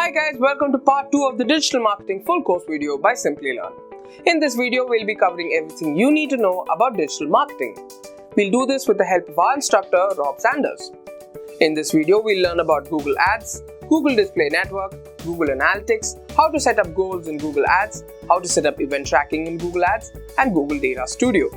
Hi guys, welcome to part 2 of the digital marketing full course video by Simplilearn. In this video, we'll be covering everything you need to know about digital marketing. We'll do this with the help of our instructor, Rob Sanders. In this video, we'll learn about Google Ads, Google Display Network, Google Analytics, how to set up goals in Google Ads, how to set up event tracking in Google Ads, and Google Data Studio.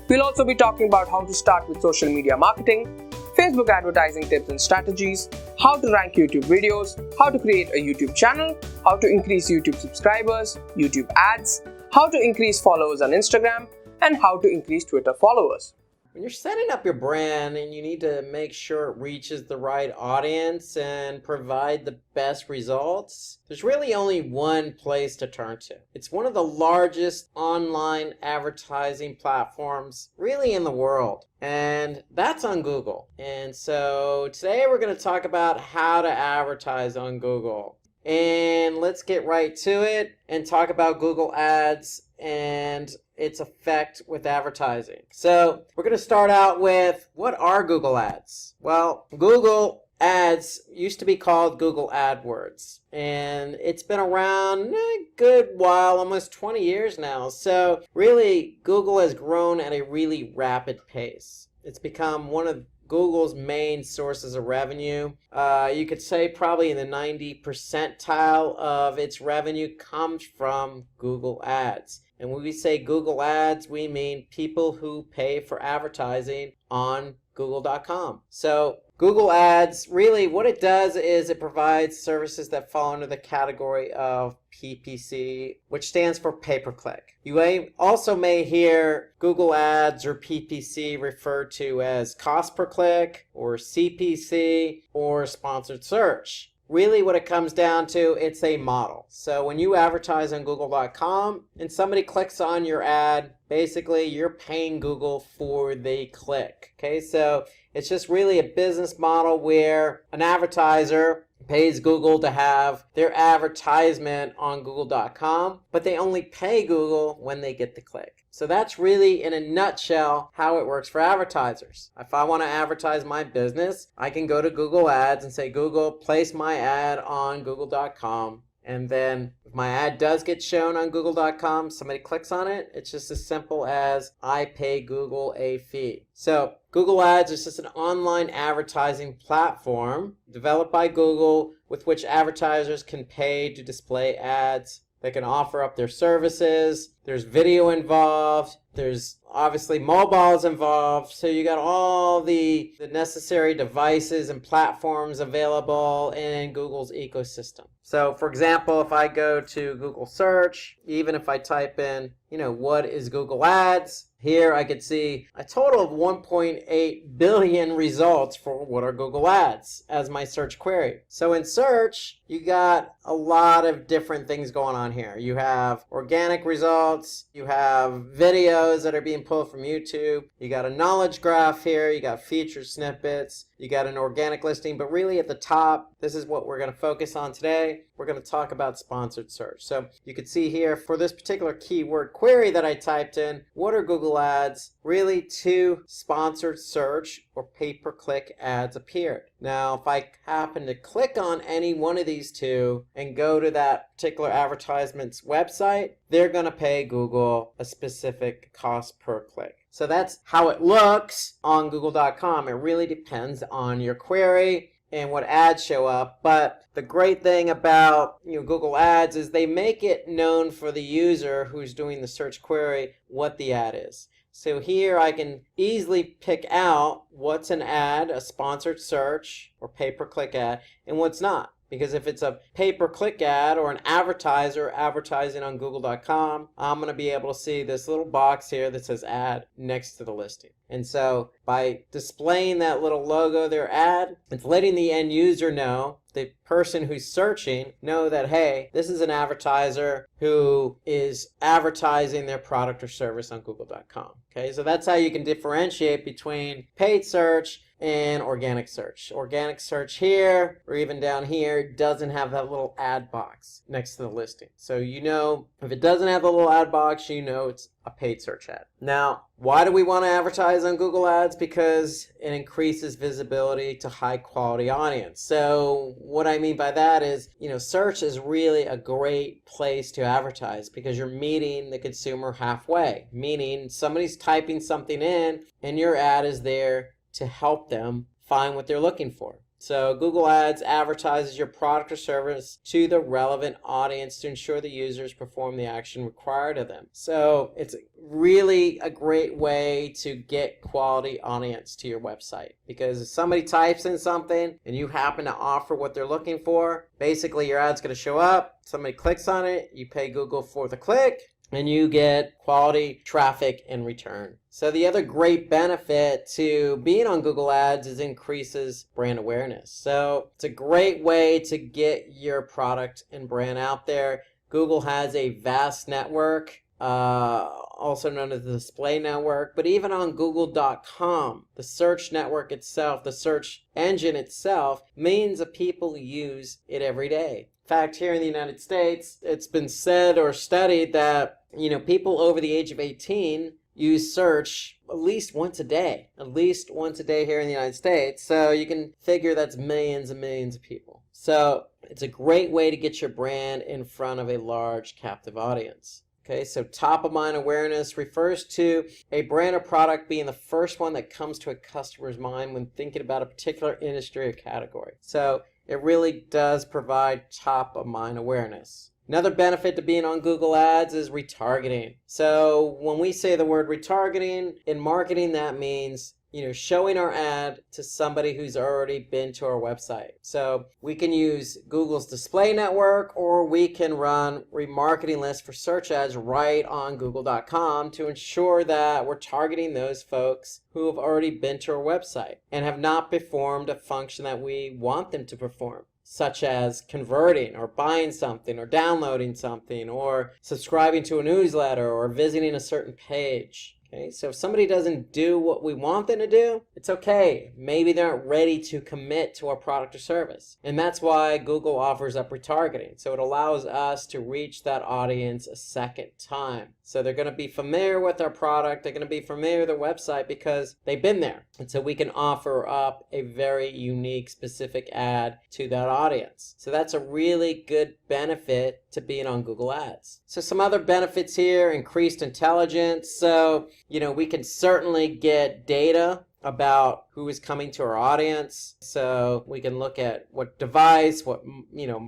We'll also be talking about how to start with social media marketing, Facebook advertising tips and strategies, how to rank YouTube videos, how to create a YouTube channel, how to increase YouTube subscribers, YouTube ads, how to increase followers on Instagram, and how to increase Twitter followers. When you're setting up your brand and you need to make sure it reaches the right audience and provide the best results, there's really only one place to turn to. It's one of the largest online advertising platforms really in the world, and that's on Google. And so today we're going to talk about how to advertise on Google. And let's get right to it and talk about Google Ads and its effect with advertising. So we're going to start out with, what are Google Ads? Well, Google Ads used to be called Google AdWords, and it's been around a good while, almost 20 years now. So really, Google has grown at a really rapid pace. It's become one of Google's main sources of revenue. You could say probably in the 90th percentile of its revenue comes from Google Ads. And when we say Google Ads, we mean people who pay for advertising on Google.com. So Google Ads, really what it does is it provides services that fall under the category of PPC, which stands for pay-per-click. You also may hear Google Ads or PPC referred to as cost per click or CPC or sponsored search. Really what it comes down to, it's a model. So when you advertise on Google.com and somebody clicks on your ad, basically you're paying Google for the click. Okay, so it's just really a business model where an advertiser pays Google to have their advertisement on Google.com, but they only pay Google when they get the click. So that's really, in a nutshell, how it works for advertisers. If I want to advertise my business, I can go to Google Ads and say, Google, place my ad on Google.com. And then if my ad does get shown on Google.com, somebody clicks on it, it's just as simple as I pay Google a fee. So Google Ads is just an online advertising platform developed by Google with which advertisers can pay to display ads. They can offer up their services. There's video involved. There's obviously mobiles involved. So you got all the necessary devices and platforms available in Google's ecosystem. So for example, if I go to Google search, even if I type in, what is Google Ads? Here I could see a total of 1.8 billion results for what are Google Ads as my search query. So in search, you got a lot of different things going on here. You have organic results, you have videos that are being pulled from YouTube, you got a knowledge graph here, you got featured snippets, you got an organic listing, but really at the top, this is what we're going to focus on today. We're going to talk about sponsored search. So you can see here for this particular keyword query that I typed in, what are Google Ads? Really, 2 sponsored search or pay-per-click ads appeared. Now, if I happen to click on any one of these 2 and go to that particular advertisement's website, they're going to pay Google a specific cost per click. So that's how it looks on Google.com. It really depends on your query and what ads show up. But the great thing about Google Ads is they make it known for the user who's doing the search query what the ad is. So here I can easily pick out what's an ad, a sponsored search or pay-per-click ad, and what's not. Because if it's a pay-per-click ad or an advertiser advertising on Google.com, I'm going to be able to see this little box here that says ad next to the listing. And so by displaying that little logo, their ad, it's letting the end user know, the person who's searching, know that, hey, this is an advertiser who is advertising their product or service on Google.com. Okay, so that's how you can differentiate between paid search in organic search. Organic search here, or even down here, doesn't have that little ad box next to the listing. So you know, if it doesn't have the little ad box, you know it's a paid search ad. Now, why do we want to advertise on Google Ads? Because it increases visibility to high quality audience. So what I mean by that is, search is really a great place to advertise because you're meeting the consumer halfway, meaning somebody's typing something in and your ad is there to help them find what they're looking for. So Google Ads advertises your product or service to the relevant audience to ensure the users perform the action required of them. So it's really a great way to get quality audience to your website, because if somebody types in something and you happen to offer what they're looking for, basically your ad's going to show up, somebody clicks on it, you pay Google for the click, and you get quality traffic in return. So the other great benefit to being on Google Ads is increases brand awareness. So it's a great way to get your product and brand out there. Google has a vast network, also known as the display network, but even on google.com, the search network itself, the search engine itself, millions of people use it every day. In fact, here in the United States, it's been said or studied that, people over the age of 18 use search at least once a day here in the United States. So you can figure that's millions and millions of people. So it's a great way to get your brand in front of a large captive audience. Okay, so top of mind awareness refers to a brand or product being the first one that comes to a customer's mind when thinking about a particular industry or category. So it really does provide top of mind awareness. Another benefit to being on Google Ads is retargeting. So when we say the word retargeting in marketing, that means showing our ad to somebody who's already been to our website. So we can use Google's display network, or we can run remarketing lists for search ads right on google.com to ensure that we're targeting those folks who have already been to our website and have not performed a function that we want them to perform, such as converting or buying something or downloading something or subscribing to a newsletter or visiting a certain page. Okay, so if somebody doesn't do what we want them to do, it's okay. Maybe they aren't ready to commit to our product or service. And that's why Google offers up retargeting. So it allows us to reach that audience a second time. So they're going to be familiar with our product. They're going to be familiar with our website because they've been there. And so we can offer up a very unique, specific ad to that audience. So that's a really good benefit to being on Google Ads. So some other benefits here: increased intelligence. So we can certainly get data about who is coming to our audience. So we can look at what device, what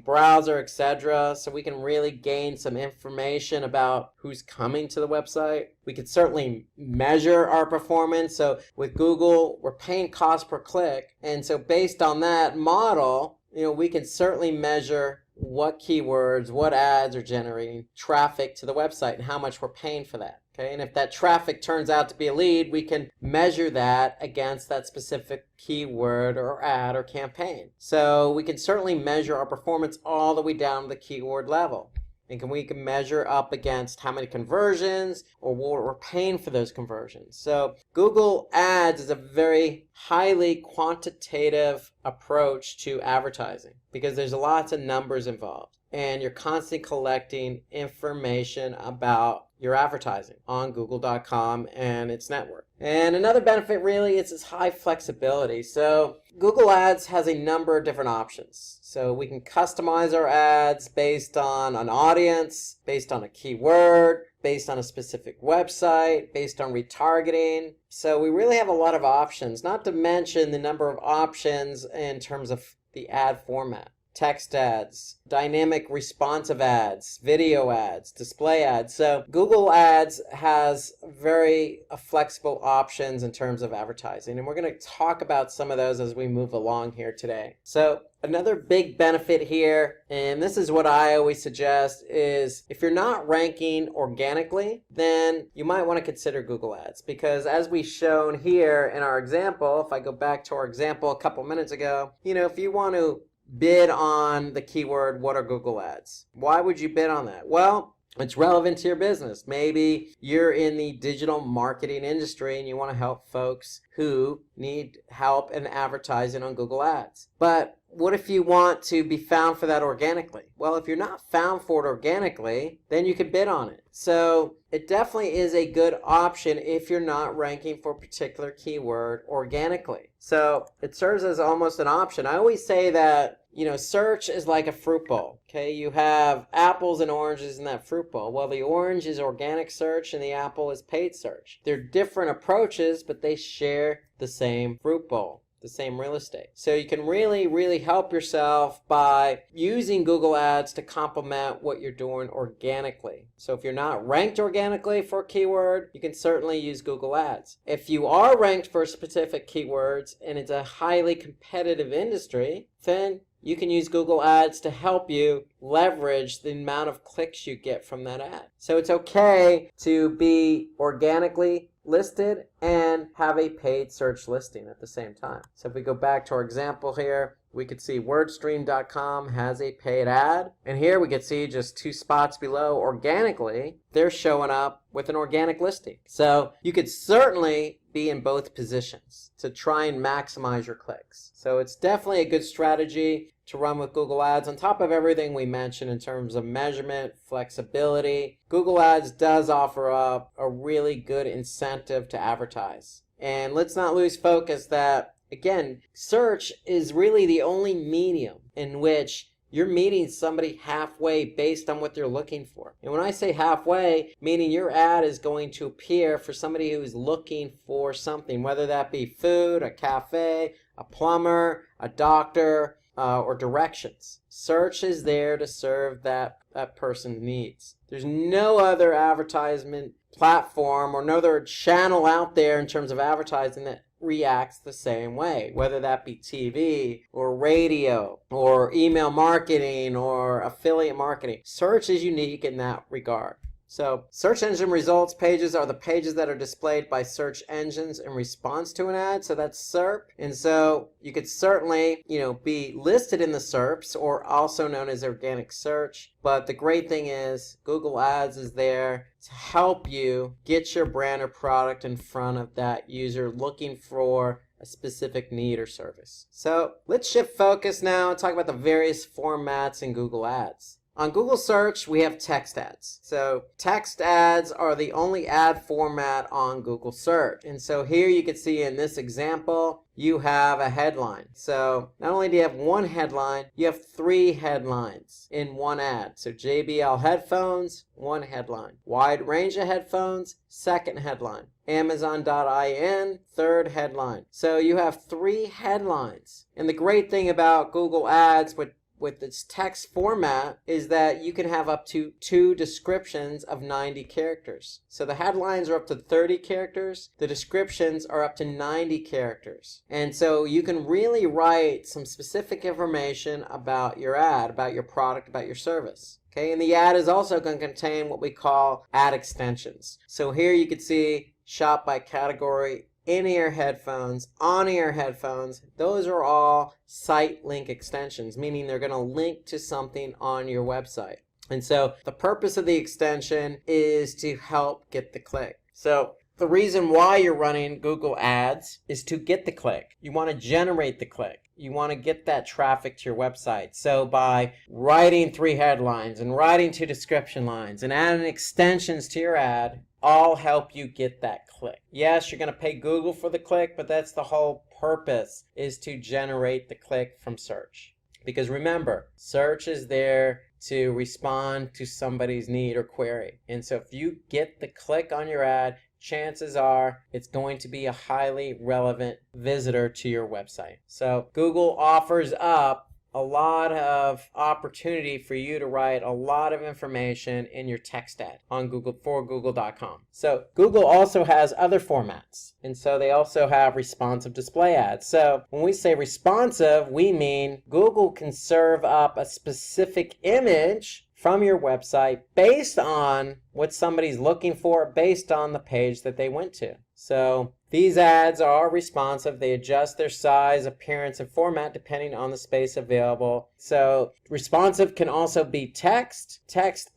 browser, etc. So we can really gain some information about who's coming to the website. We could certainly measure our performance. So with Google, we're paying cost per click. And so based on that model, we can certainly measure what keywords, what ads are generating traffic to the website and how much we're paying for that. Okay, and if that traffic turns out to be a lead, we can measure that against that specific keyword or ad or campaign. So we can certainly measure our performance all the way down to the keyword level. And we can measure up against how many conversions or what we're paying for those conversions. So Google Ads is a very highly quantitative approach to advertising because there's lots of numbers involved. And you're constantly collecting information about your advertising on google.com and its network. And another benefit really is its high flexibility. So Google Ads has a number of different options. So we can customize our ads based on an audience, based on a keyword, based on a specific website, based on retargeting. So we really have a lot of options, not to mention the number of options in terms of the ad format. Text ads, dynamic responsive ads, video ads, display ads. So Google Ads has very flexible options in terms of advertising. And we're going to talk about some of those as we move along here today. So another big benefit here, and this is what I always suggest, is if you're not ranking organically, then you might want to consider Google Ads. Because as we've shown here in our example, if I go back to our example a couple minutes ago, if you want to bid on the keyword, what are Google Ads? Why would you bid on that? Well, It's relevant to your business. Maybe you're in the digital marketing industry and you want to help folks who need help in advertising on Google Ads. But what if you want to be found for that organically? Well, if you're not found for it organically, then you can bid on it. So it definitely is a good option if you're not ranking for a particular keyword organically. So it serves as almost an option. I always say that, search is like a fruit bowl. Okay, you have apples and oranges in that fruit bowl. Well, the orange is organic search and the apple is paid search. They're different approaches, but they share the same fruit bowl, the same real estate. So you can really help yourself by using Google Ads to complement what you're doing organically. So if you're not ranked organically for a keyword, you can certainly use Google Ads. If you are ranked for specific keywords and it's a highly competitive industry, then you can use Google Ads to help you leverage the amount of clicks you get from that ad. So it's okay to be organically listed and have a paid search listing at the same time. So if we go back to our example here, we could see wordstream.com has a paid ad. And here we could see just 2 spots below organically, they're showing up with an organic listing. So you could certainly be in both positions to try and maximize your clicks. So it's definitely a good strategy to run with Google Ads. On top of everything we mentioned in terms of measurement, flexibility, Google Ads does offer up a really good incentive to advertise. And let's not lose focus that, again, search is really the only medium in which you're meeting somebody halfway based on what they're looking for. And when I say halfway, meaning your ad is going to appear for somebody who's looking for something, whether that be food, a cafe, a plumber, a doctor, or directions. Search is there to serve that person's needs. There's no other advertisement platform or no other channel out there in terms of advertising that reacts the same way, whether that be TV or radio or email marketing or affiliate marketing. Search is unique in that regard. So search engine results pages are the pages that are displayed by search engines in response to an ad. So that's SERP. And so you could certainly, be listed in the SERPs, or also known as organic search. But the great thing is Google Ads is there to help you get your brand or product in front of that user looking for a specific need or service. So let's shift focus now and talk about the various formats in Google Ads. On Google Search, we have text ads. So text ads are the only ad format on Google Search. And so here you can see in this example, you have a headline. So not only do you have one headline, you have 3 headlines in one ad. So JBL headphones, 1 headline. Wide range of headphones, 2nd headline. Amazon.in, 3rd headline. So you have 3 headlines. And the great thing about Google Ads with its text format is that you can have up to 2 descriptions of 90 characters. So the headlines are up to 30 characters, the descriptions are up to 90 characters. And so you can really write some specific information about your ad, about your product, about your service. Okay, and the ad is also going to contain what we call ad extensions. So here you can see shop by category, in-ear headphones, on-ear headphones. Those are all site link extensions, meaning they're going to link to something on your website. And so the purpose of the extension is to help get the click. So the reason why you're running Google Ads is to get the click. You want to generate the click. You want to get that traffic to your website. So by writing 3 headlines and writing 2 description lines and adding extensions to your ad, all help you get that click. Yes, you're going to pay Google for the click, but that's the whole purpose, is to generate the click from search. Because remember, search is there to respond to somebody's need or query. And so if you get the click on your ad, chances are it's going to be a highly relevant visitor to your website. So Google offers up a lot of opportunity for you to write a lot of information in your text ad on Google for Google.com. So Google also has other formats, and so they also have responsive display ads. So when we say responsive, we mean Google can serve up a specific image from your website based on what somebody's looking for, based on the page that they went to. So these ads are responsive. They adjust their size, appearance, and format depending on the space available. So responsive can also be text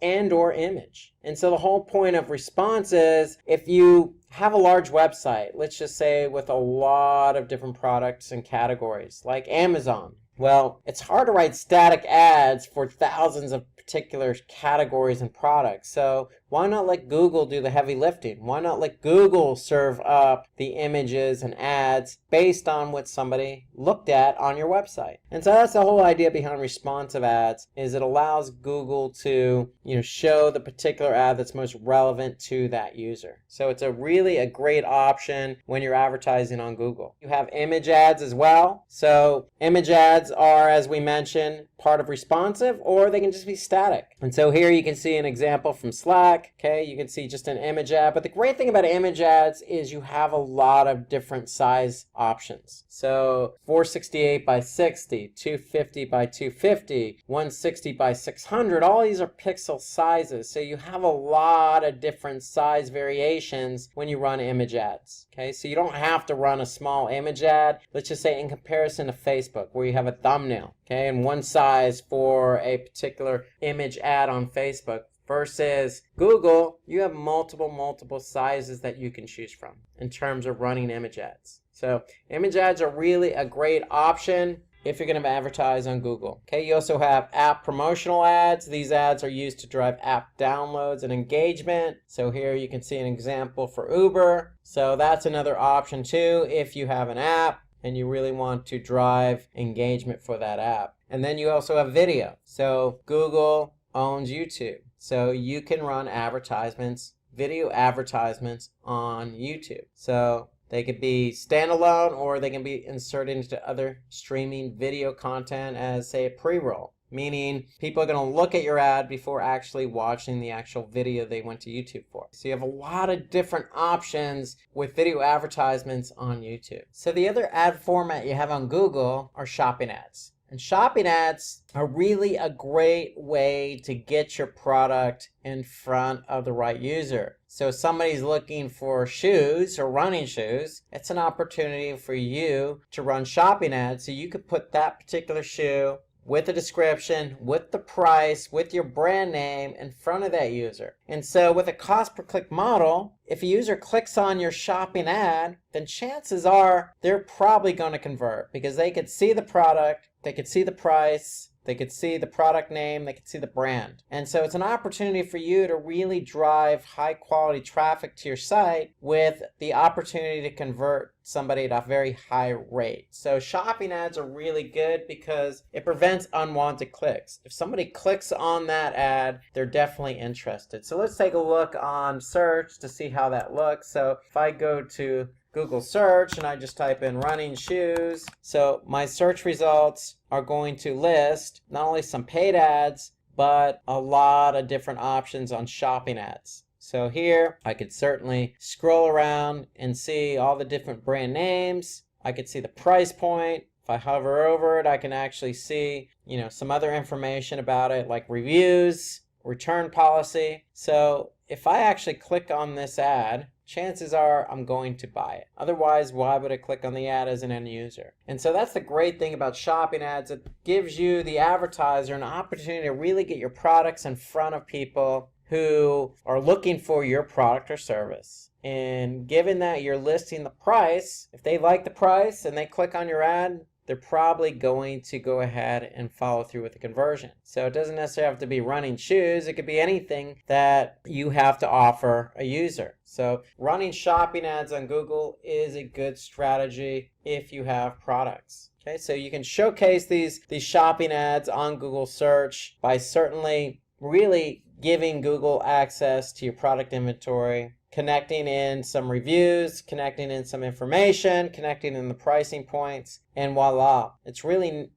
and or image. And so the whole point of response is if you have a large website, let's just say with a lot of different products and categories like Amazon. Well, it's hard to write static ads for thousands of particular categories and products. So why not let Google do the heavy lifting? Why not let Google serve up the images and ads based on what somebody looked at on your website? And so that's the whole idea behind responsive ads, is it allows Google to, show the particular ad that's most relevant to that user. So it's really a great option when you're advertising on Google. You have image ads as well. So image ads are, as we mentioned, part of responsive, or they can just be static. And so here you can see an example from Slack. Okay, you can see just an image ad. But the great thing about image ads is you have a lot of different size options. So 468 by 60, 250 by 250, 160 by 600, all these are pixel sizes. So you have a lot of different size variations when you run image ads. Okay, so you don't have to run a small image ad, let's just say in comparison to Facebook, where you have a thumbnail, okay, and one size for a particular image ad on Facebook. Versus Google, you have multiple sizes that you can choose from in terms of running image ads. So image ads are really a great option if you're going to advertise on Google. Okay, you also have app promotional ads. These ads are used to drive app downloads and engagement. So here you can see an example for Uber. So that's another option too if you have an app and you really want to drive engagement for that app. And then you also have video. So Google owns YouTube. So you can run advertisements, video advertisements on YouTube. So they could be standalone or they can be inserted into other streaming video content as, say, a pre-roll. Meaning people are going to look at your ad before actually watching the actual video they went to YouTube for. So you have a lot of different options with video advertisements on YouTube. So the other ad format you have on Google are shopping ads. And shopping ads are really a great way to get your product in front of the right user. So if somebody's looking for shoes or running shoes, it's an opportunity for you to run shopping ads so you could put that particular shoe with the description, with the price, with your brand name in front of that user. And so with a cost per click model, if a user clicks on your shopping ad, then chances are they're probably going to convert because they could see the product, they could see the price, they could see the product name, they could see the brand. And so it's an opportunity for you to really drive high quality traffic to your site with the opportunity to convert somebody at a very high rate. So shopping ads are really good because it prevents unwanted clicks. If somebody clicks on that ad, they're definitely interested. So let's take a look on search to see how that looks. So if I go to Google search and I just type in running shoes, so my search results are going to list not only some paid ads, but a lot of different options on shopping ads. So here I could certainly scroll around and see all the different brand names. I could see the price point. If I hover over it, I can actually see, some other information about it like reviews, return policy. So if I actually click on this ad, chances are I'm going to buy it. Otherwise, why would I click on the ad as an end user? And so that's the great thing about shopping ads. It gives you, the advertiser, an opportunity to really get your products in front of people who are looking for your product or service. And given that you're listing the price, if they like the price and they click on your ad, they're probably going to go ahead and follow through with the conversion. So it doesn't necessarily have to be running shoes. It could be anything that you have to offer a user. So running shopping ads on Google is a good strategy if you have products. Okay, so you can showcase these shopping ads on Google search by certainly really giving Google access to your product inventory, connecting in some reviews, connecting in some information, connecting in the pricing points, and voila. It's really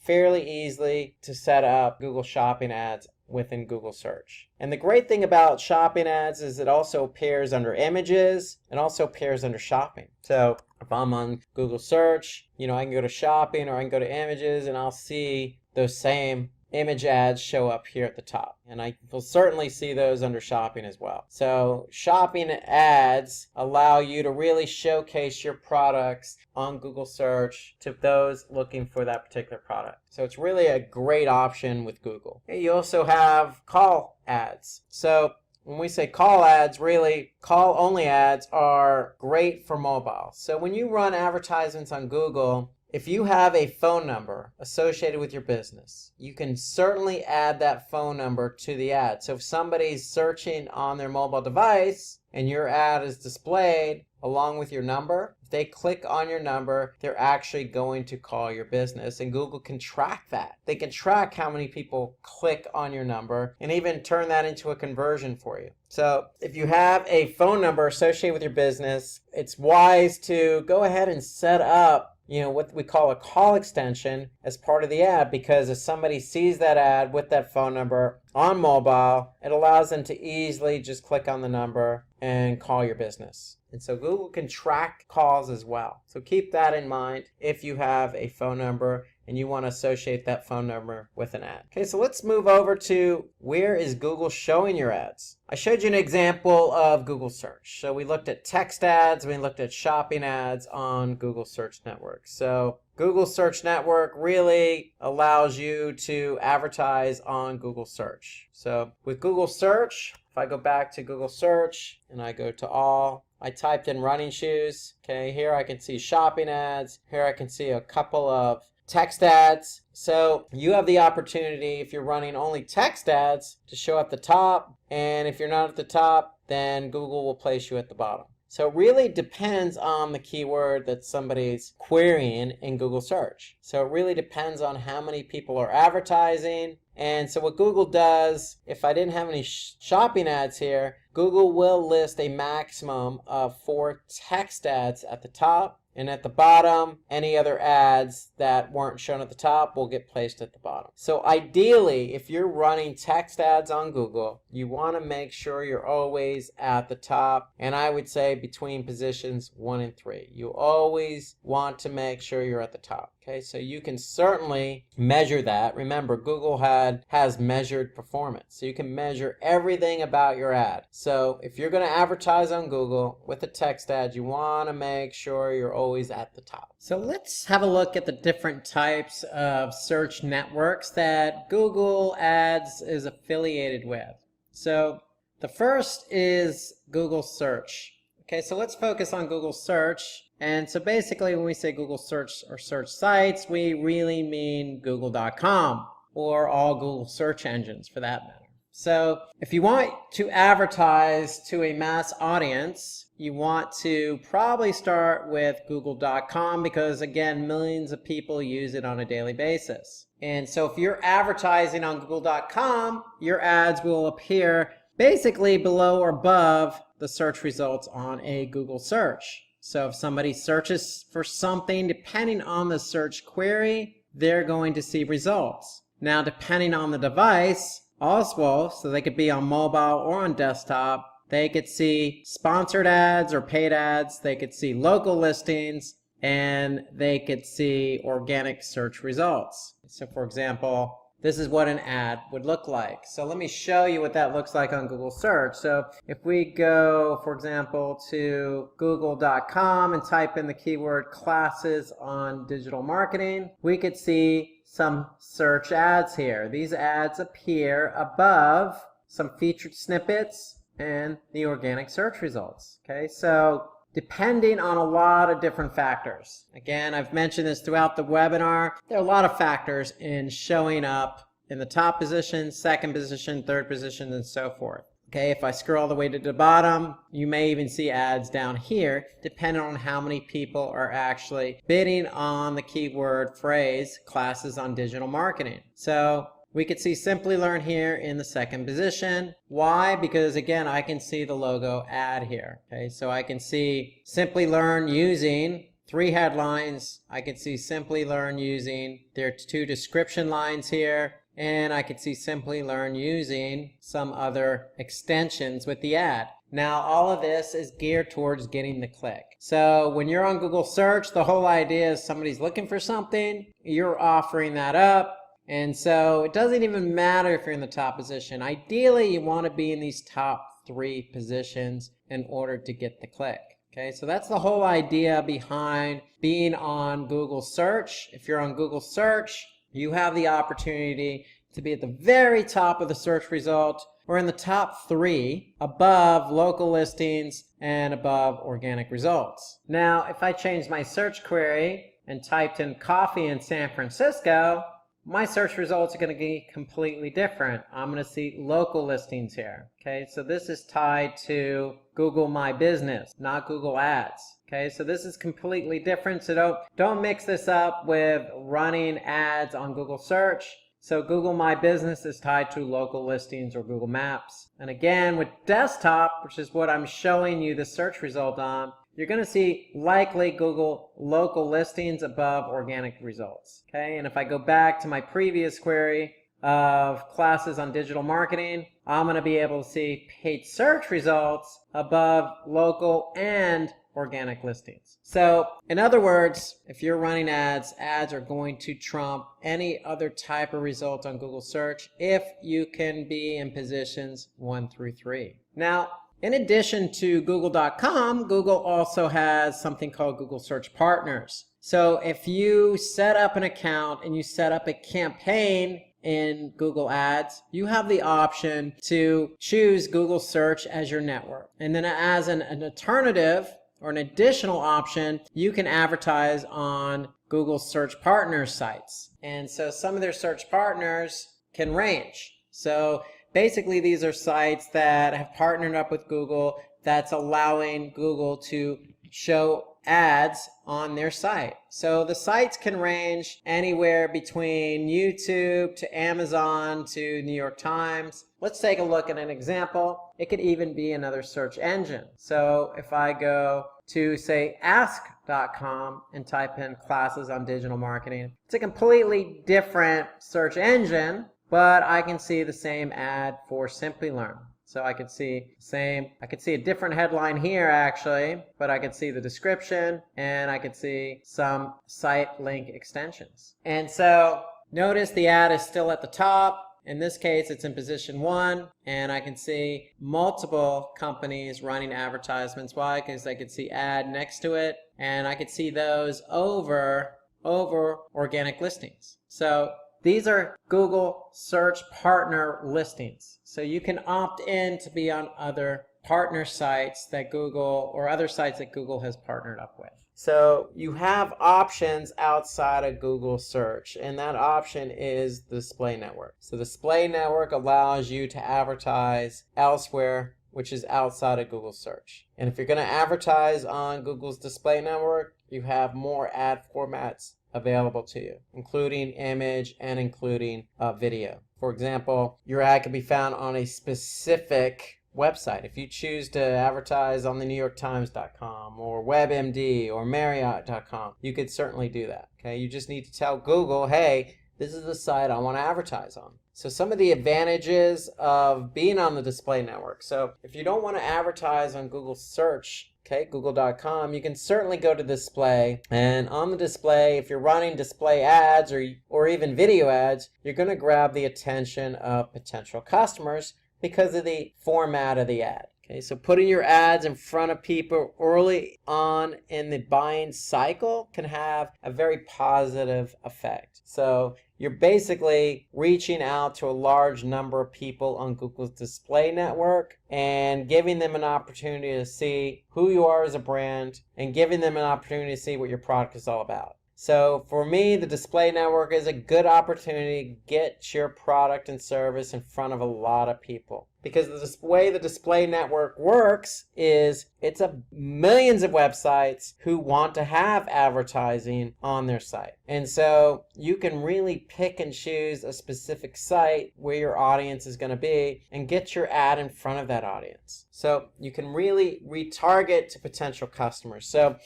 fairly easily to set up Google shopping ads within Google search. And the great thing about shopping ads is it also appears under images and also appears under shopping. So if I'm on Google search, I can go to shopping or I can go to images and I'll see those same image ads show up here at the top. And I will certainly see those under shopping as well. So shopping ads allow you to really showcase your products on Google search to those looking for that particular product. So it's really a great option with Google. You also have call ads. So when we say call ads, really call only ads are great for mobile. So when you run advertisements on Google, if you have a phone number associated with your business, you can certainly add that phone number to the ad. So if somebody's searching on their mobile device and your ad is displayed along with your number, if they click on your number, they're actually going to call your business, and Google can track that. They can track how many people click on your number and even turn that into a conversion for you. So if you have a phone number associated with your business, it's wise to go ahead and set up what we call a call extension as part of the ad, because if somebody sees that ad with that phone number on mobile, it allows them to easily just click on the number and call your business. And so Google can track calls as well. So keep that in mind if you have a phone number and you want to associate that phone number with an ad. Okay, so let's move over to where is Google showing your ads. I showed you an example of Google search. So we looked at text ads, we looked at shopping ads on Google Search Network. So Google Search Network really allows you to advertise on Google Search. So with Google Search, if I go back to Google Search and I go to all, I typed in running shoes. Okay, here I can see shopping ads. Here I can see a couple of text ads. So you have the opportunity, if you're running only text ads, to show at the top, and if you're not at the top, then Google will place you at the bottom. So it really depends on the keyword that somebody's querying in Google search. So it really depends on how many people are advertising. And so what Google does, if I didn't have any shopping ads here, Google will list a maximum of 4 text ads at the top. And at the bottom, any other ads that weren't shown at the top will get placed at the bottom. So ideally, if you're running text ads on Google, you want to make sure you're always at the top. And I would say between positions 1 and 3. You always want to make sure you're at the top. Okay, so you can certainly measure that. Remember, Google has measured performance. So you can measure everything about your ad. So if you're going to advertise on Google with a text ad, you want to make sure you're always at the top. So let's have a look at the different types of search networks that Google Ads is affiliated with. So the first is Google Search. Okay, so let's focus on Google Search. And so basically when we say Google Search or search sites, we really mean google.com or all Google search engines for that matter. So if you want to advertise to a mass audience, you want to probably start with google.com because, again, millions of people use it on a daily basis. And so if you're advertising on google.com, your ads will appear basically below or above the search results on a Google search. So if somebody searches for something, depending on the search query, they're going to see results. Now, depending on the device, also, so they could be on mobile or on desktop, they could see sponsored ads or paid ads, they could see local listings, and they could see organic search results. So for example, this is what an ad would look like. So let me show you what that looks like on Google search. So if we go, for example, to google.com and type in the keyword classes on digital marketing, we could see some search ads here. These ads appear above some featured snippets and the organic search results. Okay, so depending on a lot of different factors. Again, I've mentioned this throughout the webinar. There are a lot of factors in showing up in the top position, second position, third position, and so forth. Okay, if I scroll all the way to the bottom, you may even see ads down here, depending on how many people are actually bidding on the keyword phrase, classes on digital marketing. So we could see Simplilearn here in the second position. Why? Because again, I can see the logo ad here. Okay, so I can see Simplilearn using 3 headlines. I can see Simplilearn using their 2 description lines here. And I could see Simplilearn using some other extensions with the ad. Now, all of this is geared towards getting the click. So when you're on Google search, the whole idea is somebody's looking for something, you're offering that up. And so it doesn't even matter if you're in the top position. Ideally, you want to be in these top 3 positions in order to get the click. Okay, so that's the whole idea behind being on Google search. If you're on Google search, you have the opportunity to be at the very top of the search result or in the top 3 above local listings and above organic results. Now, if I change my search query and typed in coffee in San Francisco, my search results are going to be completely different. I'm going to see local listings here. Okay, so this is tied to Google My Business, not Google Ads. Okay, so this is completely different. So don't mix this up with running ads on Google search. So Google My Business is tied to local listings or Google Maps. And again, with desktop, which is what I'm showing you the search result on, you're going to see likely Google local listings above organic results. Okay, and if I go back to my previous query of classes on digital marketing, I'm going to be able to see paid search results above local and organic listings. So in other words, if you're running ads, ads are going to trump any other type of result on Google search if you can be in positions 1 through 3. Now, in addition to Google.com, Google also has something called Google Search Partners. So if you set up an account and you set up a campaign in Google Ads, you have the option to choose Google Search as your network. And then as an alternative or an additional option, you can advertise on Google Search Partners sites. And so some of their search partners can range. So basically, these are sites that have partnered up with Google that's allowing Google to show ads on their site. So the sites can range anywhere between YouTube to Amazon to New York Times. Let's take a look at an example. It could even be another search engine. So if I go to, say, ask.com and type in classes on digital marketing, it's a completely different search engine, but I can see the same ad for Simplilearn. So I could see a different headline here actually, but I could see the description and I could see some site link extensions. And so notice the ad is still at the top. In this case, it's in position 1, and I can see multiple companies running advertisements. Why? Because I could see ad next to it, and I could see those over organic listings. So these are Google Search Partner listings. So you can opt in to be on other partner sites that Google or other sites that Google has partnered up with. So you have options outside of Google search, and that option is the display network. So the display network allows you to advertise elsewhere, which is outside of Google search. And if you're going to advertise on Google's display network, you have more ad formats available to you, including image and including video. For example, your ad can be found on a specific website. If you choose to advertise on the NewYorkTimes.com or WebMD or Marriott.com, you could certainly do that. Okay, you just need to tell Google, hey, this is the site I want to advertise on. So some of the advantages of being on the display network. So if you don't want to advertise on Google search, okay, Google.com, you can certainly go to display, and on the display, if you're running display ads or even video ads, you're going to grab the attention of potential customers because of the format of the ad. Okay, so putting your ads in front of people early on in the buying cycle can have a very positive effect. So you're basically reaching out to a large number of people on Google's display network and giving them an opportunity to see who you are as a brand and giving them an opportunity to see what your product is all about. So for me, the display network is a good opportunity to get your product and service in front of a lot of people. Because the way the display network works is it's millions of websites who want to have advertising on their site. And so you can really pick and choose a specific site where your audience is going to be and get your ad in front of that audience. So you can really retarget to potential customers. So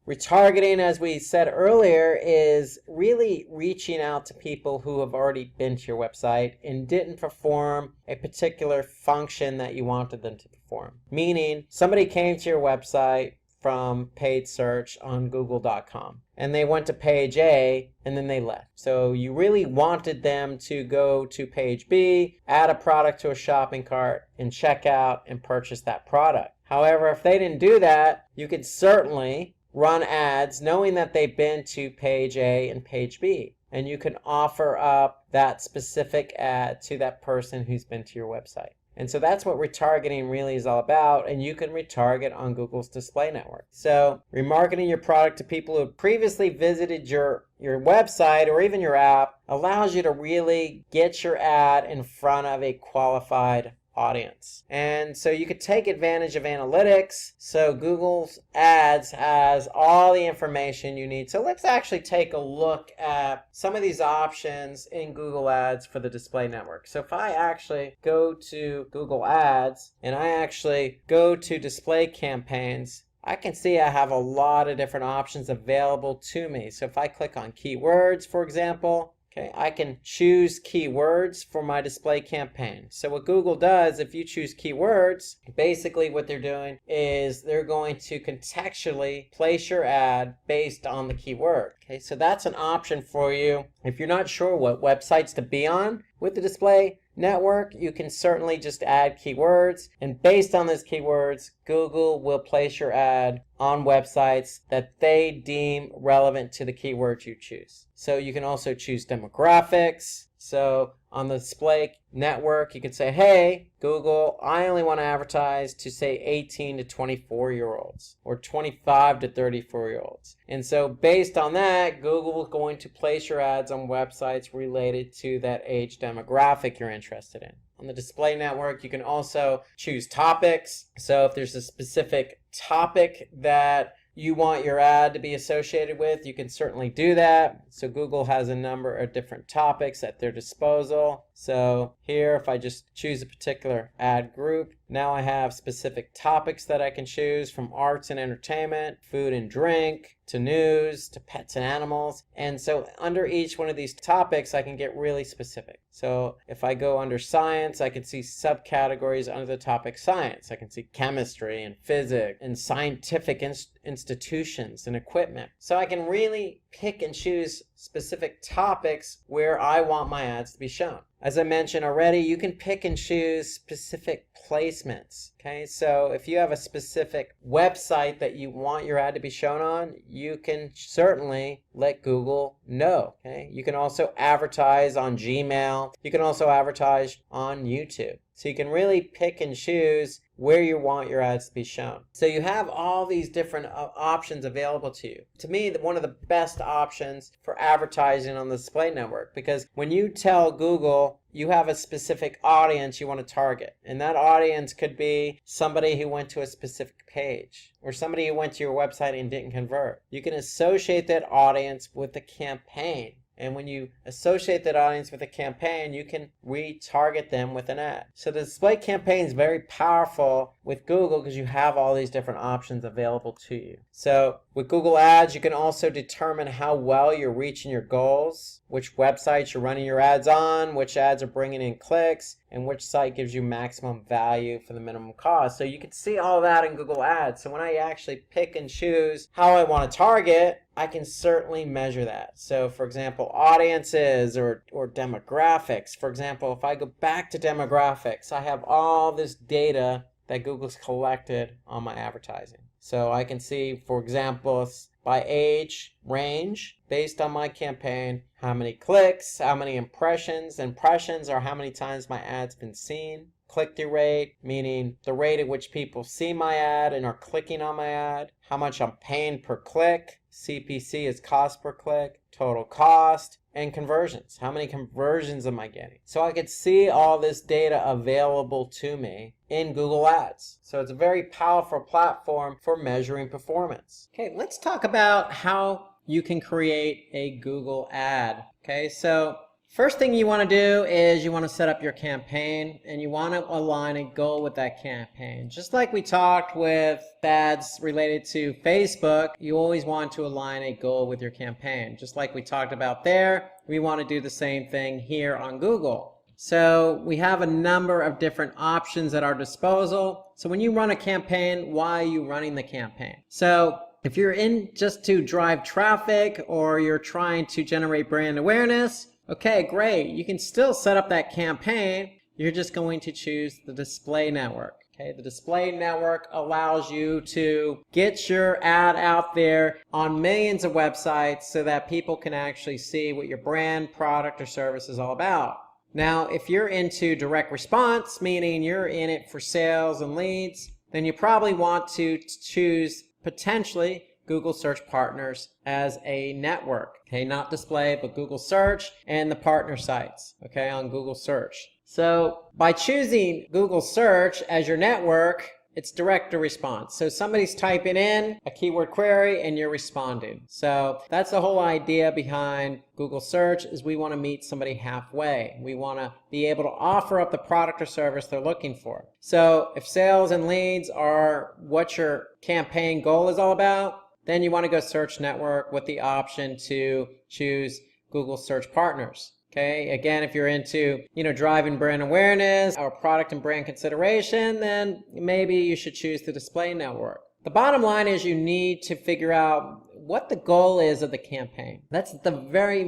retargeting, as we said earlier, is really reaching out to people who have already been to your website and didn't perform a particular function that you wanted them to perform. Meaning, somebody came to your website from paid search on Google.com and they went to page A and then they left. So you really wanted them to go to page B, add a product to a shopping cart, and check out and purchase that product. However, if they didn't do that, you could certainly run ads knowing that they've been to page A and page B. and you can offer up that specific ad to that person who's been to your website. And so that's what retargeting really is all about, and you can retarget on Google's display network. So remarketing your product to people who have previously visited your website or even your app allows you to really get your ad in front of a qualified audience. And so you could take advantage of analytics. So Google's ads has all the information you need. So let's actually take a look at some of these options in Google Ads for the display network. So if I actually go to Google Ads and I actually go to display campaigns, I can see I have a lot of different options available to me. So if I click on keywords, for example, okay, I can choose keywords for my display campaign. So what Google does, if you choose keywords, basically what they're doing is they're going to contextually place your ad based on the keyword. Okay, so that's an option for you. If you're not sure what websites to be on with the display network, you can certainly just add keywords, and based on those keywords, Google will place your ad on websites that they deem relevant to the keywords you choose. So you can also choose demographics. So on the display network, you can say, hey, Google, I only want to advertise to say 18 to 24-year-olds or 25 to 34-year-olds. And so based on that, Google is going to place your ads on websites related to that age demographic you're interested in. On the display network, you can also choose topics. So if there's a specific topic that you want your ad to be associated with, you can certainly do that. So Google has a number of different topics at their disposal. So here, if I just choose a particular ad group, now I have specific topics that I can choose, from arts and entertainment, food and drink, to news, to pets and animals. And so under each one of these topics, I can get really specific. So if I go under science, I can see subcategories under the topic science. I can see chemistry and physics and scientific institutions and equipment. So I can really pick and choose specific topics where I want my ads to be shown. As I mentioned already, you can pick and choose specific placements. Okay, so if you have a specific website that you want your ad to be shown on, you can certainly let Google know. Okay, you can also advertise on Gmail. You can also advertise on YouTube. So you can really pick and choose where you want your ads to be shown. So you have all these different options available to you. To me, one of the best options for advertising on the display network, because when you tell Google you have a specific audience you want to target, and that audience could be somebody who went to a specific page or somebody who went to your website and didn't convert, you can associate that audience with the campaign. And when you associate that audience with a campaign, you can retarget them with an ad. So the display campaign is very powerful with Google because you have all these different options available to you. So with Google Ads, you can also determine how well you're reaching your goals, which websites you're running your ads on, which ads are bringing in clicks, and which site gives you maximum value for the minimum cost. So you can see all that in Google Ads. So when I actually pick and choose how I want to target, I can certainly measure that. So for example, audiences or demographics. For example, if I go back to demographics, I have all this data that Google's collected on my advertising. So I can see, for example, by age range, based on my campaign, how many clicks, how many impressions. Impressions are how many times my ad's been seen. Click-through rate, meaning the rate at which people see my ad and are clicking on my ad. How much I'm paying per click. CPC is cost per click. Total cost. And conversions. How many conversions am I getting? So I could see all this data available to me in Google Ads. So it's a very powerful platform for measuring performance. Okay, let's talk about how you can create a Google ad. Okay, so first thing you want to do is you want to set up your campaign, and you want to align a goal with that campaign. Just like we talked with ads related to Facebook, you always want to align a goal with your campaign. Just like we talked about there, we want to do the same thing here on Google. So we have a number of different options at our disposal. So when you run a campaign, why are you running the campaign? So if you're in just to drive traffic, or you're trying to generate brand awareness, okay, great. You can still set up that campaign. You're just going to choose the display network. Okay, the display network allows you to get your ad out there on millions of websites so that people can actually see what your brand, product, or service is all about. Now, if you're into direct response, meaning you're in it for sales and leads, then you probably want to choose potentially Google Search Partners as a network. Okay, not display, but Google Search and the partner sites, okay, on Google Search. So by choosing Google Search as your network, it's direct to response. So somebody's typing in a keyword query and you're responding. So that's the whole idea behind Google Search, is we want to meet somebody halfway. We want to be able to offer up the product or service they're looking for. So if sales and leads are what your campaign goal is all about, then you want to go Search Network with the option to choose Google Search Partners. Okay, again, if you're into, driving brand awareness or product and brand consideration, then maybe you should choose the display network. The bottom line is you need to figure out what the goal is of the campaign. That's the very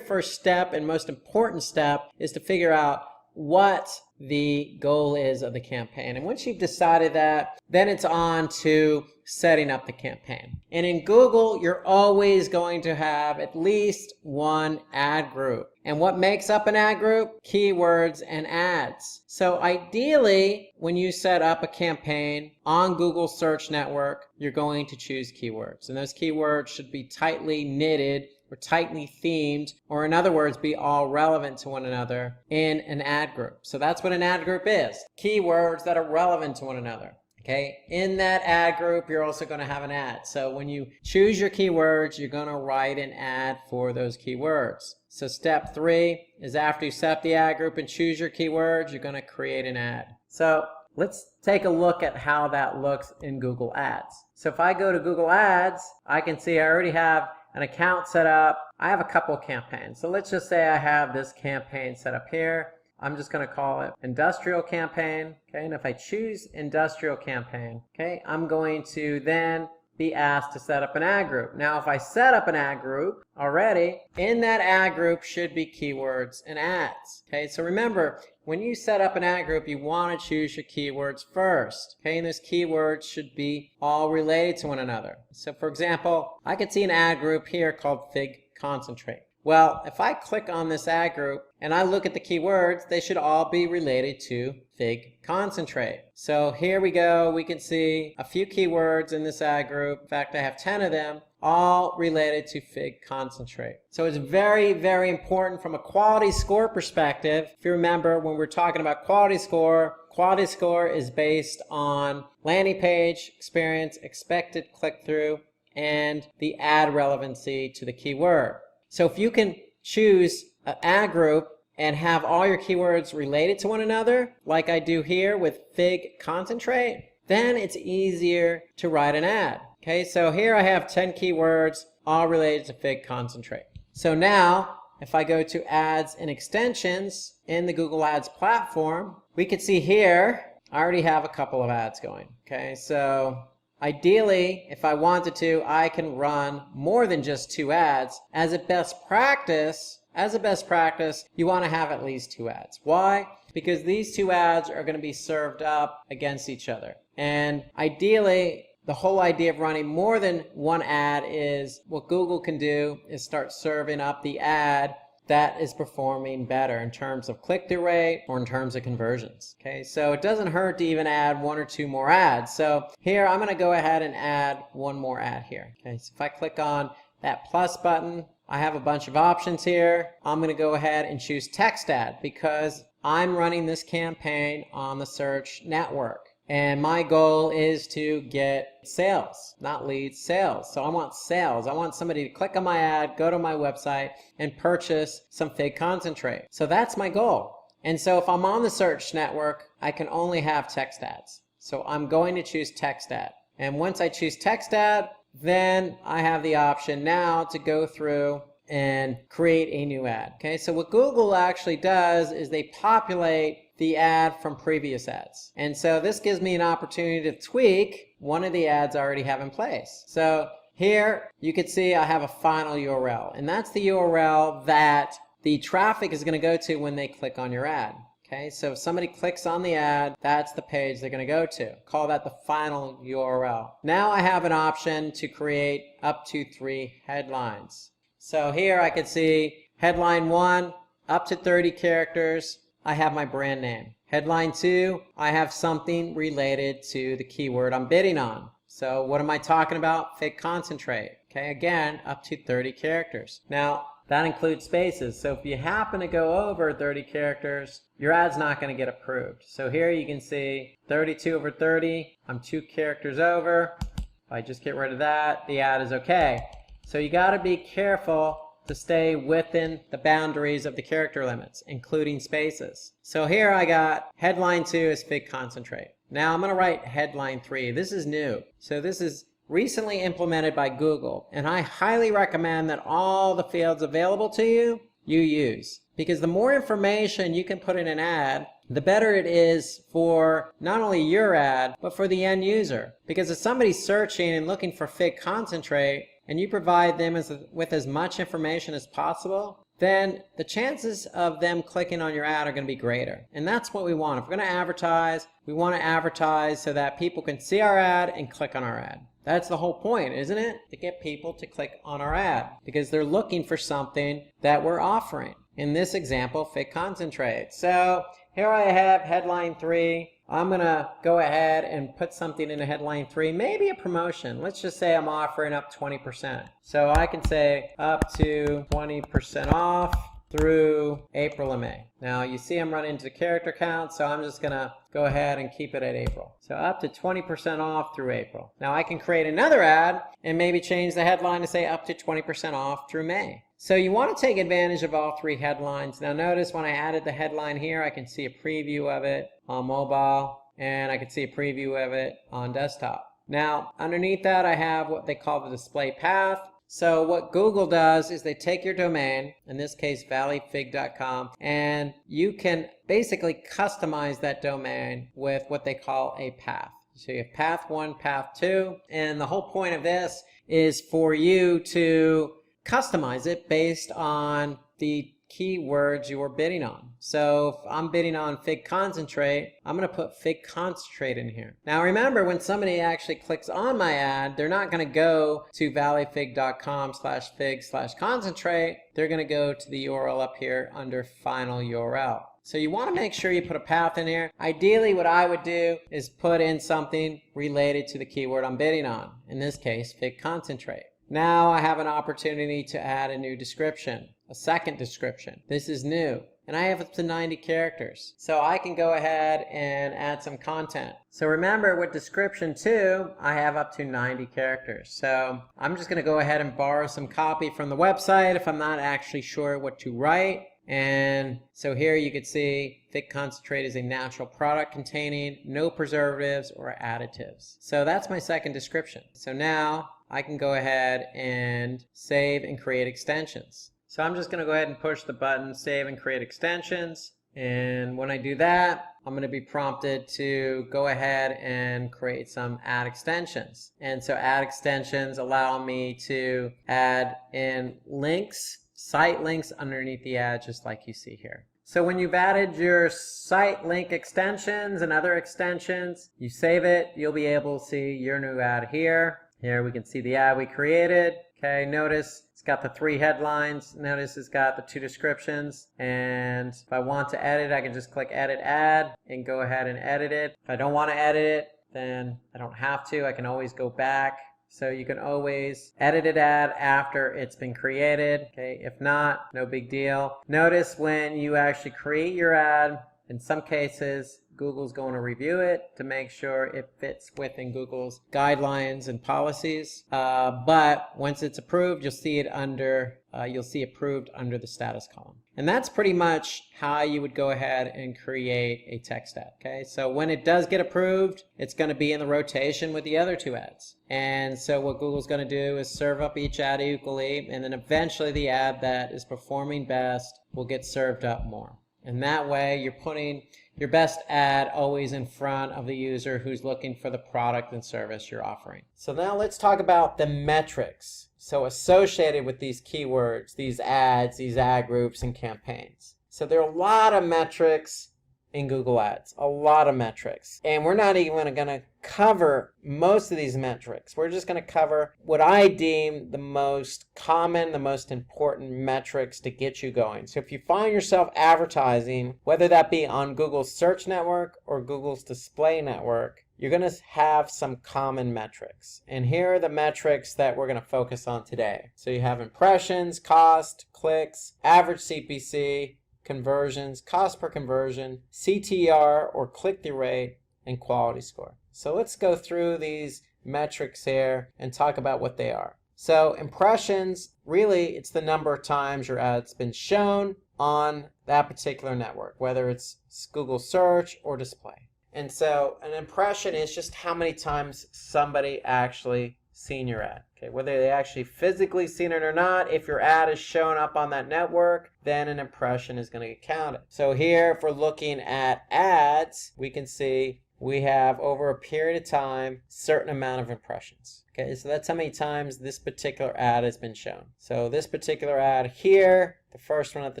first step and most important step, is to figure out what the goal is of the campaign. And once you've decided that, then it's on to setting up the campaign. And in Google, you're always going to have at least one ad group. And what makes up an ad group? Keywords and ads. So ideally, when you set up a campaign on Google Search Network, you're going to choose keywords. And those keywords should be tightly knitted or tightly themed, or in other words, be all relevant to one another in an ad group. So that's what an ad group is. Keywords that are relevant to one another. Okay, in that ad group, you're also going to have an ad. So when you choose your keywords, you're going to write an ad for those keywords. So step 3 is, after you set up the ad group and choose your keywords, you're going to create an ad. So let's take a look at how that looks in Google Ads. So if I go to Google Ads, I can see I already have an account set up. I have a couple of campaigns. So let's just say I have this campaign set up here. I'm just going to call it industrial campaign. Okay, and if I choose industrial campaign, okay, I'm going to then be asked to set up an ad group. Now, if I set up an ad group already, in that ad group should be keywords and ads. Okay, so remember, when you set up an ad group, you want to choose your keywords first. Okay, and those keywords should be all related to one another. So for example, I could see an ad group here called Fig Concentrate. Well, if I click on this ad group and I look at the keywords, they should all be related to Fig Concentrate. So here we go. We can see a few keywords in this ad group. In fact, I have 10 of them, all related to Fig Concentrate. So it's very, very important from a quality score perspective. If you remember, when we're talking about quality score is based on landing page experience, expected click-through, and the ad relevancy to the keyword. So if you can choose an ad group and have all your keywords related to one another, like I do here with Fig Concentrate, then it's easier to write an ad. Okay, so here I have 10 keywords all related to Fig Concentrate. So now, if I go to ads and extensions in the Google Ads platform, we can see here, I already have a couple of ads going. Okay, so ideally, if I wanted to, I can run more than just 2 ads. As a best practice, you want to have at least 2 ads. Why? Because these 2 ads are going to be served up against each other. And ideally, the whole idea of running more than 1 ad is, what Google can do is start serving up the ad that is performing better in terms of click-through rate or in terms of conversions. Okay, so it doesn't hurt to even add 1 or 2 more ads. So here I'm going to go ahead and add 1 more ad here. Okay, so if I click on that plus button, I have a bunch of options here. I'm going to go ahead and choose text ad because I'm running this campaign on the search network. And my goal is to get sales, not leads, sales. So I want sales. I want somebody to click on my ad, go to my website, and purchase some Fig Concentrate. So that's my goal. And so if I'm on the search network, I can only have text ads. So I'm going to choose text ad. And once I choose text ad, then I have the option now to go through and create a new ad. Okay, so what Google actually does is they populate the ad from previous ads. And so this gives me an opportunity to tweak one of the ads I already have in place. So here you can see I have a final URL, and that's the URL that the traffic is going to go to when they click on your ad. Okay, so if somebody clicks on the ad, that's the page they're going to go to. Call that the final URL. Now I have an option to create up to 3 headlines. So here I can see headline 1, up to 30 characters. I have my brand name. Headline 2, I have something related to the keyword I'm bidding on. So what am I talking about? Fig concentrate. Okay, again, up to 30 characters. Now, that includes spaces. So if you happen to go over 30 characters, your ad's not going to get approved. So here you can see 32 over 30. I'm 2 characters over. If I just get rid of that, the ad is okay. So you got to be careful to stay within the boundaries of the character limits, including spaces. So here I got headline 2 is Fig concentrate. Now I'm going to write headline 3. This is new. So this is recently implemented by Google, and I highly recommend that all the fields available to you, you use. Because the more information you can put in an ad, the better it is for not only your ad, but for the end user. Because if somebody's searching and looking for Fig concentrate, and you provide them with as much information as possible, then the chances of them clicking on your ad are going to be greater. And that's what we want. If we're going to advertise, we want to advertise so that people can see our ad and click on our ad. That's the whole point, isn't it? To get people to click on our ad because they're looking for something that we're offering. In this example, Fig concentrate. So here I have headline 3. I'm going to go ahead and put something in a headline 3, maybe a promotion. Let's just say I'm offering up 20%. So I can say up to 20% off through April and May. Now you see I'm running into character count, so I'm just going to go ahead and keep it at April. So up to 20% off through April. Now I can create another ad and maybe change the headline to say up to 20% off through May. So you want to take advantage of all 3 headlines. Now notice when I added the headline here, I can see a preview of it on mobile, and I can see a preview of it on desktop. Now underneath that I have what they call the display path. So what Google does is they take your domain, in this case valleyfig.com, and you can basically customize that domain with what they call a path. So you have path 1, path 2, and the whole point of this is for you to customize it based on the keywords you are bidding on. So if I'm bidding on Fig concentrate, I'm going to put Fig concentrate in here. Now remember, when somebody actually clicks on my ad, they're not going to go to valleyfig.com/fig/concentrate. They're going to go to the URL up here under final URL. So you want to make sure you put a path in here. Ideally, what I would do is put in something related to the keyword I'm bidding on. In this case, Fig concentrate. Now I have an opportunity to add a new description, a second description. This is new, and I have up to 90 characters. So I can go ahead and add some content. So remember, with description 2, I have up to 90 characters. So I'm just going to go ahead and borrow some copy from the website if I'm not actually sure what to write. And so here you can see Fig concentrate is a natural product containing no preservatives or additives. So that's my second description. So now I can go ahead and save and create extensions. So I'm just going to go ahead and push the button save and create extensions. And when I do that, I'm going to be prompted to go ahead and create some ad extensions. And so ad extensions allow me to add in links, site links underneath the ad, just like you see here. So when you've added your site link extensions and other extensions, you save it, you'll be able to see your new ad here. Here we can see the ad we created. Okay, notice it's got the 3 headlines. Notice it's got the 2 descriptions. And if I want to edit, I can just click edit ad and go ahead and edit it. If I don't want to edit it, then I don't have to. I can always go back. So you can always edit an ad after it's been created. Okay, if not, no big deal. Notice when you actually create your ad, in some cases, Google's going to review it to make sure it fits within Google's guidelines and policies. But once it's approved, you'll see it under, you'll see approved under the status column. And that's pretty much how you would go ahead and create a text ad. Okay, so when it does get approved, it's going to be in the rotation with the other 2 ads. And so what Google's going to do is serve up each ad equally, and then eventually the ad that is performing best will get served up more. And that way you're putting your best ad always in front of the user who's looking for the product and service you're offering. So now let's talk about the metrics. So associated with these keywords, these ads, these ad groups and campaigns. So there are a lot of metrics in Google Ads, a lot of metrics. And we're not even going to cover most of these metrics. We're just going to cover what I deem the most common, the most important metrics to get you going. So if you find yourself advertising, whether that be on Google's search network or Google's display network, you're going to have some common metrics. And here are the metrics that we're going to focus on today. So you have impressions, cost, clicks, average CPC, conversions, cost per conversion, CTR or click-through rate, and quality score. So let's go through these metrics here and talk about what they are. So impressions, really it's the number of times your ad's been shown on that particular network, whether it's Google search or display. And so an impression is just how many times somebody actually seen your ad. Okay, whether they actually physically seen it or not, if your ad is showing up on that network, then an impression is going to get counted. So here, if we're looking at ads, we can see we have over a period of time certain amount of impressions. Okay, so that's how many times this particular ad has been shown. So this particular ad here, the first one at the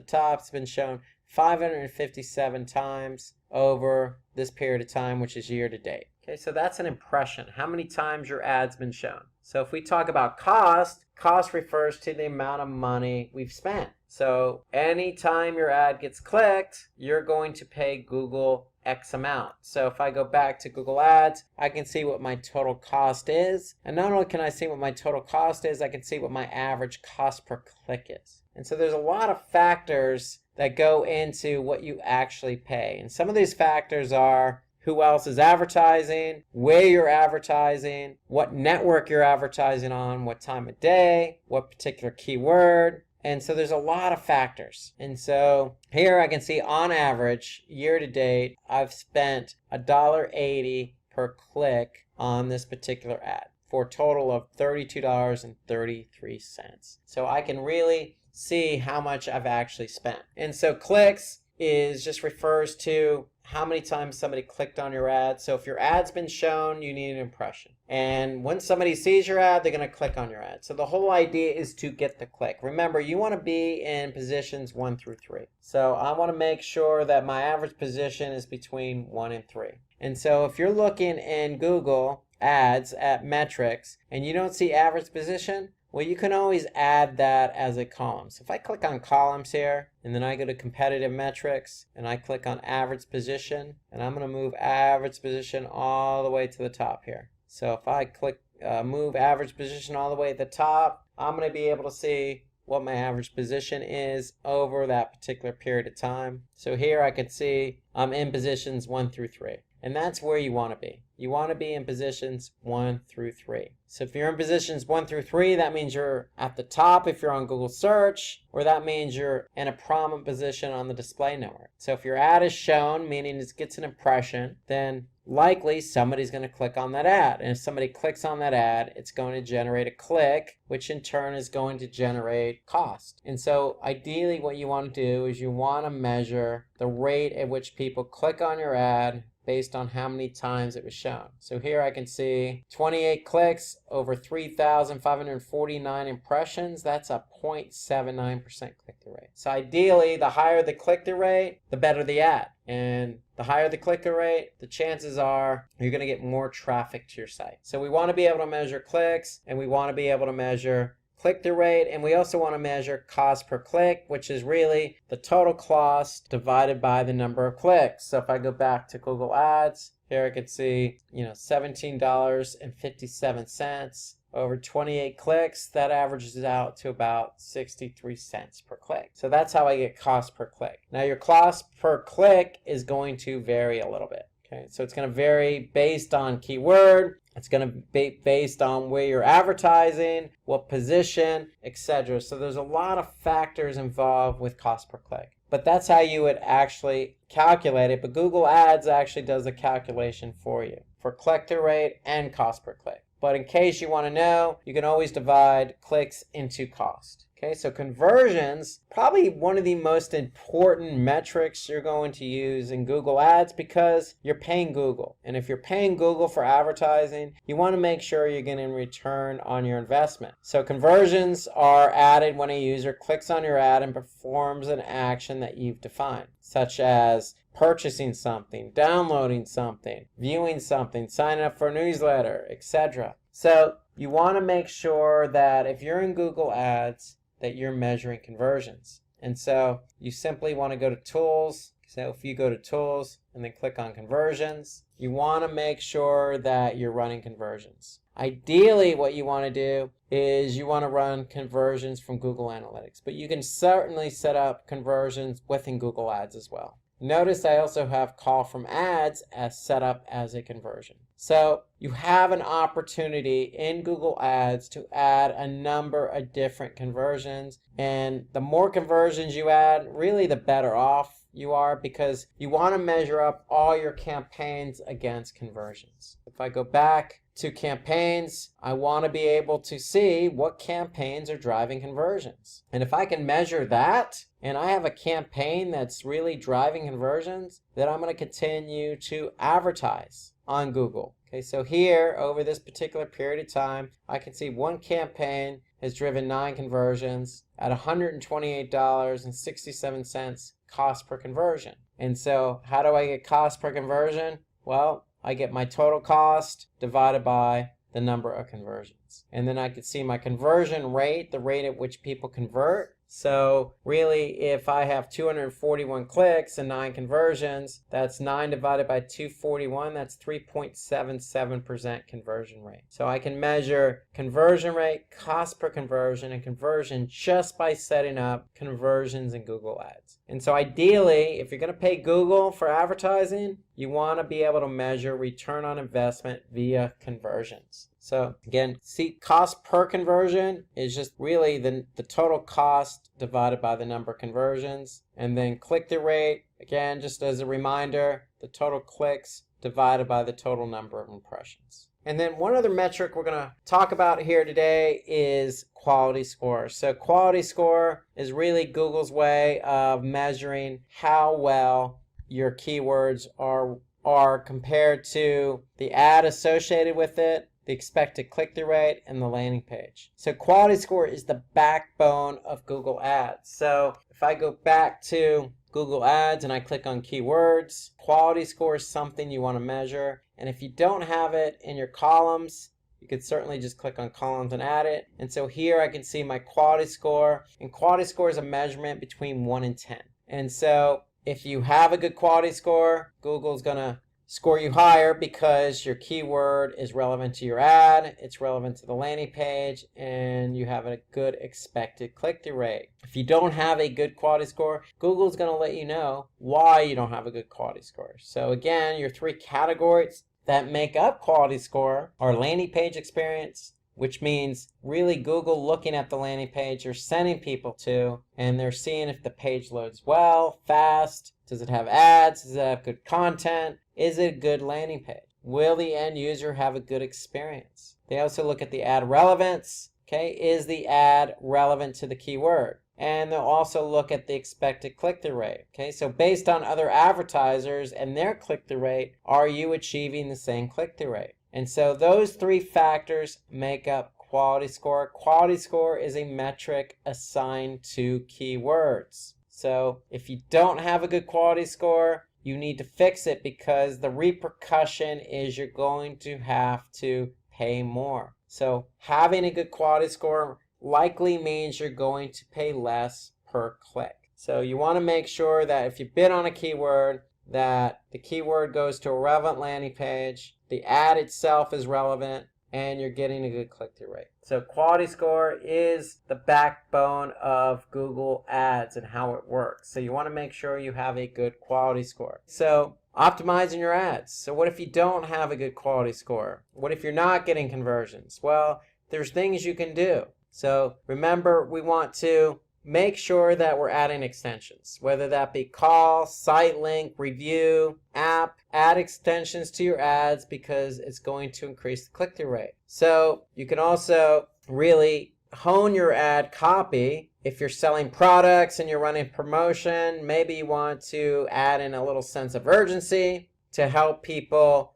top, has been shown 557 times over this period of time, which is year to date. Okay, so that's an impression, how many times your ad's been shown. So if we talk about cost, cost refers to the amount of money we've spent. So anytime your ad gets clicked, you're going to pay Google X amount. So if I go back to Google Ads, I can see what my total cost is. And not only can I see what my total cost is, I can see what my average cost per click is. And so there's a lot of factors that go into what you actually pay. And some of these factors are who else is advertising, where you're advertising, what network you're advertising on, what time of day, what particular keyword. And so there's a lot of factors. And so here I can see on average, year to date, I've spent $1.80 per click on this particular ad for a total of $32.33. So I can really see how much I've actually spent. And so clicks just refers to how many times somebody clicked on your ad. So if your ad's been shown, you need an impression. And when somebody sees your ad, they're going to click on your ad. So the whole idea is to get the click. Remember, you want to be in positions 1 through 3. So I want to make sure that my average position is between 1 and 3. And so if you're looking in Google Ads at metrics and you don't see average position, well, you can always add that as a column. So if I click on columns here, and then I go to competitive metrics, and I click on average position, and I'm going to move average position all the way to the top here. So if I click move average position all the way at the top, I'm going to be able to see what my average position is over that particular period of time. So here I can see I'm in positions 1 through 3. And that's where you want to be. You want to be in positions 1 through 3. So if you're in positions 1 through 3, that means you're at the top if you're on Google search, or that means you're in a prominent position on the display network. So if your ad is shown, meaning it gets an impression, then likely somebody's going to click on that ad. And if somebody clicks on that ad, it's going to generate a click, which in turn is going to generate cost. And so ideally what you want to do is you want to measure the rate at which people click on your ad based on how many times it was shown. So here I can see 28 clicks over 3,549 impressions. That's a 0.79% click-through rate. So ideally, the higher the click-through rate, the better the ad. And the higher the click-through rate, the chances are you're going to get more traffic to your site. So we want to be able to measure clicks, and we want to be able to measure click-through rate, and we also want to measure cost per click, which is really the total cost divided by the number of clicks. So if I go back to Google Ads, here I could see, $17.57 over 28 clicks. That averages out to about 63 cents per click. So that's how I get cost per click. Now your cost per click is going to vary a little bit. Okay, so it's going to vary based on keyword. It's going to be based on where you're advertising, what position, etc. So there's a lot of factors involved with cost per click. But that's how you would actually calculate it. But Google Ads actually does the calculation for you for click-through rate and cost per click. But in case you want to know, you can always divide clicks into cost. Okay, so conversions, probably one of the most important metrics you're going to use in Google Ads because you're paying Google. And if you're paying Google for advertising, you want to make sure you're getting return on your investment. So conversions are added when a user clicks on your ad and performs an action that you've defined, such as purchasing something, downloading something, viewing something, signing up for a newsletter, etc. So you want to make sure that if you're in Google Ads, that you're measuring conversions. And so you simply want to go to Tools. So if you go to Tools and then click on Conversions, you want to make sure that you're running conversions. Ideally, what you want to do is you want to run conversions from Google Analytics, but you can certainly set up conversions within Google Ads as well. Notice I also have call from ads as set up as a conversion. So you have an opportunity in Google Ads to add a number of different conversions. And the more conversions you add, really the better off you are because you want to measure up all your campaigns against conversions. If I go back to campaigns, I want to be able to see what campaigns are driving conversions. And if I can measure that, and I have a campaign that's really driving conversions, then I'm going to continue to advertise on Google. Okay, so here, over this particular period of time, I can see one campaign has driven 9 conversions at $128.67 cost per conversion. And so how do I get cost per conversion? Well, I get my total cost divided by the number of conversions. And then I can see my conversion rate, the rate at which people convert. So really, if I have 241 clicks and 9 conversions, that's 9 divided by 241, that's 3.77% conversion rate. So I can measure conversion rate, cost per conversion, and conversion just by setting up conversions in Google Ads. And so ideally, if you're going to pay Google for advertising, you want to be able to measure return on investment via conversions. So again, see, cost per conversion is just really the total cost divided by the number of conversions. And then click-through rate, again, just as a reminder, the total clicks divided by the total number of impressions. And then one other metric we're going to talk about here today is quality score. So quality score is really Google's way of measuring how well your keywords are compared to the ad associated with it, the expected click-through rate, and the landing page. So quality score is the backbone of Google Ads. So if I go back to Google Ads and I click on keywords, quality score is something you want to measure. And if you don't have it in your columns, you could certainly just click on columns and add it. And so here I can see my quality score. And quality score is a measurement between 1 and 10. And so if you have a good quality score, Google's going to score you higher because your keyword is relevant to your ad, it's relevant to the landing page, and you have a good expected click-through rate. If you don't have a good quality score, Google's going to let you know why you don't have a good quality score. So again, your 3 categories that make up quality score are landing page experience, which means really Google looking at the landing page you're sending people to, and they're seeing if the page loads well, fast, does it have ads, does it have good content, is it a good landing page? Will the end user have a good experience? They also look at the ad relevance. Okay, is the ad relevant to the keyword? And they'll also look at the expected click-through rate. Okay, so based on other advertisers and their click-through rate, are you achieving the same click-through rate? And so those 3 factors make up quality score. Quality score is a metric assigned to keywords. So if you don't have a good quality score, you need to fix it because the repercussion is you're going to have to pay more. So having a good quality score likely means you're going to pay less per click. So you want to make sure that if you bid on a keyword, that the keyword goes to a relevant landing page, the ad itself is relevant, and you're getting a good click-through rate. So quality score is the backbone of Google Ads and how it works. So you want to make sure you have a good quality score. So optimizing your ads. So what if you don't have a good quality score? What if you're not getting conversions? Well, there's things you can do. So remember, we want to make sure that we're adding extensions, whether that be call, site link, review, app. Add extensions to your ads because it's going to increase the click-through rate. So you can also really hone your ad copy. If you're selling products and you're running promotion, maybe you want to add in a little sense of urgency to help people,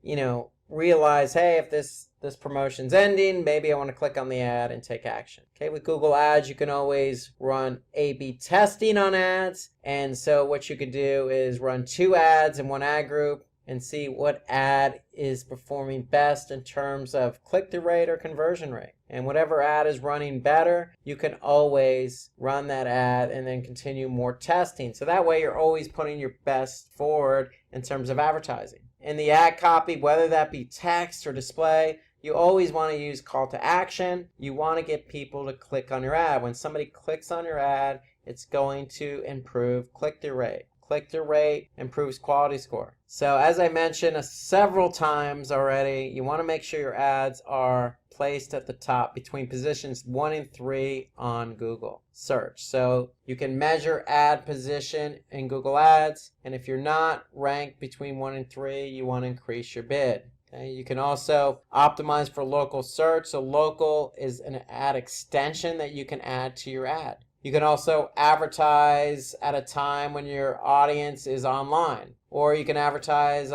realize, hey, if this promotion's ending, maybe I want to click on the ad and take action. Okay, with Google Ads, you can always run A/B testing on ads. And so what you could do is run 2 ads in one ad group and see what ad is performing best in terms of click-through rate or conversion rate. And whatever ad is running better, you can always run that ad and then continue more testing. So that way you're always putting your best forward in terms of advertising. In the ad copy, whether that be text or display, you always want to use call to action. You want to get people to click on your ad. When somebody clicks on your ad, it's going to improve click-through rate. Click-through rate improves quality score. So as I mentioned several times already, you want to make sure your ads are placed at the top between positions 1 and 3 on Google search. So you can measure ad position in Google Ads, and if you're not ranked between 1 and 3, you want to increase your bid. Okay, you can also optimize for local search. So local is an ad extension that you can add to your ad. You can also advertise at a time when your audience is online, or you can advertise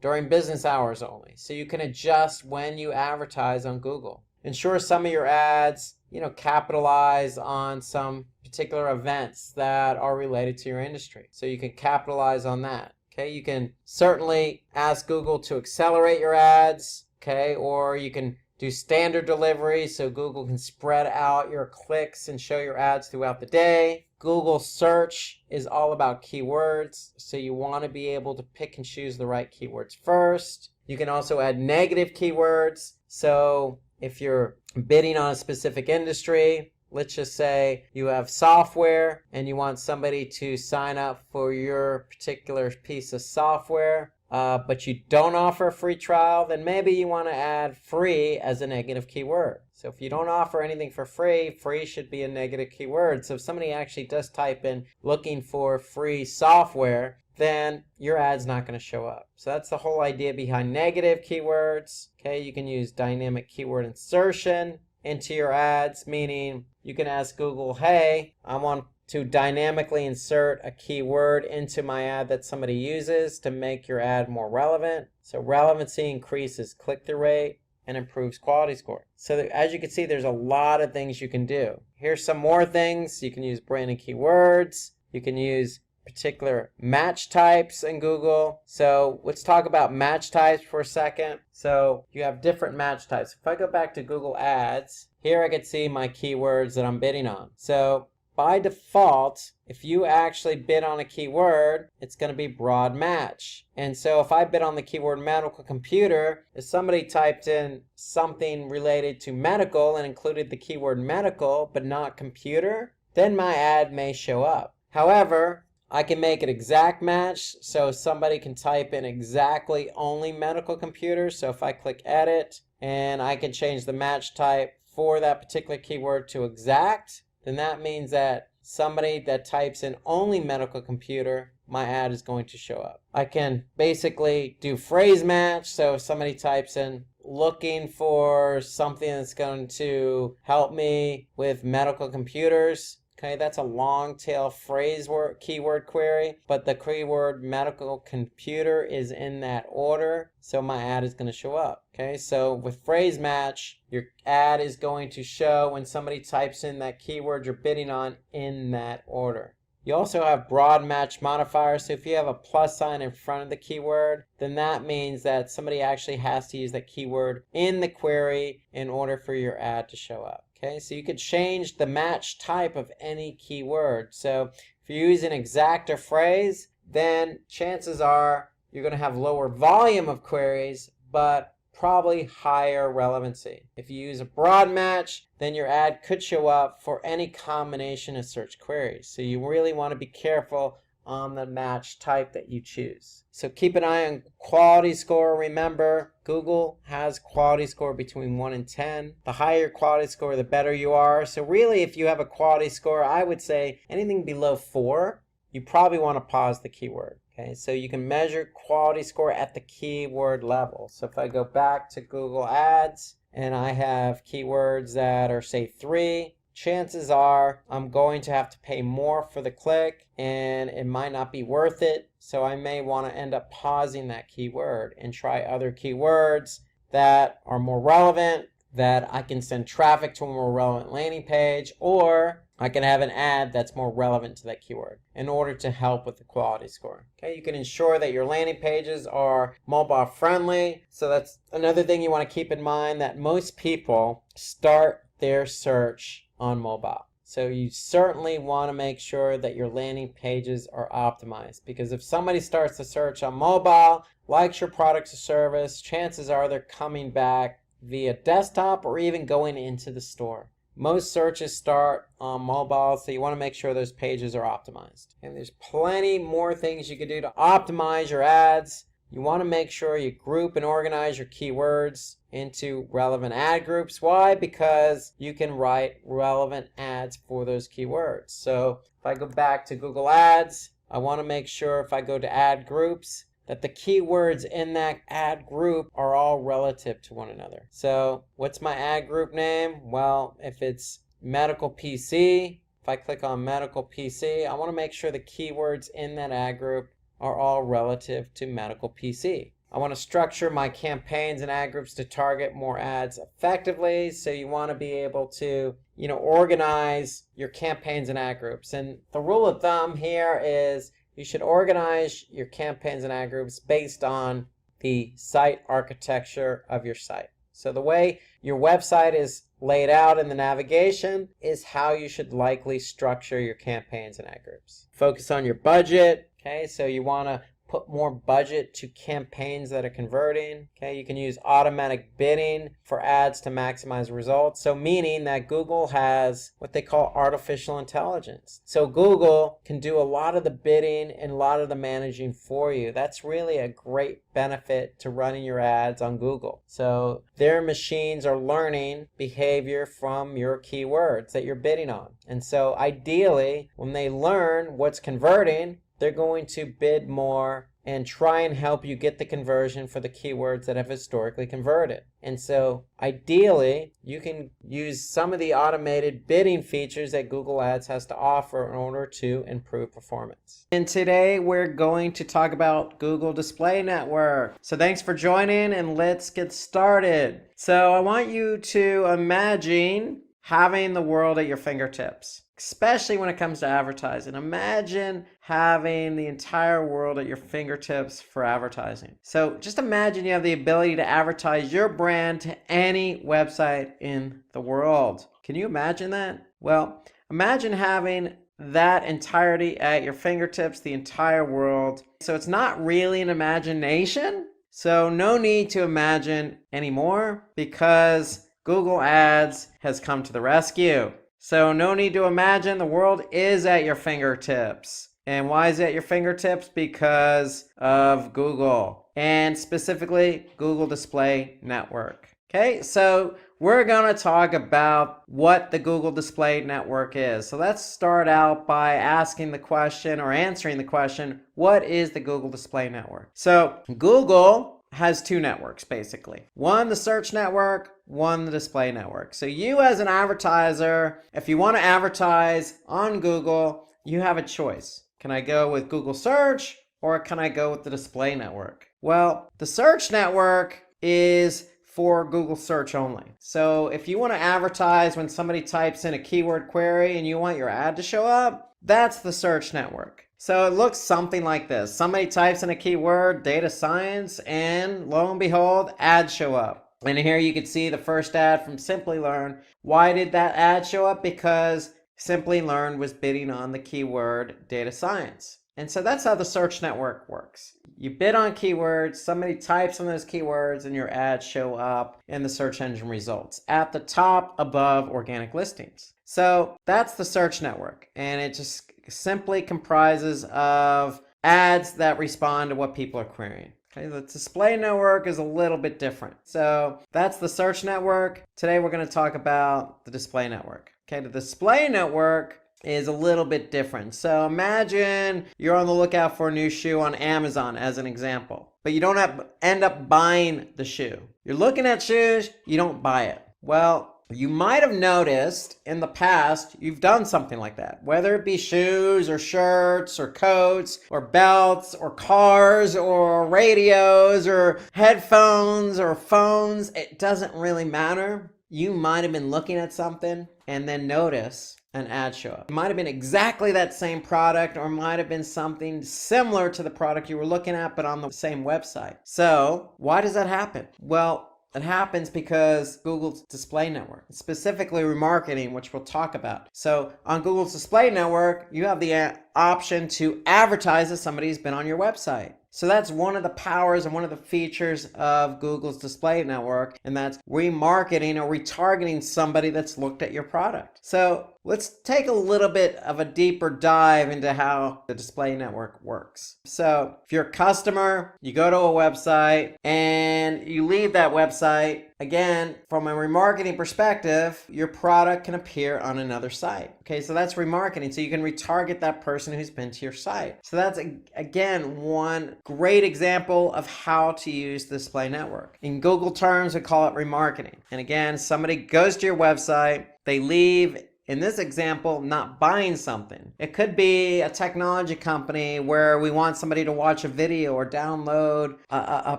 during business hours only. So you can adjust when you advertise on Google. Ensure some of your ads, capitalize on some particular events that are related to your industry. So you can capitalize on that. Okay, you can certainly ask Google to accelerate your ads, okay, or you can do standard delivery so Google can spread out your clicks and show your ads throughout the day. Google search is all about keywords, so you want to be able to pick and choose the right keywords first. You can also add negative keywords. So if you're bidding on a specific industry, let's just say you have software and you want somebody to sign up for your particular piece of software, but you don't offer a free trial, then maybe you want to add free as a negative keyword. So if you don't offer anything for free, free should be a negative keyword. So if somebody actually does type in looking for free software, then your ad's not going to show up. So that's the whole idea behind negative keywords. Okay, you can use dynamic keyword insertion into your ads, meaning you can ask Google, hey, I want to dynamically insert a keyword into my ad that somebody uses to make your ad more relevant. So relevancy increases click-through rate and improves quality score. So as you can see, there's a lot of things you can do. Here's some more things. You can use branded keywords. You can use particular match types in Google. So let's talk about match types for a second. So you have different match types. If I go back to Google Ads, here I can see my keywords that I'm bidding on. So by default, if you actually bid on a keyword, it's going to be broad match. And so if I bid on the keyword medical computer, if somebody typed in something related to medical and included the keyword medical but not computer, then my ad may show up. However, I can make it exact match, so somebody can type in exactly only medical computer. So if I click edit and I can change the match type for that particular keyword to exact, then that means that somebody that types in only medical computer, my ad is going to show up. I can basically do phrase match, so if somebody types in looking for something that's going to help me with medical computers, okay, that's a long tail phrase word keyword query, but the keyword medical computer is in that order, so my ad is going to show up. Okay, so with phrase match, your ad is going to show when somebody types in that keyword you're bidding on in that order. You also have broad match modifiers, so if you have a plus sign in front of the keyword, then that means that somebody actually has to use that keyword in the query in order for your ad to show up. Okay, so you could change the match type of any keyword. So if you're using exact or phrase, then chances are you're going to have lower volume of queries, but probably higher relevancy. If you use a broad match, then your ad could show up for any combination of search queries. So you really want to be careful on the match type that you choose. So keep an eye on quality score. Remember, Google has quality score between 1 and 10. The higher your quality score, the better you are. So really, if you have a quality score, I would say anything below 4, you probably want to pause the keyword. Okay, so you can measure quality score at the keyword level. So if I go back to Google Ads and I have keywords that are, say, 3, chances are I'm going to have to pay more for the click and it might not be worth it. So I may want to end up pausing that keyword and try other keywords that are more relevant, that I can send traffic to a more relevant landing page, or I can have an ad that's more relevant to that keyword in order to help with the quality score. Okay, you can ensure that your landing pages are mobile friendly. So that's another thing you want to keep in mind, that most people start their search on mobile. So you certainly want to make sure that your landing pages are optimized, because if somebody starts the search on mobile, likes your product or service, chances are they're coming back via desktop or even going into the store. Most searches start on mobile, so you want to make sure those pages are optimized. And there's plenty more things you can do to optimize your ads. You want to make sure you group and organize your keywords into relevant ad groups. Why? Because you can write relevant ads for those keywords. So if I go back to Google Ads, I want to make sure if I go to ad groups that the keywords in that ad group are all relative to one another. So what's my ad group name? Well, if it's medical PC, if I click on medical PC, I want to make sure the keywords in that ad group are all relative to medical PC. I want to structure my campaigns and ad groups to target more ads effectively. So you want to be able to, organize your campaigns and ad groups. And the rule of thumb here is you should organize your campaigns and ad groups based on the site architecture of your site. So the way your website is laid out in the navigation is how you should likely structure your campaigns and ad groups. Focus on your budget. Okay, so you want to put more budget to campaigns that are converting. Okay, you can use automatic bidding for ads to maximize results. So meaning that Google has what they call artificial intelligence. So Google can do a lot of the bidding and a lot of the managing for you. That's really a great benefit to running your ads on Google. So their machines are learning behavior from your keywords that you're bidding on. And so ideally, when they learn what's converting, they're going to bid more and try and help you get the conversion for the keywords that have historically converted. And so ideally, you can use some of the automated bidding features that Google Ads has to offer in order to improve performance. And today we're going to talk about Google Display Network. So thanks for joining, and let's get started. So I want you to imagine having the world at your fingertips, especially when it comes to advertising. Imagine having the entire world at your fingertips for advertising. So just imagine you have the ability to advertise your brand to any website in the world. Can you imagine that? Well, imagine having that entirety at your fingertips, the entire world. So it's not really an imagination. So no need to imagine anymore, because Google Ads has come to the rescue. So no need to imagine, the world is at your fingertips. And why is it at your fingertips? Because of Google, and specifically Google Display Network. Okay, so we're going to talk about what the Google Display Network is. So let's start out by asking the question, or answering the question, what is the Google Display Network? So Google has two networks basically. One, the search network, one, the display network. So you as an advertiser, if you want to advertise on Google, you have a choice. Can I go with Google Search, or can I go with the display network? Well, the search network is for Google Search only. So if you want to advertise when somebody types in a keyword query and you want your ad to show up, that's the search network. So it looks something like this. Somebody types in a keyword, data science, and lo and behold, ads show up. And here you can see the first ad from Simplilearn. Why did that ad show up? Because Simplilearn was bidding on the keyword data science. And so that's how the search network works. You bid on keywords, somebody types in those keywords, and your ads show up in the search engine results at the top above organic listings. So that's the search network, and it just simply comprises of ads that respond to what people are querying. Okay, the display network is a little bit different. So that's the search network. Today we're going to talk about the display network. Okay, the display network is a little bit different. So imagine you're on the lookout for a new shoe on Amazon as an example, but you don't end up buying the shoe. You're looking at shoes, you don't buy it. Well, you might have noticed in the past you've done something like that, whether it be shoes or shirts or coats or belts or cars or radios or headphones or phones. It doesn't really matter. You might have been looking at something and then notice an ad show up. It might have been exactly that same product, or might have been something similar to the product you were looking at but on the same website. So why does that happen? Well, it happens because Google's display network, specifically remarketing, which we'll talk about. So on Google's display network, you have the option to advertise that somebody's been on your website. So that's one of the powers and one of the features of Google's display network, and that's remarketing or retargeting somebody that's looked at your product. So let's take a little bit of a deeper dive into how the display network works. So if you're a customer, you go to a website and you leave that website. Again, from a remarketing perspective, your product can appear on another site. Okay, so that's remarketing. So you can retarget that person who's been to your site. So that's, again, one great example of how to use the display network. In Google terms, we call it remarketing. And again, somebody goes to your website, they leave, in this example, not buying something. It could be a technology company where we want somebody to watch a video or download a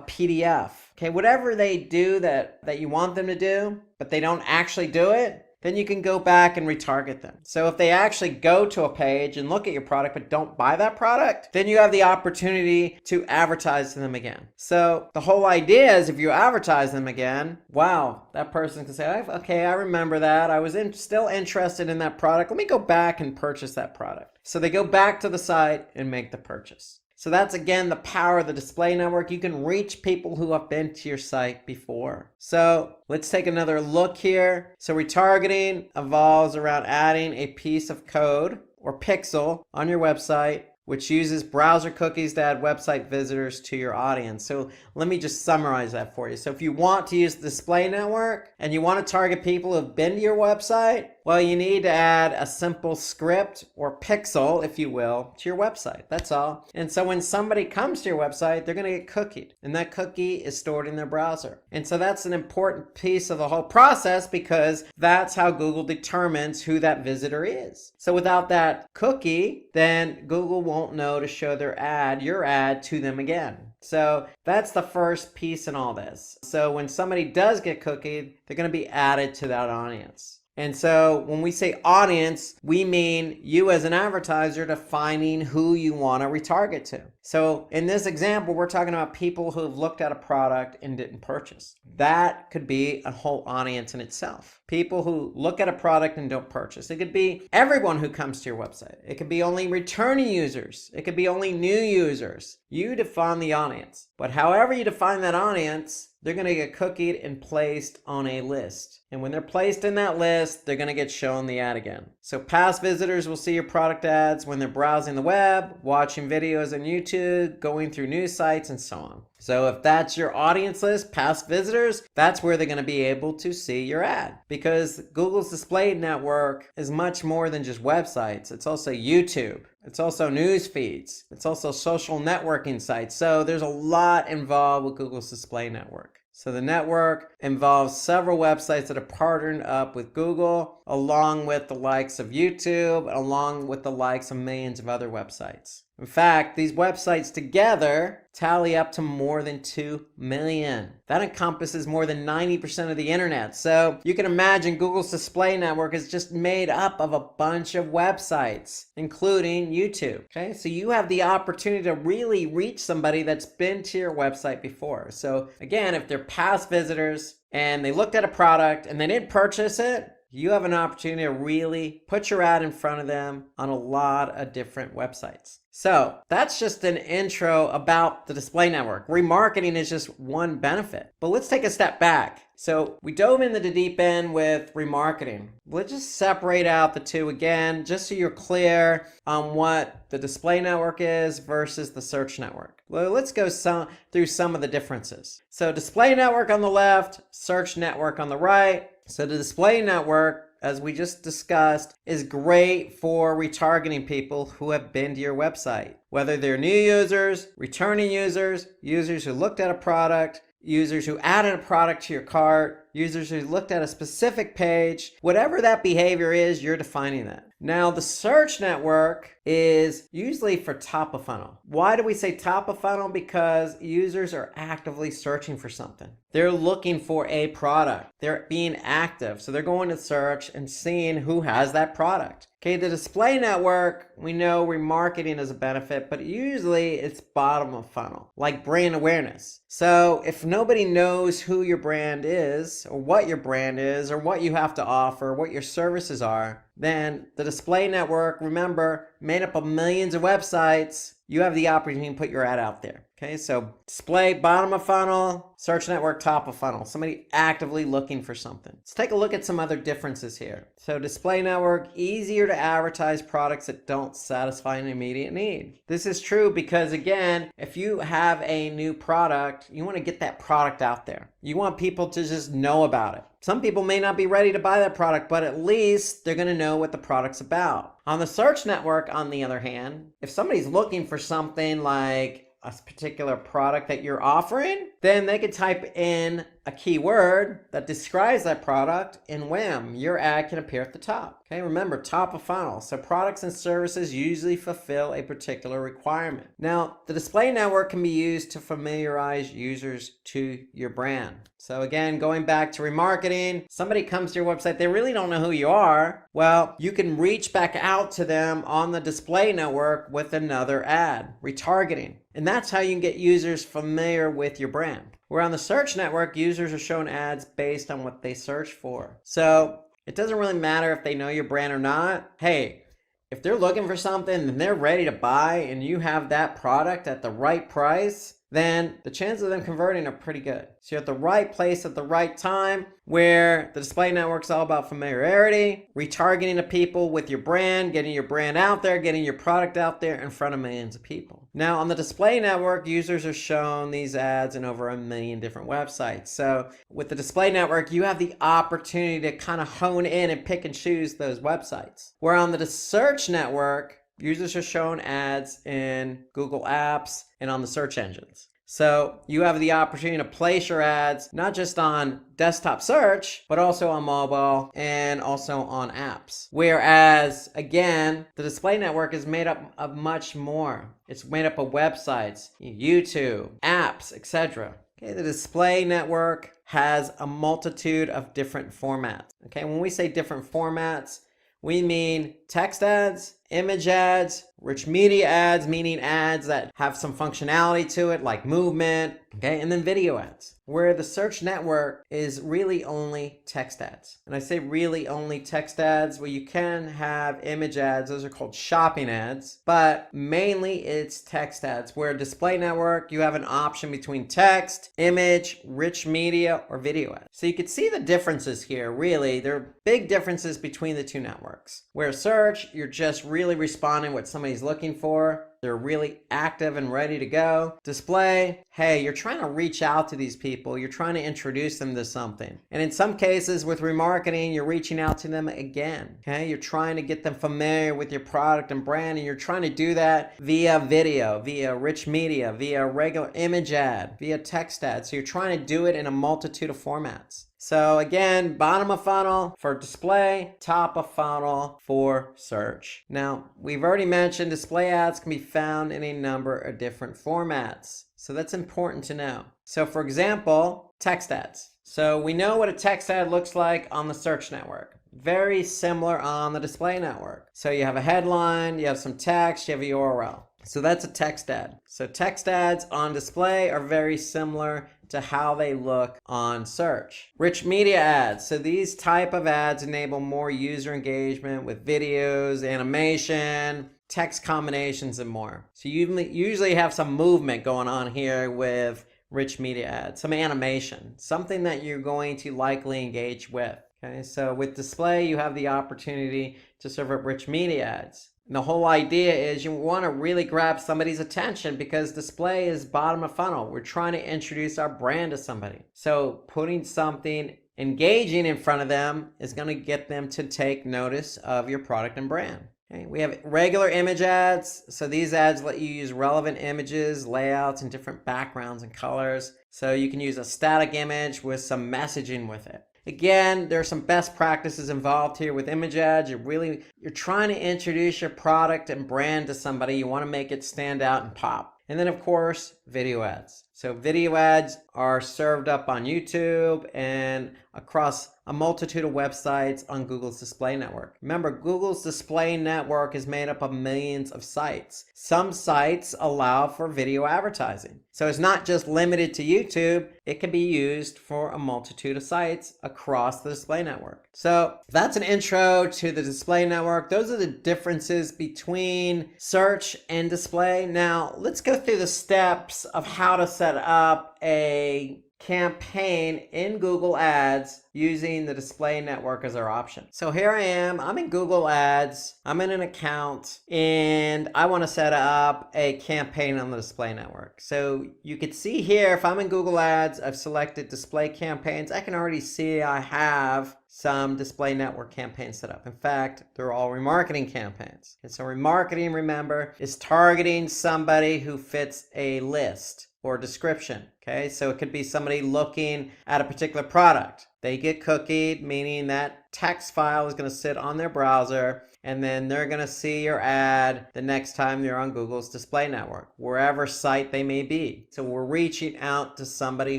PDF. Okay, whatever they do that you want them to do, but they don't actually do it, then you can go back and retarget them. So if they actually go to a page and look at your product but don't buy that product, then you have the opportunity to advertise to them again. So the whole idea is if you advertise them again, wow, that person can say, okay, I remember that. I was still interested in that product. Let me go back and purchase that product. So they go back to the site and make the purchase. So that's, again, the power of the display network. You can reach people who have been to your site before. So let's take another look here. So retargeting evolves around adding a piece of code or pixel on your website, which uses browser cookies to add website visitors to your audience. So let me just summarize that for you. So if you want to use the display network and you want to target people who have been to your website, well, you need to add a simple script or pixel, if you will, to your website. That's all. And so when somebody comes to your website, they're going to get cookied, and that cookie is stored in their browser. And so that's an important piece of the whole process, because that's how Google determines who that visitor is. So without that cookie, then Google won't know to show your ad to them again. So that's the first piece in all this. So when somebody does get cookied, they're going to be added to that audience. And so when we say audience, we mean you as an advertiser defining who you want to retarget to. So in this example, we're talking about people who have looked at a product and didn't purchase. That could be a whole audience in itself. People who look at a product and don't purchase. It could be everyone who comes to your website. It could be only returning users. It could be only new users. You define the audience. But however you define that audience, they're going to get cookied and placed on a list. And when they're placed in that list, they're going to get shown the ad again. So past visitors will see your product ads when they're browsing the web, watching videos on YouTube, going through news sites, and so on. So if that's your audience list, past visitors, that's where they're going to be able to see your ad. Because Google's display network is much more than just websites. It's also YouTube. It's also news feeds. It's also social networking sites. So there's a lot involved with Google's display network. So the network involves several websites that are partnered up with Google, along with the likes of YouTube, along with the likes of millions of other websites. In fact, these websites together tally up to more than 2 million. That encompasses more than 90% of the internet. So you can imagine Google's display network is just made up of a bunch of websites, including YouTube. Okay, so you have the opportunity to really reach somebody that's been to your website before. So again, if they're past visitors and they looked at a product and they didn't purchase it, you have an opportunity to really put your ad in front of them on a lot of different websites. So that's just an intro about the display network. Remarketing is just one benefit. But let's take a step back. So we dove into the deep end with remarketing. Let's just separate out the two again, just so you're clear on what the display network is versus the search network. Well, let's go through some of the differences. So display network on the left, search network on the right. So the display network as we just discussed, is great for retargeting people who have been to your website. Whether they're new users, returning users, users who looked at a product, users who added a product to your cart, users who looked at a specific page, whatever that behavior is, you're defining that. Now, the search network is usually for top of funnel. Why do we say top of funnel? Because users are actively searching for something. They're looking for a product. They're being active. So they're going to search and seeing who has that product. Okay, the display network, we know remarketing is a benefit, but usually it's bottom of funnel, like brand awareness. So if nobody knows who your brand is, or what your brand is, or what you have to offer, what your services are, then the display network, remember, made up of millions of websites, you have the opportunity to put your ad out there. Okay, so display, bottom of funnel, search network, top of funnel, somebody actively looking for something. Let's take a look at some other differences here. So display network, easier to advertise products that don't satisfy an immediate need. This is true because, again, if you have a new product, you want to get that product out there. You want people to just know about it. Some people may not be ready to buy that product, but at least they're going to know what the product's about. On the search network, on the other hand, if somebody's looking for something like a particular product that you're offering, then they could type in a keyword that describes that product, and wham, your ad can appear at the top. Okay, remember, top of funnel. So products and services usually fulfill a particular requirement. Now, the display network can be used to familiarize users to your brand. So again, going back to remarketing, somebody comes to your website, they really don't know who you are. Well, you can reach back out to them on the display network with another ad, retargeting. And that's how you can get users familiar with your brand. Where on the search network, users are shown ads based on what they search for. So it doesn't really matter if they know your brand or not. Hey, if they're looking for something and they're ready to buy and you have that product at the right price, then the chances of them converting are pretty good. So you're at the right place at the right time, where the display network's all about familiarity, retargeting to people with your brand, getting your brand out there, getting your product out there in front of millions of people. Now on the display network, users are shown these ads in over 1 million different websites. So with the display network, you have the opportunity to kind of hone in and pick and choose those websites. Where on the search network, users are shown ads in Google Apps and on the search engines. So you have the opportunity to place your ads not just on desktop search, but also on mobile and also on apps. Whereas, again, the display network is made up of much more. It's made up of websites, YouTube, apps, etc. Okay, the display network has a multitude of different formats. Okay, when we say different formats, we mean text ads, image ads, rich media ads, meaning ads that have some functionality to it, like movement, okay, and then video ads. Where the search network is really only text ads. And I say really only text ads, well, you can have image ads, those are called shopping ads, but mainly it's text ads. Where display network, you have an option between text, image, rich media, or video ads. So you can see the differences here, really. There are big differences between the two networks. Where search, you're just really responding what somebody's looking for. They're really active and ready to go. Display, hey, you're trying to reach out to these people. You're trying to introduce them to something. And in some cases with remarketing, you're reaching out to them again. Okay, you're trying to get them familiar with your product and brand, and you're trying to do that via video, via rich media, via regular image ad, via text ad. So you're trying to do it in a multitude of formats. So again, bottom of funnel for display, top of funnel for search. Now, we've already mentioned display ads can be found in a number of different formats. So that's important to know. So for example, text ads. So we know what a text ad looks like on the search network. Very similar on the display network. So you have a headline, you have some text, you have a URL. So that's a text ad. So text ads on display are very similar to how they look on search. Rich media ads. So these type of ads enable more user engagement with videos, animation, text combinations, and more. So you usually have some movement going on here with rich media ads, some animation, something that you're going to likely engage with. Okay, so with display, you have the opportunity to serve up rich media ads. And the whole idea is you want to really grab somebody's attention because display is bottom of funnel. We're trying to introduce our brand to somebody. So putting something engaging in front of them is going to get them to take notice of your product and brand. Okay, we have regular image ads. So these ads let you use relevant images, layouts, and different backgrounds and colors. So you can use a static image with some messaging with it. Again, there are some best practices involved here with image ads. You're trying to introduce your product and brand to somebody. You want to make it stand out and pop. And then of course, video ads. So video ads are served up on YouTube and across a multitude of websites on Google's display network. Remember, Google's display network is made up of millions of sites. Some sites allow for video advertising. So it's not just limited to YouTube. It can be used for a multitude of sites across the display network. So that's an intro to the display network. Those are the differences between search and display. Now let's go through the steps of how to set up a campaign in Google Ads using the display network as our option. So here I am, I'm in Google Ads, I'm in an account, and I want to set up a campaign on the display network. So you can see here, if I'm in Google Ads, I've selected display campaigns. I can already see I have some display network campaigns set up. In fact, they're all remarketing campaigns. And so remarketing, remember, is targeting somebody who fits a list or description. Okay, so it could be somebody looking at a particular product. They get cookied, meaning that text file is going to sit on their browser, and then they're going to see your ad the next time they're on Google's display network, wherever site they may be. So we're reaching out to somebody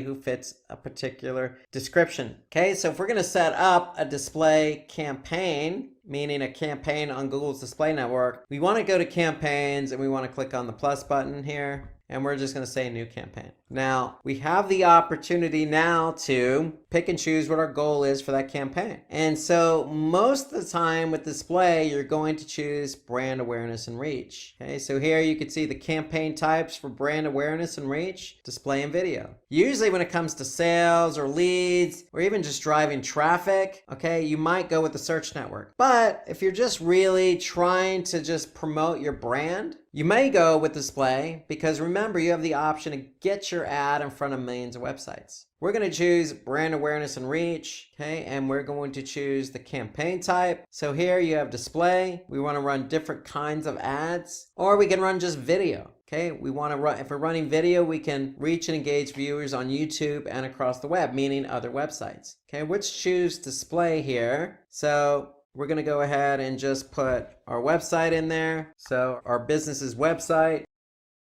who fits a particular description. Okay, so if we're going to set up a display campaign, meaning a campaign on Google's display network, we want to go to campaigns and we want to click on the plus button here. And we're just going to say new campaign. Now, we have the opportunity now to pick and choose what our goal is for that campaign. And so most of the time with display, you're going to choose brand awareness and reach. Okay, so here you can see the campaign types for brand awareness and reach, display and video. Usually when it comes to sales or leads or even just driving traffic, okay, you might go with the search network. But if you're just really trying to just promote your brand, you may go with display because remember, you have the option to get your ad in front of millions of websites. We're going to choose brand awareness and reach, okay, and we're going to choose the campaign type. So here you have display. We want to run different kinds of ads, or we can run just video. Okay, we want to run, if we're running video, we can reach and engage viewers on YouTube and across the web, meaning other websites. Okay, let's choose display here. So we're going to go ahead and just put our website in there. So our business's website.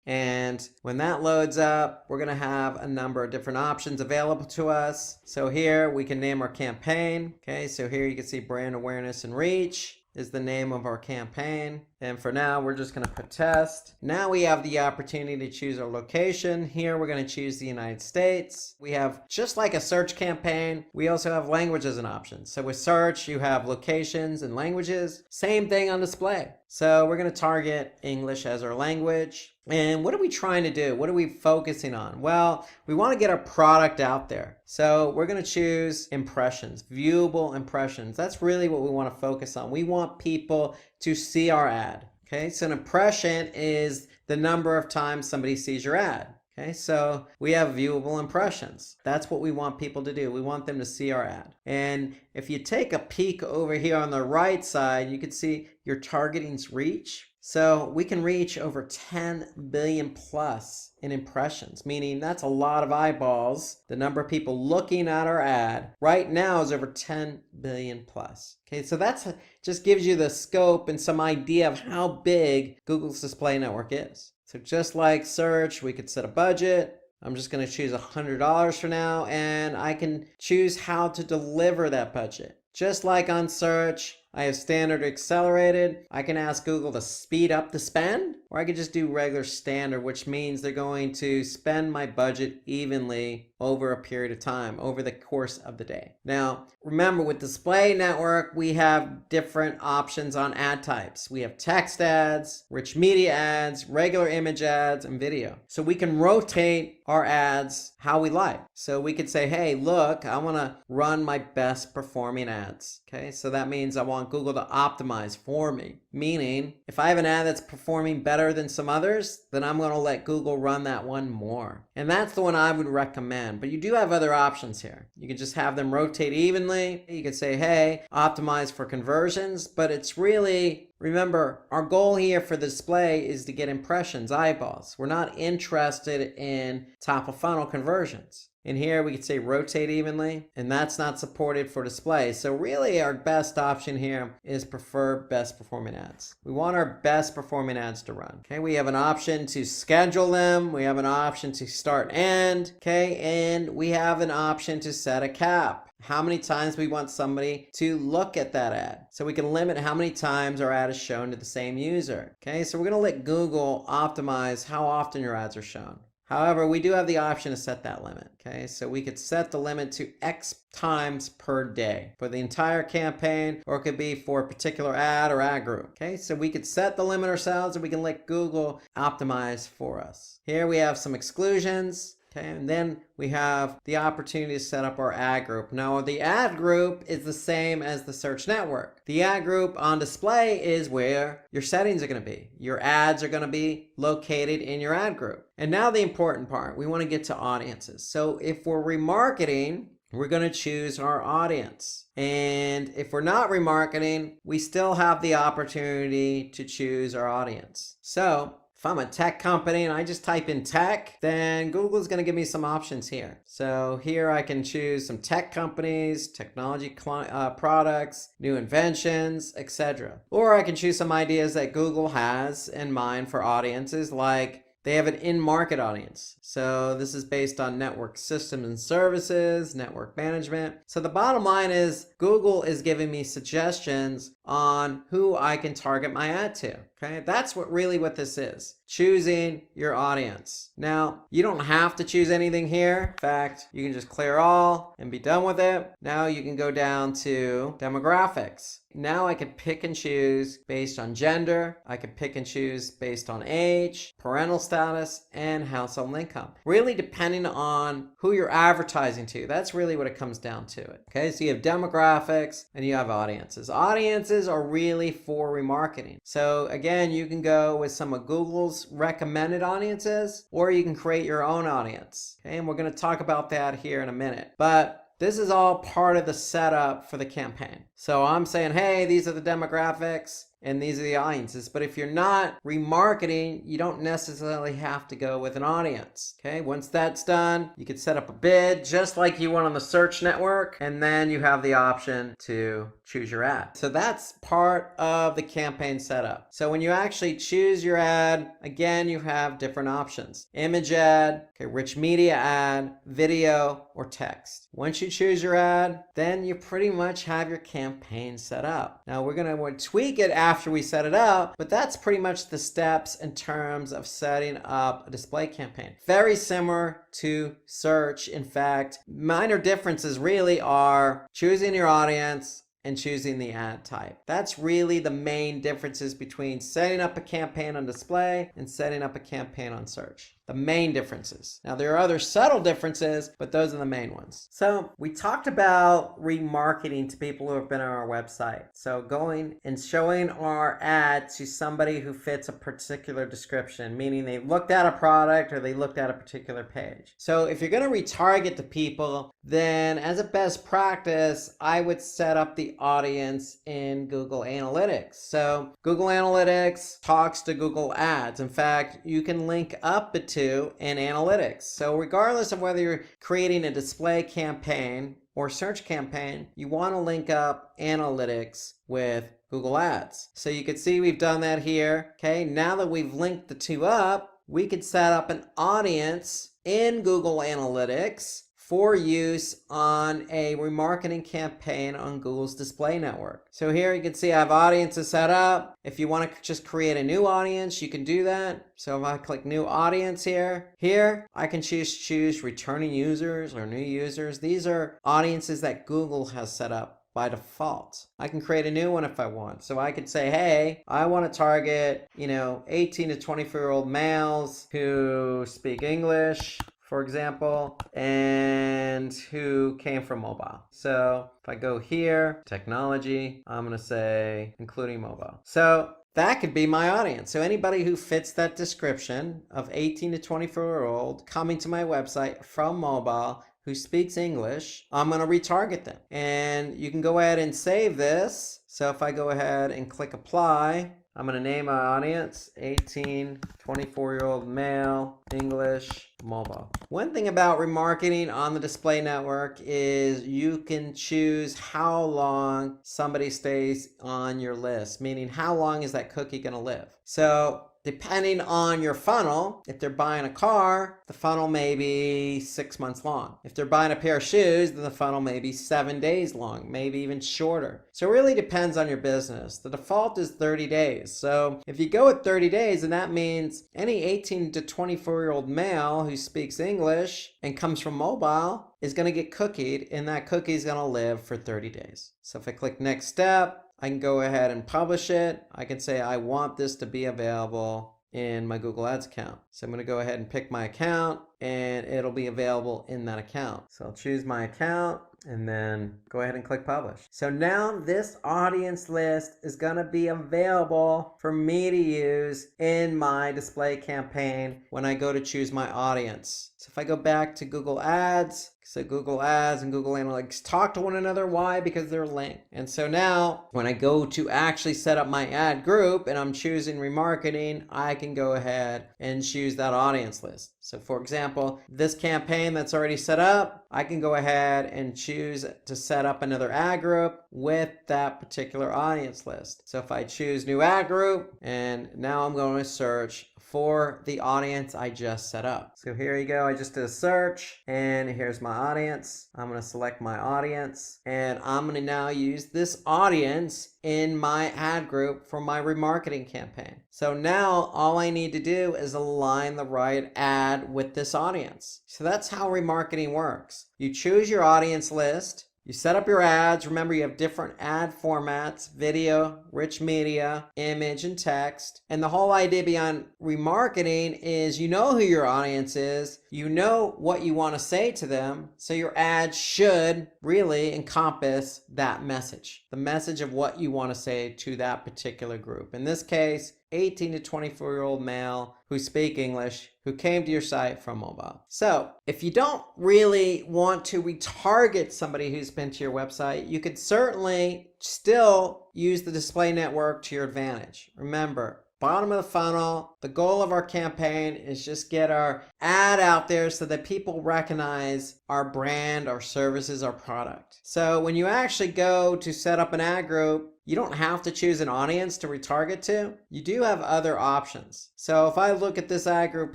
And when that loads up, we're going to have a number of different options available to us. So here we can name our campaign. Okay, so here you can see brand awareness and reach is the name of our campaign. And for now, we're just going to put test. Now we have the opportunity to choose our location. Here, we're going to choose the United States. We have, just like a search campaign, we also have language as an option. So with search, you have locations and languages. Same thing on display. So we're going to target English as our language. And what are we trying to do? What are we focusing on? Well, we want to get our product out there. So we're going to choose impressions, viewable impressions. That's really what we want to focus on. We want people to see our ad. Okay, so an impression is the number of times somebody sees your ad. Okay, so we have viewable impressions. That's what we want people to do. We want them to see our ad. And if you take a peek over here on the right side, you can see your targeting's reach. So we can reach over 10 billion plus in impressions, meaning that's a lot of eyeballs. The number of people looking at our ad right now is over 10 billion plus. Okay, so that's just gives you the scope and some idea of how big Google's display network is. So just like search, we could set a budget. I'm just going to choose $100 for now, and I can choose how to deliver that budget. Just like on search, I have standard accelerated. I can ask Google to speed up the spend, or I could just do regular standard, which means they're going to spend my budget evenly over a period of time, over the course of the day. Now, remember with display network, we have different options on ad types. We have text ads, rich media ads, regular image ads, and video. So we can rotate our ads how we like. So we could say, hey, look, I want to run my best performing ads. Okay, so that means I want Google to optimize for me. meaning if I have an ad that's performing better than some others, then I'm going to let Google run that one more. And that's the one I would recommend. But you do have other options here. You can just have them rotate evenly. You could say, hey, optimize for conversions, but it's really, remember, our goal here for the display is to get impressions, eyeballs. We're not interested in top of funnel conversions. In here, we could say rotate evenly, and that's not supported for display. So really our best option here is prefer best performing ads. We want our best performing ads to run. Okay, we have an option to schedule them. We have an option to start and end. Okay, and we have an option to set a cap. How many times we want somebody to look at that ad. So we can limit how many times our ad is shown to the same user. Okay, so we're gonna let Google optimize how often your ads are shown. However, we do have the option to set that limit, okay? So we could set the limit to X times per day for the entire campaign, or it could be for a particular ad or ad group, okay? So we could set the limit ourselves, and we can let Google optimize for us. Here we have some exclusions. Okay, and then we have the opportunity to set up our ad group. Now, the ad group is the same as the search network. The ad group on display is where your settings are going to be. Your ads are going to be located in your ad group. And now the important part, we want to get to audiences. So if we're remarketing, we're going to choose our audience. And if we're not remarketing, we still have the opportunity to choose our audience. So if I'm a tech company and I just type in tech, then Google's going to give me some options here. So here I can choose some tech companies, technology products, new inventions, etc. Or I can choose some ideas that Google has in mind for audiences, like they have an in-market audience. So this is based on network systems and services, network management. So the bottom line is Google is giving me suggestions on who I can target my ad to. Okay, that's what this is. Choosing your audience. Now, you don't have to choose anything here. In fact, you can just clear all and be done with it. Now you can go down to demographics. Now I can pick and choose based on gender. I can pick and choose based on age, parental status, and household income. Really depending on who you're advertising to. That's really what it comes down to it. Okay, so you have demographics and you have audiences. Audiences are really for remarketing. So again, you can go with some of Google's recommended audiences, or you can create your own audience. Okay, and we're going to talk about that here in a minute. But this is all part of the setup for the campaign. So I'm saying, hey, these are the demographics and these are the audiences. But if you're not remarketing, you don't necessarily have to go with an audience. Okay, once that's done, you can set up a bid just like you would on the search network, and then you have the option to choose your ad. So that's part of the campaign setup. So when you actually choose your ad, again, you have different options. Image ad, okay, rich media ad, video, or text. Once you choose your ad, then you pretty much have your campaign set up. Now we're going to tweak it after we set it up, but that's pretty much the steps in terms of setting up a display campaign. Very similar to search. In fact, minor differences really are choosing your audience and choosing the ad type. That's really the main differences between setting up a campaign on display and setting up a campaign on search. The main differences. Now there are other subtle differences, but those are the main ones. So we talked about remarketing to people who have been on our website. So going and showing our ad to somebody who fits a particular description, meaning they looked at a product or they looked at a particular page. So if you're going to retarget to people, then as a best practice, I would set up the audience in Google Analytics. So Google Analytics talks to Google Ads. In fact, you can link up it to in analytics. So regardless of whether you're creating a display campaign or search campaign, you want to link up analytics with Google Ads. So you can see we've done that here. Okay, now that we've linked the two up, we could set up an audience in Google Analytics for use on a remarketing campaign on Google's display network. So here you can see I have audiences set up. If you want to just create a new audience, you can do that. So if I click new audience here I can choose returning users or new users. These are audiences that Google has set up by default. I can create a new one if I want. So I could say, hey, I want to target, 18 to 24-year-old males who speak English, for example, and who came from mobile. So if I go here, technology, I'm going to say including mobile. So that could be my audience. So anybody who fits that description of 18 to 24-year-old coming to my website from mobile who speaks English, I'm going to retarget them. And you can go ahead and save this. So if I go ahead and click apply, I'm going to name my audience 18, 24-year-old male, English, mobile. One thing about remarketing on the display network is you can choose how long somebody stays on your list, meaning how long is that cookie going to live. So depending on your funnel, if they're buying a car, the funnel may be 6 months long. If they're buying a pair of shoes, then the funnel may be 7 days long, maybe even shorter. So it really depends on your business. The default is 30 days. So if you go with 30 days, then that means any 18 to 24-year-old male who speaks English and comes from mobile is going to get cookied, and that cookie is going to live for 30 days. So if I click next step, I can go ahead and publish it. I can say I want this to be available in my Google Ads account. So I'm going to go ahead and pick my account, and it'll be available in that account. So I'll choose my account and then go ahead and click publish. So now this audience list is going to be available for me to use in my display campaign when I go to choose my audience. So if I go back to Google Ads, so Google Ads and Google Analytics talk to one another. Why? Because they're linked. And so now when I go to actually set up my ad group and I'm choosing remarketing, I can go ahead and choose that audience list. So for example, this campaign that's already set up, I can go ahead and choose to set up another ad group with that particular audience list. So if I choose new ad group, and now I'm going to search for the audience I just set up. So here you go. I just did a search and here's my audience. I'm going to select my audience and I'm going to now use this audience in my ad group for my remarketing campaign. So now all I need to do is align the right ad with this audience. So that's how remarketing works. You choose your audience list. You set up your ads. Remember, you have different ad formats: video, rich media, image, and text. And the whole idea beyond remarketing is you know who your audience is, you know what you want to say to them, so your ad should really encompass that message, the message of what you want to say to that particular group. In this case, 18 to 24-year-old male who speak English, who came to your site from mobile. So if you don't really want to retarget somebody who's been to your website, you could certainly still use the display network to your advantage. Remember, bottom of the funnel, the goal of our campaign is just get our ad out there so that people recognize our brand, our services, our product. So when you actually go to set up an ad group, you don't have to choose an audience to retarget to. You do have other options. So if I look at this ad group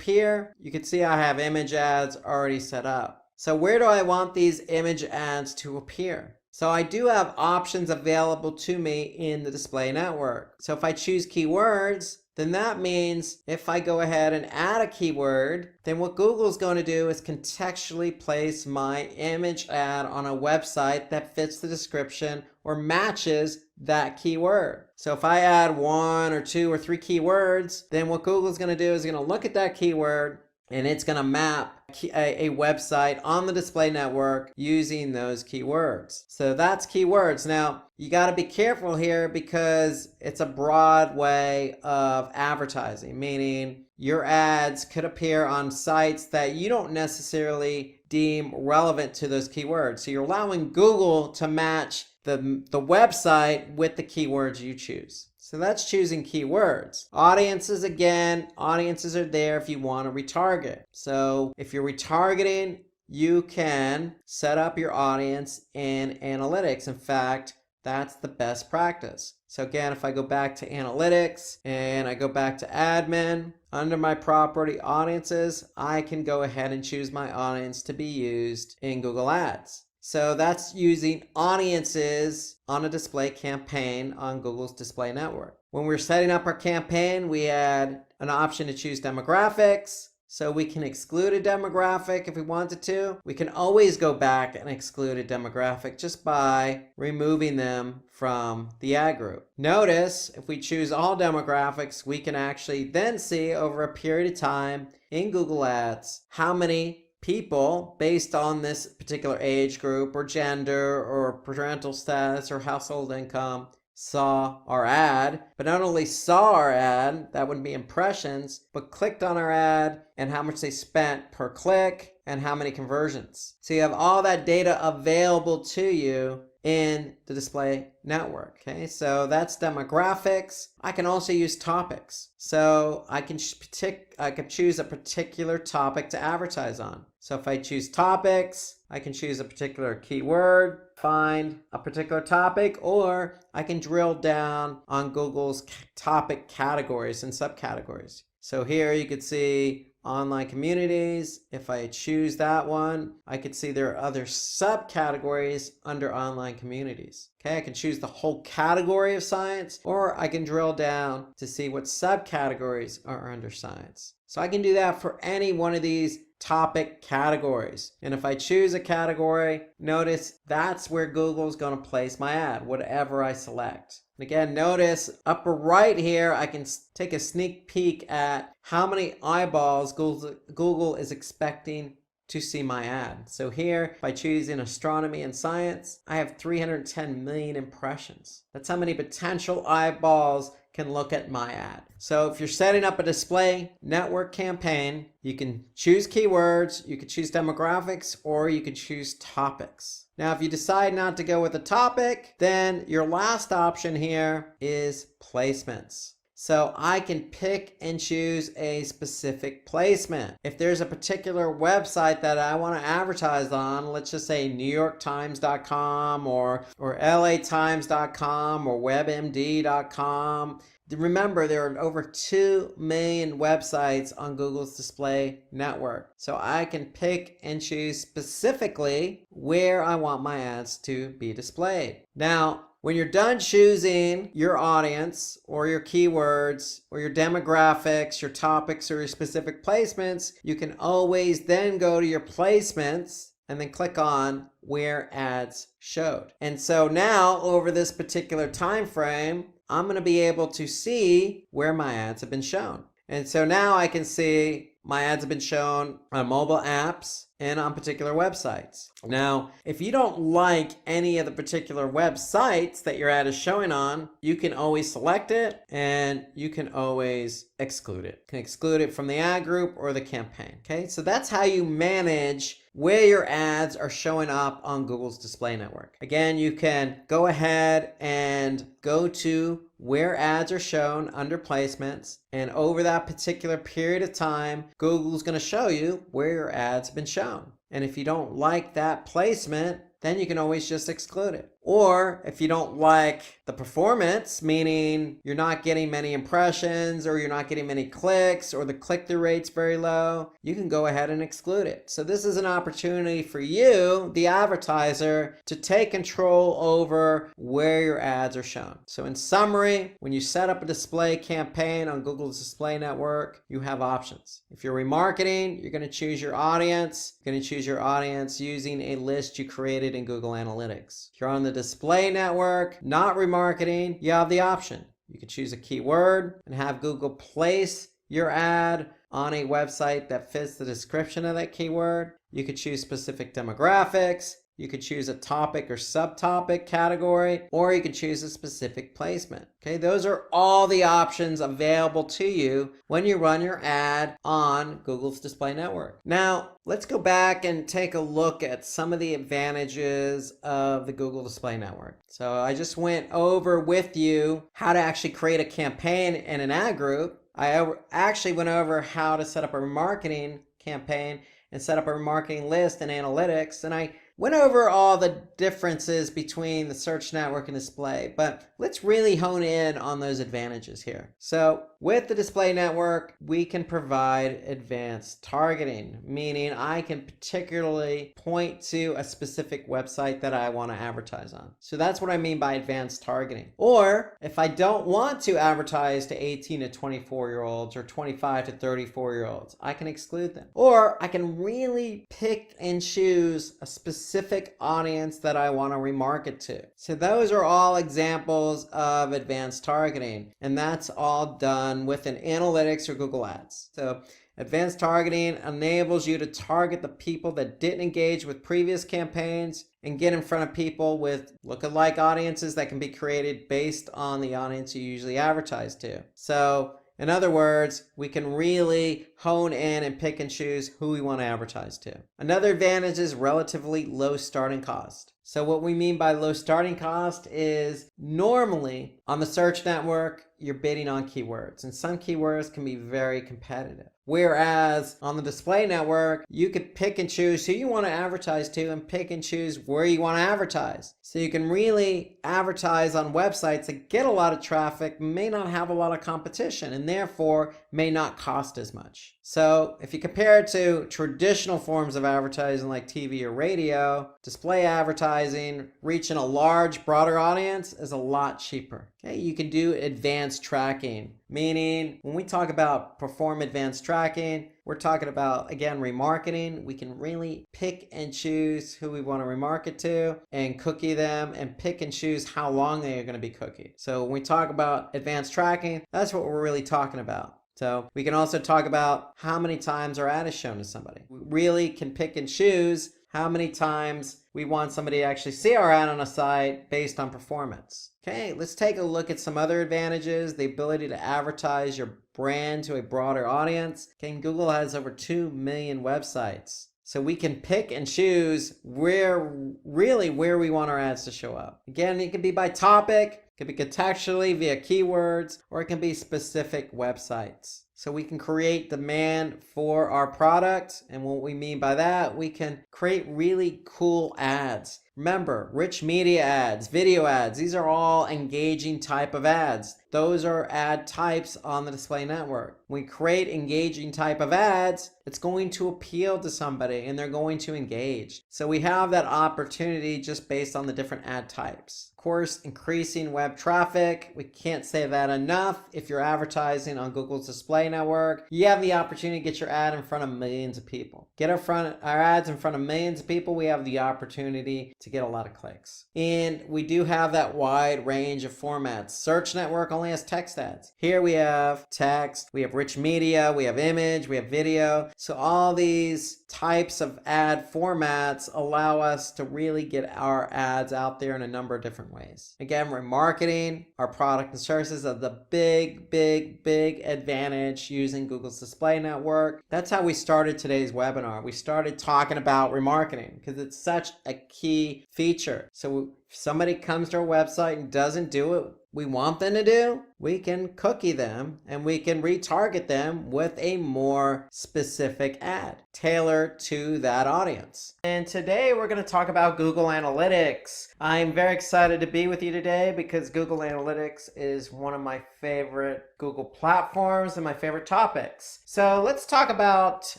here, you can see I have image ads already set up. So where do I want these image ads to appear? So I do have options available to me in the display network. So if I choose keywords, then that means if I go ahead and add a keyword, then what Google's going to do is contextually place my image ad on a website that fits the description or matches that keyword. So if I add 1 or 2 or 3 keywords, then what Google's going to do is going to look at that keyword and it's going to map a website on the display network using those keywords. So that's keywords. Now, you got to be careful here because it's a broad way of advertising, meaning your ads could appear on sites that you don't necessarily deem relevant to those keywords. So you're allowing Google to match the website with the keywords you choose. So that's choosing keywords. Audiences, again, audiences are there if you want to retarget. So if you're retargeting, you can set up your audience in analytics. In fact, that's the best practice. So again, if I go back to analytics and I go back to admin, under my property audiences, I can go ahead and choose my audience to be used in Google Ads. So that's using audiences on a display campaign on Google's display network. When we're setting up our campaign, we had an option to choose demographics. So we can exclude a demographic if we wanted to. We can always go back and exclude a demographic just by removing them from the ad group. Notice if we choose all demographics, we can actually then see over a period of time in Google Ads how many people based on this particular age group or gender or parental status or household income saw our ad, but not only saw our ad, that would be impressions, but clicked on our ad and how much they spent per click and how many conversions. So you have all that data available to you in the display network. Okay, so that's demographics. I can also use topics. So I can choose a particular topic to advertise on. So if I choose topics, I can choose a particular keyword, find a particular topic, or I can drill down on Google's topic categories and subcategories. So here you could see online communities. If I choose that one, I could see there are other subcategories under online communities. Okay, I can choose the whole category of science, or I can drill down to see what subcategories are under science. So I can do that for any one of these topic categories. And if I choose a category, notice that's where Google's going to place my ad, whatever I select. And again, notice upper right here, I can take a sneak peek at how many eyeballs Google is expecting to see my ad. So here, by choosing astronomy and science, I have 310 million impressions. That's how many potential eyeballs can look at my ad. So if you're setting up a display network campaign, you can choose keywords, you can choose demographics, or you can choose topics. Now, if you decide not to go with a topic, then your last option here is placements. So I can pick and choose a specific placement. If there's a particular website that I want to advertise on, let's just say NewYorkTimes.com or LATimes.com or WebMD.com. Remember, there are over 2 million websites on Google's display network. So I can pick and choose specifically where I want my ads to be displayed. Now, when you're done choosing your audience or your keywords or your demographics, your topics, or your specific placements, you can always then go to your placements and then click on where ads showed. And so now over this particular time frame, I'm going to be able to see where my ads have been shown. And so now I can see my ads have been shown on mobile apps and on particular websites. Now, if you don't like any of the particular websites that your ad is showing on, you can always select it and you can always exclude it. You can exclude it from the ad group or the campaign. Okay, so that's how you manage where your ads are showing up on Google's display network. Again, you can go ahead and go to where ads are shown under placements, and over that particular period of time, Google's going to show you where your ads have been shown. And if you don't like that placement, then you can always just exclude it. Or if you don't like the performance, meaning you're not getting many impressions or you're not getting many clicks or the click-through rate's very low, you can go ahead and exclude it. So this is an opportunity for you, the advertiser, to take control over where your ads are shown. So in summary, when you set up a display campaign on Google's display network, you have options. If you're remarketing, you're going to choose your audience. You're going to choose your audience using a list you created in Google Analytics. If you're on the display network, not remarketing, you have the option. You can choose a keyword and have Google place your ad on a website that fits the description of that keyword. You could choose specific demographics. You could choose a topic or subtopic category, or you could choose a specific placement. Okay, those are all the options available to you when you run your ad on Google's display network. Now, let's go back and take a look at some of the advantages of the Google display network. So I just went over with you how to actually create a campaign in an ad group. I actually went over how to set up a remarketing campaign and set up a remarketing list in analytics, and I went over all the differences between the search network and display, but let's really hone in on those advantages here. So with the display network, we can provide advanced targeting, meaning I can particularly point to a specific website that I want to advertise on. So that's what I mean by advanced targeting. Or if I don't want to advertise to 18 to 24-year-olds or 25 to 34-year-olds, I can exclude them. Or I can really pick and choose a specific specific audience that I want to remarket to. So those are all examples of advanced targeting, and that's all done within analytics or Google Ads. So advanced targeting enables you to target the people that didn't engage with previous campaigns and get in front of people with lookalike audiences that can be created based on the audience you usually advertise to. So in other words, we can really hone in and pick and choose who we want to advertise to. Another advantage is relatively low starting cost. So what we mean by low starting cost is normally on the search network, you're bidding on keywords, and some keywords can be very competitive. Whereas on the display network, you could pick and choose who you want to advertise to and pick and choose where you want to advertise. So you can really advertise on websites that get a lot of traffic, may not have a lot of competition, and therefore may not cost as much. So if you compare it to traditional forms of advertising like TV or radio, display advertising, reaching a large, broader audience is a lot cheaper. Okay, you can do advanced tracking, meaning when we talk about perform advanced tracking, we're talking about, again, remarketing. We can really pick and choose who we want to remarket to and cookie them and pick and choose how long they are going to be cookied. So when we talk about advanced tracking, that's what we're really talking about. So we can also talk about how many times our ad is shown to somebody. We really can pick and choose how many times we want somebody to actually see our ad on a site based on performance. Okay, let's take a look at some other advantages. The ability to advertise your brand to a broader audience. Okay, Google has over 2 million websites. So we can pick and choose where we want our ads to show up. Again, it can be by topic, it can be contextually via keywords, or it can be specific websites. So we can create demand for our product, and what we mean by that, we can create really cool ads. Remember, rich media ads, video ads, these are all engaging type of ads. Those are ad types on the display network. When we create engaging type of ads, it's going to appeal to somebody and they're going to engage. So we have that opportunity just based on the different ad types. Of course, increasing web traffic, we can't say that enough. If you're advertising on Google's display network, you have the opportunity to get your ad in front of millions of people. Get our ads in front of millions of people, we have the opportunity to get a lot of clicks. And we do have that wide range of formats. Search network only has text ads. Here we have text, we have rich media, we have image, we have video. So all these types of ad formats allow us to really get our ads out there in a number of different ways. Again, remarketing our product and services are the big advantage using Google's display network. That's how we started today's webinar. We started talking about remarketing because it's such a key feature. So if somebody comes to our website and doesn't do what we want them to do, we can cookie them and we can retarget them with a more specific ad tailored to that audience. And today we're going to talk about Google Analytics. I'm very excited to be with you today because Google Analytics is one of my favorite Google platforms and my favorite topics. So let's talk about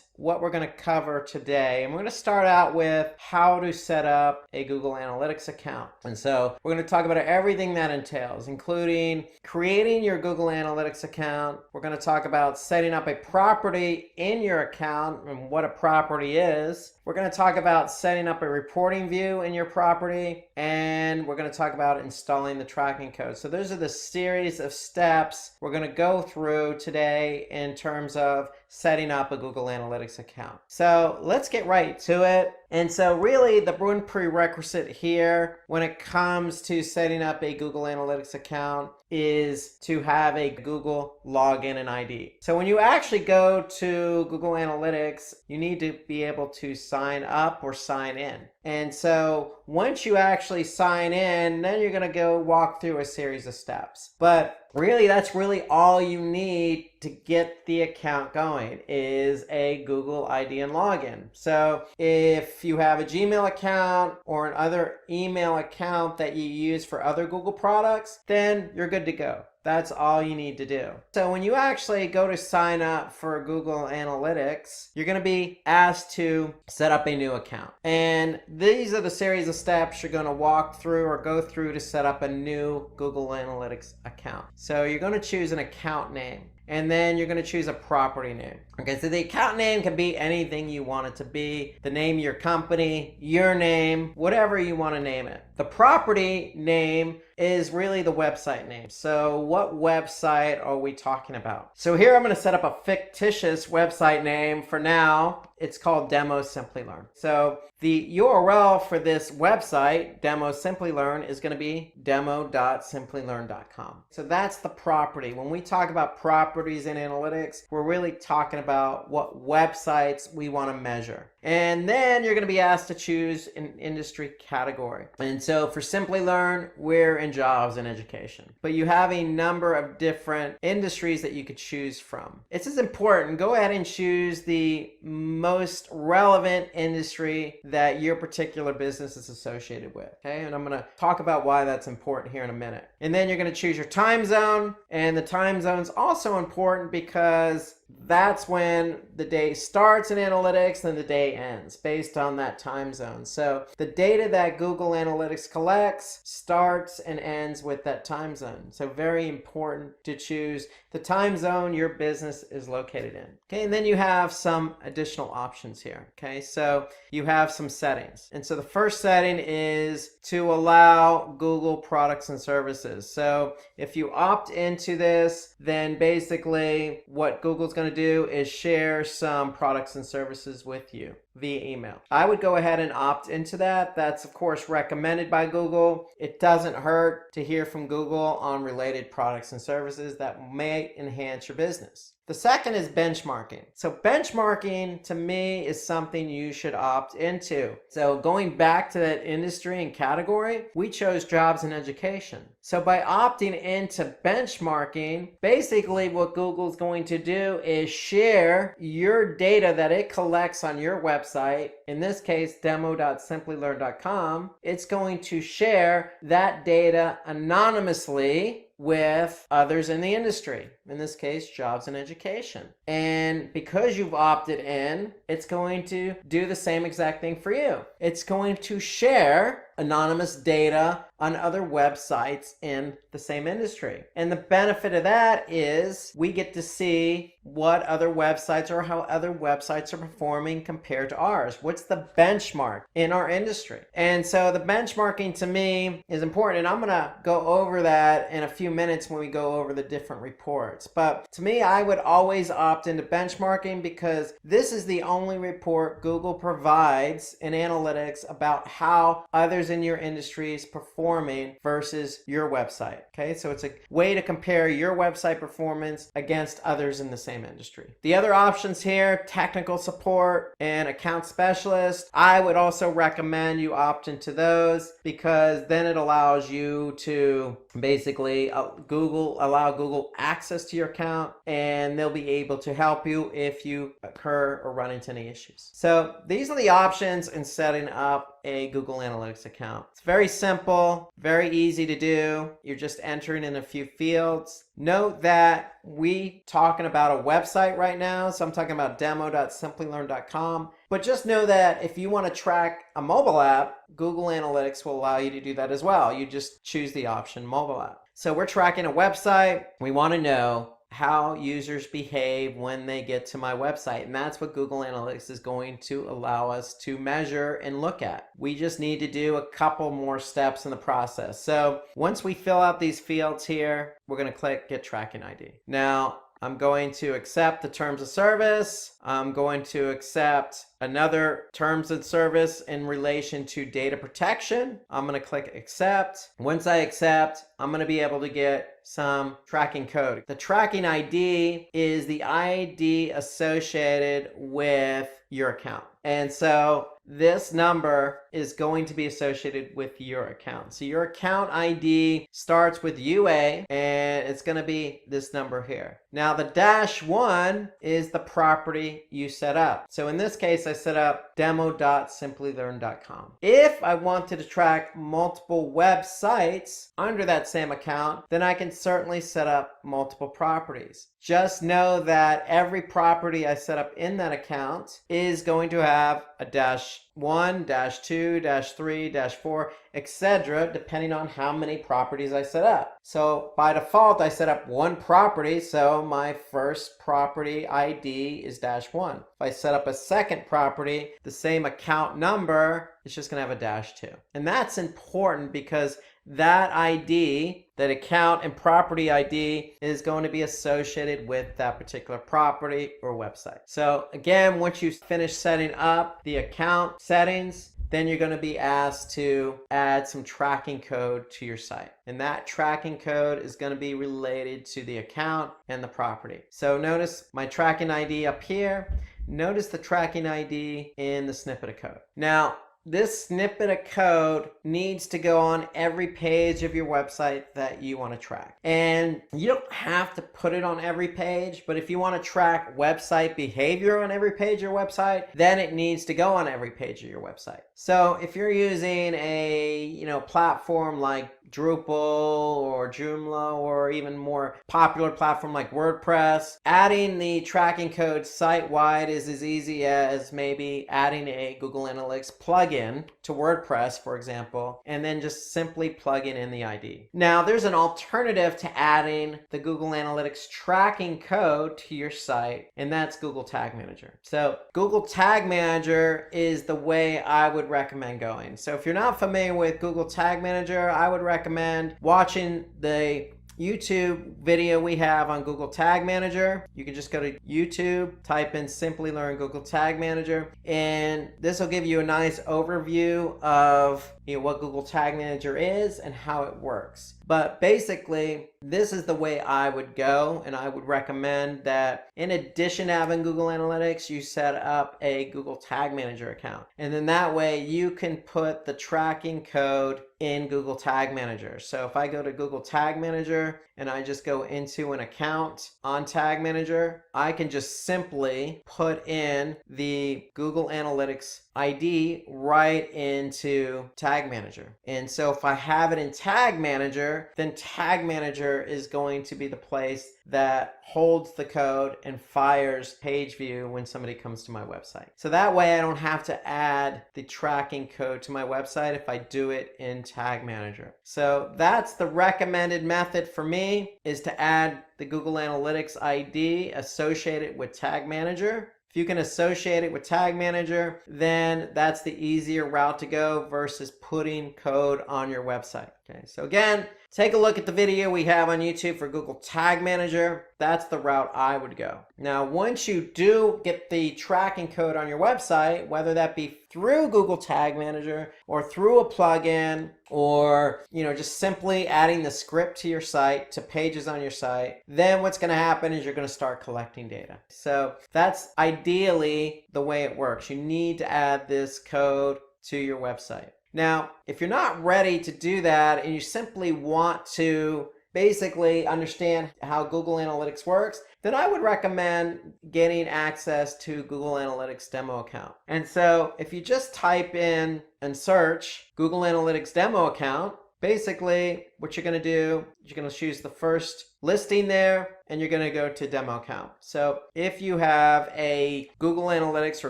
what we're going to cover today. And we're going to start out with how to set up a Google Analytics account. And so we're going to talk about everything that entails, including creating your Google Analytics account. We're going to talk about setting up a property in your account and what a property is. We're going to talk about setting up a reporting view in your property, and we're going to talk about installing the tracking code. So those are the series of steps we're going to go through today in terms of setting up a Google Analytics account. So let's get right to it. And so really the one prerequisite here when it comes to setting up a Google Analytics account is to have a Google login and ID. So when you actually go to Google Analytics, you need to be able to sign up or sign in. And so once you actually sign in, then you're going to go walk through a series of steps. But really, that's really all you need to get the account going is a Google ID and login. So if you have a Gmail account or another email account that you use for other Google products, then you're good to go. That's all you need to do. So when you actually go to sign up for Google Analytics, you're going to be asked to set up a new account. And these are the series of steps you're going to walk through or go through to set up a new Google Analytics account. So you're going to choose an account name. and then you're going to choose a property name. Okay, so the account name can be anything you want it to be, the name of your company, your name, whatever you want to name it. The property name is really the website name. So what website are we talking about? So here I'm going to set up a fictitious website name for now. It's called Demo Simplilearn. So the URL for this website, Demo Simplilearn, is going to be demo.simplilearn.com. So that's the property. When we talk about properties in analytics, we're really talking about what websites we want to measure. And then you're going to be asked to choose an industry category. And so for Simplilearn, we're in jobs and education. But you have a number of different industries that you could choose from. It's as important. Go ahead and choose the most relevant industry that your particular business is associated with. Okay, and I'm going to talk about why that's important here in a minute. And then you're going to choose your time zone. And the time zone is also important because that's when the day starts in analytics and the day ends based on that time zone. So the data that Google Analytics collects starts and ends with that time zone. So very important to choose the time zone your business is located in. Okay, and then you have some additional options here. Okay, so you have some settings. And so the first setting is to allow Google products and services. So if you opt into this, then basically what Google's going to do is share some products and services with you via email. I would go ahead and opt into that. That's of course recommended by Google. It doesn't hurt to hear from Google on related products and services that may enhance your business. The second is benchmarking. So benchmarking to me is something you should opt into. So going back to that industry and category, we chose jobs and education. So by opting into benchmarking, basically what Google's going to do is share your data that it collects on your website, in this case demo.simplilearn.com. It's going to share that data anonymously with others in the industry, in this case jobs and education. And because you've opted in, it's going to do the same exact thing for you. It's going to share anonymous data on other websites in the same industry. And the benefit of that is we get to see what other websites or how other websites are performing compared to ours. What's the benchmark in our industry? And so the benchmarking to me is important, and I'm going to go over that in a few minutes when we go over the different reports. But to me, I would always opt into benchmarking because this is the only report Google provides in analytics about how others in your industry is performing versus your website. Okay, so it's a way to compare your website performance against others in the same industry. The other options here, technical support and account specialist, I would also recommend you opt into those because then it allows you to basically allow Google access to your account, and they'll be able to help you if you occur or run into any issues. So these are the options in setting up a Google Analytics account. It's very simple, very easy to do. You're just entering in a few fields. Note that we talking about a website right now, so I'm talking about demo.simplilearn.com. But just know that if you want to track a mobile app, Google Analytics will allow you to do that as well. You just choose the option mobile app. So we're tracking a website. We want to know how users behave when they get to my website. And that's what Google Analytics is going to allow us to measure and look at. We just need to do a couple more steps in the process. So once we fill out these fields here, we're going to click Get Tracking ID. Now, I'm going to accept the terms of service. I'm going to accept another terms of service in relation to data protection. I'm going to click accept. Once I accept, I'm going to be able to get some tracking code. The tracking ID is the ID associated with your account. And so this number is going to be associated with your account. So your account ID starts with UA, and it's going to be this number here. Now the -1 is the property you set up. So in this case, I set up demo.simplilearn.com. If I wanted to track multiple websites under that same account, then I can certainly set up multiple properties. Just know that every property I set up in that account is going to have a -1, -2, -3, -4, etc., depending on how many properties I set up. So by default, I set up one property, so my first property ID is -1. If I set up a second property, the same account number, it's just going to have a -2. And that's important because that ID, that account and property ID, is going to be associated with that particular property or website. So again, once you finish setting up the account settings, then you're going to be asked to add some tracking code to your site. And that tracking code is going to be related to the account and the property. So notice my tracking ID up here. Notice the tracking ID in the snippet of code. Now, this snippet of code needs to go on every page of your website that you want to track. And you don't have to put it on every page, but if you want to track website behavior on every page of your website, then it needs to go on every page of your website. So if you're using a platform like Drupal or Joomla or even more popular platform like WordPress, adding the tracking code site-wide is as easy as maybe adding a Google Analytics plugin to WordPress, for example, and then just simply plugging in the ID. Now, there's an alternative to adding the Google Analytics tracking code to your site, and that's Google Tag Manager. So Google Tag Manager is the way I would recommend going. So if you're not familiar with Google Tag Manager, I would recommend watching the YouTube video we have on Google Tag Manager. You can just go to YouTube, type in Simplilearn Google Tag Manager, and this will give you a nice overview of what Google Tag Manager is and how it works. But basically, this is the way I would go, and I would recommend that in addition to having Google Analytics, you set up a Google Tag Manager account. And then that way you can put the tracking code in Google Tag Manager. So if I go to Google Tag Manager and I just go into an account on Tag Manager, I can just simply put in the Google Analytics ID right into Tag Manager. And so if I have it in Tag Manager, then Tag Manager is going to be the place that holds the code and fires page view when somebody comes to my website. So that way I don't have to add the tracking code to my website if I do it in Tag Manager. So that's the recommended method for me, is to add the Google Analytics ID associated with Tag Manager. If you can associate it with Tag Manager, then that's the easier route to go versus putting code on your website. Okay, so again, take a look at the video we have on YouTube for Google Tag Manager. That's the route I would go. Now, once you do get the tracking code on your website, whether that be through Google Tag Manager or through a plugin, or just simply adding the script to your site, to pages on your site, then what's going to happen is you're going to start collecting data. So that's ideally the way it works. You need to add this code to your website. Now, if you're not ready to do that and you simply want to basically understand how Google Analytics works, then I would recommend getting access to Google Analytics demo account. And so if you just type in and search Google Analytics demo account, basically what you're going to do, you're going to choose the first listing there and you're going to go to demo account. So if you have a Google Analytics or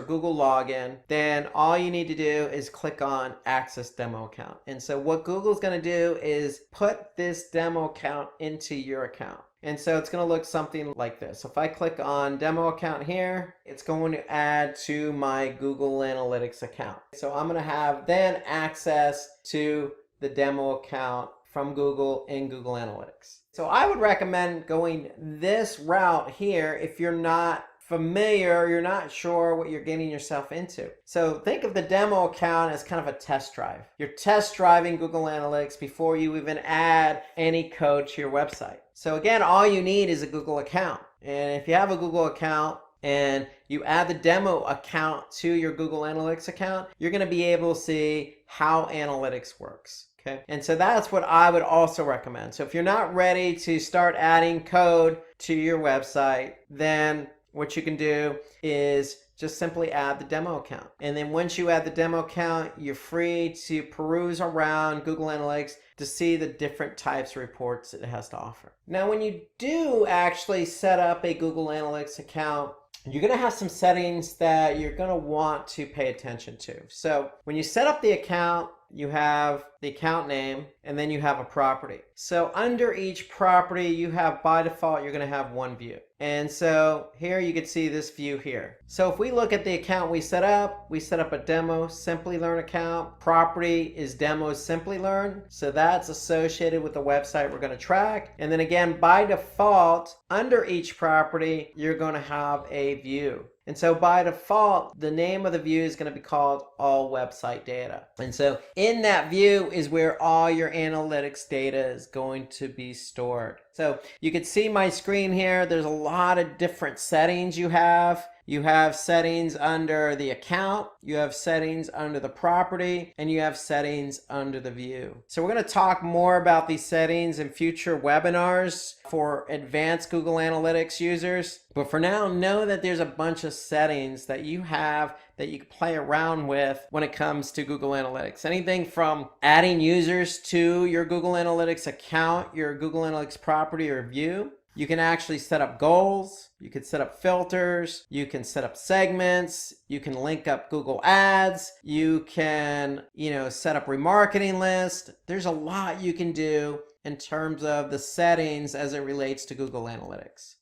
Google login, then all you need to do is click on access demo account. And so what Google's going to do is put this demo account into your account. And so it's going to look something like this. So if I click on demo account here, it's going to add to my Google Analytics account. So I'm going to have then access to the demo account from Google in Google Analytics. So I would recommend going this route here if you're not familiar, you're not sure what you're getting yourself into. So think of the demo account as kind of a test drive. You're test driving Google Analytics before you even add any code to your website. So again, all you need is a Google account. And if you have a Google account and you add the demo account to your Google Analytics account, you're going to be able to see how analytics works. Okay? And so that's what I would also recommend. So if you're not ready to start adding code to your website, then what you can do is just simply add the demo account. And then once you add the demo account, you're free to peruse around Google Analytics to see the different types of reports it has to offer. Now, when you do actually set up a Google Analytics account, you're going to have some settings that you're going to want to pay attention to. So when you set up the account, you have the account name, and then you have a property. So under each property, you have, by default, you're going to have one view. And so here you can see this view here. So if we look at the account we set up a demo Simplilearn account. Property is demo Simplilearn. So that's associated with the website we're going to track. And then again, by default, under each property, you're going to have a view. And so by default, the name of the view is going to be called All Website Data. And so in that view is where all your analytics data is going to be stored. So you can see my screen here. There's a lot of different settings you have. You have settings under the account, you have settings under the property, and you have settings under the view. So we're going to talk more about these settings in future webinars for advanced Google Analytics users. But for now, know that there's a bunch of settings that you have that you can play around with when it comes to Google Analytics. Anything from adding users to your Google Analytics account, your Google Analytics property or view. You can actually set up goals, you can set up filters, you can set up segments, you can link up Google Ads, you can, set up remarketing list. There's a lot you can do in terms of the settings as it relates to Google Analytics.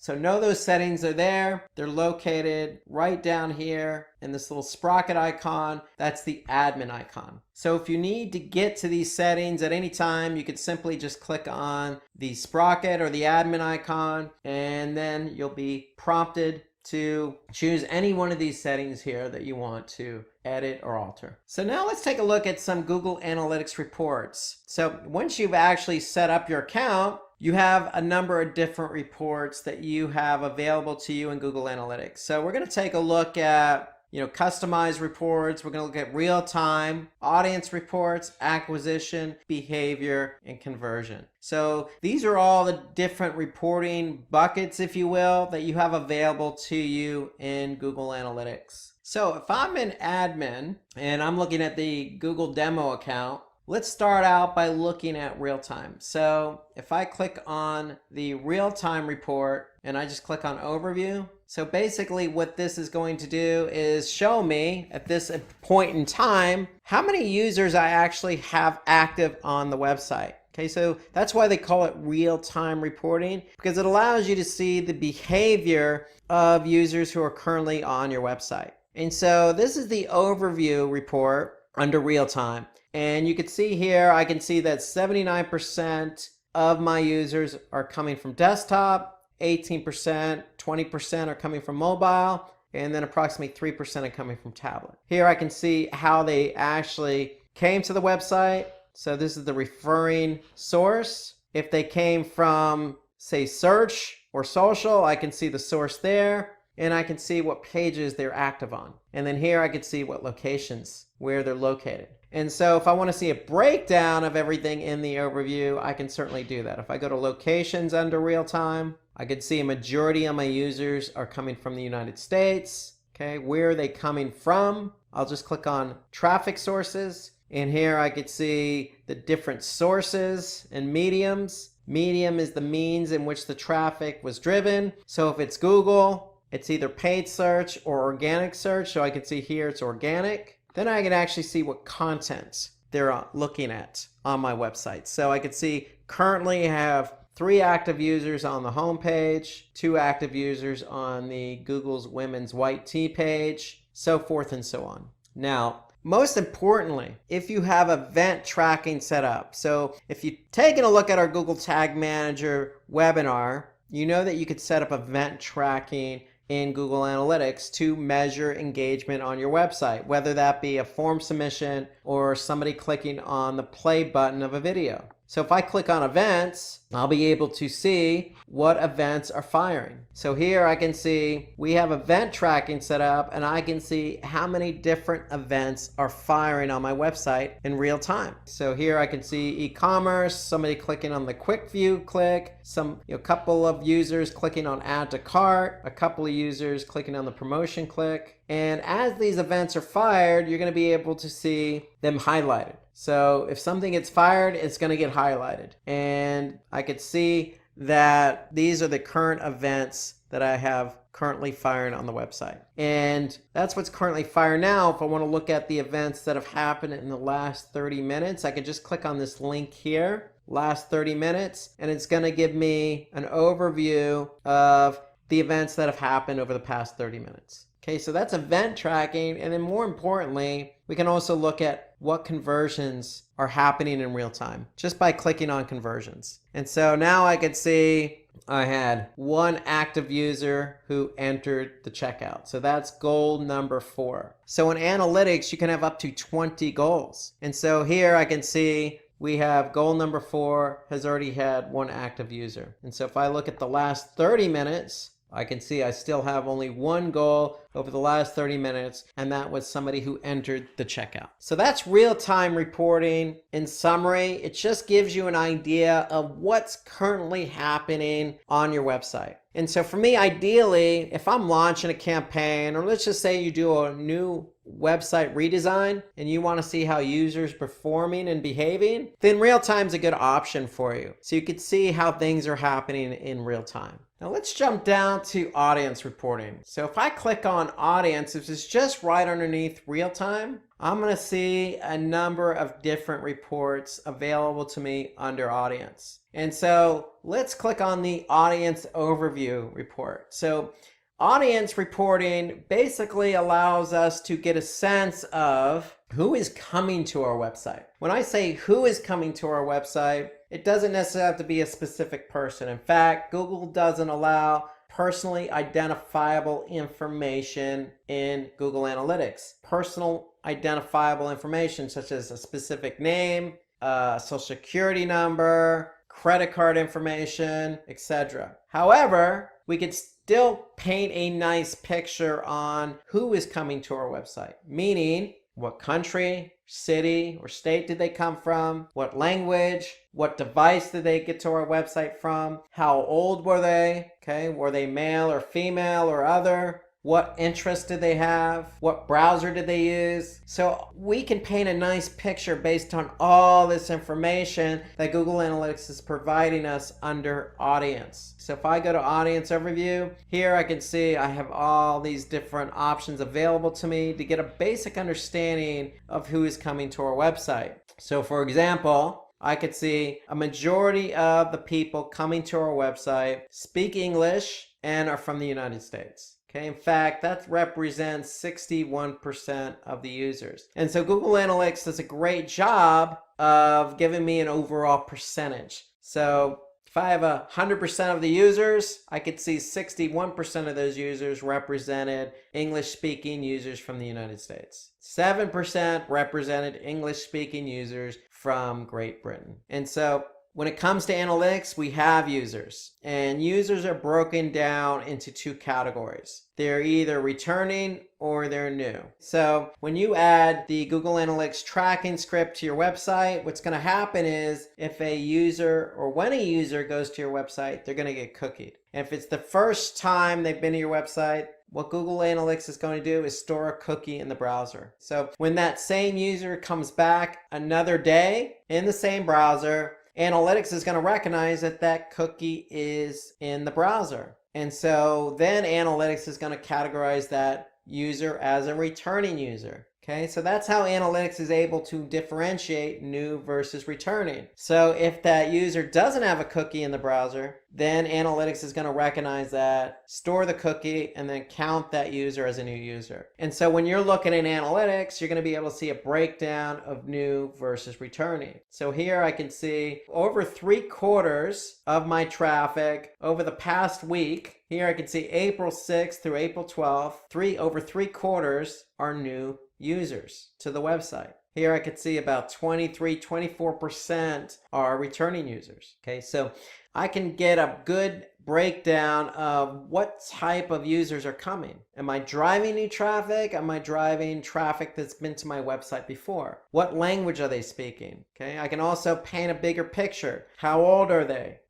So know those settings are there. They're located right down here in this little sprocket icon. That's the admin icon. So if you need to get to these settings at any time, you could simply just click on the sprocket or the admin icon, and then you'll be prompted to choose any one of these settings here that you want to edit or alter. So now let's take a look at some Google Analytics reports. So once you've actually set up your account, you have a number of different reports that you have available to you in Google Analytics. So we're going to take a look at customized reports. We're going to look at real-time, audience reports, acquisition, behavior, and conversion. So these are all the different reporting buckets, if you will, that you have available to you in Google Analytics. So if I'm an admin and I'm looking at the Google demo account, let's start out by looking at real-time. So if I click on the real-time report and I just click on overview, so basically what this is going to do is show me at this point in time how many users I actually have active on the website. Okay, so that's why they call it real-time reporting, because it allows you to see the behavior of users who are currently on your website. And so this is the overview report under real-time. And you can see here, I can see that 79% of my users are coming from desktop, 18%, 20% are coming from mobile, and then approximately 3% are coming from tablet. Here I can see how they actually came to the website. So this is the referring source. If they came from, say, search or social, I can see the source there, and I can see what pages they're active on. And then here I can see what locations, where they're located. And so if I want to see a breakdown of everything in the overview, I can certainly do that. If I go to locations under real time, I can see a majority of my users are coming from the United States. Okay, where are they coming from? I'll just click on traffic sources. And here I could see the different sources and mediums. Medium is the means in which the traffic was driven. So if it's Google, it's either paid search or organic search. So I can see here it's organic. Then I can actually see what content they're looking at on my website. So I can see currently I have 3 active users on the home page, 2 active users on the Google's Women's White Tea page, so forth and so on. Now, most importantly, if you have event tracking set up, so if you've taken a look at our Google Tag Manager webinar, you know that you could set up event tracking in Google Analytics to measure engagement on your website, whether that be a form submission or somebody clicking on the play button of a video. So if I click on events, I'll be able to see what events are firing. So here I can see we have event tracking set up, and I can see how many different events are firing on my website in real time. So here I can see e-commerce, somebody clicking on the quick view click, a couple of users clicking on add to cart, a couple of users clicking on the promotion click. And as these events are fired, you're going to be able to see them highlighted. So if something gets fired, it's going to get highlighted. And I could see that these are the current events that I have currently firing on the website. And that's what's currently firing now. If I want to look at the events that have happened in the last 30 minutes, I can just click on this link here, last 30 minutes, and it's going to give me an overview of the events that have happened over the past 30 minutes. Okay, so that's event tracking. And then more importantly, we can also look at what conversions are happening in real time just by clicking on conversions. And so now I can see I had one active user who entered the checkout. So that's goal number 4. So in analytics, you can have up to 20 goals. And so here I can see we have goal number 4 has already had one active user. And so if I look at the last 30 minutes, I can see I still have only one goal over the last 30 minutes, and that was somebody who entered the checkout. So that's real-time reporting. In summary, it just gives you an idea of what's currently happening on your website. And so for me, ideally, if I'm launching a campaign, or let's just say you do a new website redesign and you want to see how users performing and behaving, then real time is a good option for you. So you can see how things are happening in real time. Now let's jump down to audience reporting. So if I click on audience, which is just right underneath real time, I'm going to see a number of different reports available to me under audience. And so let's click on the audience overview report. So audience reporting basically allows us to get a sense of who is coming to our website. When I say who is coming to our website, it doesn't necessarily have to be a specific person. In fact, Google doesn't allow personally identifiable information in Google Analytics. Personal identifiable information such as a specific name, social security number, credit card information, etc. However, we could still paint a nice picture on who is coming to our website, meaning what country, city, or state did they come from, what language, what device did they get to our website from, how old were they, okay, were they male or female or other, what interests did they have, what browser did they use. So we can paint a nice picture based on all this information that Google Analytics is providing us under audience. So if I go to audience overview, here I can see I have all these different options available to me to get a basic understanding of who is coming to our website. So for example, I could see a majority of the people coming to our website speak English and are from the United States. Okay, in fact, that represents 61% of the users. And so Google Analytics does a great job of giving me an overall percentage. So if I have 100% of the users, I could see 61% of those users represented English-speaking users from the United States. 7% represented English-speaking users from Great Britain. And so when it comes to analytics, we have users, and users are broken down into 2 categories. They're either returning or they're new. So when you add the Google Analytics tracking script to your website, what's going to happen is if a user or when a user goes to your website, they're going to get cookied. And if it's the first time they've been to your website, what Google Analytics is going to do is store a cookie in the browser. So when that same user comes back another day in the same browser, Analytics is going to recognize that that cookie is in the browser. And so then Analytics is going to categorize that user as a returning user. Okay, so that's how Analytics is able to differentiate new versus returning. So if that user doesn't have a cookie in the browser, then Analytics is going to recognize that, store the cookie, and then count that user as a new user. And so when you're looking at Analytics, you're going to be able to see a breakdown of new versus returning. So here I can see over 3/4 of my traffic over the past week. Here I can see April 6th through April 12th, over 3/4 are new users to the website. Here I could see about 24% are returning users. Okay, so I can get a good breakdown of what type of users are coming. Am I driving new traffic? Am I driving traffic that's been to my website before? What language are they speaking? Okay, I can also paint a bigger picture. How old are they?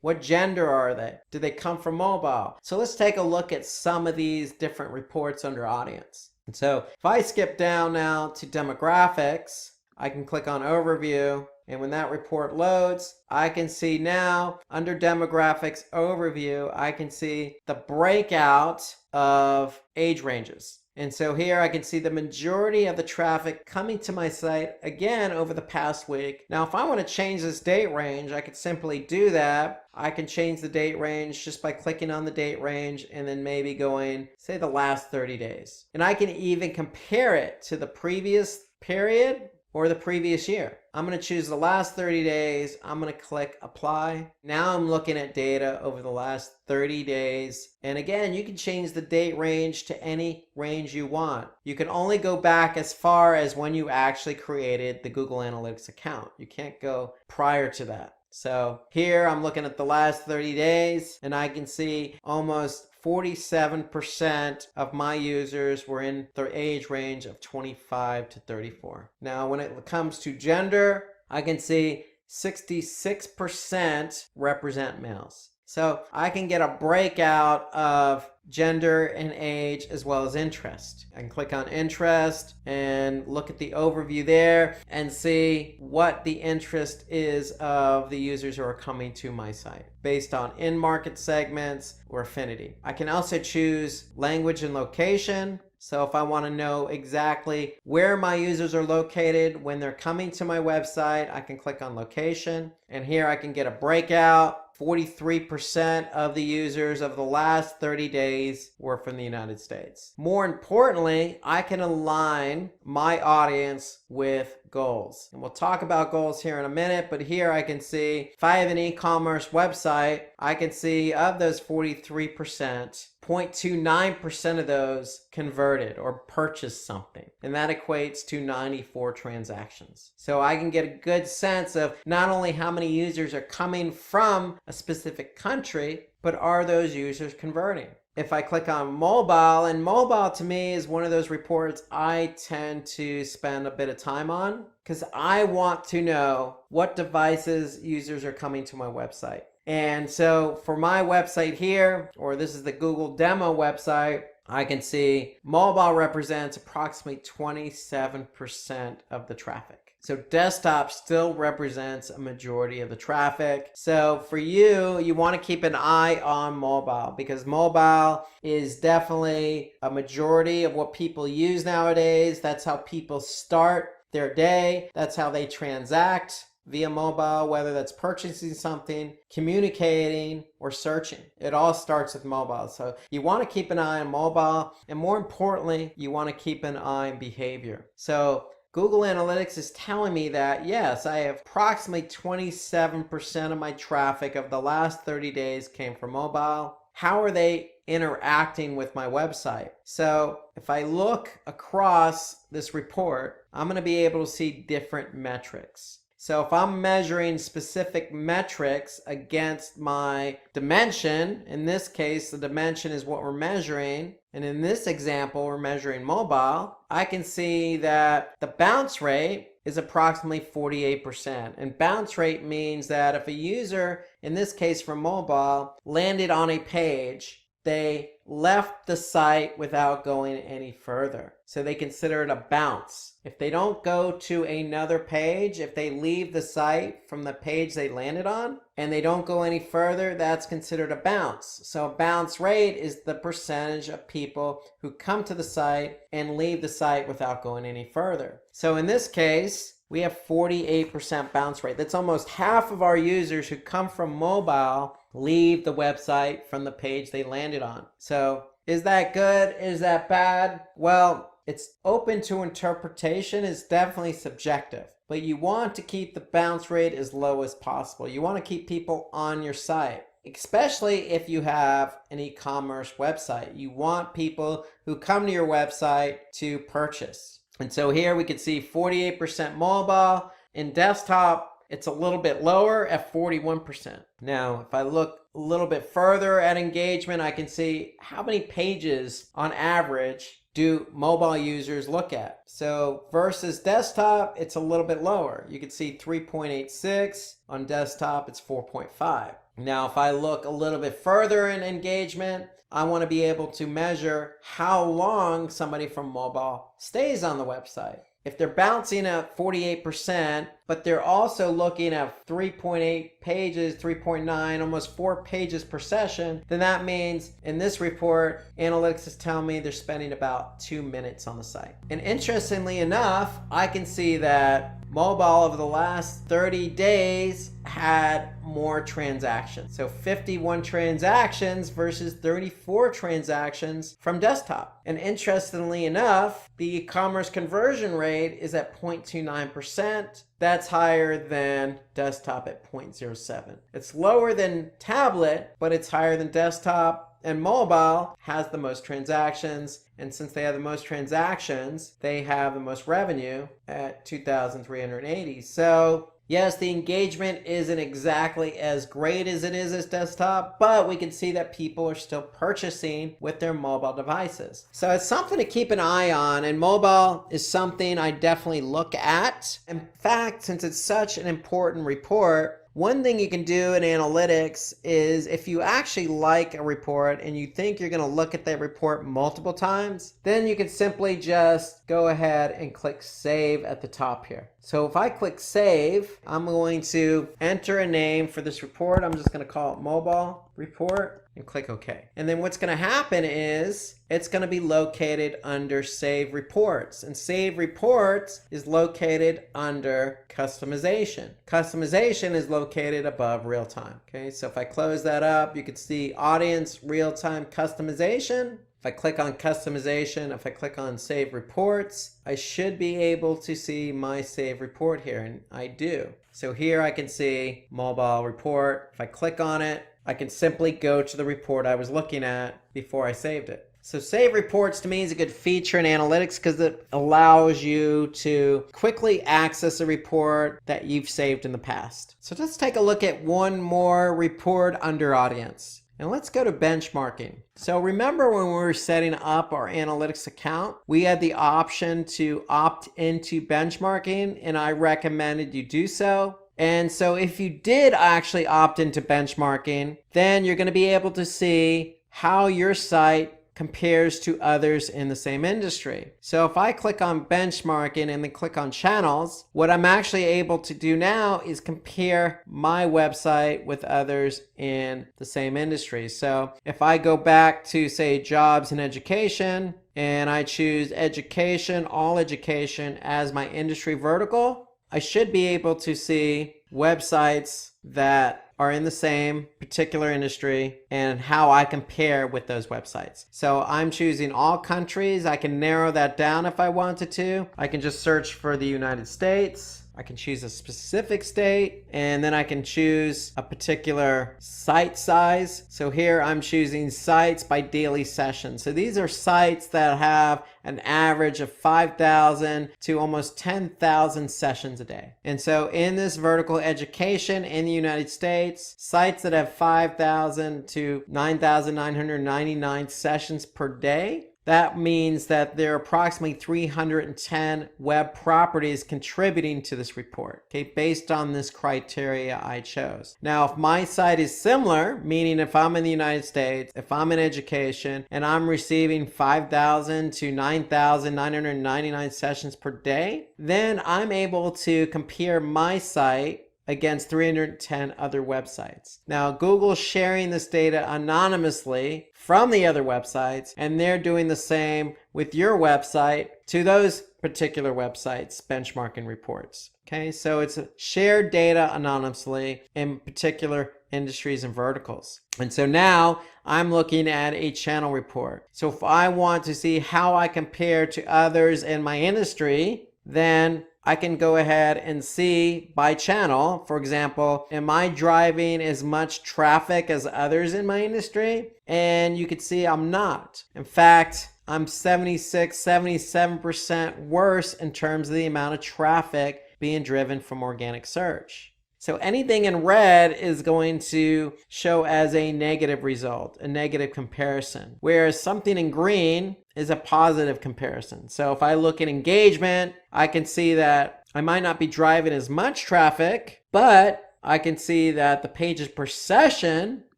What gender are they? Do they come from mobile? So let's take a look at some of these different reports under audience. And so if I skip down now to demographics, I can click on overview And when that report loads, I can see now under demographics overview, I can see the breakout of age ranges. And so here I can see the majority of the traffic coming to my site again over the past week. Now, if I want to change this date range, I could simply do that. I can change the date range just by clicking on the date range and then maybe going, say, the last 30 days. And I can even compare it to the previous period or the previous year. I'm going to choose the last 30 days. I'm going to click apply. Now I'm looking at data over the last 30 days. And again, you can change the date range to any range you want. You can only go back as far as when you actually created the Google Analytics account. You can't go prior to that. So here I'm looking at the last 30 days and I can see almost 47% of my users were in the age range of 25 to 34. Now, when it comes to gender, I can see 66% represent males. So I can get a breakout of gender and age as well as interest. I can click on interest and look at the overview there and see what the interest is of the users who are coming to my site based on in-market segments or affinity. I can also choose language and location. So if I want to know exactly where my users are located when they're coming to my website, I can click on location. And here I can get a breakout. 43% of the users of the last 30 days were from the United States. More importantly, I can align my audience with goals. And we'll talk about goals here in a minute, but here I can see if I have an e-commerce website, I can see of those 43%, 0.29% of those converted or purchased something. And that equates to 94 transactions. So I can get a good sense of not only how many users are coming from a specific country, but are those users converting? If I click on mobile, and mobile to me is one of those reports I tend to spend a bit of time on because I want to know what devices users are coming to my website. And so for my website here, or this is the Google demo website, I can see mobile represents approximately 27% of the traffic. So desktop still represents a majority of the traffic. So for you, you want to keep an eye on mobile because mobile is definitely a majority of what people use nowadays. That's how people start their day. That's how they transact via mobile, whether that's purchasing something, communicating, or searching. It all starts with mobile. So you want to keep an eye on mobile, and more importantly, you want to keep an eye on behavior. So Google Analytics is telling me that, yes, I have approximately 27% of my traffic of the last 30 days came from mobile. How are they interacting with my website? So if I look across this report, I'm going to be able to see different metrics. So if I'm measuring specific metrics against my dimension, in this case, the dimension is what we're measuring. And in this example, we're measuring mobile. I can see that the bounce rate is approximately 48%. And bounce rate means that if a user, in this case for mobile, landed on a page, they left the site without going any further. So they consider it a bounce. If they don't go to another page, if they leave the site from the page they landed on and they don't go any further, that's considered a bounce. So a bounce rate is the percentage of people who come to the site and leave the site without going any further. So in this case, we have 48% bounce rate. That's almost half of our users who come from mobile leave the website from the page they landed on. So is that good? Is that bad? Well, it's open to interpretation. It's definitely subjective. But you want to keep the bounce rate as low as possible. You want to keep people on your site, especially if you have an e-commerce website. You want people who come to your website to purchase. And so here we can see 48% mobile. In desktop, it's a little bit lower at 41%. Now, if I look a little bit further at engagement, I can see how many pages on average do mobile users look at. So versus desktop, it's a little bit lower. You can see 3.86. On desktop, it's 4.5. Now, if I look a little bit further in engagement, I want to be able to measure how long somebody from mobile stays on the website. if they're bouncing at 48%, but they're also looking at 3.8 pages, 3.9, almost 4 pages per session, then that means in this report, analytics is telling me they're spending about 2 minutes on the site. And interestingly enough, I can see that mobile over the last 30 days had more transactions. So 51 transactions versus 34 transactions from desktop. And interestingly enough, the e-commerce conversion rate is at 0.29%. That's higher than desktop at 0.07. It's lower than tablet, but it's higher than desktop. And mobile has the most transactions. And since they have the most transactions, they have the most revenue at 2,380. So yes, the engagement isn't exactly as great as it is as desktop, but we can see that people are still purchasing with their mobile devices. So it's something to keep an eye on, and mobile is something I definitely look at. In fact, since it's such an important report, one thing you can do in analytics is if you actually like a report and you think you're going to look at that report multiple times, then you can simply just go ahead and click save at the top here. So if I click save, I'm going to enter a name for this report. I'm just going to call it mobile report and click OK. And then what's going to happen is it's going to be located under Save Reports. And Save Reports is located under Customization. Customization is located above Real Time. Okay, so if I close that up, you can see Audience, Real Time, Customization. If I click on Customization, if I click on Save Reports, I should be able to see my Save Report here, and I do. So here I can see Mobile Report. If I click on it, I can simply go to the report I was looking at before I saved it. So Save Reports to me is a good feature in analytics because it allows you to quickly access a report that you've saved in the past. So let's take a look at one more report under Audience. And let's go to benchmarking. So remember when we were setting up our analytics account, we had the option to opt into benchmarking, and I recommended you do so. And so if you did actually opt into benchmarking, then you're going to be able to see how your site compares to others in the same industry. So if I click on benchmarking and then click on channels, what I'm actually able to do now is compare my website with others in the same industry. So if I go back to say jobs and education, and I choose education, all education as my industry vertical, I should be able to see websites that are in the same particular industry and how I compare with those websites. So I'm choosing all countries. I can narrow that down if I wanted to. I can just search for the United States. I can choose a specific state, and then I can choose a particular site size. So here I'm choosing sites by daily session. So these are sites that have an average of 5,000 to almost 10,000 sessions a day. And so in this vertical education in the United States, sites that have 5,000 to 9,999 sessions per day, that means that there are approximately 310 web properties contributing to this report, okay, based on this criteria I chose. Now, if my site is similar, meaning if I'm in the United States, if I'm in education, and I'm receiving 5,000 to 9,999 sessions per day, then I'm able to compare my site against 310 other websites. Now, Google's sharing this data anonymously from the other websites, and they're doing the same with your website to those particular websites' benchmarking reports. Okay, so it's shared data anonymously in particular industries and verticals. And so now I'm looking at a channel report. So if I want to see how I compare to others in my industry, then I can go ahead and see by channel. For example, am I driving as much traffic as others in my industry? And you can see I'm not. In fact, I'm 76, 77% worse in terms of the amount of traffic being driven from organic search. So anything in red is going to show as a negative result, a negative comparison, whereas something in green is a positive comparison. So if I look at engagement, I can see that I might not be driving as much traffic, but I can see that the pages per session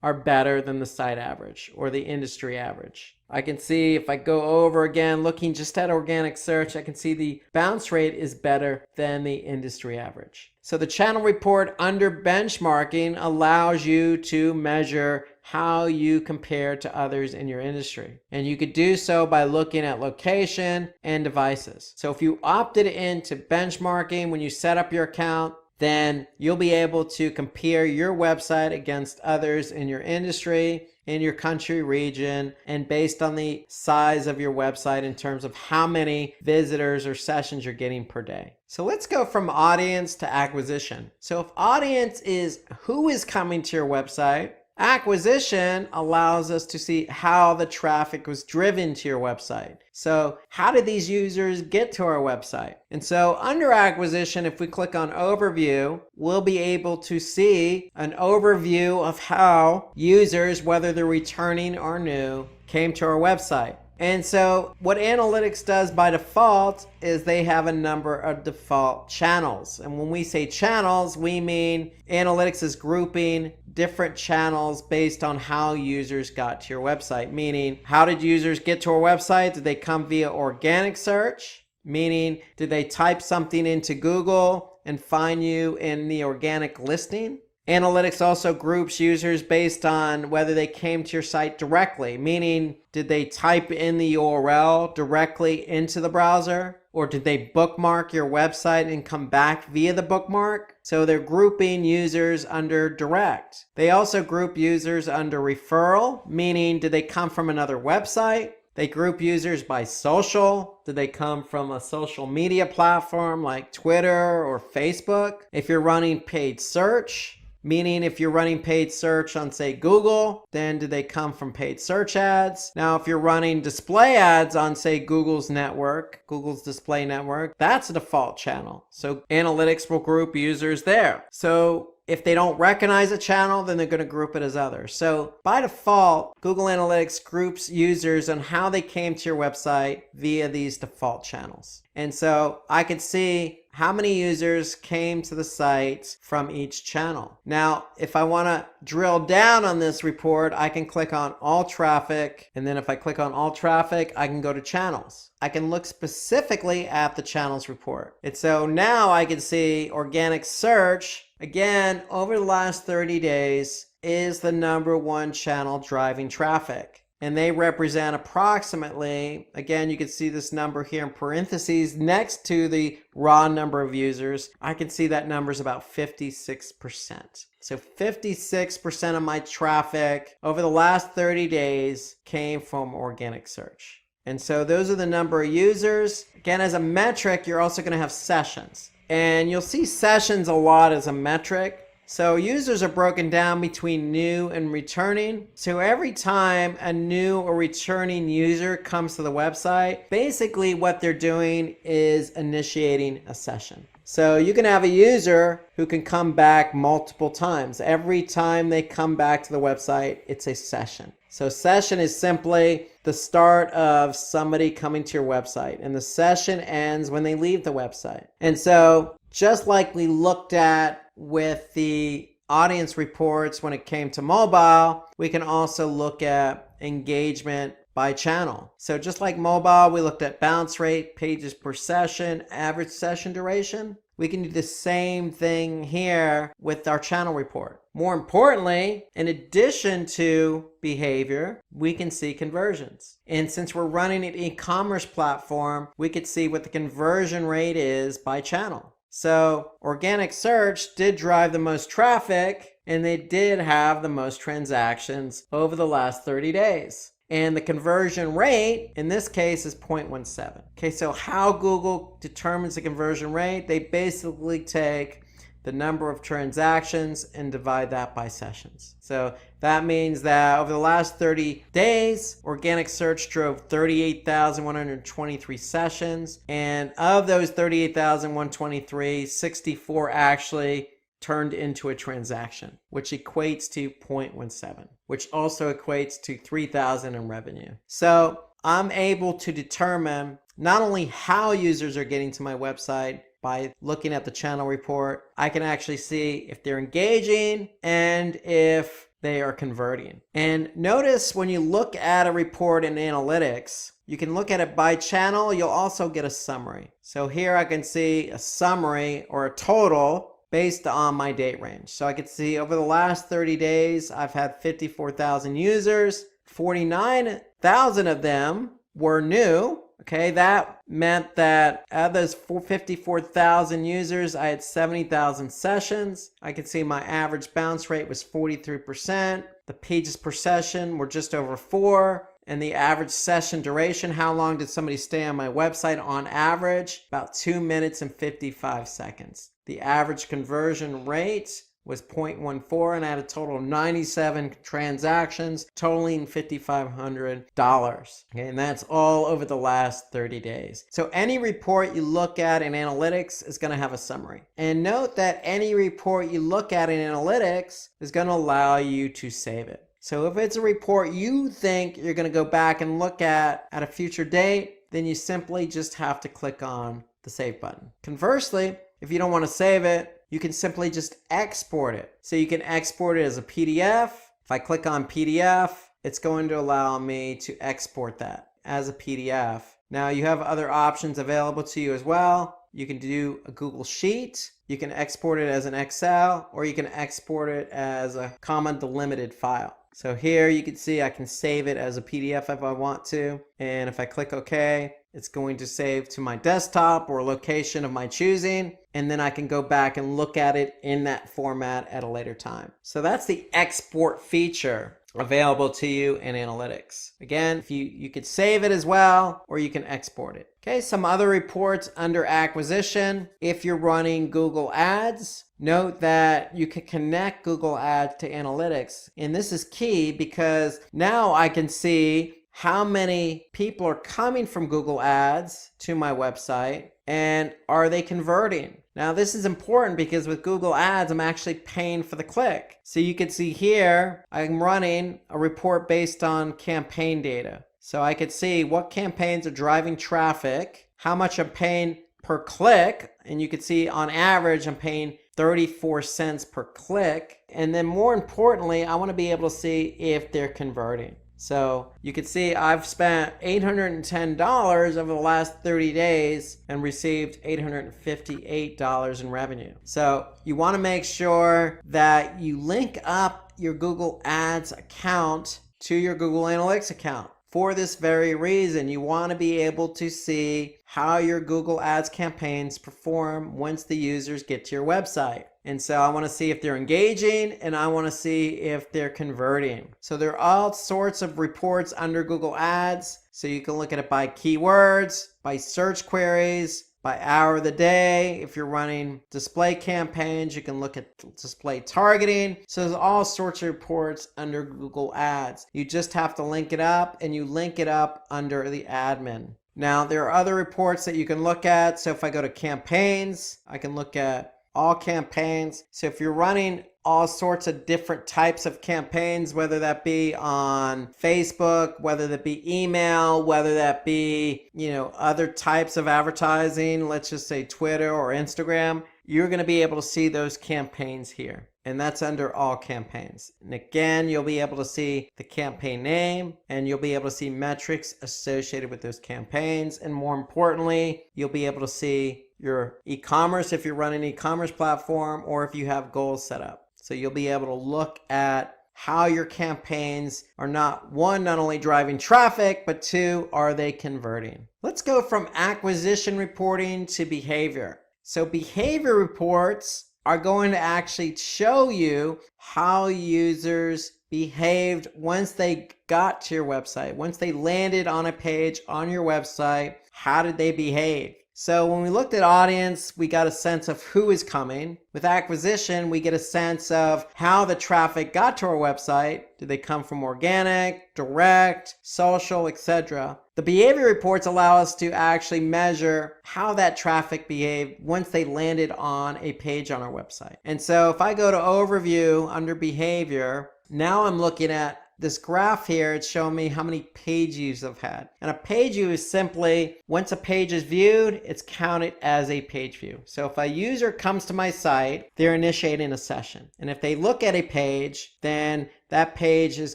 are better than the site average or the industry average. I can see if I go over again, looking just at organic search, I can see the bounce rate is better than the industry average. So the channel report under benchmarking allows you to measure how you compare to others in your industry. And you could do so by looking at location and devices. So if you opted into benchmarking when you set up your account, then you'll be able to compare your website against others in your industry, in your country, region, and based on the size of your website in terms of how many visitors or sessions you're getting per day. So let's go from audience to acquisition. So if audience is who is coming to your website, acquisition allows us to see how the traffic was driven to your website. So how did these users get to our website? And so under acquisition, if we click on overview, we'll be able to see an overview of how users, whether they're returning or new, came to our website. And so what analytics does by default is they have a number of default channels. And when we say channels, we mean analytics is grouping different channels based on how users got to your website. Meaning, how did users get to our website? Did they come via organic search? Meaning, did they type something into Google and find you in the organic listing? Analytics also groups users based on whether they came to your site directly, meaning did they type in the URL directly into the browser, or did they bookmark your website and come back via the bookmark? So they're grouping users under direct. They also group users under referral, meaning did they come from another website? They group users by social. Did they come from a social media platform like Twitter or Facebook? If you're running paid search, meaning if you're running paid search on, say, Google, then do they come from paid search ads? Now, if you're running display ads on, say, Google's network, Google's display network, that's a default channel. So analytics will group users there. So if they don't recognize a channel, then they're going to group it as others. So by default, Google Analytics groups users on how they came to your website via these default channels. And so I could see how many users came to the site from each channel. Now, if I want to drill down on this report, I can click on all traffic. And then if I click on all traffic, I can go to channels. I can look specifically at the channels report. And so now I can see organic search, again, over the last 30 days, is the #1 channel driving traffic. And they represent approximately, again, you can see this number here in parentheses next to the raw number of users. I can see that number is about 56%. So 56% of my traffic over the last 30 days came from organic search. And so those are the number of users. Again, as a metric, you're also going to have sessions. And you'll see sessions a lot as a metric. So users are broken down between new and returning. So every time a new or returning user comes to the website, basically what they're doing is initiating a session. So you can have a user who can come back multiple times. Every time they come back to the website, it's a session. So session is simply the start of somebody coming to your website, and the session ends when they leave the website. And so just like we looked at with the audience reports when it came to mobile, we can also look at engagement by channel. So just like mobile, we looked at bounce rate, pages per session, average session duration. We can do the same thing here with our channel report. More importantly, in addition to behavior, we can see conversions. And since we're running an e-commerce platform, we could see what the conversion rate is by channel. So organic search did drive the most traffic, and they did have the most transactions over the last 30 days. And the conversion rate in this case is 0.17. Okay, so how Google determines the conversion rate? They basically take the number of transactions and divide that by sessions. So that means that over the last 30 days, organic search drove 38,123 sessions. And of those 38,123, 64 actually turned into a transaction, which equates to 0.17, which also equates to $3,000 in revenue. So I'm able to determine not only how users are getting to my website by looking at the channel report, I can actually see if they're engaging and if they are converting. And notice when you look at a report in analytics, you can look at it by channel. You'll also get a summary. So here I can see a summary or a total based on my date range. So I can see over the last 30 days, I've had 54,000 users. 49,000 of them were new. Okay, that meant that out of those 54,000 users, I had 70,000 sessions. I could see my average bounce rate was 43%. The pages per session were just over 4. And the average session duration, how long did somebody stay on my website on average? About 2 minutes and 55 seconds. The average conversion rate was 0.14, and I had a total of 97 transactions totaling $5,500. Okay, and that's all over the last 30 days. So any report you look at in analytics is going to have a summary. And note that any report you look at in analytics is going to allow you to save it. So if it's a report you think you're going to go back and look at a future date, then you simply just have to click on the save button. Conversely, if you don't want to save it, you can simply just export it. So you can export it as a PDF. If I click on PDF, it's going to allow me to export that as a PDF. Now you have other options available to you as well. You can do a Google Sheet. You can export it as an Excel, or you can export it as a comma delimited file. So here you can see I can save it as a PDF if I want to. And if I click OK, it's going to save to my desktop or location of my choosing. And then I can go back and look at it in that format at a later time. So that's the export feature available to you in analytics. Again, if you could save it as well, or you can export it. Okay, some other reports under acquisition. If you're running Google Ads, note that you can connect Google Ads to analytics. And this is key because now I can see how many people are coming from Google Ads to my website and are they converting. Now this is important because with Google Ads, I'm actually paying for the click. So you can see here, I'm running a report based on campaign data. So I could see what campaigns are driving traffic, how much I'm paying per click, and you can see on average I'm paying 34 cents per click. And then more importantly, I want to be able to see if they're converting. So you can see I've spent $810 over the last 30 days and received $858 in revenue. So you want to make sure that you link up your Google Ads account to your Google Analytics account. For this very reason, you want to be able to see how your Google Ads campaigns perform once the users get to your website. And so I want to see if they're engaging and I want to see if they're converting. So there are all sorts of reports under Google Ads. So you can look at it by keywords, by search queries, by hour of the day. If you're running display campaigns, you can look at display targeting. So there's all sorts of reports under Google Ads. You just have to link it up, and you link it up under the admin. Now there are other reports that you can look at. So if I go to campaigns, I can look at all campaigns. So if you're running all sorts of different types of campaigns, whether that be on Facebook, whether that be email, whether that be, other types of advertising, let's just say Twitter or Instagram, you're going to be able to see those campaigns here. And that's under all campaigns. And again, you'll be able to see the campaign name, and you'll be able to see metrics associated with those campaigns. And more importantly, you'll be able to see your e-commerce if you're running an e-commerce platform, or if you have goals set up. So you'll be able to look at how your campaigns are not only driving traffic, but two, are they converting? Let's go from acquisition reporting to behavior. So behavior reports are going to actually show you how users behaved once they got to your website. Once they landed on a page on your website, how did they behave? So when we looked at audience, we got a sense of who is coming. With acquisition, we get a sense of how the traffic got to our website. Did they come from organic, direct, social, etc.? The behavior reports allow us to actually measure how that traffic behaved once they landed on a page on our website. And so if I go to overview under behavior, now I'm looking at this graph here, it's showing me how many page views I've had. And a page view is simply, once a page is viewed, it's counted as a page view. So if a user comes to my site, they're initiating a session. And if they look at a page, then that page is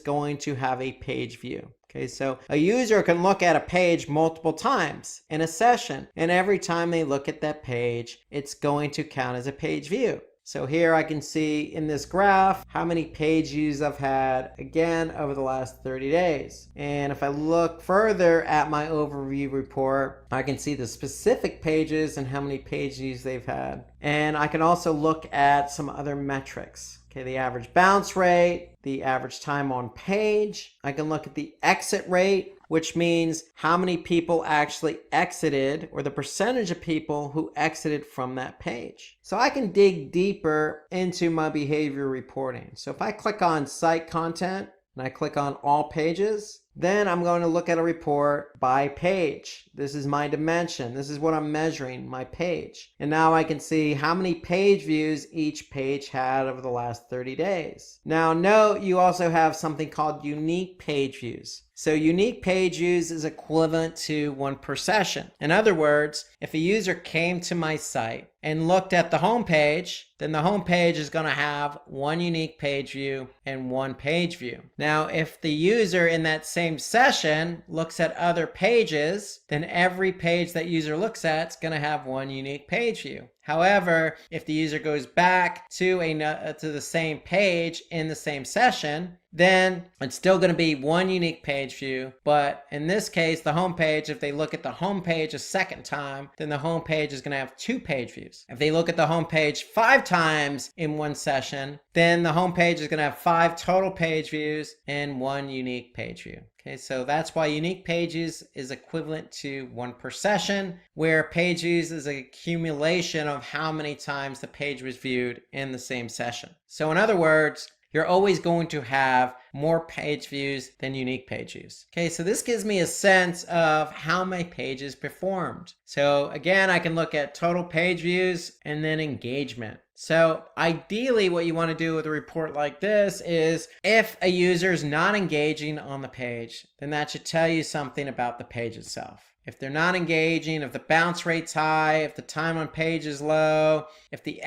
going to have a page view. Okay, so a user can look at a page multiple times in a session, and every time they look at that page, it's going to count as a page view. So here I can see in this graph how many page views I've had, again, over the last 30 days. And if I look further at my overview report, I can see the specific pages and how many page views they've had. And I can also look at some other metrics. Okay, the average bounce rate, the average time on page. I can look at the exit rate, which means how many people actually exited, or the percentage of people who exited from that page. So I can dig deeper into my behavior reporting. So if I click on site content and I click on all pages, then I'm going to look at a report by page. This is my dimension. This is what I'm measuring, my page. And now I can see how many page views each page had over the last 30 days. Now note, you also have something called unique page views. So unique page views is equivalent to 1 per session. In other words, if a user came to my site and looked at the home page, then the home page is going to have 1 unique page view and 1 page view. Now, if the user in that same session looks at other pages, then every page that user looks at is going to have 1 unique page view. However, if the user goes back to the same page in the same session, then it's still going to be 1 unique page view. But in this case, the home page, if they look at the home page a second time, then the home page is going to have 2 page views. If they look at the home page 5 times in one session, then the home page is going to have 5 total page views and 1 unique page view. Okay, so that's why unique pages is equivalent to 1 per session, where page views is an accumulation of how many times the page was viewed in the same session. So in other words, you're always going to have more page views than unique page views. Okay, so this gives me a sense of how my pages performed. So again, I can look at total page views and then engagement. So ideally what you want to do with a report like this is, if a user is not engaging on the page, then that should tell you something about the page itself. If they're not engaging, if the bounce rate's high, if the time on page is low, if the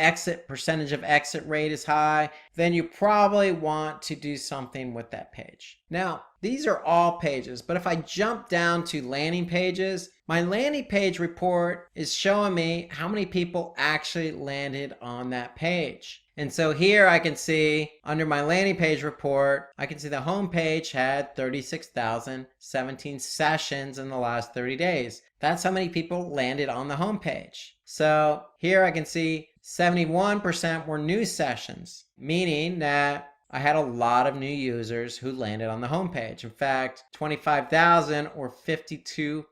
percentage of exit rate is high, then you probably want to do something with that page. Now, these are all pages, but if I jump down to landing pages, my landing page report is showing me how many people actually landed on that page. And so here I can see under my landing page report, I can see the home page had 36,017 sessions in the last 30 days. That's how many people landed on the home page. So here I can see 71% were new sessions, meaning that I had a lot of new users who landed on the homepage. In fact, 25,000 or 52%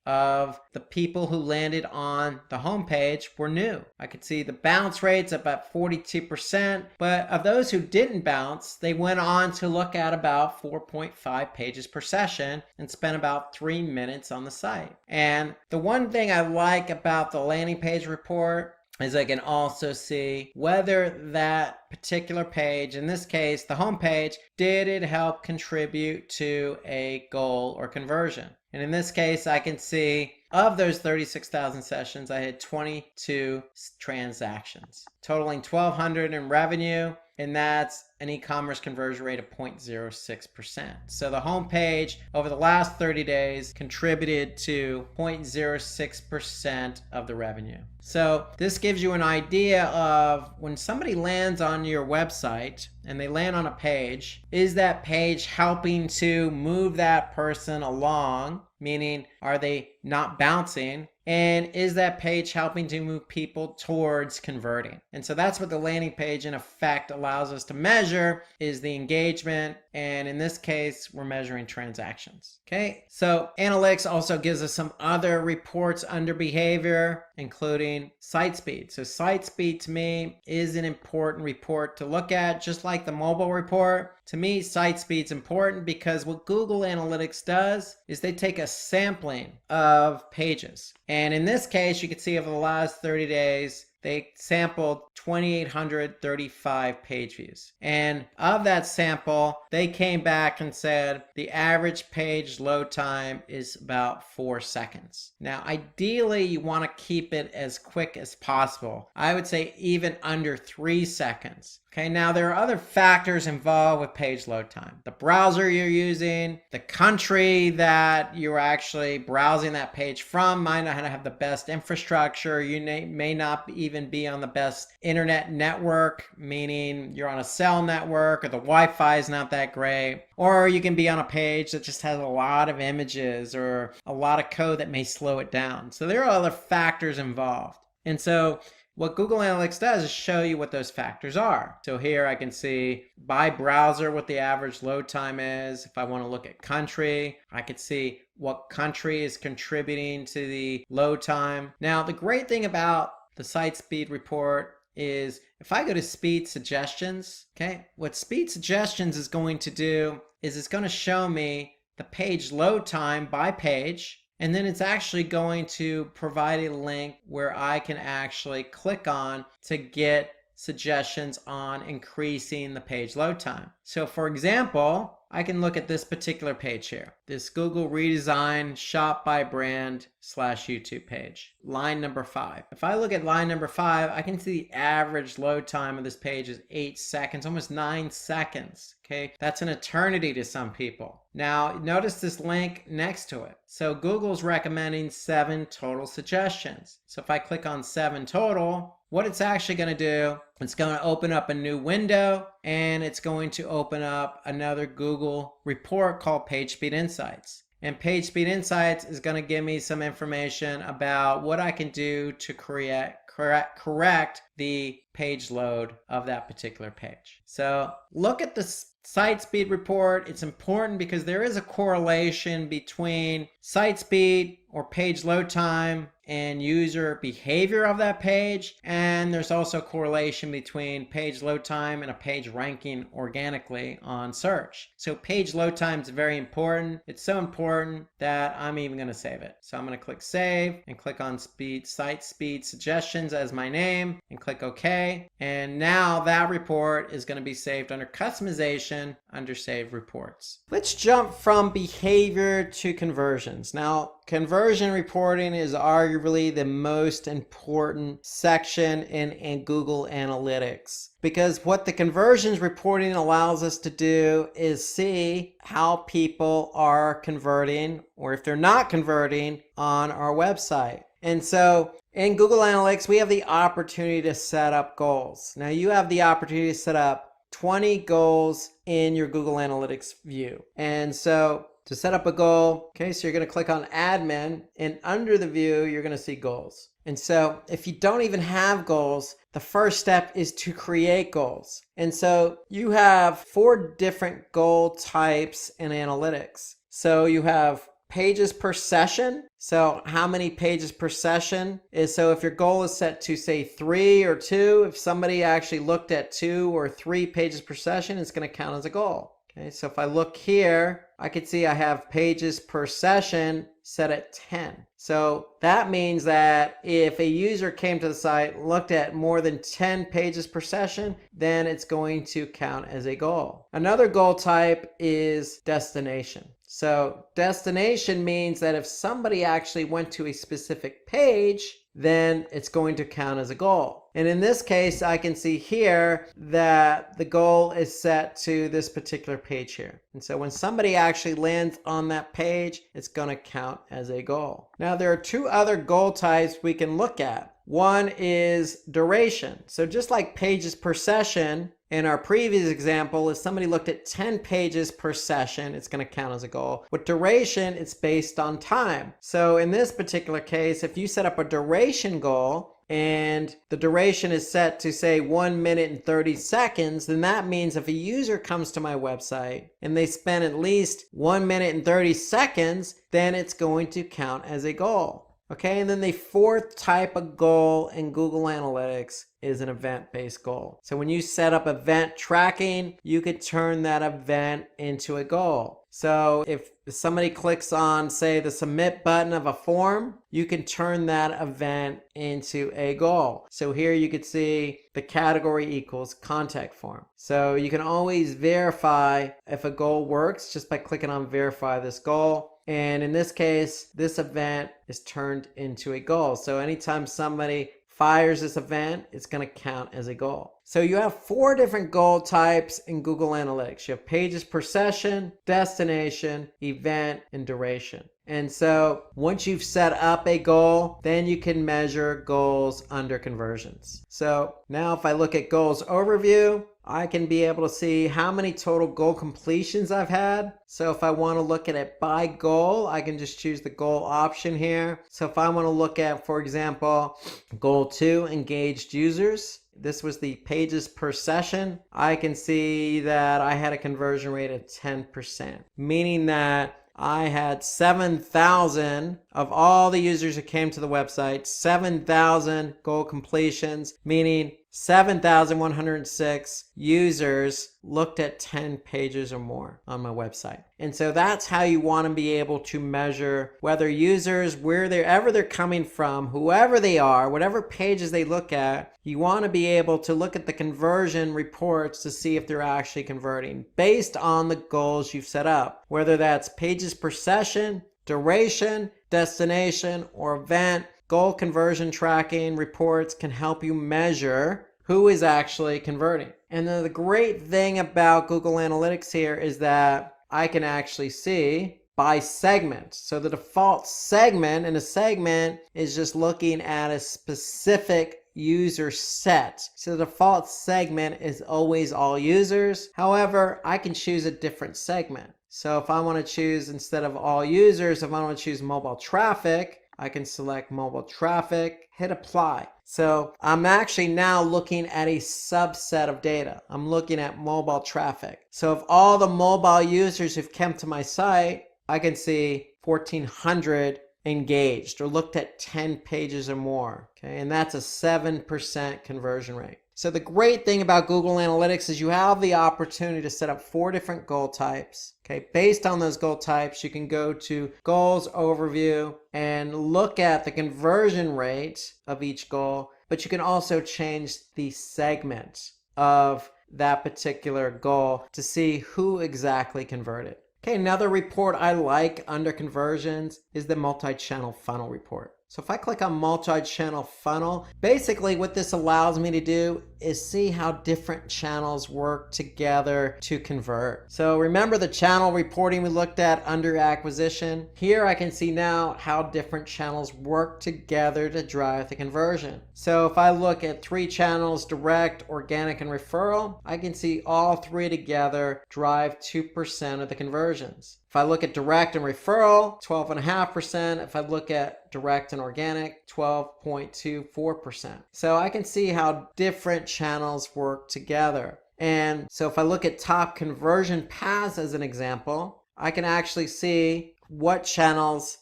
of the people who landed on the homepage were new. I could see the bounce rates about 42%, but of those who didn't bounce, they went on to look at about 4.5 pages per session and spent about 3 minutes on the site. And the one thing I like about the landing page report is I can also see whether that particular page, in this case, the home page, did it help contribute to a goal or conversion. And in this case, I can see of those 36,000 sessions, I had 22 transactions, totaling $1,200 in revenue, and that's an e-commerce conversion rate of 0.06%. So the home page over the last 30 days contributed to 0.06% of the revenue. So this gives you an idea of when somebody lands on your website and they land on a page, is that page helping to move that person along? Meaning, are they not bouncing? And is that page helping to move people towards converting? And so that's what the landing page in effect allows us to measure, is the engagement. And in this case, we're measuring transactions. Okay, so analytics also gives us some other reports under behavior, including site speed. So site speed to me is an important report to look at, just like the mobile report. To me, site speed's important because what Google Analytics does is they take a sampling of pages. And in this case, you can see over the last 30 days, they sampled 2,835 page views. And of that sample, they came back and said the average page load time is about 4 seconds. Now, ideally, you want to keep it as quick as possible. I would say even under 3 seconds. Okay, now there are other factors involved with page load time. The browser you're using, the country that you're actually browsing that page from might not have the best infrastructure. You may not even be on the best internet network, meaning you're on a cell network or the Wi-Fi is not that great. Or you can be on a page that just has a lot of images or a lot of code that may slow it down. So there are other factors involved. And so what Google Analytics does is show you what those factors are. So here I can see by browser what the average load time is. If I want to look at country, I could see what country is contributing to the load time. Now, the great thing about the site speed report is if I go to speed suggestions, okay, what speed suggestions is going to do is it's going to show me the page load time by page. And then it's actually going to provide a link where I can actually click on to get suggestions on increasing the page load time. So for example, I can look at this particular page here, this Google redesign shop by brand / YouTube page, line number 5. If I look at line number 5, I can see the average load time of this page is 8 seconds, almost 9 seconds. Okay, that's an eternity to some people. Now, notice this link next to it. So Google's recommending 7 total suggestions. So if I click on 7 total, what it's actually going to do, it's going to open up a new window and it's going to open up another Google report called PageSpeed Insights. And PageSpeed Insights is going to give me some information about what I can do to correct the page load of that particular page. So look at the site speed report. It's important because there is a correlation between site speed or page load time and user behavior of that page. And there's also a correlation between page load time and a page ranking organically on search. So page load time is very important. It's so important that I'm even going to save it. So I'm going to click save and click on site speed suggestions as my name and click OK. And now that report is going to be saved under customization under save reports. Let's jump from behavior to conversions. Now, conversion reporting is arguably the most important section in Google Analytics, because what the conversions reporting allows us to do is see how people are converting, or if they're not converting, on our website. And so in Google Analytics, we have the opportunity to set up goals. Now you have the opportunity to set up 20 goals in your Google Analytics view. And so to set up a goal, okay, so you're going to click on admin, and under the view, you're going to see goals. And so if you don't even have goals, the first step is to create goals. And so you have 4 different goal types in analytics. So you have pages per session. So how many pages per session is, so if your goal is set to say 3 or 2, if somebody actually looked at 2 or 3 pages per session, it's going to count as a goal. Okay, so if I look here, I can see I have pages per session set at 10. So that means that if a user came to the site, looked at more than 10 pages per session, then it's going to count as a goal. Another goal type is destination. So destination means that if somebody actually went to a specific page, then it's going to count as a goal. And in this case, I can see here that the goal is set to this particular page here. And so when somebody actually lands on that page, it's going to count as a goal. Now, there are 2 other goal types we can look at. One is duration. So just like pages per session, in our previous example, if somebody looked at 10 pages per session, it's going to count as a goal. With duration, it's based on time. So in this particular case, if you set up a duration goal, and the duration is set to say 1 minute and 30 seconds, then that means if a user comes to my website and they spend at least 1 minute and 30 seconds, then it's going to count as a goal. Okay, and then the 4th type of goal in Google Analytics is an event-based goal. So when you set up event tracking, you could turn that event into a goal. So if somebody clicks on, say, the submit button of a form, you can turn that event into a goal. So here you could see the category equals contact form. So you can always verify if a goal works just by clicking on verify this goal. And in this case, this event is turned into a goal. So anytime somebody fires this event, it's going to count as a goal. So you have 4 different goal types in Google Analytics. You have pages per session, destination, event, and duration. And so once you've set up a goal, then you can measure goals under conversions. So now if I look at goals overview, I can be able to see how many total goal completions I've had. So if I want to look at it by goal, I can just choose the goal option here. So if I want to look at, for example, goal 2, engaged users, this was the pages per session, I can see that I had a conversion rate of 10%, meaning that I had 7,000 of all the users who came to the website, 7,000 goal completions, meaning 7,106 users looked at 10 pages or more on my website. And so that's how you want to be able to measure whether users, wherever they're coming from, whoever they are, whatever pages they look at, you want to be able to look at the conversion reports to see if they're actually converting based on the goals you've set up, whether that's pages per session, duration, destination, or event. Goal conversion tracking reports can help you measure who is actually converting. And then the great thing about Google Analytics here is that I can actually see by segment. So the default segment in a segment is just looking at a specific user set. So the default segment is always all users. However, I can choose a different segment. So if I want to choose, instead of all users, if I want to choose mobile traffic, I can select mobile traffic, hit apply. So I'm actually now looking at a subset of data. I'm looking at mobile traffic. So of all the mobile users who've come to my site, I can see 1,400 engaged or looked at 10 pages or more. Okay, and that's a 7% conversion rate. So the great thing about Google Analytics is you have the opportunity to set up 4 different goal types. Okay, based on those goal types, you can go to Goals Overview and look at the conversion rate of each goal, but you can also change the segment of that particular goal to see who exactly converted. Okay, another report I like under conversions is the multi-channel funnel report. So if I click on multi-channel funnel, basically what this allows me to do is see how different channels work together to convert. So remember the channel reporting we looked at under acquisition? Here I can see now how different channels work together to drive the conversion. So if I look at 3 channels, direct, organic, and referral, I can see all 3 together drive 2% of the conversions. If I look at direct and referral, 12.5%. If I look at direct and organic, 12.24%. So I can see how different channels work together. And so if I look at top conversion paths as an example, I can actually see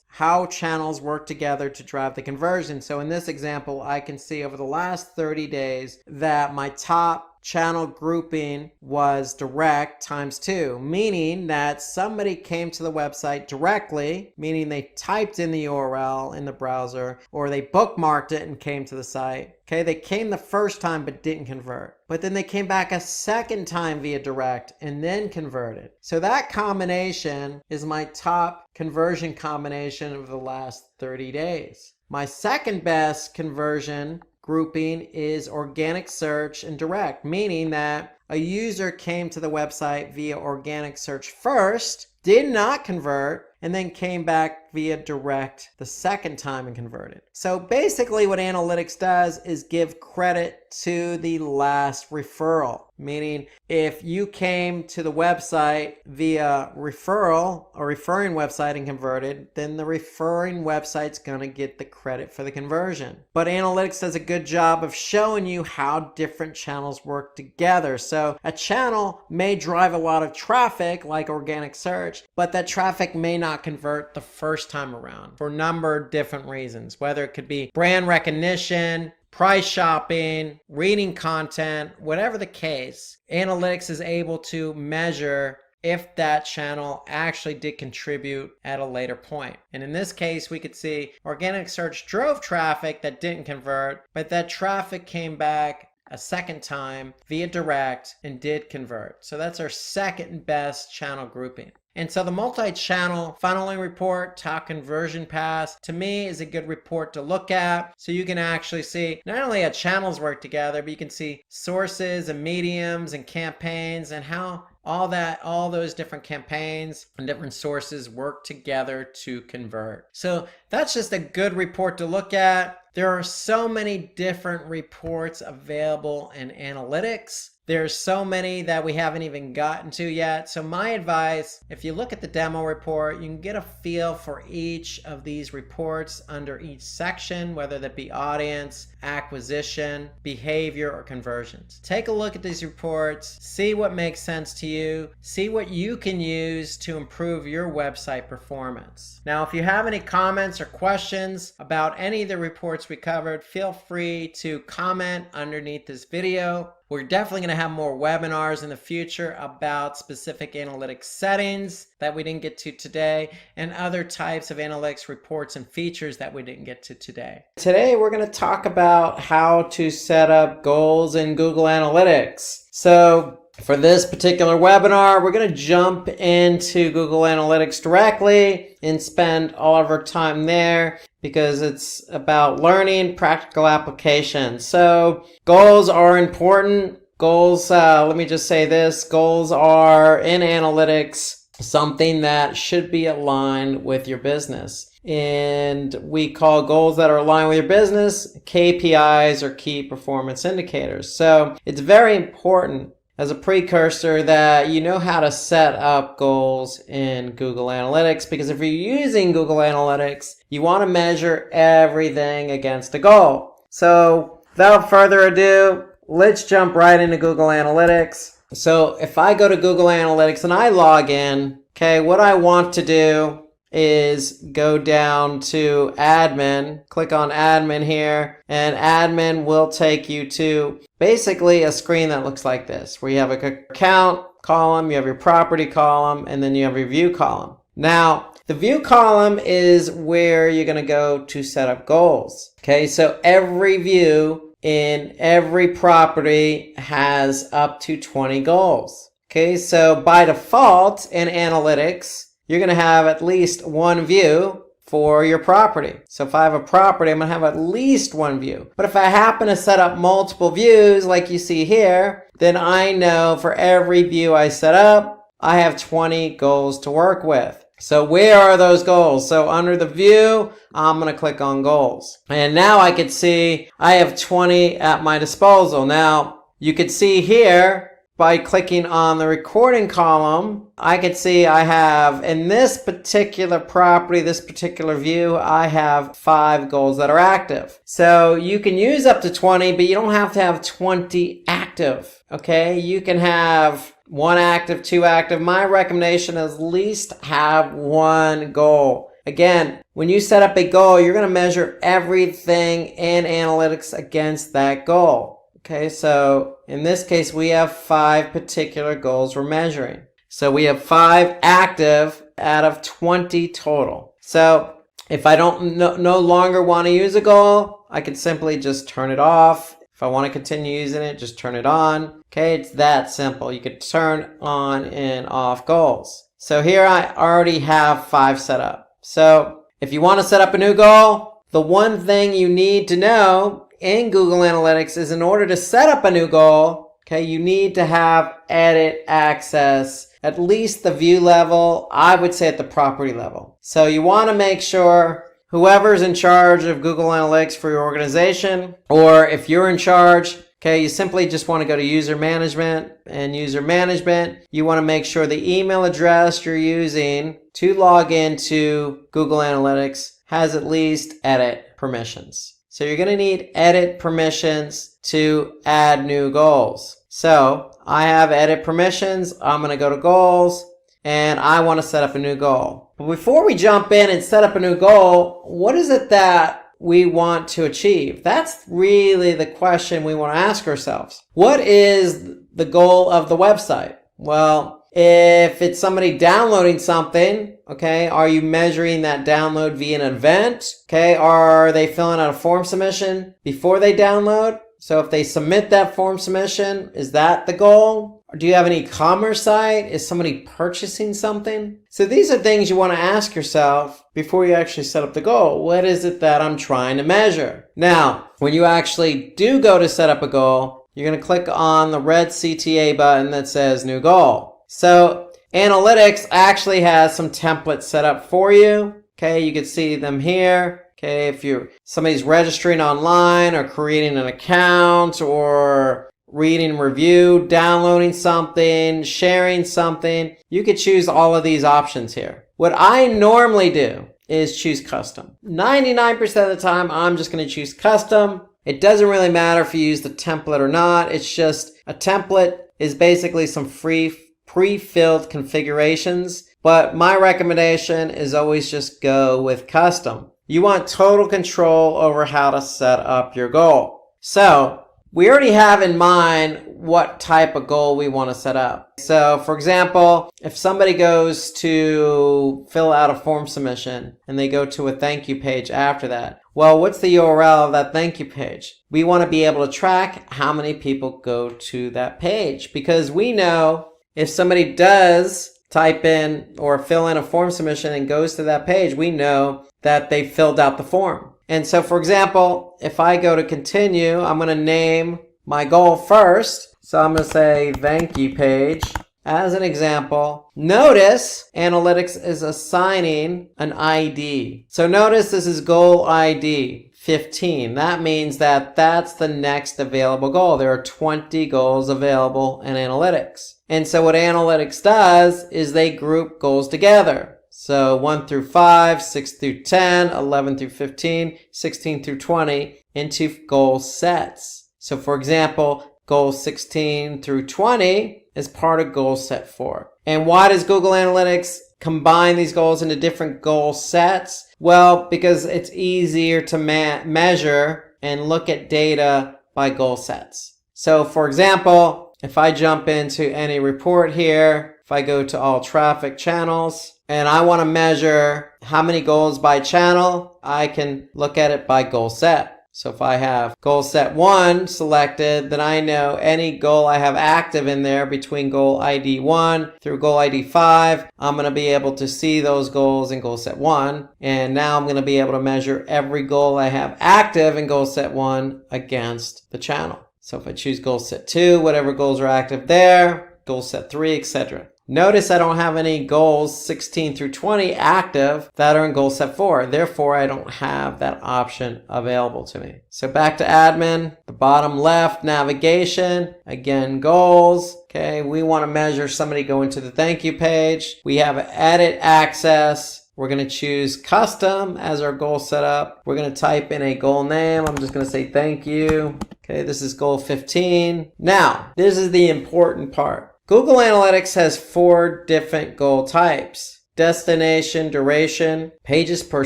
how channels work together to drive the conversion. So in this example, I can see over the last 30 days that my top channel grouping was direct times 2, meaning that somebody came to the website directly, meaning they typed in the URL in the browser, or they bookmarked it and came to the site. Okay, they came the first time but didn't convert. But then they came back a second time via direct and then converted. So that combination is my top conversion combination of the last 30 days. My second best conversion grouping is organic search and direct, meaning that a user came to the website via organic search first, did not convert, and then came back via direct the second time and converted. So basically what analytics does is give credit to the last referral, meaning if you came to the website via referral, a referring website, and converted, then the referring website's going to get the credit for the conversion. But analytics does a good job of showing you how different channels work together. So a channel may drive a lot of traffic like organic search, but that traffic may not convert the first time around for a number of different reasons, whether it could be brand recognition, price shopping, reading content, whatever the case. Analytics is able to measure if that channel actually did contribute at a later point. And in this case, we could see organic search drove traffic that didn't convert, but that traffic came back a second time via direct and did convert. So that's our second best channel grouping. And so the multi-channel funneling report, top conversion paths, to me is a good report to look at. So you can actually see not only how channels work together, but you can see sources and mediums and campaigns and how all those different campaigns and different sources work together to convert. So that's just a good report to look at. There are so many different reports available in analytics. There's so many that we haven't even gotten to yet. So my advice, if you look at the demo report, you can get a feel for each of these reports under each section, whether that be audience, acquisition, behavior, or conversions. Take a look at these reports, see what makes sense to you, see what you can use to improve your website performance. Now, if you have any comments or questions about any of the reports we covered, feel free to comment underneath this video. We're definitely going to have more webinars in the future about specific analytics settings that we didn't get to today and other types of analytics reports and features that we didn't get to today. Today, we're going to talk about how to set up goals in Google Analytics. So for this particular webinar, we're going to jump into Google Analytics directly and spend all of our time there because it's about learning practical application. So goals are important. Goals, let me just say this, goals are in analytics something that should be aligned with your business. And we call goals that are aligned with your business KPIs or key performance indicators. So it's very important as a precursor that you know how to set up goals in Google Analytics, because if you're using Google Analytics, you want to measure everything against a goal. So without further ado, let's jump right into Google Analytics. So if I go to Google Analytics and I log in, okay, what I want to do is go down to admin, click on admin here, and admin will take you to basically a screen that looks like this, where you have an account column, you have your property column, and then you have your view column. Now, the view column is where you're going to go to set up goals. Okay, so every view in every property has up to 20 goals. Okay, so by default in analytics, you're going to have at least one view for your property. So if I have a property, I'm going to have at least one view. But if I happen to set up multiple views like you see here, then I know for every view I set up, I have 20 goals to work with. So where are those goals? So under the view, I'm going to click on goals. And now I can see I have 20 at my disposal. Now you can see here, by clicking on the recording column, I can see I have, in this particular property, this particular view, I have 5 goals that are active. So you can use up to 20, but you don't have to have 20 active, okay? You can have 1 active, 2 active. My recommendation is at least have 1 goal. Again, when you set up a goal, you're going to measure everything in analytics against that goal. Okay, so in this case, we have 5 particular goals we're measuring. So we have 5 active out of 20 total. So if I don't no longer want to use a goal, I can simply just turn it off. If I want to continue using it, just turn it on. Okay, it's that simple. You can turn on and off goals. So here I already have 5 set up. So if you want to set up a new goal, the one thing you need to know in Google Analytics is in order to set up a new goal, okay, you need to have edit access, at least the view level, I would say at the property level. So you want to make sure whoever's in charge of Google Analytics for your organization, or if you're in charge, okay, you simply just want to go to user management, and user management, you want to make sure the email address you're using to log into Google Analytics has at least edit permissions. So you're going to need edit permissions to add new goals. So I have edit permissions. I'm going to go to goals and I want to set up a new goal. But before we jump in and set up a new goal, what is it that we want to achieve? That's really the question we want to ask ourselves. What is the goal of the website? Well, If it's somebody downloading something, okay, are you measuring that download via an event? Okay, are they filling out a form submission before they download? So if they submit that form submission, is that the goal? Or do you have an e-commerce site? Is somebody purchasing something? So these are things you want to ask yourself before you actually set up the goal. What is it that I'm trying to measure? Now, when you actually do go to set up a goal, you're going to click on the red CTA button that says new goal. So analytics actually has some templates set up for you. Okay, you can see them here. Okay, if somebody's registering online or creating an account or reading review, downloading something, sharing something, you could choose all of these options here. What I normally do is choose custom. 99% of the time, I'm just going to choose custom. It doesn't really matter if you use the template or not. It's just a template is basically some free pre-filled configurations, but my recommendation is always just go with custom. You want total control over how to set up your goal. So we already have in mind what type of goal we want to set up. So for example, if somebody goes to fill out a form submission and they go to a thank you page after that, well, what's the URL of that thank you page? We want to be able to track how many people go to that page, because we know if somebody does type in or fill in a form submission and goes to that page, we know that they filled out the form. And so, for example, if I go to continue, I'm going to name my goal first. So I'm going to say thank you page as an example. Notice analytics is assigning an ID. So notice this is goal ID 15. That means that that's the next available goal. There are 20 goals available in analytics. And so what analytics does is they group goals together. So 1 through 5, 6 through 10, 11 through 15, 16 through 20 into goal sets. So for example, goal 16 through 20 is part of goal set 4. And why does Google Analytics combine these goals into different goal sets? Well, because it's easier to measure and look at data by goal sets. So for example, if I jump into any report here, if I go to all traffic channels, and I want to measure how many goals by channel, I can look at it by goal set. So if I have goal set 1 selected, then I know any goal I have active in there between goal ID 1 through goal ID 5, I'm going to be able to see those goals in goal set 1. And now I'm going to be able to measure every goal I have active in goal set 1 against the channel. So if I choose goal set 2, whatever goals are active there, goal set 3, etc. Notice I don't have any goals 16 through 20 active that are in goal set 4. Therefore, I don't have that option available to me. So back to admin, the bottom left, navigation, again, goals. Okay, we want to measure somebody going to the thank you page. We have edit access. We're going to choose custom as our goal setup. We're going to type in a goal name. I'm just going to say thank you. Okay, this is goal 15. Now, this is the important part. Google Analytics has 4 different goal types: destination, duration, pages per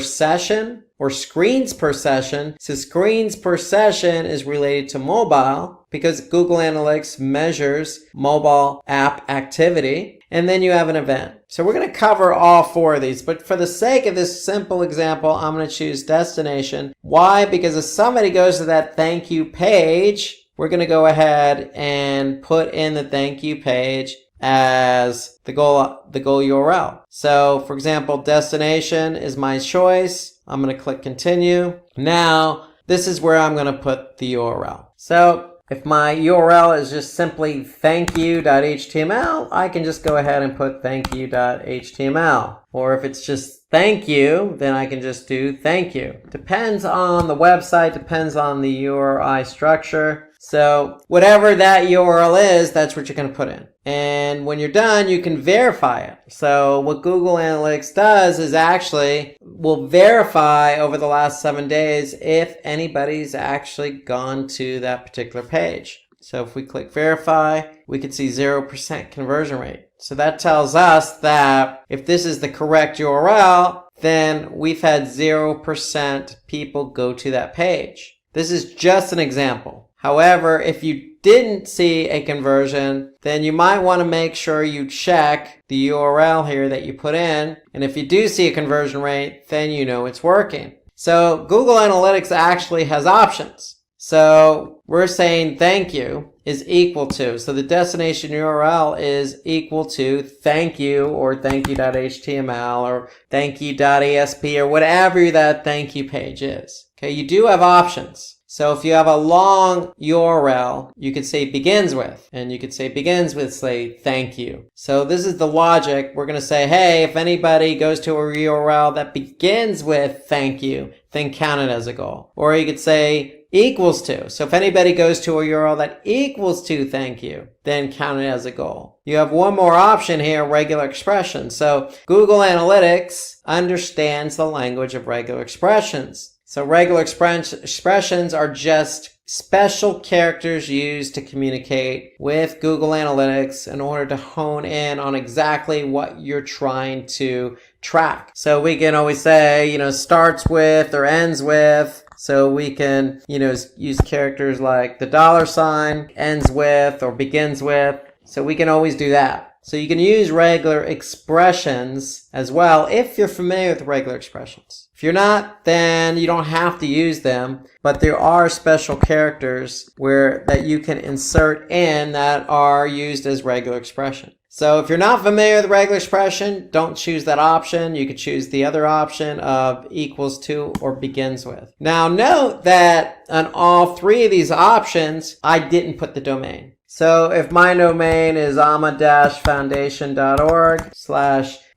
session, or screens per session. So screens per session is related to mobile because Google Analytics measures mobile app activity. And then you have an event. So we're going to cover all 4 of these, but for the sake of this simple example, I'm going to choose destination. Why? Because if somebody goes to that thank you page, we're going to go ahead and put in the thank you page as the goal URL. So for example, destination is my choice. I'm going to click continue. Now, this is where I'm going to put the URL. So if my URL is just simply thankyou.html, I can just go ahead and put thankyou.html. Or if it's just thank you, then I can just do thank you. Depends on the website, depends on the URI structure. So whatever that URL is, that's what you're going to put in. And when you're done, you can verify it. So what Google Analytics does is actually will verify over the last 7 days if anybody's actually gone to that particular page. So if we click verify, we can see 0% conversion rate. So that tells us that if this is the correct URL, then we've had 0% people go to that page. This is just an example. However, if you didn't see a conversion, then you might want to make sure you check the URL here that you put in. And if you do see a conversion rate, then you know it's working. So Google Analytics actually has options. So we're saying thank you is equal to. So the destination URL is equal to thank you or thank you.html or thank you.esp or whatever that thank you page is. Okay, you do have options. So if you have a long URL, you could say begins with, and you could say begins with, say, thank you. So this is the logic. We're going to say, hey, if anybody goes to a URL that begins with thank you, then count it as a goal. Or you could say equals to. So if anybody goes to a URL that equals to thank you, then count it as a goal. You have one more option here, regular expressions. So Google Analytics understands the language of regular expressions. So regular expressions are just special characters used to communicate with Google Analytics in order to hone in on exactly what you're trying to track. So we can always say, starts with or ends with. So we can, use characters like the $, ends with or begins with. So we can always do that. So you can use regular expressions as well if you're familiar with regular expressions. If you're not, then you don't have to use them, but there are special characters that you can insert in that are used as regular expression. So if you're not familiar with regular expression, don't choose that option. You could choose the other option of equals to or begins with. Now note that on all three of these options, I didn't put the domain. So if my domain is ama-foundation.org/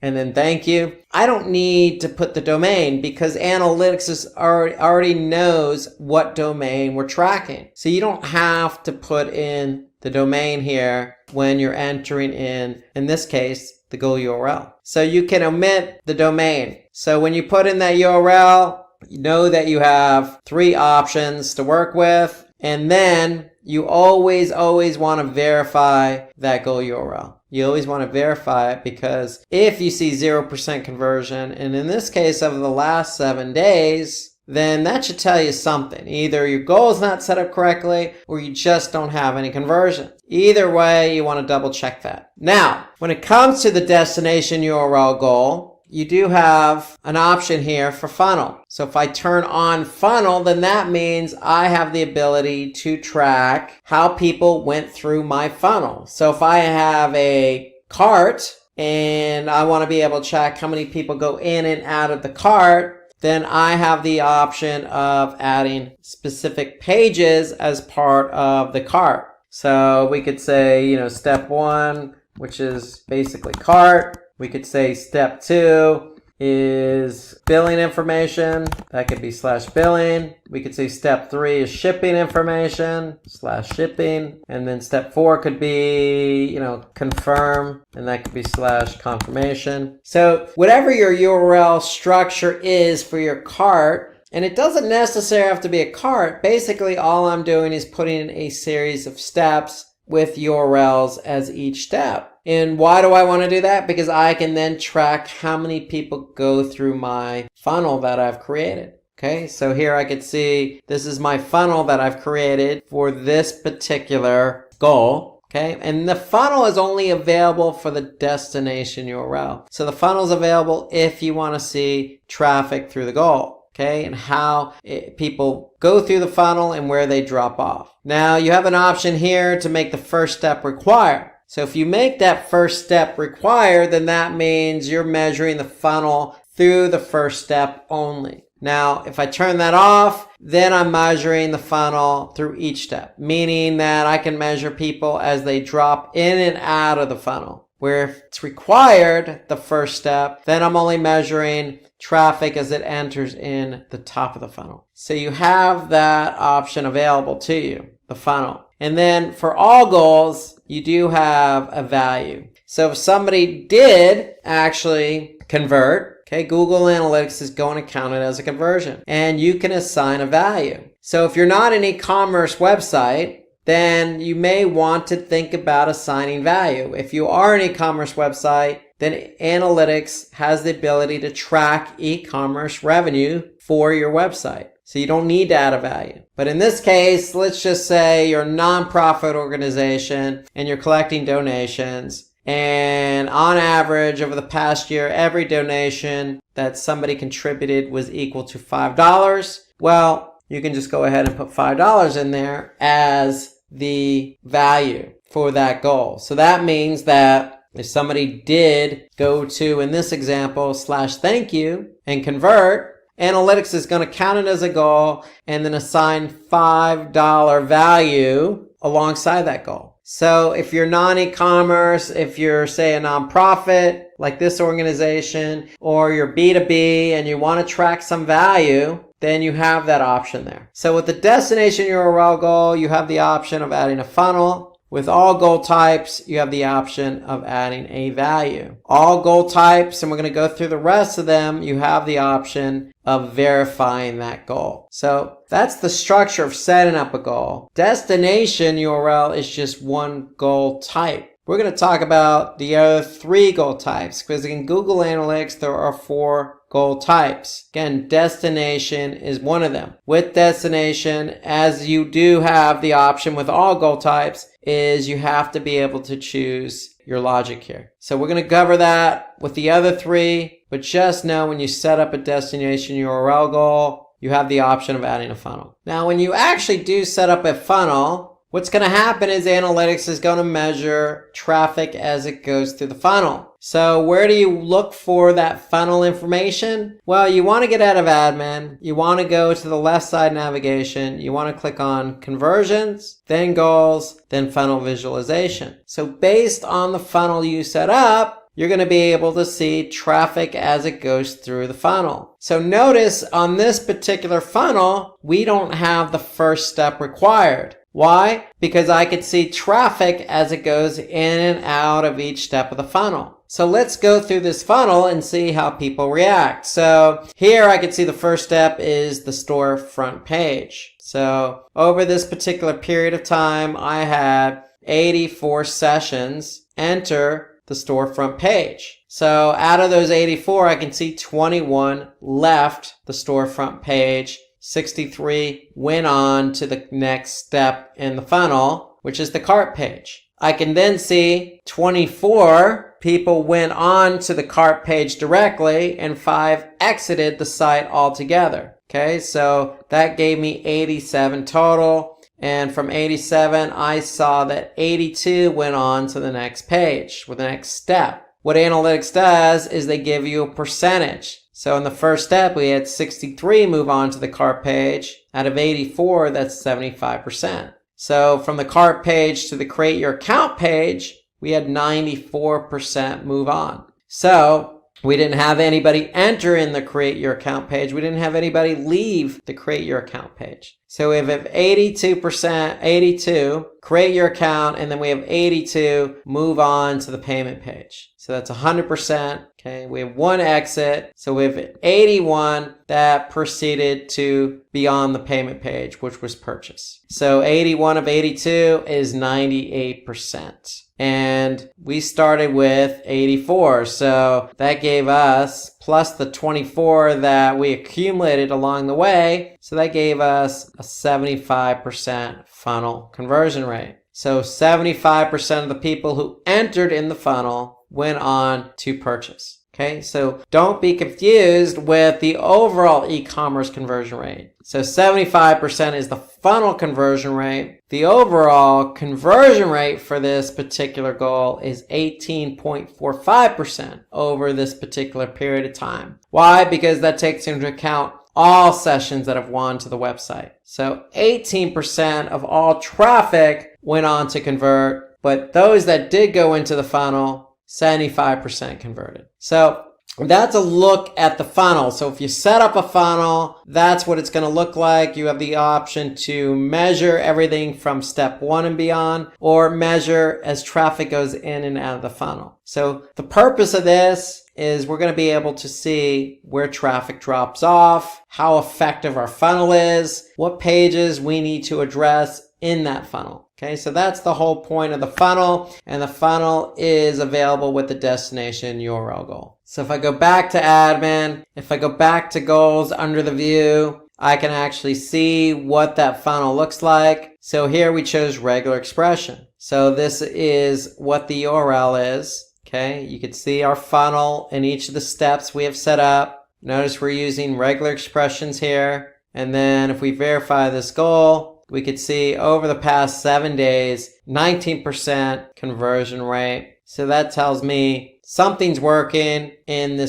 and then thank you, I don't need to put the domain because Analytics already knows what domain we're tracking. So you don't have to put in the domain here when you're entering in this case, the goal URL. So you can omit the domain. So when you put in that URL, you know that you have three options to work with. And then you always want to verify that goal URL. You always want to verify it because if you see 0% conversion, and in this case over the last 7 days, then that should tell you something. Either your goal is not set up correctly or you just don't have any conversion. Either way, you want to double check that. Now, when it comes to the destination URL goal, you do have an option here for funnel. So if I turn on funnel, then that means I have the ability to track how people went through my funnel. So if I have a cart and I want to be able to track how many people go in and out of the cart, then I have the option of adding specific pages as part of the cart. So we could say, step 1, which is basically cart. We could say step 2 is billing information. That could be /billing. We could say step 3 is shipping information /shipping. And then step 4 could be, confirm. And that could be /confirmation. So whatever your URL structure is for your cart, and it doesn't necessarily have to be a cart. Basically, all I'm doing is putting in a series of steps with URLs as each step. And why do I want to do that? Because I can then track how many people go through my funnel that I've created. Okay, so here I could see this is my funnel that I've created for this particular goal. Okay, and the funnel is only available for the destination URL. So the funnel is available if you want to see traffic through the goal. Okay, and how people go through the funnel and where they drop off. Now you have an option here to make the first step required. So if you make that first step required, then that means you're measuring the funnel through the first step only. Now, if I turn that off, then I'm measuring the funnel through each step, meaning that I can measure people as they drop in and out of the funnel. Where if it's required, the first step, then I'm only measuring traffic as it enters in the top of the funnel. So you have that option available to you, the funnel. And then for all goals, you do have a value. So if somebody did actually convert, okay, Google Analytics is going to count it as a conversion. And you can assign a value. So if you're not an e-commerce website, then you may want to think about assigning value. If you are an e-commerce website, then Analytics has the ability to track e-commerce revenue for your website. So you don't need to add a value. But in this case, let's just say you're a nonprofit organization and you're collecting donations. And on average, over the past year, every donation that somebody contributed was equal to $5. Well, you can just go ahead and put $5 in there as the value for that goal. So that means that if somebody did go to, in this example, /thank you and convert, analytics is going to count it as a goal and then assign $5 value alongside that goal. So if you're non-e-commerce, if you're, say, a nonprofit like this organization, or you're B2B and you want to track some value, then you have that option there. So with the destination URL goal, you have the option of adding a funnel. With all goal types, you have the option of adding a value. All goal types, and we're going to go through the rest of them, you have the option of verifying that goal. So that's the structure of setting up a goal. Destination URL is just one goal type. We're going to talk about the other 3 goal types, because in Google Analytics, there are 4 goal types. Again, destination is one of them. With destination, as you do have the option with all goal types, is you have to be able to choose your logic here. So we're going to cover that with the other 3, but just know when you set up a destination URL goal, you have the option of adding a funnel. Now, when you actually do set up a funnel, what's going to happen is analytics is going to measure traffic as it goes through the funnel. So where do you look for that funnel information? Well, you want to get out of admin. You want to go to the left side navigation. You want to click on conversions, then goals, then funnel visualization. So based on the funnel you set up, you're going to be able to see traffic as it goes through the funnel. So notice on this particular funnel, we don't have the first step required. Why? Because I could see traffic as it goes in and out of each step of the funnel. So let's go through this funnel and see how people react. So here I can see the first step is the store front page. So over this particular period of time, I had 84 sessions enter the storefront page. So out of those 84, I can see 21 left the storefront page. 63 went on to the next step in the funnel, which is the cart page. I can then see 24 people went on to the cart page directly and 5 exited the site altogether. Okay, so that gave me 87 total. And from 87, I saw that 82 went on to the next page with the next step. What analytics does is they give you a percentage. So in the first step, we had 63 move on to the cart page. Out of 84, that's 75%. So from the cart page to the create your account page, we had 94% move on. So we didn't have anybody enter in the create your account page. We didn't have anybody leave the create your account page. So we have 82%, 82, create your account, and then we have 82 move on to the payment page. So that's 100%. Okay, we have 1 exit. So we have 81 that proceeded to be on the payment page, which was purchase. So 81 of 82 is 98%. And we started with 84. So that gave us, plus the 24 that we accumulated along the way, so that gave us a 75% funnel conversion rate. So 75% of the people who entered in the funnel went on to purchase. Okay, so don't be confused with the overall e-commerce conversion rate. So 75% is the funnel conversion rate. The overall conversion rate for this particular goal is 18.45% over this particular period of time. Why? Because that takes into account all sessions that have gone to the website. So 18% of all traffic went on to convert, but those that did go into the funnel, 75% converted. So that's a look at the funnel. So if you set up a funnel, that's what it's going to look like. You have the option to measure everything from step 1 and beyond, or measure as traffic goes in and out of the funnel. So the purpose of this is we're going to be able to see where traffic drops off, how effective our funnel is, what pages we need to address in that funnel. Okay, so that's the whole point of the funnel, and the funnel is available with the destination URL goal. So if I go back to admin, if I go back to goals under the view, I can actually see what that funnel looks like. So here we chose regular expression. So this is what the URL is. Okay, you can see our funnel and each of the steps we have set up. Notice we're using regular expressions here. And then if we verify this goal, we could see over the past 7 days, 19% conversion rate. So that tells me something's working in with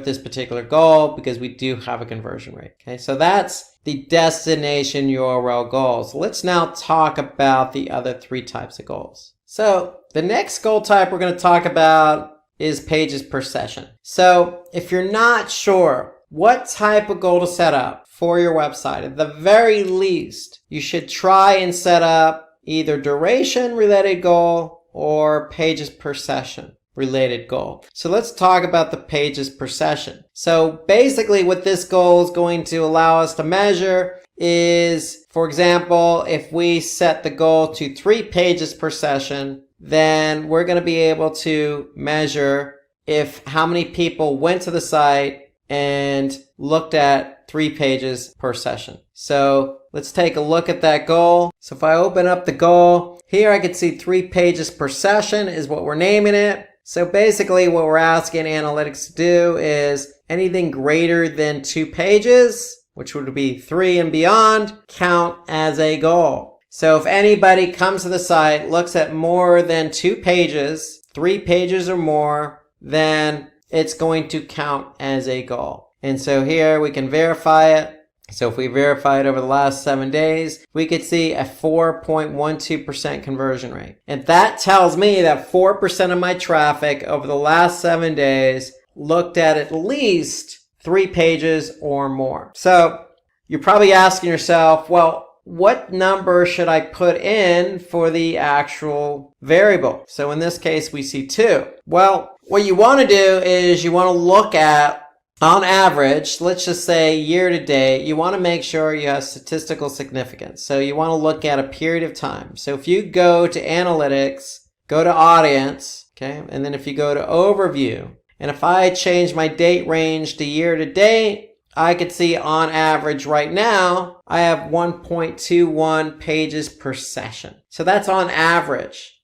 this particular goal because we do have a conversion rate. Okay, so that's the destination URL goals. So let's now talk about the other 3 types of goals. So the next goal type we're going to talk about is pages per session. So if you're not sure what type of goal to set up for your website, at the very least, you should try and set up either duration related goal or pages per session related goal. So let's talk about the pages per session. So basically what this goal is going to allow us to measure is, for example, if we set the goal to 3 pages per session, then we're going to be able to measure how many people went to the site and looked at 3 pages per session. So let's take a look at that goal. So if I open up the goal, here I can see 3 pages per session is what we're naming it. So basically what we're asking analytics to do is anything greater than 2 pages, which would be 3 and beyond, count as a goal. So if anybody comes to the site, looks at more than 2 pages, 3 pages or more, then it's going to count as a goal. And so here we can verify it. So if we verify it over the last 7 days, we could see a 4.12% conversion rate. And that tells me that 4% of my traffic over the last 7 days looked at least 3 pages or more. So you're probably asking yourself, well, what number should I put in for the actual variable? So in this case, we see 2. Well, what you want to do is you want to look at, on average, let's just say year to date, you want to make sure you have statistical significance. So you want to look at a period of time. So if you go to analytics, go to audience, okay, and then if you go to overview, and if I change my date range to year to date, I could see on average right now, I have 1.21 pages per session. So that's on average.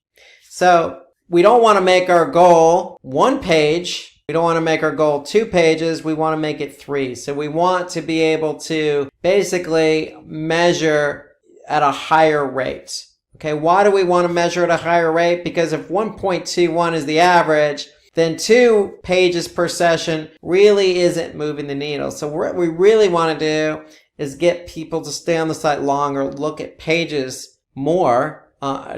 So we don't want to make our goal 1 page. We don't want to make our goal 2 pages. We want to make it 3. So we want to be able to basically measure at a higher rate. Okay, why do we want to measure at a higher rate? Because if 1.21 is the average, then 2 pages per session really isn't moving the needle. So what we really want to do is get people to stay on the site longer, look at pages more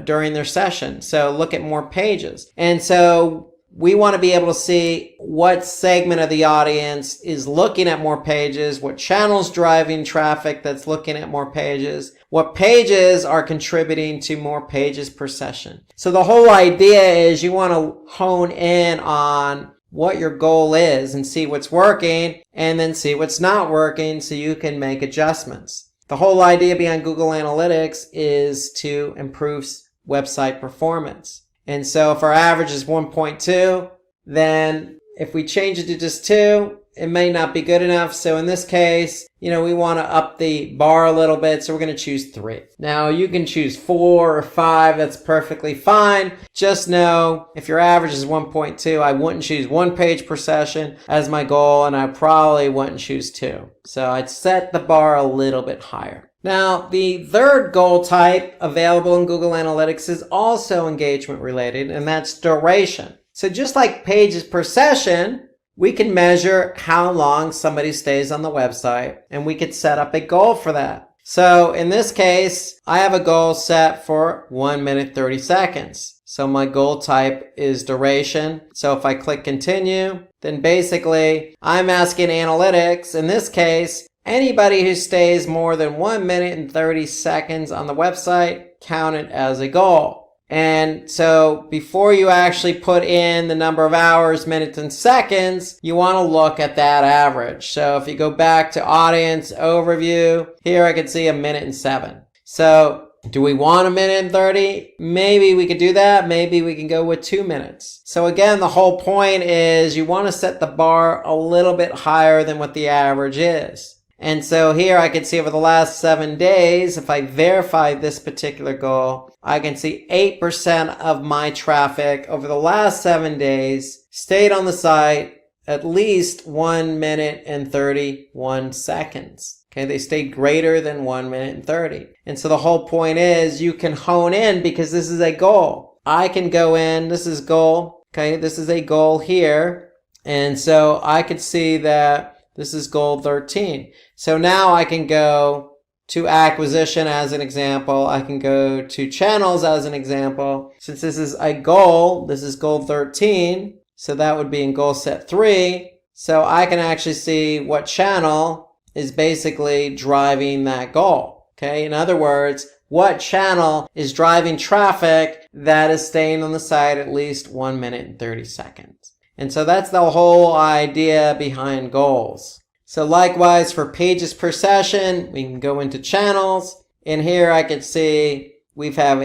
during their session. So look at more pages. And so we want to be able to see what segment of the audience is looking at more pages, what channels driving traffic that's looking at more pages, what pages are contributing to more pages per session. So the whole idea is you want to hone in on what your goal is and see what's working and then see what's not working so you can make adjustments. The whole idea behind Google Analytics is to improve website performance. And so if our average is 1.2, then if we change it to just 2, it may not be good enough. So in this case, we want to up the bar a little bit. So we're going to choose 3. Now you can choose 4 or 5. That's perfectly fine. Just know if your average is 1.2, I wouldn't choose 1 page per session as my goal. And I probably wouldn't choose 2. So I'd set the bar a little bit higher. Now, the third goal type available in Google Analytics is also engagement related, and that's duration. So just like pages per session, we can measure how long somebody stays on the website, and we could set up a goal for that. So in this case, I have a goal set for 1 minute 30 seconds. So my goal type is duration. So if I click continue, then basically I'm asking analytics, in this case, anybody who stays more than 1 minute and 30 seconds on the website, count it as a goal. And so before you actually put in the number of hours, minutes, and seconds, you want to look at that average. So if you go back to audience overview, here I can see 1 minute and 7. So do we want 1 minute and 30? Maybe we could do that. Maybe we can go with 2 minutes. So again, the whole point is you want to set the bar a little bit higher than what the average is. And so here I can see over the last 7 days, if I verify this particular goal, I can see 8% of my traffic over the last 7 days stayed on the site at least 1 minute and 31 seconds. Okay, they stayed greater than 1 minute and 30. And so the whole point is you can hone in because this is a goal. I can go in, this is goal. Okay, this is a goal here. And so I could see that this is goal 13. So now I can go to acquisition as an example. I can go to channels as an example. Since this is a goal, this is goal 13. So that would be in goal set 3. So I can actually see what channel is basically driving that goal. Okay, in other words, what channel is driving traffic that is staying on the site at least 1 minute and 30 seconds. And so that's the whole idea behind goals. So likewise for pages per session, we can go into channels. And here I can see we have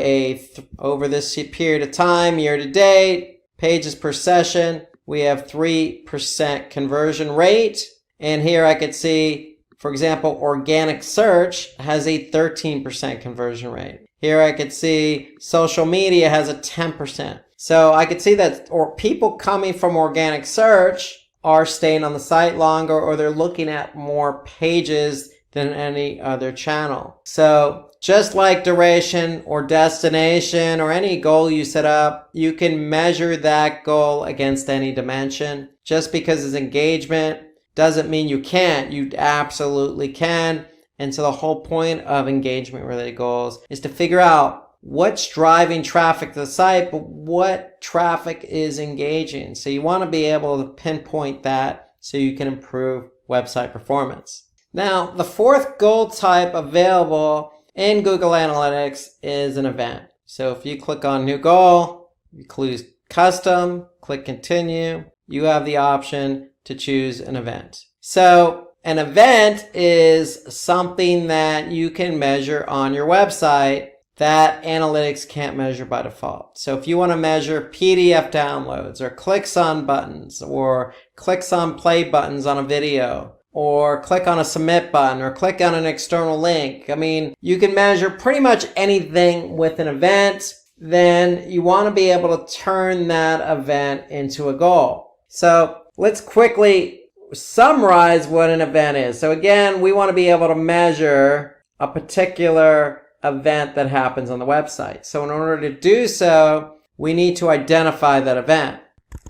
over this period of time, year to date, pages per session, we have 3% conversion rate. And here I could see, for example, organic search has a 13% conversion rate. Here I could see social media has a 10%. So I could see that people coming from organic search are staying on the site longer, or they're looking at more pages than any other channel. So just like duration or destination or any goal you set up, you can measure that goal against any dimension. Just because it's engagement doesn't mean you can't. You absolutely can. And so the whole point of engagement related goals is to figure out what's driving traffic to the site, but what traffic is engaging. So you want to be able to pinpoint that so you can improve website performance. Now, the fourth goal type available in Google Analytics is an event. So if you click on new goal, you choose custom, click continue, you have the option to choose an event. So an event is something that you can measure on your website that analytics can't measure by default. So if you want to measure PDF downloads or clicks on buttons or clicks on play buttons on a video or click on a submit button or click on an external link, I mean, you can measure pretty much anything with an event, then you want to be able to turn that event into a goal. So let's quickly summarize what an event is. So again, we want to be able to measure a particular event that happens on the website. So in order to do so, we need to identify that event.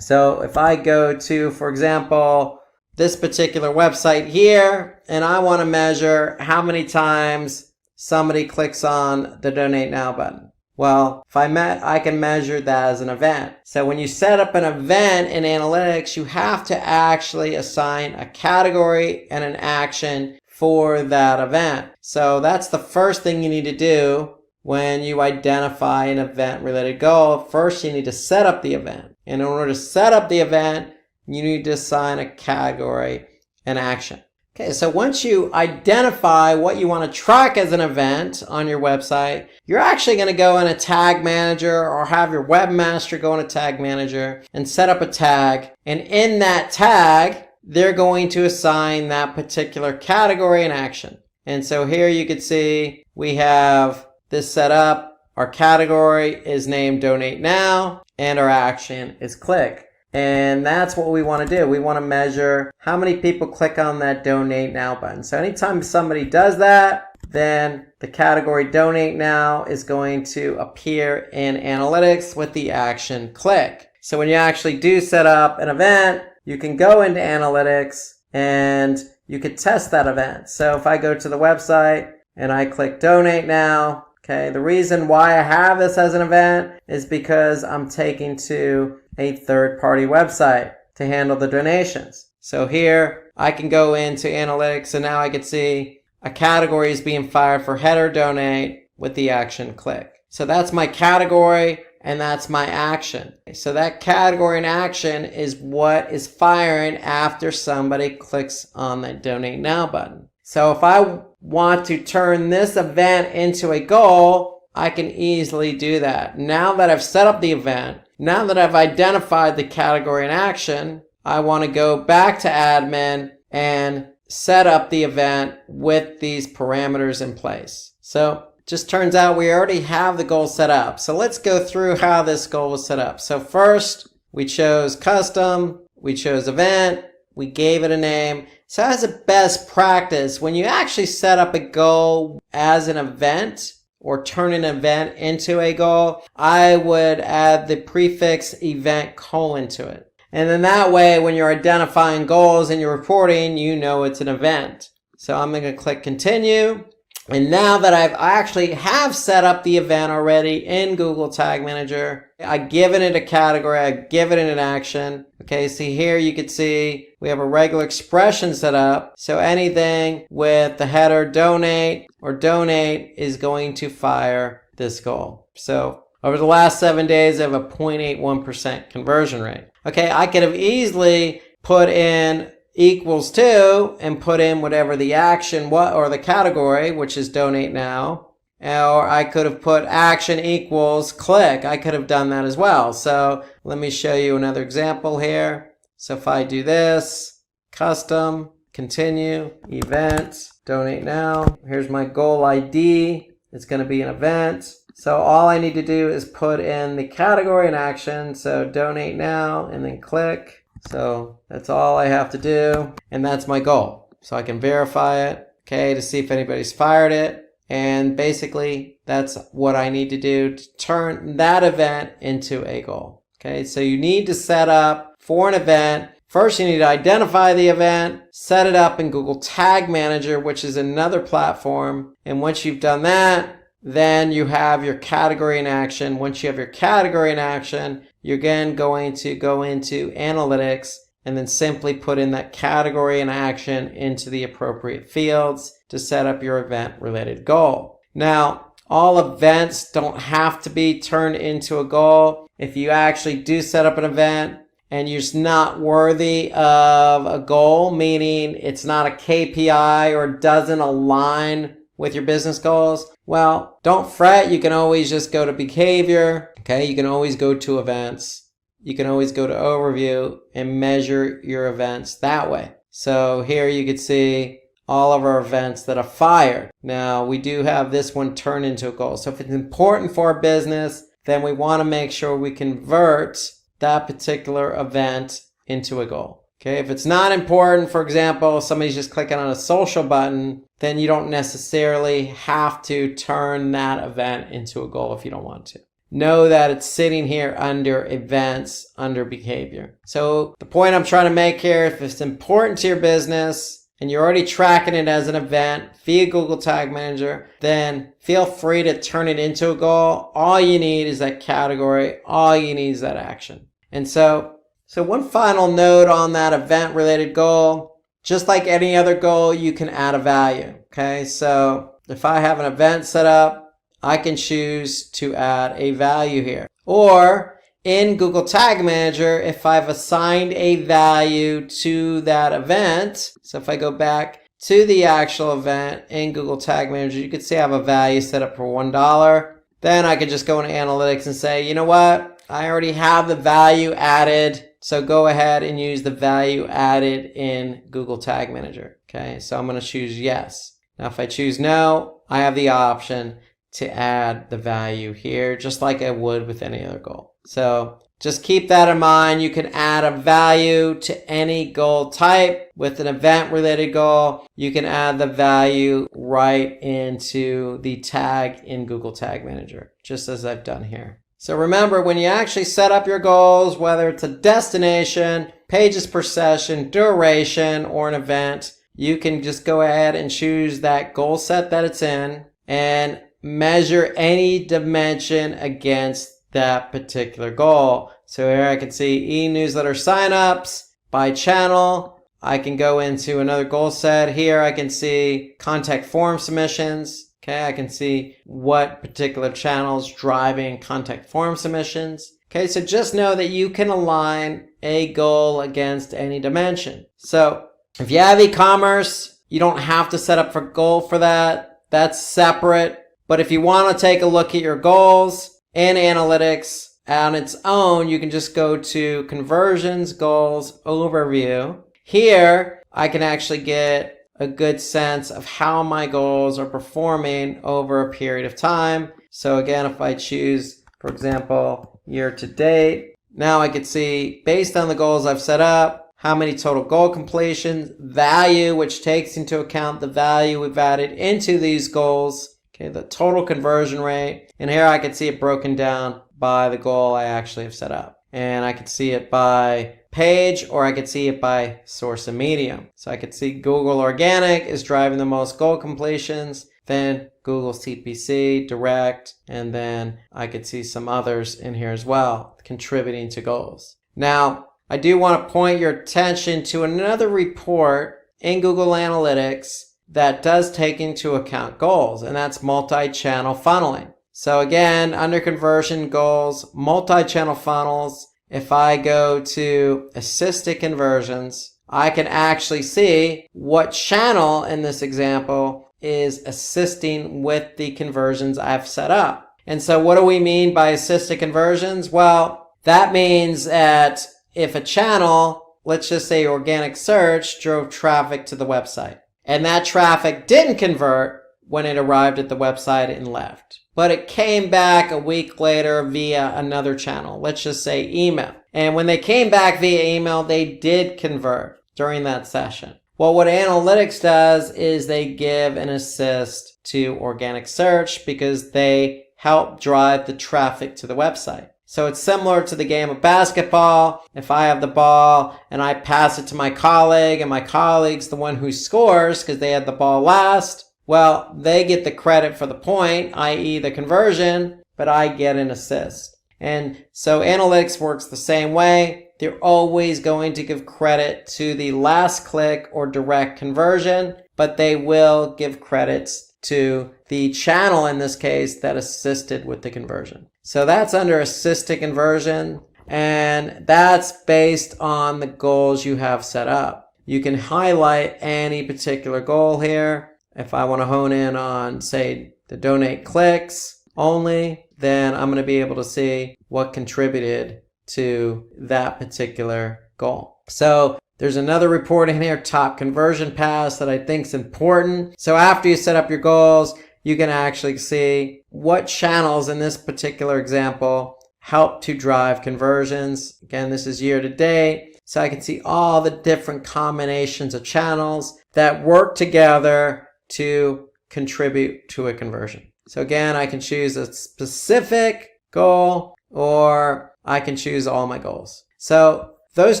So if I go to, for example, this particular website here, and I want to measure how many times somebody clicks on the Donate Now button. Well, if I can measure that as an event. So when you set up an event in analytics, you have to actually assign a category and an action for that event. So that's the first thing you need to do when you identify an event related goal. First, you need to set up the event. And in order to set up the event, you need to assign a category and action. Okay, so once you identify what you want to track as an event on your website, you're actually going to go in a tag manager or have your webmaster go in a tag manager and set up a tag. And in that tag, they're going to assign that particular category and action. And so here you can see we have this set up. Our category is named Donate Now and our action is click. And that's what we want to do. We want to measure how many people click on that Donate Now button. So anytime somebody does that, then the category Donate Now is going to appear in analytics with the action click. So when you actually do set up an event, you can go into analytics and you can test that event. So if I go to the website and I click Donate Now, okay, the reason why I have this as an event is because I'm taking to a third-party website to handle the donations. So here I can go into analytics and now I can see a category is being fired for header donate with the action click. So that's my category and that's my action. So that category and action is what is firing after somebody clicks on the Donate Now button. So if I want to turn this event into a goal, I can easily do that. Now that I've set up the event, now that I've identified the category and action, I want to go back to admin and set up the event with these parameters in place. So just turns out we already have the goal set up. So let's go through how this goal was set up. So first, we chose custom, we chose event, we gave it a name. So as a best practice, when you actually set up a goal as an event or turn an event into a goal, I would add the prefix event : to it. And then that way, when you're identifying goals in your reporting, you know it's an event. So I'm going to click continue. And now that I actually have set up the event already in Google Tag Manager, I've given it a category, I've given it an action. Okay, so here you can see we have a regular expression set up. So anything with the header donate or donate is going to fire this goal. So over the last 7 days, I have a 0.81% conversion rate. Okay, I could have easily put in equals to and put in whatever the action or the category, which is donate now, or I could have put action equals click. I could have done that as well. So let me show you another example here. So if I do this, custom, continue, event, donate now. Here's my goal ID. It's going to be an event. So all I need to do is put in the category and action. So donate now and then click. So that's all I have to do, and that's my goal. So I can verify it, okay, to see if anybody's fired it. And basically, that's what I need to do to turn that event into a goal. Okay, so you need to set up for an event. First, you need to identify the event, set it up in Google Tag Manager, which is another platform. And once you've done that, then you have your category in action. Once you have your category in action, you're again going to go into analytics and then simply put in that category in action into the appropriate fields to set up your event related goal. Now, all events don't have to be turned into a goal. If you actually do set up an event and you're just not worthy of a goal, meaning it's not a KPI or doesn't align with your business goals, well, don't fret. You can always just go to behavior. Okay, you can always go to events. You can always go to overview and measure your events that way. So here you can see all of our events that are fired. Now we do have this one turned into a goal. So if it's important for our business, then we want to make sure we convert that particular event into a goal. Okay, if it's not important, for example, somebody's just clicking on a social button, then you don't necessarily have to turn that event into a goal if you don't want to. Know that it's sitting here under events, under behavior. So the point I'm trying to make here, if it's important to your business and you're already tracking it as an event via Google Tag Manager, then feel free to turn it into a goal. All you need is that category. All you need is that action. And so one final note on that event related goal, just like any other goal, you can add a value. Okay, so if I have an event set up, I can choose to add a value here. Or in Google Tag Manager, if I've assigned a value to that event, so if I go back to the actual event in Google Tag Manager, you can see I have a value set up for $1. Then I could just go into analytics and say, you know what? I already have the value added. So go ahead and use the value added in Google Tag Manager. Okay, so I'm going to choose yes. Now if I choose no, I have the option to add the value here, just like I would with any other goal. So just keep that in mind. You can add a value to any goal type. With an event related goal, you can add the value right into the tag in Google Tag Manager, just as I've done here. So remember, when you actually set up your goals, whether it's a destination, pages per session, duration, or an event, you can just go ahead and choose that goal set that it's in and measure any dimension against that particular goal. So here I can see e-newsletter signups by channel. I can go into another goal set. Here I can see contact form submissions. Okay, I can see what particular channel is driving contact form submissions. Okay, so just know that you can align a goal against any dimension. So if you have e-commerce, you don't have to set up for goal for that. That's separate. But if you want to take a look at your goals in analytics on its own, you can just go to conversions, goals, overview. Here, I can actually get a good sense of how my goals are performing over a period of time. So again, if I choose, for example, year to date, now I can see based on the goals I've set up, how many total goal completions, value, which takes into account the value we've added into these goals, okay, the total conversion rate. And here I can see it broken down by the goal I actually have set up. And I can see it by page, or I could see it by source and medium. So I could see Google Organic is driving the most goal completions, then Google CPC, direct, and then I could see some others in here as well, contributing to goals. Now, I do want to point your attention to another report in Google Analytics that does take into account goals, and that's multi-channel funneling. So again, under conversion goals, multi-channel funnels, if I go to assisted conversions, I can actually see what channel in this example is assisting with the conversions I've set up. And so what do we mean by assisted conversions? Well, that means that if a channel, let's just say organic search, drove traffic to the website, and that traffic didn't convert when it arrived at the website and left, but it came back a week later via another channel, let's just say email. And when they came back via email, they did convert during that session. Well, what analytics does is they give an assist to organic search because they help drive the traffic to the website. So it's similar to the game of basketball. If I have the ball and I pass it to my colleague, and my colleague's the one who scores because they had the ball last, well, they get the credit for the point, i.e. the conversion, but I get an assist. And so analytics works the same way. They're always going to give credit to the last click or direct conversion, but they will give credits to the channel in this case that assisted with the conversion. So that's under assisted conversion, and that's based on the goals you have set up. You can highlight any particular goal here. If I want to hone in on, say, the donate clicks only, then I'm going to be able to see what contributed to that particular goal. So there's another report in here, top conversion paths, that I think is important. So after you set up your goals, you can actually see what channels in this particular example help to drive conversions. Again, this is year to date. So I can see all the different combinations of channels that work together to contribute to a conversion. So again, I can choose a specific goal, or I can choose all my goals. So those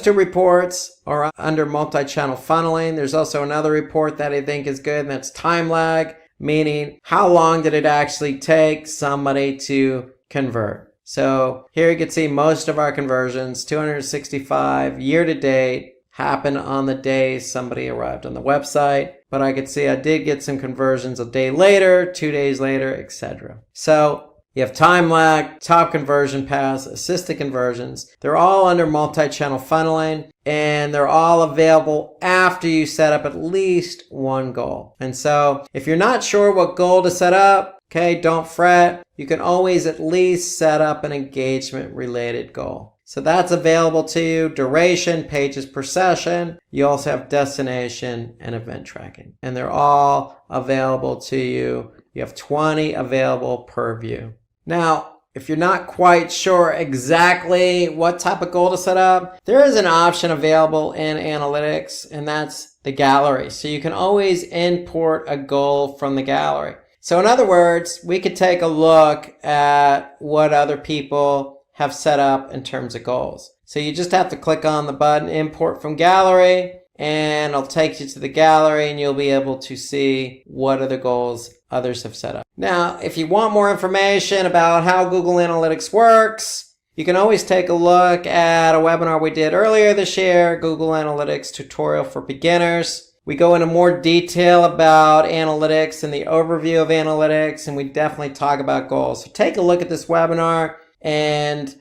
two reports are under multi-channel funneling. There's also another report that I think is good, and that's time lag, meaning how long did it actually take somebody to convert. So here you can see most of our conversions, 265 year to date, happened on the day somebody arrived on the website. But I could see I did get some conversions a day later, 2 days later, etc. So you have time lag, top conversion paths, assisted conversions. They're all under multi-channel funneling, and they're all available after you set up at least one goal. And so if you're not sure what goal to set up, okay, don't fret. You can always at least set up an engagement related goal. So that's available to you. Duration, pages per session. You also have destination and event tracking. And they're all available to you. You have 20 available per view. Now, if you're not quite sure exactly what type of goal to set up, there is an option available in analytics, and that's the gallery. So you can always import a goal from the gallery. So in other words, we could take a look at what other people have set up in terms of goals. So you just have to click on the button import from gallery, and it'll take you to the gallery, and you'll be able to see what other goals others have set up. Now, if you want more information about how Google Analytics works, you can always take a look at a webinar we did earlier this year, Google Analytics Tutorial for Beginners. We go into more detail about analytics and the overview of analytics, and we definitely talk about goals. So take a look at this webinar and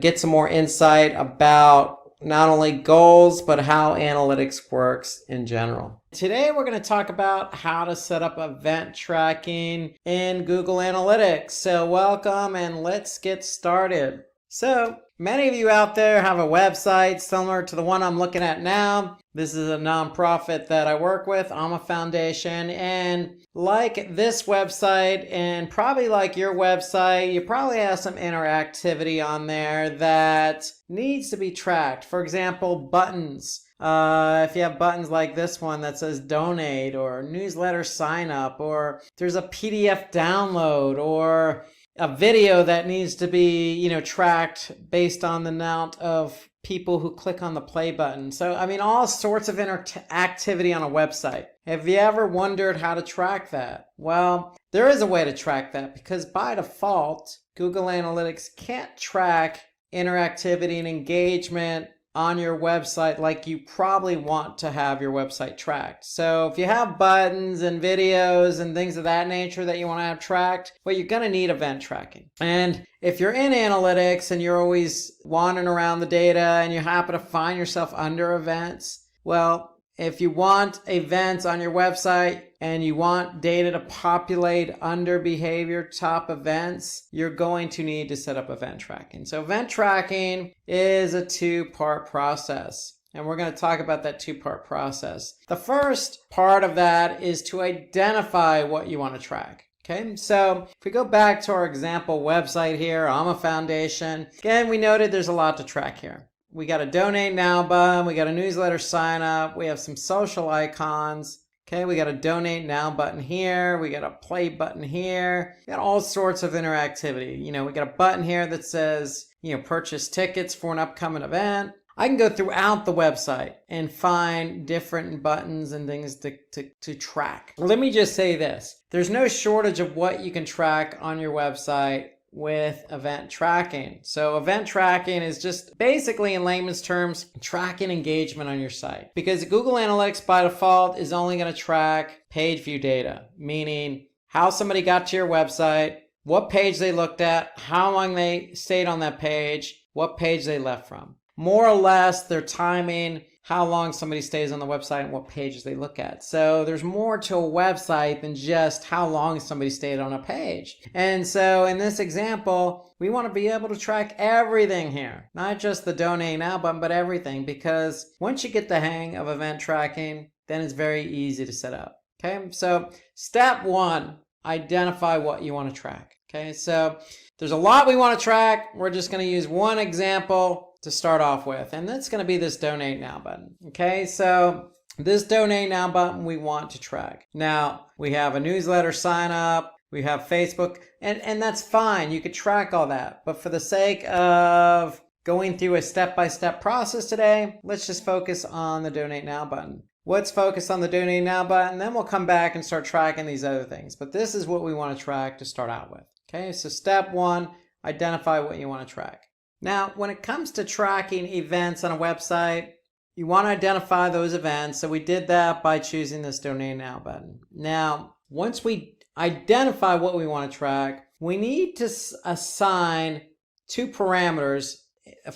get some more insight about not only goals, but how analytics works in general. Today, we're going to talk about how to set up event tracking in Google Analytics. So welcome, and let's get started. So many of you out there have a website similar to the one I'm looking at now. This is a nonprofit that I work with, I'm a foundation, and like this website and probably like your website, you probably have some interactivity on there that needs to be tracked. For example, buttons. If you have buttons like this one that says donate or newsletter sign up, or there's a PDF download, or a video that needs to be, tracked based on the amount of people who click on the play button. So, all sorts of activity on a website. Have you ever wondered how to track that? Well, there is a way to track that because by default, Google Analytics can't track interactivity and engagement on your website like you probably want to have your website tracked. So if you have buttons and videos and things of that nature that you want to have tracked, well, you're going to need event tracking. And if you're in analytics and you're always wandering around the data and you happen to find yourself under events, well, if you want events on your website and you want data to populate under behavior top events, you're going to need to set up event tracking. So event tracking is a two-part process. And we're going to talk about that two-part process. The first part of that is to identify what you want to track. Okay, so if we go back to our example website here, I'm a foundation. Again, we noted there's a lot to track here. We got a donate now button, we got a newsletter sign up, we have some social icons. Okay, we got a donate now button here, we got a play button here, we got all sorts of interactivity. We got a button here that says, purchase tickets for an upcoming event. I can go throughout the website and find different buttons and things to track. Let me just say this. There's no shortage of what you can track on your website with event tracking. So event tracking is just basically, in layman's terms, tracking engagement on your site. Because Google Analytics by default is only going to track page view data, meaning how somebody got to your website, what page they looked at, how long they stayed on that page, what page they left from. More or less, they're timing how long somebody stays on the website and what pages they look at. So there's more to a website than just how long somebody stayed on a page. And so in this example, we want to be able to track everything here, not just the donate now button, but everything, because once you get the hang of event tracking, then it's very easy to set up. Okay, so step one, identify what you want to track. Okay, so there's a lot we want to track. We're just going to use one example to start off with, and that's going to be this donate now button. Okay, so this donate now button we want to track. Now we have a newsletter sign up, we have Facebook, and that's fine. You could track all that, but for the sake of going through a step-by-step process today, let's just focus on the donate now button. Let's focus on the donate now button, then we'll come back and start tracking these other things. But this is what we want to track to start out with. Okay, so step one, identify what you want to track. Now, when it comes to tracking events on a website, you want to identify those events. So we did that by choosing this donate now button. Now, once we identify what we want to track, we need to assign two parameters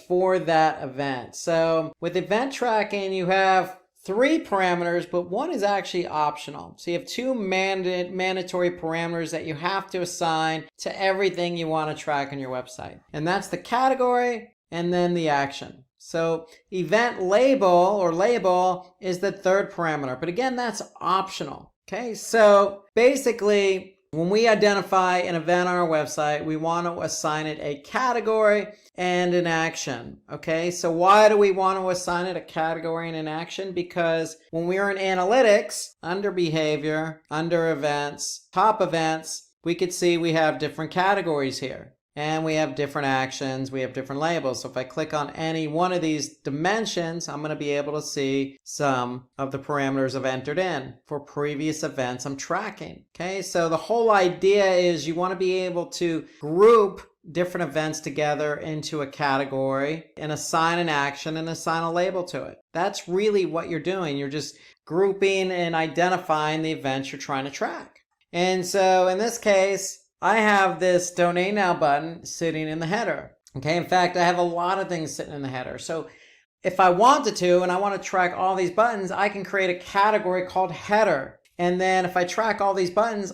for that event. So with event tracking, you have three parameters, but one is actually optional. So you have two mandatory parameters that you have to assign to everything you want to track on your website. And that's the category and then the action. So event label is the third parameter, but again, that's optional. Okay, so basically, when we identify an event on our website, we want to assign it a category and an action. Okay, so why do we want to assign it a category and an action? Because when we are in analytics, under behavior, under events, top events, we could see we have different categories here. And we have different actions, we have different labels. So if I click on any one of these dimensions, I'm going to be able to see some of the parameters I've entered in for previous events I'm tracking. Okay, so the whole idea is you want to be able to group different events together into a category and assign an action and assign a label to it. That's really what you're doing. You're just grouping and identifying the events you're trying to track. And so in this case, I have this donate now button sitting in the header. Okay, in fact, I have a lot of things sitting in the header. So if I wanted to, and I want to track all these buttons, I can create a category called header. And then if I track all these buttons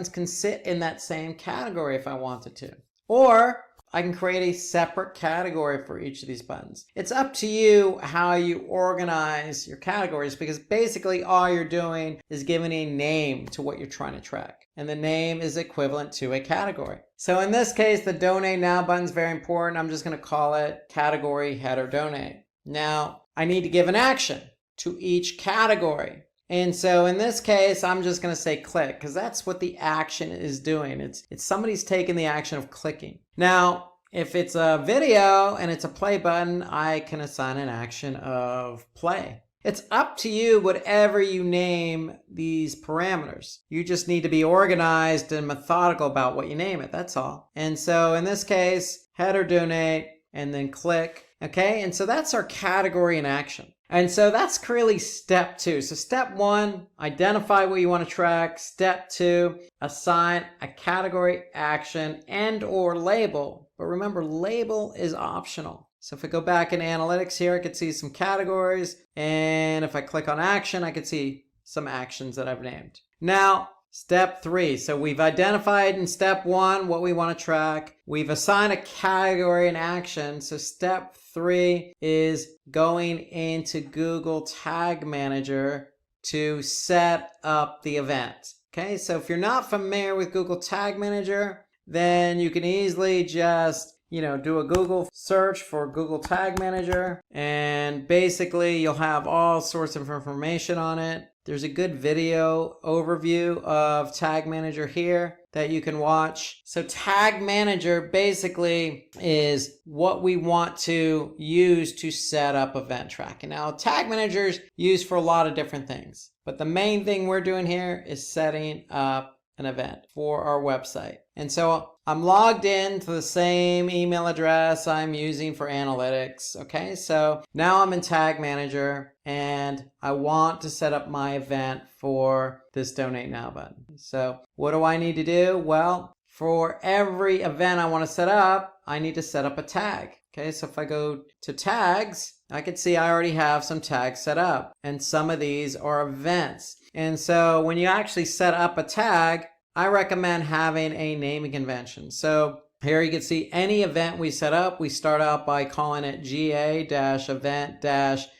can sit in that same category if I wanted to. Or I can create a separate category for each of these buttons. It's up to you how you organize your categories, because basically all you're doing is giving a name to what you're trying to track. And the name is equivalent to a category. So in this case, the Donate Now button is very important. I'm just going to call it Category Header Donate. Now, I need to give an action to each category. And so in this case, I'm just going to say click, because that's what the action is doing. It's somebody's taking the action of clicking. Now, if it's a video and it's a play button, I can assign an action of play. It's up to you whatever you name these parameters. You just need to be organized and methodical about what you name it. That's all. And so in this case, header donate and then click. Okay, and so that's our category in action. And so that's really step 2. So step 1, identify what you want to track. Step 2, assign a category, action, and or label. But remember, label is optional. So if I go back in analytics here, I could see some categories. And if I click on action, I could see some actions that I've named. Now, step 3. So we've identified in step 1 what we want to track. We've assigned a category and action. So step 3 is going into Google Tag Manager to set up the event. Okay, so if you're not familiar with Google Tag Manager, then you can easily just do a Google search for Google Tag Manager, and basically you'll have all sorts of information on it. There's a good video overview of Tag Manager here that you can watch. So Tag Manager basically is what we want to use to set up event tracking. Now, Tag Manager is used for a lot of different things, but the main thing we're doing here is setting up an event for our website. And so I'm logged in to the same email address I'm using for analytics. Okay, so now I'm in Tag Manager and I want to set up my event for this Donate Now button. So what do I need to do? Well, for every event I want to set up, I need to set up a tag. Okay, so if I go to tags, I can see I already have some tags set up, and some of these are events. And so when you actually set up a tag, I recommend having a naming convention. So here you can see any event we set up, we start out by calling it GA-event-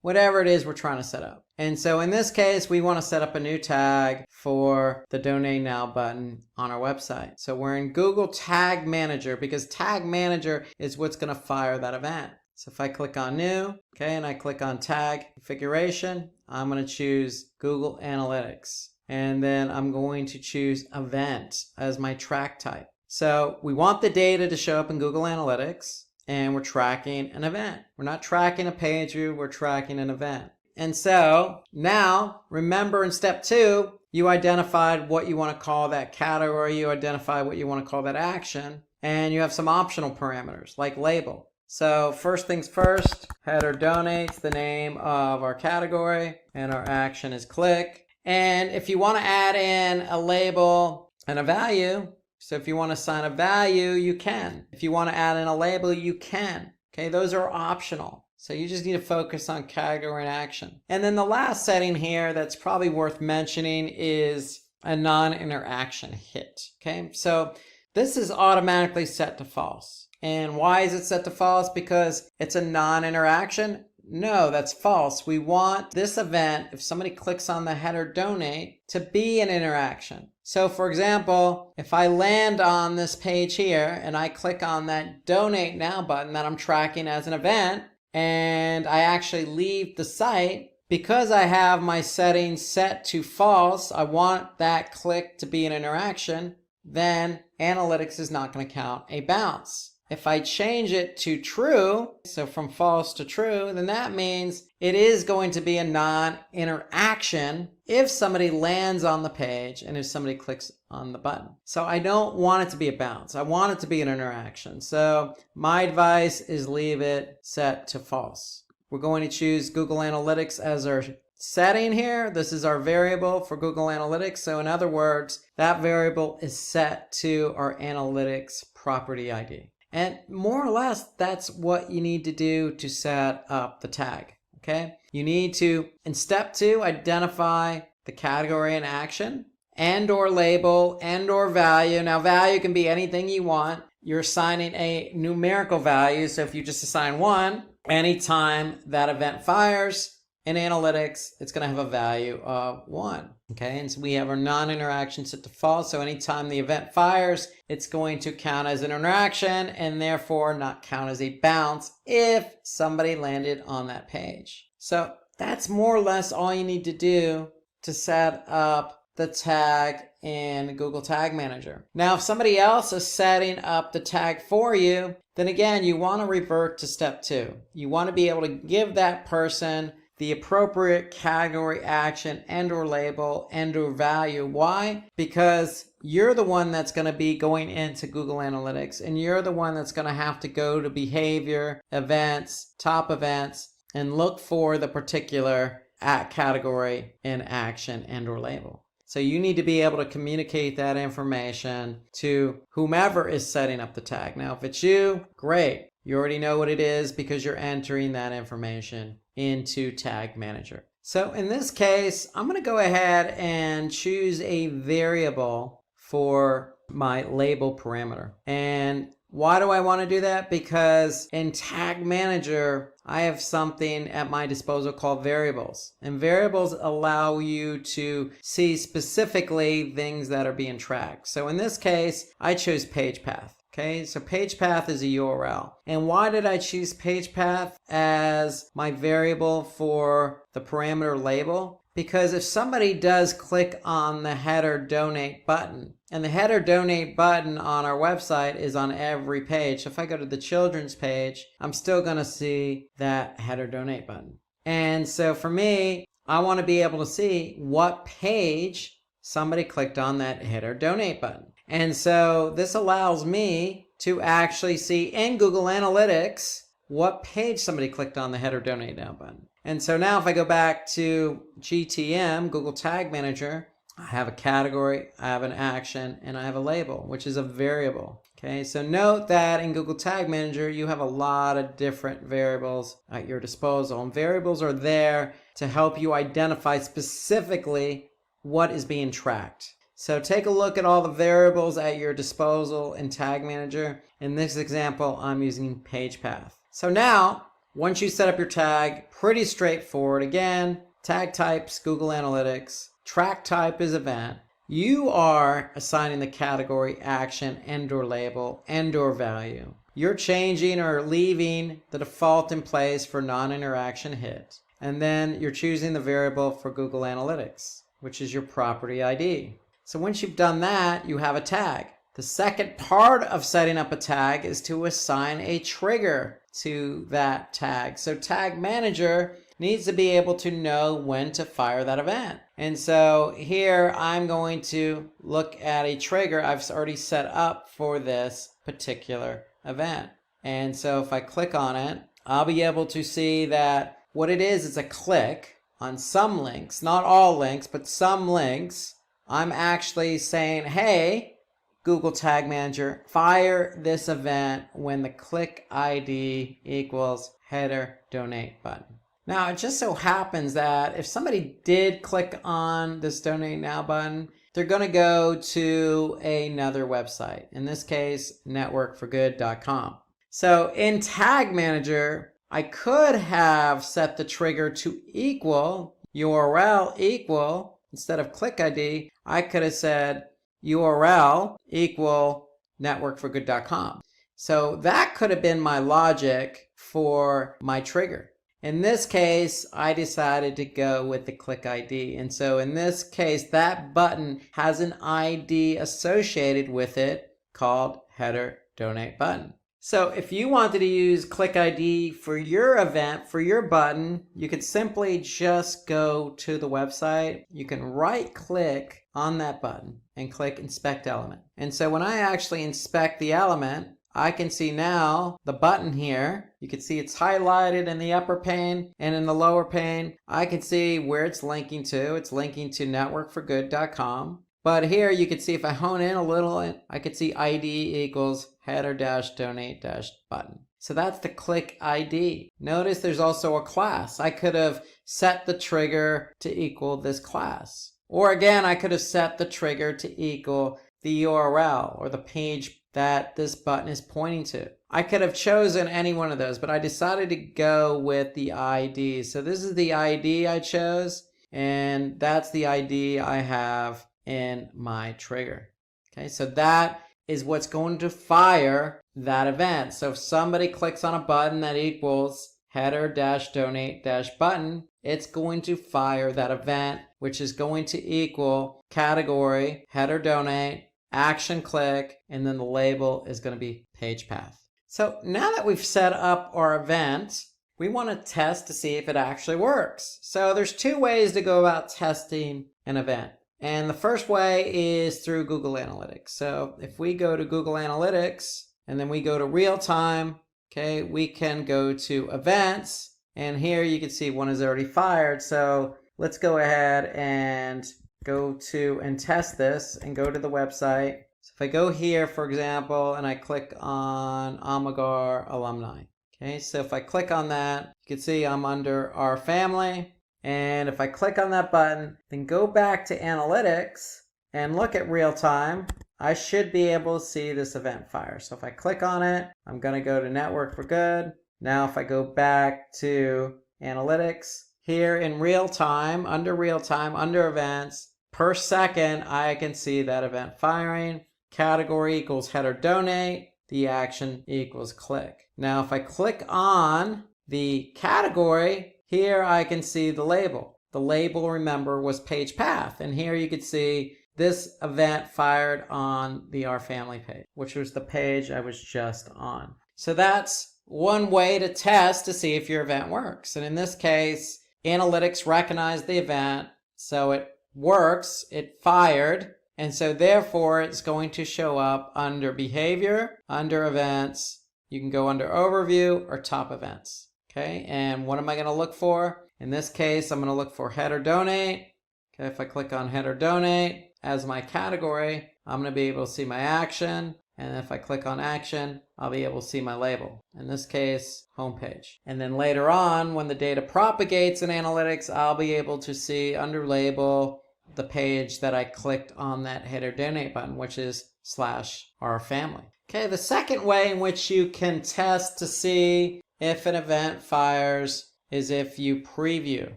whatever it is we're trying to set up. And so in this case, we want to set up a new tag for the Donate Now button on our website. So we're in Google Tag Manager, because Tag Manager is what's going to fire that event. So if I click on New, okay, and I click on Tag Configuration, I'm going to choose Google Analytics. And then I'm going to choose Event as my track type. So we want the data to show up in Google Analytics, and we're tracking an event. We're not tracking a page view, we're tracking an event. And so now, remember in step 2, you identified what you want to call that category, you identify what you want to call that action, and you have some optional parameters like label. So first things first, header donates the name of our category, and our action is click. And if you want to add in a label and a value, so if you want to assign a value, you can. If you want to add in a label, you can. Okay, those are optional. So you just need to focus on category and action. And then the last setting here that's probably worth mentioning is a non-interaction hit. Okay, so this is automatically set to false. And why is it set to false? Because it's a non-interaction. No, that's false. We want this event, if somebody clicks on the header donate, to be an interaction. So for example, if I land on this page here and I click on that Donate Now button that I'm tracking as an event, and I actually leave the site, because I have my settings set to false, I want that click to be an interaction, then analytics is not going to count a bounce. If I change it to true, so from false to true, then that means it is going to be a non-interaction if somebody lands on the page and if somebody clicks on the button. So I don't want it to be a bounce. I want it to be an interaction. So my advice is leave it set to false. We're going to choose Google Analytics as our setting here. This is our variable for Google Analytics. So in other words, that variable is set to our analytics property ID. And more or less, that's what you need to do to set up the tag, okay? You need to, in step 2, identify the category and action, and or label, and or value. Now, value can be anything you want. you're assigning a numerical value. So if you just assign 1, anytime that event fires in analytics, it's going to have a value of 1. Okay, and so we have our non-interaction set to false. So anytime the event fires, it's going to count as an interaction and therefore not count as a bounce if somebody landed on that page. So that's more or less all you need to do to set up the tag in Google Tag Manager. Now, if somebody else is setting up the tag for you, then again, you want to revert to step 2. You want to be able to give that person the appropriate category, action, and or label, and or value. Why? Because you're the one that's going to be going into Google Analytics, and you're the one that's going to have to go to behavior, events, top events, and look for the particular category and action and or label. So you need to be able to communicate that information to whomever is setting up the tag. Now, if it's you, great. You already know what it is because you're entering that information into Tag Manager. So in this case, I'm going to go ahead and choose a variable for my label parameter. And why do I want to do that? Because in Tag Manager, I have something at my disposal called variables. And variables allow you to see specifically things that are being tracked. So in this case, I chose page path. Okay, so page path is a URL. And why did I choose page path as my variable for the parameter label? Because if somebody does click on the header donate button, and the header donate button on our website is on every page. So if I go to the children's page, I'm still going to see that header donate button. And so for me, I want to be able to see what page somebody clicked on that header donate button. And so this allows me to actually see in Google Analytics what page somebody clicked on the header donate now button. And so now if I go back to GTM, Google Tag Manager, I have a category, I have an action, and I have a label, which is a variable. Okay, so note that in Google Tag Manager, you have a lot of different variables at your disposal. And variables are there to help you identify specifically what is being tracked. So take a look at all the variables at your disposal in Tag Manager. In this example, I'm using page path. So now, once you set up your tag, pretty straightforward. Again, tag types, Google Analytics. Track type is event. You are assigning the category, action, and or label, and or value. You're changing or leaving the default in place for non-interaction hit. And then you're choosing the variable for Google Analytics, which is your property ID. So once you've done that, you have a tag. The second part of setting up a tag is to assign a trigger to that tag. So Tag Manager needs to be able to know when to fire that event. And so here I'm going to look at a trigger I've already set up for this particular event. And so if I click on it, I'll be able to see that what it is a click on some links, not all links, but some links. I'm actually saying, hey, Google Tag Manager, fire this event when the click ID equals header donate button. Now, it just so happens that if somebody did click on this donate now button, they're going to go to another website. In this case, networkforgood.com. So in Tag Manager, I could have set the trigger to equal URL equal, instead of click ID, I could have said URL equal networkforgood.com. So that could have been my logic for my trigger. In this case, I decided to go with the click ID. And so in this case, that button has an ID associated with it called header donate button. So if you wanted to use click ID for your event, for your button, you could simply just go to the website. You can right click on that button and click inspect element. And so when I actually inspect the element, I can see now the button here. You can see it's highlighted in the upper pane, and in the lower pane, I can see where it's linking to. It's linking to networkforgood.com. But here you can see if I hone in a little, I could see ID equals header dash donate dash button. So that's the click ID. Notice there's also a class. I could have set the trigger to equal this class. Or again, I could have set the trigger to equal the URL or the page that this button is pointing to. I could have chosen any one of those, but I decided to go with the ID. So this is the ID I chose, and that's the ID I have in my trigger. Okay, so that is what's going to fire that event. So if somebody clicks on a button that equals header-donate-button, it's going to fire that event, which is going to equal category, header donate, action click, and then the label is going to be page path. So now that we've set up our event, we want to test to see if it actually works. So there's two ways to go about testing an event. And the first way is through Google Analytics. So if we go to Google Analytics and then we go to real time, okay, we can go to events, and here you can see one is already fired. So let's go ahead and go to and test this and go to the website. So if I go here, for example, and I click on Amagar Alumni. Okay, so if I click on that, you can see I'm under our family. And if I click on that button, then go back to analytics and look at real time, I should be able to see this event fire. So if I click on it, I'm going to go to network for good. Now if I go back to analytics, here in real time, under events, per second, I can see that event firing. Category equals header donate. The action equals click. Now if I click on the category, here I can see the label. The label, remember, was page path. And here you could see this event fired on the Our Family page, which was the page I was just on. So that's one way to test to see if your event works. And in this case, analytics recognized the event, so it works, it fired, and so therefore it's going to show up under behavior, under events. You can go under overview or top events. Okay, and what am I going to look for? In this case, I'm going to look for header donate. Okay, if I click on header donate as my category, I'm going to be able to see my action. And if I click on action, I'll be able to see my label. In this case, homepage. And then later on, when the data propagates in analytics, I'll be able to see under label the page that I clicked on that header donate button, which is /our-family. Okay, the second way in which you can test to see if an event fires is if you preview.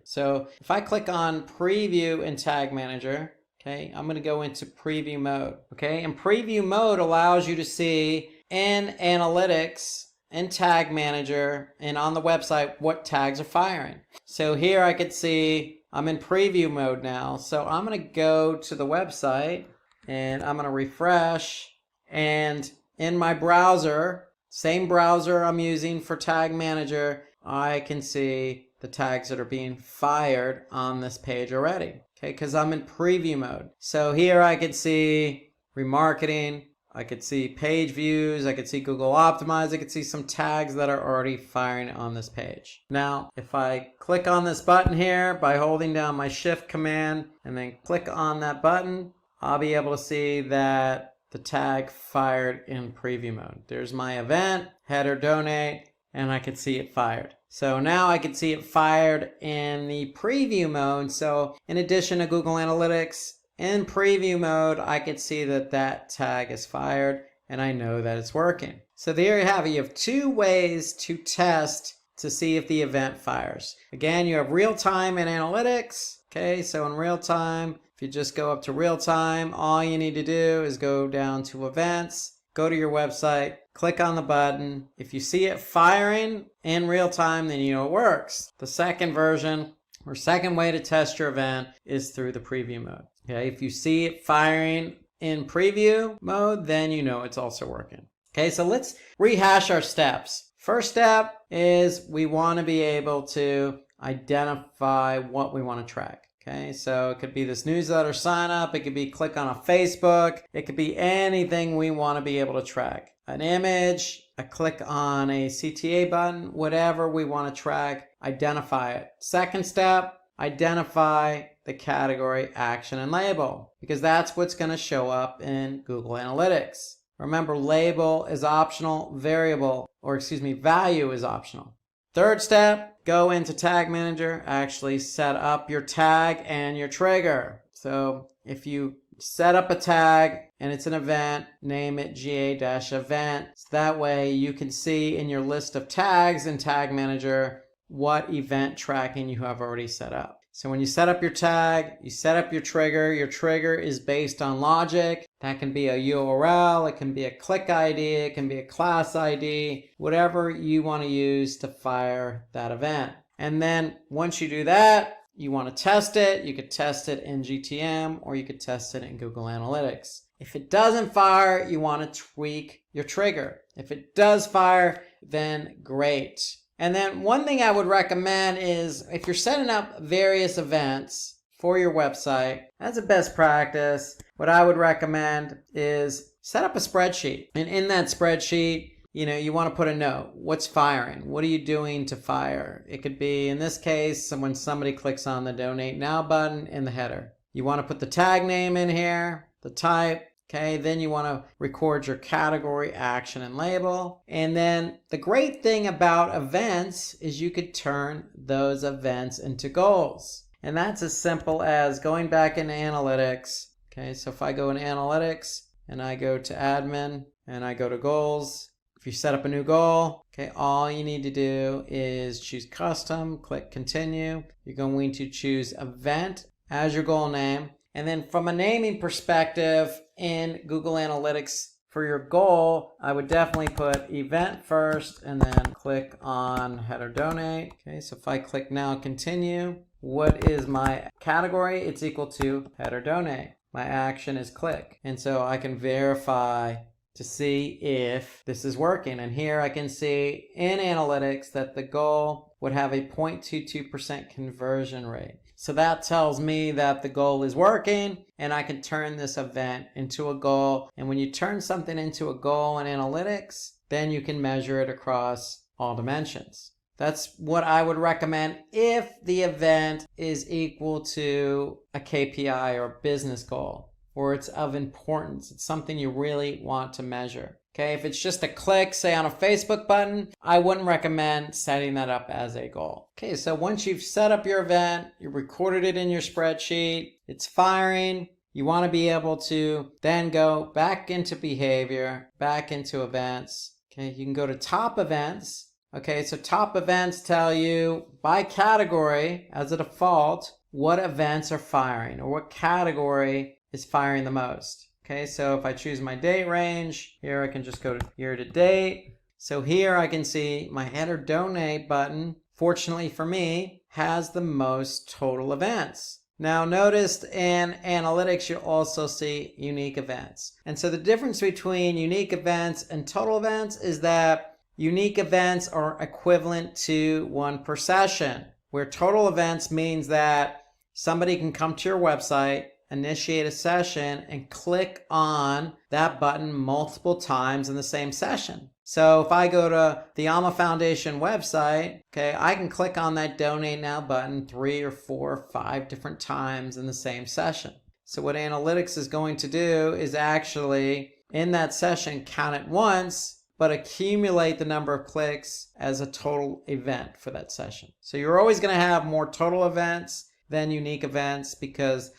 So if I click on preview in Tag Manager, okay, I'm going to go into preview mode. Okay, and preview mode allows you to see in analytics, in Tag Manager, and on the website what tags are firing. So here I could see I'm in preview mode now. So I'm going to go to the website and I'm going to refresh, and in my browser, same browser I'm using for Tag Manager, I can see the tags that are being fired on this page already. Okay, because I'm in preview mode. So here I could see remarketing, I could see page views, I could see Google Optimize, I could see some tags that are already firing on this page. Now, if I click on this button here by holding down my Shift command and then click on that button, I'll be able to see that the tag fired in preview mode. There's my event, header donate, and I can see it fired. So now I can see it fired in the preview mode. So in addition to Google Analytics, in preview mode, I can see that that tag is fired and I know that it's working. So there you have it. You have two ways to test to see if the event fires. Again, you have real time and analytics. Okay, so in real time, if you just go up to real time, all you need to do is go down to events, go to your website, click on the button. If you see it firing in real time, then you know it works. The second version or second way to test your event is through the preview mode. Okay, if you see it firing in preview mode, then you know it's also working. Okay, so let's rehash our steps. First step is we want to be able to identify what we want to track. Okay, so it could be this newsletter sign up, it could be click on a Facebook, it could be anything we want to be able to track. An image, a click on a CTA button, whatever we want to track, identify it. Second step, identify the category, action, and label, because that's what's going to show up in Google Analytics. Remember, label is optional, value is optional. Third step, go into Tag Manager, actually set up your tag and your trigger. So if you set up a tag and it's an event, name it GA-event. So that way you can see in your list of tags in Tag Manager what event tracking you have already set up. So when you set up your tag, you set up your trigger. Your trigger is based on logic. That can be a URL, it can be a click ID, it can be a class ID, whatever you want to use to fire that event. And then once you do that, you want to test it. You could test it in GTM or you could test it in Google Analytics. If it doesn't fire, you want to tweak your trigger. If it does fire, then great. And then one thing I would recommend is if you're setting up various events for your website, as a best practice, what I would recommend is set up a spreadsheet. And in that spreadsheet, you want to put a note. What's firing? What are you doing to fire? It could be, in this case, when somebody clicks on the Donate Now button in the header. You want to put the tag name in here, the type. Okay, then you want to record your category, action, and label. And then the great thing about events is you could turn those events into goals. And that's as simple as going back into analytics. Okay, so if I go in analytics and I go to admin and I go to goals, if you set up a new goal, okay, all you need to do is choose custom, click continue. You're going to choose event as your goal name. And then from a naming perspective in Google Analytics for your goal, I would definitely put event first and then click on header donate. Okay, so if I click now continue, what is my category? It's equal to header donate. My action is click. And so I can verify to see if this is working. And here I can see in analytics that the goal would have a 0.22% conversion rate. So that tells me that the goal is working and I can turn this event into a goal. And when you turn something into a goal in analytics, then you can measure it across all dimensions. That's what I would recommend if the event is equal to a KPI or business goal, or it's of importance. It's something you really want to measure. Okay, if it's just a click, say on a Facebook button, I wouldn't recommend setting that up as a goal. Okay, so once you've set up your event, you recorded it in your spreadsheet, it's firing, you want to be able to then go back into behavior, back into events. Okay, you can go to top events. Okay, so top events tell you by category as a default what events are firing or what category is firing the most. Okay, so if I choose my date range, here I can just go to year to date. So here I can see my header donate button, fortunately for me, has the most total events. Now notice in analytics, you'll also see unique events. And so the difference between unique events and total events is that unique events are equivalent to one per session, where total events means that somebody can come to your website, initiate a session, and click on that button multiple times in the same session. So if I go to the Alma Foundation website, okay, I can click on that Donate Now button 3 or 4 or 5 different times in the same session. So what analytics is going to do is actually, in that session, count it once, but accumulate the number of clicks as a total event for that session. So you're always going to have more total events than unique events, because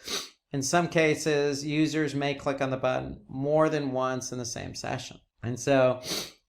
in some cases, users may click on the button more than once in the same session. And so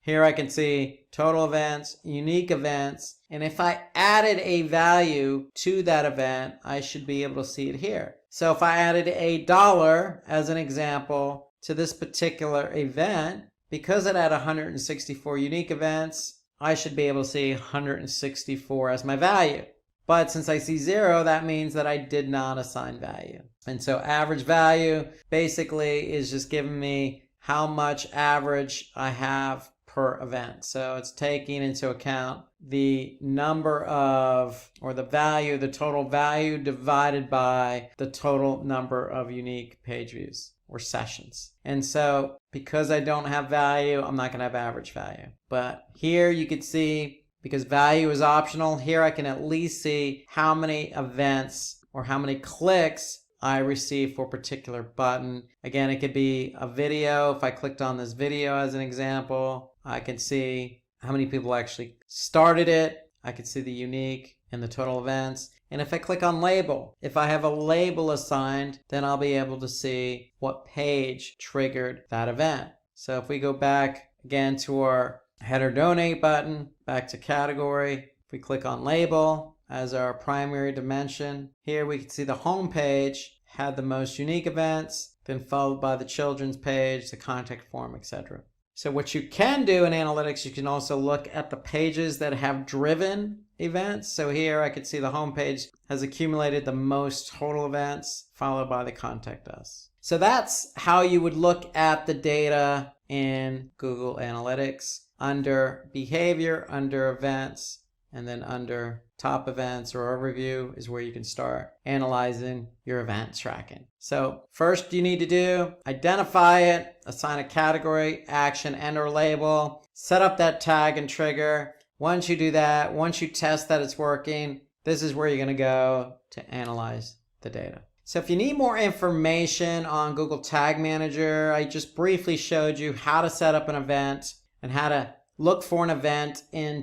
here I can see total events, unique events, and if I added a value to that event, I should be able to see it here. So if I added $1 as an example to this particular event, because it had 164 unique events, I should be able to see 164 as my value. But since I see 0, that means that I did not assign value. And so average value basically is just giving me how much average I have per event. So it's taking into account the number of, or the value, the total value divided by the total number of unique page views or sessions. And so because I don't have value, I'm not going to have average value. But here you could see, because value is optional, here I can at least see how many events or how many clicks I receive for a particular button. Again, it could be a video. If I clicked on this video as an example, I can see how many people actually started it. I can see the unique and the total events. And if I click on label, if I have a label assigned, then I'll be able to see what page triggered that event. So if we go back again to our header donate button, back to category, if we click on label as our primary dimension, here we can see the home page had the most unique events, then followed by the children's page, the contact form, etc. So what you can do in analytics, you can also look at the pages that have driven events. So here I could see the home page has accumulated the most total events, followed by the contact us. So that's how you would look at the data in Google Analytics under behavior, under events, and then under top events or overview is where you can start analyzing your event tracking. So first you need to do, identify it, assign a category, action, and or label, set up that tag and trigger. Once you do that, once you test that it's working, this is where you're going to go to analyze the data. So if you need more information on Google Tag Manager, I just briefly showed you how to set up an event and how to look for an event in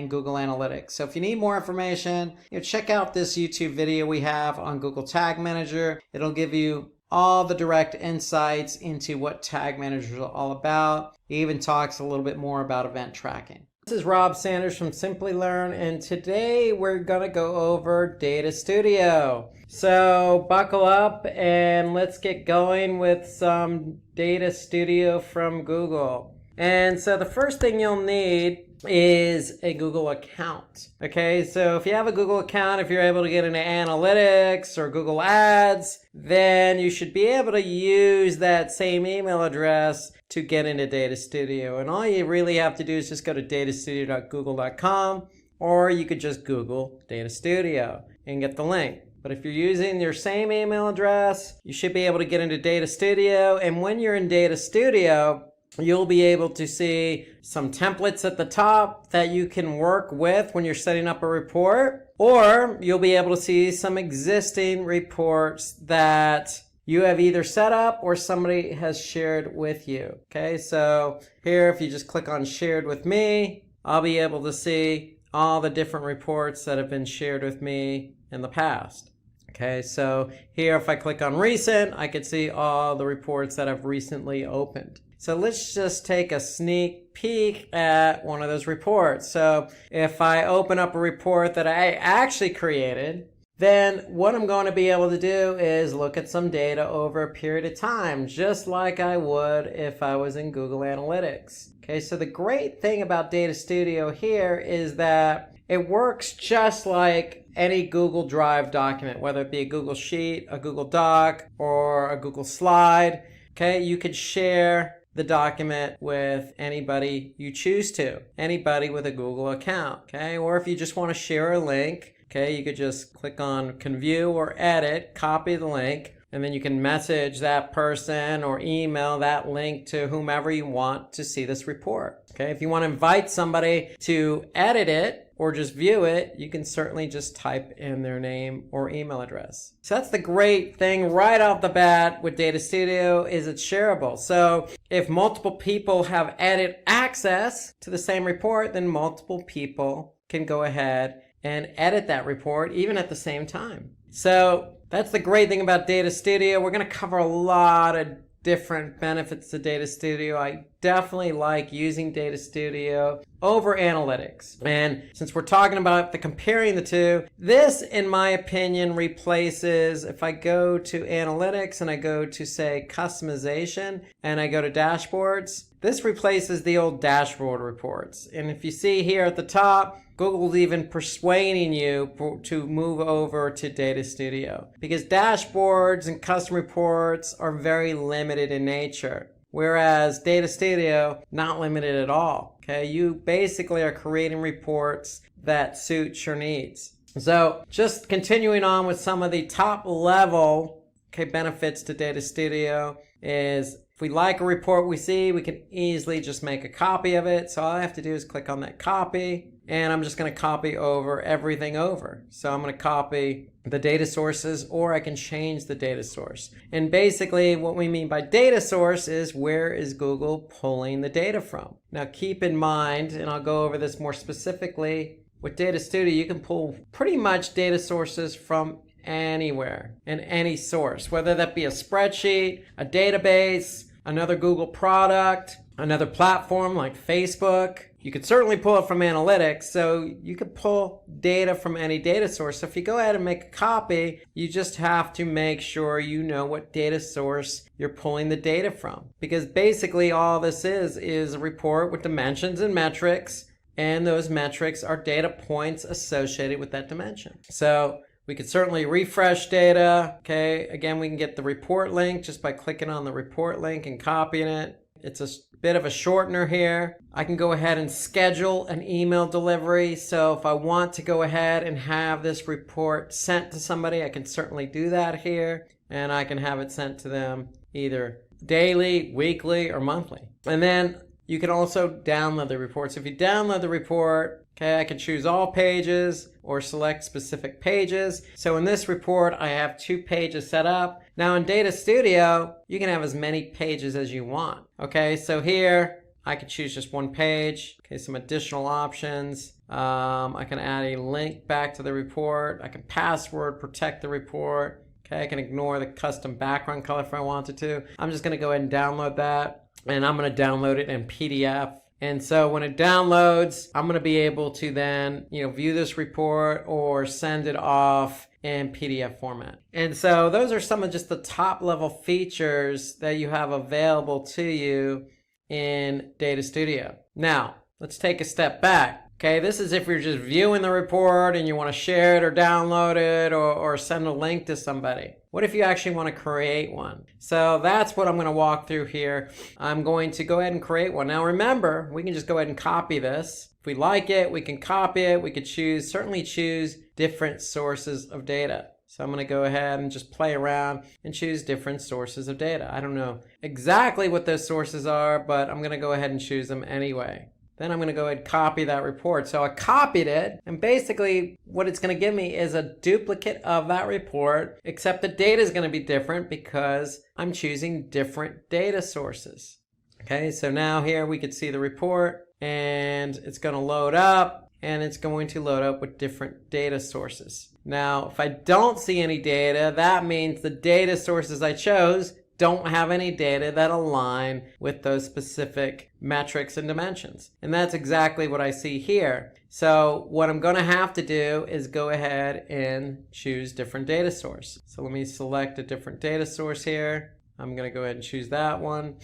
Google Analytics. So if you need more information, check out this YouTube video we have on Google Tag Manager. It'll give you all the direct insights into what Tag Manager is all about. It even talks a little bit more about event tracking. This is Rob Sanders from Simplilearn, and today we're going to go over Data Studio. So buckle up and let's get going with some Data Studio from Google. And so the first thing you'll need is a Google account. Okay, so if you have a Google account, if you're able to get into Analytics or Google Ads, then you should be able to use that same email address to get into Data Studio. And all you really have to do is just go to datastudio.google.com, or you could just Google Data Studio and get the link. But if you're using your same email address, you should be able to get into Data Studio. And when you're in Data Studio, you'll be able to see some templates at the top that you can work with when you're setting up a report, or you'll be able to see some existing reports that you have either set up or somebody has shared with you. Okay, so here if you just click on shared with me, I'll be able to see all the different reports that have been shared with me in the past. Okay, so here if I click on recent, I can see all the reports that I've recently opened. So let's just take a sneak peek at one of those reports. So if I open up a report that I actually created, then what I'm going to be able to do is look at some data over a period of time, just like I would if I was in Google Analytics. Okay, so the great thing about Data Studio here is that it works just like any Google Drive document, whether it be a Google Sheet, a Google Doc, or a Google Slide. Okay, you could share the document with anybody you choose to, anybody with a Google account. Okay, or if you just want to share a link, okay, you could just click on can view or edit, copy the link, and then you can message that person or email that link to whomever you want to see this report. Okay, if you want to invite somebody to edit it or just view it, you can certainly just type in their name or email address. So that's the great thing right off the bat with Data Studio is it's shareable. So if multiple people have added access to the same report, then multiple people can go ahead and edit that report even at the same time. So that's the great thing about Data Studio. We're going to cover a lot of different benefits to Data Studio. I definitely like using Data Studio over Analytics. And since we're talking about comparing the two, this, in my opinion, replaces, if I go to Analytics and I go to, say, customization, and I go to dashboards, this replaces the old dashboard reports. And if you see here at the top, Google's even persuading you to move over to Data Studio because dashboards and custom reports are very limited in nature, whereas Data Studio, not limited at all. Okay, you basically are creating reports that suit your needs. So just continuing on with some of the top level benefits to Data Studio is if we like a report we see, we can easily just make a copy of it. So all I have to do is click on that copy, and I'm just going to copy over everything over. So I'm going to copy the data sources, or I can change the data source. And basically what we mean by data source is where is Google pulling the data from. Now keep in mind, and I'll go over this more specifically with Data Studio, you can pull pretty much data sources from anywhere and any source, whether that be a spreadsheet, a database, another Google product, another platform like Facebook. You could certainly pull it from analytics, so you could pull data from any data source. So if you go ahead and make a copy, you just have to make sure you know what data source you're pulling the data from. Because basically all this is a report with dimensions and metrics, and those metrics are data points associated with that dimension. So we could certainly refresh data. Okay, again, we can get the report link just by clicking on the report link and copying it. It's a bit of a shortener here. I can go ahead and schedule an email delivery. So if I want to go ahead and have this report sent to somebody, I can certainly do that here. And I can have it sent to them either daily, weekly, or monthly. And then you can also download the report. So if you download the report, okay, I can choose all pages or select specific pages. So in this report, I have 2 pages set up. Now in Data Studio, you can have as many pages as you want. Okay, so here I can choose just 1 page. Okay, some additional options. I can add a link back to the report. I can password protect the report. Okay, I can ignore the custom background color if I wanted to. I'm just gonna go ahead and download that. And I'm going to download it in PDF. And so when it downloads, I'm going to be able to then, view this report or send it off in PDF format. And so those are some of just the top level features that you have available to you in Data Studio. Now, let's take a step back. Okay, this is if you're just viewing the report and you want to share it or download it or send a link to somebody. What if you actually want to create one? So that's what I'm going to walk through here. I'm going to go ahead and create one. Now remember, we can just go ahead and copy this. If we like it, we can copy it. We could certainly choose different sources of data. So I'm going to go ahead and just play around and choose different sources of data. I don't know exactly what those sources are, but I'm going to go ahead and choose them anyway. Then I'm going to go ahead and copy that report. So I copied it, and basically what it's going to give me is a duplicate of that report, except the data is going to be different because I'm choosing different data sources. Okay, so now here we could see the report, and it's going to load up, and it's going to load up with different data sources. Now, if I don't see any data, that means the data sources I chose don't have any data that align with those specific metrics and dimensions. And that's exactly what I see here. So what I'm going to have to do is go ahead and choose different data source. So let me select a different data source here. I'm going to go ahead and choose that one.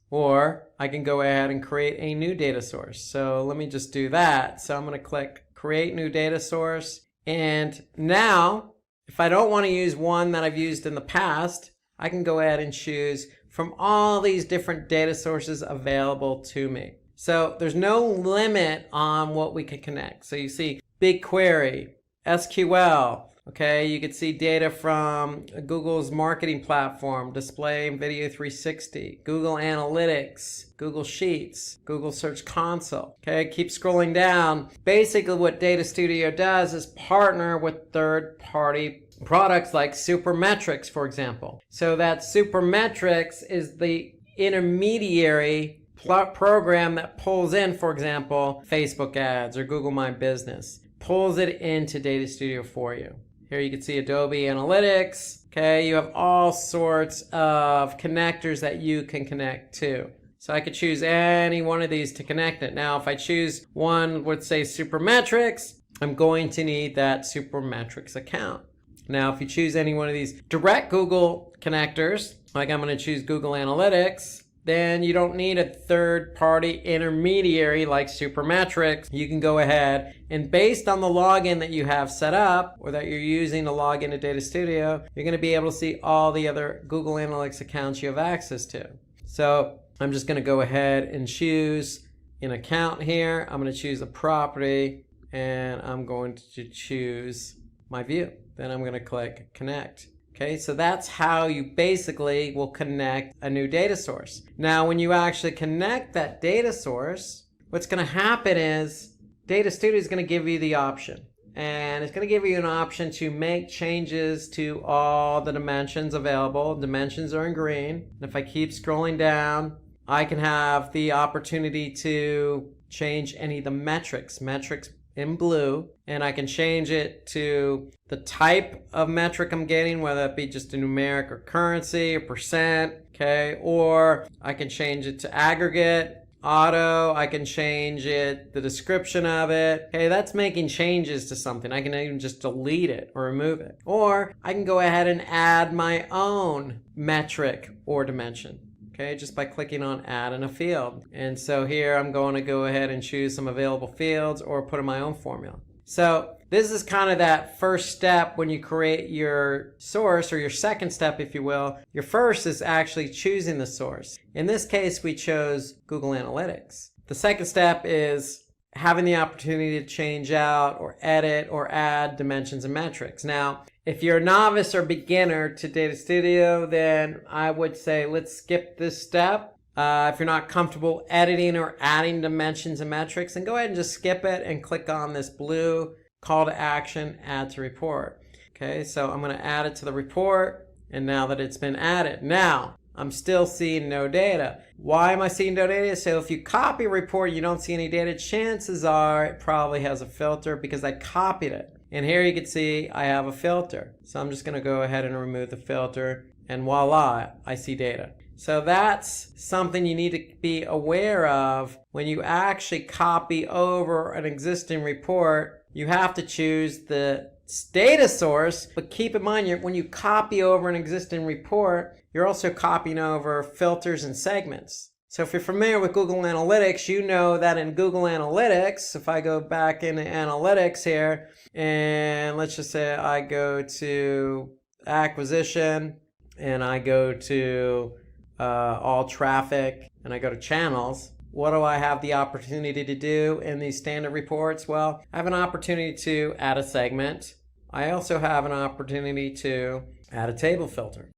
Or I can go ahead and create a new data source. So let me just do that. So I'm going to click Create New Data Source. And now, if I don't want to use one that I've used in the past, I can go ahead and choose from all these different data sources available to me. So there's no limit on what we can connect. So you see BigQuery, SQL, okay? You could see data from Google's marketing platform, Display and Video 360, Google Analytics, Google Sheets, Google Search Console, okay? Keep scrolling down. Basically what Data Studio does is partner with third-party products like Supermetrics, for example. So that Supermetrics is the intermediary program that pulls in, for example, Facebook ads or Google My Business, pulls it into Data Studio for you. Here you can see Adobe Analytics. Okay, you have all sorts of connectors that you can connect to. So I could choose any one of these to connect it. Now, if I choose one, let's say Supermetrics, I'm going to need that Supermetrics account. Now, if you choose any one of these direct Google connectors, like I'm going to choose Google Analytics, then you don't need a third-party intermediary like Supermetrics. You can go ahead and based on the login that you have set up or that you're using to log into Data Studio, you're going to be able to see all the other Google Analytics accounts you have access to. So I'm just going to go ahead and choose an account here. I'm going to choose a property and I'm going to choose my view. Then I'm going to click Connect. Okay, so that's how you basically will connect a new data source. Now, when you actually connect that data source, what's going to happen is Data Studio is going to give you the option. And it's going to give you an option to make changes to all the dimensions available. Dimensions are in green. And if I keep scrolling down, I can have the opportunity to change any of the metrics. Metrics in blue, and I can change it to the type of metric I'm getting, whether that be just a numeric or currency or percent, okay? Or I can change it to aggregate, auto, I can change it, the description of it. Okay, that's making changes to something. I can even just delete it or remove it. Or I can go ahead and add my own metric or dimension. Okay, just by clicking on add in a field. And so here I'm going to go ahead and choose some available fields or put in my own formula. So this is kind of that first step when you create your source, or your second step, if you will. Your first is actually choosing the source. In this case, we chose Google Analytics. The second step is having the opportunity to change out or edit or add dimensions and metrics. Now, if you're a novice or beginner to Data Studio, then I would say let's skip this step. If you're not comfortable editing or adding dimensions and metrics, then go ahead and just skip it and click on this blue call to action, add to report. Okay, so I'm going to add it to the report, and now that it's been added, now I'm still seeing no data. Why am I seeing no data? So if you copy a report, you don't see any data, chances are it probably has a filter because I copied it. And here you can see I have a filter. So I'm just going to go ahead and remove the filter, and voila, I see data. So that's something you need to be aware of when you actually copy over an existing report. You have to choose the data source, but keep in mind when you copy over an existing report, you're also copying over filters and segments. So if you're familiar with Google Analytics, you know that in Google Analytics, if I go back into Analytics here, and let's just say I go to acquisition, and I go to all traffic, and I go to channels, what do I have the opportunity to do in these standard reports? Well, I have an opportunity to add a segment. I also have an opportunity to add a table filter.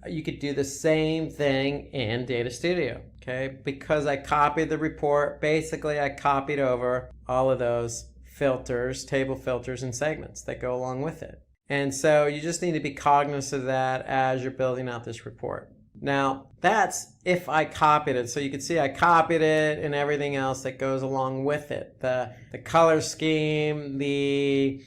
You could do the same thing in Data Studio, okay? Because I copied the report, basically I copied over all of those filters, table filters, and segments that go along with it. And so you just need to be cognizant of that as you're building out this report. Now, that's if I copied it. So you can see I copied it and everything else that goes along with it. The color scheme, the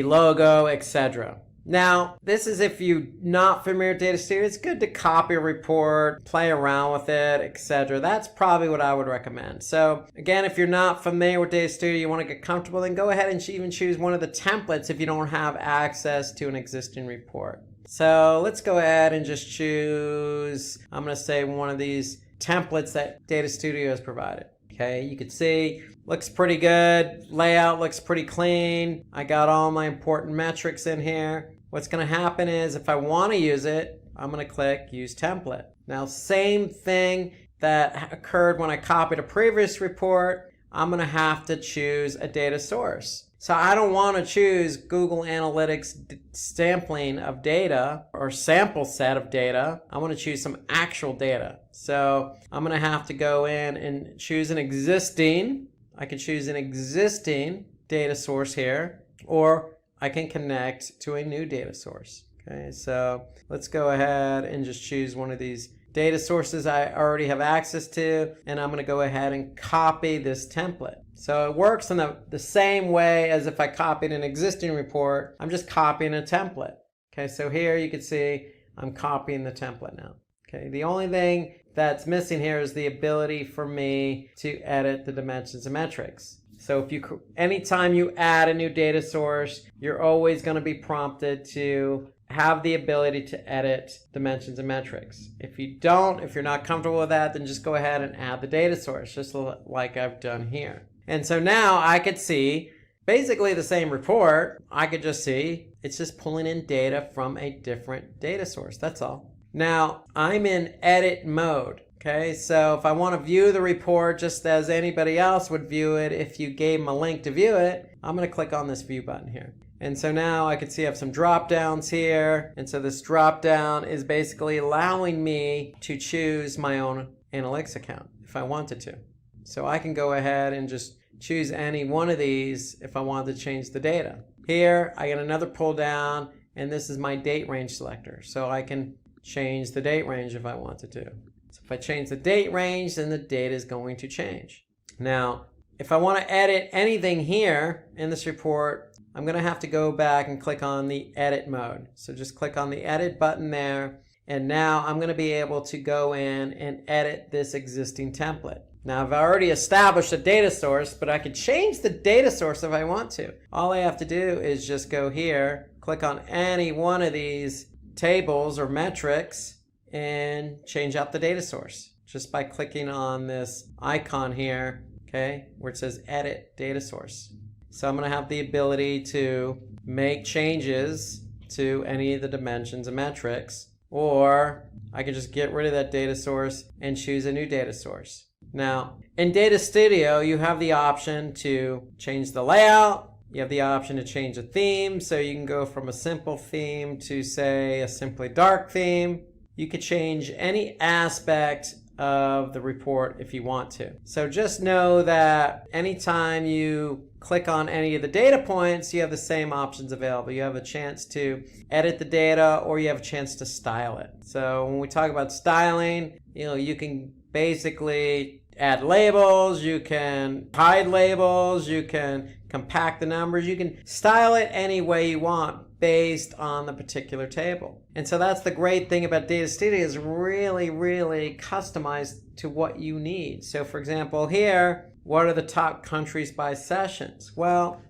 logo, etc. Now, this is if you're not familiar with Data Studio, it's good to copy a report, play around with it, etc. That's probably what I would recommend. So again, if you're not familiar with Data Studio, you want to get comfortable, then go ahead and even choose one of the templates if you don't have access to an existing report. So let's go ahead and just choose, I'm going to say one of these templates that Data Studio has provided. Okay, you can see, looks pretty good. Layout looks pretty clean. I got all my important metrics in here. What's going to happen is if I want to use it, I'm going to click Use Template. Now, same thing that occurred when I copied a previous report, I'm going to have to choose a data source. So I don't want to choose Google Analytics sampling of data or sample set of data. I want to choose some actual data. So I'm going to have to go in and choose an existing. I can choose an existing data source here, or I can connect to a new data source. Okay, so let's go ahead and just choose one of these data sources I already have access to, and I'm going to go ahead and copy this template. So it works in the same way as if I copied an existing report. I'm just copying a template. Okay, so here you can see I'm copying the template now. Okay, the only thing that's missing here is the ability for me to edit the dimensions and metrics. So if anytime you add a new data source, you're always going to be prompted to have the ability to edit dimensions and metrics. If you don't, if you're not comfortable with that, then just go ahead and add the data source, just like I've done here. And so now I could see basically the same report. I could just see it's just pulling in data from a different data source. That's all. Now I'm in edit mode. Okay, so if I want to view the report just as anybody else would view it, if you gave them a link to view it, I'm going to click on this view button here. And so now I can see I have some drop downs here. And so this drop down is basically allowing me to choose my own analytics account if I wanted to. So I can go ahead and just choose any one of these if I wanted to change the data. Here I get another pull down, and this is my date range selector. So I can change the date range if I wanted to. So if I change the date range, then the data is going to change. Now, if I want to edit anything here in this report, I'm going to have to go back and click on the edit mode. So just click on the edit button there. And now I'm going to be able to go in and edit this existing template. Now I've already established a data source, but I could change the data source if I want to. All I have to do is just go here, click on any one of these tables or metrics, and change out the data source just by clicking on this icon here, okay, where it says edit data source. So I'm going to have the ability to make changes to any of the dimensions and metrics, or I can just get rid of that data source and choose a new data source. Now, in Data Studio, you have the option to change the layout. You have the option to change the theme, so you can go from a simple theme to, say, a simply dark theme. You could change any aspect of the report if you want to. So just know that anytime you click on any of the data points, you have the same options available. You have a chance to edit the data, or you have a chance to style it. So when we talk about styling, you can basically add labels, you can hide labels, you can compact the numbers, you can style it any way you want based on the particular table. And so that's the great thing about Data Studio, is really, really customized to what you need. So for example here, what are the top countries by sessions? Well,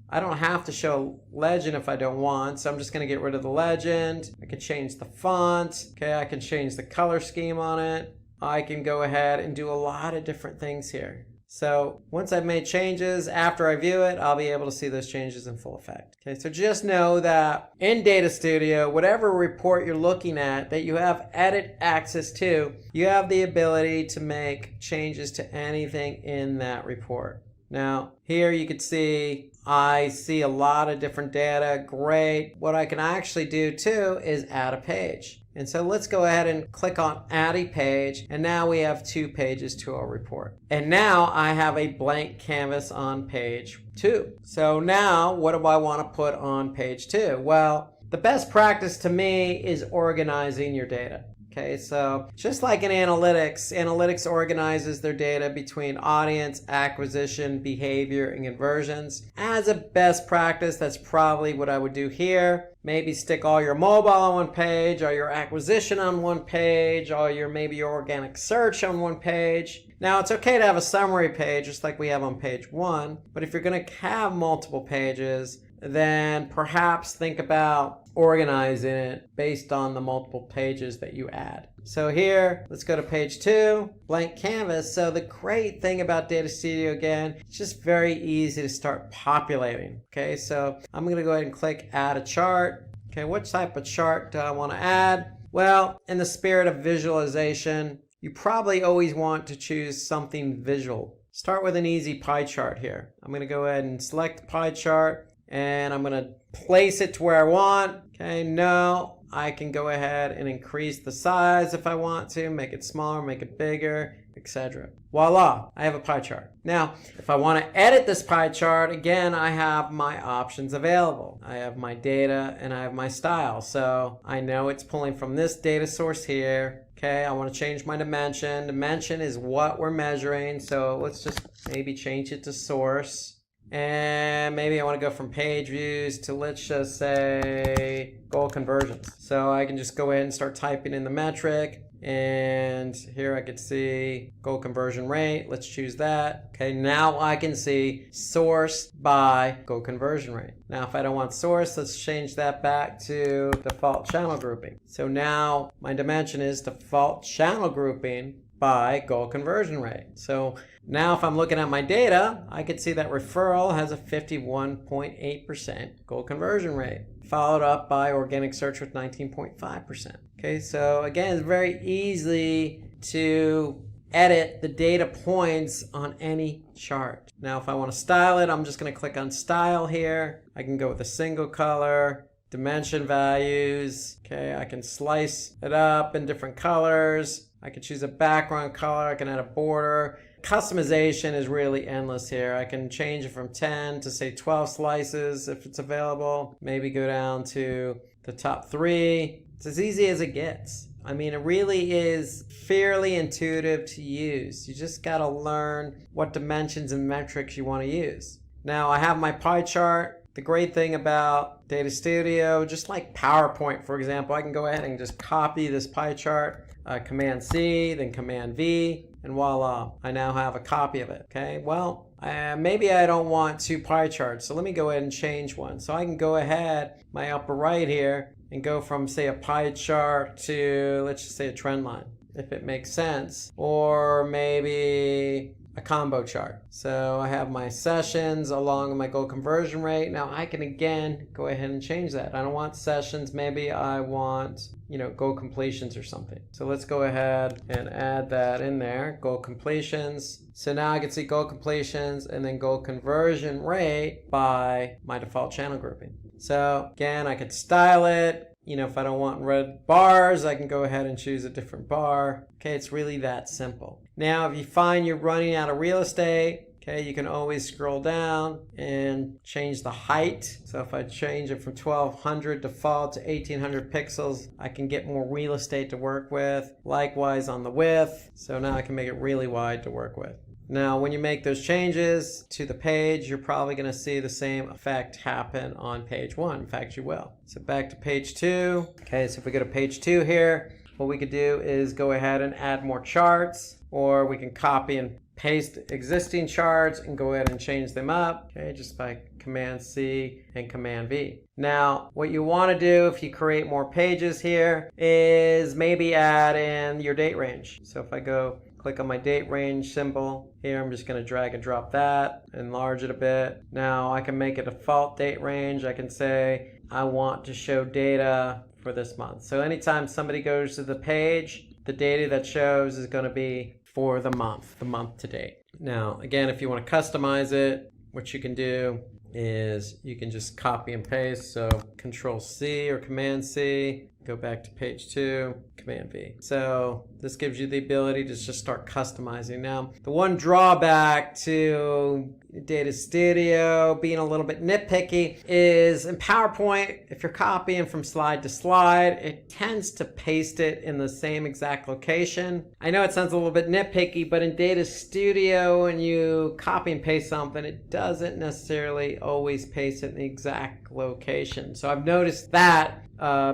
I don't have to show legend if I don't want, so I'm just going to get rid of the legend. I can change the font, okay, I can change the color scheme on it. I can go ahead and do a lot of different things here. So once I've made changes, after I view it, I'll be able to see those changes in full effect. Okay, so just know that in Data Studio, whatever report you're looking at that you have edit access to, you have the ability to make changes to anything in that report. Now, here you can see I see a lot of different data. Great. What I can actually do too is add a page. And so let's go ahead and click on add a page, and now we have 2 pages to our report. And now I have a blank canvas on page 2. So now what do I want to put on page 2? Well, the best practice to me is organizing your data. Okay, so just like in analytics organizes their data between audience, acquisition, behavior, and conversions. As a best practice, that's probably what I would do here. Maybe stick all your mobile on one page, or your acquisition on one page, or maybe your organic search on one page. Now, it's okay to have a summary page, just like we have on page 1, but if you're going to have multiple pages, then perhaps think about organizing it based on the multiple pages that you add. So here, let's go to page 2, blank canvas. So the great thing about Data Studio, again, it's just very easy to start populating. Okay, so I'm going to go ahead and click add a chart. Okay, what type of chart do I want to add? Well, in the spirit of visualization, you probably always want to choose something visual. Start with an easy pie chart here. I'm going to go ahead and select the pie chart, and I'm going to place it to where I want. Okay, no, I can go ahead and increase the size if I want to, make it smaller, make it bigger, etc. Voila, I have a pie chart. Now, if I want to edit this pie chart, again, I have my options available. I have my data and I have my style. So I know it's pulling from this data source here. Okay, I want to change my dimension. Dimension is what we're measuring. So let's just maybe change it to source. And maybe I want to go from page views to, let's just say, goal conversions. So I can just go ahead and start typing in the metric. And here I could see goal conversion rate. Let's choose that. Okay, now I can see source by goal conversion rate. Now if I don't want source, let's change that back to default channel grouping. So now my dimension is default channel grouping by goal conversion rate. So now if I'm looking at my data, I can see that referral has a 51.8% goal conversion rate, followed up by organic search with 19.5%. Okay, so again, it's very easy to edit the data points on any chart. Now if I want to style it, I'm just going to click on style here. I can go with a single color, dimension values. Okay, I can slice it up in different colors. I can choose a background color. I can add a border. Customization is really endless here. I can change it from 10 to say 12 slices if it's available. Maybe go down to the top 3. It's as easy as it gets. I mean, it really is fairly intuitive to use. You just got to learn what dimensions and metrics you want to use. Now, I have my pie chart. The great thing about Data Studio, just like PowerPoint, for example, I can go ahead and just copy this pie chart, Command C, then Command V, and voila, I now have a copy of it. Okay, well, maybe I don't want 2 pie charts, so let me go ahead and change one. So I can go ahead, my upper right here, and go from, say, a pie chart to, let's just say, a trend line, if it makes sense, or maybe a combo chart. So I have my sessions along with my goal conversion rate. Now I can again go ahead and change that. I don't want sessions, maybe I want, goal completions or something. So let's go ahead and add that in there, goal completions. So now I can see goal completions and then goal conversion rate by my default channel grouping. So again, I could style it. If I don't want red bars, I can go ahead and choose a different bar. Okay, it's really that simple. Now, if you find you're running out of real estate, okay, you can always scroll down and change the height. So if I change it from 1200 default to 1800 pixels, I can get more real estate to work with. Likewise on the width. So now I can make it really wide to work with. Now, when you make those changes to the page, you're probably going to see the same effect happen on page 1. In fact, you will. So back to page 2. Okay, so if we go to page 2 here, what we could do is go ahead and add more charts, or we can copy and paste existing charts and go ahead and change them up, okay, just by Command C and Command V. Now, what you want to do if you create more pages here is maybe add in your date range. So if I go click on my date range symbol here, I'm just going to drag and drop that, enlarge it a bit. Now I can make a default date range. I can say I want to show data for this month. So anytime somebody goes to the page, the data that shows is going to be for the month to date. Now again, if you want to customize it, what you can do is you can just copy and paste. So Control C or Command C, go back to page 2, Command V. So this gives you the ability to just start customizing. Now, the one drawback to Data Studio being a little bit nitpicky is in PowerPoint, if you're copying from slide to slide, it tends to paste it in the same exact location. I know it sounds a little bit nitpicky, but in Data Studio, when you copy and paste something, it doesn't necessarily always paste it in the exact location. So I've noticed that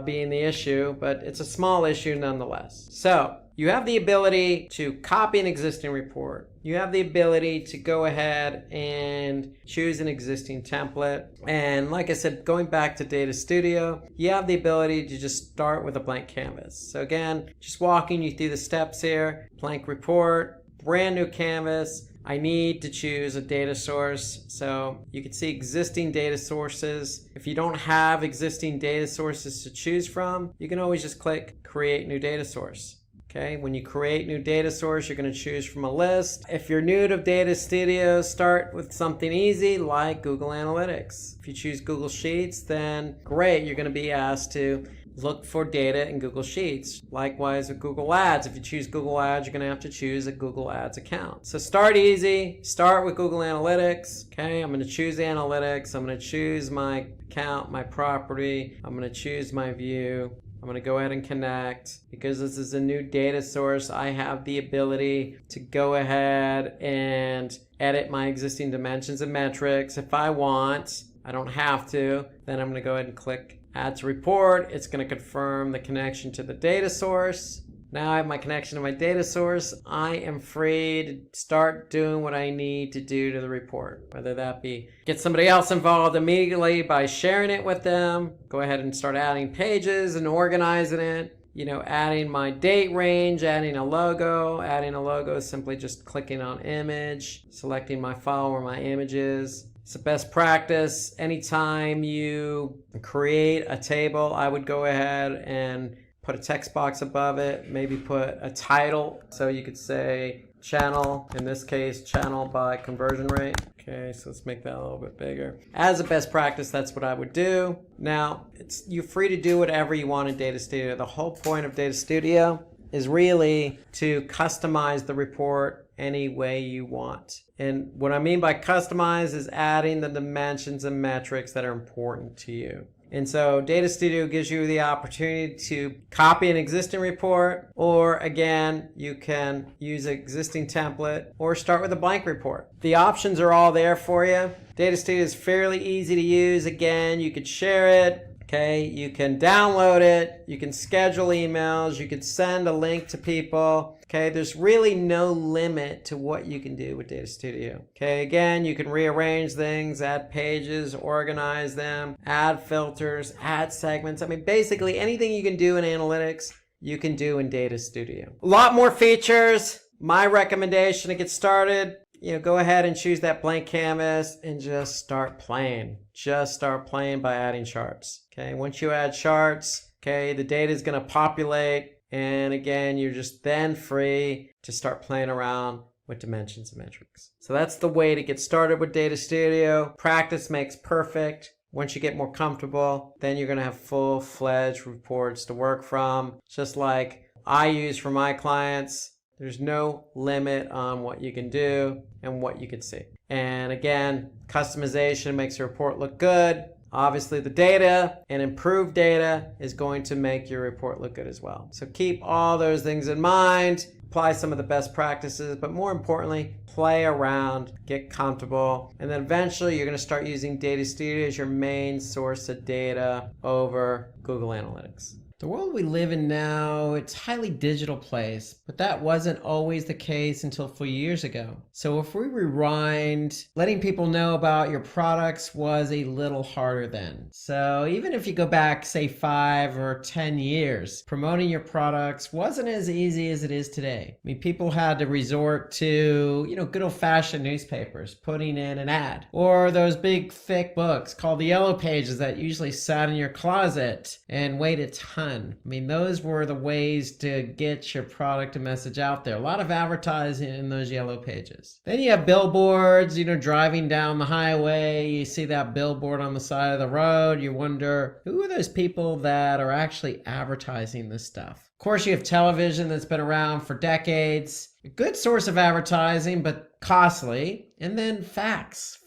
being the issue, but it's a small issue nonetheless. So you have the ability to copy an existing report. You have the ability to go ahead and choose an existing template. And like I said, going back to Data Studio, you have the ability to just start with a blank canvas. So again, just walking you through the steps here, blank report, brand new canvas. I need to choose a data source. So you can see existing data sources. If you don't have existing data sources to choose from, you can always just click Create New Data Source. Okay, when you create new data source, you're going to choose from a list. If you're new to Data Studio, start with something easy like Google Analytics. If you choose Google Sheets, then great, you're going to be asked to look for data in Google Sheets. Likewise with Google Ads. If you choose Google Ads, you're going to have to choose a Google Ads account. So start easy. Start with Google Analytics. Okay, I'm going to choose Analytics. I'm going to choose my account, my property. I'm going to choose my view. I'm going to go ahead and connect. Because this is a new data source, I have the ability to go ahead and edit my existing dimensions and metrics if I want. I don't have to. Then I'm going to go ahead and click Add to Report. It's going to confirm the connection to the data source. Now I have my connection to my data source. I am free to start doing what I need to do to the report, whether that be get somebody else involved immediately by sharing it with them, go ahead and start adding pages and organizing it, adding my date range, adding a logo. Adding a logo is simply just clicking on image, selecting my file where my image is. It's a best practice. Anytime you create a table, I would go ahead and put a text box above it, maybe put a title. So you could say channel, in this case, channel by conversion rate. Okay, so let's make that a little bit bigger. As a best practice, that's what I would do. Now, you're free to do whatever you want in Data Studio. The whole point of Data Studio is really to customize the report any way you want. And what I mean by customize is adding the dimensions and metrics that are important to you. And so Data Studio gives you the opportunity to copy an existing report, or again, you can use an existing template or start with a blank report. The options are all there for you. Data Studio is fairly easy to use. Again, you could share it. Okay, you can download it, you can schedule emails, you can send a link to people. Okay, there's really no limit to what you can do with Data Studio. Okay, again, you can rearrange things, add pages, organize them, add filters, add segments. I mean, basically anything you can do in analytics, you can do in Data Studio. A lot more features. My recommendation to get started, go ahead and choose that blank canvas and just start playing. Just start playing by adding charts. Okay, once you add charts, okay, the data is going to populate. And again, you're just then free to start playing around with dimensions and metrics. So that's the way to get started with Data Studio. Practice makes perfect. Once you get more comfortable, then you're going to have full-fledged reports to work from. Just like I use for my clients. There's no limit on what you can do and what you can see. And again, customization makes your report look good. Obviously, the data and improved data is going to make your report look good as well. So keep all those things in mind. Apply some of the best practices, but more importantly, play around, get comfortable, and then eventually you're going to start using Data Studio as your main source of data over Google Analytics. The world we live in now, it's a highly digital place, but that wasn't always the case until a few years ago. So if we rewind, letting people know about your products was a little harder then. So even if you go back, say 5 or 10 years, promoting your products wasn't as easy as it is today. I mean, people had to resort to, good old-fashioned newspapers, putting in an ad, or those big thick books called the Yellow Pages that usually sat in your closet and weighed a ton. I mean, those were the ways to get your product and message out there. A lot of advertising in those Yellow Pages. Then you have billboards, driving down the highway. You see that billboard on the side of the road. You wonder, who are those people that are actually advertising this stuff? Of course, you have television that's been around for decades. A good source of advertising, but costly. And then fax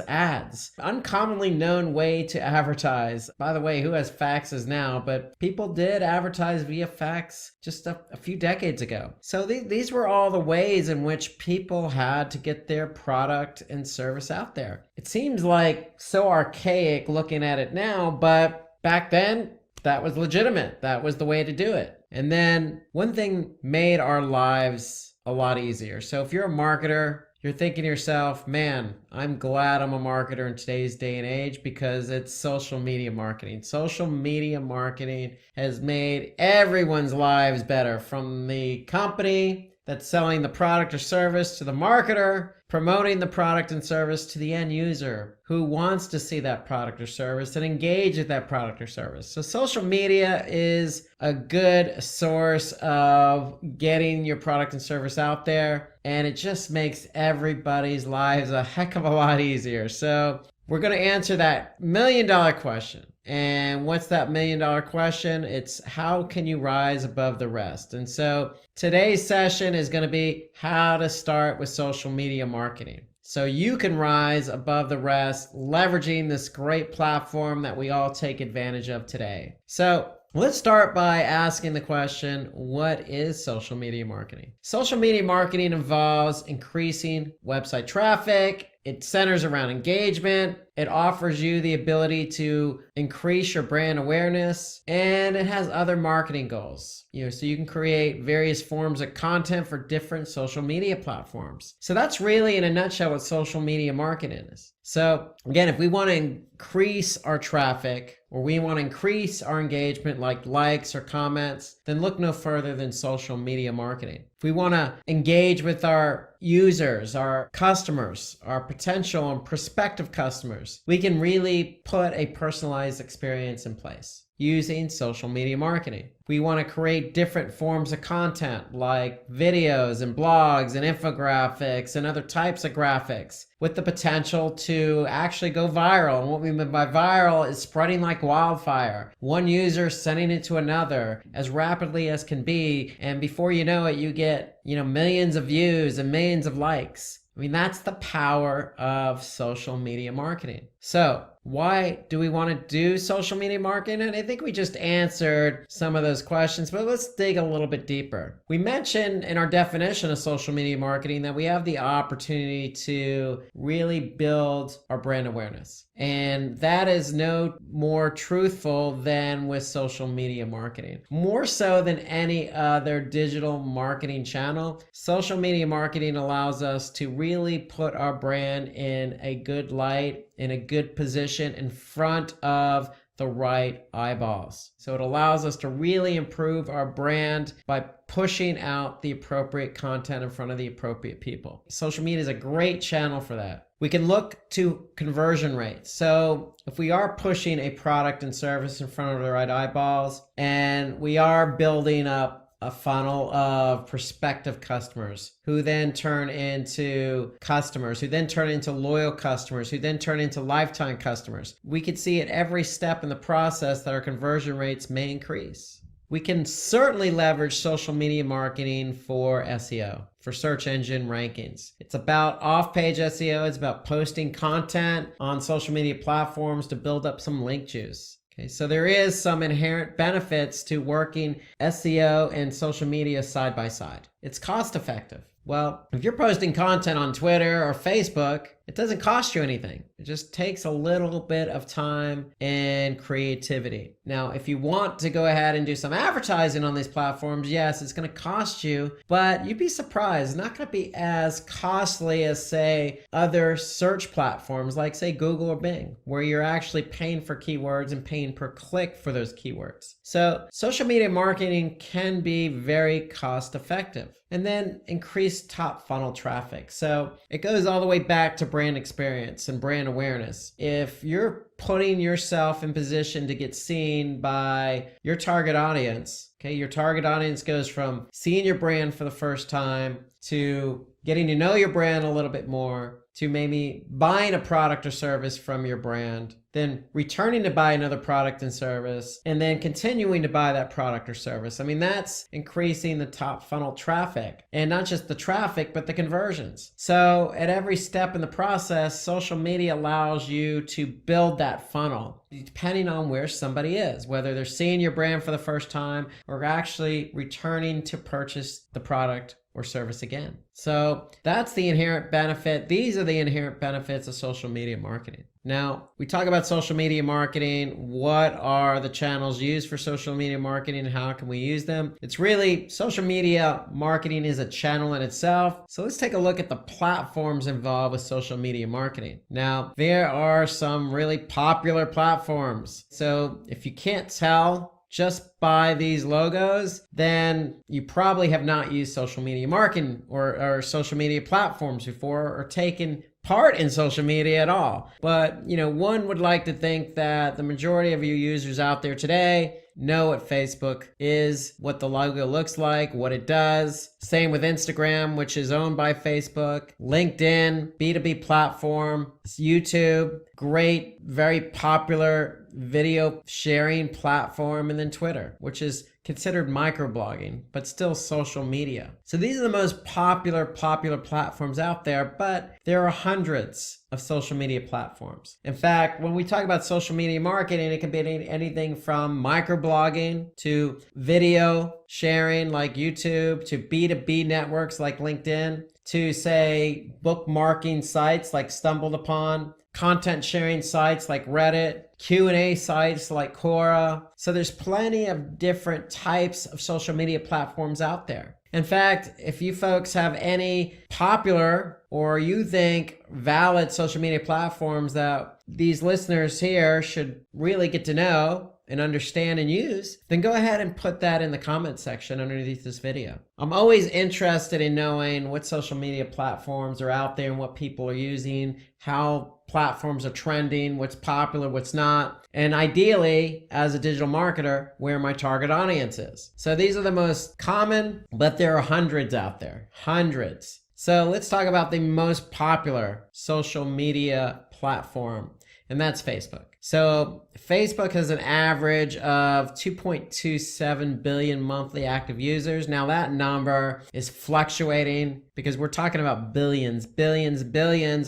ads, uncommonly known way to advertise. By the way, who has faxes now? But people did advertise via fax just a few decades ago. So these were all the ways in which people had to get their product and service out there. It seems like so archaic looking at it now, but back then, that was legitimate. That was the way to do it. And then one thing made our lives a lot easier. So if you're a marketer, you're thinking to yourself, man, I'm glad I'm a marketer in today's day and age because it's social media marketing. Social media marketing has made everyone's lives better, from the company that's selling the product or service to the marketer promoting the product and service to the end user who wants to see that product or service and engage with that product or service. So social media is a good source of getting your product and service out there, and it just makes everybody's lives a heck of a lot easier. So we're going to answer that $1 million question. And what's that $1 million question? It's how can you rise above the rest? And so today's session is going to be how to start with social media marketing, so you can rise above the rest, leveraging this great platform that we all take advantage of today. So let's start by asking the question, what is social media marketing? Social media marketing involves increasing website traffic. It centers around engagement. It offers you the ability to increase your brand awareness, and it has other marketing goals. So you can create various forms of content for different social media platforms. So that's really, in a nutshell, what social media marketing is. So again, if we want to increase our traffic, or we want to increase our engagement like likes or comments, then look no further than social media marketing. If we want to engage with our users, our customers, our potential and prospective customers, we can really put a personalized experience in place using social media marketing. We want to create different forms of content like videos and blogs and infographics and other types of graphics with the potential to actually go viral. And what we mean by viral is spreading like wildfire. One user sending it to another as rapidly as can be. And before you know it, you get, millions of views and millions of likes. I mean, that's the power of social media marketing. So why do we want to do social media marketing? And I think we just answered some of those questions, but let's dig a little bit deeper. We mentioned in our definition of social media marketing that we have the opportunity to really build our brand awareness. And that is no more truthful than with social media marketing. More so than any other digital marketing channel, social media marketing allows us to really put our brand in a good light, in a good position in front of the right eyeballs. So it allows us to really improve our brand by pushing out the appropriate content in front of the appropriate people. Social media is a great channel for that. We can look to conversion rates. So if we are pushing a product and service in front of the right eyeballs, and we are building up a funnel of prospective customers who then turn into customers, who then turn into loyal customers, who then turn into lifetime customers, we can see at every step in the process that our conversion rates may increase. We can certainly leverage social media marketing for SEO, for search engine rankings. It's about off-page SEO. It's about posting content on social media platforms to build up some link juice. Okay, so there is some inherent benefits to working SEO and social media side by side. It's cost effective. Well, if you're posting content on Twitter or Facebook, it doesn't cost you anything. It just takes a little bit of time and creativity. Now, if you want to go ahead and do some advertising on these platforms, yes, it's going to cost you, but you'd be surprised. It's not going to be as costly as, say, other search platforms like, say, Google or Bing, where you're actually paying for keywords and paying per click for those keywords. So social media marketing can be very cost effective. And then increase top funnel traffic. So it goes all the way back to brand experience and brand awareness. If you're putting yourself in position to get seen by your target audience, okay, your target audience goes from seeing your brand for the first time to getting to know your brand a little bit more, to maybe buying a product or service from your brand, then returning to buy another product and service, and then continuing to buy that product or service. I mean, that's increasing the top funnel traffic, and not just the traffic, but the conversions. So at every step in the process, social media allows you to build that funnel, depending on where somebody is, whether they're seeing your brand for the first time or actually returning to purchase the product or service again. So that's the inherent benefit. These are the inherent benefits of social media marketing. Now, we talk about social media marketing. What are the channels used for social media marketing and how can we use them? It's really, social media marketing is a channel in itself. So let's take a look at the platforms involved with social media marketing. Now, there are some really popular platforms. So if you can't tell just by these logos, then you probably have not used social media marketing or social media platforms before, or taken part in social media at all. But, one would like to think that the majority of you users out there today know what Facebook is, what the logo looks like, what it does. Same with Instagram, which is owned by Facebook, LinkedIn, B2B platform, YouTube, great, very popular video sharing platform, and then Twitter, which is considered microblogging, but still social media. So these are the most popular platforms out there, but there are hundreds of social media platforms. In fact, when we talk about social media marketing, it can be anything from microblogging to video sharing like YouTube, to B2B networks like LinkedIn, to, say, bookmarking sites like StumbledUpon, content sharing sites like Reddit, Q&A sites like Quora. So there's plenty of different types of social media platforms out there. In fact, if you folks have any popular or you think valid social media platforms that these listeners here should really get to know and understand and use, then go ahead and put that in the comment section underneath this video. I'm always interested in knowing what social media platforms are out there and what people are using, how platforms are trending, what's popular, what's not, and ideally, as a digital marketer, where my target audience is. So these are the most common, but there are hundreds out there, hundreds. So let's talk about the most popular social media platform. and that's Facebook. So Facebook has an average of 2.27 billion monthly active users. Now that number is fluctuating because we're talking about billions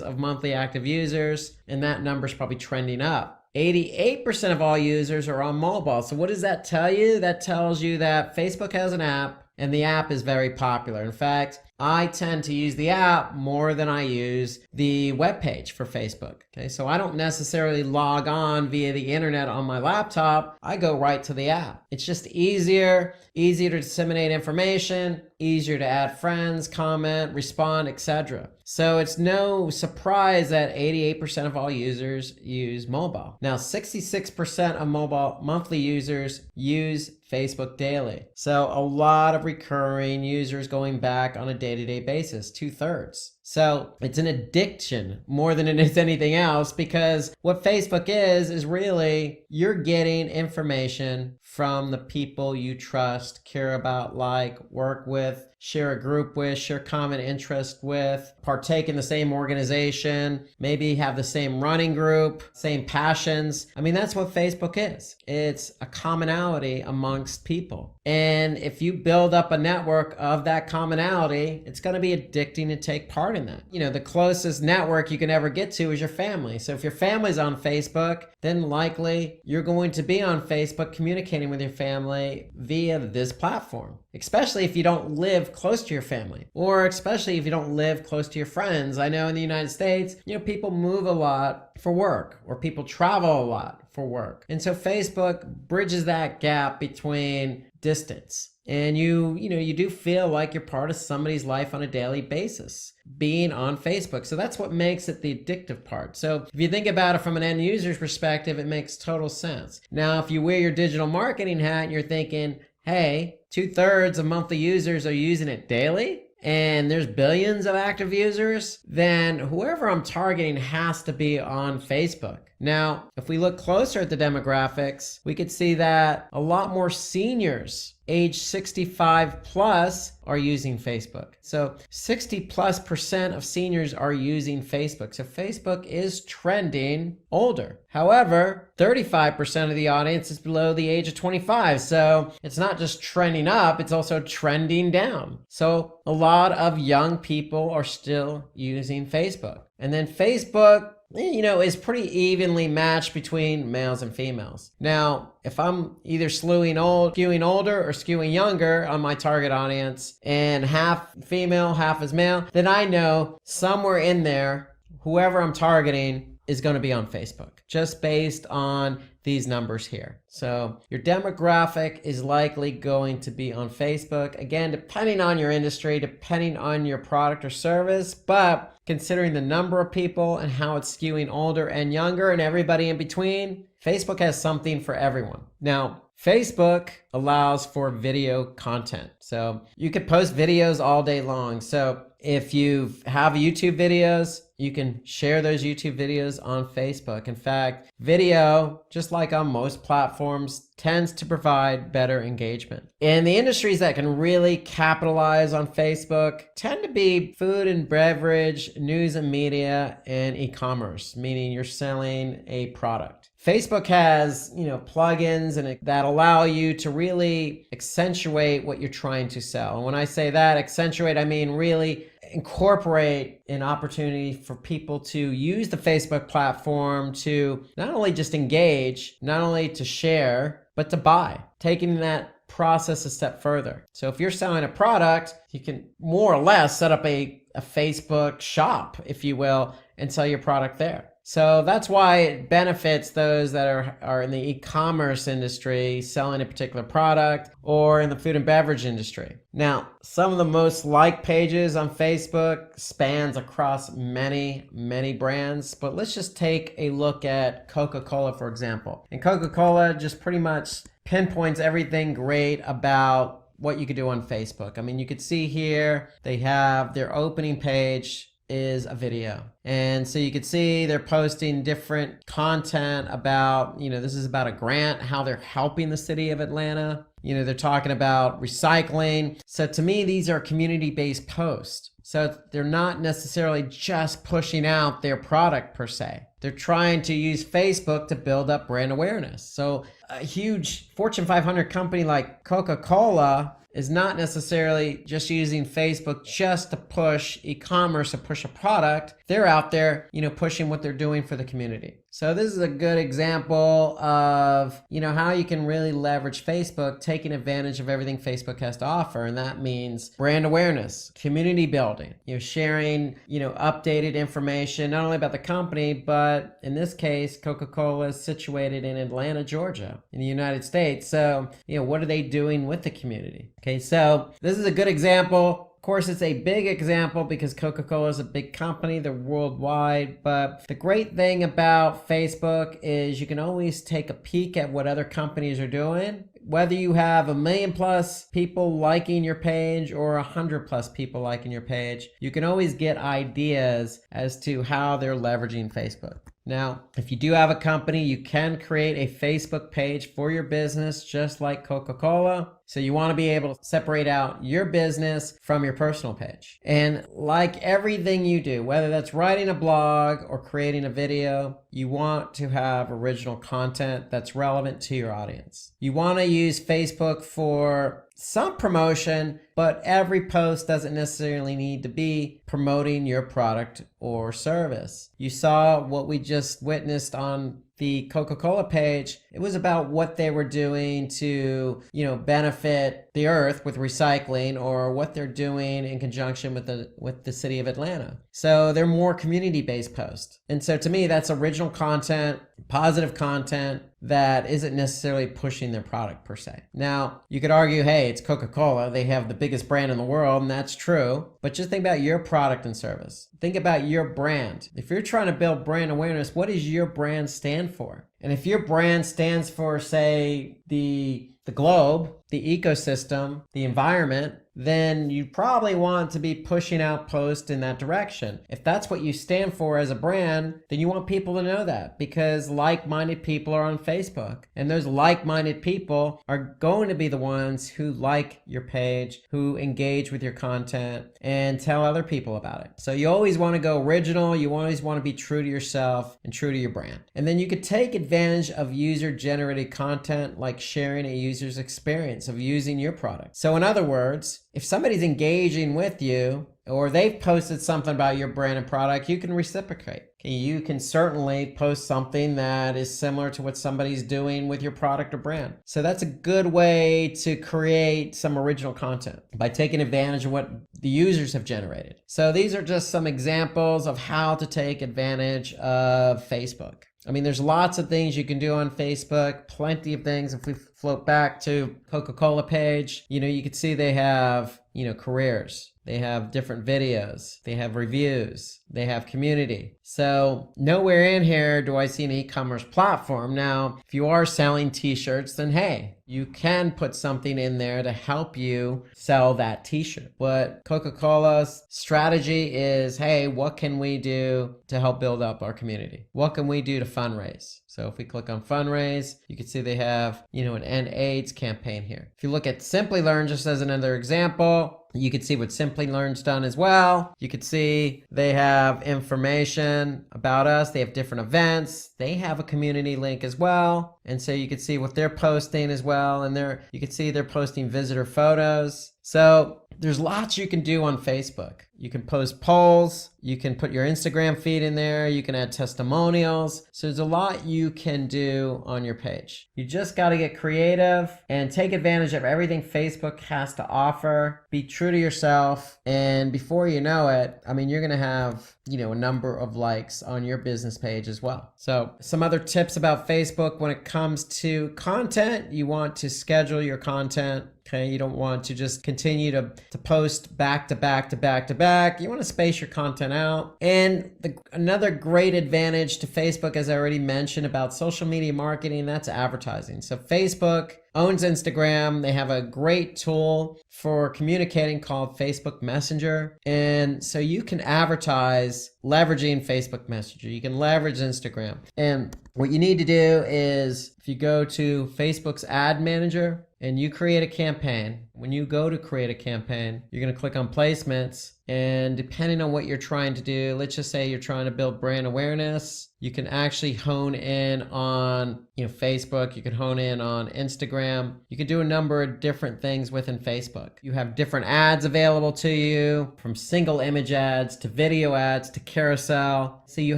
of monthly active users, and that number is probably trending up. 88% of all users are on mobile. So what does that tell you? That tells you that Facebook has an app, and the app is very popular. In fact, I tend to use the app more than I use the web page for Facebook. Okay, so I don't necessarily log on via the internet on my laptop. I go right to the app. It's just easier to disseminate information, easier to add friends, comment, respond, etc. So it's no surprise that 88% of all users use mobile. Now, 66% of mobile monthly users use Facebook daily. So a lot of recurring users going back on a day-to-day basis, 2/3. So it's an addiction more than it is anything else, because what Facebook is really you're getting information from the people you trust, care about, like, work with, share a group with, share common interest with, partake in the same organization, maybe have the same running group, same passions. I mean, that's what Facebook is. It's a commonality amongst people. And if you build up a network of that commonality, it's going to be addicting to take part in that. You know, the closest network you can ever get to is your family. So if your family's on Facebook, then likely you're going to be on Facebook communicating with your family via this platform, especially if you don't live close to your family, or especially if you don't live close to your friends. I know in the United States, people move a lot for work, or people travel a lot for work. And so Facebook bridges that gap between distance. And you do feel like you're part of somebody's life on a daily basis being on Facebook. So that's what makes it the addictive part. So if you think about it from an end user's perspective, it makes total sense. Now, if you wear your digital marketing hat and you're thinking, hey, 2/3 of monthly users are using it daily, and there's billions of active users, then whoever I'm targeting has to be on Facebook. Now, if we look closer at the demographics, we could see that a lot more seniors age 65 plus are using Facebook. So 60+% of seniors are using Facebook. So Facebook is trending older. However, 35% of the audience is below the age of 25. So it's not just trending up, it's also trending down. So a lot of young people are still using Facebook. And then Facebook, is pretty evenly matched between males and females. Now, if I'm either skewing older or skewing younger on my target audience, and half female, half is male, then I know somewhere in there, whoever I'm targeting is going to be on Facebook, just based on these numbers here. So your demographic is likely going to be on Facebook, again, depending on your industry, depending on your product or service, but considering the number of people and how it's skewing older and younger and everybody in between, Facebook has something for everyone. Now, Facebook allows for video content. So you could post videos all day long. So if you have YouTube videos, you can share those YouTube videos on Facebook. In fact, video, just like on most platforms, tends to provide better engagement. And the industries that can really capitalize on Facebook tend to be food and beverage, news and media, and e-commerce, meaning you're selling a product. Facebook has, plugins that allow you to really accentuate what you're trying to sell. And when I say that, accentuate, I mean really incorporate an opportunity for people to use the Facebook platform to not only just engage, not only to share, but to buy, taking that process a step further. So if you're selling a product, you can more or less set up a Facebook shop, if you will, and sell your product there. So that's why it benefits those that are in the e-commerce industry selling a particular product, or in the food and beverage industry. Now, some of the most liked pages on Facebook spans across many, many brands, but let's just take a look at Coca-Cola, for example. And Coca-Cola just pretty much pinpoints everything great about what you could do on Facebook. I mean, you could see here, they have their opening page is a video. And so you could see they're posting different content about, this is about a grant, how they're helping the city of Atlanta. They're talking about recycling. So to me, these are community-based posts. So they're not necessarily just pushing out their product per se. They're trying to use Facebook to build up brand awareness. So a huge Fortune 500 company like Coca-Cola is not necessarily just using Facebook just to push e-commerce, to push a product. They're out there, pushing what they're doing for the community. So this is a good example of, how you can really leverage Facebook, taking advantage of everything Facebook has to offer. And that means brand awareness, community building, sharing, updated information, not only about the company, but in this case, Coca-Cola is situated in Atlanta, Georgia, in the United States. So, what are they doing with the community? Okay, so this is a good example. Of course, it's a big example because Coca-Cola is a big company, they're worldwide, but the great thing about Facebook is you can always take a peek at what other companies are doing. Whether you have 1 million plus people liking your page or 100 plus people liking your page, you can always get ideas as to how they're leveraging Facebook. Now, if you do have a company, you can create a Facebook page for your business, just like Coca-Cola. So you want to be able to separate out your business from your personal page. And like everything you do, whether that's writing a blog or creating a video, you want to have original content that's relevant to your audience. You want to use Facebook for some promotion, but every post doesn't necessarily need to be promoting your product or service. You saw what we just witnessed on the Coca-Cola page. It was about what they were doing to, benefit the earth with recycling, or what they're doing in conjunction with the city of Atlanta. So they're more community-based posts. And so to me, that's original content, positive content that isn't necessarily pushing their product per se. Now, you could argue, hey, it's Coca-Cola. They have the biggest brand in the world, and that's true. But just think about your product and service. Think about your brand. If you're trying to build brand awareness, what does your brand stand for? And if your brand stands for, say, the globe, the ecosystem, the environment, then you probably want to be pushing out posts in that direction. If that's what you stand for as a brand, then you want people to know that, because like-minded people are on Facebook, and those like-minded people are going to be the ones who like your page, who engage with your content, and tell other people about it. So you always want to go original. You always want to be true to yourself and true to your brand. And then you could take advantage of user-generated content, like sharing a user's experience of using your product. So in other words, if somebody's engaging with you, or they've posted something about your brand and product, you can reciprocate. Okay, you can certainly post something that is similar to what somebody's doing with your product or brand. So that's a good way to create some original content by taking advantage of what the users have generated. So these are just some examples of how to take advantage of Facebook. I mean, there's lots of things you can do on Facebook, plenty of things. If we float back to Coca-Cola page, you can see they have, careers. They have different videos. They have reviews. They have community. So nowhere in here do I see an e-commerce platform. Now, if you are selling t-shirts, then hey, you can put something in there to help you sell that t-shirt. But Coca-Cola's strategy is, hey, what can we do to help build up our community? What can we do to fundraise? So if we click on fundraise, you can see they have, an end AIDS campaign here. If you look at Simplilearn, just as another example, you can see what Simplilearn's done as well. You can see they have information about us. They have different events. They have a community link as well. And so you can see what they're posting as well. And you can see they're posting visitor photos. So there's lots you can do on Facebook. You can post polls. You can put your Instagram feed in there. You can add testimonials. So there's a lot you can do on your page. You just got to get creative and take advantage of everything Facebook has to offer. Be true to yourself. And before you know it, you're going to have, a number of likes on your business page as well. So some other tips about Facebook when it comes to content, you want to schedule your content. Okay, you don't want to just continue to post back to back to back to back. You want to space your content out. And another great advantage to Facebook, as I already mentioned about social media marketing, that's advertising. So Facebook owns Instagram. They have a great tool for communicating called Facebook Messenger. And so you can advertise leveraging Facebook Messenger. You can leverage Instagram. And what you need to do is, if you go to Facebook's ad manager and you create a campaign, When you go to create a campaign, you're going to click on placements, and depending on what you're trying to do, let's just say you're trying to build brand awareness, you can actually hone in on, Facebook, you can hone in on Instagram. You can do a number of different things within Facebook. You have different ads available to you, from single image ads to video ads to carousel. So you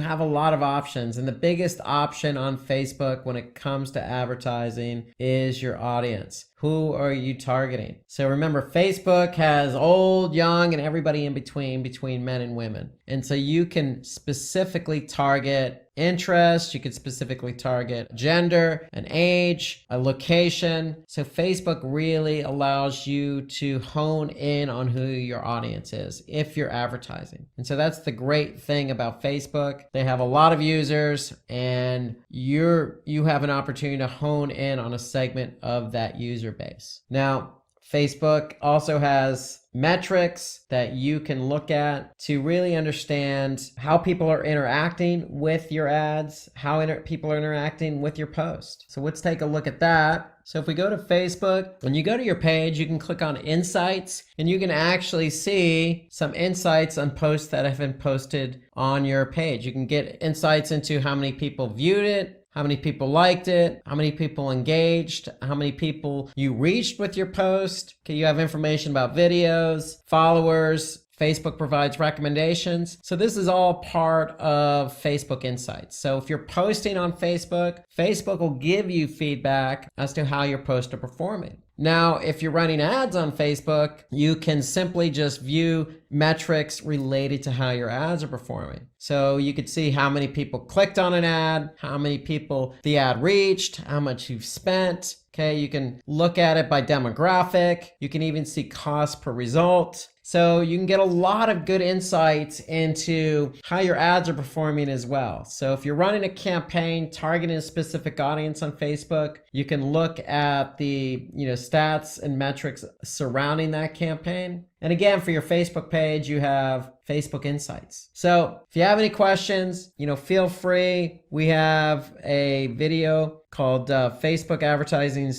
have a lot of options, and the biggest option on Facebook when it comes to advertising is your audience. Who are you targeting? So remember, Facebook has old, young, and everybody in between men and women. And so you can specifically target interest, you can specifically target gender, an age, a location. So Facebook really allows you to hone in on who your audience is if you're advertising. And so that's the great thing about Facebook. They have a lot of users, and you have an opportunity to hone in on a segment of that user base. Now, Facebook also has metrics that you can look at to really understand how people are interacting with your ads, how people are interacting with your post. So let's take a look at that. So if we go to Facebook, when you go to your page, you can click on Insights, and you can actually see some insights on posts that have been posted on your page. You can get insights into how many people viewed it, how many people liked it, how many people engaged, how many people you reached with your post. Okay, you have information about videos, followers. Facebook provides recommendations. So this is all part of Facebook Insights. So if you're posting on Facebook, Facebook will give you feedback as to how your posts are performing. Now, if you're running ads on Facebook, you can simply just view metrics related to how your ads are performing. So you could see how many people clicked on an ad, how many people the ad reached, how much you've spent. Okay, you can look at it by demographic. You can even see cost per result. So you can get a lot of good insights into how your ads are performing as well. So if you're running a campaign targeting a specific audience on Facebook, you can look at the stats and metrics surrounding that campaign. And again, for your Facebook page, you have Facebook Insights. So if you have any questions, feel free. We have a video called Facebook Advertising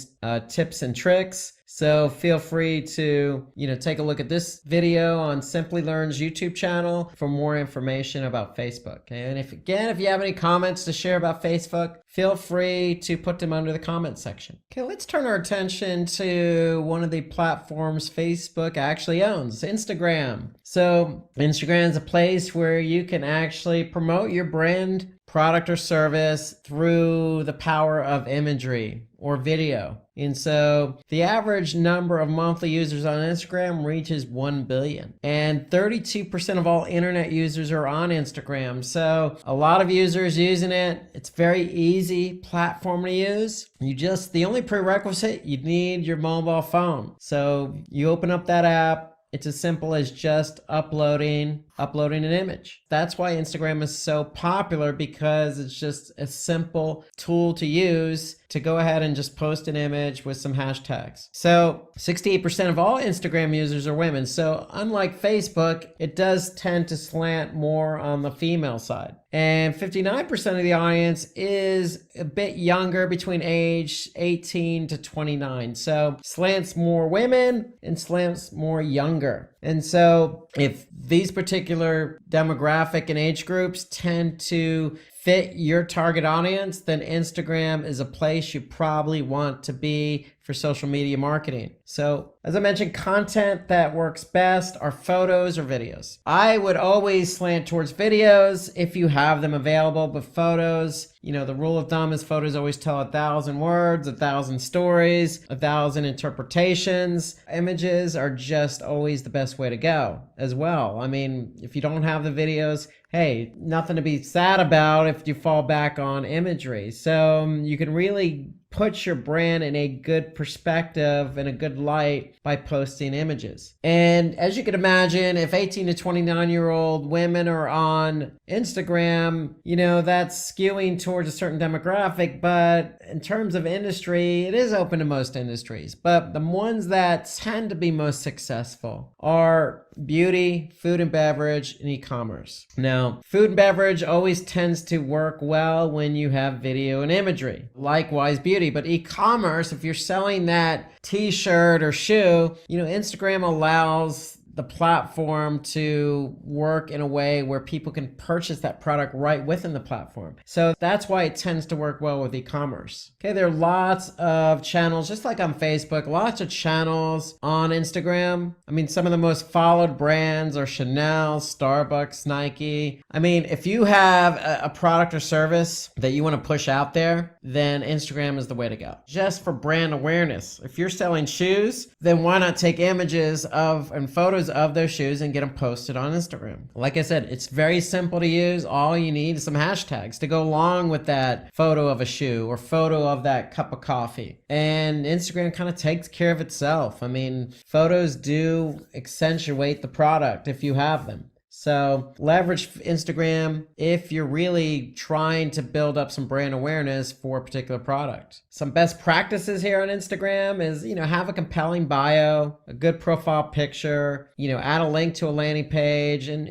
Tips and Tricks. So feel free to, take a look at this video on Simplilearn's YouTube channel for more information about Facebook. And if you have any comments to share about Facebook, feel free to put them under the comment section. Okay, let's turn our attention to one of the platforms Facebook actually owns, Instagram. So Instagram is a place where you can actually promote your brand, product, or service through the power of imagery or video. And so the average number of monthly users on Instagram reaches 1 billion. And 32% of all internet users are on Instagram. So a lot of users using it. It's very easy platform to use. The only prerequisite, you need your mobile phone. So you open up that app. It's as simple as just uploading an image. That's why Instagram is so popular, because it's just a simple tool to use to go ahead and just post an image with some hashtags. So 68% of all Instagram users are women. So unlike Facebook, it does tend to slant more on the female side. And 59% of the audience is a bit younger, between age 18 to 29. So slants more women and slants more younger. And so if these particular demographic and age groups tend to fit your target audience, then Instagram is a place you probably want to be for social media marketing. So as I mentioned, content that works best are photos or videos. I would always slant towards videos if you have them available, but photos, the rule of thumb is photos always tell 1,000 words, 1,000 stories, 1,000 interpretations. Images are just always the best way to go as well. I mean, if you don't have the videos, hey, nothing to be sad about if you fall back on imagery. So you can really put your brand in a good perspective and a good light by posting images. And as you can imagine, if 18 to 29-year-old women are on Instagram, that's skewing towards a certain demographic, but in terms of industry, it is open to most industries. But the ones that tend to be most successful are beauty, food and beverage, and e-commerce. Now, food and beverage always tends to work well when you have video and imagery. Likewise, beauty beauty. But e-commerce, if you're selling that t-shirt or shoe, Instagram allows the platform to work in a way where people can purchase that product right within the platform. So that's why it tends to work well with e-commerce. Okay, there are lots of channels, just like on Facebook, lots of channels on Instagram. I mean, some of the most followed brands are Chanel, Starbucks, Nike. I mean, if you have a product or service that you want to push out there, then Instagram is the way to go. Just for brand awareness. If you're selling shoes, then why not take images of and photos of those shoes and get them posted on Instagram? Like I said, it's very simple to use. All you need is some hashtags to go along with that photo of a shoe or photo of that cup of coffee. And Instagram kind of takes care of itself. I mean, photos do accentuate the product if you have them. So leverage Instagram if you're really trying to build up some brand awareness for a particular product. Some best practices here on Instagram is, have a compelling bio, a good profile picture, add a link to a landing page, and,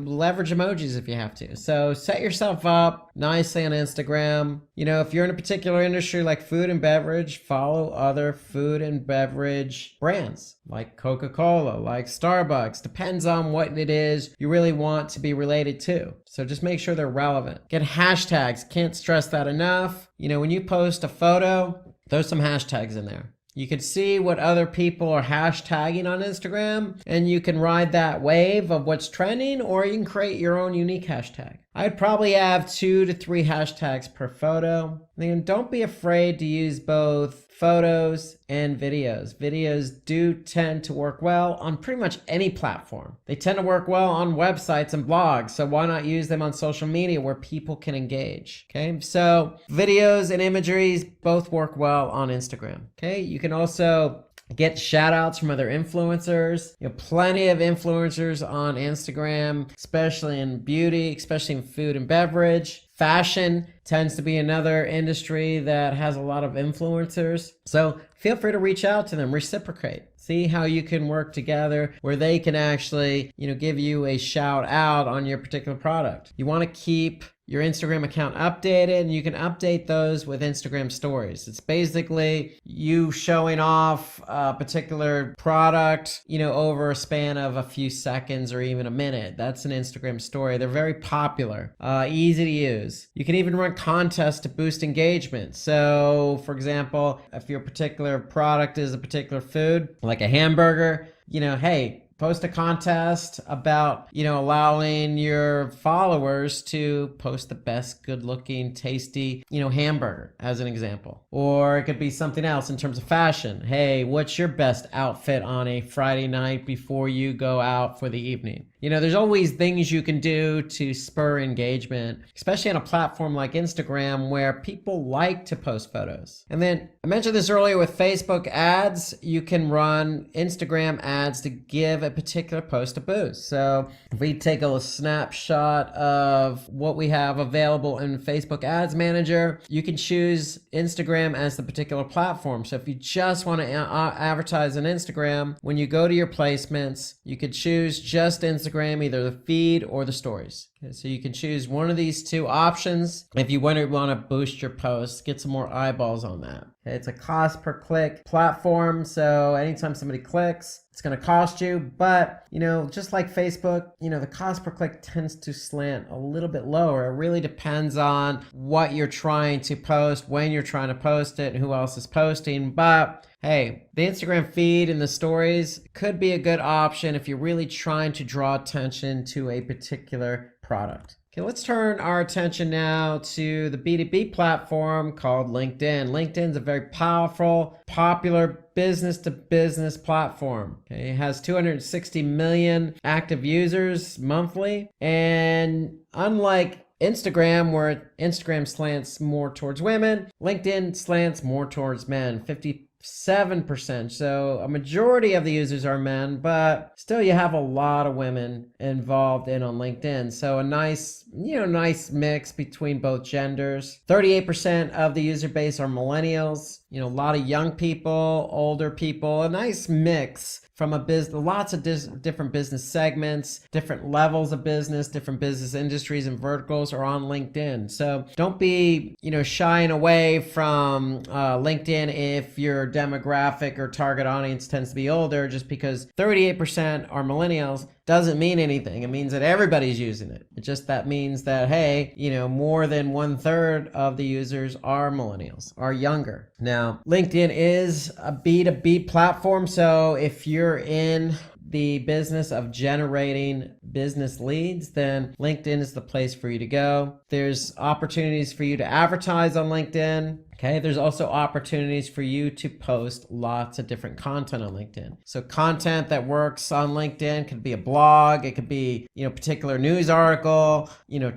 leverage emojis if you have to. So set yourself up nicely on Instagram. If you're in a particular industry like food and beverage, follow other food and beverage brands like Coca-Cola, like Starbucks. Depends on what it is you really want to be related to. So just make sure they're relevant. Get hashtags. Can't stress that enough. When you post a photo, throw some hashtags in there. You can see what other people are hashtagging on Instagram, and you can ride that wave of what's trending, or you can create your own unique hashtag. I'd probably have 2 to 3 hashtags per photo. And don't be afraid to use both photos and videos. Videos do tend to work well on pretty much any platform. They tend to work well on websites and blogs, so why not use them on social media where people can engage? Okay, so videos and imageries both work well on Instagram. Okay, you can also get shout outs from other influencers. Plenty of influencers on Instagram, especially in beauty, especially in food and beverage. Fashion tends to be another industry that has a lot of influencers. So feel free to reach out to them, reciprocate. See how you can work together where they can actually, give you a shout out on your particular product. You want to keep your Instagram account updated, and you can update those with Instagram stories. It's basically you showing off a particular product, over a span of a few seconds or even a minute. That's an Instagram story. They're very popular, easy to use. You can even run contests to boost engagement. So for example, if your particular product is a particular food, like a hamburger, hey, post a contest about, allowing your followers to post the best good looking, tasty, hamburger as an example. Or it could be something else in terms of fashion. Hey, what's your best outfit on a Friday night before you go out for the evening? There's always things you can do to spur engagement, especially on a platform like Instagram where people like to post photos. And then I mentioned this earlier with Facebook ads. You can run Instagram ads to give a particular post a boost. So if we take a snapshot of what we have available in Facebook Ads Manager, you can choose Instagram as the particular platform. So if you just want to advertise on Instagram, when you go to your placements, you could choose just Instagram, either the feed or the stories. Okay, so you can choose one of these 2 options if you want to boost your posts, get some more eyeballs on that. Okay, it's a cost per click platform, so anytime somebody clicks, it's going to cost you. But, just like Facebook, the cost per click tends to slant a little bit lower. It really depends on what you're trying to post, when you're trying to post it, and who else is posting. But hey, the Instagram feed and the stories could be a good option if you're really trying to draw attention to a particular product. Okay, let's turn our attention now to the B2B platform called LinkedIn. LinkedIn's a very powerful, popular business-to-business platform. Okay, it has 260 million active users monthly, and unlike Instagram, where Instagram slants more towards women, LinkedIn slants more towards men, 57%. So a majority of the users are men, but still you have a lot of women involved in on LinkedIn. So a nice mix between both genders. 38% of the user base are millennials. A lot of young people, older people, a nice mix from lots of different business segments, different levels of business, different business industries and verticals are on LinkedIn. So don't be, shying away from LinkedIn if your demographic or target audience tends to be older, just because 38% are millennials doesn't mean anything. It means that everybody's using it. That means that, hey, more than 1/3 of the users are millennials, are younger. Now, LinkedIn is a B2B platform. So if you're in the business of generating business leads, then LinkedIn is the place for you to go. There's opportunities for you to advertise on LinkedIn. Okay, there's also opportunities for you to post lots of different content on LinkedIn. So content that works on LinkedIn could be a blog, it could be, particular news article,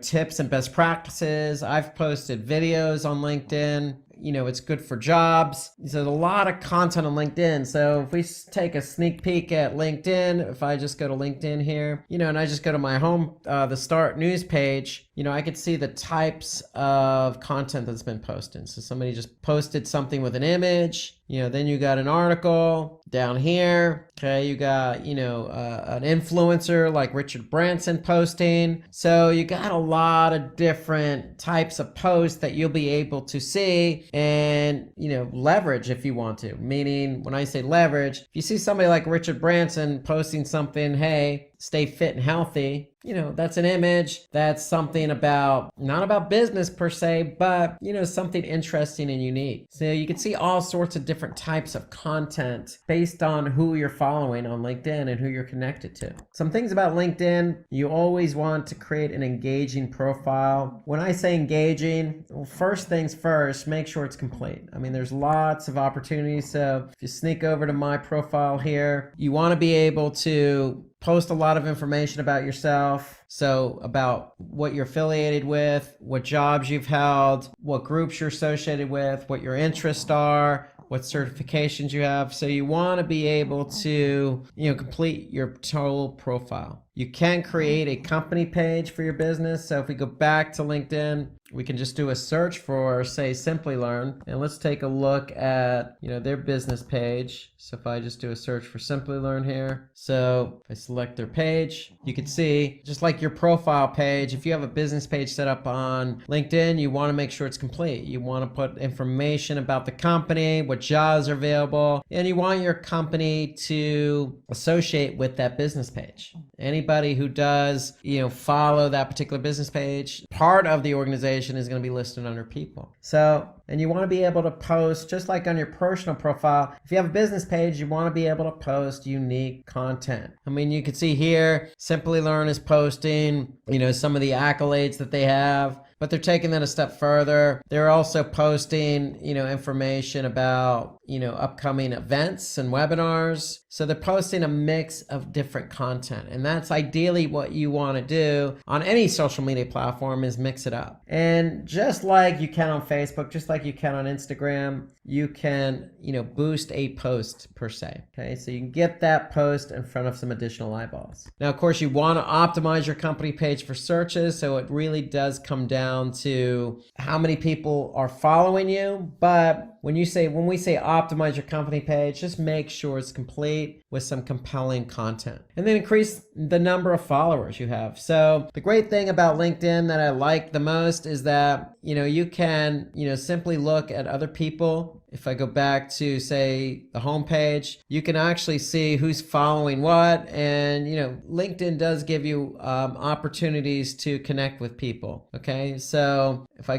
tips and best practices. I've posted videos on LinkedIn. It's good for jobs. So there's a lot of content on LinkedIn. So if we take a sneak peek at LinkedIn, if I just go to LinkedIn here, and I just go to my home, the start news page, I could see the types of content that's been posted. So somebody just posted something with an image, then you got an article down here. Okay, you got, an influencer like Richard Branson posting. So you got a lot of different types of posts that you'll be able to see and, leverage if you want to. Meaning, when I say leverage, if you see somebody like Richard Branson posting something, hey, stay fit and healthy, that's an image. That's something not about business per se, but, something interesting and unique. So you can see all sorts of different types of content based on who you're following on LinkedIn and who you're connected to. Some things about LinkedIn, you always want to create an engaging profile. When I say engaging, well, first things first, make sure it's complete. There's lots of opportunities. So if you sneak over to my profile here, you want to be able to post a lot of information about yourself. So about what you're affiliated with, what jobs you've held, what groups you're associated with, what your interests are, what certifications you have. So you want to be able to, complete your total profile. You can create a company page for your business. So if we go back to LinkedIn, we can just do a search for, say, Simplilearn, and let's take a look at, their business page. So if I just do a search for Simplilearn here, so if I select their page, you can see, just like your profile page, if you have a business page set up on LinkedIn, you want to make sure it's complete. You want to put information about the company, what jobs are available, and you want your company to associate with that business page. Anybody who does, follow that particular business page, part of the organization is going to be listed under people. So, and you want to be able to post, just like on your personal profile, if you have a business page, you want to be able to post unique content. You can see here, Simplilearn is posting, some of the accolades that they have, but they're taking that a step further. They're also posting, information about, upcoming events and webinars. So they're posting a mix of different content. And that's ideally what you want to do on any social media platform, is mix it up. And just like you can on Facebook, just like you can on Instagram, you can, boost a post per se. Okay, so you can get that post in front of some additional eyeballs. Now, of course, you want to optimize your company page for searches. So it really does come down to how many people are following you. But when we say optimize your company page, just make sure it's complete with some compelling content, and then increase the number of followers you have. So the great thing about LinkedIn that I like the most is that, you can, simply look at other people. If I go back to, say, the homepage, you can actually see who's following what. And, LinkedIn does give you opportunities to connect with people. Okay, so if you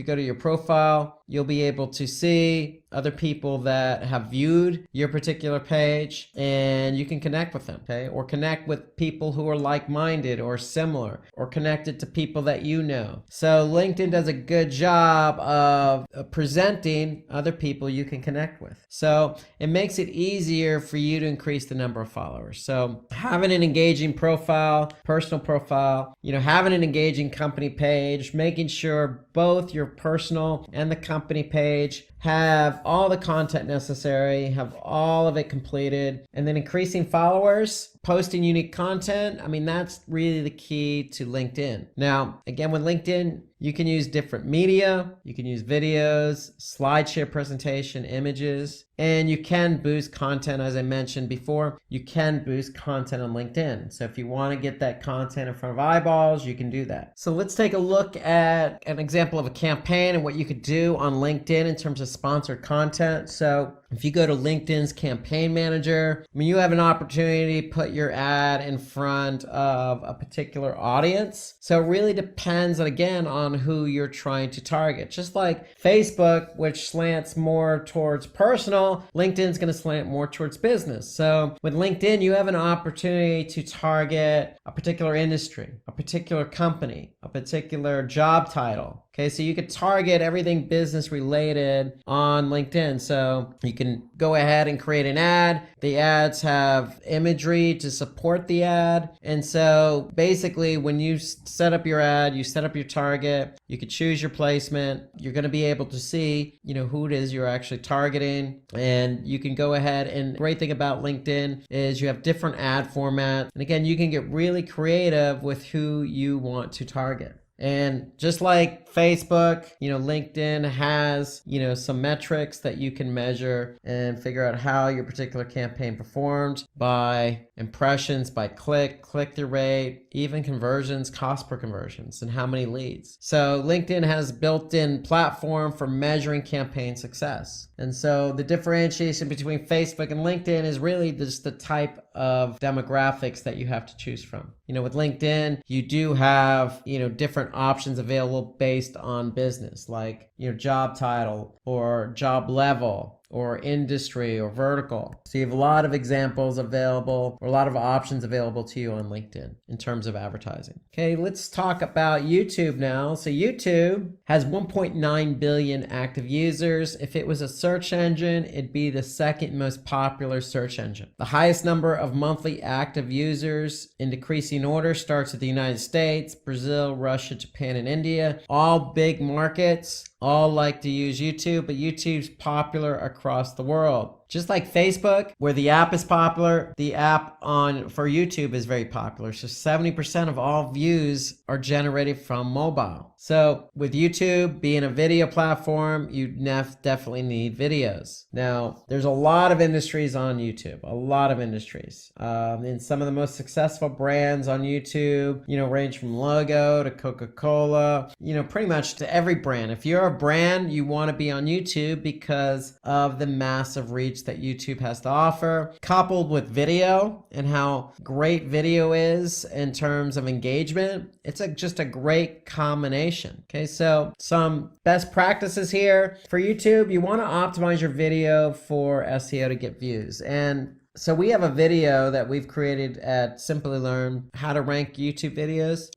go to your profile, you'll be able to see other people that have viewed your particular page, and you can connect with them, okay? Or connect with people who are like-minded or similar, or connected to people that you know. So LinkedIn does a good job of presenting other people you can connect with. So it makes it easier for you to increase the number of followers. So having an engaging profile, personal profile, having an engaging company page, making sure both your personal and the company page have all the content necessary, have all of it completed, and then increasing followers. posting unique content, I mean, that's really the key to LinkedIn. Now, again, with LinkedIn, you can use different media, you can use videos, slideshare presentation, images, and you can boost content. As I mentioned before, you can boost content on LinkedIn. So if you want to get that content in front of eyeballs, you can do that. So let's take a look at an example of a campaign and what you could do on LinkedIn in terms of sponsored content. So if you go to LinkedIn's campaign manager, I mean, you have an opportunity to put your ad in front of a particular audience. So it really depends, again, on who you're trying to target. Just like Facebook, which slants more towards personal, LinkedIn's going to slant more towards business. So with LinkedIn, you have an opportunity to target a particular industry, a particular company, a particular job title. Okay, so you could target everything business related on LinkedIn. So you can go ahead and create an ad. The ads have imagery to support the ad. And so basically when you set up your ad, you set up your target, you could choose your placement. You're going to be able to see, who it is you're actually targeting. And you can go ahead, and the great thing about LinkedIn is you have different ad formats. And again, you can get really creative with who you want to target. And just like Facebook, LinkedIn has, some metrics that you can measure and figure out how your particular campaign performed by impressions, by click-through rate, even conversions, cost per conversions, and how many leads. So LinkedIn has built-in platform for measuring campaign success. And so the differentiation between Facebook and LinkedIn is really just the type of demographics that you have to choose from. With LinkedIn, you do have, different options available based on business, like, job title or job level or industry or vertical. So you have a lot of examples available, or a lot of options available to you on LinkedIn in terms of advertising. Okay, let's talk about YouTube now. So YouTube has 1.9 billion active users. If it was a search engine, it'd be the second most popular search engine. The highest number of monthly active users in decreasing order starts with the United States, Brazil, Russia, Japan, and India. All big markets, all like to use YouTube, but YouTube's popular across the world. Just like Facebook, where the app is popular, the app for YouTube is very popular. So 70% of all views are generated from mobile. So with YouTube being a video platform, you definitely need videos. Now, there's a lot of industries on YouTube, a lot of industries. And some of the most successful brands on YouTube, range from logo to Coca-Cola, pretty much to every brand. If you're a brand, you want to be on YouTube because of the massive reach that YouTube has to offer, coupled with video and how great video is in terms of engagement. It's just a great combination. Okay, so some best practices here for YouTube. You want to optimize your video for SEO to get views. And so we have a video that we've created at Simplilearn, how to rank YouTube videos.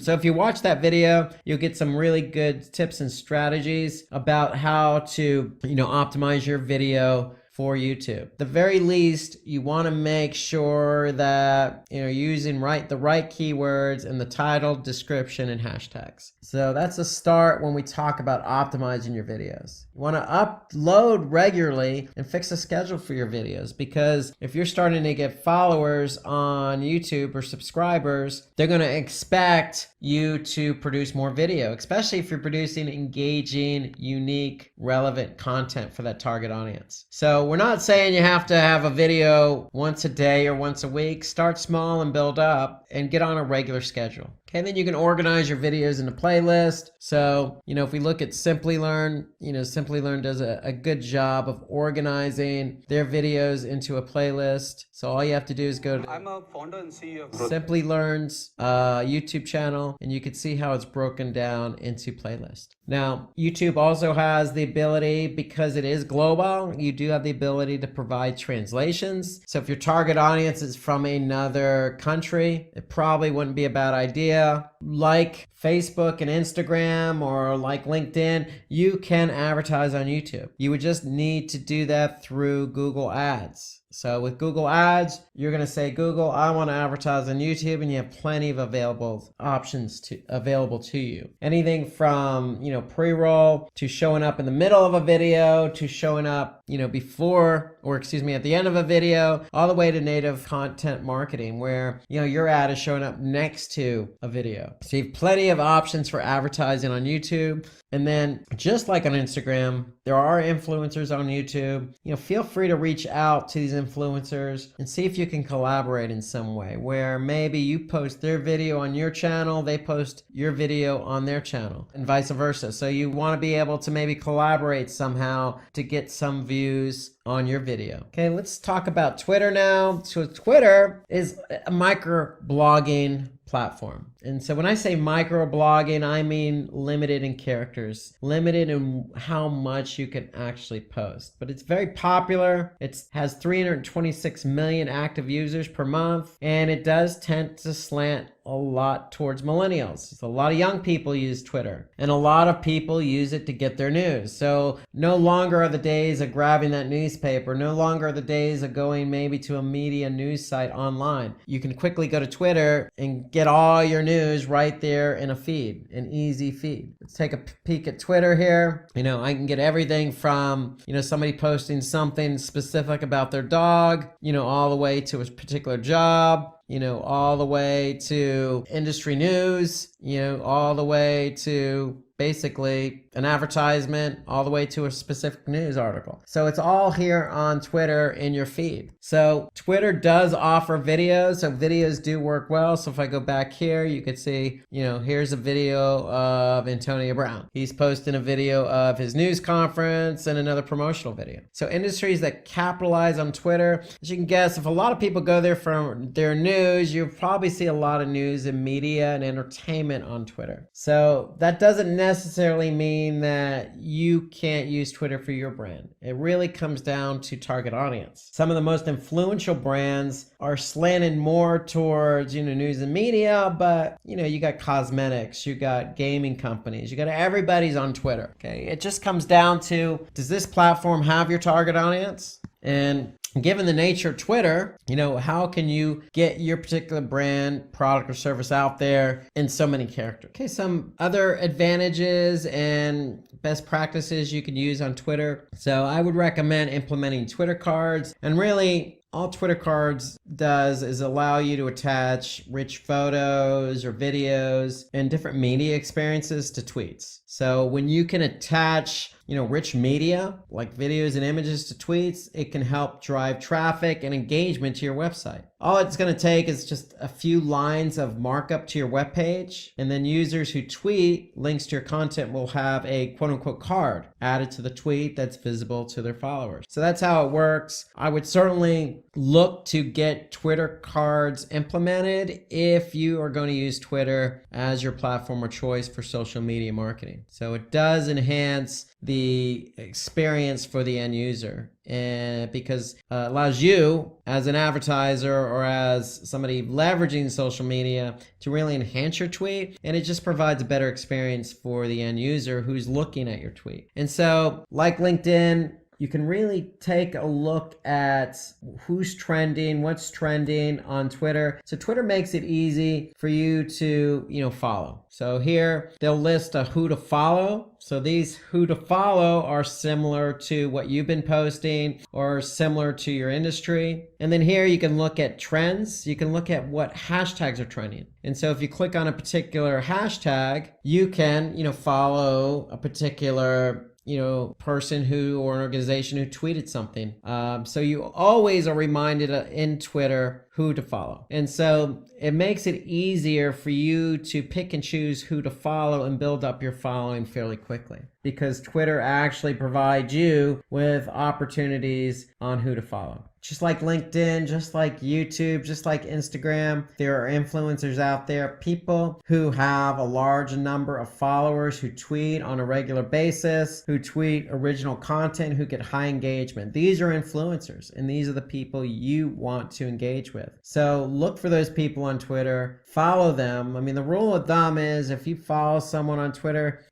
So if you watch that video, you'll get some really good tips and strategies about how to, optimize your video for YouTube. At the very least, you want to make sure that you're using the right keywords in the title, description, and hashtags. So that's a start when we talk about optimizing your videos. You want to upload regularly and fix the schedule for your videos, because if you're starting to get followers on YouTube or subscribers, they're going to expect you to produce more video, especially if you're producing engaging, unique, relevant content for that target audience. So we're not saying you have to have a video once a day or once a week. Start small and build up and get on a regular schedule. Okay, then you can organize your videos into playlist. So, if we look at Simplilearn, Simplilearn does a good job of organizing their videos into a playlist. So all you have to do is go to I'm a founder and CEO of Simplilearn's YouTube channel, and you can see how it's broken down into playlist. Now, YouTube also has the ability, because it is global, you do have the ability to provide translations. So if your target audience is from another country, it probably wouldn't be a bad idea. Like Facebook and Instagram or like LinkedIn, you can advertise on YouTube. You would just need to do that through Google Ads. So with Google Ads, you're going to say, Google, I want to advertise on YouTube, and you have plenty of available options available to you. Anything from, pre-roll to showing up in the middle of a video to showing up, before, or excuse me, at the end of a video, all the way to native content marketing where, your ad is showing up next to a video. So you have plenty of options for advertising on YouTube. And then just like on Instagram, there are influencers on YouTube. Feel free to reach out to these influencers and see if you can collaborate in some way where maybe you post their video on your channel, they post your video on their channel, and vice versa. So you want to be able to maybe collaborate somehow to get some views on your video. Okay, let's talk about Twitter now. So Twitter is a microblogging platform. And so when I say microblogging, I mean limited in characters, limited in how much you can actually post. But it's very popular. It has 326 million active users per month, and it does tend to slant a lot towards millennials. So a lot of young people use Twitter, and a lot of people use it to get their news. So no longer are the days of grabbing that newspaper, no longer are the days of going maybe to a media news site online. You can quickly go to Twitter and get all your news right there in a feed, an easy feed. Let's take a peek at Twitter here. I can get everything from, somebody posting something specific about their dog, all the way to a particular job, all the way to industry news, all the way to basically an advertisement, all the way to a specific news article. So it's all here on Twitter in your feed. So Twitter does offer videos, so videos do work well. So if I go back here, you could see, here's a video of Antonio Brown. He's posting a video of his news conference and another promotional video. So industries that capitalize on Twitter, as you can guess, if a lot of people go there for their news, you'll probably see a lot of news and media and entertainment on Twitter. So that doesn't necessarily mean that you can't use Twitter for your brand. It really comes down to target audience. Some of the most influential brands are slanted more towards, news and media, but you got cosmetics, you got gaming companies, you got everybody's on Twitter. Okay, it just comes down to, does this platform have your target audience? And given the nature of Twitter, how can you get your particular brand, product, or service out there in so many characters? Okay, some other advantages and best practices you can use on Twitter. So I would recommend implementing Twitter cards. And really, all Twitter cards does is allow you to attach rich photos or videos and different media experiences to tweets. So when you can attach rich media like videos and images to tweets, it can help drive traffic and engagement to your website. All it's going to take is just a few lines of markup to your webpage, and then users who tweet links to your content will have a quote-unquote card added to the tweet that's visible to their followers. So that's how it works. I would certainly look to get Twitter cards implemented if you are going to use Twitter as your platform of choice for social media marketing. So it does enhance the experience for the end user, and because it allows you as an advertiser or as somebody leveraging social media to really enhance your tweet, and it just provides a better experience for the end user who's looking at your tweet. And so like LinkedIn, you can really take a look at who's trending, what's trending on Twitter. So Twitter makes it easy for you to, follow. So here they'll list a who to follow. So these who to follow are similar to what you've been posting or similar to your industry. And then here you can look at trends. You can look at what hashtags are trending. And so if you click on a particular hashtag, you can, follow a particular person who or an organization who tweeted something. So you always are reminded in Twitter who to follow. And so it makes it easier for you to pick and choose who to follow and build up your following fairly quickly, because Twitter actually provides you with opportunities on who to follow. Just like LinkedIn, just like YouTube, just like Instagram, there are influencers out there, people who have a large number of followers, who tweet on a regular basis, who tweet original content, who get high engagement. These are influencers, and these are the people you want to engage with. So look for those people on Twitter, follow them. I mean, the rule of thumb is if you follow someone on Twitter,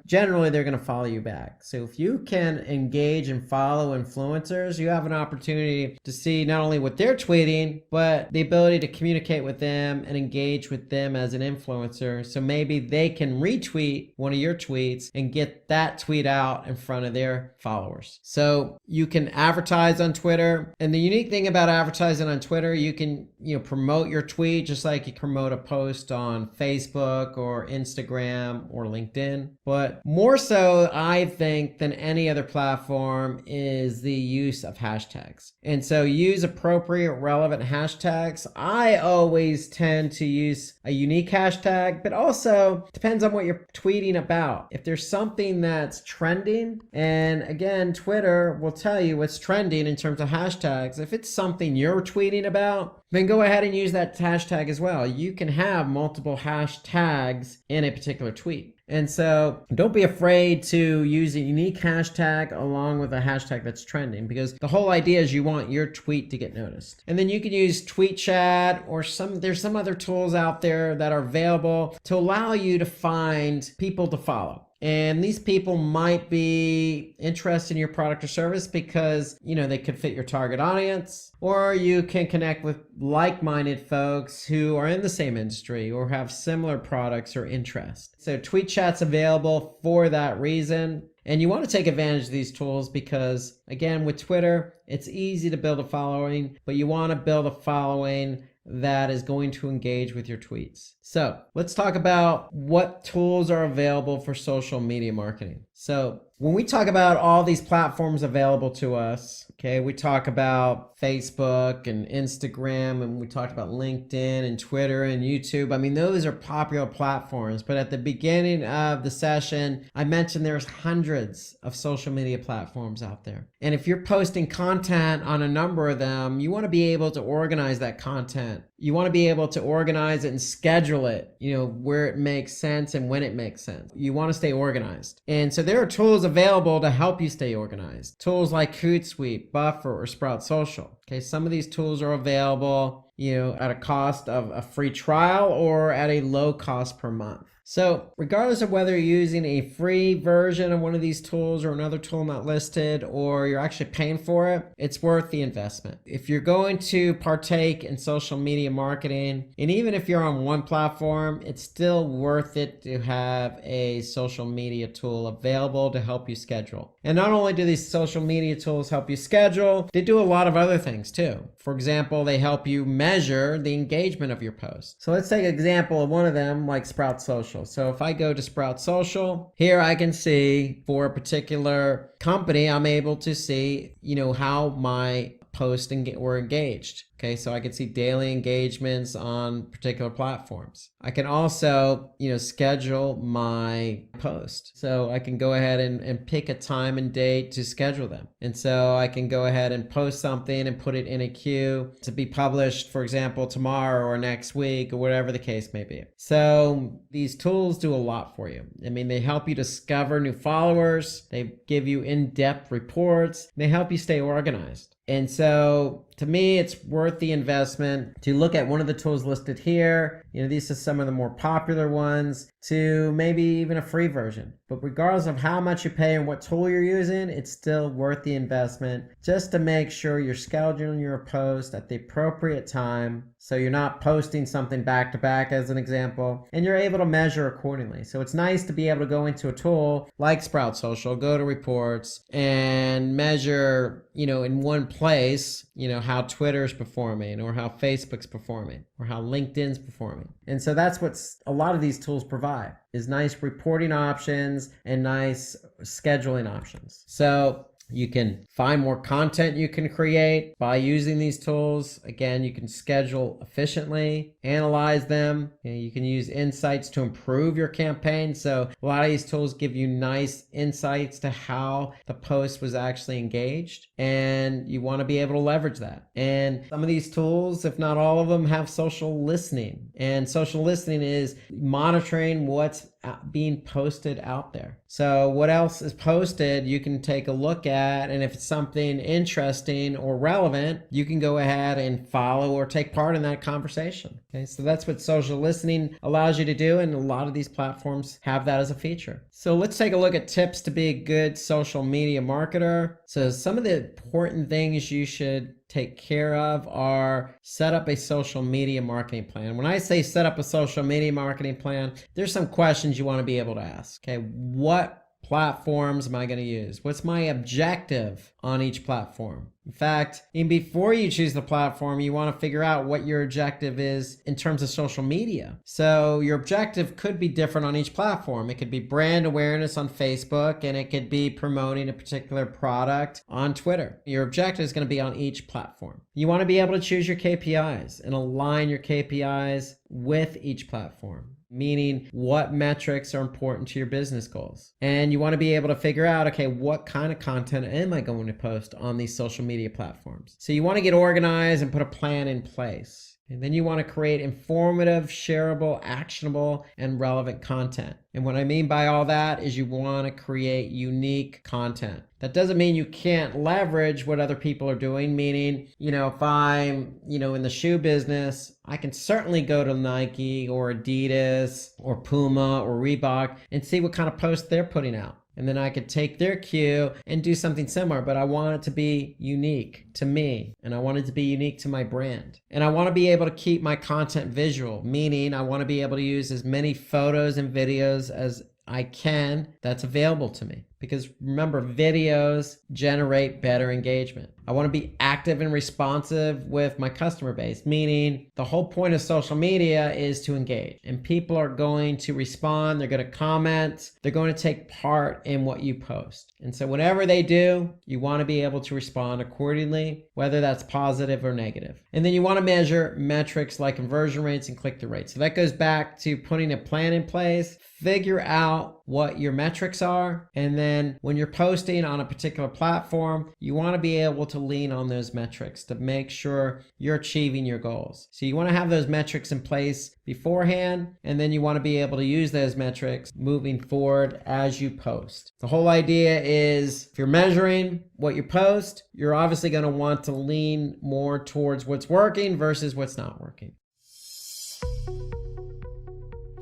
generally they're going to follow you back. So if you can engage and follow influencers, you have an opportunity to see not only what they're tweeting, but the ability to communicate with them and engage with them as an influencer. So maybe they can retweet one of your tweets and get that tweet out in front of their followers. So you can advertise on Twitter. And the unique thing about advertising on Twitter, you can promote your tweet just like you promote a post on Facebook or Instagram or LinkedIn. But more so, I think, than any other platform is the use of hashtags. And so use appropriate, relevant hashtags. I always tend to use a unique hashtag, but also depends on what you're tweeting about. If there's something that's trending, and again, Twitter will tell you what's trending in terms of hashtags. If it's something you're tweeting about, then go ahead and use that hashtag as well. You can have multiple hashtags in a particular tweet. And so don't be afraid to use a unique hashtag along with a hashtag that's trending, because the whole idea is you want your tweet to get noticed. And then you can use tweet chat or there's some other tools out there that are available to allow you to find people to follow. And these people might be interested in your product or service because, they could fit your target audience, or you can connect with like-minded folks who are in the same industry or have similar products or interests. So tweet chat's available for that reason. And you want to take advantage of these tools because, again, with Twitter, it's easy to build a following, but you want to build a following that is going to engage with your tweets. So let's talk about what tools are available for social media marketing. So when we talk about all these platforms available to us, okay, we talk about Facebook and Instagram, and we talked about LinkedIn and Twitter and YouTube. I mean, those are popular platforms, but at the beginning of the session, I mentioned there's hundreds of social media platforms out there. And if you're posting content on a number of them, you want to be able to organize that content. You want to be able to organize it and schedule it, where it makes sense and when it makes sense. You want to stay organized. And so there are tools available to help you stay organized. Tools like Hootsuite, Buffer, or Sprout Social. Okay, some of these tools are available, at a cost of a free trial or at a low cost per month. So regardless of whether you're using a free version of one of these tools or another tool not listed, or you're actually paying for it, it's worth the investment. If you're going to partake in social media marketing, and even if you're on one platform, it's still worth it to have a social media tool available to help you schedule. And not only do these social media tools help you schedule, they do a lot of other things too. For example, they help you measure the engagement of your posts. So let's take an example of one of them, like Sprout Social. So if I go to Sprout Social, here I can see for a particular company, I'm able to see, how my posts were engaged. Okay, so I can see daily engagements on particular platforms. I can also, schedule my post. So I can go ahead and pick a time and date to schedule them. And so I can go ahead and post something and put it in a queue to be published, for example, tomorrow or next week or whatever the case may be. So these tools do a lot for you. I mean, they help you discover new followers. They give you in-depth reports. They help you stay organized. And so to me, it's worth the investment to look at one of the tools listed here. These are some of the more popular ones, to maybe even a free version. But regardless of how much you pay and what tool you're using, it's still worth the investment just to make sure you're scheduling your post at the appropriate time. So you're not posting something back to back, as an example, and you're able to measure accordingly. So it's nice to be able to go into a tool like Sprout Social, go to reports and measure, in one place, how Twitter's performing or how Facebook's performing or how LinkedIn's performing. And so that's what a lot of these tools provide, is nice reporting options and nice scheduling options. So you can find more content you can create by using these tools. Again, you can schedule efficiently, analyze them. You can use insights to improve your campaign. So a lot of these tools give you nice insights to how the post was actually engaged, and you want to be able to leverage that. And some of these tools, if not all of them, have social listening. And social listening is monitoring what's being posted out there. So what else is posted, you can take a look at, and if it's something interesting or relevant, you can go ahead and follow or take part in that conversation. Okay, so that's what social listening allows you to do, and a lot of these platforms have that as a feature. So let's take a look at tips to be a good social media marketer. So some of the important things you should take care of are set up a social media marketing plan. When I say set up a social media marketing plan, there's some questions you want to be able to ask. Okay, what platforms am I going to use? What's my objective on each platform? In fact, even before you choose the platform, you want to figure out what your objective is in terms of social media. So your objective could be different on each platform. It could be brand awareness on Facebook, and it could be promoting a particular product on Twitter. Your objective is going to be on each platform. You want to be able to choose your KPIs and align your KPIs with each platform, meaning what metrics are important to your business goals. And you want to be able to figure out, okay, what kind of content am I going to post on these social media platforms? So you want to get organized and put a plan in place. And then you want to create informative, shareable, actionable, and relevant content. And what I mean by all that is you want to create unique content. That doesn't mean you can't leverage what other people are doing, meaning, if I'm, in the shoe business, I can certainly go to Nike or Adidas or Puma or Reebok and see what kind of posts they're putting out. And then I could take their cue and do something similar, but I want it to be unique to me, and I want it to be unique to my brand. And I want to be able to keep my content visual, meaning I want to be able to use as many photos and videos as I can that's available to me. Because remember, videos generate better engagement. I want to be active and responsive with my customer base, meaning the whole point of social media is to engage. And people are going to respond, they're going to comment, they're going to take part in what you post. And so whatever they do, you want to be able to respond accordingly, whether that's positive or negative. And then you want to measure metrics like conversion rates and click-through rates. So that goes back to putting a plan in place, figure out what your metrics are, and then when you're posting on a particular platform, you want to be able to lean on those metrics to make sure you're achieving your goals. So you want to have those metrics in place beforehand, and then you want to be able to use those metrics moving forward as you post. The whole idea is if you're measuring what you post, you're obviously going to want to lean more towards what's working versus what's not working.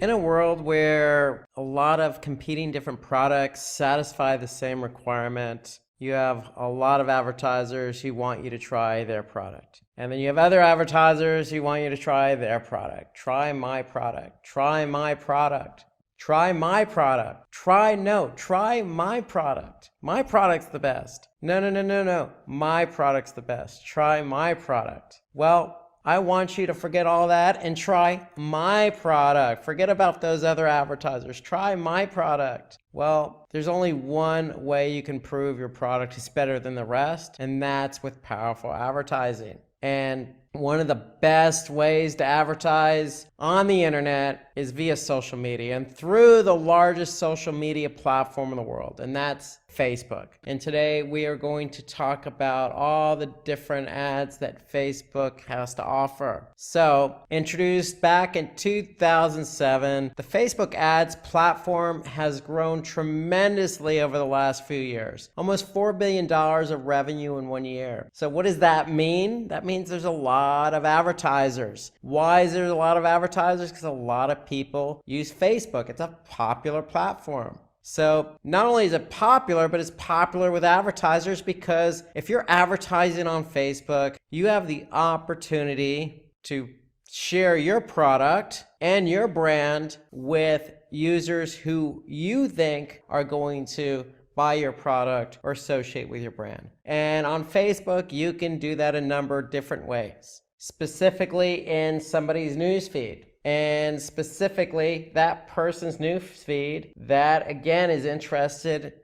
In a world where a lot of competing different products satisfy the same requirement, you have a lot of advertisers who want you to try their product. And then you have other advertisers who want you to try their product. Try my product. Try my product. Try my product. Try my product. My product's the best. No. My product's the best. Try my product. Well, I want you to forget all that and try my product. Forget about those other advertisers. Try my product. Well, there's only one way you can prove your product is better than the rest, and that's with powerful advertising. And one of the best ways to advertise on the internet is via social media and through the largest social media platform in the world, and that's Facebook. And today we are going to talk about all the different ads that Facebook has to offer. So, introduced back in 2007, the Facebook ads platform has grown tremendously over the last few years. Almost $4 billion of revenue in 1 year. So what does that mean? That means there's a lot of advertisers. Why is there a lot of advertisers? Because a lot of people use Facebook. It's a popular platform. So not only is it popular, but it's popular with advertisers because if you're advertising on Facebook, you have the opportunity to share your product and your brand with users who you think are going to buy your product or associate with your brand. And on Facebook, you can do that a number of different ways, specifically in somebody's newsfeed. And specifically that person's newsfeed that again is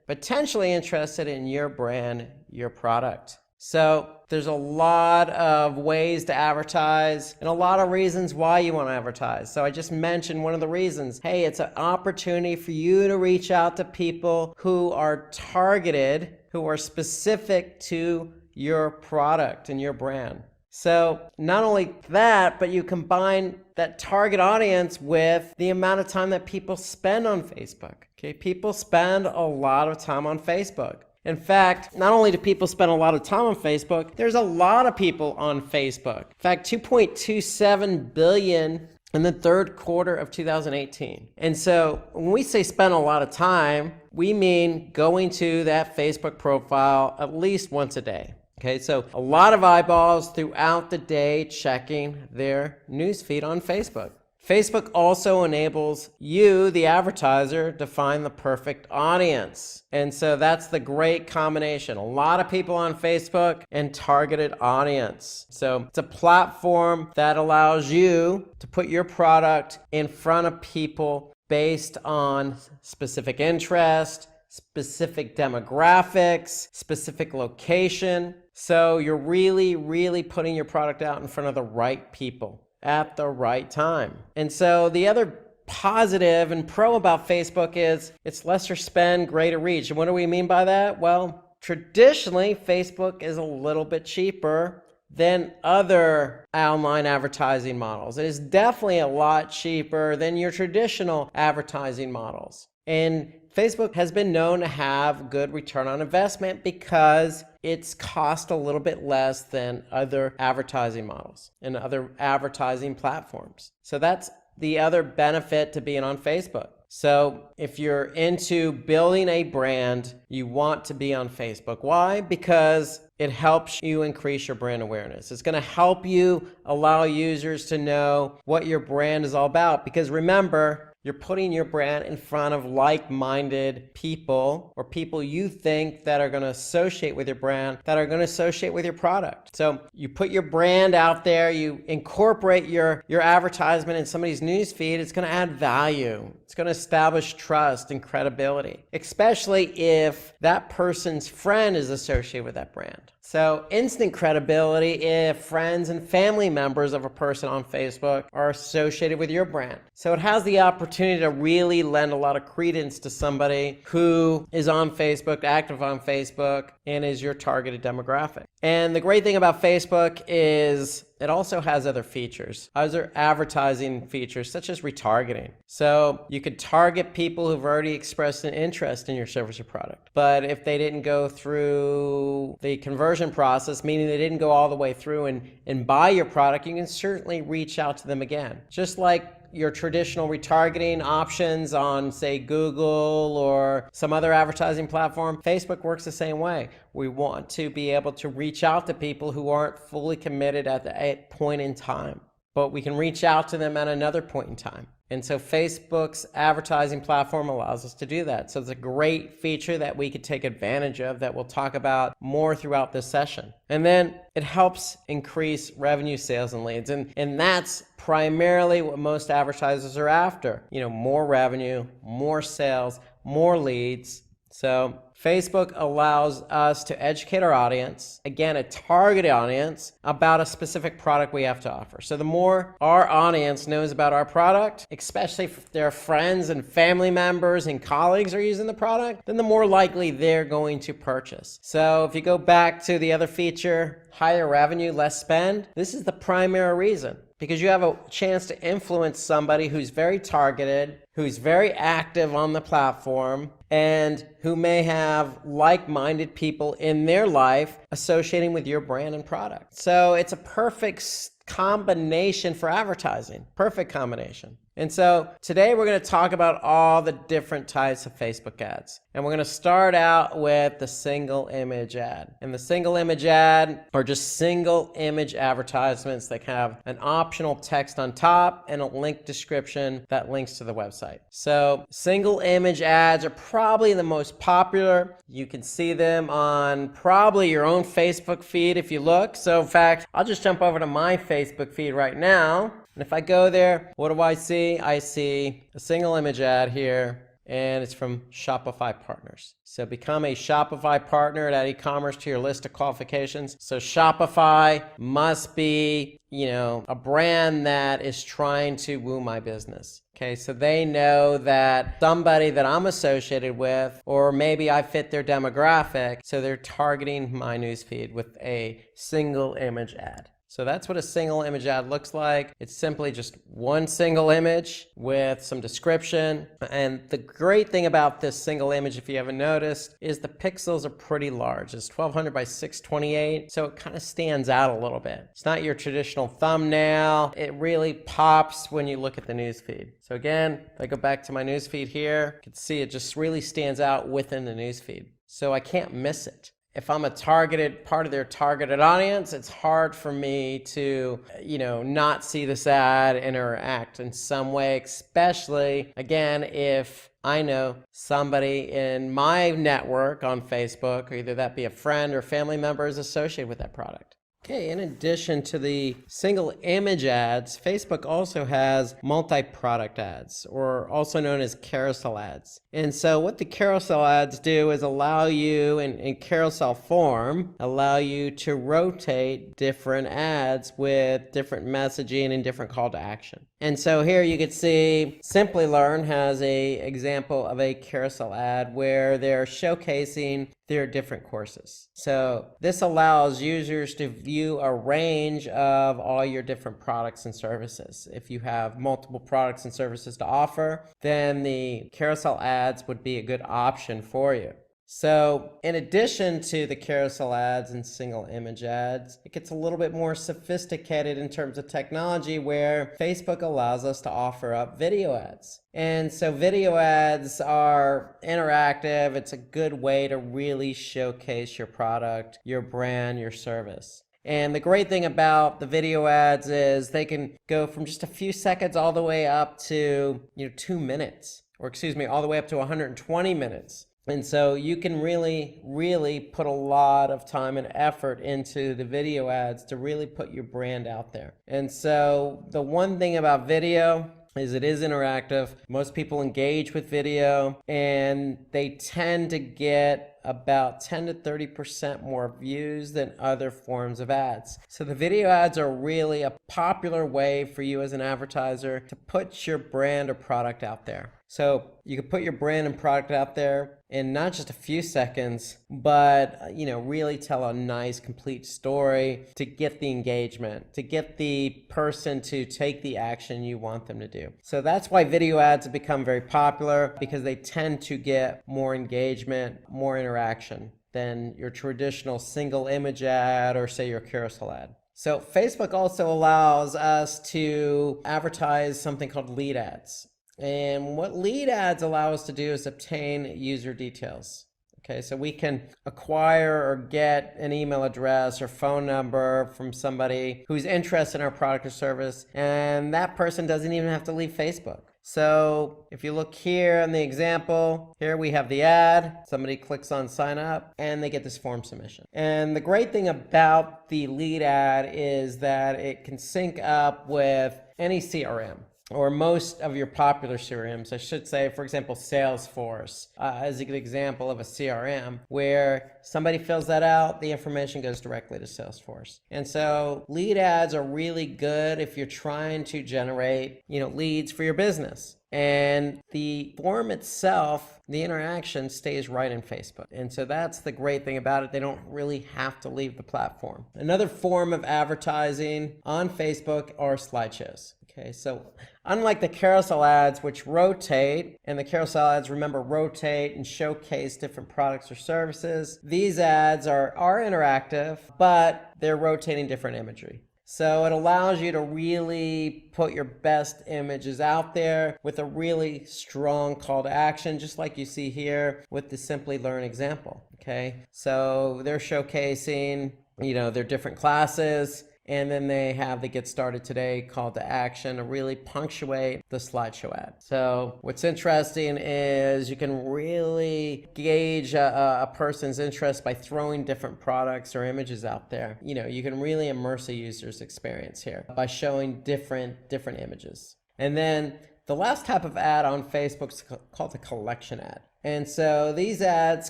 potentially interested in your brand, your product. So there's a lot of ways to advertise and a lot of reasons why you want to advertise. So I just mentioned one of the reasons. Hey, it's an opportunity for you to reach out to people who are targeted, who are specific to your product and your brand. So not only that, but you combine that target audience with the amount of time that people spend on Facebook. Okay, people spend a lot of time on Facebook. In fact, not only do people spend a lot of time on Facebook, there's a lot of people on Facebook. In fact, 2.27 billion in the third quarter of 2018. And so when we say spend a lot of time, we mean going to that Facebook profile at least once a day. Okay, so a lot of eyeballs throughout the day checking their newsfeed on Facebook. Facebook also enables you, the advertiser, to find the perfect audience. And so that's the great combination. A lot of people on Facebook and targeted audience. So it's a platform that allows you to put your product in front of people based on specific interest, specific demographics, specific location. So you're really putting your product out in front of the right people at the right time. And so the other positive and pro about Facebook is it's lesser spend, greater reach. And what do we mean by that? Well, traditionally, Facebook is a little bit cheaper than other online advertising models. It is definitely a lot cheaper than your traditional advertising models. And Facebook has been known to have good return on investment because it's cost a little bit less than other advertising models and other advertising platforms. So that's the other benefit to being on Facebook. So if you're into building a brand, you want to be on Facebook. Why? Because it helps you increase your brand awareness. It's going to help you allow users to know what your brand is all about. Because remember, you're putting your brand in front of like-minded people or people you think that are going to associate with your brand, that are going to associate with your product. So you put your brand out there, you incorporate your advertisement in somebody's newsfeed, it's going to add value. It's going to establish trust and credibility, especially if that person's friend is associated with that brand. So instant credibility if friends and family members of a person on Facebook are associated with your brand. So it has the opportunity to really lend a lot of credence to somebody who is on Facebook, active on Facebook, and is your targeted demographic. And the great thing about Facebook is it also has other features, other advertising features such as retargeting. So you could target people who've already expressed an interest in your service or product. But if they didn't go through the conversion process, meaning they didn't go all the way through and buy your product, you can certainly reach out to them again. Just like your traditional retargeting options on, say, Google or some other advertising platform, Facebook works the same way. We want to be able to reach out to people who aren't fully committed at the point in time, but we can reach out to them at another point in time. And so Facebook's advertising platform allows us to do that. So it's a great feature that we could take advantage of that we'll talk about more throughout this session. And then it helps increase revenue, sales, and leads. And that's primarily what most advertisers are after. You know, more revenue, more sales, more leads. So Facebook allows us to educate our audience, again, a targeted audience, about a specific product we have to offer. So the more our audience knows about our product, especially if their friends and family members and colleagues are using the product, then the more likely they're going to purchase. So if you go back to the other feature, higher revenue, less spend, this is the primary reason. Because you have a chance to influence somebody who's very targeted, who's very active on the platform, and who may have like-minded people in their life associating with your brand and product. So it's a perfect combination for advertising. Perfect combination. And so today we're going to talk about all the different types of Facebook ads. And we're going to start out with the single image ad. And the single image ad are just single image advertisements that have an optional text on top and a link description that links to the website. So single image ads are probably the most popular. You can see them on probably your own Facebook feed if you look. So in fact, I'll just jump over to my Facebook feed right now. And if I go there, what do I see? I see a single image ad here, and it's from Shopify Partners. So become a Shopify partner at e-commerce to your list of qualifications. So Shopify must be, a brand that is trying to woo my business. Okay, so they know that somebody that I'm associated with, or maybe I fit their demographic, so they're targeting my newsfeed with a single image ad. So that's what a single image ad looks like. It's simply just one single image with some description. And the great thing about this single image, if you haven't noticed, is the pixels are pretty large. It's 1200 by 628, so it kind of stands out a little bit. It's not your traditional thumbnail. It really pops when you look at the newsfeed. So again, if I go back to my newsfeed here, you can see it just really stands out within the newsfeed. So I can't miss it. If I'm a targeted part of their targeted audience, it's hard for me to, not see this ad interact in some way, especially, again, if I know somebody in my network on Facebook, or either that be a friend or family member, is associated with that product. Okay, in addition to the single image ads, Facebook also has multi-product ads, or also known as carousel ads. And so what the carousel ads do is allow you, in carousel form, allow you to rotate different ads with different messaging and different call to action. And so here you can see Simplilearn has a example of a carousel ad where they're showcasing their different courses. So this allows users to view a range of all your different products and services. If you have multiple products and services to offer, then the carousel ads would be a good option for you. So in addition to the carousel ads and single image ads, it gets a little bit more sophisticated in terms of technology, where Facebook allows us to offer up video ads. And so video ads are interactive. It's a good way to really showcase your product, your brand, your service. And the great thing about the video ads is they can go from just a few seconds all the way up to 2 minutes, or all the way up to 120 minutes. And so you can really put a lot of time and effort into the video ads to really put your brand out there. And so the one thing about video is it is interactive. Most people engage with video, and they tend to get about 10 to 30% more views than other forms of ads. So the video ads are really a popular way for you as an advertiser to put your brand or product out there. So you can put your brand and product out there in not just a few seconds, but really tell a nice complete story to get the engagement, to get the person to take the action you want them to do. So that's why video ads have become very popular, because they tend to get more engagement, more interaction than your traditional single image ad or say your carousel ad. So Facebook also allows us to advertise something called lead ads. And what lead ads allow us to do is obtain user details. Okay, so we can acquire or get an email address or phone number from somebody who's interested in our product or service, and that person doesn't even have to leave Facebook. So if you look here in the example, here we have the ad, somebody clicks on sign up, and they get this form submission. And the great thing about the lead ad is that it can sync up with any CRM, or most of your popular CRMs. I should say, for example, Salesforce is a good example of a CRM where somebody fills that out, the information goes directly to Salesforce. And so lead ads are really good if you're trying to generate, leads for your business. And the form itself, the interaction stays right in Facebook. And so that's the great thing about it. They don't really have to leave the platform. Another form of advertising on Facebook are slideshows. Okay, so unlike the carousel ads, which rotate, and the carousel ads, remember, rotate and showcase different products or services, these ads are interactive, but they're rotating different imagery. So it allows you to really put your best images out there with a really strong call to action, just like you see here with the Simplilearn example. Okay, so they're showcasing, their different classes, and then they have the Get Started Today call to action to really punctuate the slideshow ad. So what's interesting is you can really gauge a person's interest by throwing different products or images out there. You can really immerse a user's experience here by showing different images. And then the last type of ad on Facebook is called the collection ad. And so these ads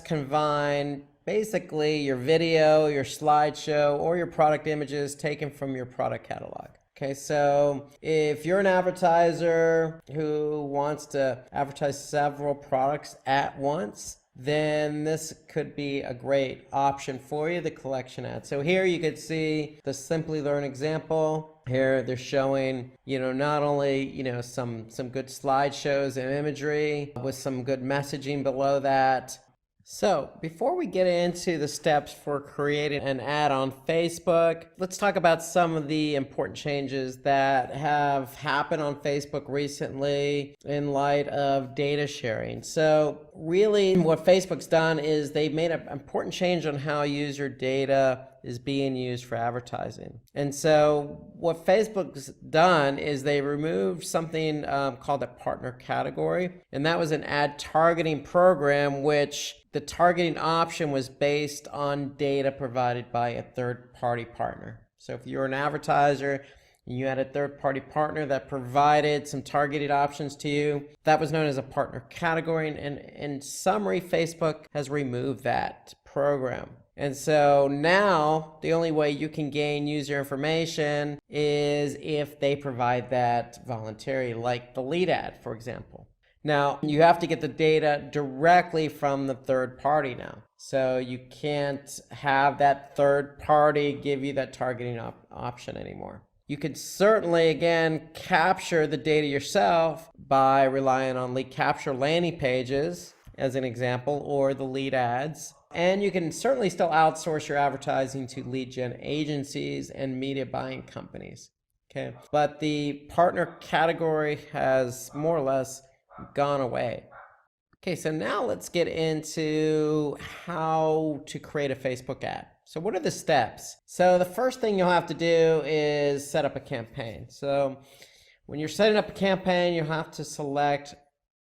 combine basically your video, your slideshow, or your product images taken from your product catalog. Okay, so if you're an advertiser who wants to advertise several products at once, then this could be a great option for you, the collection ad. So here you could see the Simplilearn example. Here they're showing, not only, some good slideshows and imagery with some good messaging below that. So before we get into the steps for creating an ad on Facebook, let's talk about some of the important changes that have happened on Facebook recently in light of data sharing. So really what Facebook's done is they've made an important change on how user data is being used for advertising. And so what Facebook's done is they removed something called a partner category, and that was an ad targeting program which the targeting option was based on data provided by a third-party partner. So if you're an advertiser and you had a third-party partner that provided some targeted options to you, that was known as a partner category. And in summary, Facebook has removed that program. And so now the only way you can gain user information is if they provide that voluntarily, like the lead ad, for example. Now, you have to get the data directly from the third party now. So you can't have that third party give you that targeting option anymore. You could certainly, again, capture the data yourself by relying on lead capture landing pages, as an example, or the lead ads. And you can certainly still outsource your advertising to lead gen agencies and media buying companies. Okay, but the partner category has more or less gone away. Okay, so now let's get into how to create a Facebook ad. So what are the steps? So the first thing you'll have to do is set up a campaign. So when you're setting up a campaign, you have to select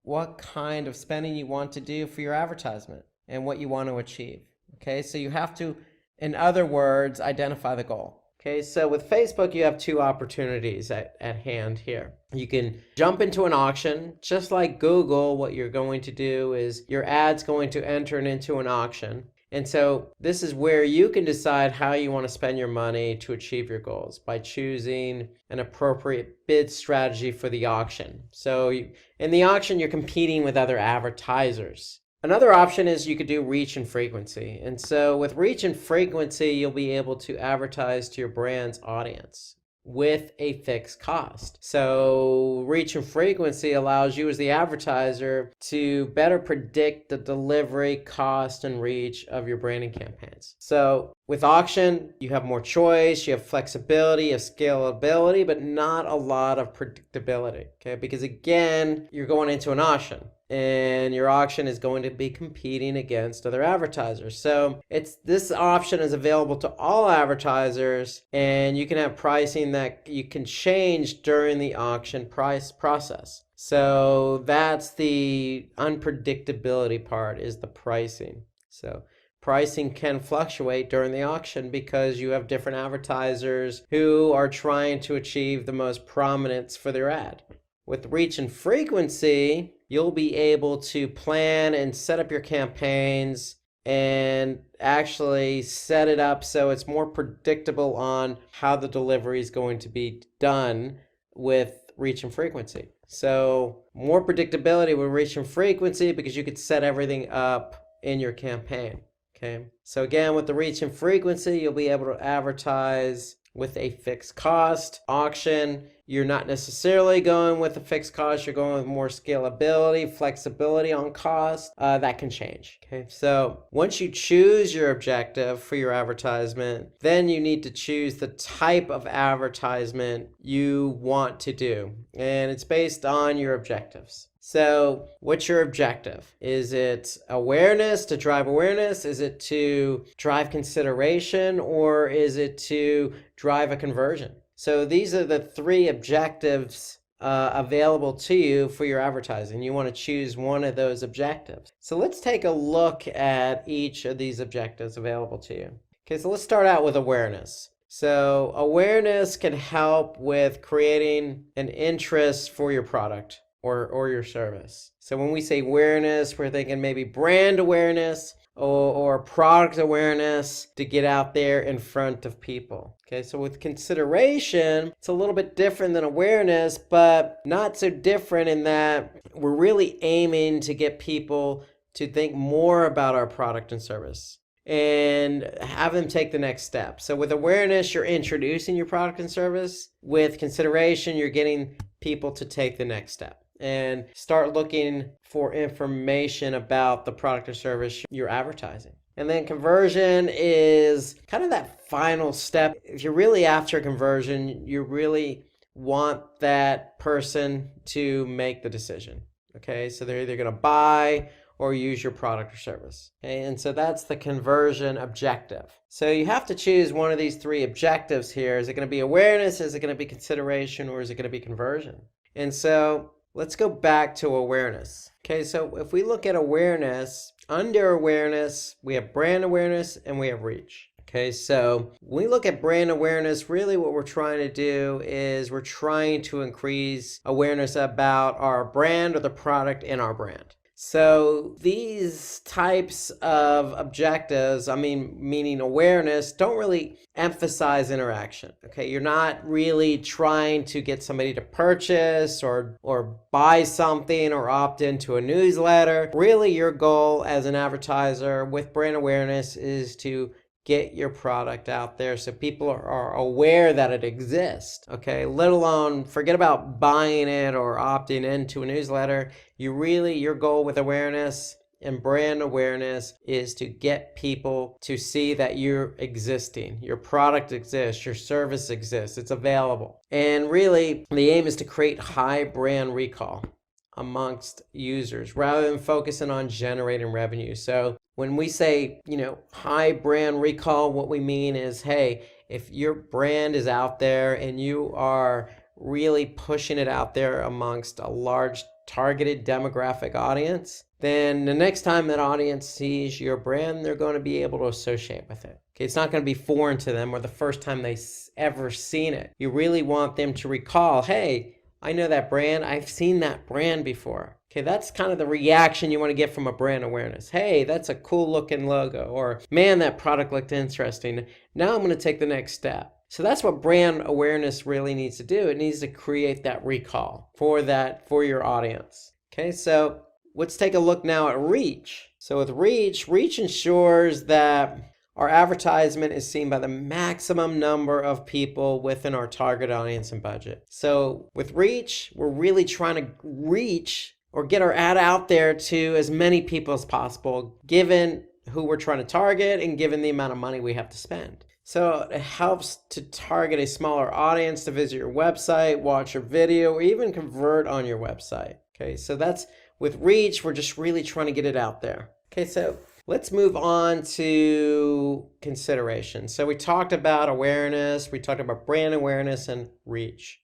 what kind of spending you want to do for your advertisement and what you want to achieve. Okay, so you have to, in other words, identify the goal. Okay, so with Facebook, you have two opportunities at hand here. You can jump into an auction. Just like Google, what you're going to do is your ad's going to enter into an auction. And so this is where you can decide how you want to spend your money to achieve your goals by choosing an appropriate bid strategy for the auction. So in the auction, you're competing with other advertisers. Another option is you could do reach and frequency. And so with reach and frequency, you'll be able to advertise to your brand's audience with a fixed cost. So reach and frequency allows you as the advertiser to better predict the delivery, cost, and reach of your branding campaigns. So with auction, you have more choice, you have flexibility, you have scalability, but not a lot of predictability, okay? Because again, you're going into an auction, and your auction is going to be competing against other advertisers. So this option is available to all advertisers, and you can have pricing that you can change during the auction price process. So that's the unpredictability part, is the pricing. So pricing can fluctuate during the auction because you have different advertisers who are trying to achieve the most prominence for their ad. With reach and frequency, you'll be able to plan and set up your campaigns and actually set it up so it's more predictable on how the delivery is going to be done with reach and frequency. So more predictability with reach and frequency because you could set everything up in your campaign. Okay. So again, with the reach and frequency, you'll be able to advertise with a fixed cost. Auction, you're not necessarily going with a fixed cost, you're going with more scalability, flexibility on cost. That can change. Okay, so once you choose your objective for your advertisement, then you need to choose the type of advertisement you want to do, and it's based on your objectives. So what's your objective? Is it awareness, to drive awareness? Is it to drive consideration? Or is it to drive a conversion? So these are the three objectives available to you for your advertising. You want to choose one of those objectives. So let's take a look at each of these objectives available to you. Okay, so let's start out with awareness. So awareness can help with creating an interest for your product or your service. So when we say awareness, we're thinking maybe brand awareness or product awareness to get out there in front of people. Okay, so with consideration, it's a little bit different than awareness, but not so different in that we're really aiming to get people to think more about our product and service and have them take the next step. So with awareness, you're introducing your product and service. With consideration, you're getting people to take the next step and start looking for information about the product or service you're advertising. And then conversion is kind of that final step. If you're really after conversion, you really want that person to make the decision. Okay, so they're either going to buy or use your product or service. Okay, and so that's the conversion objective. So you have to choose one of these three objectives here. Is it going to be awareness? Is it going to be consideration? Or is it going to be conversion? And so let's go back to awareness. Okay, so if we look at awareness, under awareness, we have brand awareness and we have reach. Okay, so when we look at brand awareness, really what we're trying to do is we're trying to increase awareness about our brand or the product in our brand. So these types of objectives, meaning awareness, don't really emphasize interaction. Okay, you're not really trying to get somebody to purchase or buy something or opt into a newsletter. Really, your goal as an advertiser with brand awareness is to get your product out there so people are aware that it exists, okay? Let alone forget about buying it or opting into a newsletter. Your goal with awareness and brand awareness is to get people to see that you're existing, your product exists, your service exists, it's available. And really, the aim is to create high brand recall amongst users rather than focusing on generating revenue. So when we say, high brand recall, what we mean is, hey, if your brand is out there and you are really pushing it out there amongst a large targeted demographic audience, then the next time that audience sees your brand, they're going to be able to associate with it. Okay, it's not going to be foreign to them or the first time they ever seen it. You really want them to recall, hey, I know that brand. I've seen that brand before. Okay, that's kind of the reaction you want to get from a brand awareness. Hey, that's a cool looking logo. Or, man, that product looked interesting. Now I'm going to take the next step. So that's what brand awareness really needs to do. It needs to create that recall for your audience. Okay, so let's take a look now at reach. So with reach ensures that our advertisement is seen by the maximum number of people within our target audience and budget. So with reach, we're really trying to reach or get our ad out there to as many people as possible, given who we're trying to target and given the amount of money we have to spend. So it helps to target a smaller audience to visit your website, watch your video, or even convert on your website. Okay, so that's with reach, we're just really trying to get it out there. Okay, so let's move on to consideration. So we talked about awareness, we talked about brand awareness and reach.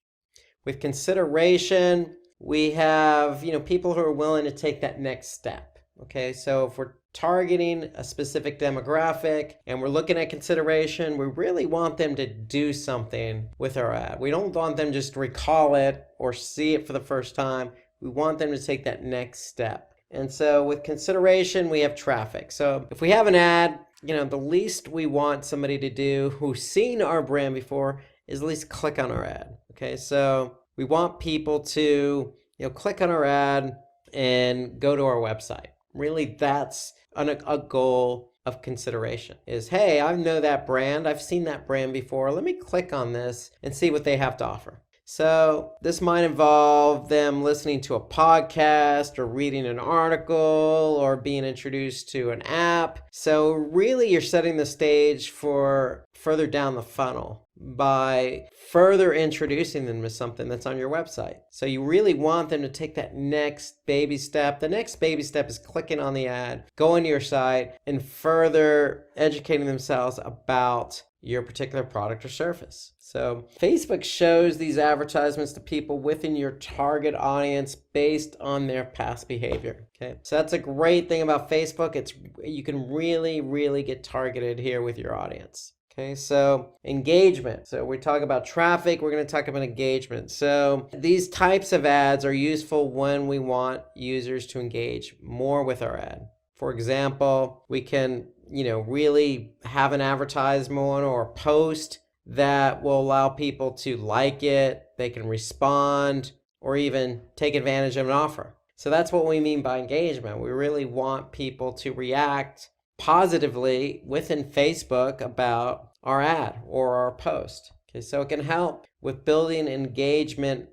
With consideration, we have, people who are willing to take that next step. Okay, so if we're targeting a specific demographic and we're looking at consideration, we really want them to do something with our ad. We don't want them just to recall it or see it for the first time. We want them to take that next step. And so with consideration, we have traffic. So if we have an ad, the least we want somebody to do who's seen our brand before is at least click on our ad. Okay, so we want people to, click on our ad and go to our website. Really, that's a goal of consideration is, hey, I know that brand. I've seen that brand before. Let me click on this and see what they have to offer. So this might involve them listening to a podcast or reading an article or being introduced to an app. So really you're setting the stage for further down the funnel by further introducing them to something that's on your website. So you really want them to take that next baby step. The next baby step is clicking on the ad, going to your site, and further educating themselves about your particular product or service. So Facebook shows these advertisements to people within your target audience based on their past behavior. Okay, so that's a great thing about Facebook. You can really get targeted here with your audience. Okay, so engagement. So we talk about traffic, we're going to talk about engagement. So these types of ads are useful when we want users to engage more with our ad. For example, we can, really have an advertisement or a post that will allow people to like it, they can respond, or even take advantage of an offer. So that's what we mean by engagement. We really want people to react positively within Facebook about our ad or our post. Okay, so it can help with building an engagement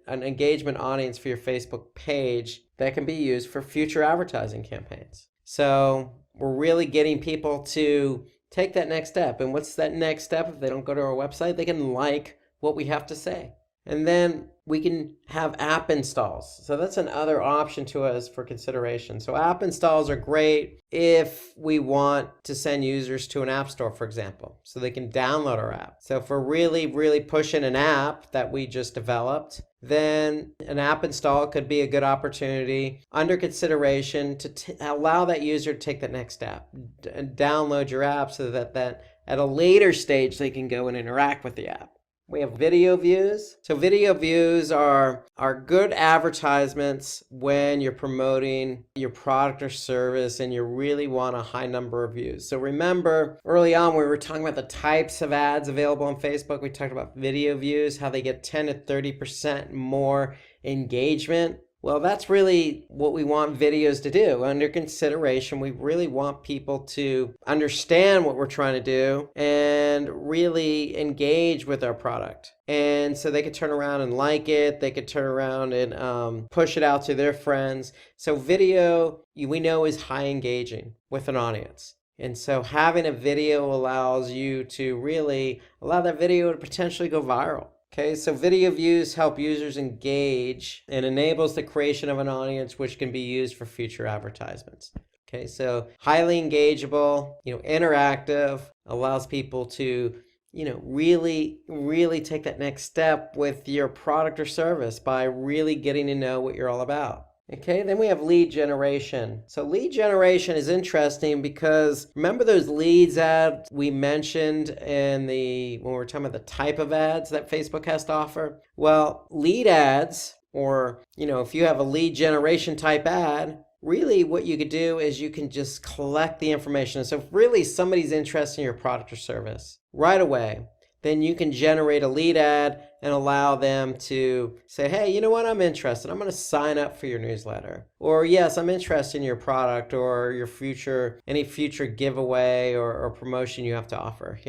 audience for your Facebook page that can be used for future advertising campaigns. So we're really getting people to take that next step. And what's that next step? If they don't go to our website, they can like what we have to say. And then we can have app installs. So that's another option to us for consideration. So app installs are great if we want to send users to an app store, for example, so they can download our app. So if we're really pushing an app that we just developed, then an app install could be a good opportunity under consideration to allow that user to take that next step and download your app so that at a later stage they can go and interact with the app. We have video views. So video views are good advertisements when you're promoting your product or service and you really want a high number of views. So remember, early on we were talking about the types of ads available on Facebook. We talked about video views, how they get 10 to 30% more engagement. Well, that's really what we want videos to do. Under consideration, we really want people to understand what we're trying to do and really engage with our product. And so they could turn around and like it. They could turn around and push it out to their friends. So video, we know, is high engaging with an audience. And so having a video allows you to really allow that video to potentially go viral. Okay, so video views help users engage and enables the creation of an audience which can be used for future advertisements. Okay, so highly engageable, interactive, allows people to, really take that next step with your product or service by really getting to know what you're all about. Okay, then we have lead generation. So lead generation is interesting because remember those leads ads we mentioned when we were talking about the type of ads that Facebook has to offer? Well, lead ads, or if you have a lead generation type ad, really what you could do is you can just collect the information. So if really somebody's interested in your product or service right away, then you can generate a lead ad and allow them to say, hey, you know what, I'm interested. I'm going to sign up for your newsletter. Or yes, I'm interested in your product or any future giveaway or promotion you have to offer.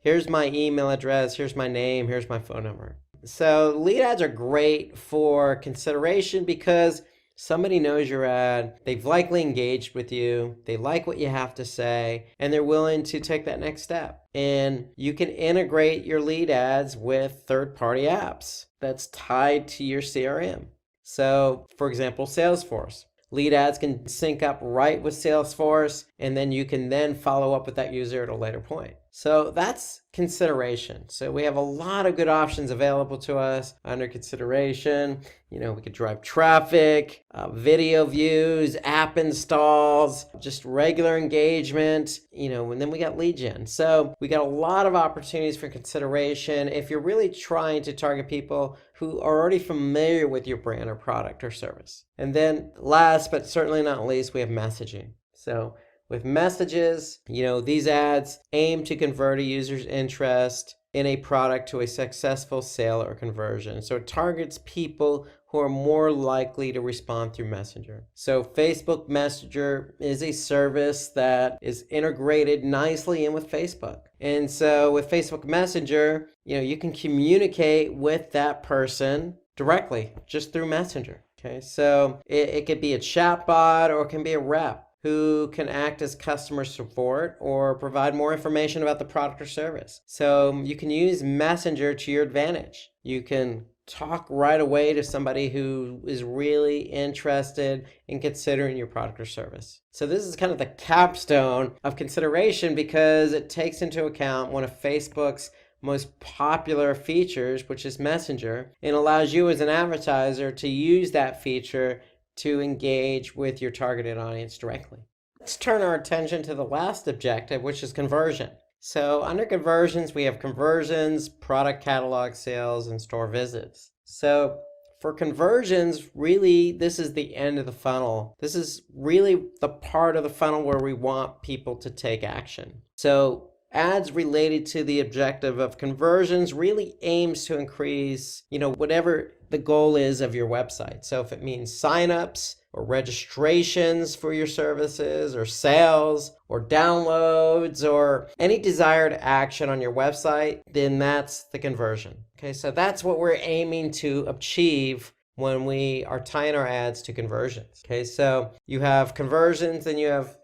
Here's my email address, here's my name, here's my phone number. So lead ads are great for consideration because somebody knows your ad, they've likely engaged with you, they like what you have to say, and they're willing to take that next step. And you can integrate your lead ads with third-party apps that's tied to your CRM. So, for example, Salesforce. Lead ads can sync up right with Salesforce, and then you can then follow up with that user at a later point. So that's consideration. So we have a lot of good options available to us under consideration. We could drive traffic, video views, app installs, just regular engagement, and then we got lead gen. So we got a lot of opportunities for consideration if you're really trying to target people who are already familiar with your brand or product or service. And then last but certainly not least, we have messaging. So with messages, these ads aim to convert a user's interest in a product to a successful sale or conversion. So it targets people who are more likely to respond through Messenger. So Facebook Messenger is a service that is integrated nicely in with Facebook. And so with Facebook Messenger, you can communicate with that person directly just through Messenger. Okay, so it could be a chatbot or it can be a rep who can act as customer support or provide more information about the product or service. So you can use Messenger to your advantage. You can talk right away to somebody who is really interested in considering your product or service. So this is kind of the capstone of consideration because it takes into account one of Facebook's most popular features, which is Messenger, and allows you as an advertiser to use that feature to engage with your targeted audience directly. Let's turn our attention to the last objective, which is conversion. So under conversions, we have conversions, product catalog sales, and store visits. So for conversions, really, this is the end of the funnel. This is really the part of the funnel where we want people to take action. So ads related to the objective of conversions really aims to increase, whatever the goal is of your website. So if it means signups or registrations for your services or sales or downloads or any desired action on your website, then that's the conversion. Okay, so that's what we're aiming to achieve when we are tying our ads to conversions. Okay, so you have conversions, and you have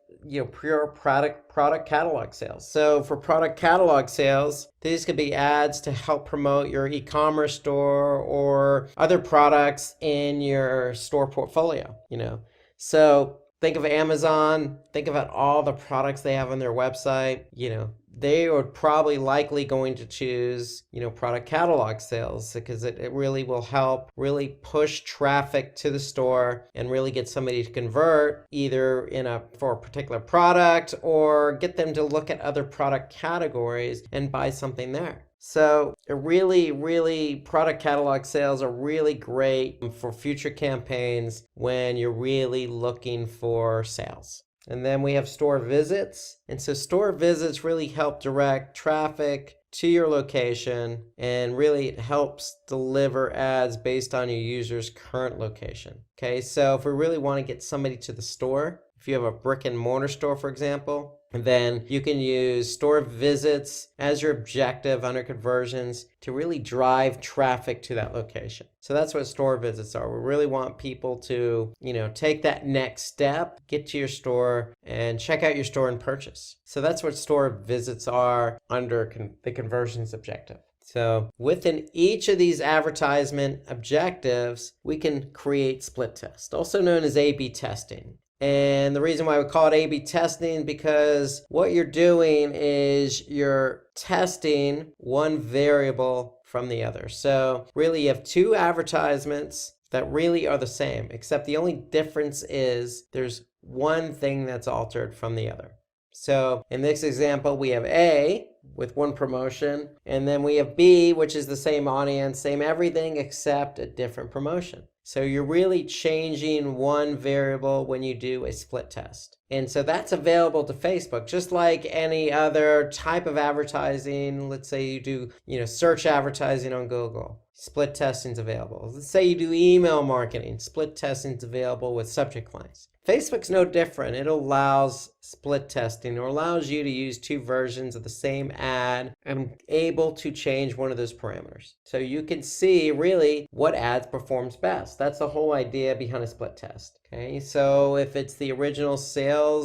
pure product catalog sales. So for product catalog sales, these could be ads to help promote your e-commerce store or other products in your store portfolio. So think of Amazon, think about all the products they have on their website. They are probably likely going to choose, product catalog sales, because it really will help really push traffic to the store and really get somebody to convert either for a particular product or get them to look at other product categories and buy something there. So really, product catalog sales are really great for future campaigns when you're really looking for sales. And then we have store visits. And so store visits really help direct traffic to your location, and really it helps deliver ads based on your user's current location. Okay, so if we really want to get somebody to the store, if you have a brick and mortar store, for example, then you can use store visits as your objective under conversions to really drive traffic to that location. So that's what store visits are. We really want people to, take that next step, get to your store and check out your store and purchase. So that's what store visits are under the conversions objective. So within each of these advertisement objectives, we can create split test, also known as A/B testing. And the reason why we call it A/B testing, because what you're doing is you're testing one variable from the other. So really you have two advertisements that really are the same, except the only difference is there's one thing that's altered from the other. So in this example, we have A with one promotion, and then we have B, which is the same audience, same everything, except a different promotion. So you're really changing one variable when you do a split test. And so that's available to Facebook, just like any other type of advertising. Let's say you do, search advertising on Google. Split testing is available. Let's say you do email marketing. Split testing is available with subject lines. Facebook's no different. It allows split testing, or allows you to use two versions of the same ad and able to change one of those parameters. So you can see really what ads performs best. That's the whole idea behind a split test. Okay, so if it's the original sale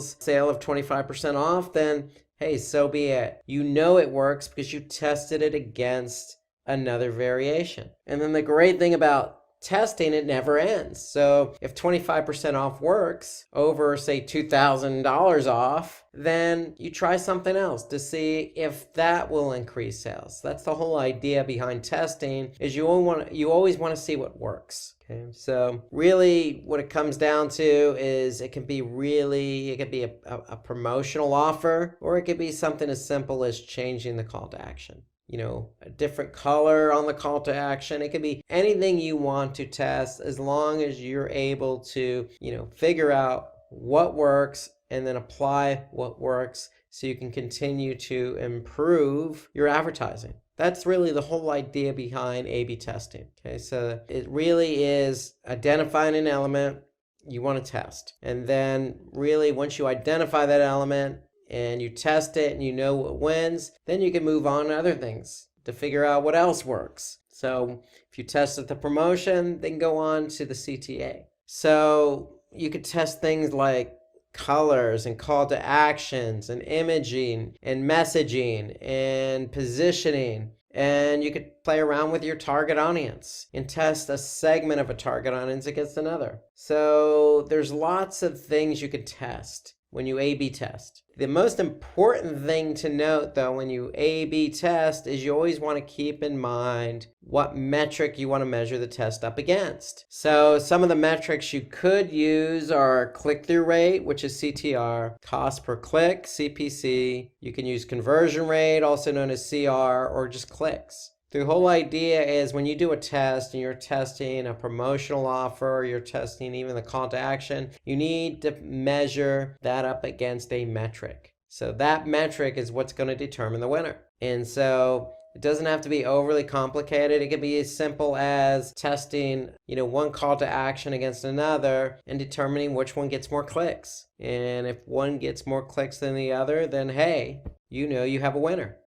of 25% off, then hey, so be it. It works because you tested it against another variation. And then the great thing about testing, it never ends. So if 25% off works over, say, $2,000 off, then you try something else to see if that will increase sales. That's the whole idea behind testing, is you always want to see what works. Okay, so really what it comes down to is it can be a promotional offer, or it could be something as simple as changing the call to action. A different color on the call to action. It could be anything you want to test, as long as you're able to, figure out what works and then apply what works, so you can continue to improve your advertising. That's really the whole idea behind A/B testing. Okay, so it really is identifying an element you want to test. And then really once you identify that element, and you test it and you know what wins, then you can move on to other things to figure out what else works. So if you tested the promotion, then go on to the CTA. So you could test things like colors and call to actions and imaging and messaging and positioning. And you could play around with your target audience and test a segment of a target audience against another. So there's lots of things you could test when you A/B test. The most important thing to note, though, when you A/B test, is you always want to keep in mind what metric you want to measure the test up against. So some of the metrics you could use are click-through rate, which is CTR, cost per click, CPC. You can use conversion rate, also known as CR, or just clicks. The whole idea is when you do a test and you're testing a promotional offer, or you're testing even the call to action, you need to measure that up against a metric. So that metric is what's going to determine the winner. And so It doesn't have to be overly complicated. It can be as simple as testing, one call to action against another and determining which one gets more clicks. And if one gets more clicks than the other, then hey, you have a winner.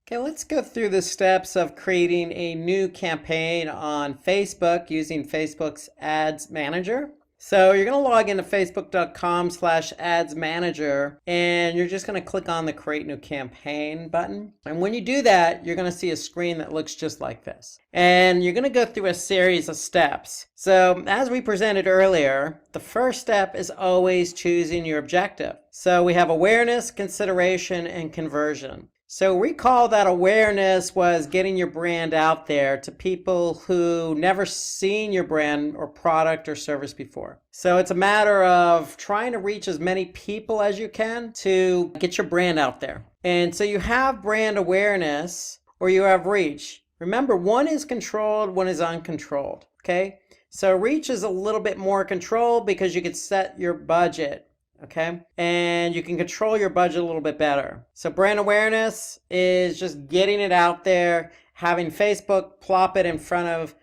Okay, let's go through the steps of creating a new campaign on Facebook using Facebook's Ads Manager. So you're going to log into facebook.com/ads manager, and you're just going to click on the create new campaign button. And when you do that, you're going to see a screen that looks just like this. And you're going to go through a series of steps. So as we presented earlier, the first step is always choosing your objective. So we have awareness, consideration, and conversion. So recall that awareness was getting your brand out there to people who never seen your brand or product or service before. So it's a matter of trying to reach as many people as you can to get your brand out there. And so you have brand awareness or you have reach. Remember, one is controlled, one is uncontrolled. Okay? So reach is a little bit more controlled because you could set your budget. Okay, and you can control your budget a little bit better. So brand awareness is just getting it out there, having Facebook plop it in front of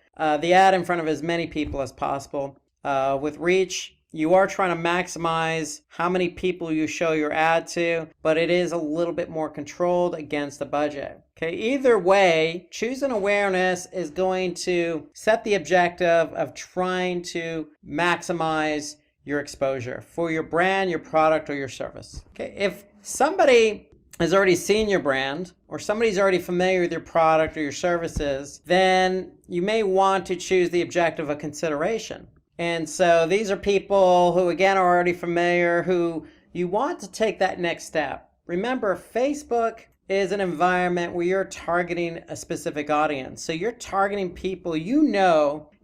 the ad in front of as many people as possible. With reach, you are trying to maximize how many people you show your ad to, but it is a little bit more controlled against the budget. Okay, either way, choosing awareness is going to set the objective of trying to maximize your exposure for your brand, your product, or your service. Okay, if somebody has already seen your brand or somebody's already familiar with your product or your services, then you may want to choose the objective of consideration. And so these are people who, again, are already familiar, who you want to take that next step. Remember, Facebook is an environment where you're targeting a specific audience. So you're targeting people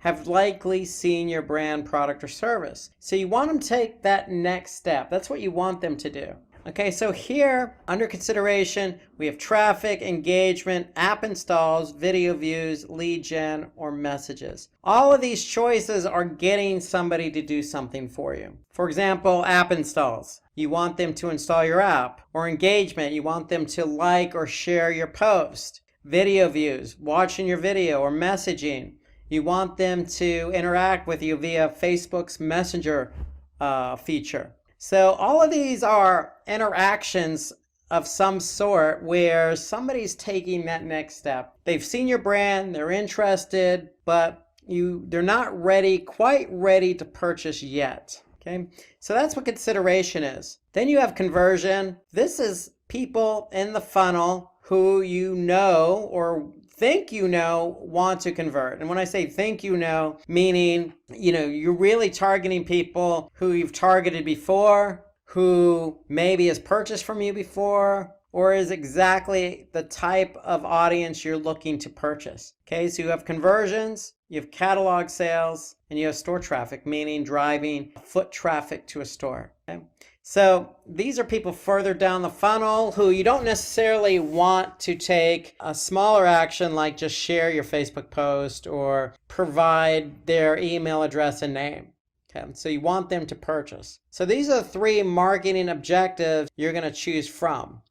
have likely seen your brand, product, or service. So you want them to take that next step. That's what you want them to do. Okay, so here, under consideration, we have traffic, engagement, app installs, video views, lead gen, or messages. All of these choices are getting somebody to do something for you. For example, app installs. You want them to install your app. Or engagement, you want them to like or share your post. Video views, watching your video or messaging. You want them to interact with you via Facebook's Messenger feature. So all of these are interactions of some sort where somebody's taking that next step. They've seen your brand, they're interested, but they're not quite ready to purchase yet. Okay, so that's what consideration is. Then you have conversion. This is people in the funnel who or think want to convert. And when I say think meaning, you're really targeting people who you've targeted before, who maybe has purchased from you before, or is exactly the type of audience you're looking to purchase. Okay, so you have conversions, you have catalog sales, and you have store traffic, meaning driving foot traffic to a store. Okay? So these are people further down the funnel who you don't necessarily want to take a smaller action like just share your Facebook post or provide their email address and name. Okay, so you want them to purchase. So these are the 3 marketing objectives you're going to choose from.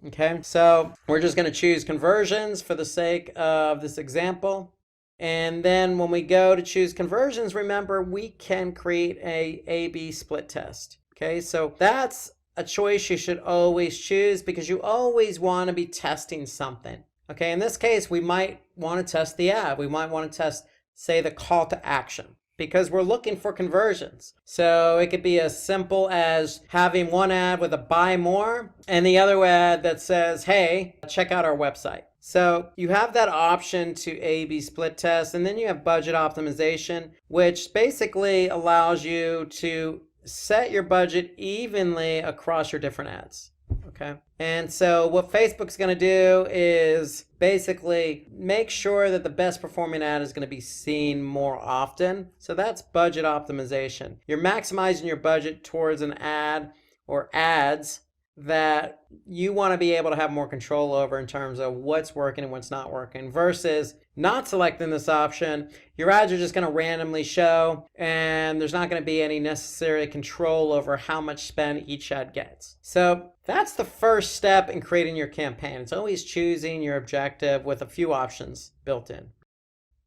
Okay, so we're just going to choose conversions for the sake of this example. And then when we go to choose conversions, remember we can create a A/B split test. Okay, so that's a choice you should always choose because you always want to be testing something. Okay, in this case, we might want to test the ad. We might want to test, say, the call to action because we're looking for conversions. So it could be as simple as having one ad with a buy more and the other ad that says, hey, check out our website. So you have that option to A/B split test, and then you have budget optimization, which basically allows you to set your budget evenly across your different ads. Okay. And so what Facebook's going to do is basically make sure that the best performing ad is going to be seen more often. So that's budget optimization. You're maximizing your budget towards an ad or ads that you want to be able to have more control over in terms of what's working and what's not working, versus not selecting this option. Your ads are just going to randomly show, and there's not going to be any necessary control over how much spend each ad gets. So that's the first step in creating your campaign. It's always choosing your objective with a few options built in.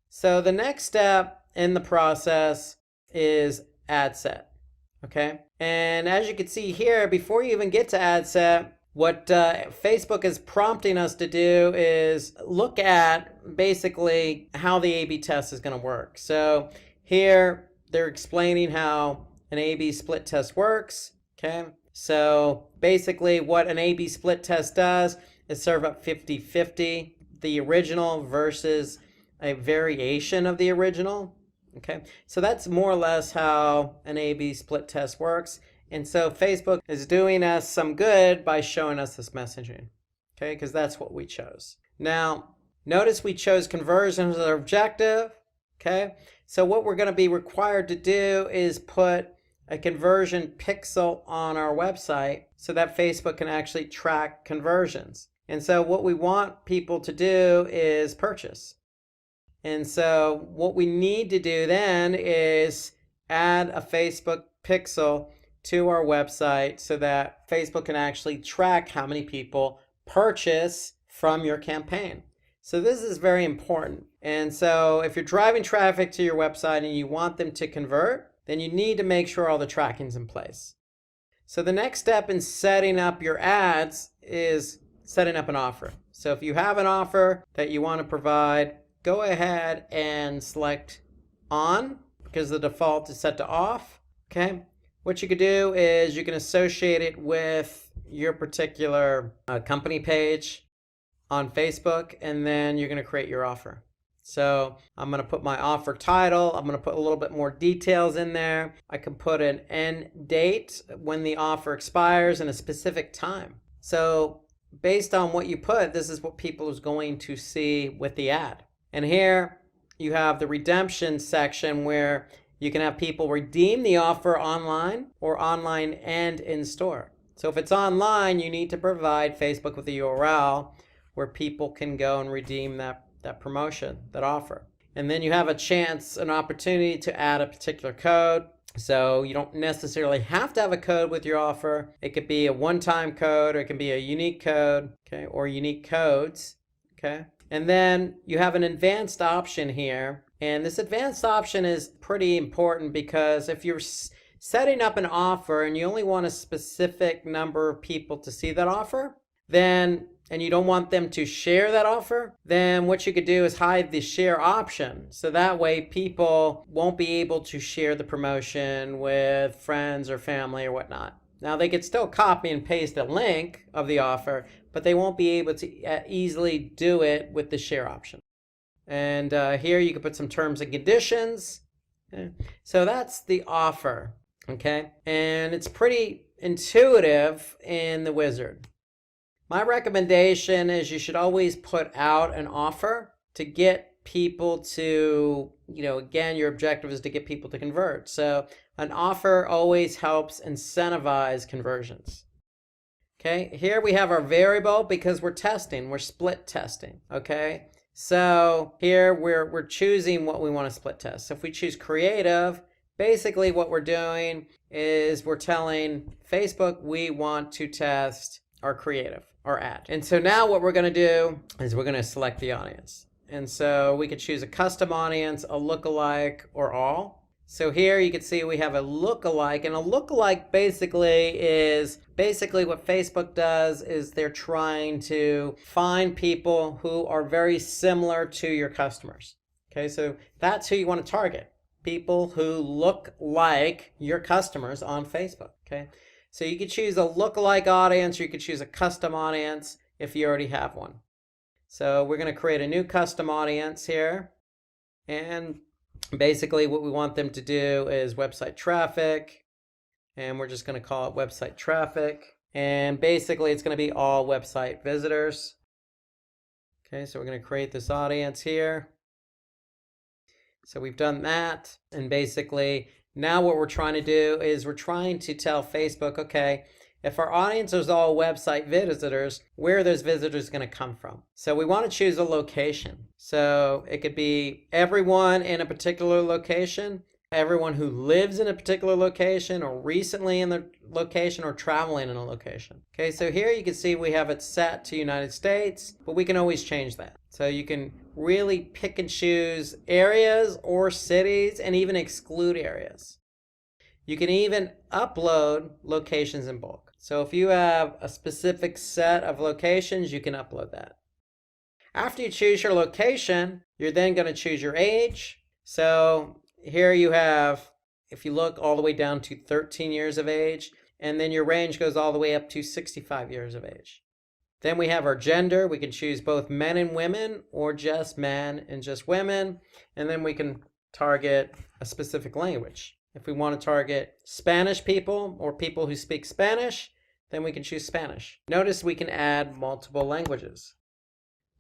So the next step in the process is ad set. Okay, and as you can see here, before you even get to ad set, what Facebook is prompting us to do is look at basically how the A/B test is going to work. So here they're explaining how an A/B split test works. Okay, so basically what an A/B split test does is serve up 50-50, the original versus a variation of the original. Okay, so that's more or less how an A/B split test works. And so Facebook is doing us some good by showing us this messaging, okay, because that's what we chose. Now, notice we chose conversion as our objective, okay? So what we're going to be required to do is put a conversion pixel on our website so that Facebook can actually track conversions. And so what we want people to do is purchase. And so what we need to do then is add a Facebook pixel to our website so that Facebook can actually track how many people purchase from your campaign. So this is very important. And so if you're driving traffic to your website and you want them to convert, then you need to make sure all the tracking's in place. So the next step in setting up your ads is setting up an offer. So if you have an offer that you want to provide, go ahead and select on, because the default is set to off. Okay, what you could do is you can associate it with your particular company page on Facebook, and then you're going to create your offer. So I'm going to put my offer title. I'm going to put a little bit more details in there. I can put an end date when the offer expires and a specific time. So based on what you put, this is what people is going to see with the ad. And here you have the redemption section where you can have people redeem the offer online or online and in store. So if it's online, you need to provide Facebook with a URL where people can go and redeem that promotion, that offer. And then you have a chance, an opportunity to add a particular code. So you don't necessarily have to have a code with your offer. It could be a one-time code, or it can be a unique code, okay, or unique codes, okay? And then you have an advanced option here. And this advanced option is pretty important because if you're setting up an offer and you only want a specific number of people to see that offer, then, and you don't want them to share that offer, then what you could do is hide the share option. So that way people won't be able to share the promotion with friends or family or whatnot. Now they could still copy and paste a link of the offer, but they won't be able to easily do it with the share option. And here you can put some terms and conditions. Okay. So that's the offer, okay? And it's pretty intuitive in the wizard. My recommendation is you should always put out an offer to get people to, again, your objective is to get people to convert. So an offer always helps incentivize conversions. Okay, here we have our variable because we're testing, we're split testing, okay? So here we're choosing what we want to split test. So if we choose creative, basically what we're doing is we're telling Facebook we want to test our creative, our ad. And so now what we're going to do is we're going to select the audience. And so we could choose a custom audience, a lookalike, or all. So here you can see we have a lookalike, and a lookalike basically what Facebook does is they're trying to find people who are very similar to your customers. Okay, so that's who you want to target, people who look like your customers on Facebook. Okay, so you could choose a lookalike audience, or you could choose a custom audience if you already have one. So we're going to create a new custom audience here, and basically what we want them to do is website traffic, and we're just going to call it website traffic, and basically it's going to be all website visitors. Okay, so we're going to create this audience here. So we've done that, and basically now what we're trying to do is we're trying to tell Facebook, okay, If our audience is all website visitors, where are those visitors going to come from? So we want to choose a location. So it could be everyone in a particular location, everyone who lives in a particular location or recently in the location or traveling in a location. Okay, so here you can see we have it set to United States, but we can always change that. So you can really pick and choose areas or cities and even exclude areas. You can even upload locations in bulk. So if you have a specific set of locations, you can upload that. After you choose your location, you're then going to choose your age. So here you have, if you look all the way down to 13 years of age, and then your range goes all the way up to 65 years of age. Then we have our gender. We can choose both men and women or just men and just women. And then we can target a specific language. If we want to target Spanish people or people who speak Spanish, then we can choose Spanish. Notice we can add multiple languages.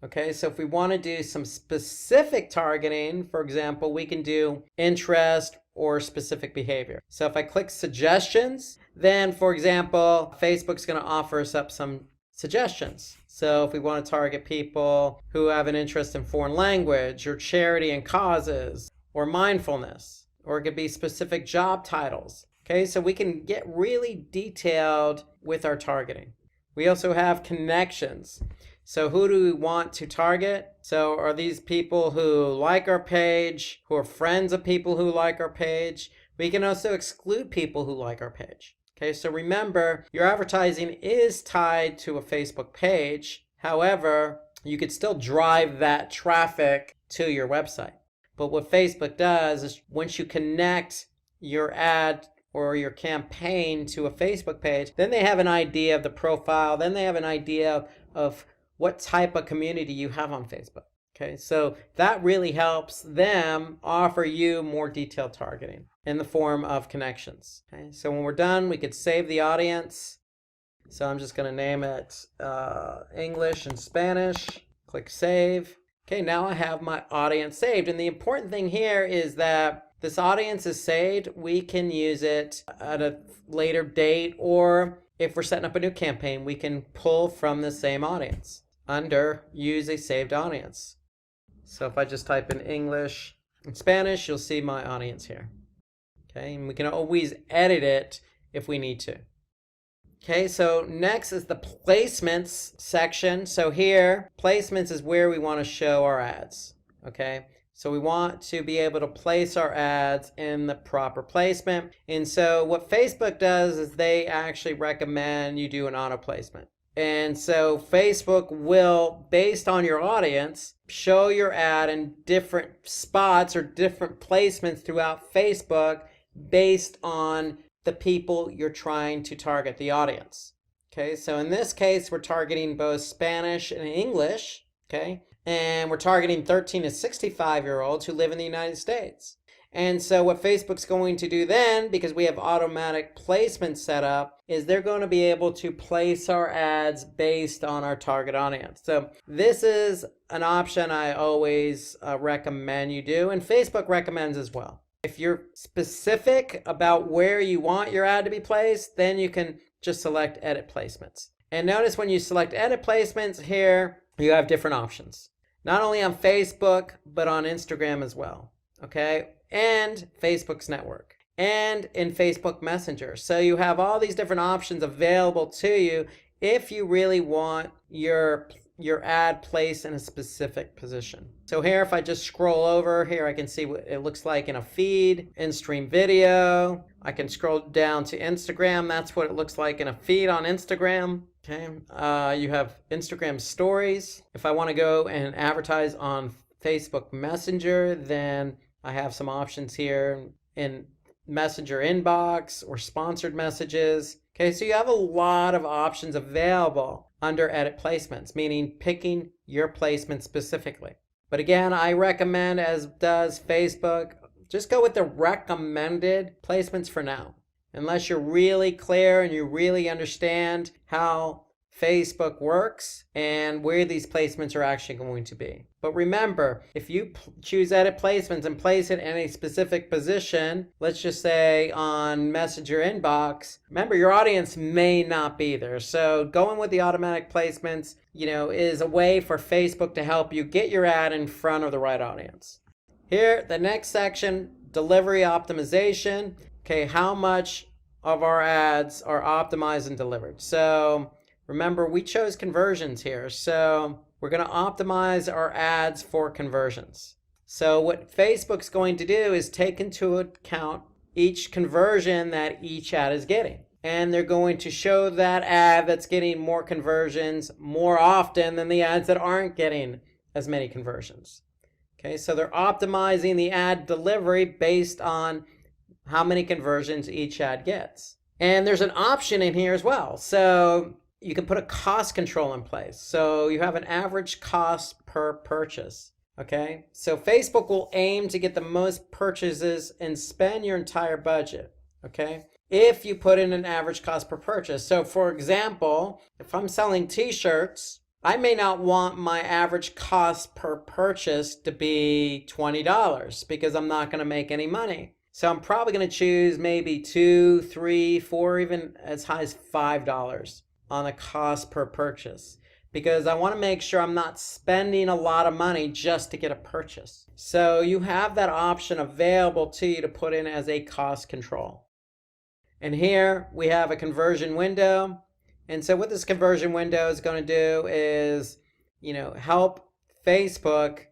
Okay, so if we want to do some specific targeting, for example, we can do interest or specific behavior. So if I click suggestions, then for example, Facebook's going to offer us up some suggestions. So if we want to target people who have an interest in foreign language or charity and causes or mindfulness, or it could be specific job titles. Okay, so we can get really detailed with our targeting. We also have connections. So who do we want to target? So are these people who like our page, who are friends of people who like our page? We can also exclude people who like our page. Okay, so remember, your advertising is tied to a Facebook page. However, you could still drive that traffic to your website. But what Facebook does is once you connect your ad or your campaign to a Facebook page, then they have an idea of the profile, then they have an idea of what type of community you have on Facebook. Okay, so that really helps them offer you more detailed targeting in the form of connections. Okay, so when we're done, we could save the audience. So I'm just going to name it English and Spanish. Click save. Okay, now I have my audience saved. And the important thing here is that this audience is saved. We can use it at a later date, or if we're setting up a new campaign, we can pull from the same audience under use a saved audience. So if I just type in English and Spanish, you'll see my audience here. Okay, and we can always edit it if we need to. Okay, so next is the placements section. So here, placements is where we want to show our ads. Okay, so we want to be able to place our ads in the proper placement. And so what Facebook does is they actually recommend you do an auto placement. And so Facebook will, based on your audience, show your ad in different spots or different placements throughout Facebook based on the people you're trying to target, the audience. Okay, so in this case, we're targeting both Spanish and English, okay? And we're targeting 13 to 65-year-olds who live in the United States. And so what Facebook's going to do then, because we have automatic placement set up, is they're going to be able to place our ads based on our target audience. So this is an option I always recommend you do, and Facebook recommends as well. If you're specific about where you want your ad to be placed, then you can just select edit placements. And notice when you select edit placements here, you have different options. Not only on Facebook, but on Instagram as well. Okay? And Facebook's network. And in Facebook Messenger. So you have all these different options available to you if you really want your ad placed in a specific position. So here, if I just scroll over here, I can see what it looks like in a feed, in-stream video. I can scroll down to Instagram. That's what it looks like in a feed on Instagram. Okay, you have Instagram stories. If I want to go and advertise on Facebook Messenger, then I have some options here in Messenger inbox or sponsored messages. Okay, so you have a lot of options available under edit placements, meaning picking your placement specifically. But again, I recommend, as does Facebook, just go with the recommended placements for now. Unless you're really clear and you really understand how Facebook works and where these placements are actually going to be. But remember, if you choose edit placements and place it in a specific position, let's just say on Messenger inbox, remember your audience may not be there. So going with the automatic placements, is a way for Facebook to help you get your ad in front of the right audience. Here, the next section, delivery optimization. Okay, how much of our ads are optimized and delivered? So remember, we chose conversions here, so we're going to optimize our ads for conversions. So what Facebook's going to do is take into account each conversion that each ad is getting. And they're going to show that ad that's getting more conversions more often than the ads that aren't getting as many conversions. Okay, so they're optimizing the ad delivery based on how many conversions each ad gets. And there's an option in here as well. So you can put a cost control in place. So you have an average cost per purchase. Okay, so Facebook will aim to get the most purchases and spend your entire budget. Okay, if you put in an average cost per purchase. So for example, if I'm selling t-shirts, I may not want my average cost per purchase to be $20 because I'm not going to make any money. So I'm probably going to choose maybe $2, $3, $4, even as high as $5 on a cost per purchase, because I want to make sure I'm not spending a lot of money just to get a purchase. So you have that option available to you to put in as a cost control. And here we have a conversion window. And so what this conversion window is going to do is, help Facebook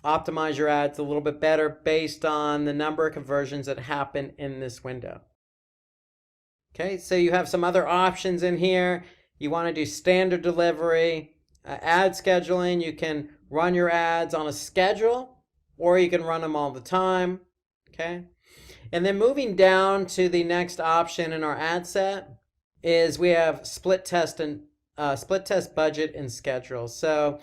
optimize your ads a little bit better based on the number of conversions that happen in this window. Okay, so you have some other options in here. You want to do standard delivery, ad scheduling. You can run your ads on a schedule, or you can run them all the time. Okay, and then moving down to the next option in our ad set is we have split test budget and schedule. So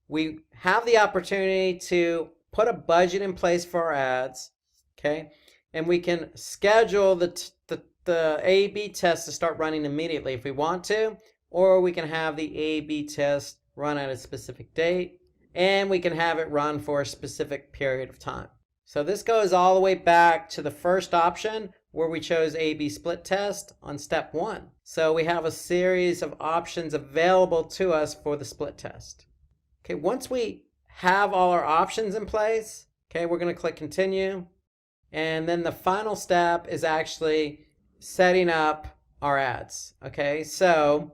we have the opportunity to put a budget in place for our ads, okay, and we can schedule the A/B test to start running immediately if we want to, or we can have the A/B test run at a specific date, and we can have it run for a specific period of time. So this goes all the way back to the first option where we chose A/B split test on step 1. So we have a series of options available to us for the split test. Okay, once we have all our options in place, okay, we're going to click continue. And then the final step is actually setting up our ads. Okay, so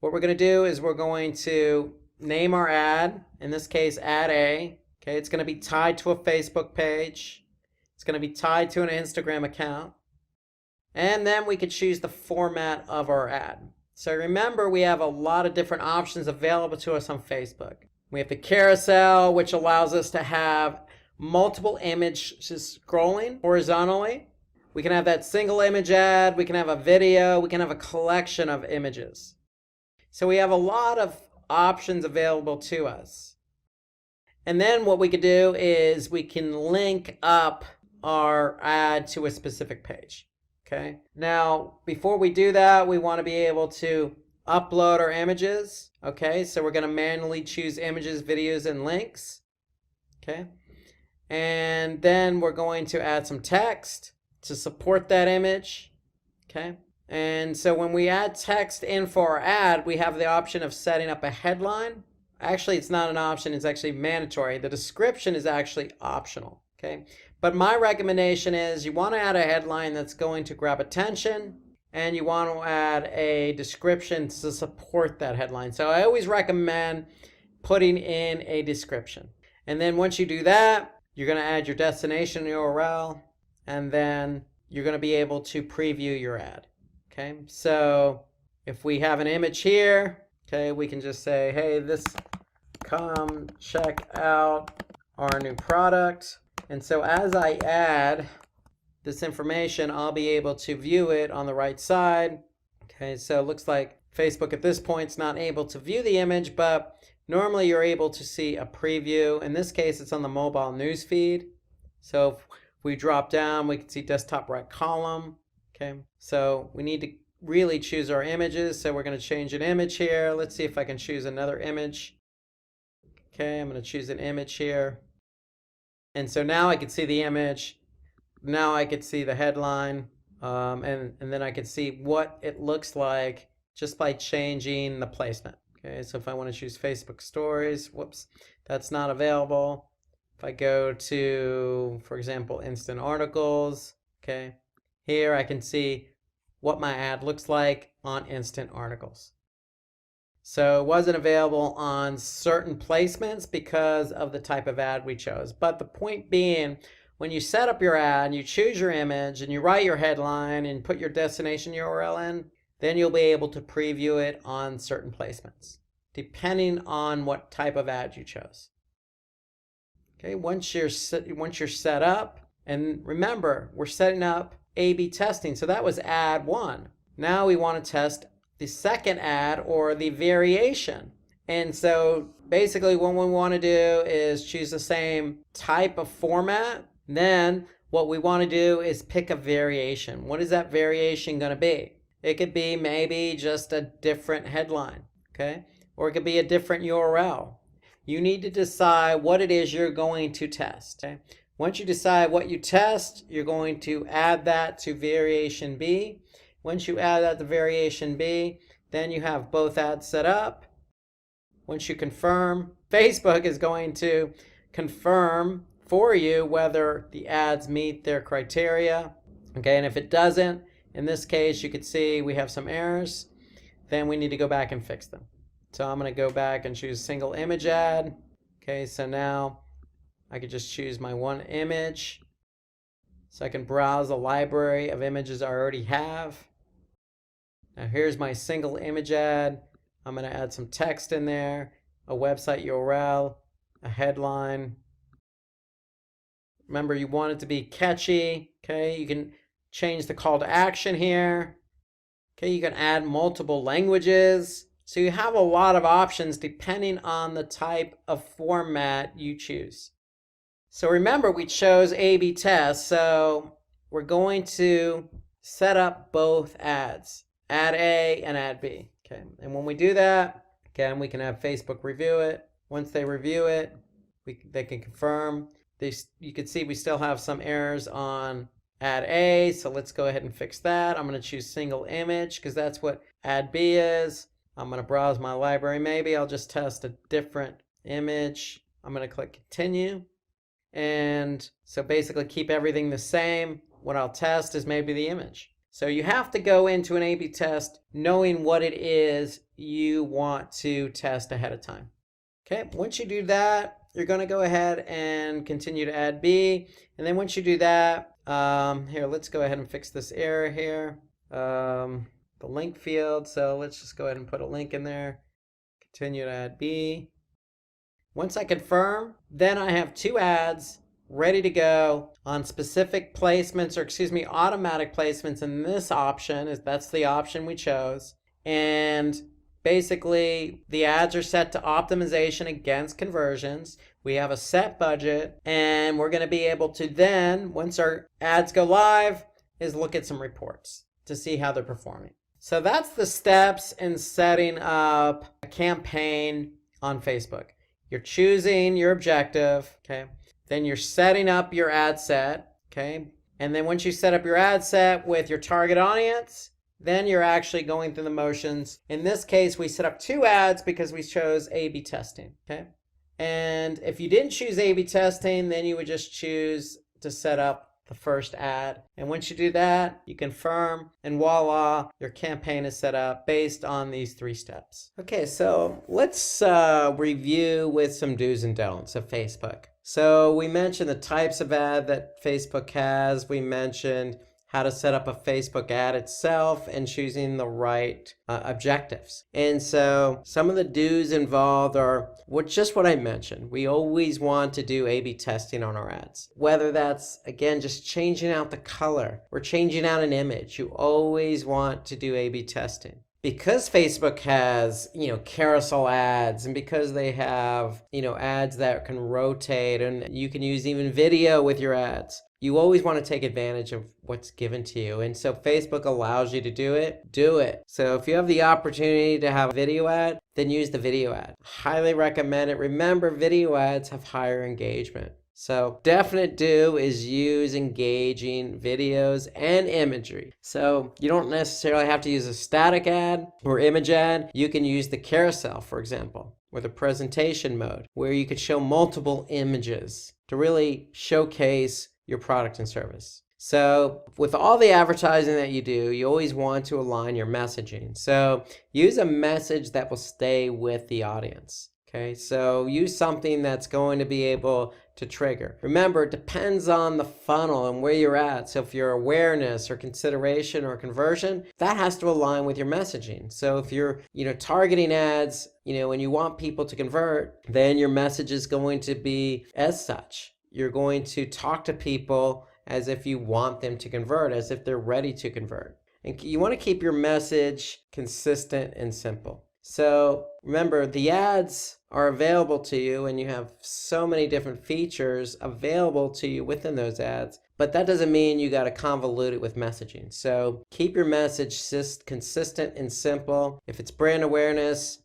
what we're going to do is we're going to name our ad, in this case, ad A. Okay, it's going to be tied to a Facebook page. It's going to be tied to an Instagram account. And then we could choose the format of our ad. So remember, we have a lot of different options available to us on Facebook. We have the carousel, which allows us to have multiple images scrolling horizontally. We can have that single image ad. We can have a video. We can have a collection of images. So we have a lot of options available to us. And then what we could do is we can link up our ad to a specific page. Okay. Now, before we do that, we want to be able to upload our images. Okay, so we're going to manually choose images, videos, and links. Okay, and then we're going to add some text to support that image. Okay, and so when we add text in for our ad, we have the option of setting up a headline. Actually, it's not an option, it's actually mandatory. The description is actually optional. Okay, but my recommendation is you want to add a headline that's going to grab attention, and you want to add a description to support that headline. So I always recommend putting in a description. And then once you do that, you're going to add your destination URL, and then you're going to be able to preview your ad. Okay, so if we have an image here, okay, we can just say, hey, come check out our new product. And so as I add this information, I'll be able to view it on the right side. Okay, so it looks like Facebook at this point is not able to view the image, but normally you're able to see a preview. In this case, it's on the mobile news feed. So if we drop down, we can see desktop right column. Okay, so we need to really choose our images. So we're going to change an image here. Let's see if I can choose another image. Okay, I'm going to choose an image here. And so now I can see the image. Now I can see the headline. And then I can see what it looks like just by changing the placement. Okay, so if I want to choose Facebook stories, whoops, that's not available. If I go to, for example, instant articles, okay, here I can see what my ad looks like on instant articles. So it wasn't available on certain placements because of the type of ad we chose. But the point being, when you set up your ad, you choose your image and you write your headline and put your destination URL in, then you'll be able to preview it on certain placements, depending on what type of ad you chose. Okay, once you're set up, and remember, we're setting up A/B testing. So that was ad 1. Now we want to test the second ad or the variation. And so basically what we want to do is choose the same type of format. Then what we want to do is pick a variation. What is that variation going to be? It could be maybe just a different headline, okay? Or it could be a different URL. You need to decide what it is you're going to test, okay? Once you decide what you test, you're going to add that to variation B. Once you add that to variation B, then you have both ads set up. Once you confirm, Facebook is going to confirm for you whether the ads meet their criteria, okay? And if it doesn't, in this case, you could see we have some errors. Then we need to go back and fix them. So I'm going to go back and choose single image ad. Okay, so now I could just choose my one image. So I can browse a library of images I already have. Now here's my single image ad. I'm going to add some text in there, a website URL, a headline. Remember, you want it to be catchy. Okay, you can change the call to action here. Okay, you can add multiple languages. So you have a lot of options depending on the type of format you choose. So remember, we chose A/B test. So we're going to set up both ads, ad A and ad B. Okay, and when we do that, again, we can have Facebook review it. Once they review it, they can confirm. You can see we still have some errors on ad A, so let's go ahead and fix that. I'm going to choose single image because that's what ad B is. I'm going to browse my library. Maybe I'll just test a different image. I'm going to click continue. And so basically keep everything the same. What I'll test is maybe the image. So you have to go into an A/B test knowing what it is you want to test ahead of time. Okay, once you do that, you're going to go ahead and continue to add B. And then once you do that, here, let's go ahead and fix this error here. The link field. So let's just go ahead and put a link in there. Continue to add B. Once I confirm, then I have 2 ads ready to go on specific placements, or excuse me, automatic placements. And this option that's the option we chose. And basically, the ads are set to optimization against conversions. We have a set budget, and we're going to be able to then, once our ads go live, is look at some reports to see how they're performing. So that's the steps in setting up a campaign on Facebook. You're choosing your objective, okay? Then you're setting up your ad set, okay? And then once you set up your ad set with your target audience, then you're actually going through the motions. In this case, we set up 2 ads because we chose A/B testing, okay? And if you didn't choose A/B testing, then you would just choose to set up the first ad. And once you do that, you confirm, and voila, your campaign is set up based on these 3 steps. Okay, so let's review with some do's and don'ts of Facebook. So we mentioned the types of ad that Facebook has. We mentioned how to set up a Facebook ad itself and choosing the right objectives. And so some of the do's involved are just what I mentioned. We always want to do A/B testing on our ads. Whether that's, again, just changing out the color or changing out an image, you always want to do A/B testing. Because Facebook has, carousel ads, and because they have, ads that can rotate, and you can use even video with your ads, you always want to take advantage of what's given to you. And so Facebook allows you to do it, do it. So if you have the opportunity to have a video ad, then use the video ad. Highly recommend it. Remember, video ads have higher engagement. So definite do is use engaging videos and imagery. So you don't necessarily have to use a static ad or image ad. You can use the carousel, for example, or the presentation mode, where you could show multiple images to really showcase your product and service. So with all the advertising that you do, you always want to align your messaging. So use a message that will stay with the audience. Okay, so use something that's going to be able to trigger. Remember, it depends on the funnel and where you're at. So if you're awareness or consideration or conversion, that has to align with your messaging. So if you're, targeting ads, and you want people to convert, then your message is going to be as such. You're going to talk to people as if you want them to convert, as if they're ready to convert. And you want to keep your message consistent and simple. So remember, the ads are available to you, and you have so many different features available to you within those ads, but that doesn't mean you got to convolute it with messaging. So keep your message consistent and simple. If it's brand awareness,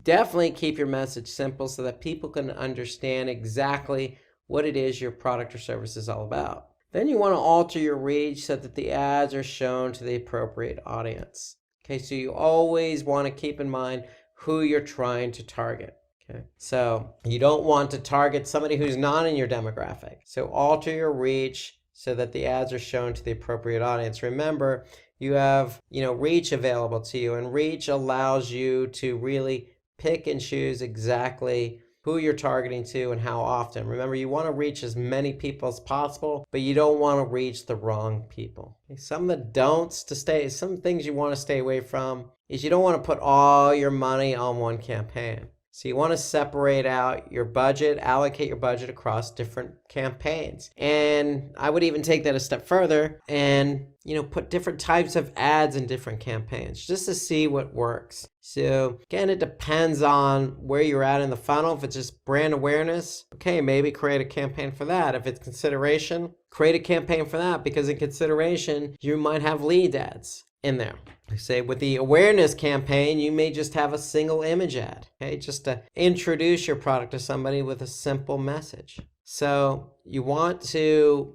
definitely keep your message simple so that people can understand exactly what it is your product or service is all about. Then you want to alter your reach so that the ads are shown to the appropriate audience. Okay, so you always want to keep in mind who you're trying to target. Okay, so you don't want to target somebody who's not in your demographic. So alter your reach so that the ads are shown to the appropriate audience. Remember, you have, reach available to you, and reach allows you to really pick and choose exactly who you're targeting to and how often. Remember, you want to reach as many people as possible, but you don't want to reach the wrong people. Okay, some of the don'ts some things you want to stay away from is you don't want to put all your money on one campaign. So you want to separate out your budget, allocate your budget across different campaigns. And I would even take that a step further and, put different types of ads in different campaigns just to see what works. So again, it depends on where you're at in the funnel. If it's just brand awareness, okay, maybe create a campaign for that. If it's consideration, create a campaign for that, because in consideration, you might have lead ads in there. Say with the awareness campaign, you may just have a single image ad, okay, just to introduce your product to somebody with a simple message. So you want to,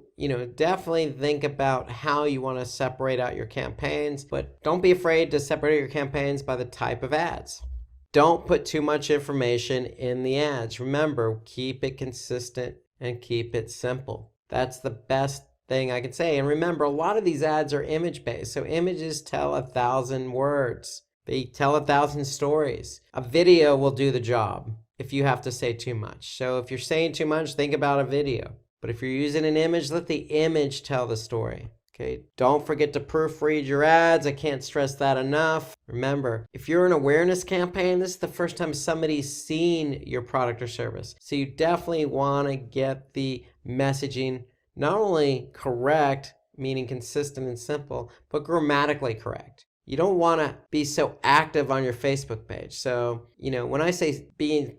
definitely think about how you want to separate out your campaigns, but don't be afraid to separate your campaigns by the type of ads. Don't put too much information in the ads. Remember, keep it consistent and keep it simple. That's the best thing I can say. And remember, a lot of these ads are image based. So images tell 1,000 words. They tell 1,000 stories. A video will do the job if you have to say too much. So if you're saying too much, think about a video. But if you're using an image, let the image tell the story. Okay, don't forget to proofread your ads. I can't stress that enough. Remember, if you're an awareness campaign, this is the first time somebody's seen your product or service. So you definitely want to get the messaging not only correct, meaning consistent and simple, but grammatically correct. You don't want to be so active on your Facebook page. So, when I say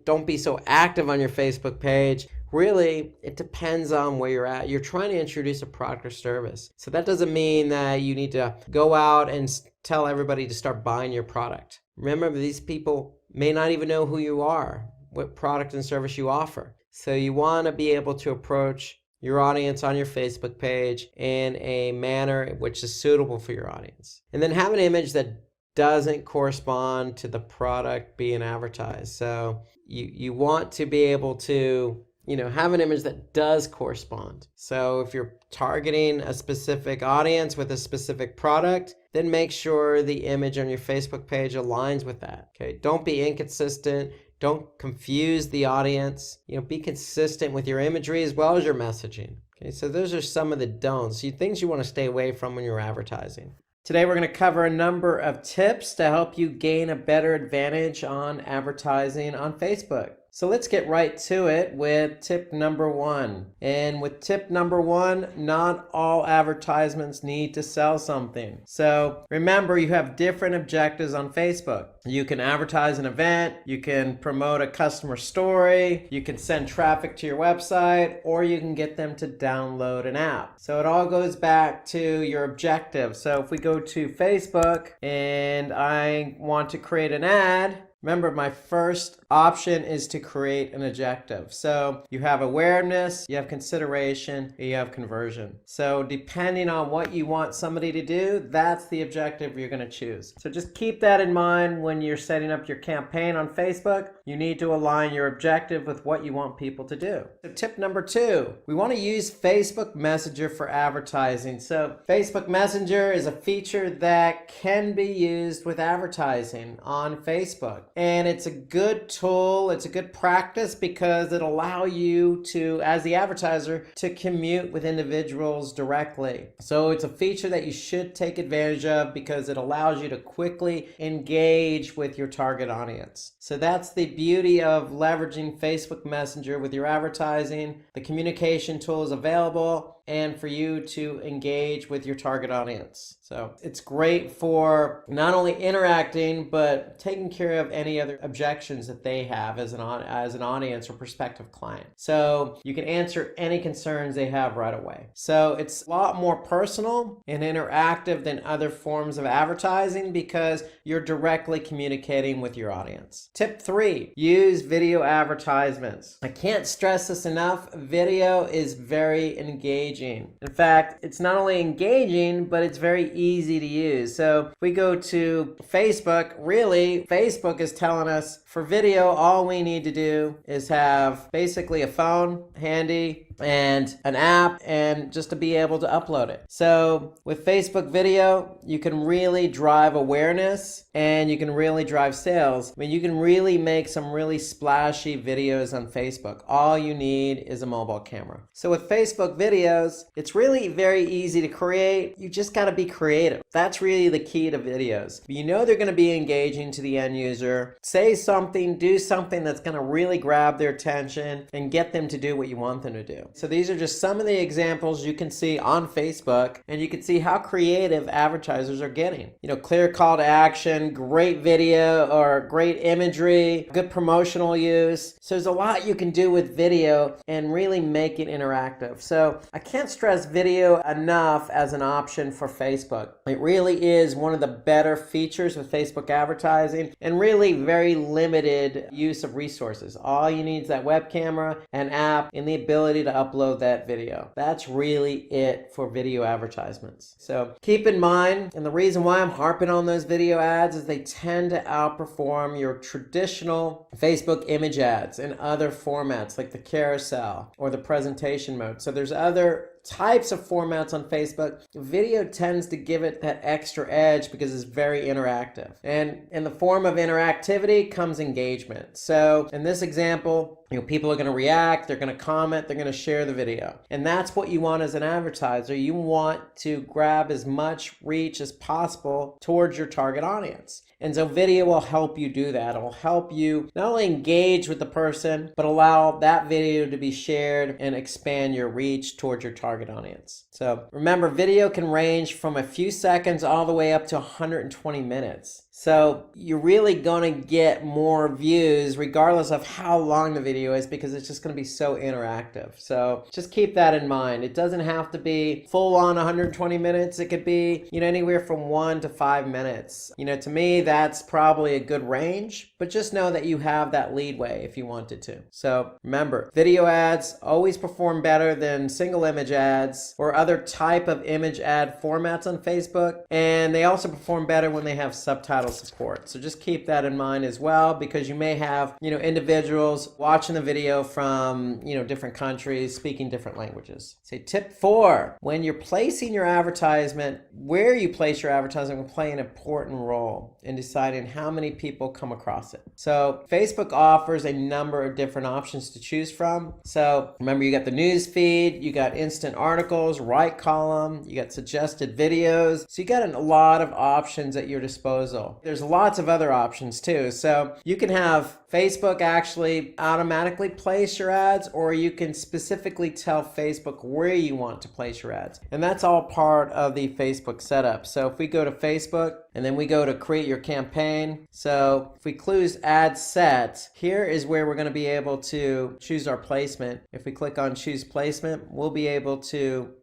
don't be so active on your Facebook page, really, it depends on where you're at. You're trying to introduce a product or service. So that doesn't mean that you need to go out and tell everybody to start buying your product. Remember, these people may not even know who you are, what product and service you offer. So you want to be able to approach your audience on your Facebook page in a manner which is suitable for your audience. And then have an image that doesn't correspond to the product being advertised. So you want to be able to, have an image that does correspond. So if you're targeting a specific audience with a specific product, then make sure the image on your Facebook page aligns with that. Okay, don't be inconsistent. Don't confuse the audience. Be consistent with your imagery as well as your messaging. Okay, so those are some of the don'ts, things you want to stay away from when you're advertising. Today we're going to cover a number of tips to help you gain a better advantage on advertising on Facebook. So let's get right to it with tip number 1. And with tip number 1, not all advertisements need to sell something. So remember, you have different objectives on Facebook. You can advertise an event, you can promote a customer story, you can send traffic to your website, or you can get them to download an app. So it all goes back to your objective. So if we go to Facebook and I want to create an ad, remember, my first option is to create an objective. So you have awareness, you have consideration, and you have conversion. So depending on what you want somebody to do, that's the objective you're going to choose. So just keep that in mind when you're setting up your campaign on Facebook. You need to align your objective with what you want people to do. So tip number 2, we want to use Facebook Messenger for advertising. So Facebook Messenger is a feature that can be used with advertising on Facebook. And it's a good tool, it's a good practice because it allows you to, as the advertiser, to commute with individuals directly. So it's a feature that you should take advantage of because it allows you to quickly engage with your target audience. So that's the beauty of leveraging Facebook Messenger with your advertising. The communication tool is available and for you to engage with your target audience. So it's great for not only interacting, but taking care of any other objections that they have as an audience or prospective client. So you can answer any concerns they have right away. So it's a lot more personal and interactive than other forms of advertising because you're directly communicating with your audience. Tip 3, use video advertisements. I can't stress this enough. Video is very engaging. In fact, it's not only engaging, but it's very easy to use. So if we go to Facebook, really, Facebook is telling us for video, all we need to do is have basically a phone handy and an app and just to be able to upload it. So with Facebook video, you can really drive awareness and you can really drive sales. I mean, you can really make some really splashy videos on Facebook. All you need is a mobile camera. So with Facebook videos, it's really very easy to create. You just got to be creative. That's really the key to videos. You know they're going to be engaging to the end user. Say something, do something that's going to really grab their attention and get them to do what you want them to do. So these are just some of the examples you can see on Facebook, and you can see how creative advertisers are getting. You know, clear call to action, great video or great imagery, good promotional use. So there's a lot you can do with video and really make it interactive. So I can't stress video enough as an option for Facebook. It really is one of the better features with Facebook advertising and really very limited use of resources. All you need is that web camera, an app, and the ability to upload that video. That's really it for video advertisements. So keep in mind, and the reason why I'm harping on those video ads is they tend to outperform your traditional Facebook image ads and other formats like the carousel or the presentation mode. So there's other types of formats on Facebook. Video tends to give it that extra edge because it's very interactive. And in the form of interactivity comes engagement. So in this example, people are going to react, they're going to comment, they're going to share the video. And that's what you want as an advertiser. You want to grab as much reach as possible towards your target audience. And so video will help you do that. It'll help you not only engage with the person, but allow that video to be shared and expand your reach towards your target audience. So remember, video can range from a few seconds all the way up to 120 minutes. So you're really going to get more views regardless of how long the video is because it's just going to be so interactive. So just keep that in mind. It doesn't have to be full on 120 minutes. It could be, anywhere from 1 to 5 minutes. To me, that's probably a good range, but just know that you have that leadway if you wanted to. So remember, video ads always perform better than single image ads or other type of image ad formats on Facebook. And they also perform better when they have subtitle support. So just keep that in mind as well, because you may have, individuals watching the video from, different countries speaking different languages. So tip 4, when you're placing your advertisement, where you place your advertisement will play an important role in deciding how many people come across it. So Facebook offers a number of different options to choose from. So remember, you got the news feed, you got instant articles, right column, you got suggested videos. So you got a lot of options at your disposal. model. There's lots of other options too. So you can have Facebook actually automatically place your ads, or you can specifically tell Facebook where you want to place your ads. And that's all part of the Facebook setup. So if we go to Facebook and then we go to create your campaign. So if we choose ad set, here is where we're going to be able to choose our placement. If we click on choose placement, we'll be able to,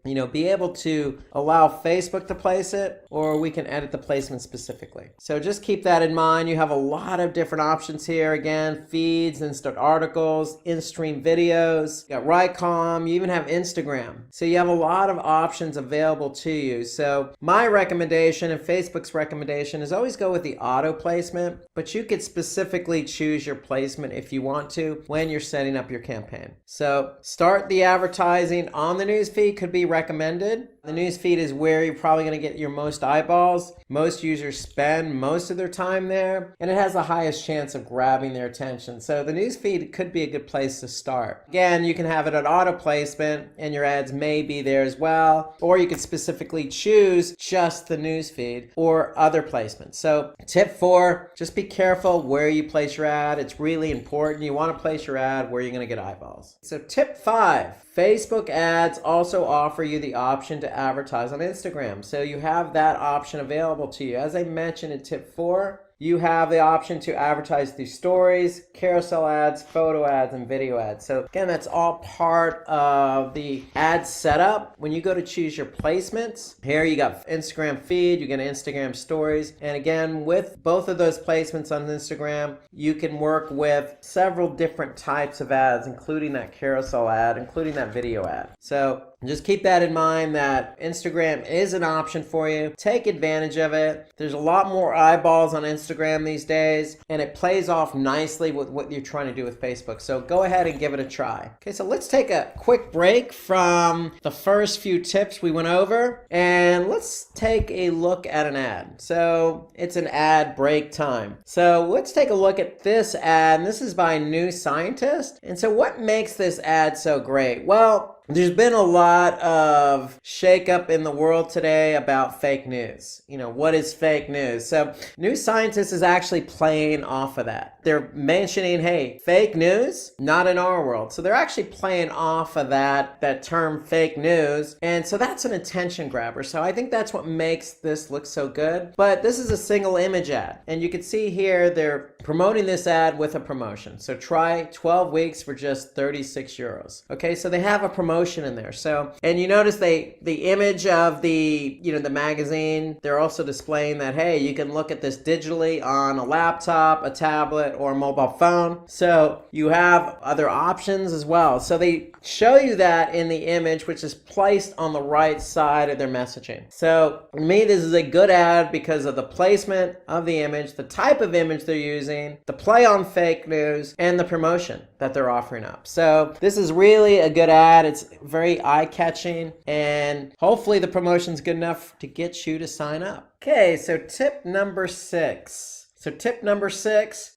allow Facebook to place it, or we can edit the placement specifically. So just keep that in mind. You have a lot of different options here. Again, feeds, instant articles, in-stream videos, you got Rycom, you even have Instagram. So you have a lot of options available to you. So my recommendation and Facebook's recommendation is always go with the auto placement, but you could specifically choose your placement if you want to when you're setting up your campaign. So start the advertising on the newsfeed could be recommended. The newsfeed is where you're probably going to get your most eyeballs. Most users spend most of their time there, and it has the highest chance of grabbing their attention. So the newsfeed could be a good place to start. Again, you can have it at auto placement, and your ads may be there as well, or you could specifically choose just the newsfeed or other placements. So tip 4, just be careful where you place your ad. It's really important. You want to place your ad where you're going to get eyeballs. So tip 5, Facebook ads also offer you the option to advertise on Instagram. So you have that option available to you. As I mentioned in tip 4, you have the option to advertise through stories, carousel ads, photo ads, and video ads. So again, that's all part of the ad setup. When you go to choose your placements, here you got Instagram feed, you get Instagram stories. And again, with both of those placements on Instagram, you can work with several different types of ads, including that carousel ad, including that video ad. So just keep that in mind that Instagram is an option for you. Take advantage of it. There's a lot more eyeballs on Instagram these days, and it plays off nicely with what you're trying to do with Facebook. So go ahead and give it a try. Okay, so let's take a quick break from the first few tips we went over, and let's take a look at an ad. So it's an ad break time. So let's take a look at this ad. This is by New Scientist. And so what makes this ad so great? Well, there's been a lot of shakeup in the world today about fake news. What is fake news? So New Scientist is actually playing off of that. They're mentioning, hey, fake news, not in our world. So they're actually playing off of that term fake news. And so that's an attention grabber. So I think that's what makes this look so good. But this is a single image ad. And you can see here, they're promoting this ad with a promotion. So try 12 weeks for just 36 euros. Okay, so they have a promotion in there. So, and you notice the image of the magazine, they're also displaying that, hey, you can look at this digitally on a laptop, a tablet, or a mobile phone. So you have other options as well. So they show you that in the image, which is placed on the right side of their messaging. So for me, this is a good ad because of the placement of the image, the type of image they're using, the play on fake news, and the promotion that they're offering up. So this is really a good ad. It's very eye-catching, and hopefully the promotion's good enough to get you to sign up. Okay, so tip number 6.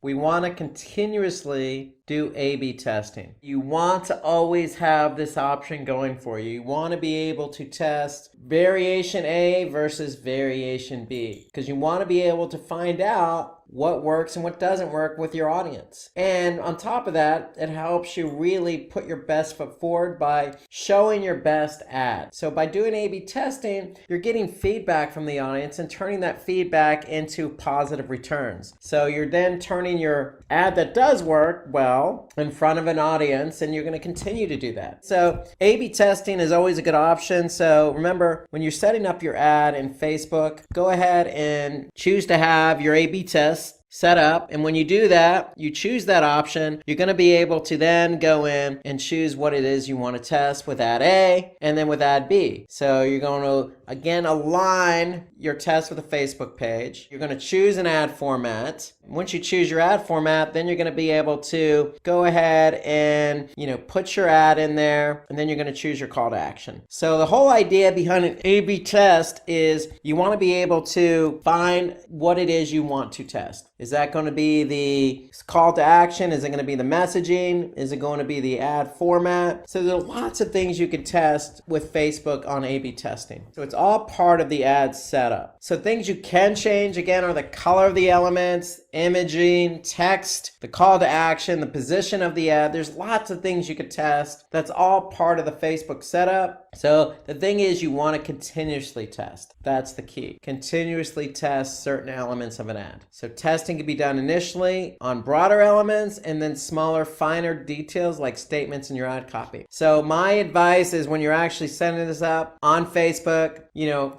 We want to continuously do A/B testing. You want to always have this option going for you. You want to be able to test variation A versus variation B, because you want to be able to find out what works and what doesn't work with your audience. And on top of that, it helps you really put your best foot forward by showing your best ad. So by doing A/B testing, you're getting feedback from the audience and turning that feedback into positive returns. So you're then turning your ad that does work well in front of an audience, and you're going to continue to do that. So A/B testing is always a good option. So remember, when you're setting up your ad in Facebook, go ahead and choose to have your A/B test set up. And when you do that, you choose that option, you're going to be able to then go in and choose what it is you want to test with ad A and then with ad B. So you're going to, again, align your test with a Facebook page. You're going to choose an ad format. Once you choose your ad format, then you're going to be able to go ahead and, put your ad in there, and then you're going to choose your call to action. So the whole idea behind an A/B test is you want to be able to find what it is you want to test. Is that going to be the call to action? Is it going to be the messaging? Is it going to be the ad format? So there are lots of things you can test with Facebook on A/B testing. So it's all part of the ad setup. So things you can change, again, are the color of the elements, imaging, text, the call to action, the position of the ad. There's lots of things you could test. That's all part of the Facebook setup. So the thing is, you want to continuously test. That's the key. Continuously test certain elements of an ad. So testing can be done initially on broader elements and then smaller, finer details like statements in your ad copy. So my advice is, when you're actually setting this up on Facebook,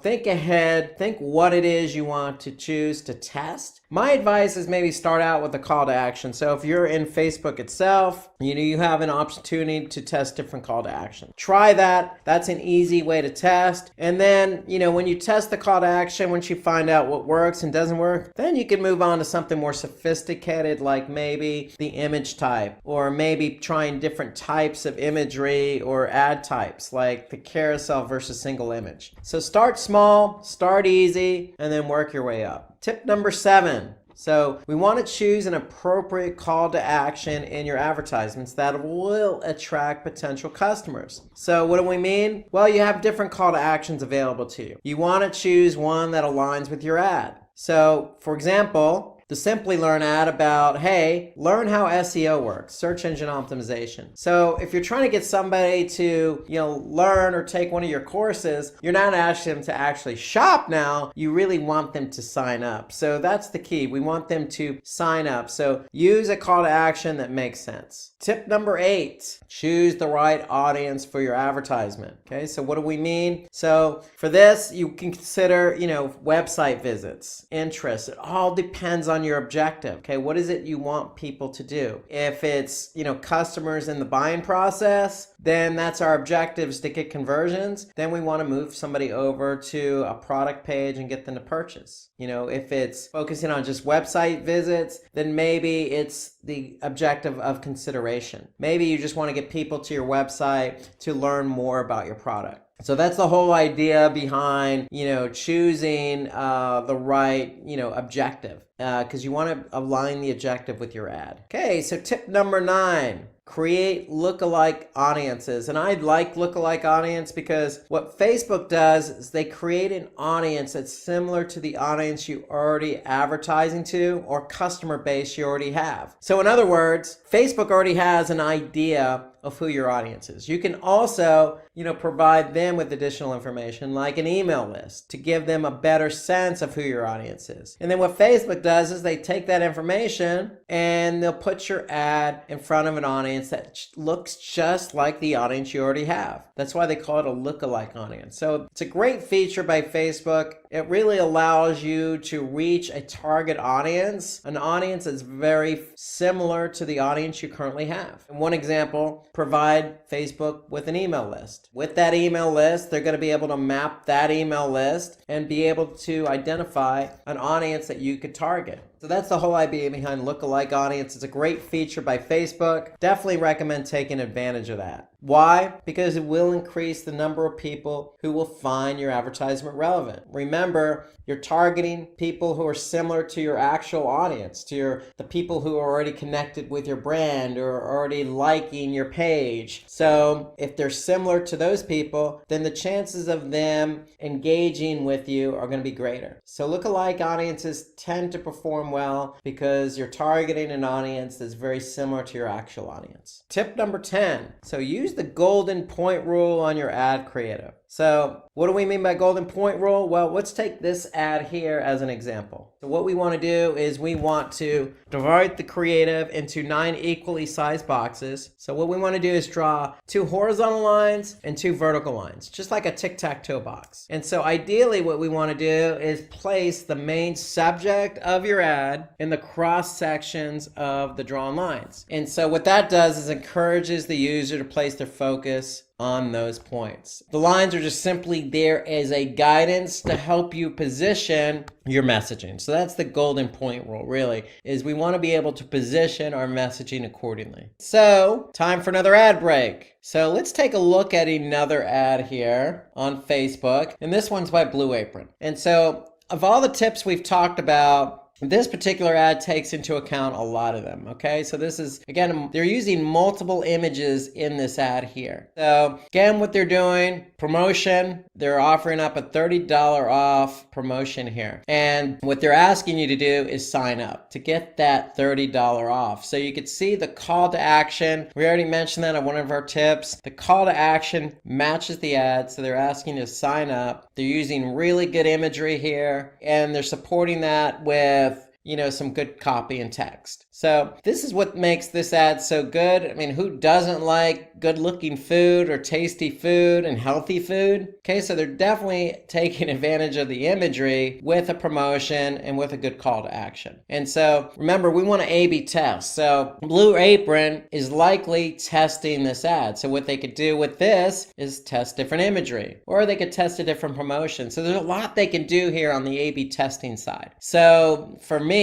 think ahead, think what it is you want to choose to test. My advice is maybe start out with a call to action. So if you're in Facebook itself, you have an opportunity to test different call to action. Try that. That's an easy way to test. And then, when you test the call to action, once you find out what works and doesn't work, then you can move on to something more sophisticated, like maybe the image type, or maybe trying different types of imagery or ad types, like the carousel versus single image. So start small, start easy, and then work your way up. Tip number 7. So we want to choose an appropriate call to action in your advertisements that will attract potential customers. So what do we mean? Well, you have different call to actions available to you. You want to choose one that aligns with your ad. So, for example, the Simplilearn ad about, hey, learn how SEO works, search engine optimization. So if you're trying to get somebody to, learn or take one of your courses, you're not asking them to actually shop now. You really want them to sign up. So that's the key. We want them to sign up. So use a call to action that makes sense. Tip number 8, choose the right audience for your advertisement. Okay, so what do we mean? So for this, you can consider, website visits, interests. It all depends on your objective. Okay, what is it you want people to do? If it's, customers in the buying process, then that's our objectives to get conversions. Then we want to move somebody over to a product page and get them to purchase. If it's focusing on just website visits, then maybe it's the objective of consideration. Maybe you just want to get people to your website to learn more about your product. So that's the whole idea behind, choosing the right, objective, because you want to align the objective with your ad. Okay, so tip number 9. Create lookalike audiences. And I like lookalike audience because what Facebook does is they create an audience that's similar to the audience you already advertising to or customer base you already have. So in other words, Facebook already has an idea of who your audience is. You can also, provide them with additional information like an email list to give them a better sense of who your audience is. And then what Facebook does is they take that information and they'll put your ad in front of an audience that looks just like the audience you already have. That's why they call it a lookalike audience. So it's a great feature by Facebook. It really allows you to reach a target audience, an audience that's very similar to the audience you currently have. And one example, provide Facebook with an email list. With that email list, they're going to be able to map that email list and be able to identify an audience that you could target. So that's the whole idea behind lookalike audience. It's a great feature by Facebook. Definitely recommend taking advantage of that. Why? Because it will increase the number of people who will find your advertisement relevant. Remember, you're targeting people who are similar to your actual audience, to the people who are already connected with your brand or are already liking your page. So if they're similar to those people, then the chances of them engaging with you are going to be greater. So lookalike audiences tend to perform well because you're targeting an audience that's very similar to your actual audience. Tip number 10. So use the golden point rule on your ad creative. So what do we mean by golden point rule? Well, let's take this ad here as an example. So what we want to do is we want to divide the creative into 9 equally sized boxes. So what we want to do is draw 2 horizontal lines and 2 vertical lines, just like a tic-tac-toe box. And so ideally what we want to do is place the main subject of your ad in the cross sections of the drawn lines. And so what that does is encourages the user to place their focus on those points. The lines are just simply there as a guidance to help you position your messaging. So that's the golden point rule, really, is we want to be able to position our messaging accordingly. So time for another ad break. So let's take a look at another ad here on Facebook. And this one's by Blue Apron. And so of all the tips we've talked about, This particular ad takes into account a lot of them, okay? So this is, again, they're using multiple images in this ad here. So again, what they're doing, promotion, they're offering up a $30 off promotion here. And what they're asking you to do is sign up to get that $30 off. So you could see the call to action. We already mentioned that on one of our tips. The call to action matches the ad, so they're asking you to sign up. They're using really good imagery here, and they're supporting that with some good copy and text. So this is what makes this ad so good. I mean, who doesn't like good looking food or tasty food and healthy food? Okay, so they're definitely taking advantage of the imagery with a promotion and with a good call to action. And so remember, we want to A/B test. So Blue Apron is likely testing this ad. So what they could do with this is test different imagery, or they could test a different promotion. So there's a lot they can do here on the A/B testing side. So for me,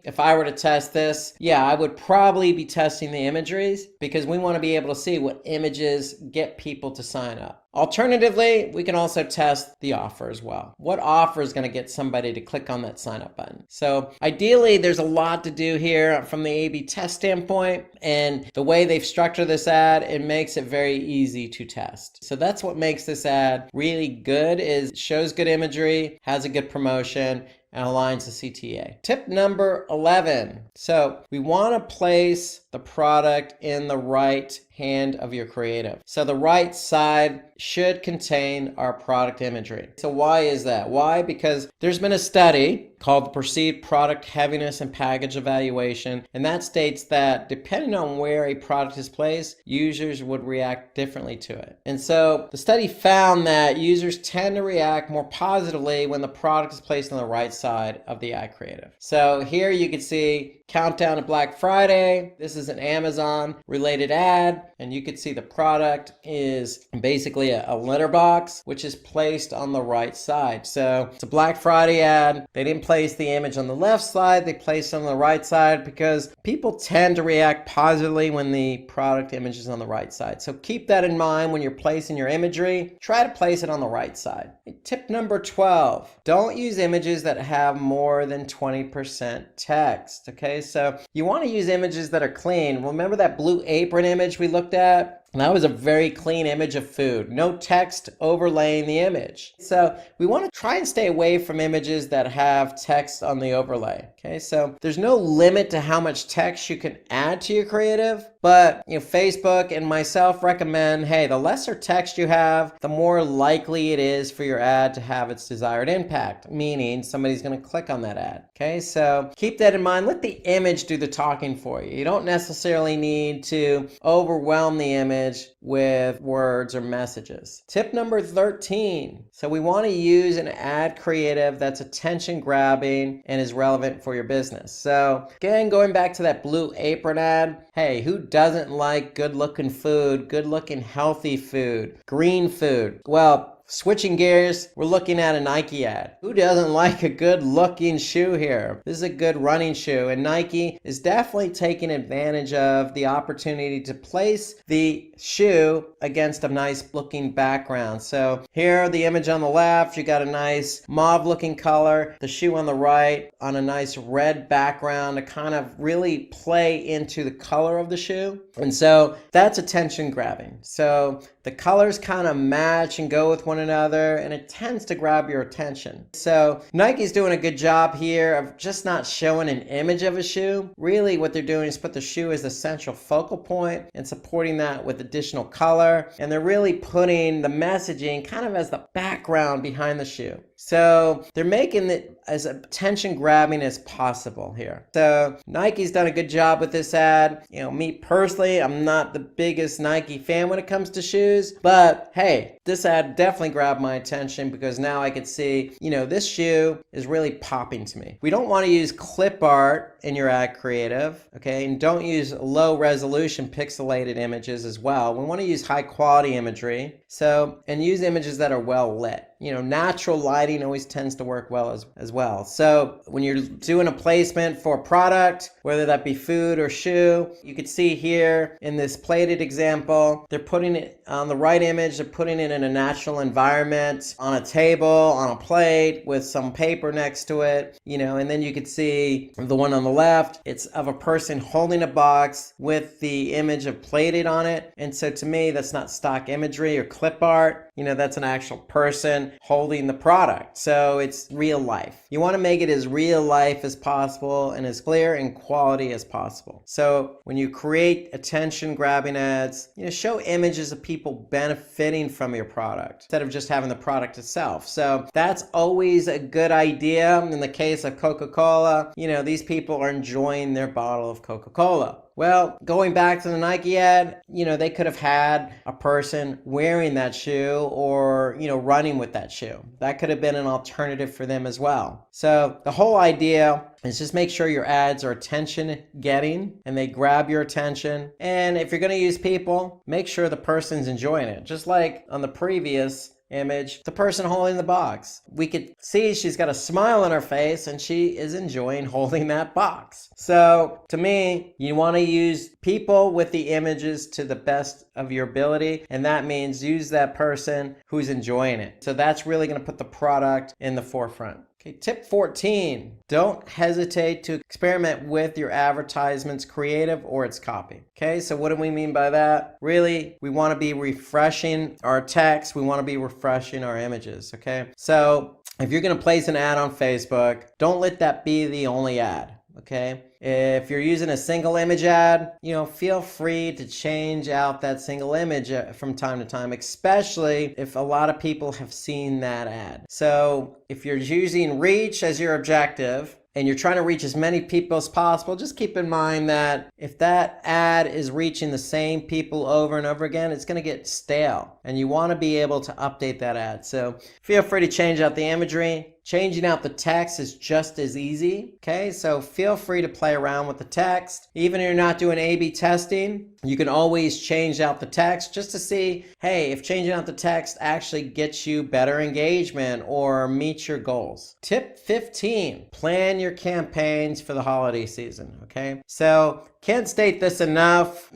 if I were to test this, I would probably be testing the imageries, because we want to be able to see what images get people to sign up. Alternatively, we can also test the offer as well. What offer is going to get somebody to click on that sign up button? So ideally, there's a lot to do here from the A/B test standpoint, and the way they've structured this ad, it makes it very easy to test. So that's what makes this ad really good, is it shows good imagery, has a good promotion, and aligns the CTA. Tip number 11. So we want to place the product in the right hand of your creative. So the right side should contain our product imagery. So why is that? Why? Because there's been a study called the Perceived Product Heaviness and Package Evaluation, and that states that depending on where a product is placed, users would react differently to it. And so the study found that users tend to react more positively when the product is placed on the right side of the ad creative. So here you can see countdown to Black Friday. This is an Amazon related ad, and you can see the product is basically a litter box, which is placed on the right side. So it's a Black Friday ad. They didn't place the image on the left side, they placed it on the right side, because people tend to react positively when the product image is on the right side. So keep that in mind when you're placing your imagery. Try to place it on the right side. Tip number 12, don't use images that have more than 20% text. Okay, so you want to use images that are clean. Remember that Blue Apron image we looked at? And that was a very clean image of food. No text overlaying the image. So we want to try and stay away from images that have text on the overlay. Okay, so there's no limit to how much text you can add to your creative, but Facebook and myself recommend, hey, the lesser text you have, the more likely it is for your ad to have its desired impact, meaning somebody's going to click on that ad. Okay, so keep that in mind. Let the image do the talking for you. You don't necessarily need to overwhelm the image with words or messages. Tip number 13. So we want to use an ad creative that's attention grabbing and is relevant for your business. So again, going back to that Blue Apron ad, hey, who doesn't like good looking food, good looking healthy food, green food? Well, switching gears, we're looking at a Nike ad. Who doesn't like a good looking shoe here? This is a good running shoe, and Nike is definitely taking advantage of the opportunity to place the shoe against a nice looking background. So here, the image on the left, you got a nice mauve looking color, the shoe on the right on a nice red background to kind of really play into the color of the shoe. And so that's attention grabbing. So the colors kind of match and go with one another, and it tends to grab your attention. So Nike's doing a good job here of just not showing an image of a shoe. Really what they're doing is put the shoe as the central focal point and supporting that with additional color, and they're really putting the messaging kind of as the background behind the shoe. So they're making it as attention grabbing as possible here. So Nike's done a good job with this ad. Me personally, I'm not the biggest Nike fan when it comes to shoes, but hey, this ad definitely grabbed my attention because now I could see, this shoe is really popping to me. We don't want to use clip art in your ad creative, okay? And don't use low resolution pixelated images as well. We want to use high quality imagery. And use images that are well lit. Natural lighting lighting always tends to work well as well. So when you're doing a placement for a product, whether that be food or shoe, you can see here in this plated example, they're putting it on the right image, they're putting it in a natural environment, on a table, on a plate with some paper next to it, and then you could see the one on the left, it's of a person holding a box with the image of plated on it. And so to me, that's not stock imagery or clip art. That's an actual person holding the product. So it's real life. You want to make it as real life as possible and as clear and quality as possible. So when you create attention grabbing ads, show images of people benefiting from your product instead of just having the product itself. So that's always a good idea. In the case of Coca-Cola, these people are enjoying their bottle of Coca-Cola. Well, going back to the Nike ad, they could have had a person wearing that shoe or, running with that shoe. That could have been an alternative for them as well. So the whole idea is just make sure your ads are attention getting and they grab your attention. And if you're going to use people, make sure the person's enjoying it. Just like on the previous image, the person holding the box. We could see she's got a smile on her face and she is enjoying holding that box. So to me, you want to use people with the images to the best of your ability, and that means use that person who's enjoying it. So that's really going to put the product in the forefront. Okay, tip 14, don't hesitate to experiment with your advertisements creative or its copy. Okay, so what do we mean by that? Really, we want to be refreshing our text. We want to be refreshing our images. Okay, so if you're going to place an ad on Facebook, don't let that be the only ad. Okay, if you're using a single image ad, feel free to change out that single image from time to time, especially if a lot of people have seen that ad. So if you're using reach as your objective and you're trying to reach as many people as possible, just keep in mind that if that ad is reaching the same people over and over again, it's going to get stale, and you want to be able to update that ad. So feel free to change out the imagery. Changing out the text is just as easy. Okay, so feel free to play around with the text. Even if you're not doing A/B testing, you can always change out the text just to see, hey, if changing out the text actually gets you better engagement or meets your goals. Tip 15, plan your campaigns for the holiday season. Okay, so can't state this enough,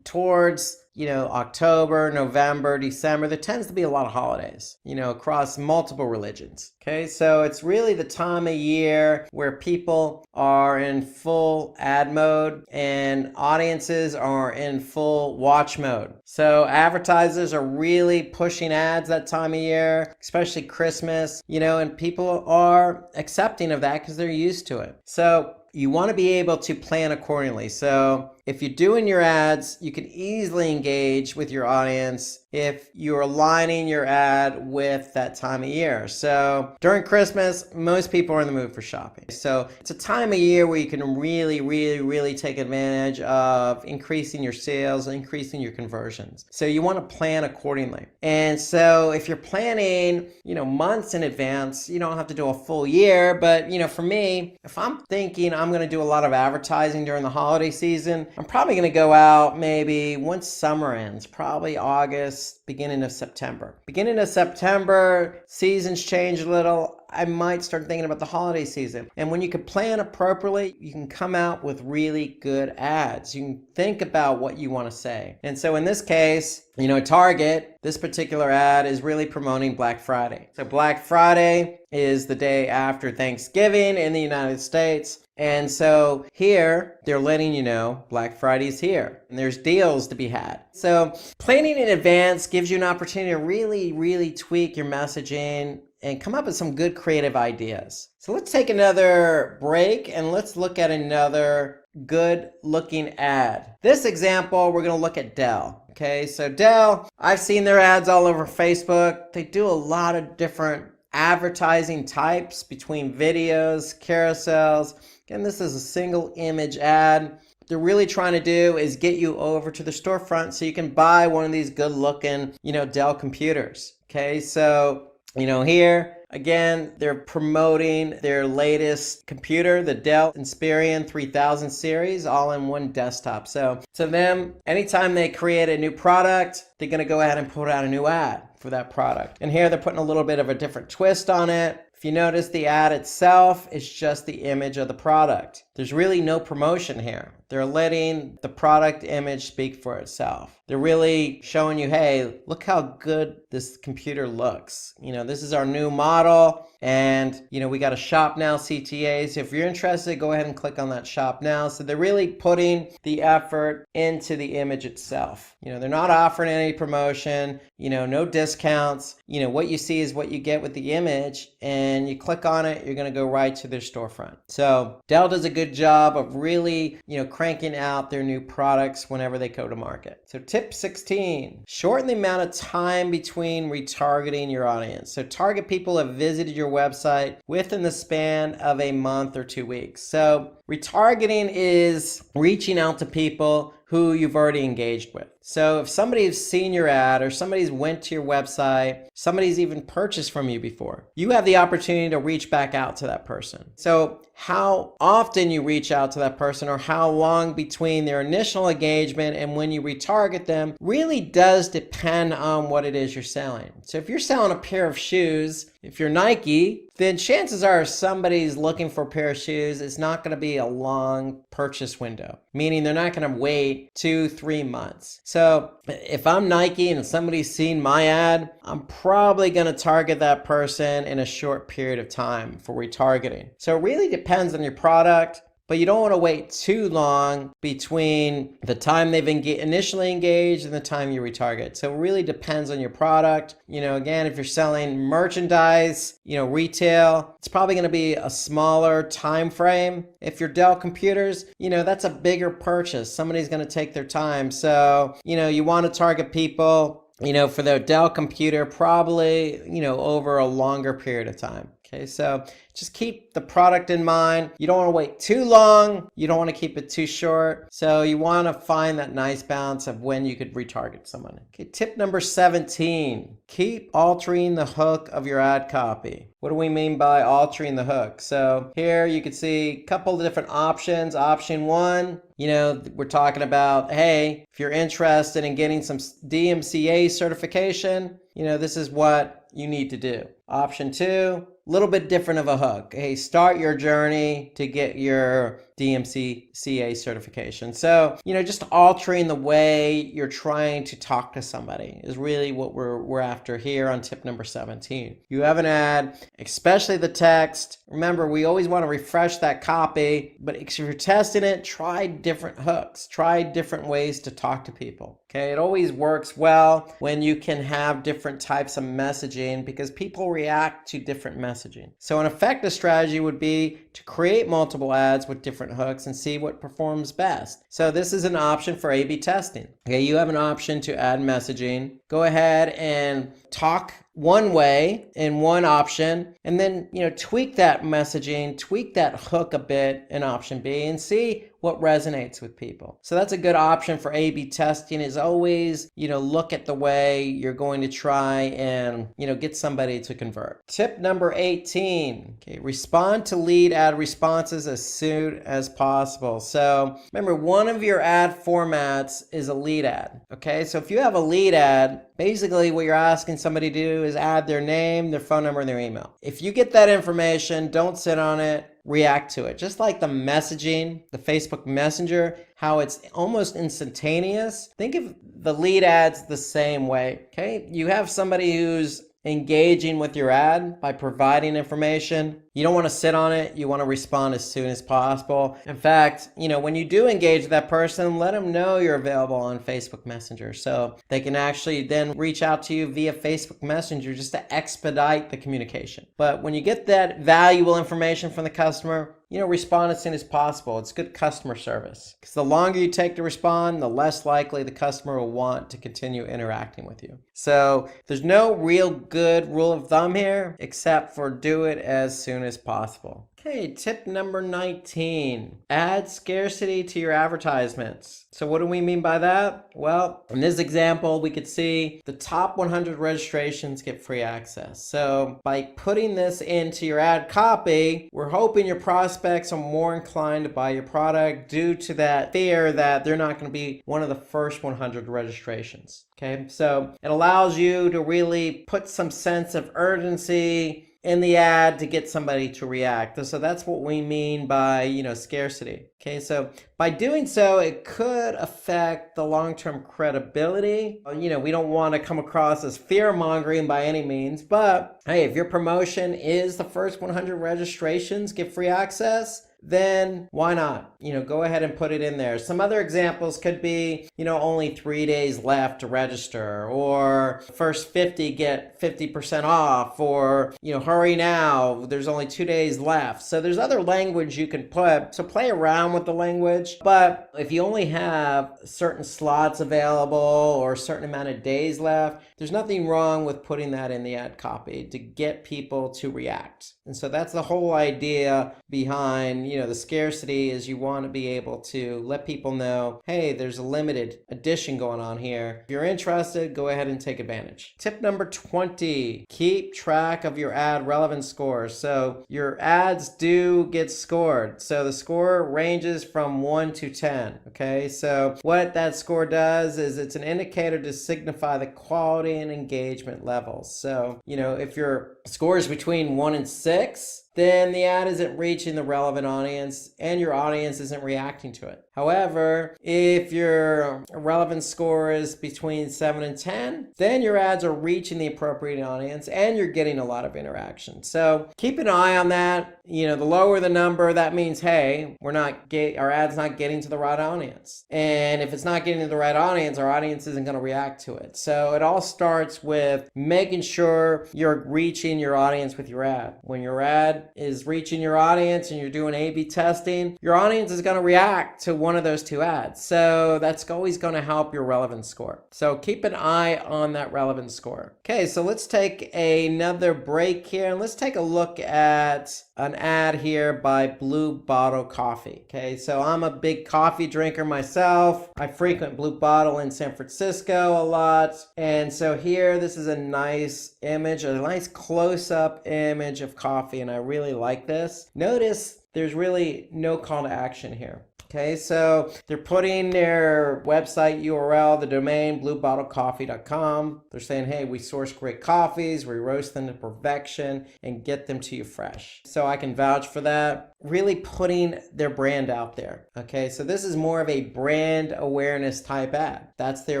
towards October, November, December, there tends to be a lot of holidays, across multiple religions. Okay, so it's really the time of year where people are in full ad mode and audiences are in full watch mode. So advertisers are really pushing ads that time of year, especially Christmas, and people are accepting of that because they're used to it. So you want to be able to plan accordingly. So if you're doing your ads, you can easily engage with your audience if you're aligning your ad with that time of year. So during Christmas, most people are in the mood for shopping. So it's a time of year where you can really take advantage of increasing your sales, increasing your conversions. So you want to plan accordingly. And so if you're planning, months in advance, you don't have to do a full year. But, for me, if I'm thinking I'm going to do a lot of advertising during the holiday season, I'm probably going to go out maybe once summer ends, probably August, beginning of September. Beginning of September, seasons change a little. I might start thinking about the holiday season. And when you can plan appropriately, you can come out with really good ads. You can think about what you want to say. And so in this case, Target, this particular ad is really promoting Black Friday. So Black Friday is the day after Thanksgiving in the United States. And so here, they're letting you know Black Friday's here and there's deals to be had. So planning in advance gives you an opportunity to really tweak your messaging and come up with some good creative ideas. So let's take another break and let's look at another good looking ad. This example, we're going to look at Dell. Okay, so Dell, I've seen their ads all over Facebook. They do a lot of different advertising types between videos, carousels. Again, this is a single image ad. What they're really trying to do is get you over to the storefront so you can buy one of these good looking, Dell computers. Okay, so here again, they're promoting their latest computer, the Dell Inspiron 3000 series, all in one desktop. So to them, anytime they create a new product, they're going to go ahead and put out a new ad for that product. And here they're putting a little bit of a different twist on it. If you notice, the ad itself is just the image of the product. There's really no promotion here. They're letting the product image speak for itself. They're really showing you, hey, look how good this computer looks. This is our new model, and we got a shop now CTA. So if you're interested, go ahead and click on that shop now. So they're really putting the effort into the image itself. They're not offering any promotion, no discounts. What you see is what you get with the image, and you click on it, you're going to go right to their storefront. So Dell does a good job of really, cranking out their new products whenever they go to market. So tip 16, shorten the amount of time between retargeting your audience. So target people who have visited your website within the span of a month or 2 weeks. So retargeting is reaching out to people who you've already engaged with. So if somebody's seen your ad, or somebody's went to your website, somebody's even purchased from you before, you have the opportunity to reach back out to that person. So how often you reach out to that person, or how long between their initial engagement and when you retarget them, really does depend on what it is you're selling. So if you're selling a pair of shoes, if you're Nike, then chances are somebody's looking for a pair of shoes. It's not going to be a long purchase window, meaning they're not going to wait 2-3 months. So if I'm Nike and somebody's seen my ad, I'm probably going to target that person in a short period of time for retargeting. So it really depends on your product, but you don't want to wait too long between the time they've initially engaged and the time you retarget. So it really depends on your product. Again, if you're selling merchandise, retail, it's probably going to be a smaller time frame. If you're Dell computers, that's a bigger purchase. Somebody's going to take their time. So, you want to target people, for their Dell computer, probably, over a longer period of time. Okay, so just keep the product in mind. You don't want to wait too long. You don't want to keep it too short. So you want to find that nice balance of when you could retarget someone. Okay, tip number 17, keep altering the hook of your ad copy. What do we mean by altering the hook? So here you can see a couple of different options. Option 1, we're talking about, hey, if you're interested in getting some DMCA certification, this is what you need to do. Option 2, a little bit different of a hook. Hey, start your journey to get your DMCA certification. So, just altering the way you're trying to talk to somebody is really what we're after here on tip number 17. You have an ad, especially the text. Remember, we always want to refresh that copy, but if you're testing it, try different hooks, try different ways to talk to people. Okay, it always works well when you can have different types of messaging because people react to different messaging. So an effective strategy would be to create multiple ads with different hooks and see what performs best. So this is an option for A/B testing. Okay, you have an option to add messaging. Go ahead and talk one way in one option, and then tweak that messaging, tweak that hook a bit in option B, and see what resonates with people. So that's a good option for A/B testing, is always look at the way you're going to try and get somebody to convert. Tip number 18, okay, respond to lead ad responses as soon as possible. So remember, one of your ad formats is a lead ad. Okay, so if you have a lead ad, basically what you're asking somebody to do is add their name, their phone number, and their email. If you get that information, don't sit on it, react to it. Just like the messaging, the Facebook Messenger, how it's almost instantaneous. Think of the lead ads the same way. Okay, you have somebody who's engaging with your ad by providing information. You don't want to sit on it. You want to respond as soon as possible. In fact, when you do engage with that person, let them know you're available on Facebook Messenger so they can actually then reach out to you via Facebook Messenger just to expedite the communication. But when you get that valuable information from the customer, respond as soon as possible. It's good customer service. Because the longer you take to respond, the less likely the customer will want to continue interacting with you. So there's no real good rule of thumb here, except for do it as soon as possible. Okay, tip number 19, add scarcity to your advertisements. So what do we mean by that? Well, in this example, we could see the top 100 registrations get free access. So by putting this into your ad copy, we're hoping your prospects are more inclined to buy your product due to that fear that they're not going to be one of the first 100 registrations. Okay, so it allows you to really put some sense of urgency in the ad to get somebody to react. So that's what we mean by, scarcity. Okay, so by doing so, it could affect the long-term credibility. We don't want to come across as fear-mongering by any means, but hey, if your promotion is the first 100 registrations get free access, then why not? Go ahead and put it in there. Some other examples could be, only 3 days left to register, or first 50 get 50% off, or, hurry now, there's only 2 days left. So there's other language you can put. So play around with the language. But if you only have certain slots available or a certain amount of days left, there's nothing wrong with putting that in the ad copy to get people to react. And so that's the whole idea behind, the scarcity, is you want to be able to let people know, hey, there's a limited edition going on here. If you're interested, go ahead and take advantage. Tip number 20, keep track of your ad relevance scores. So your ads do get scored. So the score ranges from 1 to 10. Okay, so what that score does is it's an indicator to signify the quality and engagement levels. So, if your score is between 1 and 6, then the ad isn't reaching the relevant audience and your audience isn't reacting to it. However, if your relevance score is between 7 and 10, then your ads are reaching the appropriate audience and you're getting a lot of interaction. So keep an eye on that. The lower the number, that means, hey, our ad's not getting to the right audience. And if it's not getting to the right audience, our audience isn't going to react to it. So it all starts with making sure you're reaching your audience with your ad. When your ad is reaching your audience and you're doing A/B testing, your audience is going to react to one of those two ads. So that's always going to help your relevance score. So keep an eye on that relevance score. Okay, so let's take another break here and let's take a look at an ad here by Blue Bottle Coffee. Okay, so I'm a big coffee drinker myself. I frequent Blue Bottle in San Francisco a lot. And so here, this is a nice image, a nice close-up image of coffee, and I really like this. Notice there's really no call to action here. Okay, so they're putting their website URL, the domain, bluebottlecoffee.com. They're saying, hey, we source great coffees, we roast them to perfection, and get them to you fresh. So I can vouch for that. Really putting their brand out there. Okay, so this is more of a brand awareness type ad. That's their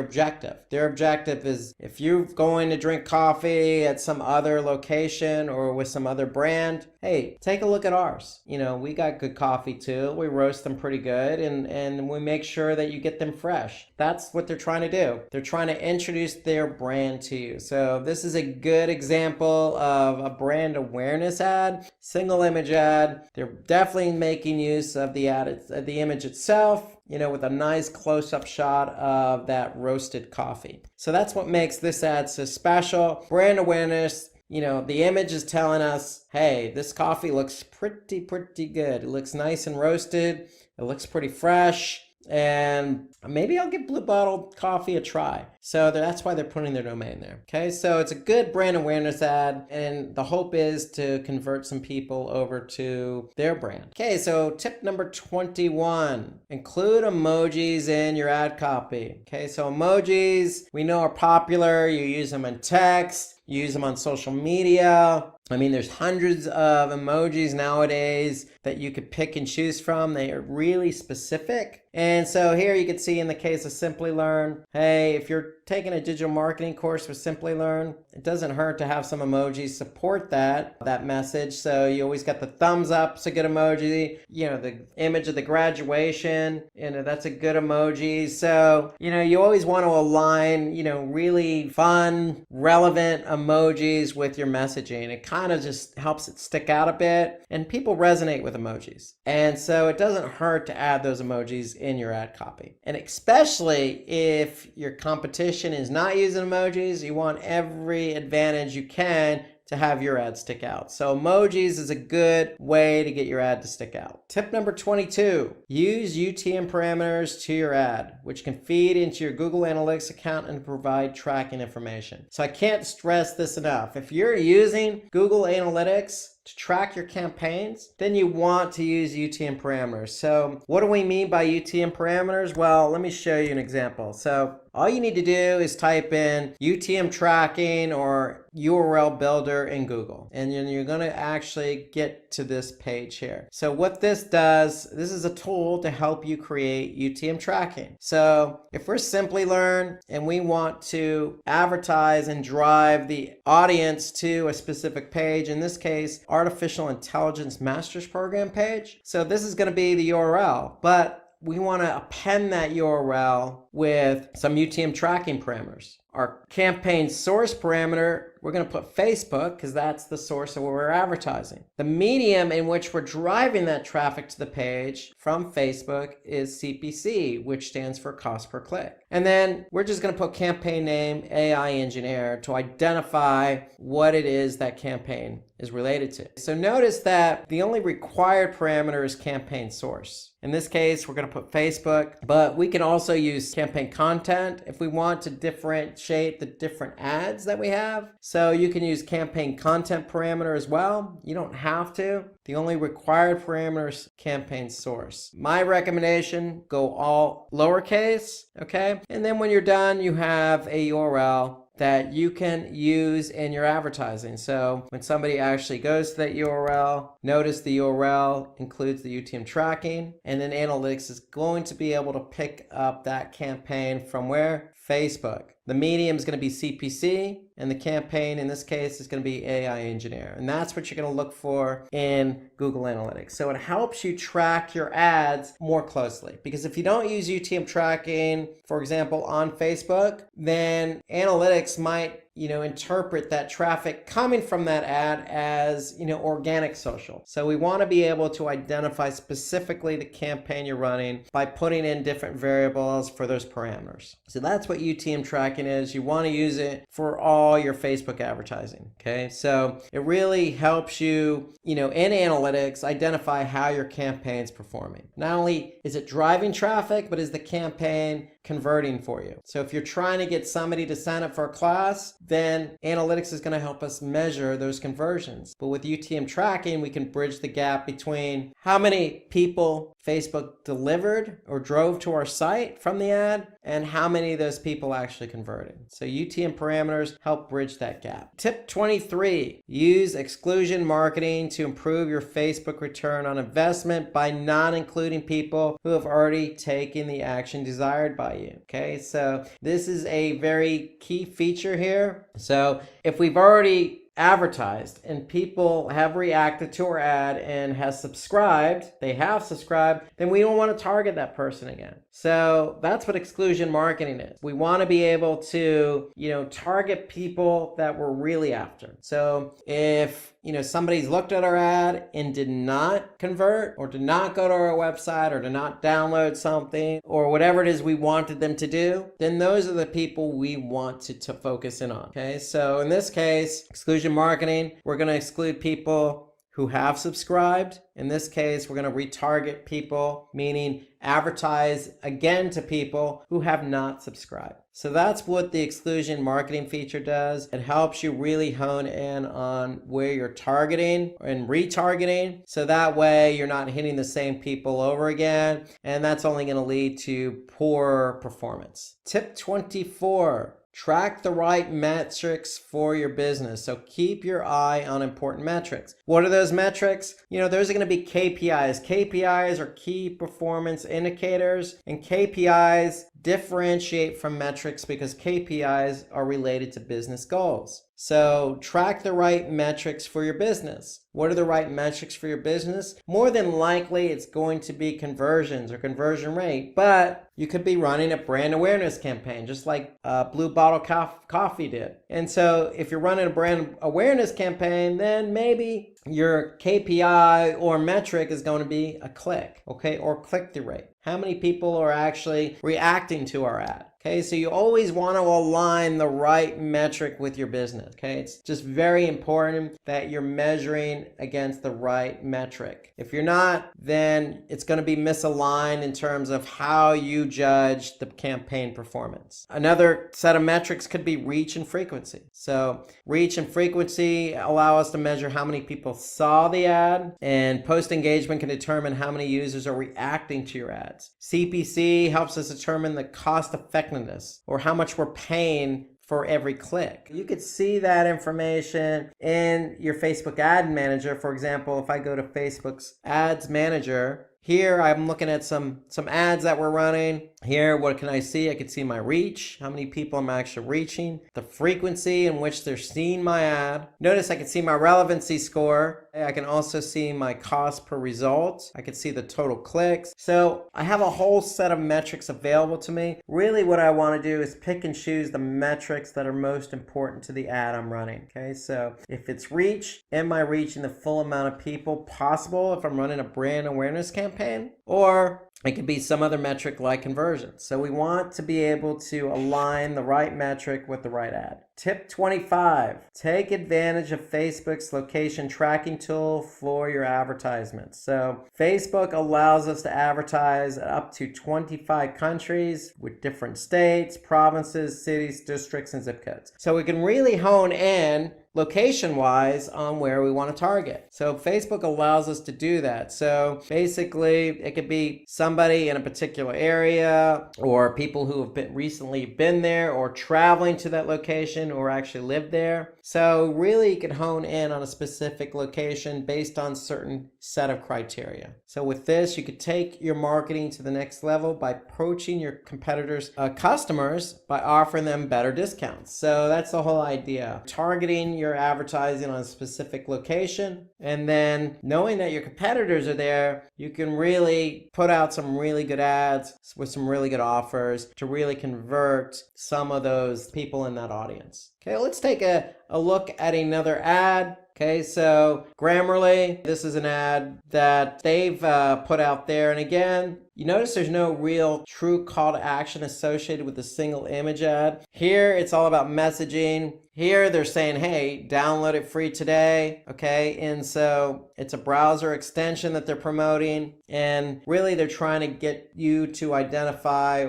objective. Their objective is, if you're going to drink coffee at some other location or with some other brand, hey, take a look at ours. We got good coffee too. We roast them pretty good. And we make sure that you get them fresh. That's what they're trying to do. They're trying to introduce their brand to you. So this is a good example of a brand awareness ad, single image ad. They're definitely making use of the ad, the image itself, with a nice close-up shot of that roasted coffee. So that's what makes this ad so special. Brand awareness. The image is telling us, hey, this coffee looks pretty good. It looks nice and roasted. It looks pretty fresh, and maybe I'll give Blue Bottle Coffee a try. So that's why they're putting their domain there. Okay, so it's a good brand awareness ad, and the hope is to convert some people over to their brand. Okay, so tip number 21, include emojis in your ad copy. Okay, so emojis, we know are popular. You use them in text. You use them on social media. There's hundreds of emojis nowadays that you could pick and choose from. They are really specific. And so here you can see in the case of Simplilearn, hey, if you're taking a digital marketing course with Simplilearn, it doesn't hurt to have some emojis support that message. So you always got the thumbs up, it's a good emoji. The image of the graduation, that's a good emoji. So, you always want to align, really fun, relevant emojis with your messaging. It kind of just helps it stick out a bit, and people resonate with emojis. And so it doesn't hurt to add those emojis in your ad copy. And especially if your competition competition is not using emojis, you want every advantage you can to have your ad stick out. So emojis is a good way to get your ad to stick out. Tip number 22, use UTM parameters to your ad, which can feed into your Google Analytics account and provide tracking information. So I can't stress this enough. If you're using Google Analytics to track your campaigns, then you want to use UTM parameters. So what do we mean by UTM parameters? Well, let me show you an example. So all you need to do is type in UTM tracking or URL builder in Google, and then you're going to actually get to this page here. So what this does, this is a tool to help you create UTM tracking. So if we're Simplilearn and we want to advertise and drive the audience to a specific page, in this case, Artificial Intelligence Master's Program page. So this is going to be the URL, but we want to append that URL with some UTM tracking parameters. Our campaign source parameter, we're going to put Facebook because that's the source of where we're advertising. The medium in which we're driving that traffic to the page from Facebook is CPC, which stands for cost per click. And then we're just going to put campaign name AI engineer to identify what it is that campaign is related to. So notice that the only required parameter is campaign source. In this case, we're going to put Facebook, but we can also use campaign content if we want to differentiate the different ads that we have. So you can use campaign content parameter as well. You don't have to. The only required parameter is campaign source. My recommendation, go all lowercase, okay? And then when you're done, you have a URL that you can use in your advertising. So when somebody actually goes to that URL, notice the URL includes the UTM tracking, and then analytics is going to be able to pick up that campaign from where? Facebook. The medium is going to be CPC, and the campaign in this case is going to be AI engineer. And that's what you're going to look for in Google Analytics. So it helps you track your ads more closely. Because if you don't use UTM tracking, for example, on Facebook, then analytics might interpret that traffic coming from that ad as, organic social. So we want to be able to identify specifically the campaign you're running by putting in different variables for those parameters. So that's what UTM tracking is. You want to use it for all your Facebook advertising. Okay. So it really helps you, in analytics, identify how your campaign's performing. Not only is it driving traffic, but is the campaign converting for you? So if you're trying to get somebody to sign up for a class, then analytics is going to help us measure those conversions. But with UTM tracking, we can bridge the gap between how many people Facebook delivered or drove to our site from the ad and how many of those people actually converted. So UTM parameters help bridge that gap. Tip 23, use exclusion marketing to improve your Facebook return on investment by not including people who have already taken the action desired by you. Okay, so this is a very key feature here. So if we've already advertised and people have reacted to our ad and they have subscribed, then we don't want to target that person again. So that's what exclusion marketing is. We want to be able to, target people that we're really after. So if, somebody's looked at our ad and did not convert or did not go to our website or did not download something or whatever it is we wanted them to do, then those are the people we want to focus in on. Okay, so in this case, exclusion marketing, we're going to exclude people who have subscribed. In this case, we're going to retarget people, meaning advertise again to people who have not subscribed. So that's what the exclusion marketing feature does. It helps you really hone in on where you're targeting and retargeting. So that way you're not hitting the same people over again. And that's only going to lead to poor performance. Tip 24. Track the right metrics for your business. So keep your eye on important metrics. What are those metrics? Those are going to be KPIs. KPIs are key performance indicators, and KPIs differentiate from metrics because KPIs are related to business goals. So track the right metrics for your business. What are the right metrics for your business? More than likely, it's going to be conversions or conversion rate, but you could be running a brand awareness campaign, just like Blue Bottle Coffee did. And so if you're running a brand awareness campaign, then maybe your KPI or metric is going to be a click, okay, or click-through rate. How many people are actually reacting to our ad? Okay, so you always want to align the right metric with your business. Okay, it's just very important that you're measuring against the right metric. If you're not, then it's going to be misaligned in terms of how you judge the campaign performance. Another set of metrics could be reach and frequency. So reach and frequency allow us to measure how many people saw the ad, and post engagement can determine how many users are reacting to your ads. CPC helps us determine the cost effectiveness, or how much we're paying for every click. You could see that information in your Facebook ad manager. For example, if I go to Facebook's ads manager, here I'm looking at some ads that we're running. Here, what can I see? I can see my reach, how many people I'm actually reaching, the frequency in which they're seeing my ad. Notice I can see my relevancy score. I can also see my cost per result. I can see the total clicks. So I have a whole set of metrics available to me. Really what I want to do is pick and choose the metrics that are most important to the ad I'm running. Okay, so if it's reach, am I reaching the full amount of people possible if I'm running a brand awareness campaign? Or it could be some other metric like conversion. So we want to be able to align the right metric with the right ad. Tip 25, take advantage of Facebook's location tracking tool for your advertisements. So Facebook allows us to advertise up to 25 countries with different states, provinces, cities, districts, and zip codes. So we can really hone in location-wise on where we want to target. So Facebook allows us to do that. So basically, it could be somebody in a particular area, or people who have recently been there, or traveling to that location, or actually live there. So really, you can hone in on a specific location based on certain set of criteria. So with this, you could take your marketing to the next level by approaching your competitors' customers by offering them better discounts. So that's the whole idea. Targeting your advertising on a specific location, and then knowing that your competitors are there, you can really put out some really good ads with some really good offers to really convert some of those people in that audience. Okay, let's take a look at another ad. Okay, so Grammarly, this is an ad that they've put out there. And again, you notice there's no real true call to action associated with a single image ad. Here, it's all about messaging. Here, they're saying, hey, download it free today. Okay, and so it's a browser extension that they're promoting. And really, they're trying to get you to identify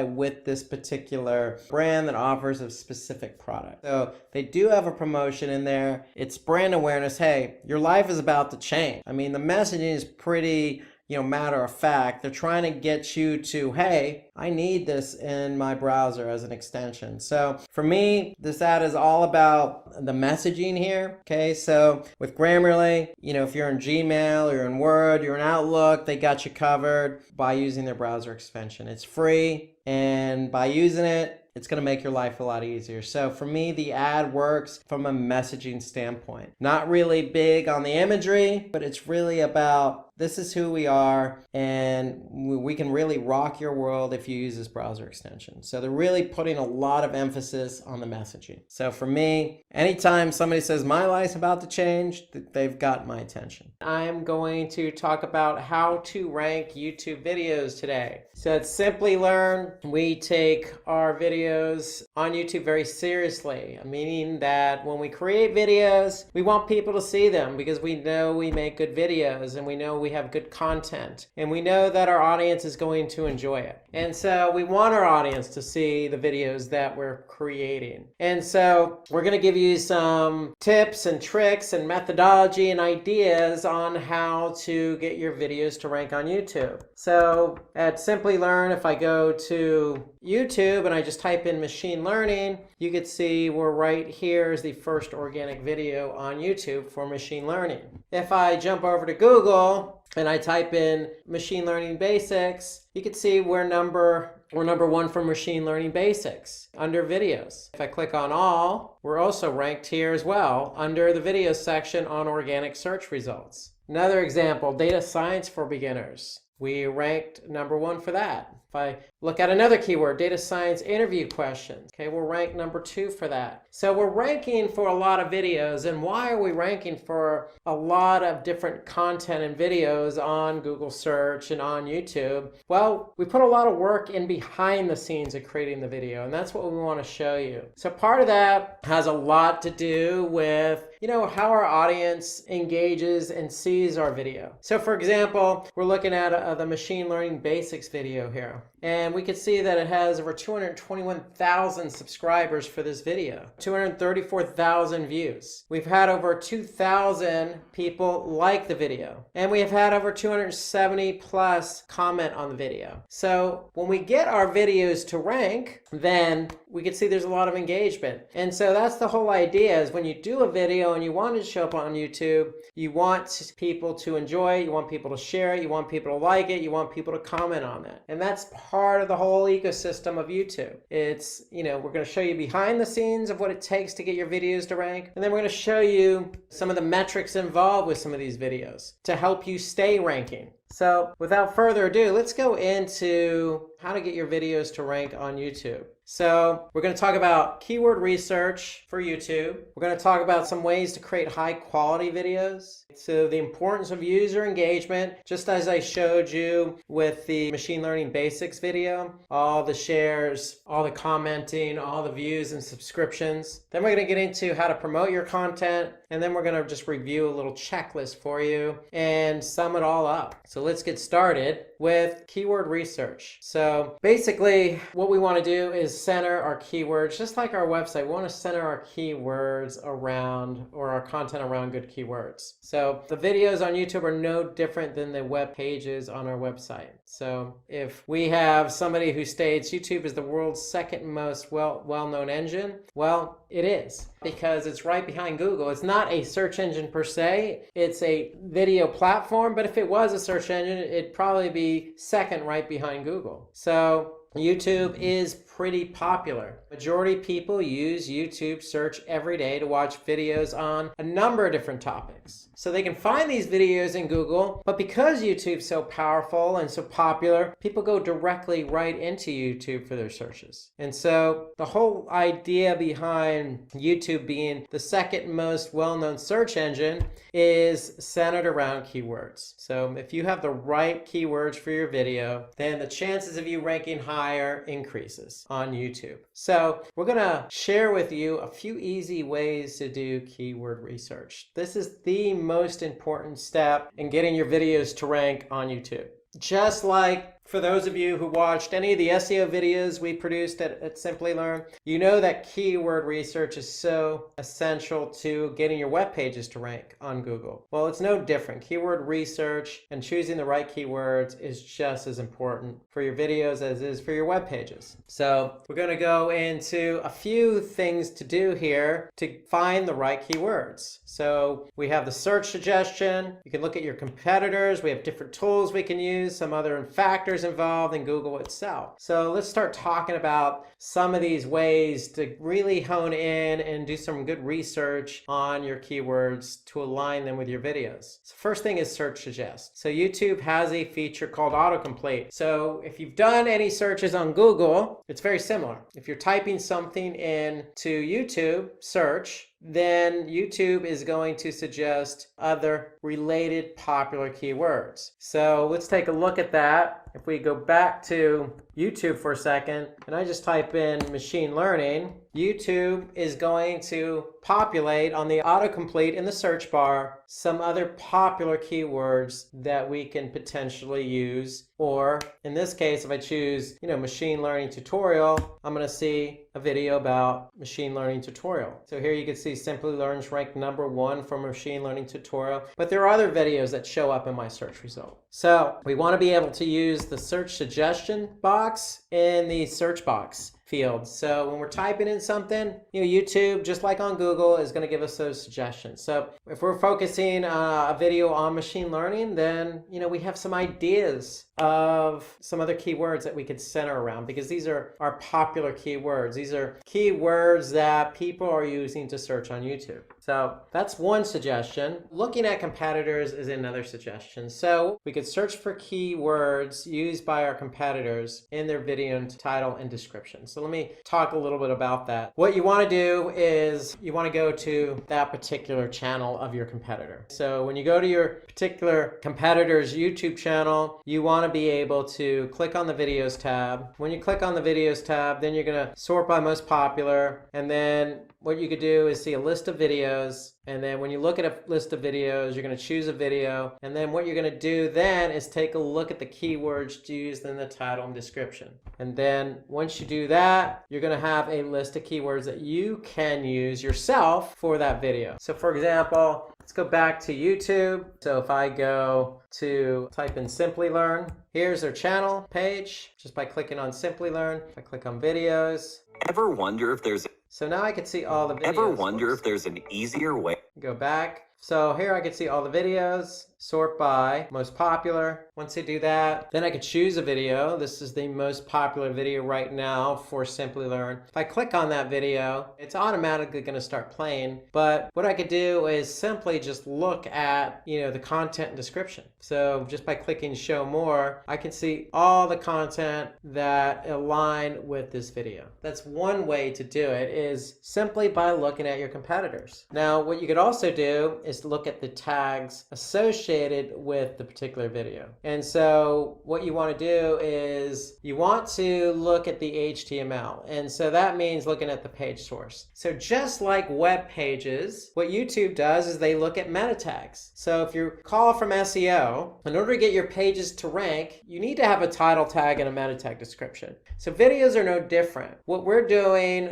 with this particular brand that offers a specific product. So they do have a promotion in there. It's brand awareness. Hey, your life is about to change. I mean, the messaging is pretty matter of fact. They're trying to get you to, hey, I need this in my browser as an extension. So for me, this ad is all about the messaging here. Okay, so with Grammarly, if you're in Gmail, you're in Word, you're in Outlook, they got you covered by using their browser extension. It's free, and by using it, it's going to make your life a lot easier. So for me, the ad works from a messaging standpoint. Not really big on the imagery, but it's really about this is who we are, and we can really rock your world if you use this browser extension. So they're really putting a lot of emphasis on the messaging. So for me, anytime somebody says my life's about to change, they've got my attention. I'm going to talk about how to rank YouTube videos today. So at Simplilearn, we take our videos on YouTube very seriously, meaning that when we create videos, we want people to see them because we know we make good videos, and we know we have good content, and we know that our audience is going to enjoy it. And so we want our audience to see the videos that we're creating. And so we're going to give you some tips and tricks and methodology and ideas on how to get your videos to rank on YouTube. So at Simplilearn, if I go to YouTube and I just type in machine learning, you can see we're right here is the first organic video on YouTube for machine learning. If I jump over to Google and I type in machine learning basics, you can see we're number one for machine learning basics under videos. If I click on all, we're also ranked here as well under the video section on organic search results. Another example, data science for beginners. We ranked number one for that. If I look at another keyword, data science interview questions, okay, we're ranked number 2 for that. So we're ranking for a lot of videos. And why are we ranking for a lot of different content and videos on Google search and on YouTube? Well, we put a lot of work in behind the scenes of creating the video, and that's what we want to show you. So part of that has a lot to do with, how our audience engages and sees our video. So for example, we're looking at the machine learning basics video here. And we can see that it has over 221,000 subscribers for this video, 234,000 views. We've had over 2,000 people like the video, and we have had over 270 plus comment on the video. So when we get our videos to rank, then we can see there's a lot of engagement. And so that's the whole idea, is when you do a video and you want it to show up on YouTube, you want people to enjoy it, you want people to share it, you want people to like it, you want people to comment on it. And that's part of the whole ecosystem of YouTube. It's, we're going to show you behind the scenes of what it takes to get your videos to rank. And then we're going to show you some of the metrics involved with some of these videos to help you stay ranking. So without further ado, let's go into how to get your videos to rank on YouTube. So we're going to talk about keyword research for YouTube. We're going to talk about some ways to create high quality videos. So the importance of user engagement, just as I showed you with the machine learning basics video, all the shares, all the commenting, all the views and subscriptions. Then we're going to get into how to promote your content. And then we're going to just review a little checklist for you and sum it all up. So let's get started with keyword research. So basically what we want to do is center our keywords, just like our website. We want to center our keywords around, or our content around, good keywords. So the videos on YouTube are no different than the web pages on our website. So if we have somebody who states YouTube is the world's second most well-known engine, well, it is, because it's right behind Google. It's not a search engine per se, it's a video platform, but if it was a search engine, it'd probably be second right behind Google. So YouTube is pretty popular. Majority of people use YouTube search every day to watch videos on a number of different topics. So they can find these videos in Google, but because YouTube's so powerful and so popular, people go directly right into YouTube for their searches. And so the whole idea behind YouTube being the second most well-known search engine is centered around keywords. So if you have the right keywords for your video, then the chances of you ranking higher increases on YouTube. So we're going to share with you a few easy ways to do keyword research. This is the most important step in getting your videos to rank on YouTube. Just like for those of you who watched any of the SEO videos we produced at Simplilearn, you know that keyword research is so essential to getting your web pages to rank on Google. Well, it's no different. Keyword research and choosing the right keywords is just as important for your videos as it is for your web pages. So we're going to go into a few things to do here to find the right keywords. So we have the search suggestion. You can look at your competitors. We have different tools we can use, some other factors involved in Google itself. So let's start talking about some of these ways to really hone in and do some good research on your keywords to align them with your videos. So first thing is search suggest. So YouTube has a feature called autocomplete. So if you've done any searches on Google, it's very similar. If you're typing something into YouTube search, then YouTube is going to suggest other related popular keywords. So let's take a look at that. If we go back to YouTube for a second, and I just type in machine learning, YouTube is going to populate on the autocomplete in the search bar some other popular keywords that we can potentially use. Or in this case, if I choose, machine learning tutorial, I'm going to see a video about machine learning tutorial. So here you can see Simplilearn's ranked number 1 for machine learning tutorial, but there are other videos that show up in my search result. So we want to be able to use the search suggestion box in the search box fields. So when we're typing in something, YouTube, just like on Google, is going to give us those suggestions. So if we're focusing a video on machine learning, then, we have some ideas of some other keywords that we could center around, because these are our popular keywords. These are keywords that people are using to search on YouTube. So that's one suggestion. Looking at competitors is another suggestion. So we could search for keywords used by our competitors in their video title and description. So let me talk a little bit about that. What you want to do is you want to go to that particular channel of your competitor. So when you go to your particular competitor's YouTube channel, you want to be able to click on the videos tab. When you click on the videos tab, then you're going to sort by most popular, and then what you could do is see a list of videos, and then when you look at a list of videos, you're going to choose a video, and then what you're going to do then is take a look at the keywords used in the title and description. And then once you do that, you're going to have a list of keywords that you can use yourself for that video. So for example, let's go back to YouTube. So if I go to type in Simplilearn, here's their channel page just by clicking on Simplilearn. If I click on videos. Ever wonder if there's So now I can see all the videos. Ever wonder if there's an easier way? Go back. So here I can see all the videos, sort by most popular. Once I do that, then I could choose a video. This is the most popular video right now for Simplilearn. If I click on that video, it's automatically going to start playing. But what I could do is simply just look at, the content and description. So just by clicking show more, I can see all the content that align with this video. That's one way to do it, is simply by looking at your competitors. Now, what you could also do is look at the tags associated with the particular video. And so what you want to do is you want to look at the HTML. And so that means looking at the page source. So just like web pages, what YouTube does is they look at meta tags. So if you call from SEO, in order to get your pages to rank, you need to have a title tag and a meta tag description. So videos are no different. What we're doing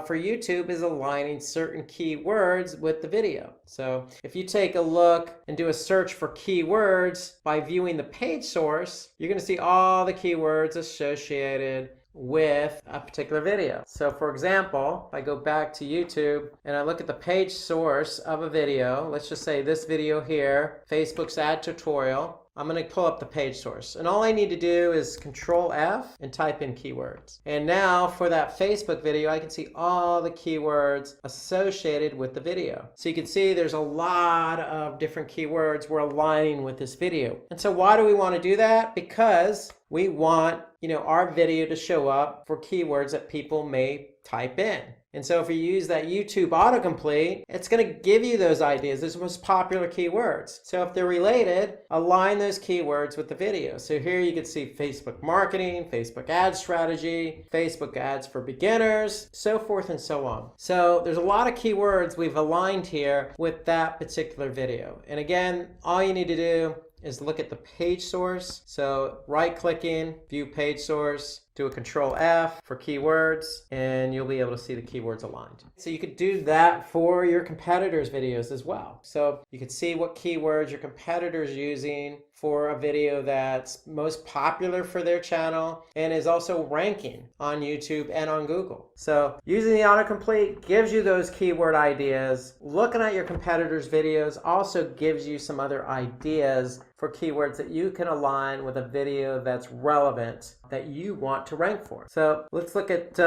for YouTube is aligning certain keywords with the video. So if you take a look and do a search for keywords by viewing the page source, you're going to see all the keywords associated with a particular video. So for example, if I go back to YouTube and I look at the page source of a video, let's just say this video here, Facebook's ad tutorial, I'm going to pull up the page source. And all I need to do is Control F and type in keywords. And now for that Facebook video, I can see all the keywords associated with the video. So you can see there's a lot of different keywords we're aligning with this video. And so why do we want to do that? Because we want, our video to show up for keywords that people may type in. And so if you use that YouTube autocomplete, it's going to give you those ideas, those most popular keywords. So if they're related, align those keywords with the video. So here you can see Facebook marketing, Facebook ad strategy, Facebook ads for beginners, so forth and so on. So there's a lot of keywords we've aligned here with that particular video. And again, all you need to do is look at the page source. So right-clicking, view page source, do a Control F for keywords, and you'll be able to see the keywords aligned. So you could do that for your competitors' videos as well. So you could see what keywords your competitor's using for a video that's most popular for their channel and is also ranking on YouTube and on Google. So using the autocomplete gives you those keyword ideas. Looking at your competitors' videos also gives you some other ideas for keywords that you can align with a video that's relevant that you want to rank for. So let's look at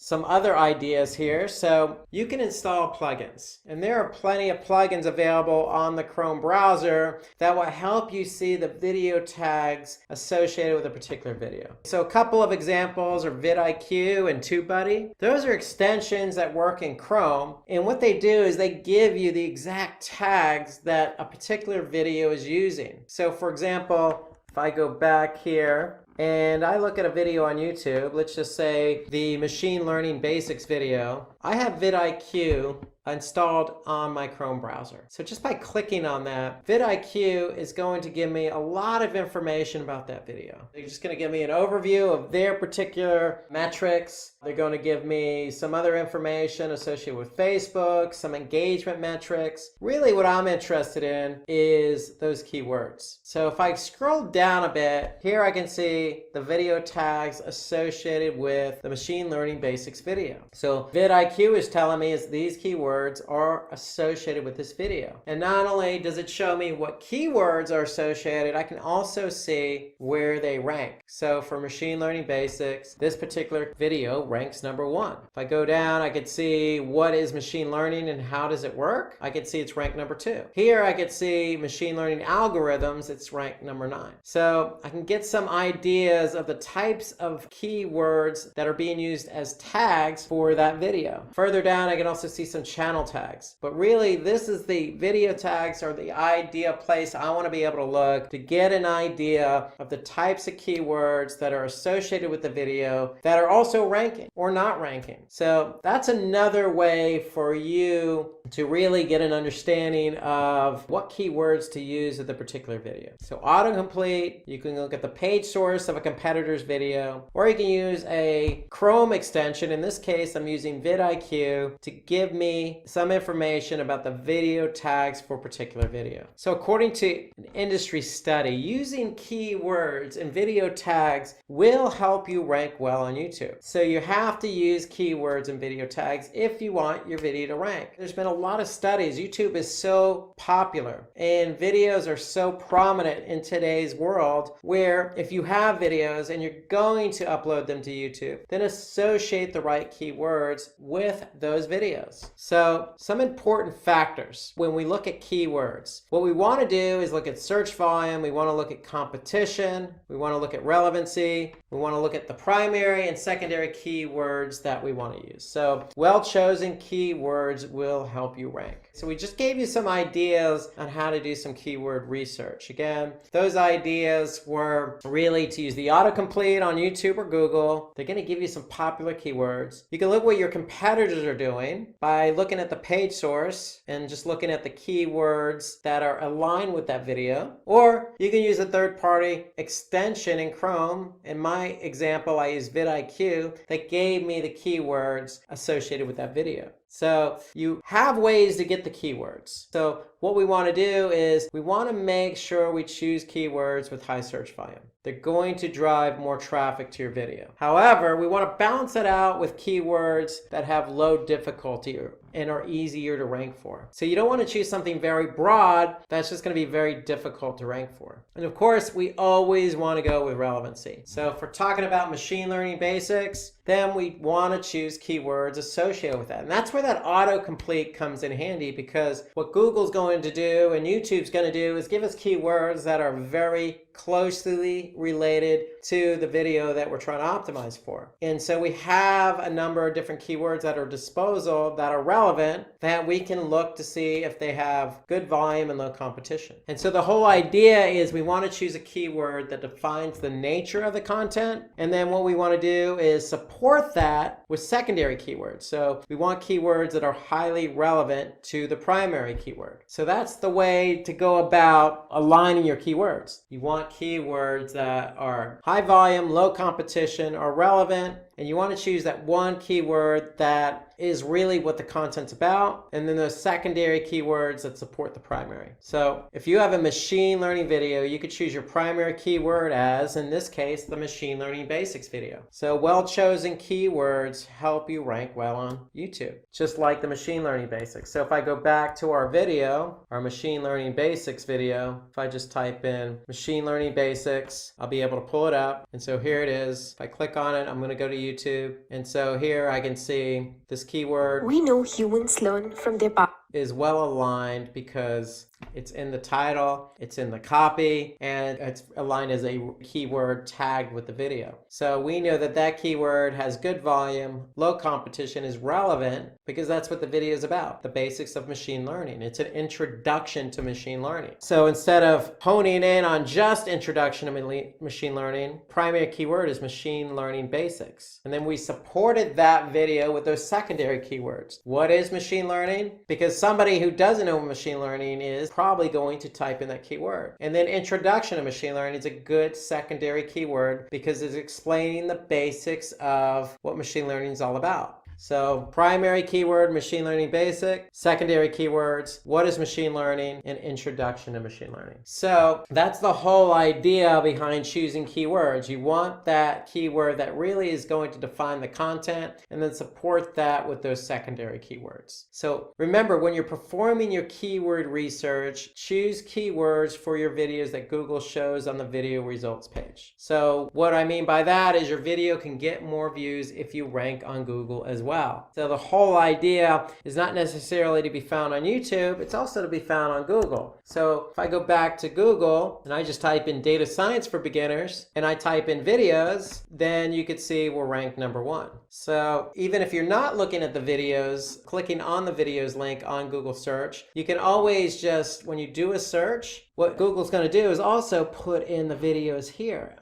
some other ideas here. So you can install plugins, and there are plenty of plugins available on the Chrome browser that will help you see the video tags associated with a particular video. So a couple of examples are vidIQ and TubeBuddy. Those are extensions that work in Chrome, and what they do is they give you the exact tags that a particular video is using. So for example, if I go back here and I look at a video on YouTube, let's just say the Machine Learning Basics video, I have vidIQ installed on my Chrome browser. So just by clicking on that, vidIQ is going to give me a lot of information about that video. They're just going to give me an overview of their particular metrics. They're going to give me some other information associated with Facebook, some engagement metrics. Really what I'm interested in is those keywords. So if I scroll down a bit, here I can see the video tags associated with the Machine Learning Basics video. So vidIQ is telling me is these keywords are associated with this video. And not only does it show me what keywords are associated, I can also see where they rank. So for Machine Learning Basics, this particular video ranks number 1. If I go down, I could see what is machine learning and how does it work. I could see it's ranked number 2. Here I could see machine learning algorithms, it's ranked number 9. So I can get some ideas of the types of keywords that are being used as tags for that video. Further down, I can also see some channel tags. But really, this is the video tags are the ideal place I want to be able to look to get an idea of the types of keywords that are associated with the video that are also ranking or not ranking. So that's another way for you to really get an understanding of what keywords to use with a particular video. So autocomplete, you can look at the page source of a competitor's video, or you can use a Chrome extension. In this case, I'm using vidIQ to give me some information about the video tags for a particular video. So according to an industry study, using keywords and video tags will help you rank well on YouTube. So you have to use keywords and video tags if you want your video to rank. There's been a lot of studies. YouTube is so popular and videos are so prominent in today's world where if you have videos and you're going to upload them to YouTube, then associate the right keywords with those videos. So some important factors when we look at keywords. What we want to do is look at search volume, we want to look at competition, we want to look at relevancy, we want to look at the primary and secondary keywords that we want to use. So well-chosen keywords will help you rank. So we just gave you some ideas on how to do some keyword research. Again, those ideas were really to use the autocomplete on YouTube or Google. They're going to give you some popular keywords. You can look what your competitors are doing by looking at the page source and just looking at the keywords that are aligned with that video. Or you can use a third-party extension in Chrome. In my example, I used vidIQ that gave me the keywords associated with that video. So you have ways to get the keywords. So what we want to do is we want to make sure we choose keywords with high search volume. They're going to drive more traffic to your video. However, we want to balance it out with keywords that have low difficulty and are easier to rank for. So you don't want to choose something very broad that's just going to be very difficult to rank for. And of course, we always want to go with relevancy. So if we're talking about machine learning basics, then we want to choose keywords associated with that. And that's where that autocomplete comes in handy, because what Google's going to do and YouTube's going to do is give us keywords that are very closely related to the video that we're trying to optimize for. And so we have a number of different keywords at our disposal that are relevant that we can look to see if they have good volume and low competition. And so the whole idea is we want to choose a keyword that defines the nature of the content. And then what we want to do is support that with secondary keywords. So we want keywords that are highly relevant to the primary keyword. So that's the way to go about aligning your keywords. You want keywords that are high volume, low competition, are relevant, and you want to choose that one keyword that is really what the content's about, and then those secondary keywords that support the primary. So if you have a machine learning video, you could choose your primary keyword as, in this case, the machine learning basics video. So well-chosen keywords help you rank well on YouTube, just like the machine learning basics. So if I go back to our video, our machine learning basics video, if I just type in machine learning basics, I'll be able to pull it up. And so here it is. If I click on it, I'm going to go to YouTube. And so here I can see this keyword. We know humans learn from their past. is well aligned because it's in the title, it's in the copy, and it's aligned as a keyword tagged with the video. So we know that that keyword has good volume, low competition, is relevant because that's what the video is about, the basics of machine learning. It's an introduction to machine learning. So instead of honing in on just introduction to machine learning, primary keyword is machine learning basics. And then we supported that video with those secondary keywords. What is machine learning? Because somebody who doesn't know what machine learning is probably going to type in that keyword. And then introduction to machine learning is a good secondary keyword because it's explaining the basics of what machine learning is all about. So primary keyword, machine learning basic, secondary keywords, what is machine learning, and introduction to machine learning. So that's the whole idea behind choosing keywords. You want that keyword that really is going to define the content and then support that with those secondary keywords. So remember, when you're performing your keyword research, choose keywords for your videos that Google shows on the video results page. So what I mean by that is your video can get more views if you rank on Google as well. So the whole idea is not necessarily to be found on YouTube, it's also to be found on Google. So if I go back to Google and I just type in data science for beginners and I type in videos, then you could see we're ranked #1. So even if you're not looking at the videos, clicking on the videos link on Google search, you can always just, when you do a search, what Google's going to do is also put in the videos here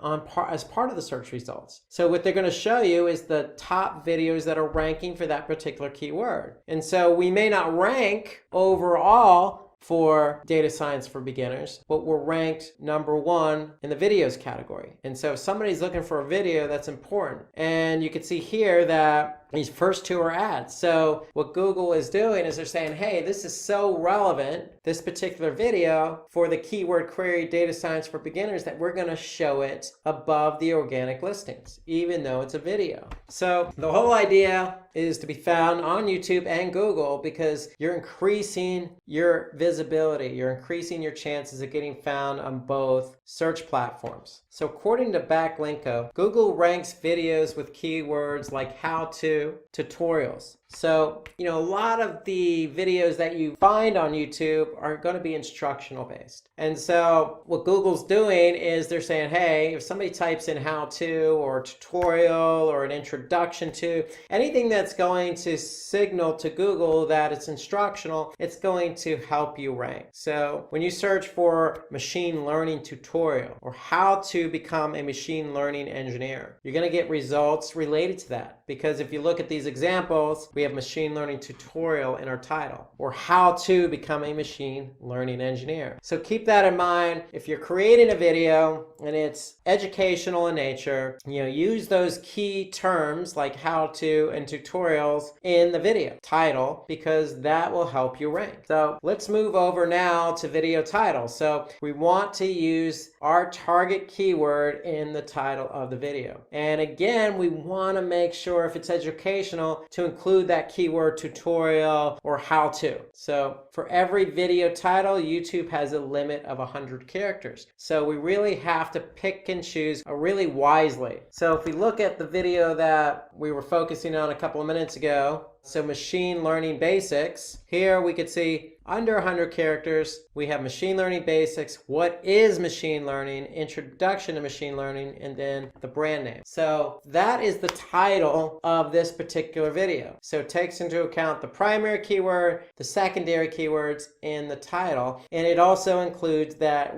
as part of the search results. So what they're going to show you is the top videos that are ranking for that particular keyword. And so we may not rank overall for data science for beginners, but we're ranked #1 in the videos category. And so if somebody's looking for a video, that's important. And you can see here that these first two are ads. So what Google is doing is they're saying, hey, this is so relevant, this particular video, for the keyword query data science for beginners, that we're going to show it above the organic listings, even though it's a video. So the whole idea is to be found on YouTube and Google because you're increasing your visibility. You're increasing your chances of getting found on both search platforms. So according to Backlinko, Google ranks videos with keywords like how-to, tutorials. So, a lot of the videos that you find on YouTube are going to be instructional based. And so what Google's doing is they're saying, hey, if somebody types in how to or tutorial or an introduction to, anything that's going to signal to Google that it's instructional, it's going to help you rank. So when you search for machine learning tutorial or how to become a machine learning engineer, you're going to get results related to that. Because if you look at these examples, we have machine learning tutorial in our title, or how to become a machine learning engineer. So keep that in mind. If you're creating a video and it's educational in nature, use those key terms like how to and tutorials in the video title, because that will help you rank. So let's move over now to video title. So we want to use our target keyword in the title of the video. And again, we want to make sure if it's educational to include that keyword tutorial or how to. So for every video title, YouTube has a limit of 100 characters. So we really have to pick and choose really wisely. So if we look at the video that we were focusing on a couple of minutes ago, so machine learning basics, here we could see under 100 characters, we have machine learning basics, what is machine learning, introduction to machine learning, and then the brand name. So that is the title of this particular video. So it takes into account the primary keyword, the secondary keywords in the title, and it also includes that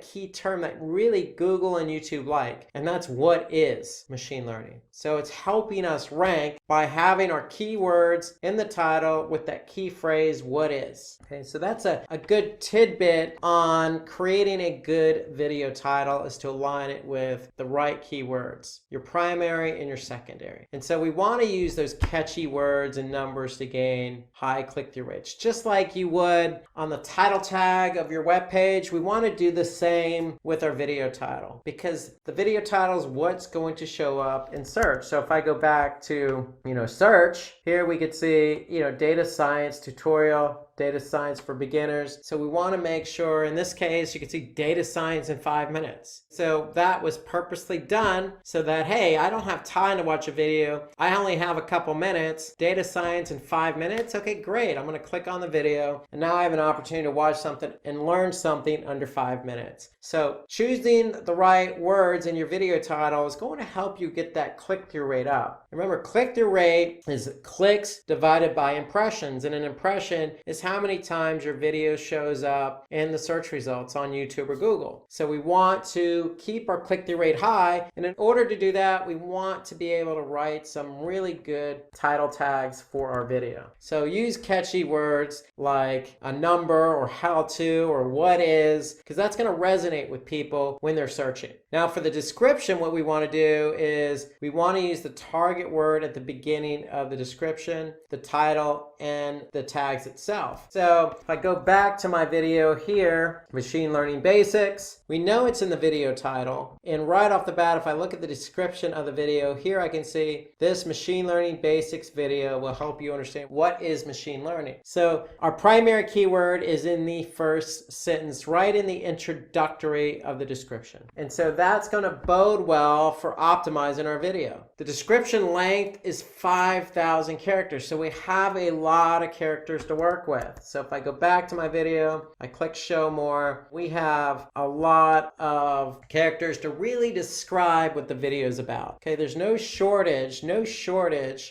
key term that really Google and YouTube like, and that's what is machine learning. So it's helping us rank by having our keywords in the title with that key phrase, what is. Okay, so that's a good tidbit on creating a good video title, is to align it with the right keywords, your primary and your secondary. And so we want to use those catchy words and numbers to gain high click-through rates. Just like you would on the title tag of your web page, we want to do the same with our video title, because the video title is what's going to show up in search. So if I go back to, search, here we could see, data science tutorial, data science for beginners. So we want to make sure, in this case, you can see data science in 5 minutes. So that was purposely done so that, hey, I don't have time to watch a video. I only have a couple minutes. Data science in 5 minutes. Okay, great. I'm going to click on the video, and now I have an opportunity to watch something and learn something under 5 minutes. So choosing the right words in your video title is going to help you get that click-through rate up. Remember, click-through rate is clicks divided by impressions, and an impression is how many times your video shows up in the search results on YouTube or Google. So we want to keep our click-through rate high, and in order to do that, we want to be able to write some really good title tags for our video. So use catchy words like a number or how to or what is, because that's going to resonate with people when they're searching. Now for the description, what we want to do is we want to use the target word at the beginning of the description, the title, and the tags itself. So if I go back to my video here, Machine Learning Basics, we know it's in the video title. And right off the bat, if I look at the description of the video here, I can see this Machine Learning Basics video will help you understand what is machine learning. So our primary keyword is in the first sentence, right in the introductory of the description. And so that's going to bode well for optimizing our video. The description length is 5,000 characters, so we have a lot of characters to work with. So if I go back to my video, I click show more, we have a lot of characters to really describe what the video is about. Okay, there's no shortage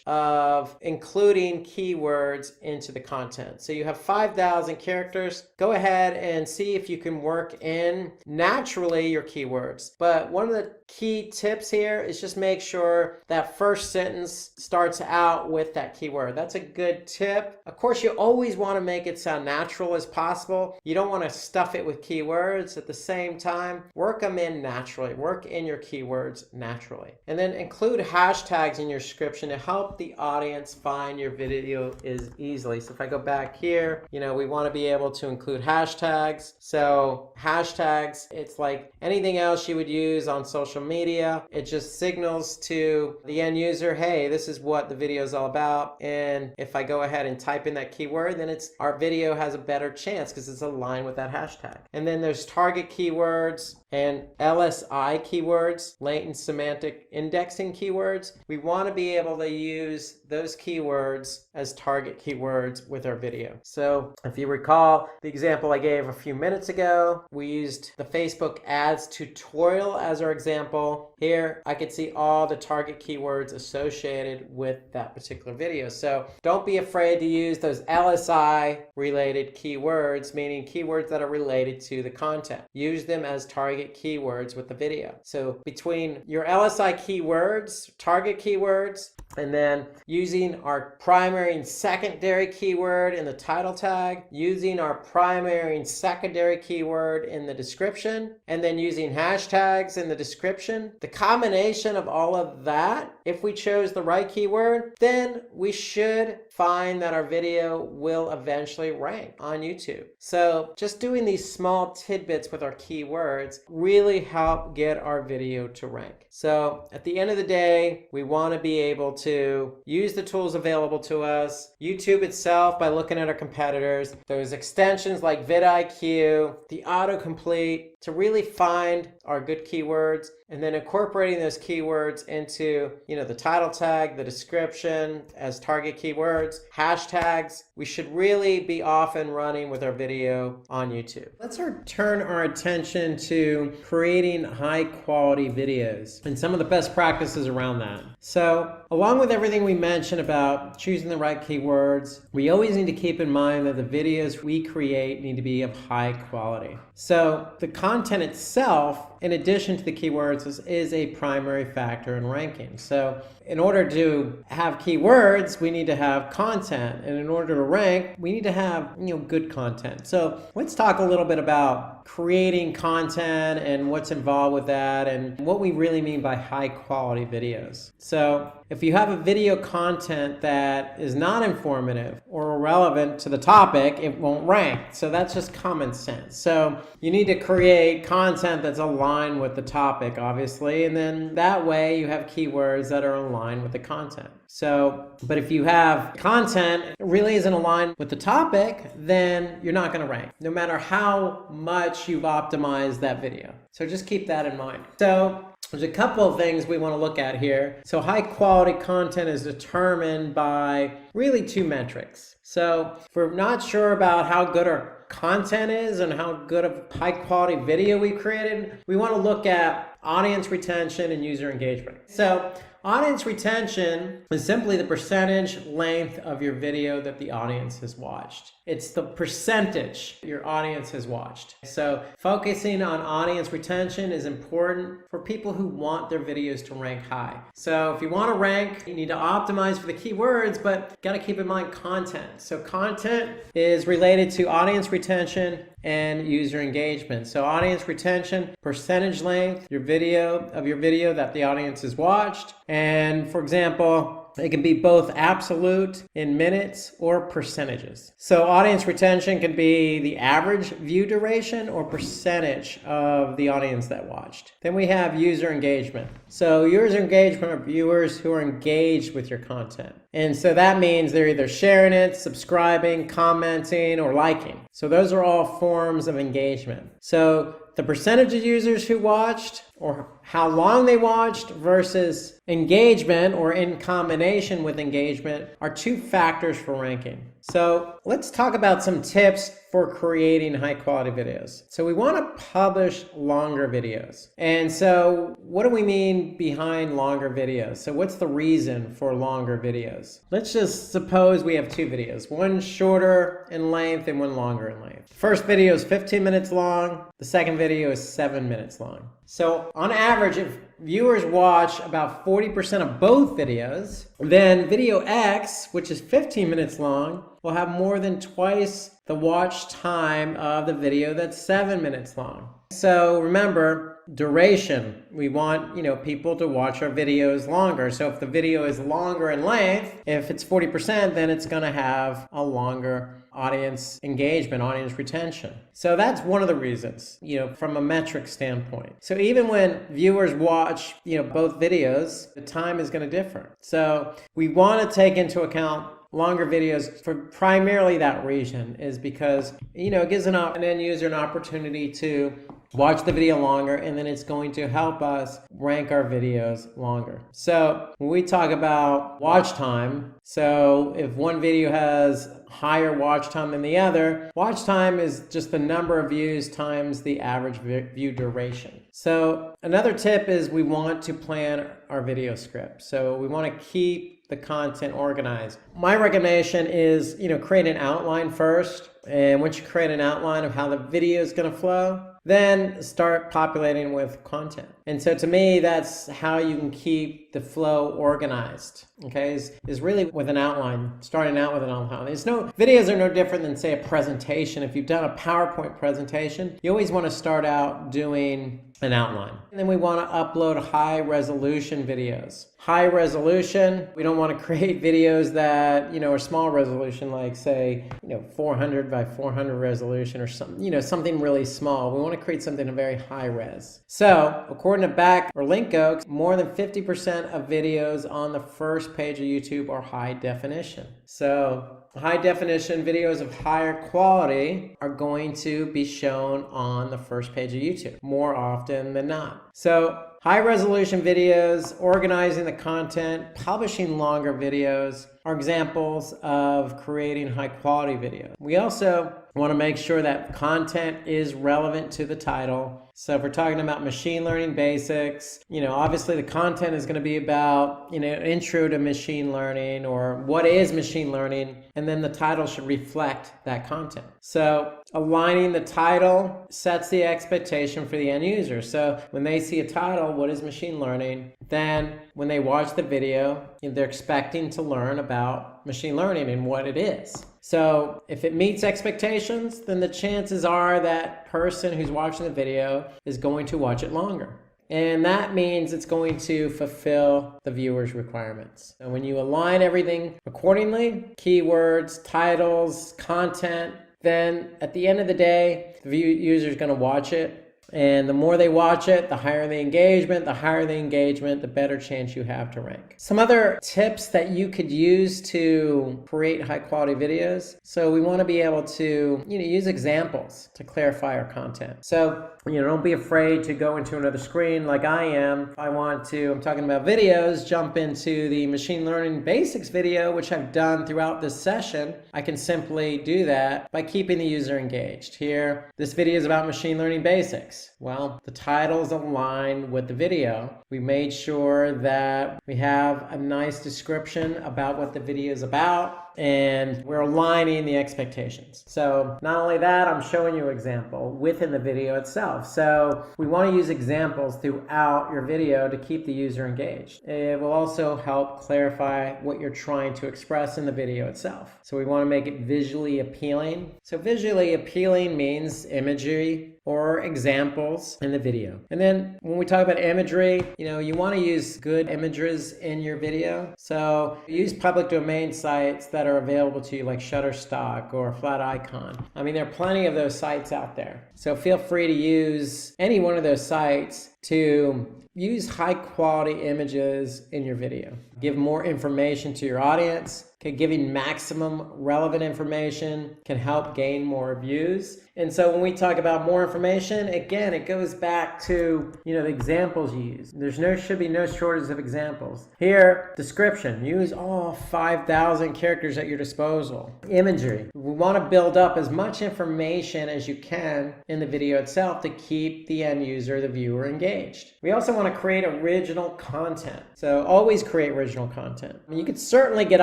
of including keywords into the content. So you have 5,000 characters. Go ahead and see if you can work in naturally your keywords. But one of the key tips here is just make sure that first sentence starts out with that keyword. That's a good tip. Of course, you always want to make it sound natural as possible. You don't want to stuff it with keywords. At the same time, work them in naturally. Work in your keywords naturally. And then include hashtags in your description to help the audience find your video easily. So if I go back here, we want to be able to include hashtags. So hashtags, it's like anything else you would use on social media. It just signals to the end user, hey, this is what the video is all about. And if I go ahead and type in that keyword, then our video has a better chance because it's aligned with that hashtag. And then there's target keywords and LSI keywords, latent semantic indexing keywords. We want to be able to use those keywords as target keywords with our video. So if you recall the example I gave a few minutes ago, we used the Facebook ads tutorial as our example. Here I could see all the target keywords associated with that particular video. So don't be afraid to use those LSI related keywords, meaning keywords that are related to the content. Use them as target keywords with the video. So between your LSI keywords, target keywords, and then using our primary and secondary keyword in the title tag, using our primary and secondary keyword in the description, and then using hashtags in the description, the combination of all of that, if we chose the right keyword, then we should find that our video will eventually rank on YouTube. So just doing these small tidbits with our keywords really help get our video to rank. So at the end of the day, we want to be able to use the tools available to us, YouTube itself by looking at our competitors, those extensions like vidIQ, the autocomplete, to really find our good keywords, and then incorporating those keywords into, the title tag, the description as target keywords, hashtags. We should really be off and running with our video on YouTube. Let's turn our attention to creating high quality videos and some of the best practices around that. So along with everything we mentioned about choosing the right keywords, we always need to keep in mind that the videos we create need to be of high quality. So the content itself, in addition to the keywords, is a primary factor in ranking. So in order to have keywords, we need to have content. And in order to rank, we need to have good content. So let's talk a little bit about creating content and what's involved with that and what we really mean by high quality videos. So if you have a video content that is not informative or relevant to the topic, it won't rank. So that's just common sense. So you need to create content that's aligned with the topic, obviously, and then that way you have keywords that are aligned with the content. So, but if you have content that really isn't aligned with the topic, then you're not going to rank, no matter how much you've optimized that video. So just keep that in mind. So there's a couple of things we want to look at here. So high quality content is determined by really two metrics. So if we're not sure about how good our content is and how good of high quality video we created, we want to look at audience retention and user engagement. So audience retention is simply the percentage length of your video that the audience has watched. It's the percentage your audience has watched. So focusing on audience retention is important for people who want their videos to rank high. So if you want to rank, you need to optimize for the keywords, but got to keep in mind content. So content is related to audience retention and user engagement. So audience retention, percentage length, your video that the audience has watched. And for example, it can be both absolute in minutes or percentages. So audience retention can be the average view duration or percentage of the audience that watched. Then we have user engagement. So user engagement are viewers who are engaged with your content. And so that means they're either sharing it, subscribing, commenting, or liking. So those are all forms of engagement. So the percentage of users who watched or how long they watched versus engagement or in combination with engagement are two factors for ranking. So let's talk about some tips for creating high quality videos. So we want to publish longer videos. And so what do we mean behind longer videos? So what's the reason for longer videos? Let's just suppose we have two videos, one shorter in length and one longer in length. First video is 15 minutes long. The second video is 7 minutes long. So on average, if viewers watch about 40% of both videos, then video X, which is 15 minutes long, will have more than twice the watch time of the video that's 7 minutes long. So remember, duration. We want, people to watch our videos longer. So if the video is longer in length, if it's 40%, then it's going to have a longer audience engagement, audience retention. So that's one of the reasons, from a metric standpoint. So even when viewers watch, both videos, the time is going to differ. So we want to take into account longer videos for primarily that reason, is because, it gives an end user an opportunity to watch the video longer, and then it's going to help us rank our videos longer. So when we talk about watch time, so if one video has higher watch time than the other, watch time is just the number of views times the average view duration. So another tip is we want to plan our video script. So we want to keep the content organized. My recommendation is, create an outline first. And once you create an outline of how the video is going to flow, then start populating with content. And so to me, that's how you can keep the flow organized, okay, is really with an outline, starting out with an outline. Videos are no different than, say, a presentation. If you've done a PowerPoint presentation, you always want to start out doing an outline. And then we want to upload high resolution videos. High resolution, we don't want to create videos that, are small resolution, like say, 400 by 400 resolution or something, something really small. We want to create something in very high res. So according to Back or Linko, more than 50% of videos on the first page of YouTube are high definition. So high definition videos of higher quality are going to be shown on the first page of YouTube more often than not. So high resolution videos, organizing the content, publishing longer videos are examples of creating high quality videos. We also want to make sure that content is relevant to the title. So if we're talking about machine learning basics, obviously the content is going to be about, intro to machine learning or what is machine learning, and then the title should reflect that content. So aligning the title sets the expectation for the end user. So when they see a title, what is machine learning? Then when they watch the video, they're expecting to learn about machine learning and what it is. So if it meets expectations, then the chances are that person who's watching the video is going to watch it longer. And that means it's going to fulfill the viewer's requirements. And when you align everything accordingly, keywords, titles, content, then at the end of the day, the user is going to watch it. And the more they watch it, the higher the engagement. The higher the engagement, the better chance you have to rank. Some other tips that you could use to create high quality videos. So we want to be able to use examples to clarify our content. So don't be afraid to go into another screen like I am. If I'm talking about videos, jump into the machine learning basics video, which I've done throughout this session. I can simply do that by keeping the user engaged. Here, this video is about machine learning basics. Well, the titles align with the video. We made sure that we have a nice description about what the video is about, and we're aligning the expectations. So not only that, I'm showing you an example within the video itself. So we want to use examples throughout your video to keep the user engaged. It will also help clarify what you're trying to express in the video itself. So we want to make it visually appealing. So visually appealing means imagery or examples in the video. And then when we talk about imagery, you want to use good images in your video. So use public domain sites that are available to you, like Shutterstock or Flat Icon. There are plenty of those sites out there. So feel free to use any one of those sites to use high quality images in your video. Give more information to your audience. Giving maximum relevant information can help gain more views. And so when we talk about more information, again, it goes back to the examples you use. Should be no shortage of examples. Here, description. Use all 5,000 characters at your disposal. Imagery. We want to build up as much information as you can in the video itself to keep the end user, the viewer, engaged. We also want to create original content. So always create original content. You could certainly get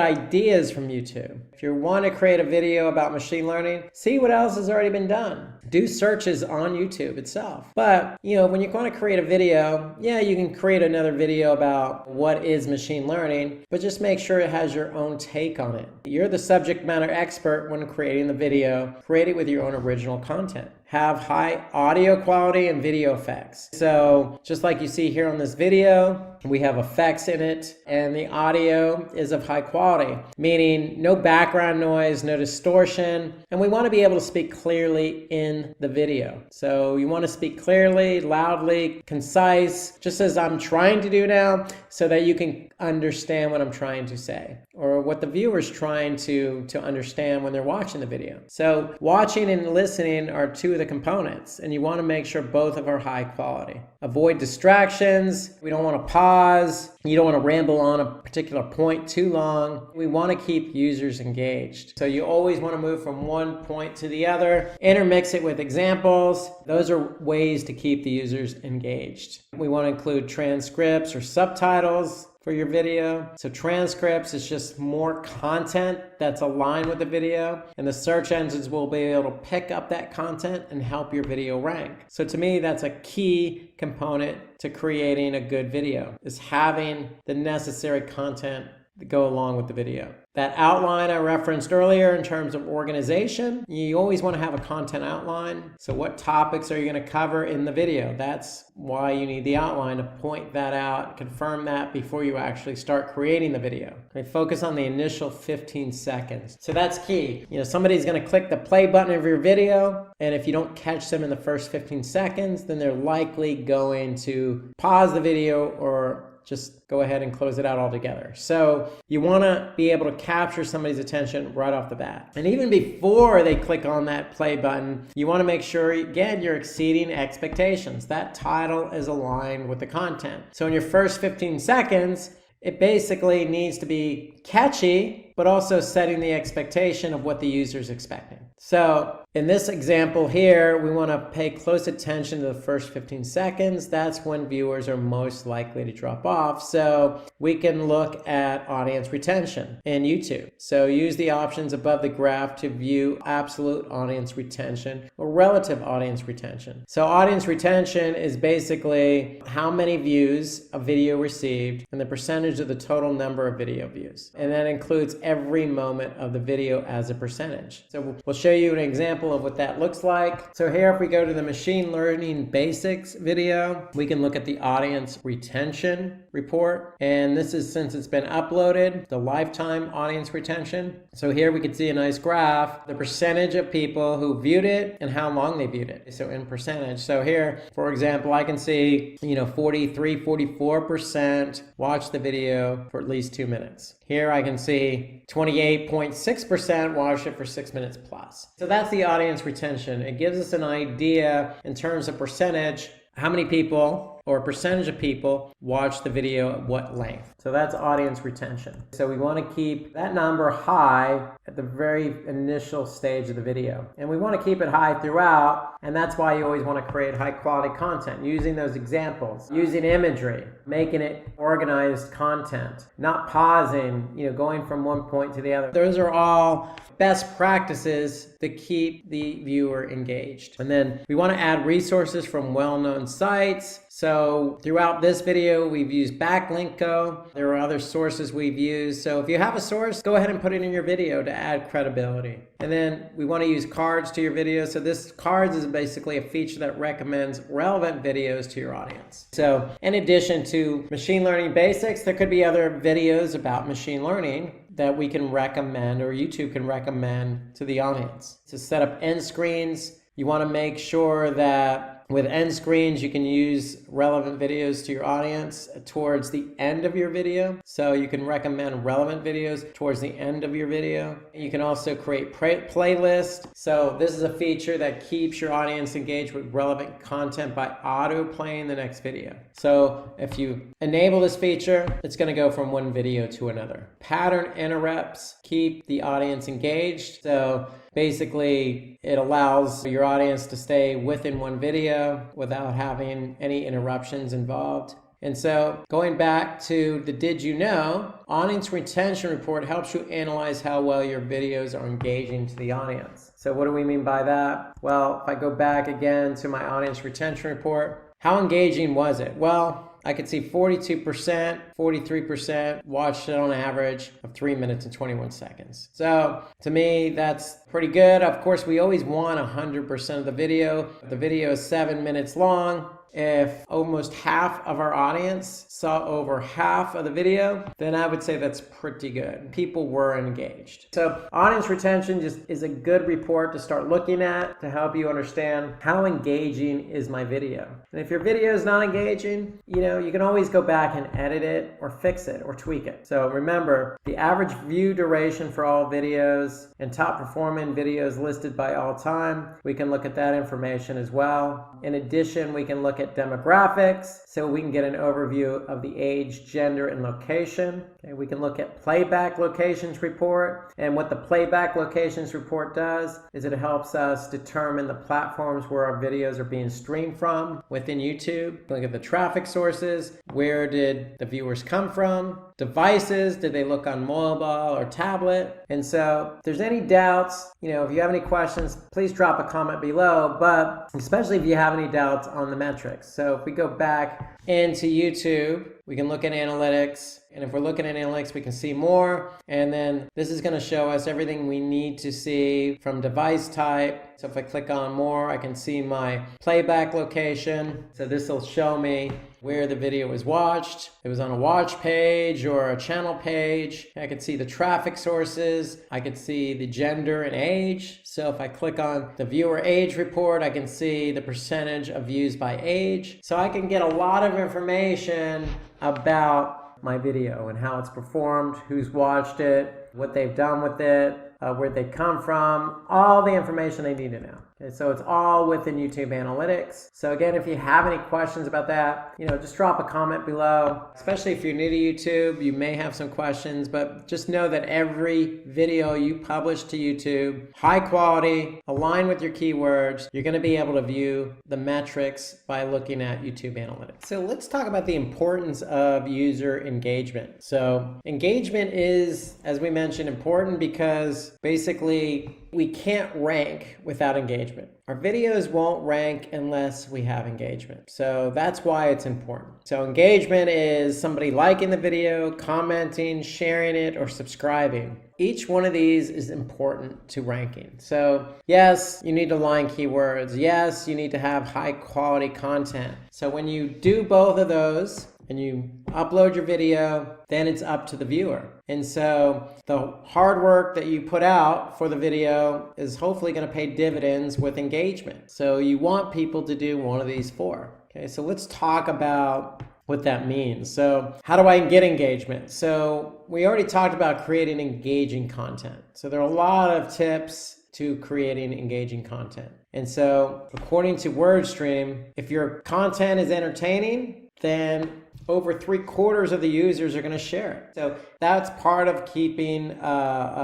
ideas from YouTube. If you want to create a video about machine learning, see what else has already been done. Do searches on YouTube itself. But, when you're going to create a video, you can create another video about what is machine learning, but just make sure it has your own take on it. You're the subject matter expert when creating the video. Create it with your own original content. Have high audio quality and video effects. So just like you see here on this video, we have effects in it, and the audio is of high quality, meaning no background noise, no distortion, and we want to be able to speak clearly in the video. So you want to speak clearly, loudly, concise, just as I'm trying to do now, so that you can understand what I'm trying to say, or what the viewer's trying to understand when they're watching the video. So watching and listening are two of the components, and you want to make sure both of are high quality. Avoid distractions. We don't want to pause. You don't want to ramble on a particular point too long. We want to keep users engaged. So you always want to move from one point to the other. Intermix it with examples. Those are ways to keep the users engaged. We want to include transcripts or subtitles for your video. So transcripts is just more content that's aligned with the video, and the search engines will be able to pick up that content and help your video rank. So to me, that's a key component to creating a good video, is having the necessary content that go along with the video. That outline I referenced earlier in terms of organization, you always want to have a content outline. So what topics are you going to cover in the video? That's why you need the outline, to point that out, confirm that before you actually start creating the video. Okay, focus on the initial 15 seconds. So that's key. Somebody's going to click the play button of your video, and if you don't catch them in the first 15 seconds, then they're likely going to pause the video or just go ahead and close it out altogether. So you want to be able to capture somebody's attention right off the bat. And even before they click on that play button, you want to make sure, again, you're exceeding expectations. That title is aligned with the content. So in your first 15 seconds, it basically needs to be catchy, but also setting the expectation of what the user's expecting. So in this example here, we want to pay close attention to the first 15 seconds. That's when viewers are most likely to drop off. So we can look at audience retention in YouTube. So use the options above the graph to view absolute audience retention or relative audience retention. So audience retention is basically how many views a video received and the percentage of the total number of video views. And that includes every moment of the video as a percentage. So we'll show you an example example of what that looks like. So here, if we go to the machine learning basics video, we can look at the audience retention report. And this is, since it's been uploaded, the lifetime audience retention. So here we can see a nice graph, the percentage of people who viewed it and how long they viewed it. So in percentage. So here, for example, I can see, 43, 44% watch the video for at least 2 minutes. Here I can see 28.6% watch it for 6 minutes plus. So that's the audience retention. It gives us an idea in terms of percentage, how many people or percentage of people watch the video at what length. So that's audience retention. So we want to keep that number high at the very initial stage of the video. And we want to keep it high throughout. And that's why you always want to create high quality content, using those examples, using imagery, making it organized content, not pausing, going from one point to the other. Those are all best practices to keep the viewer engaged. And then we want to add resources from well-known sites. So throughout this video, we've used Backlinko. There are other sources we've used. So if you have a source, go ahead and put it in your video to add credibility. And then we want to use cards to your video. So this cards is basically a feature that recommends relevant videos to your audience. So in addition to machine learning basics, there could be other videos about machine learning that we can recommend, or YouTube can recommend to the audience. To set up end screens, you want to make sure that with end screens, you can use relevant videos to your audience towards the end of your video. So you can recommend relevant videos towards the end of your video. You can also create playlists. So this is a feature that keeps your audience engaged with relevant content by auto playing the next video. So if you enable this feature, it's going to go from one video to another. Pattern interrupts keep the audience engaged. So basically, it allows your audience to stay within one video without having any interruptions involved. And so going back to the Did You Know, audience retention report helps you analyze how well your videos are engaging to the audience. So what do we mean by that? Well, if I go back again to my audience retention report, how engaging was it? Well, I could see 42%, 43% watched it on average of 3 minutes and 21 seconds. So to me, that's pretty good. Of course, we always want 100% of the video. If the video is 7 minutes long, if almost half of our audience saw over half of the video, then I would say that's pretty good. People were engaged. So audience retention just is a good report to start looking at to help you understand how engaging is my video. And if your video is not engaging, you can always go back and edit it or fix it or tweak it. So remember, the average view duration for all videos and top performing videos listed by all time, we can look at that information as well. In addition, we can look at demographics, so we can get an overview of the age, gender, and location. Okay, we can look at playback locations report, and what the playback locations report does is it helps us determine the platforms where our videos are being streamed from within YouTube. Look at the traffic sources, where did the viewers come from, devices, did they look on mobile or tablet? And so if there's any doubts, if you have any questions, please drop a comment below, but especially if you have any doubts on the metrics. So if we go back into YouTube, we can look at analytics. And if we're looking at analytics, we can see more. And then this is going to show us everything we need to see from device type. So if I click on more, I can see my playback location. So this will show me where the video was watched. It was on a watch page or a channel page. I could see the traffic sources. I could see the gender and age. So if I click on the viewer age report, I can see the percentage of views by age. So I can get a lot of information about my video and how it's performed, who's watched it, what they've done with it, where they come from, all the information they need to know. Okay, so it's all within YouTube Analytics. So again, if you have any questions about that, just drop a comment below. Especially if you're new to YouTube, you may have some questions, but just know that every video you publish to YouTube, high quality, aligned with your keywords, you're going to be able to view the metrics by looking at YouTube Analytics. So let's talk about the importance of user engagement. So engagement is, as we mentioned, important because because basically we can't rank without engagement. Our videos won't rank unless we have engagement. So that's why it's important. So engagement is somebody liking the video, commenting, sharing it, or subscribing. Each one of these is important to ranking. So yes, you need to align keywords. Yes, you need to have high quality content. So when you do both of those, and you upload your video, then it's up to the viewer. And so the hard work that you put out for the video is hopefully going to pay dividends with engagement. So you want people to do one of these four. Okay, so let's talk about what that means. So how do I get engagement? So we already talked about creating engaging content. So there are a lot of tips to creating engaging content. And so according to WordStream, if your content is entertaining, then over 3/4 of the users are going to share it. So that's part of keeping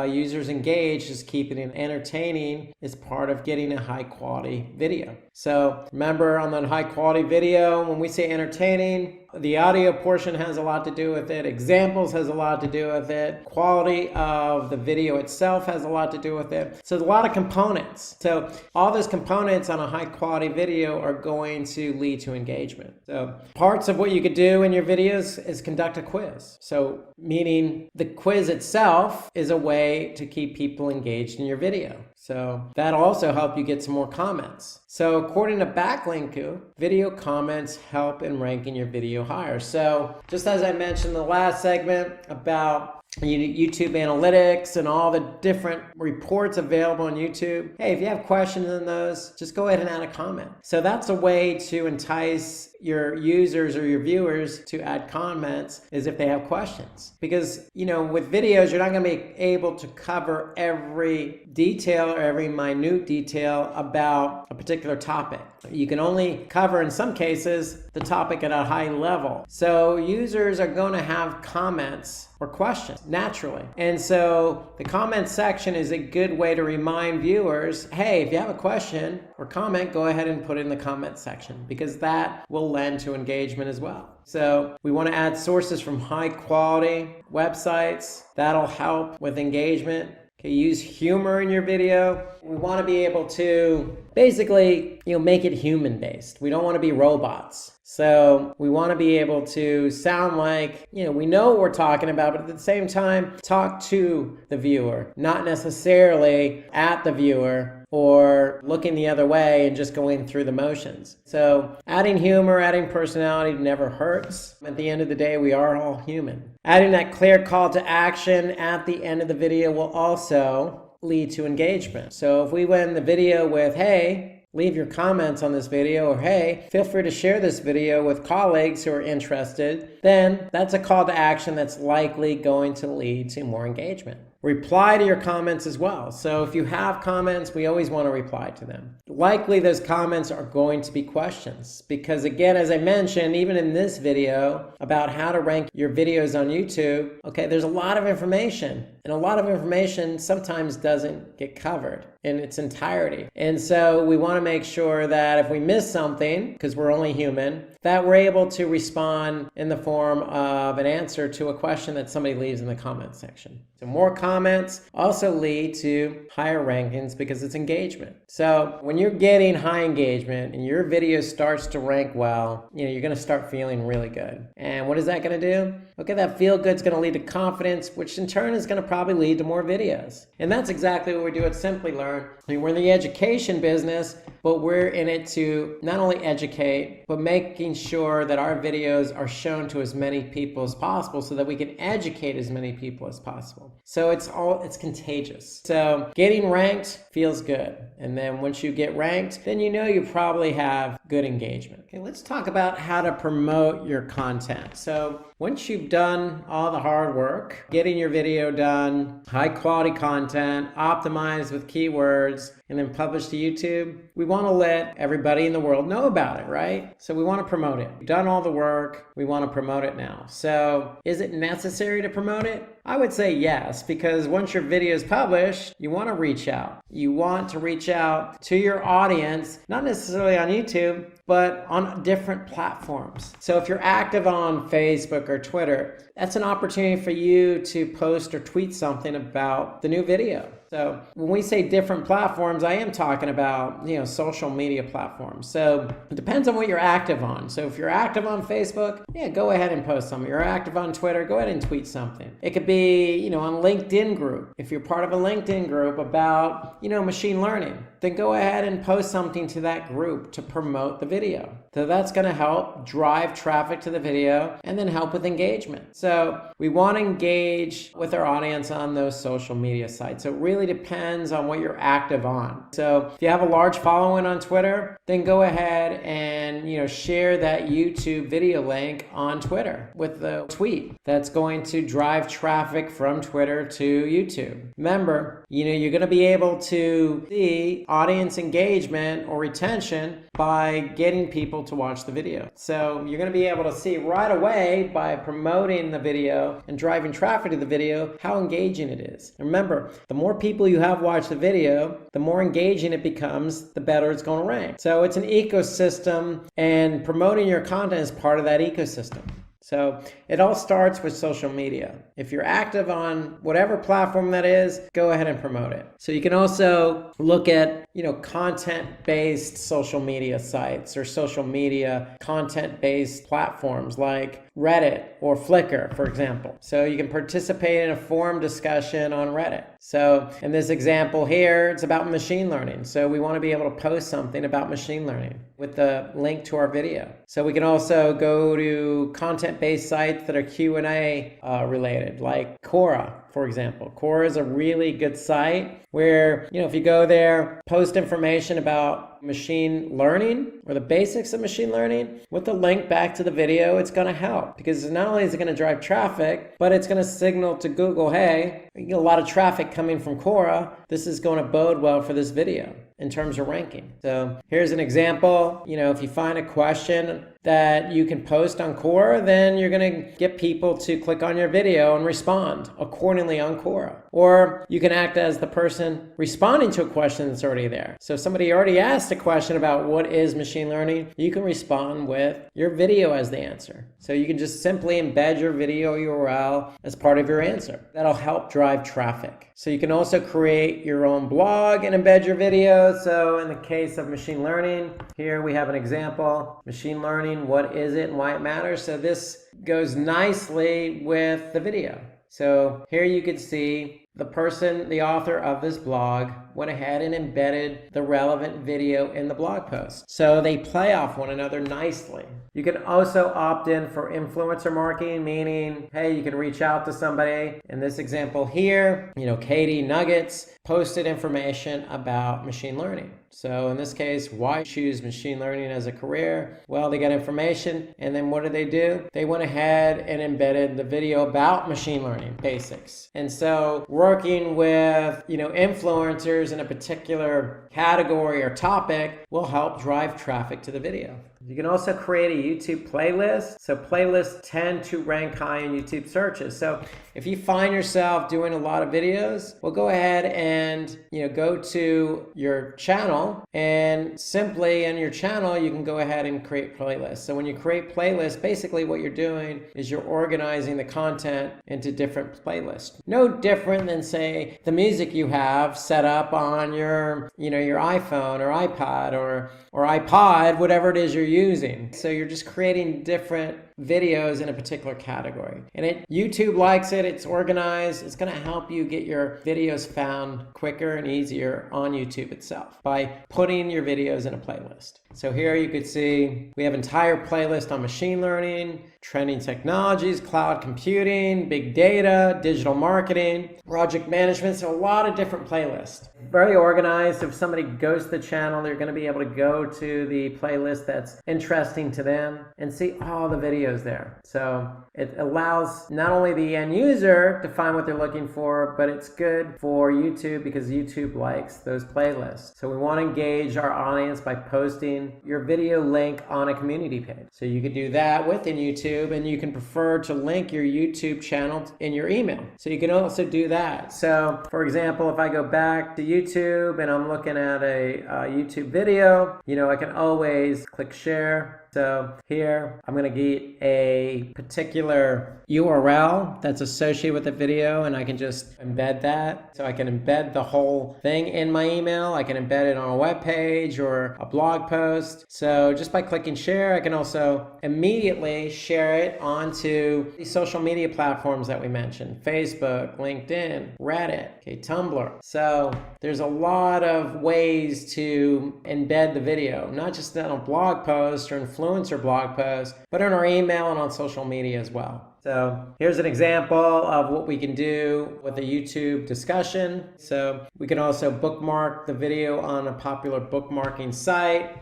users engaged, is keeping it entertaining, is part of getting a high quality video. So remember, on that high quality video, when we say entertaining, the audio portion has a lot to do with it. Examples has a lot to do with it. Quality of the video itself has a lot to do with it. So there's a lot of components. So all those components on a high quality video are going to lead to engagement. So parts of what you could do in your videos is conduct a quiz. So meaning the quiz itself is a way to keep people engaged in your video. So that'll also help you get some more comments. So according to Backlinku, video comments help in ranking your video higher. So just as I mentioned in the last segment about YouTube analytics and all the different reports available on YouTube, hey, if you have questions in those, just go ahead and add a comment. So that's a way to entice your users or your viewers to add comments, is if they have questions. Because, with videos, you're not going to be able to cover every detail or every minute detail about a particular topic. You can only cover, in some cases, the topic at a high level. So users are going to have comments or questions naturally. And so the comment section is a good way to remind viewers, hey, if you have a question or comment, go ahead and put it in the comment section, because that will lend to engagement as well. So we want to add sources from high quality websites. That'll help with engagement. Okay, use humor in your video. We want to be able to basically, make it human based. We don't want to be robots. So we want to be able to sound like, we know what we're talking about, but at the same time, talk to the viewer, not necessarily at the viewer or looking the other way and just going through the motions. So adding humor, adding personality never hurts. At the end of the day, we are all human. Adding that clear call to action at the end of the video will also lead to engagement. So if we win the video with, hey, leave your comments on this video, or hey, feel free to share this video with colleagues who are interested, then that's a call to action that's likely going to lead to more engagement. Reply to your comments as well. So if you have comments, we always want to reply to them. Likely those comments are going to be questions, because again, as I mentioned, even in this video about how to rank your videos on YouTube, okay, there's a lot of information, and a lot of information sometimes doesn't get covered in its entirety. And so we want to make sure that if we miss something, because we're only human, that we're able to respond in the form of an answer to a question that somebody leaves in the comment section. So more comments also lead to higher rankings because it's engagement. So when you're getting high engagement and your video starts to rank well, you're going to start feeling really good. And what is that going to do? Okay, that feel good is going to lead to confidence, which in turn is going to probably lead to more videos. And that's exactly what we do at Simplilearn. We're in the education business, but we're in it to not only educate, but making sure that our videos are shown to as many people as possible so that we can educate as many people as possible. So it's contagious. So getting ranked feels good. And then once you get ranked, then you probably have good engagement. Okay, let's talk about how to promote your content. So once you've done all the hard work, getting your video done, high quality content, optimized with keywords, and then published to YouTube, we want to let everybody in the world know about it, right? So we want to promote it. We've done all the work. We want to promote it now. So is it necessary to promote it? I would say yes, because once your video is published, you want to reach out. You want to reach out to your audience, not necessarily on YouTube, but on different platforms. So if you're active on Facebook or Twitter, that's an opportunity for you to post or tweet something about the new video. So when we say different platforms, I am talking about, social media platforms. So it depends on what you're active on. So if you're active on Facebook, go ahead and post something. You're active on Twitter, go ahead and tweet something. It could be, on LinkedIn group. If you're part of a LinkedIn group about, machine learning, then go ahead and post something to that group to promote the video. So that's going to help drive traffic to the video and then help with engagement. So we want to engage with our audience on those social media sites. So it really depends on what you're active on. So if you have a large following on Twitter, then go ahead and share that YouTube video link on Twitter with the tweet that's going to drive traffic from Twitter to YouTube. Remember, you're going to be able to see audience engagement or retention by getting people to watch the video. So you're going to be able to see right away by promoting the video and driving traffic to the video how engaging it is. And remember, the more people you have watch the video, the more engaging it becomes, the better it's going to rank. So it's an ecosystem, and promoting your content is part of that ecosystem. So it all starts with social media. If you're active on whatever platform that is, go ahead and promote it. So you can also look at, content-based social media sites or social media content-based platforms like Reddit or Flickr, for example. So you can participate in a forum discussion on Reddit. So in this example here, it's about machine learning. So we want to be able to post something about machine learning with the link to our video. So we can also go to content-based sites that are Q&A related, like Quora, for example. Quora is a really good site where, if you go there, post information about machine learning or the basics of machine learning with the link back to the video, it's going to help, because not only is it going to drive traffic, but it's going to signal to Google, hey, you get a lot of traffic coming from Quora. This is going to bode well for this video in terms of ranking. So here's an example. If you find a question that you can post on Quora, then you're going to get people to click on your video and respond accordingly on Quora. Or you can act as the person responding to a question that's already there. So if somebody already asked a question about what is machine learning, you can respond with your video as the answer. So you can just simply embed your video URL as part of your answer. That'll help drive traffic. So you can also create your own blog and embed your video. So in the case of machine learning, here we have an example. Machine learning, what is it and why it matters? So this goes nicely with the video. So here you can see the person, the author of this blog, went ahead and embedded the relevant video in the blog post. So they play off one another nicely. You can also opt in for influencer marketing, meaning, hey, you can reach out to somebody. In this example here, Katie Nuggets posted information about machine learning. So in this case, why choose machine learning as a career? Well, they got information, and then what did they do? They went ahead and embedded the video about machine learning basics. And so working with, influencers in a particular category or topic will help drive traffic to the video. You can also create a YouTube playlist. So playlists tend to rank high in YouTube searches. So if you find yourself doing a lot of videos, well, go ahead and, go to your channel, and simply in your channel, you can go ahead and create playlists. So when you create playlists, basically what you're doing is you're organizing the content into different playlists. No different than, say, the music you have set up on your, your iPhone or iPad or iPod, whatever it is you're using. So you're just creating different videos in a particular category. And YouTube likes it, it's organized, it's going to help you get your videos found quicker and easier on YouTube itself by putting your videos in a playlist. So here you could see we have an entire playlist on machine learning, trending technologies, cloud computing, big data, digital marketing, project management, so a lot of different playlists. Very organized. If somebody goes to the channel, they're going to be able to go to the playlist that's interesting to them and see all the videos there. So it allows not only the end user to find what they're looking for, but it's good for YouTube because YouTube likes those playlists. So we want to engage our audience by posting your video link on a community page. So you could do that within YouTube, and you can prefer to link your YouTube channel in your email. So you can also do that. So for example, if I go back to YouTube and I'm looking at a YouTube video, I can always click share So here I'm going to get a particular URL that's associated with the video, and I can just embed that. So I can embed the whole thing in my email. I can embed it on a web page or a blog post. So just by clicking share, I can also immediately share it onto the social media platforms that we mentioned: Facebook, LinkedIn, Reddit, Tumblr. So there's a lot of ways to embed the video, not just on a blog post or influencer blog post, but in our email and on social media as well. So here's an example of what we can do with a YouTube discussion. So we can also bookmark the video on a popular bookmarking site,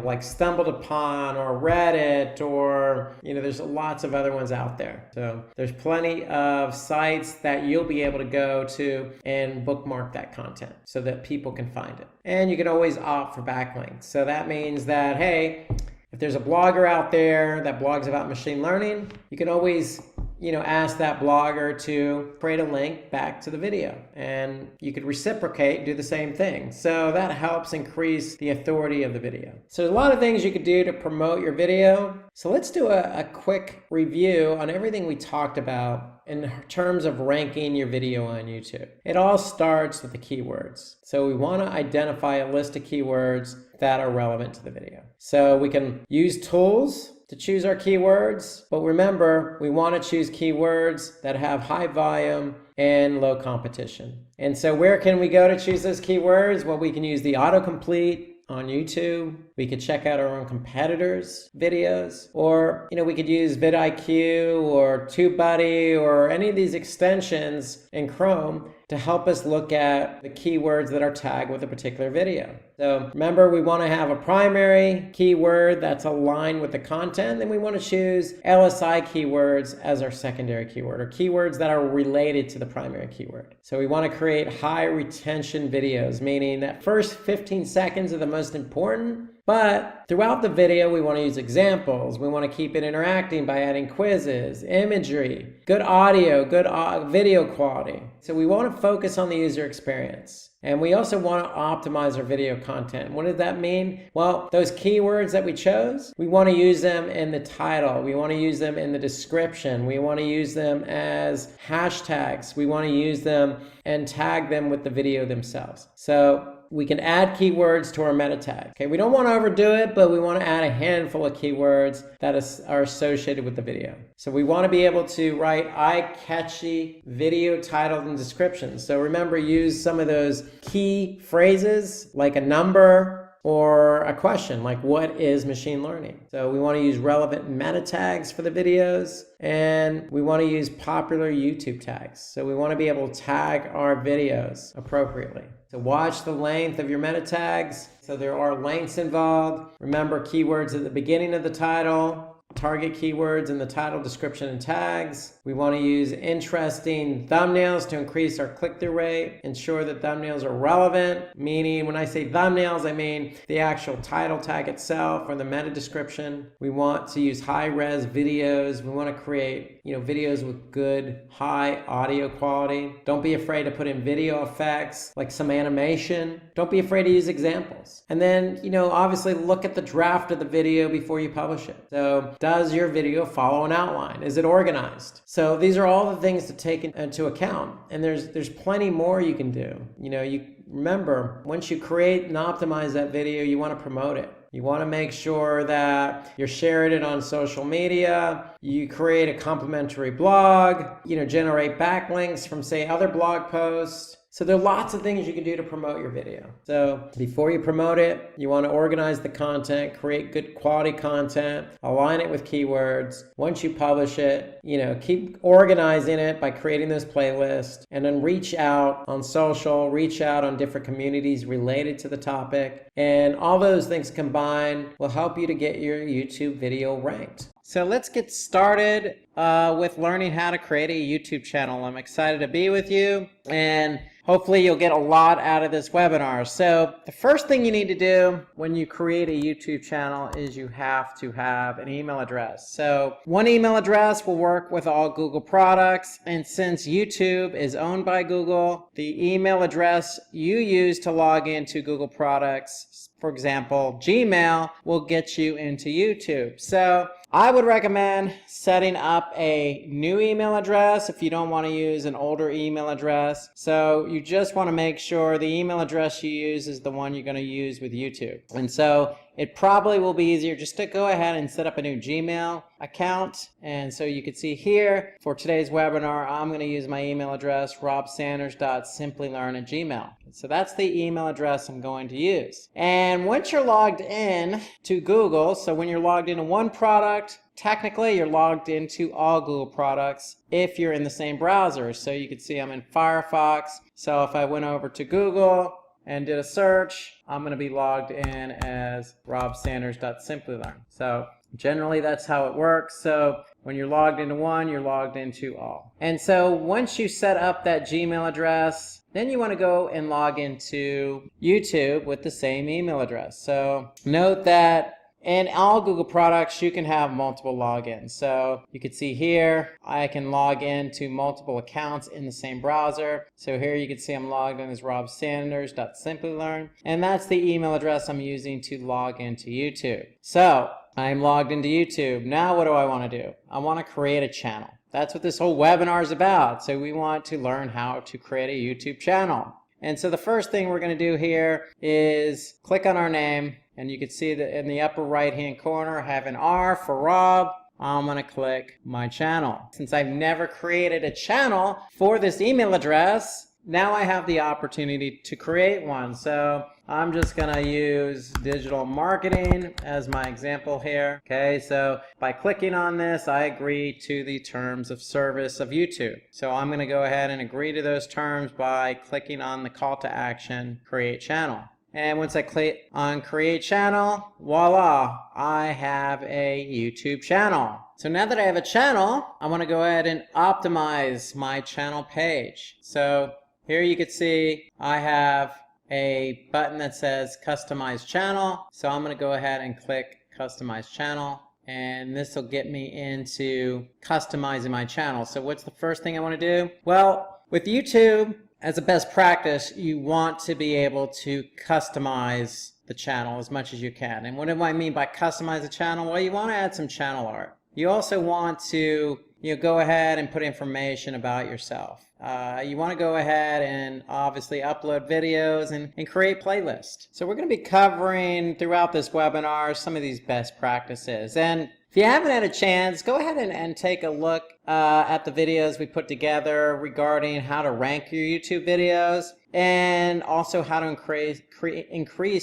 like Stumbled Upon or Reddit, or, there's lots of other ones out there. So there's plenty of sites that you'll be able to go to and bookmark that content so that people can find it. And you can always opt for backlinks. So that means that, hey, if there's a blogger out there that blogs about machine learning, you can always, ask that blogger to create a link back to the video, and you could reciprocate, do the same thing. So that helps increase the authority of the video. So there's a lot of things you could do to promote your video. So let's do a quick review on everything we talked about in terms of ranking your video on YouTube. It all starts with the keywords. So we want to identify a list of keywords that are relevant to the video. So we can use tools to choose our keywords, but remember, we want to choose keywords that have high volume and low competition. And so where can we go to choose those keywords? Well, we can use the autocomplete on YouTube. We could check out our own competitors' videos, or we could use vidIQ or TubeBuddy or any of these extensions in Chrome to help us look at the keywords that are tagged with a particular video. So remember, we want to have a primary keyword that's aligned with the content, then we want to choose LSI keywords as our secondary keyword, or keywords that are related to the primary keyword. So we want to create high retention videos, meaning that first 15 seconds are the most important, but throughout the video, we want to use examples. We want to keep it interacting by adding quizzes, imagery, good audio, good video quality. So we want to focus on the user experience. And we also want to optimize our video content. What does that mean? Well, those keywords that we chose, we want to use them in the title. We want to use them in the description. We want to use them as hashtags. We want to use them and tag them with the video themselves. So we can add keywords to our meta tag. Okay, we don't want to overdo it, but we want to add a handful of keywords that are associated with the video. So we want to be able to write eye-catchy video titles and descriptions. So remember, use some of those key phrases like a number or a question like, what is machine learning? So we want to use relevant meta tags for the videos, and we want to use popular YouTube tags. So we want to be able to tag our videos appropriately. So watch the length of your meta tags. So there are lengths involved. Remember, keywords at the beginning of the title, target keywords in the title, description, and tags. We want to use interesting thumbnails to increase our click-through rate. Ensure that thumbnails are relevant, meaning when I say thumbnails, I mean the actual title tag itself or the meta description. We want to use high-res videos. We want to create, videos with good high audio quality. Don't be afraid to put in video effects like some animation. Don't be afraid to use examples. And then, obviously look at the draft of the video before you publish it. So does your video follow an outline? Is it organized? So these are all the things to take into account. And there's plenty more you can do. You remember, once you create and optimize that video, you want to promote it. You want to make sure that you're sharing it on social media. You create a complimentary blog, generate backlinks from, say, other blog posts. So there are lots of things you can do to promote your video. So before you promote it, you want to organize the content, create good quality content, align it with keywords. Once you publish it, keep organizing it by creating those playlists, and then reach out on social, reach out on different communities related to the topic. And all those things combined will help you to get your YouTube video ranked. So let's get started with learning how to create a YouTube channel. I'm excited to be with you, and hopefully you'll get a lot out of this webinar. So the first thing you need to do when you create a YouTube channel is you have to have an email address. So one email address will work with all Google products, and since YouTube is owned by Google, the email address you use to log into Google products for example, Gmail will get you into YouTube. So I would recommend setting up a new email address if you don't want to use an older email address. So you just want to make sure the email address you use is the one you're going to use with YouTube. And so it probably will be easier just to go ahead and set up a new Gmail account. And so you can see here for today's webinar, I'm going to use my email address, robsanders.simplylearn@gmail. So that's the email address I'm going to use. And once you're logged in to Google, so when you're logged into one product, technically you're logged into all Google products if you're in the same browser. So you can see I'm in Firefox. So if I went over to Google and did a search, I'm going to be logged in as robsanders.simplylearn. So generally that's how it works. So when you're logged into one, you're logged into all. And so once you set up that Gmail address, then you want to go and log into YouTube with the same email address. So note that in all Google products, you can have multiple logins. So you can see here, I can log into multiple accounts in the same browser. So here you can see I'm logged in as robsanders.simplylearn, and that's the email address I'm using to log into YouTube. So I'm logged into YouTube. Now what do I want to do? I want to create a channel. That's what this whole webinar is about. So we want to learn how to create a YouTube channel. And so the first thing we're going to do here is click on our name. And you can see that in the upper right hand corner, I have an R for Rob. I'm going to click my channel. Since I've never created a channel for this email address, now I have the opportunity to create one. So I'm just going to use digital marketing as my example here. Okay, so by clicking on this, I agree to the terms of service of YouTube. So I'm going to go ahead and agree to those terms by clicking on the call to action, create channel. And once I click on create channel, voila, I have a YouTube channel. So now that I have a channel, I want to go ahead and optimize my channel page. So here you can see I have a button that says customize channel. So I'm going to go ahead and click customize channel. And this will get me into customizing my channel. So what's the first thing I want to do? Well, with YouTube, as a best practice, you want to be able to customize the channel as much as you can. And what do I mean by customize the channel? Well, you want to add some channel art. You also want to go ahead and put information about yourself. You want to go ahead and obviously upload videos and create playlists. So we're going to be covering throughout this webinar some of these best practices. And if you haven't had a chance, go ahead and take a look at the videos we put together regarding how to rank your YouTube videos and also how to increase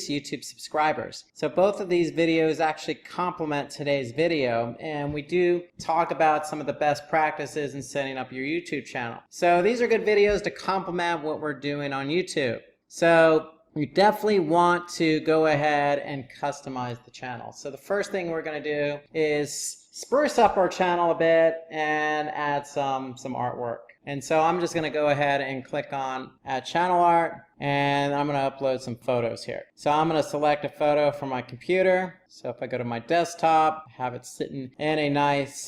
YouTube subscribers. So both of these videos actually complement today's video, and we do talk about some of the best practices in setting up your YouTube channel. So these are good videos to complement what we're doing on YouTube. So you definitely want to go ahead and customize the channel. So the first thing we're going to do is spruce up our channel a bit and add some artwork. And so I'm just going to go ahead and click on add channel art, and I'm going to upload some photos here. So I'm going to select a photo from my computer. So if I go to my desktop, have it sitting in a nice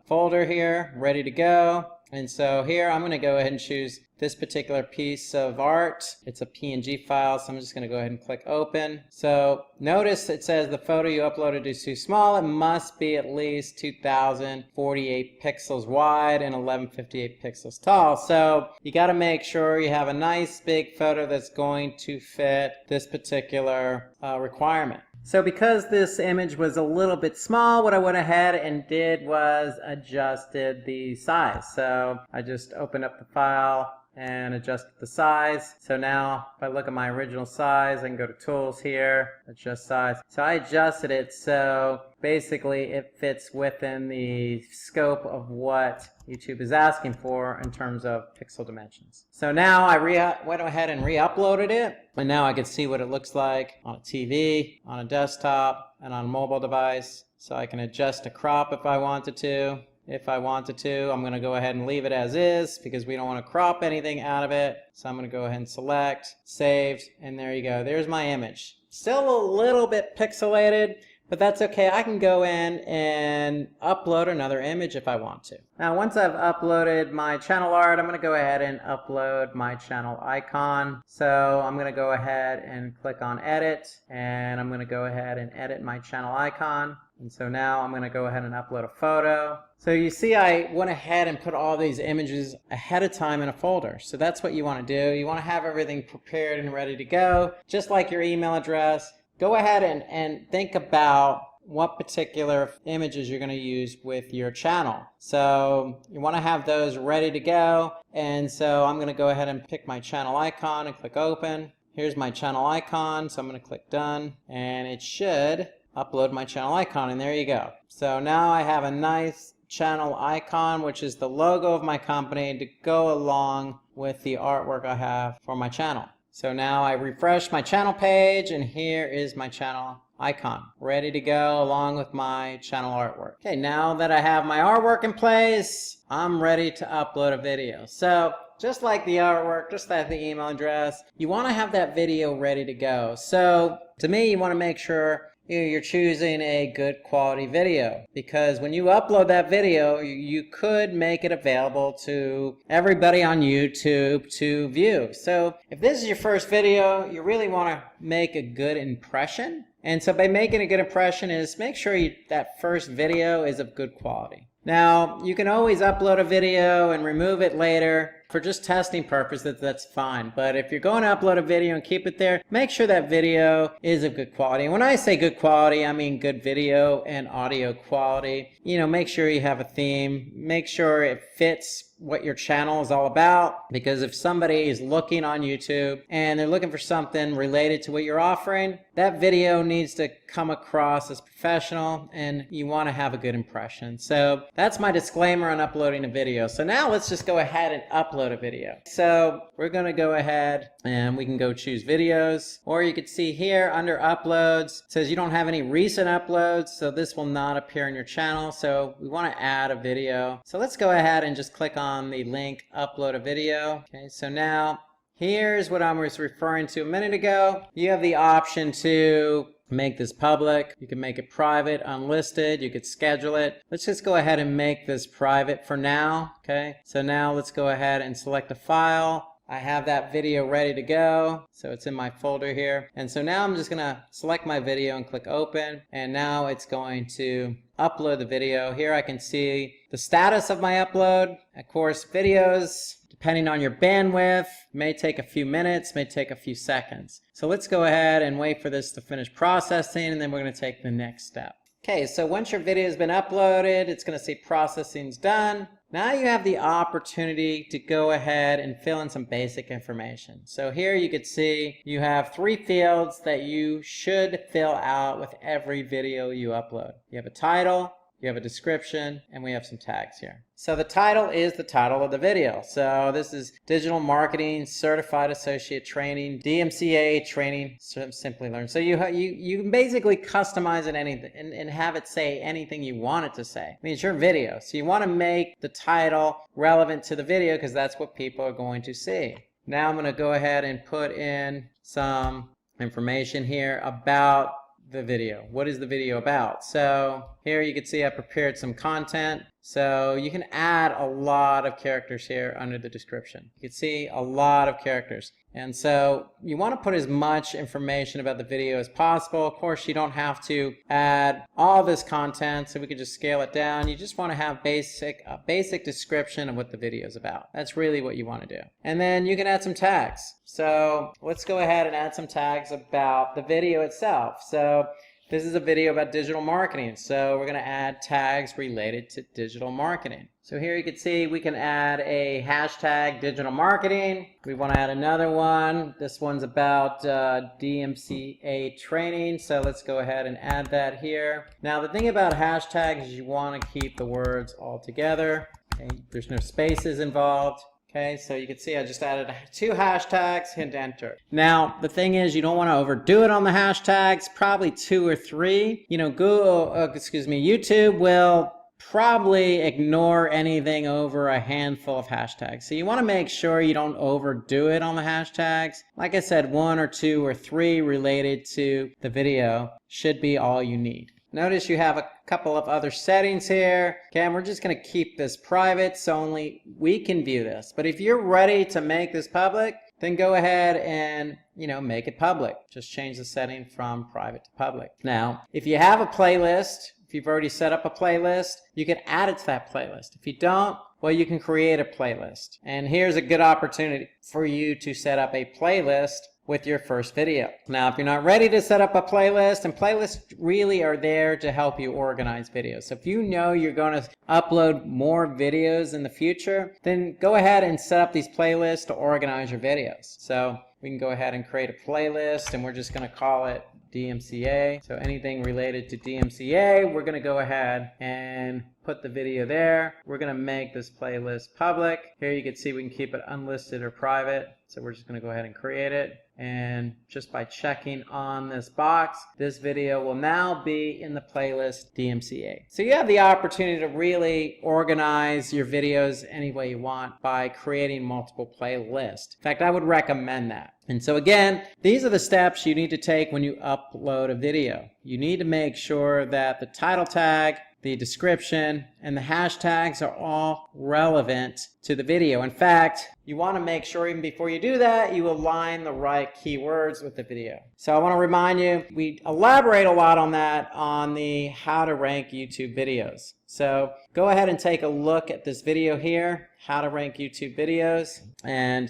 folder here, ready to go. And so here I'm going to go ahead and choose this particular piece of art. It's a PNG file, so I'm just going to go ahead and click open. So notice it says the photo you uploaded is too small. It must be at least 2048 pixels wide and 1158 pixels tall. So you got to make sure you have a nice big photo that's going to fit this particular requirement. So because this image was a little bit small, what I went ahead and did was adjusted the size. So I just opened up the file and adjusted the size. So now if I look at my original size, I can go to tools here, adjust size. So I adjusted it so basically it fits within the scope of what YouTube is asking for in terms of pixel dimensions. So now I went ahead and re-uploaded it, and now I can see what it looks like on a TV, on a desktop, and on a mobile device. So I can adjust a crop if I wanted to. If I wanted to, I'm going to go ahead and leave it as is because we don't want to crop anything out of it. So I'm going to go ahead and select, saved, and there you go. There's my image. Still a little bit pixelated, but that's okay. I can go in and upload another image if I want to. Now, once I've uploaded my channel art, I'm going to go ahead and upload my channel icon. So I'm going to go ahead and click on edit, and I'm going to go ahead and edit my channel icon. And so now I'm going to go ahead and upload a photo. So you see I went ahead and put all these images ahead of time in a folder. So that's what you want to do. You want to have everything prepared and ready to go, just like your email address. Go ahead and think about what particular images you're going to use with your channel. So you want to have those ready to go. And so I'm going to go ahead and pick my channel icon and click open. Here's my channel icon. So I'm going to click done, and it should upload my channel icon, and there you go. So now I have a nice channel icon, which is the logo of my company, to go along with the artwork I have for my channel. So now I refresh my channel page, and here is my channel icon ready to go along with my channel artwork. Okay, now that I have my artwork in place, I'm ready to upload a video. So just like the artwork, just like the email address, you want to have that video ready to go. So to me, you want to make sure you're choosing a good quality video, because when you upload that video, you could make it available to everybody on YouTube to view. So if this is your first video, you really want to make a good impression. And so by making a good impression is make sure that first video is of good quality. Now, you can always upload a video and remove it later. For just testing purposes, that's fine. But if you're going to upload a video and keep it there, make sure that video is of good quality. And when I say good quality, I mean good video and audio quality. You know, make sure you have a theme. Make sure it fits what your channel is all about, because if somebody is looking on YouTube and they're looking for something related to what you're offering, that video needs to come across as professional, and you want to have a good impression. So that's my disclaimer on uploading a video. So now let's just go ahead and upload a video. So we're going to go ahead and we can go choose videos, or you could see here under uploads, it says you don't have any recent uploads, so this will not appear in your channel. So we want to add a video. So let's go ahead and just click on the link upload a video. Okay, so now here's what I was referring to a minute ago. You have the option to make this public. You can make it private, unlisted. You could schedule it. Let's just go ahead and make this private for now. Okay, so now let's go ahead and select a file. I have that video ready to go, so it's in my folder here. And so now I'm just gonna select my video and click open, and now it's going to upload the video. Here I can see the status of my upload. Of course, videos, depending on your bandwidth, may take a few minutes, may take a few seconds. So let's go ahead and wait for this to finish processing, and then we're gonna take the next step. Okay, so once your video has been uploaded, it's gonna say processing's done. Now you have the opportunity to go ahead and fill in some basic information. So here you can see you have 3 fields that you should fill out with every video you upload. You have a title, you have a description, and we have some tags here. So the title is the title of the video. So this is Digital Marketing Certified Associate Training, DMCA Training, Simplilearn. So you can basically customize it anything and have it say anything you want it to say. I mean, it's your video. So you want to make the title relevant to the video, because that's what people are going to see. Now I'm going to go ahead and put in some information here about the video. What is the video about? So here you can see I prepared some content. So you can add a lot of characters here under the description. You can see a lot of characters. And so you want to put as much information about the video as possible. Of course, you don't have to add all this content, so we could just scale it down. You just want to have a basic description of what the video is about. That's really what you want to do. And then you can add some tags. So let's go ahead and add some tags about the video itself. So this is a video about digital marketing, so we're going to add tags related to digital marketing. So here you can see we can add a hashtag digital marketing. We want to add another one. This one's about DMCA training, so let's go ahead and add that here. Now the thing about hashtags is you want to keep the words all together. Okay? There's no spaces involved. Okay, so you can see I just added 2 hashtags, hit enter. Now, the thing is, you don't want to overdo it on the hashtags, probably 2 or 3. You know, YouTube will probably ignore anything over a handful of hashtags. So you want to make sure you don't overdo it on the hashtags. Like I said, 1 or 2 or 3 related to the video should be all you need. Notice you have a couple of other settings here. Okay, and we're just going to keep this private so only we can view this. But if you're ready to make this public, then go ahead and, make it public. Just change the setting from private to public. Now, if you have a playlist, if you've already set up a playlist, you can add it to that playlist. If you don't, well, you can create a playlist. And here's a good opportunity for you to set up a playlist with your first video. Now, if you're not ready to set up a playlist, and playlists really are there to help you organize videos. So if you know you're going to upload more videos in the future, then go ahead and set up these playlists to organize your videos. So we can go ahead and create a playlist, and we're just going to call it DMCA. So anything related to DMCA, we're going to go ahead and put the video there. We're going to make this playlist public. Here you can see we can keep it unlisted or private. So we're just going to go ahead and create it. And just by checking on this box, this video will now be in the playlist DMCA. So you have the opportunity to really organize your videos any way you want by creating multiple playlists. In fact, I would recommend that. And so again, these are the steps you need to take when you upload a video. You need to make sure that the title tag, the description, and the hashtags are all relevant to the video. In fact, you want to make sure even before you do that, you align the right keywords with the video. So I want to remind you, we elaborate a lot on that on the how to rank YouTube videos. So go ahead and take a look at this video here, how to rank YouTube videos, and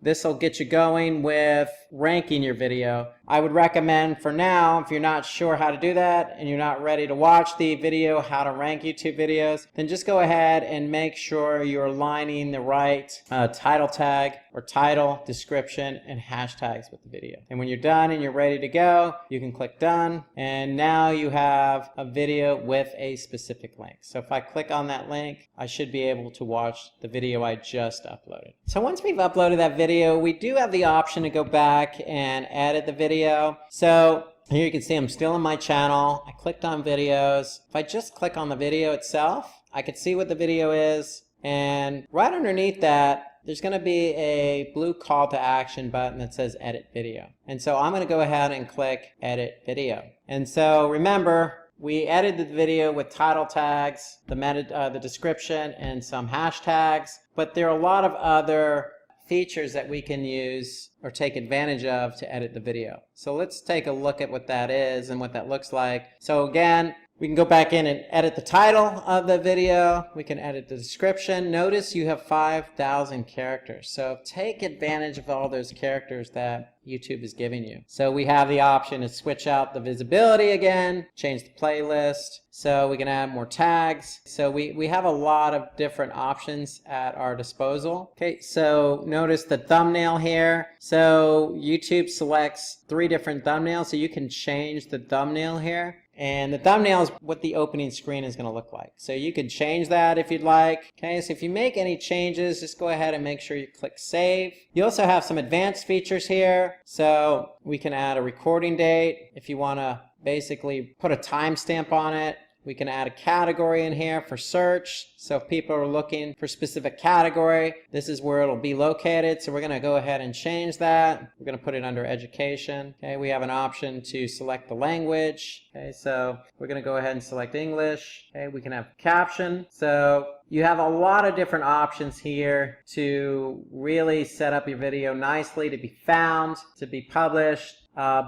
this will get you going with ranking your video. I would recommend for now, if you're not sure how to do that and you're not ready to watch the video, how to rank YouTube videos, then just go ahead and make sure you're aligning the right title tag or title, description, and hashtags with the video. And when you're done and you're ready to go, you can click done. And now you have a video with a specific link. So if I click on that link, I should be able to watch the video I just uploaded. So once we've uploaded that video, we do have the option to go back and edit the video. So here you can see I'm still in my channel. I clicked on videos. If I just click on the video itself, I can see what the video is. And right underneath that, there's going to be a blue call to action button that says edit video. And so I'm going to go ahead and click edit video. And so remember, we edited the video with title tags, the description, and some hashtags. But there are a lot of other features that we can use or take advantage of to edit the video. So let's take a look at what that is and what that looks like. So again, we can go back in and edit the title of the video. We can edit the description. Notice you have 5,000 characters. So take advantage of all those characters that YouTube is giving you. So we have the option to switch out the visibility again, change the playlist, so we can add more tags. So we have a lot of different options at our disposal. Okay, so notice the thumbnail here. So YouTube selects 3 different thumbnails, so you can change the thumbnail here. And the thumbnail is what the opening screen is going to look like. So you can change that if you'd like. Okay, so if you make any changes, just go ahead and make sure you click save. You also have some advanced features here. So we can add a recording date if you want to basically put a timestamp on it. We can add a category in here for search. So if people are looking for a specific category, this is where it'll be located. So we're going to go ahead and change that. We're going to put it under education. Okay, we have an option to select the language. Okay, so we're going to go ahead and select English. Okay, we can have caption. So you have a lot of different options here to really set up your video nicely to be found, to be published,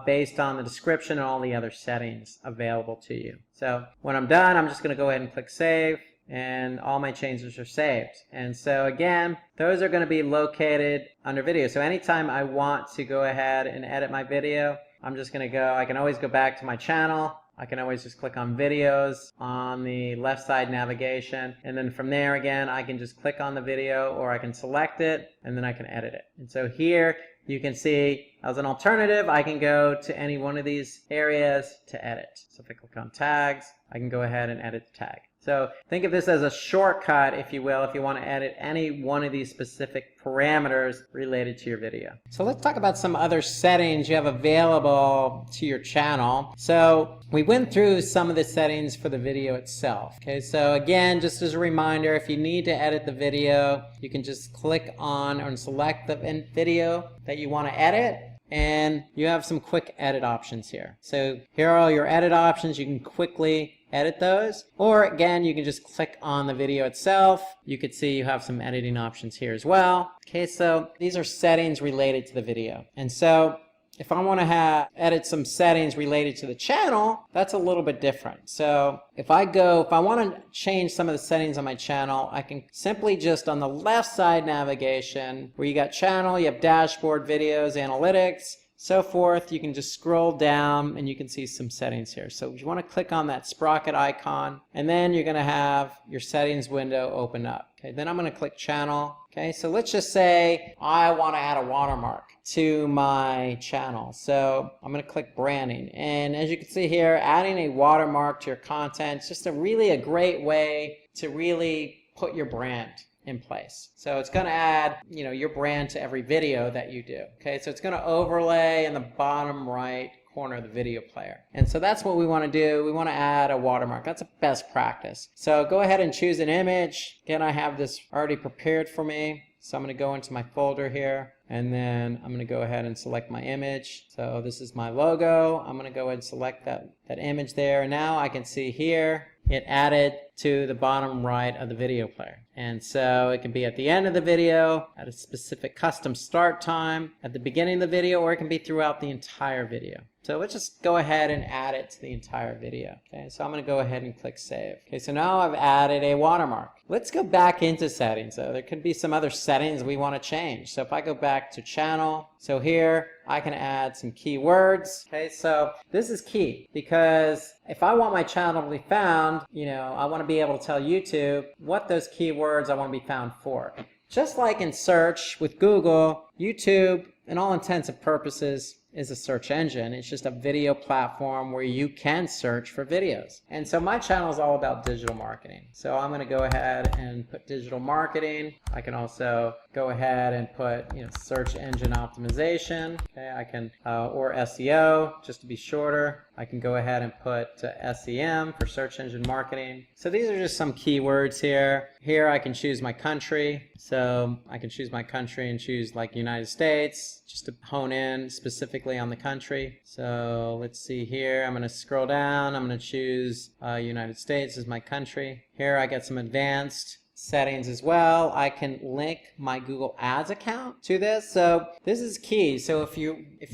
based on the description and all the other settings available to you. So when I'm done, I'm just going to go ahead and click save, and all my changes are saved. And so again, those are going to be located under video. So anytime I want to go ahead and edit my video, I'm just going to go, I can always go back to my channel. I can always just click on videos on the left side navigation, and then from there again I can just click on the video, or I can select it and then I can edit it. And so here you can see, as an alternative, I can go to any one of these areas to edit. So if I click on tags, I can go ahead and edit the tag. So think of this as a shortcut, if you will, if you want to edit any one of these specific parameters related to your video. So let's talk about some other settings you have available to your channel. So we went through some of the settings for the video itself. Okay, so again, just as a reminder, if you need to edit the video, you can just click on and select the video that you want to edit. and you have some quick edit options here. So here are all your edit options. You can quickly edit those, or again, you can just click on the video itself. You could see you have some editing options here as well. Okay, so these are settings related to the video. And so if I want to edit some settings related to the channel, that's a little bit different. So if I want to change some of the settings on my channel, I can simply just on the left side navigation, where you got channel, you have dashboard, videos, analytics, so forth, you can just scroll down and you can see some settings here. So if you want to click on that sprocket icon, and then you're going to have your settings window open up. Okay, then I'm going to click channel. Okay, so let's just say I want to add a watermark to my channel. So I'm going to click branding. And as you can see here, adding a watermark to your content is just really a great way to really put your brand in place. So it's going to add, your brand to every video that you do. Okay, so it's going to overlay in the bottom right corner of the video player. And so that's what we want to do. We want to add a watermark. That's a best practice. So go ahead and choose an image. Again, I have this already prepared for me. So I'm going to go into my folder here, and then I'm going to go ahead and select my image. So this is my logo. I'm going to go ahead and select that image there. And now I can see here it added to the bottom right of the video player. And so it can be at the end of the video, at a specific custom start time, at the beginning of the video, or it can be throughout the entire video. So let's just go ahead and add it to the entire video. Okay, so I'm going to go ahead and click save. Okay, so now I've added a watermark. Let's go back into settings though. There could be some other settings we want to change. So if I go back to channel, so here I can add some keywords. Okay, so this is key because if I want my channel to be found, I want to be able to tell YouTube what those keywords I want to be found for. Just like in search with Google, YouTube, in all intents and purposes, is a search engine. It's just a video platform where you can search for videos. And so my channel is all about digital marketing. So I'm going to go ahead and put digital marketing. I can also go ahead and put search engine optimization. Okay, I can or SEO just to be shorter. I can go ahead and put SEM for search engine marketing. So these are just some keywords here. Here I can choose my country. So I can choose my country and choose like United States just to hone in specifically on the country. So let's see here. I'm going to scroll down. I'm going to choose United States as my country. Here I get some advanced settings as well. I can link my Google Ads account to this. So this is key. So if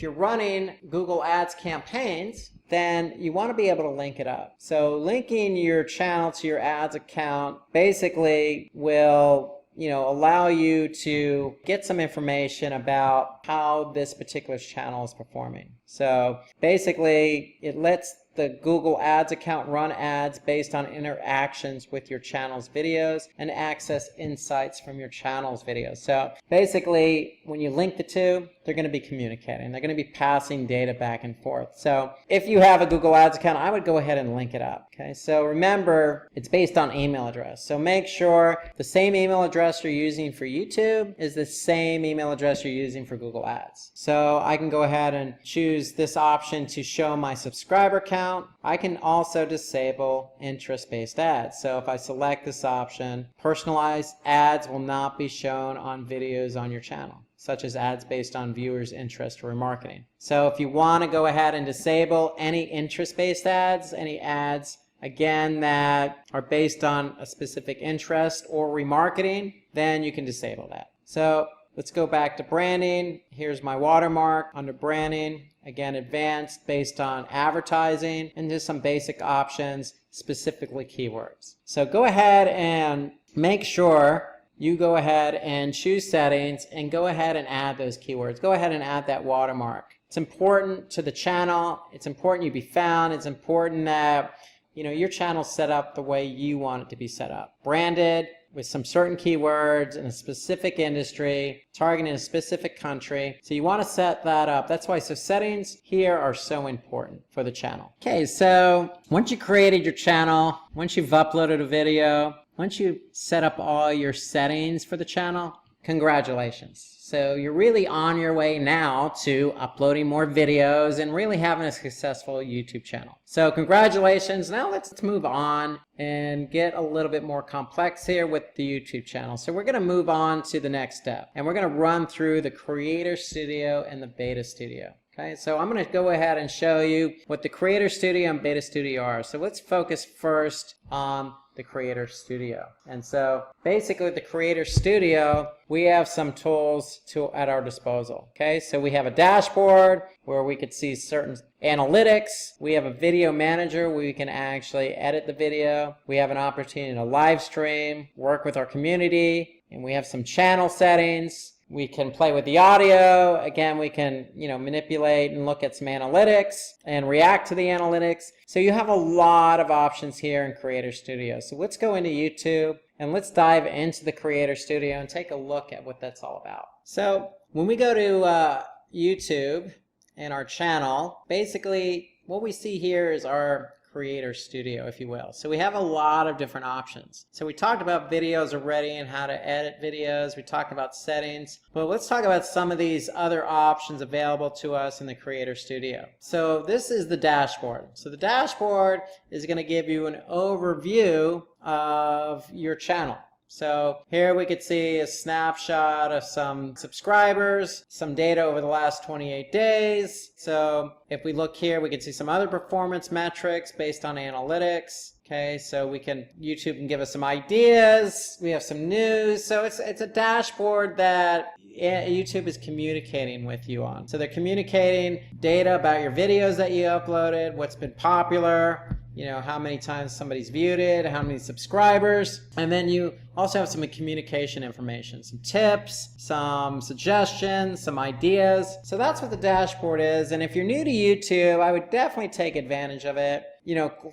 you're running Google Ads campaigns, then you want to be able to link it up. So linking your channel to your ads account basically will allow you to get some information about how this particular channel is performing. So basically it lets the Google Ads account run ads based on interactions with your channel's videos and access insights from your channel's videos. So basically when you link the two, they're going to be communicating. They're going to be passing data back and forth. So if you have a Google Ads account, I would go ahead and link it up. Okay, so remember, it's based on email address. So make sure the same email address you're using for YouTube is the same email address you're using for Google Ads. So I can go ahead and choose this option to show my subscriber count. I can also disable interest-based ads. So if I select this option, personalized ads will not be shown on videos on your channel, such as ads based on viewers' interest or remarketing. So if you want to go ahead and disable any interest-based ads, any ads, again, that are based on a specific interest or remarketing, then you can disable that. So let's go back to branding. Here's my watermark under branding. Again, advanced based on advertising, and just some basic options, specifically keywords. So go ahead and make sure you go ahead and choose settings and go ahead and add those keywords. Go ahead and add that watermark. It's important to the channel. It's important you be found. It's important that your channel's set up the way you want it to be set up. Branded with some certain keywords in a specific industry, targeting a specific country. So you want to set that up. That's why settings here are so important for the channel. Okay, so once you created your channel, once you've uploaded a video, once you set up all your settings for the channel, congratulations. So you're really on your way now to uploading more videos and really having a successful YouTube channel. So congratulations. Now let's move on and get a little bit more complex here with the YouTube channel. So we're going to move on to the next step, and we're going to run through the Creator Studio and the Beta Studio. Okay, so I'm going to go ahead and show you what the Creator Studio and Beta Studio are. So let's focus first on the Creator Studio. And so basically with the Creator Studio, we have some tools at our disposal. Okay, so we have a dashboard where we could see certain analytics. We have a video manager where we can actually edit the video. We have an opportunity to live stream, work with our community, and we have some channel settings. We can play with the audio. Again, we can, manipulate and look at some analytics and react to the analytics. So you have a lot of options here in Creator Studio. So let's go into YouTube and let's dive into the Creator Studio and take a look at what that's all about. So when we go to YouTube and our channel, basically what we see here is our Creator Studio, if you will. So we have a lot of different options. So we talked about videos already and how to edit videos. We talked about settings, but let's talk about some of these other options available to us in the Creator Studio. So this is the dashboard. So the dashboard is going to give you an overview of your channel. So here we could see a snapshot of some subscribers, some data over the last 28 days. So if we look here, we can see some other performance metrics based on analytics. Okay, so YouTube can give us some ideas. We have some news. So it's a dashboard that YouTube is communicating with you on. So they're communicating data about your videos that you uploaded, what's been popular, how many times somebody's viewed it, how many subscribers, and then you also have some communication information, some tips, some suggestions, some ideas. So that's what the dashboard is. And if you're new to YouTube, I would definitely take advantage of it.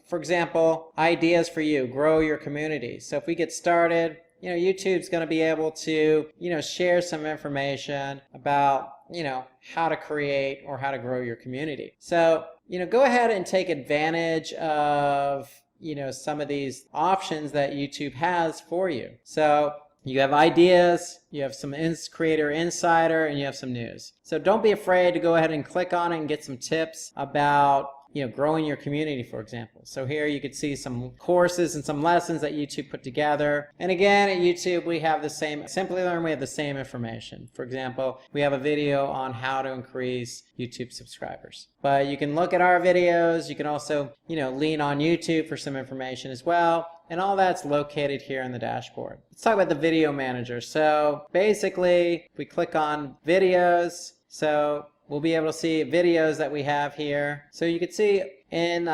For example, ideas for you, grow your community. So if we get started, YouTube's going to be able to, share some information about, how to create or how to grow your community. So, go ahead and take advantage of, some of these options that YouTube has for you. So you have ideas, you have some Creator Insider, and you have some news. So don't be afraid to go ahead and click on it and get some tips about growing your community, for example. So here you could see some courses and some lessons that YouTube put together. And again, at YouTube, we have the same, Simplilearn, we have the same information. For example, we have a video on how to increase YouTube subscribers. But you can look at our videos. You can also, lean on YouTube for some information as well. And all that's located here in the dashboard. Let's talk about the video manager. So basically, if we click on videos, so we'll be able to see videos that we have here. So you can see in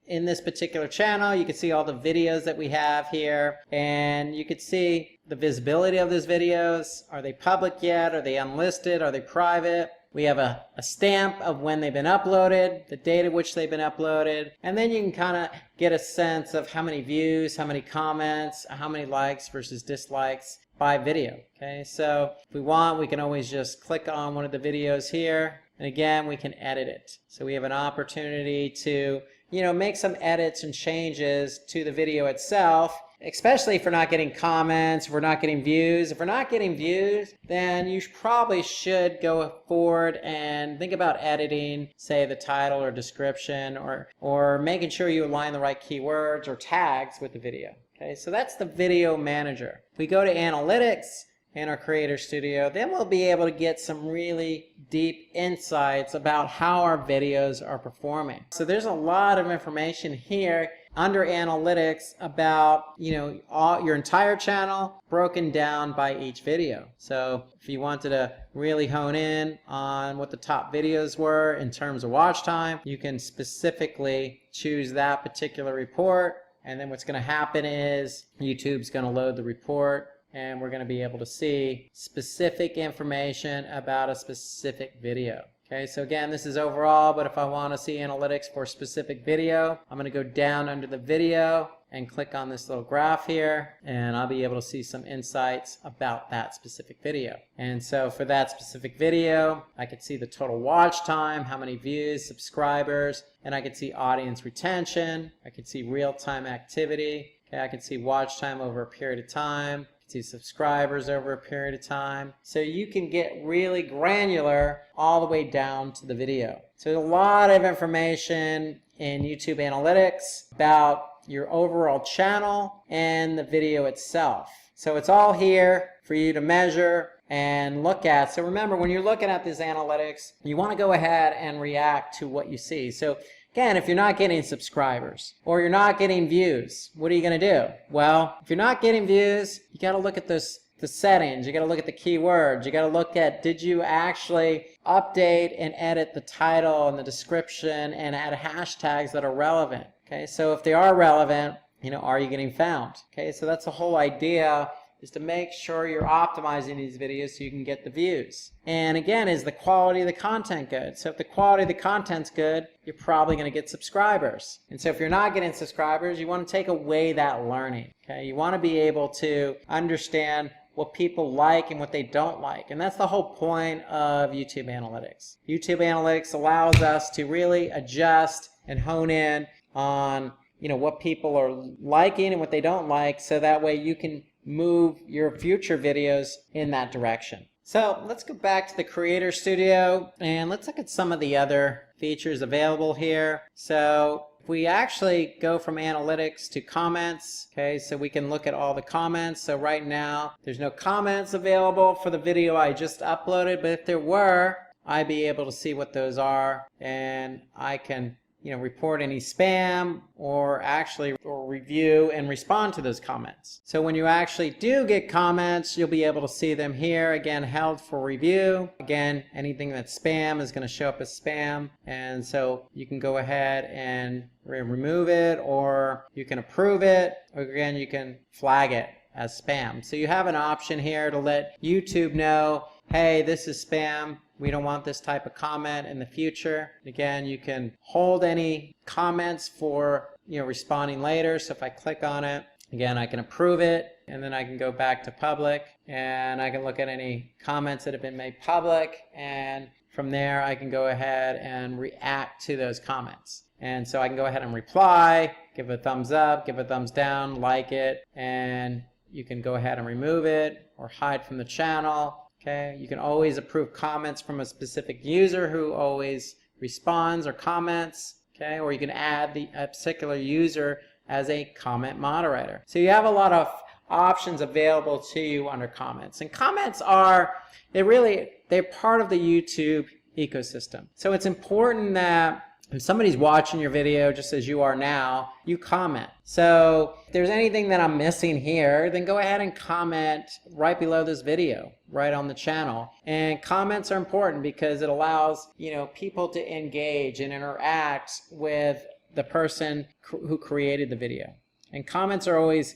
this particular channel, you can see all the videos that we have here, and you can see the visibility of those videos. Are they public yet? Are they unlisted? Are they private? We have a stamp of when they've been uploaded, the date at which they've been uploaded, and then you can kind of get a sense of how many views, how many comments, how many likes versus dislikes by video. Okay, so if we want, we can always just click on one of the videos here, and again, we can edit it. So we have an opportunity to, make some edits and changes to the video itself, especially if we're not getting comments, if we're not getting views. If we're not getting views, then you probably should go forward and think about editing, say, the title or description, or making sure you align the right keywords or tags with the video. Okay, so that's the video manager. If we go to analytics in our Creator Studio, then we'll be able to get some really deep insights about how our videos are performing. So there's a lot of information here under analytics about, your entire channel broken down by each video. So if you wanted to really hone in on what the top videos were in terms of watch time, you can specifically choose that particular report. And then what's going to happen is YouTube's going to load the report, and we're going to be able to see specific information about a specific video. Okay, so again, this is overall, but if I want to see analytics for a specific video, I'm going to go down under the video and click on this little graph here, and I'll be able to see some insights about that specific video. And so for that specific video, I could see the total watch time, how many views, subscribers, and I could see audience retention. I could see real-time activity. Okay, I could see watch time over a period of time. to subscribers over a period of time. So you can get really granular all the way down to the video. So there's a lot of information in YouTube Analytics about your overall channel and the video itself. So it's all here for you to measure and look at. So remember, when you're looking at this analytics, you want to go ahead and react to what you see. So again, if you're not getting subscribers or you're not getting views, what are you going to do? Well, if you're not getting views, you got to look at the settings. You got to look at the keywords. You got to look at, did you actually update and edit the title and the description and add hashtags that are relevant? Okay, so if they are relevant, are you getting found? Okay, so that's the whole idea, is to make sure you're optimizing these videos so you can get the views. And again, is the quality of the content good? So if the quality of the content's good, you're probably going to get subscribers. And so if you're not getting subscribers, you want to take away that learning. Okay, you want to be able to understand what people like and what they don't like. And that's the whole point of YouTube Analytics. YouTube Analytics allows us to really adjust and hone in on what people are liking and what they don't like, so that way you can move your future videos in that direction. So let's go back to the Creator Studio and let's look at some of the other features available here. So if we actually go from analytics to comments, okay, so we can look at all the comments. So right now there's no comments available for the video I just uploaded, but if there were, I'd be able to see what those are, and I can report any spam or review and respond to those comments. So when you actually do get comments, you'll be able to see them here, again, held for review. Again, anything that's spam is going to show up as spam, and so you can go ahead and remove it, or you can approve it, or again, you can flag it as spam. So you have an option here to let YouTube know, hey, this is spam. We don't want this type of comment in the future. Again, you can hold any comments for responding later. So if I click on it, again, I can approve it, and then I can go back to public, and I can look at any comments that have been made public, and from there I can go ahead and react to those comments. And so I can go ahead and reply, give a thumbs up, give a thumbs down, like it, and you can go ahead and remove it or hide from the channel. Okay, you can always approve comments from a specific user who always responds or comments. Okay, or you can add a particular user as a comment moderator. So you have a lot of options available to you under comments. And comments they're part of the YouTube ecosystem. So it's important that if somebody's watching your video just as you are now, you comment. So if there's anything that I'm missing here, then go ahead and comment right below this video, right on the channel. And comments are important because it allows people to engage and interact with the person who created the video. And comments are always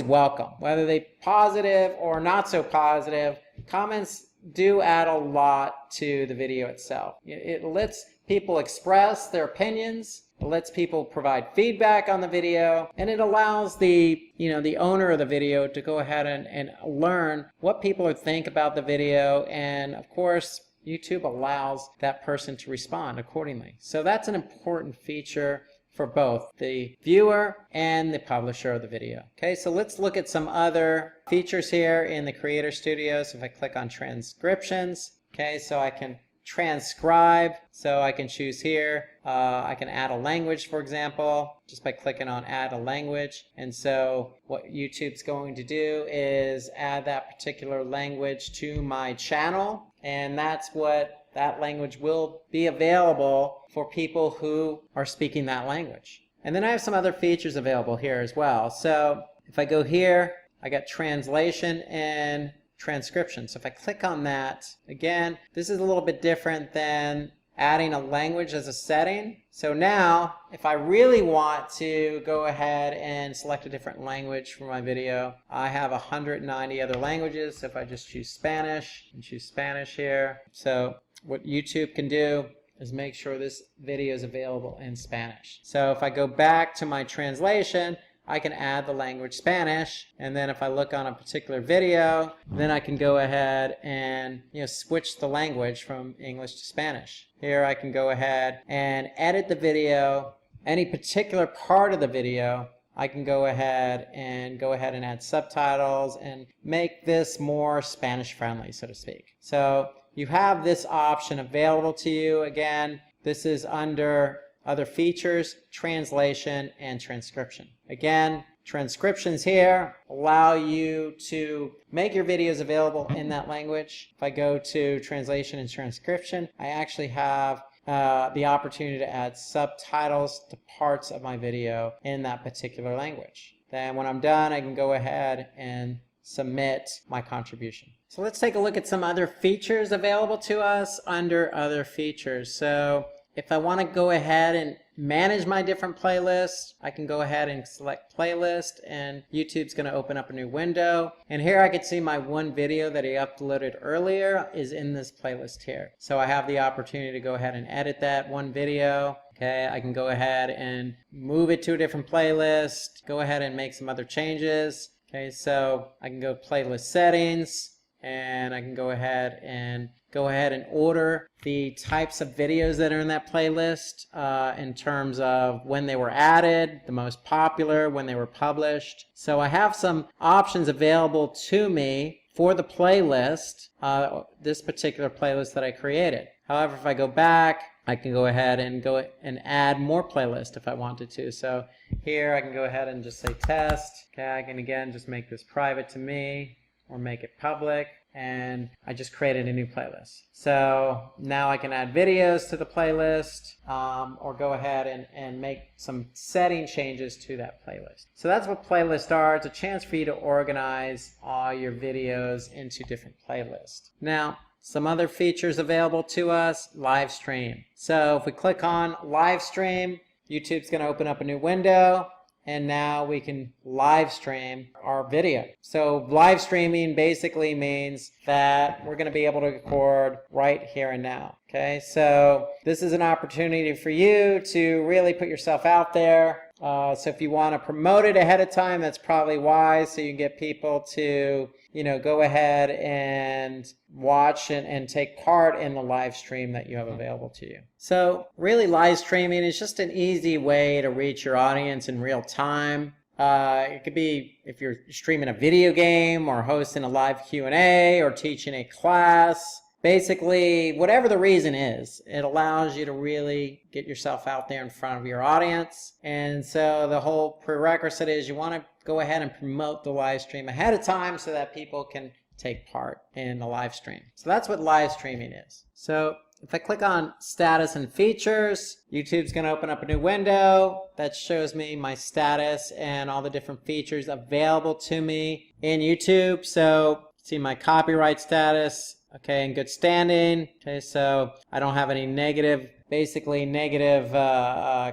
welcome, whether they're positive or not so positive. Comments do add a lot to the video itself. It lets people express their opinions, it lets people provide feedback on the video, and it allows the owner of the video to go ahead and learn what people think about the video, and of course YouTube allows that person to respond accordingly. So that's an important feature for both the viewer and the publisher of the video. Okay, so let's look at some other features here in the Creator Studio. So if I click on transcriptions, okay, so I can transcribe, so I can choose here, I can add a language, for example, just by clicking on add a language. And so what YouTube's going to do is add that particular language to my channel, and that's what that language will be available for people who are speaking that language. And then I have some other features available here as well. So if I go here, I got translation and transcription. So if I click on that, again, this is a little bit different than adding a language as a setting. So now, if I really want to go ahead and select a different language for my video, I have 190 other languages. So if I just choose Spanish and choose Spanish here, so what YouTube can do is make sure this video is available in Spanish. So if I go back to my translation, I can add the language Spanish, and then if I look on a particular video, then I can go ahead and switch the language from English to Spanish. Here I can go ahead and edit the video, any particular part of the video I can go ahead and add subtitles and make this more Spanish friendly, so to speak. So you have this option available to you. Again, this is under other features, translation and transcription. Again, transcriptions here allow you to make your videos available in that language. If I go to translation and transcription, I actually have the opportunity to add subtitles to parts of my video in that particular language. Then when I'm done, I can go ahead and submit my contribution. So let's take a look at some other features available to us under other features. So if I want to go ahead and manage my different playlists, I can go ahead and select playlist, and YouTube's going to open up a new window. And here I can see my one video that I uploaded earlier is in this playlist here. So I have the opportunity to go ahead and edit that one video. Okay, I can go ahead and move it to a different playlist, go ahead and make some other changes. Okay, so I can go playlist settings, and I can go ahead and order the types of videos that are in that playlist in terms of when they were added, the most popular, when they were published. So I have some options available to me for the playlist, this particular playlist that I created. However, if I go back, I can go ahead and add more playlists if I wanted to. So here I can go ahead and just say test. Okay, I can again just make this private to me or make it public. And I just created a new playlist. So now I can add videos to the playlist or go ahead and make some setting changes to that playlist. So that's what playlists are. It's a chance for you to organize all your videos into different playlists. Now, some other features available to us, live stream. So if we click on live stream, YouTube's going to open up a new window. And now we can live stream our video. So live streaming basically means that we're going to be able to record right here and now. Okay, so this is an opportunity for you to really put yourself out there. So if you want to promote it ahead of time, that's probably wise, so you can get people to, go ahead and watch and take part in the live stream that you have available to you. So really, live streaming is just an easy way to reach your audience in real time. It could be if you're streaming a video game or hosting a live Q&A or teaching a class. Basically, whatever the reason is, it allows you to really get yourself out there in front of your audience. And so the whole prerequisite is you want to go ahead and promote the live stream ahead of time so that people can take part in the live stream. So that's what live streaming is. So if I click on status and features, YouTube's going to open up a new window that shows me my status and all the different features available to me in YouTube. So see my copyright status. Okay, in good standing. Okay, so I don't have any negative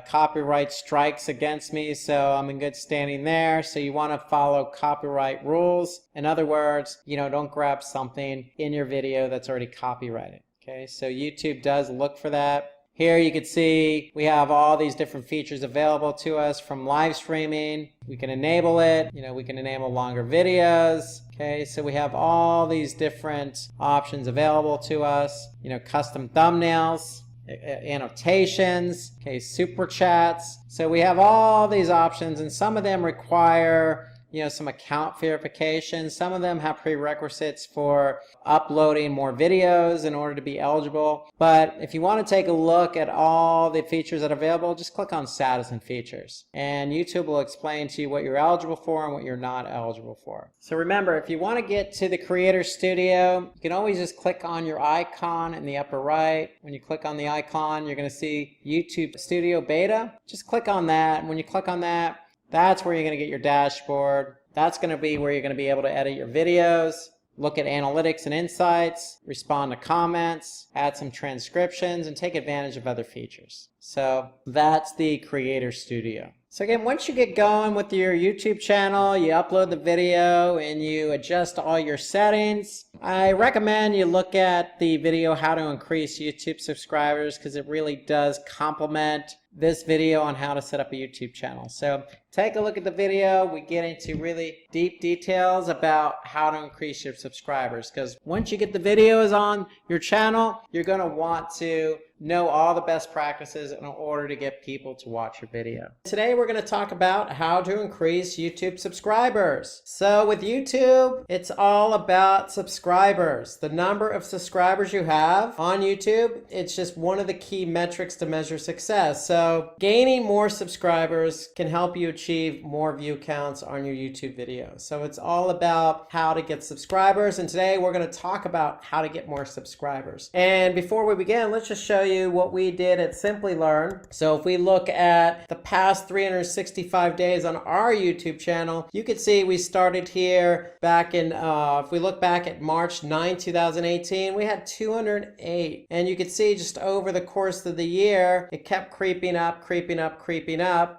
copyright strikes against me, so I'm in good standing there. So you want to follow copyright rules. In other words, don't grab something in your video that's already copyrighted. Okay, so YouTube does look for that. Here you can see we have all these different features available to us from live streaming. We can enable it. We can enable longer videos. Okay, so we have all these different options available to us. Custom thumbnails, annotations, okay, super chats. So we have all these options, and some of them require some account verification. Some of them have prerequisites for uploading more videos in order to be eligible. But if you want to take a look at all the features that are available, just click on status and features. And YouTube will explain to you what you're eligible for and what you're not eligible for. So remember, if you want to get to the Creator Studio, you can always just click on your icon in the upper right. When you click on the icon, you're going to see YouTube Studio Beta. Just click on that. And when you click on that, that's where you're going to get your dashboard. That's going to be where you're going to be able to edit your videos, look at analytics and insights, respond to comments, add some transcriptions, and take advantage of other features. So that's the Creator Studio. So again, once you get going with your YouTube channel, you upload the video and you adjust all your settings, I recommend you look at the video How to Increase YouTube Subscribers, because it really does complement this video on how to set up a YouTube channel. So take a look at the video. We get into really deep details about how to increase your subscribers, because once you get the videos on your channel, you're going to want to know all the best practices in order to get people to watch your video. Today we're going to talk about how to increase YouTube subscribers. So with YouTube, it's all about subscribers. The number of subscribers you have on YouTube, it's just one of the key metrics to measure success. So gaining more subscribers can help you achieve more view counts on your YouTube videos. So it's all about how to get subscribers, and today we're going to talk about how to get more subscribers. And before we begin, let's just show you what we did at Simplilearn. So if we look at the past 365 days on our YouTube channel, you can see we started here back in, if we look back at March 9, 2018, we had 208. And you can see just over the course of the year, it kept creeping up,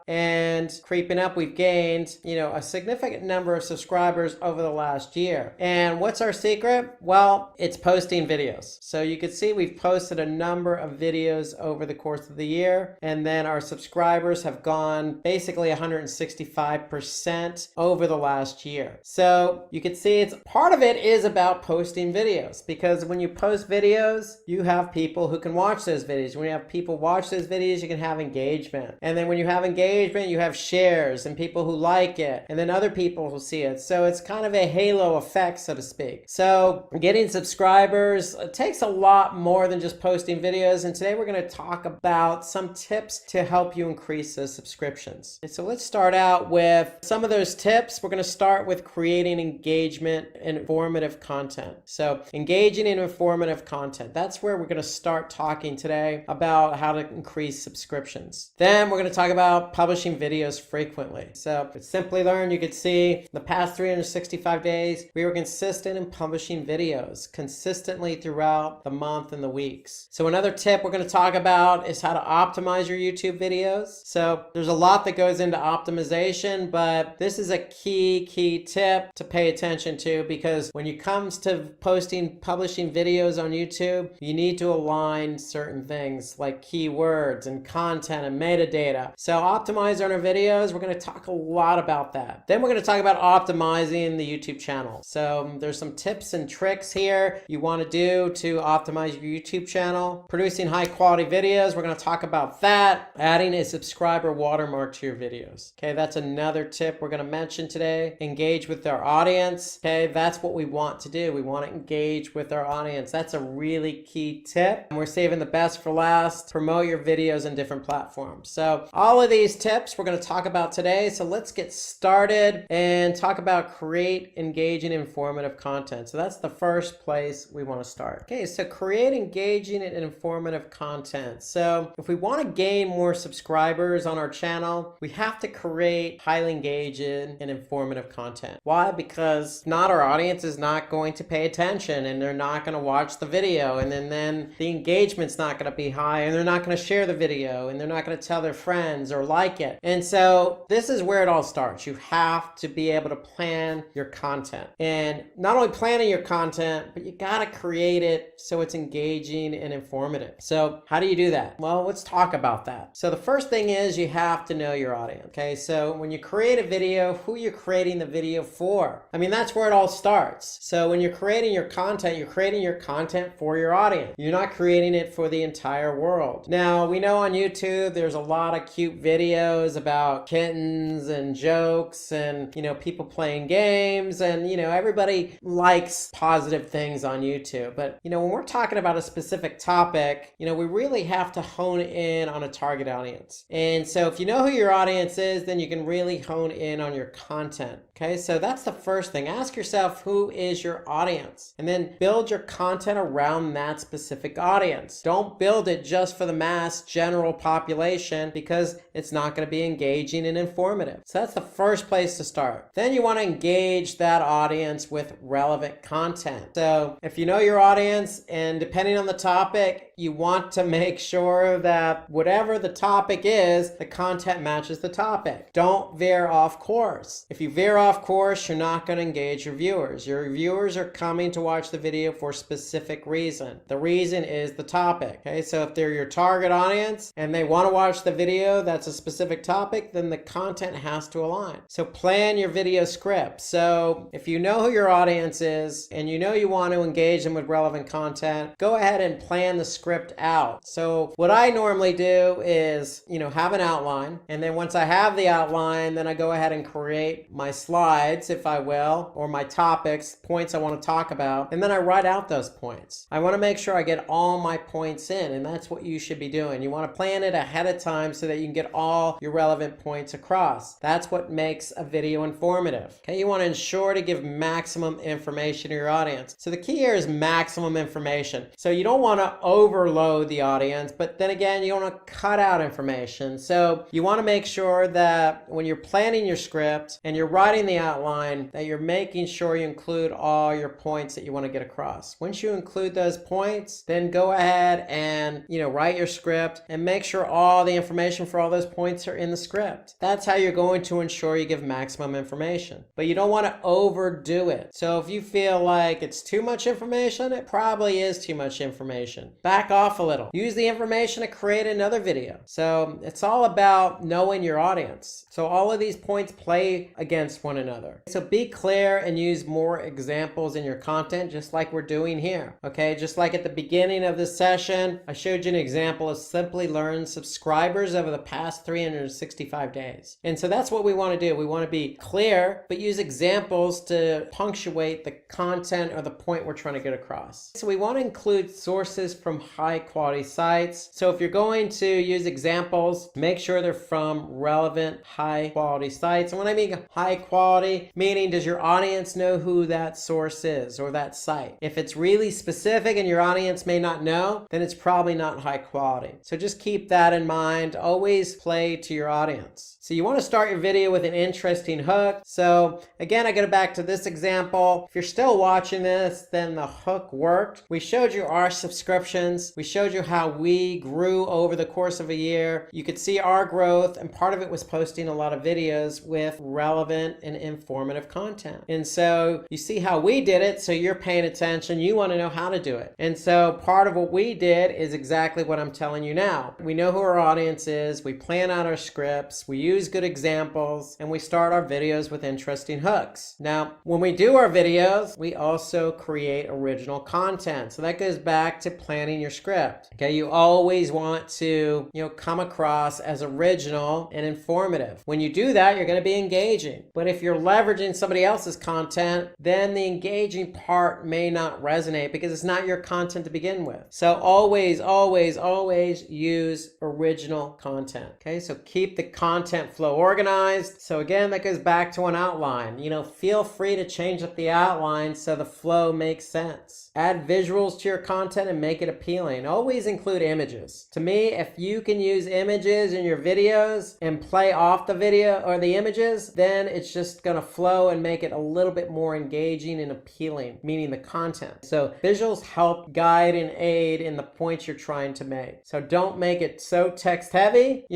and creeping up, we've gained, a significant number of subscribers over the last year. And what's our secret? Well, it's posting videos. So you can see we've posted a number of videos over the course of the year, and then our subscribers have gone basically 165% over the last year. So you can see it's part of it is about posting videos, because when you post videos, you have people who can watch those videos. When you have people watch those videos, you can have engagement. And then when you have engagement, you have shares and people who like it, and then other people who see it. So it's kind of a halo effect, so to speak. So getting subscribers, it takes a lot more than just posting videos. And today we're going to talk about some tips to help you increase those subscriptions. And so let's start out with some of those tips. We're going to start with creating engagement and informative content. So engaging in informative content, that's where we're going to start talking today about how to increase subscriptions. Then we're going to talk about publishing videos frequently. So with Simplilearn, you can see the past 365 days, we were consistent in publishing videos consistently throughout the month and the weeks. So another tip we're going to talk about is how to optimize your YouTube videos. So there's a lot that goes into optimization, but this is a key tip to pay attention to, because when it comes to publishing videos on YouTube, you need to align certain things like keywords and content and metadata. So optimize on our videos, we're going to talk a lot about that. Then we're going to talk about optimizing the YouTube channel. So there's some tips and tricks here you want to do to optimize your YouTube channel. Producing high quality videos, we're going to talk about that. Adding a subscriber watermark to your videos. Okay, that's another tip we're going to mention today. Engage with our audience. Okay, that's what we want to do. We want to engage with our audience. That's a really key tip. And we're saving the best for last. Promote your videos in different platforms. So all of these tips we're going to talk about today. So let's get started and talk about create engaging informative content. So that's the first place we want to start. Okay, so create engaging and informative content. So if we want to gain more subscribers on our channel, we have to create highly engaging and informative content. Why? Because if not, our audience is not going to pay attention, and they're not going to watch the video, and then the engagement's not going to be high, and they're not going to share the video, and they're not going to tell their friends or like it. And so this is where it all starts. You have to be able to plan your content, and not only planning your content, but you got to create it so it's engaging and informative. So how do you do that? Well, let's talk about that. So the first thing is you have to know your audience. Okay, so when you create a video, who you're creating the video for? I mean, that's where it all starts. So when you're creating your content, you're creating your content for your audience. You're not creating it for the entire world. Now, we know on YouTube there's a lot of cute videos about kittens and jokes and, people playing games, and, everybody likes positive things on YouTube. But, when we're talking about a specific topic, we really have to hone in on a target audience. And so if you know who your audience is, then you can really hone in on your content. Okay, so that's the first thing. Ask yourself, who is your audience? And then build your content around that specific audience. Don't build it just for the mass general population, because it's not going to be engaging and informative. So that's the first place to start. Then you want to engage that audience with relevant content. So if you know your audience, and depending on the topic, you want to make sure that whatever the topic is, the content matches the topic. Don't veer off course. If you veer off course, you're not going to engage your viewers. Your viewers are coming to watch the video for a specific reason. The reason is the topic. Okay, so if they're your target audience and they want to watch the video that's a specific topic, then the content has to align. So plan your video script. So if you know who your audience is and you know you want to engage them with relevant content, go ahead and plan the script script out. So what I normally do is, have an outline. And then once I have the outline, then I go ahead and create my slides, if I will, or my topics, points I want to talk about. And then I write out those points. I want to make sure I get all my points in, and that's what you should be doing. You want to plan it ahead of time so that you can get all your relevant points across. That's what makes a video informative. Okay, you want to ensure to give maximum information to your audience. So the key here is maximum information. So you don't want to overload the audience, but then again, you don't want to cut out information. So you want to make sure that when you're planning your script and you're writing the outline, that you're making sure you include all your points that you want to get across. Once you include those points, then go ahead and, write your script and make sure all the information for all those points are in the script. That's how you're going to ensure you give maximum information. But you don't want to overdo it. So if you feel like it's too much information, it probably is too much information. Back off a little. Use the information to create another video. So it's all about knowing your audience. So all of these points play against one another. So be clear and use more examples in your content, just like we're doing here. Okay, just like at the beginning of this session, I showed you an example of Simplilearn subscribers over the past 365 days. And so that's what we want to do. We want to be clear, but use examples to punctuate the content or the point we're trying to get across. So we want to include sources from high quality sites. So if you're going to use examples, make sure they're from relevant high quality sites. And when I mean high quality, meaning does your audience know who that source is or that site? If it's really specific and your audience may not know, then it's probably not high quality. So just keep that in mind. Always play to your audience. So you want to start your video with an interesting hook. So again, I go back to this example. If you're still watching this, then the hook worked. We showed you our subscriptions. We showed you how we grew over the course of a year. You could see our growth, and part of it was posting a lot of videos with relevant and informative content. And so you see how we did it, so you're paying attention. You want to know how to do it. And so part of what we did is exactly what I'm telling you now. We know who our audience is. We plan out our scripts. We use good examples, and we start our videos with interesting hooks. Now, when we do our videos, we also create original content. So that goes back to planning your script. Okay, you always want to, come across as original and informative. When you do that, you're going to be engaging. But if you're leveraging somebody else's content, then the engaging part may not resonate because it's not your content to begin with. So always, always, always use original content. Okay, so keep the content flow organized. So again, that goes back to an outline. Feel free to change up the outline so the flow makes sense. Add visuals to your content and make it appealing. Always include images. To me, if you can use images in your videos and play off the video or the images, then it's just going to flow and make it a little bit more engaging and appealing, meaning the content. So visuals help guide and aid in the points you're trying to make. So don't make it so text heavy,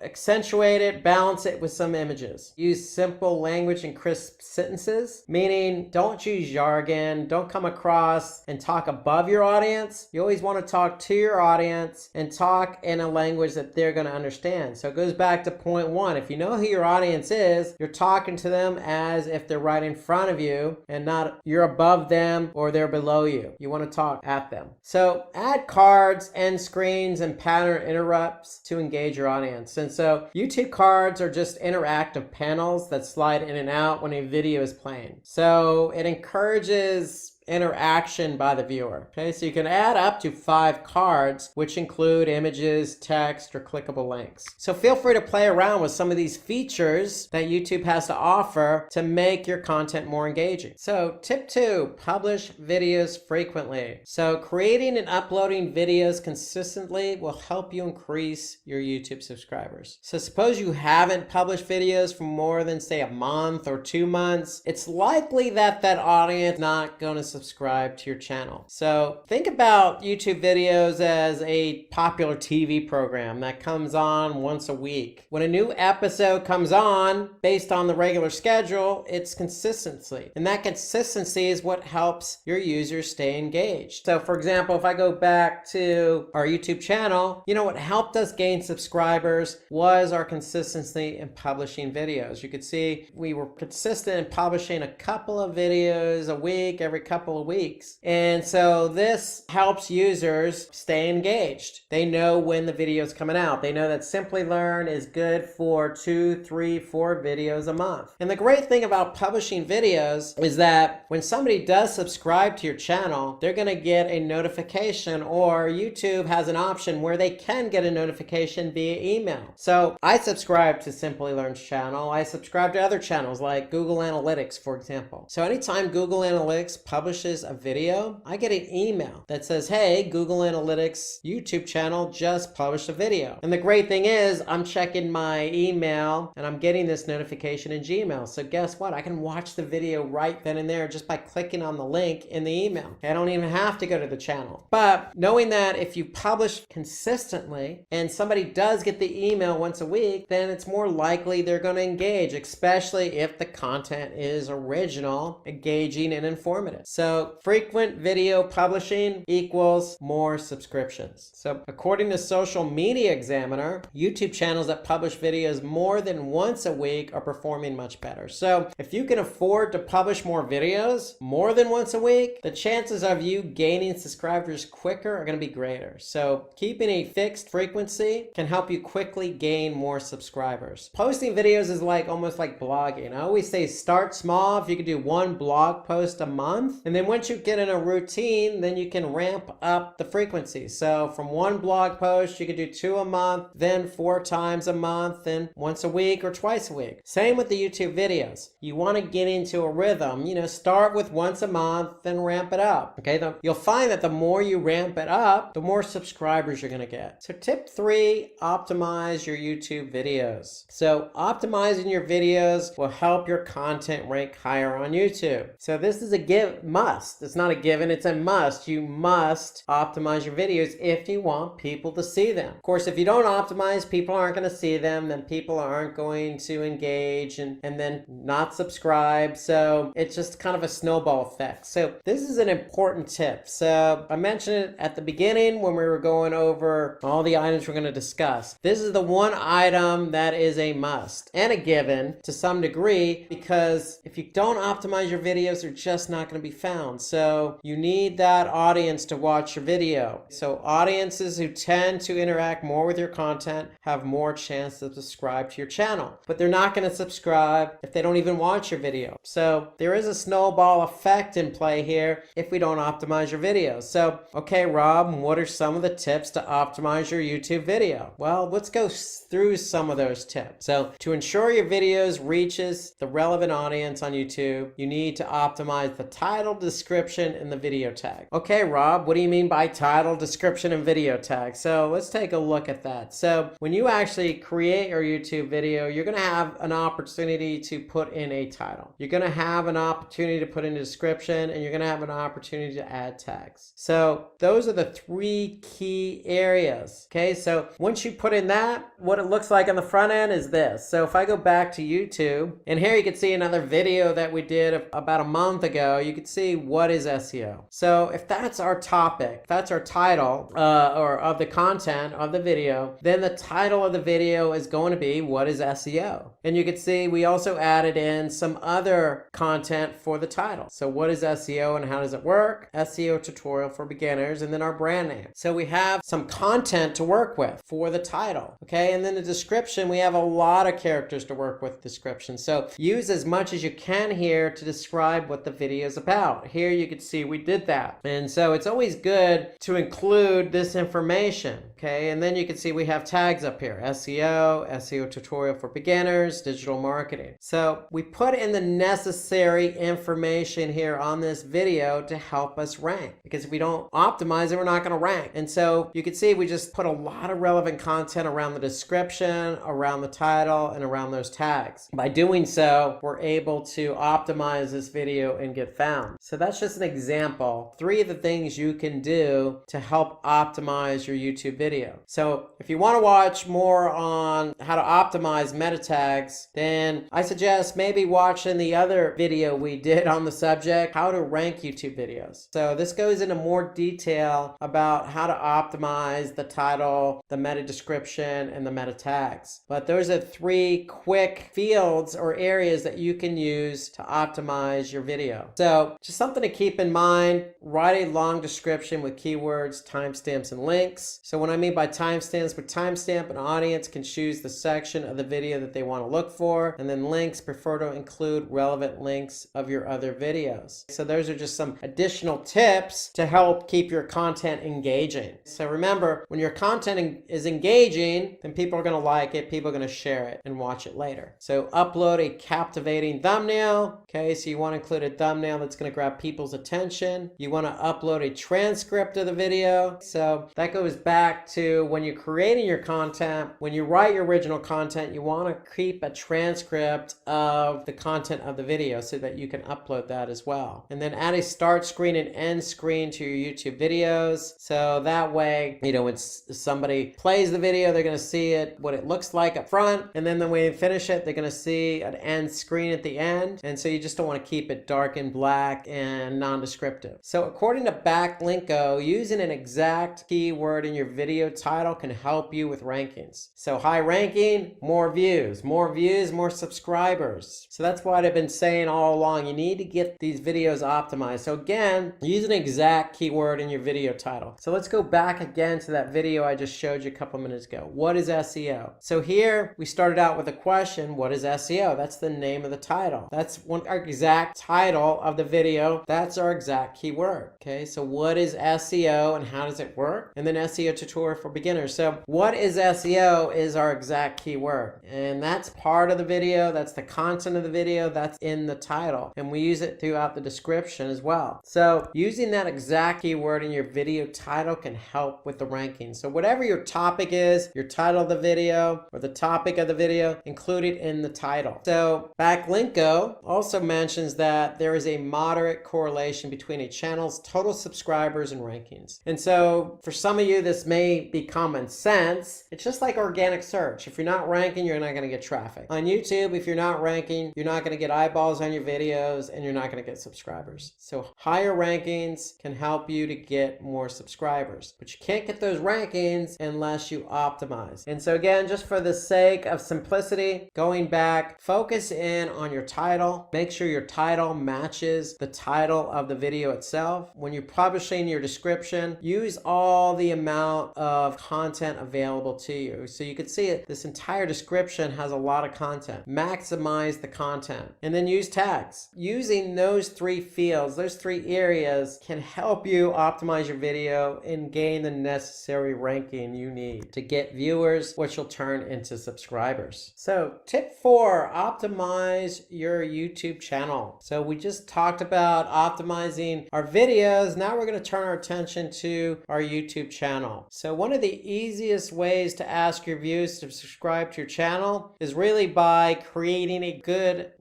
accentuate it, balance it with some images. Use simple language and crisp sentences, meaning don't use jargon, don't come across and talk above your audience. You always want to talk to your audience and talk in a language that they're going to understand. So it goes back to point one. If you know who your audience is, you're talking to them as if they're right in front of you and not you're above them or they're below you. You want to talk at them. So add cards, end screens, and pattern interrupts to engage your audience. And so YouTube cards are just interactive panels that slide in and out when a video is playing. So it encourages interaction by the viewer. Okay, so you can add up to 5 cards, which include images, text, or clickable links. So feel free to play around with some of these features that YouTube has to offer to make your content more engaging. So tip 2, publish videos frequently. So creating and uploading videos consistently will help you increase your YouTube subscribers. So suppose you haven't published videos for more than say a month or 2 months, it's likely that audience is not going to subscribe to your channel. So think about YouTube videos as a popular TV program that comes on once a week. When a new episode comes on based on the regular schedule, it's consistency. And that consistency is what helps your users stay engaged. So for example, if I go back to our YouTube channel, what helped us gain subscribers was our consistency in publishing videos. You could see we were consistent in publishing a couple of videos a week, every couple couple of weeks. And so this helps users stay engaged. They know when the video is coming out. They know that Simplilearn is good for 2, 3, 4 videos a month. And the great thing about publishing videos is that when somebody does subscribe to your channel, they're going to get a notification, or YouTube has an option where they can get a notification via email. So I subscribe to Simplilearn's channel. I subscribe to other channels like Google Analytics, for example. So anytime Google Analytics publishes a video, I get an email that says, hey, Google Analytics YouTube channel just published a video. And the great thing is I'm checking my email and I'm getting this notification in Gmail. So guess what? I can watch the video right then and there just by clicking on the link in the email. I don't even have to go to the channel. But knowing that if you publish consistently and somebody does get the email once a week, then it's more likely they're going to engage, especially if the content is original, engaging, and informative. So frequent video publishing equals more subscriptions. So according to Social Media Examiner, YouTube channels that publish videos more than once a week are performing much better. So if you can afford to publish more videos more than once a week, the chances of you gaining subscribers quicker are going to be greater. So keeping a fixed frequency can help you quickly gain more subscribers. Posting videos is almost like blogging. I always say start small. If you can do 1 blog post a month, and then once you get in a routine, then you can ramp up the frequency. So from 1 blog post, you can do 2 a month, then 4 times a month, then once a week or twice a week. Same with the YouTube videos. You want to get into a rhythm, start with once a month, then ramp it up. Okay, you'll find that the more you ramp it up, the more subscribers you're going to get. So tip 3, optimize your YouTube videos. So optimizing your videos will help your content rank higher on YouTube. So this is a must. It's not a given, it's a must. You must optimize your videos if you want people to see them. Of course, if you don't optimize, people aren't going to see them, then people aren't going to engage and then not subscribe. So it's just kind of a snowball effect. So this is an important tip. So I mentioned it at the beginning when we were going over all the items we're going to discuss. This is the one item that is a must and a given to some degree, because if you don't optimize your videos, they're just not going to be found. So you need that audience to watch your video. So audiences who tend to interact more with your content have more chance to subscribe to your channel, but they're not going to subscribe if they don't even watch your video. So there is a snowball effect in play here if we don't optimize your videos. So, okay, Rob, what are some of the tips to optimize your YouTube video? Well, let's go through some of those tips. So to ensure your videos reaches the relevant audience on YouTube, you need to optimize the title, description, and the video tag. Okay, Rob, what do you mean by title, description, and video tag? So let's take a look at that. So when you actually create your YouTube video, you're going to have an opportunity to put in a title. You're going to have an opportunity to put in a description, and you're going to have an opportunity to add tags. So those are the 3 key areas. Okay, so once you put in that, what it looks like on the front end is this. So if I go back to YouTube, and here you can see another video that we did about a month ago, you can see what is SEO. So if that's our topic, if that's our title or of the content of the video, then the title of the video is going to be what is SEO. And you can see we also added in some other content for the title. So what is SEO and how does it work? SEO tutorial for beginners, and then our brand name. So we have some content to work with for the title. Okay, and then the description, we have a lot of characters to work with description. So use as much as you can here to describe what the video is about. Here you can see we did that. And so it's always good to include this information. Okay, and then you can see we have tags up here: SEO, SEO tutorial for beginners, digital marketing. So we put in the necessary information here on this video to help us rank, because if we don't optimize it, we're not going to rank. And so you can see we just put a lot of relevant content around the description, around the title, and around those tags. By doing so, we're able to optimize this video and get found. So that's just an example. 3 of the things you can do to help optimize your YouTube video. video. So if you want to watch more on how to optimize meta tags, then I suggest maybe watching the other video we did on the subject, how to rank YouTube videos. So this goes into more detail about how to optimize the title, the meta description, and the meta tags. But those are 3 quick fields or areas that you can use to optimize your video. So just something to keep in mind, write a long description with keywords, timestamps, and links. So what I mean by timestamps, with timestamp, an audience can choose the section of the video that they want to look for, and then links, prefer to include relevant links of your other videos. So those are just some additional tips to help keep your content engaging. So remember, when your content is engaging, then people are going to like it, people are going to share it and watch it later. So upload a captivating thumbnail. Okay, so you want to include a thumbnail that's going to grab people's attention. You want to upload a transcript of the video. So that goes back to when you're creating your content, when you write your original content, you want to keep a transcript of the content of the video so that you can upload that as well. And then add a start screen and end screen to your YouTube videos. So that way, when somebody plays the video, they're going to see it, what it looks like up front. And then when you finish it, they're going to see an end screen at the end. And so you just don't want to keep it dark and black and non-descriptive. So according to Backlinko, using an exact keyword in your video title can help you with rankings. So high ranking, more views, more subscribers. So that's what I've been saying all along. You need to get these videos optimized. So again, use an exact keyword in your video title. So let's go back again to that video I just showed you a couple minutes ago. What is SEO? So here we started out with a question, what is SEO? That's the name of the title. That's our exact title of the video. That's our exact keyword. Okay, so what is SEO and how does it work? And then SEO tutorial for beginners. So what is SEO is our exact keyword. And that's part of the video. That's the content of the video. That's in the title. And we use it throughout the description as well. So using that exact keyword in your video title can help with the ranking. So whatever your topic is, your title of the video or the topic of the video, include it in the title. So Backlinko also mentions that there is a moderate correlation between a channel's total subscribers and rankings. And so for some of you, this may be common sense. It's just like organic search. If you're not ranking, you're not going to get traffic. On YouTube, if you're not ranking, you're not going to get eyeballs on your videos and you're not going to get subscribers. So higher rankings can help you to get more subscribers, but you can't get those rankings unless you optimize. And so again, just for the sake of simplicity, going back, focus in on your title. Make sure your title matches the title of the video itself. When you're publishing your description, use all the amount of content available to you. So you can see it, this entire description has a lot of content. Maximize the content and then use tags. Using those 3 fields, those 3 areas can help you optimize your video and gain the necessary ranking you need to get viewers, which will turn into subscribers. So tip 4, optimize your YouTube channel. So we just talked about optimizing our videos. Now we're going to turn our attention to our YouTube channel. So one of the easiest ways to ask your viewers to subscribe to your channel is really by creating a great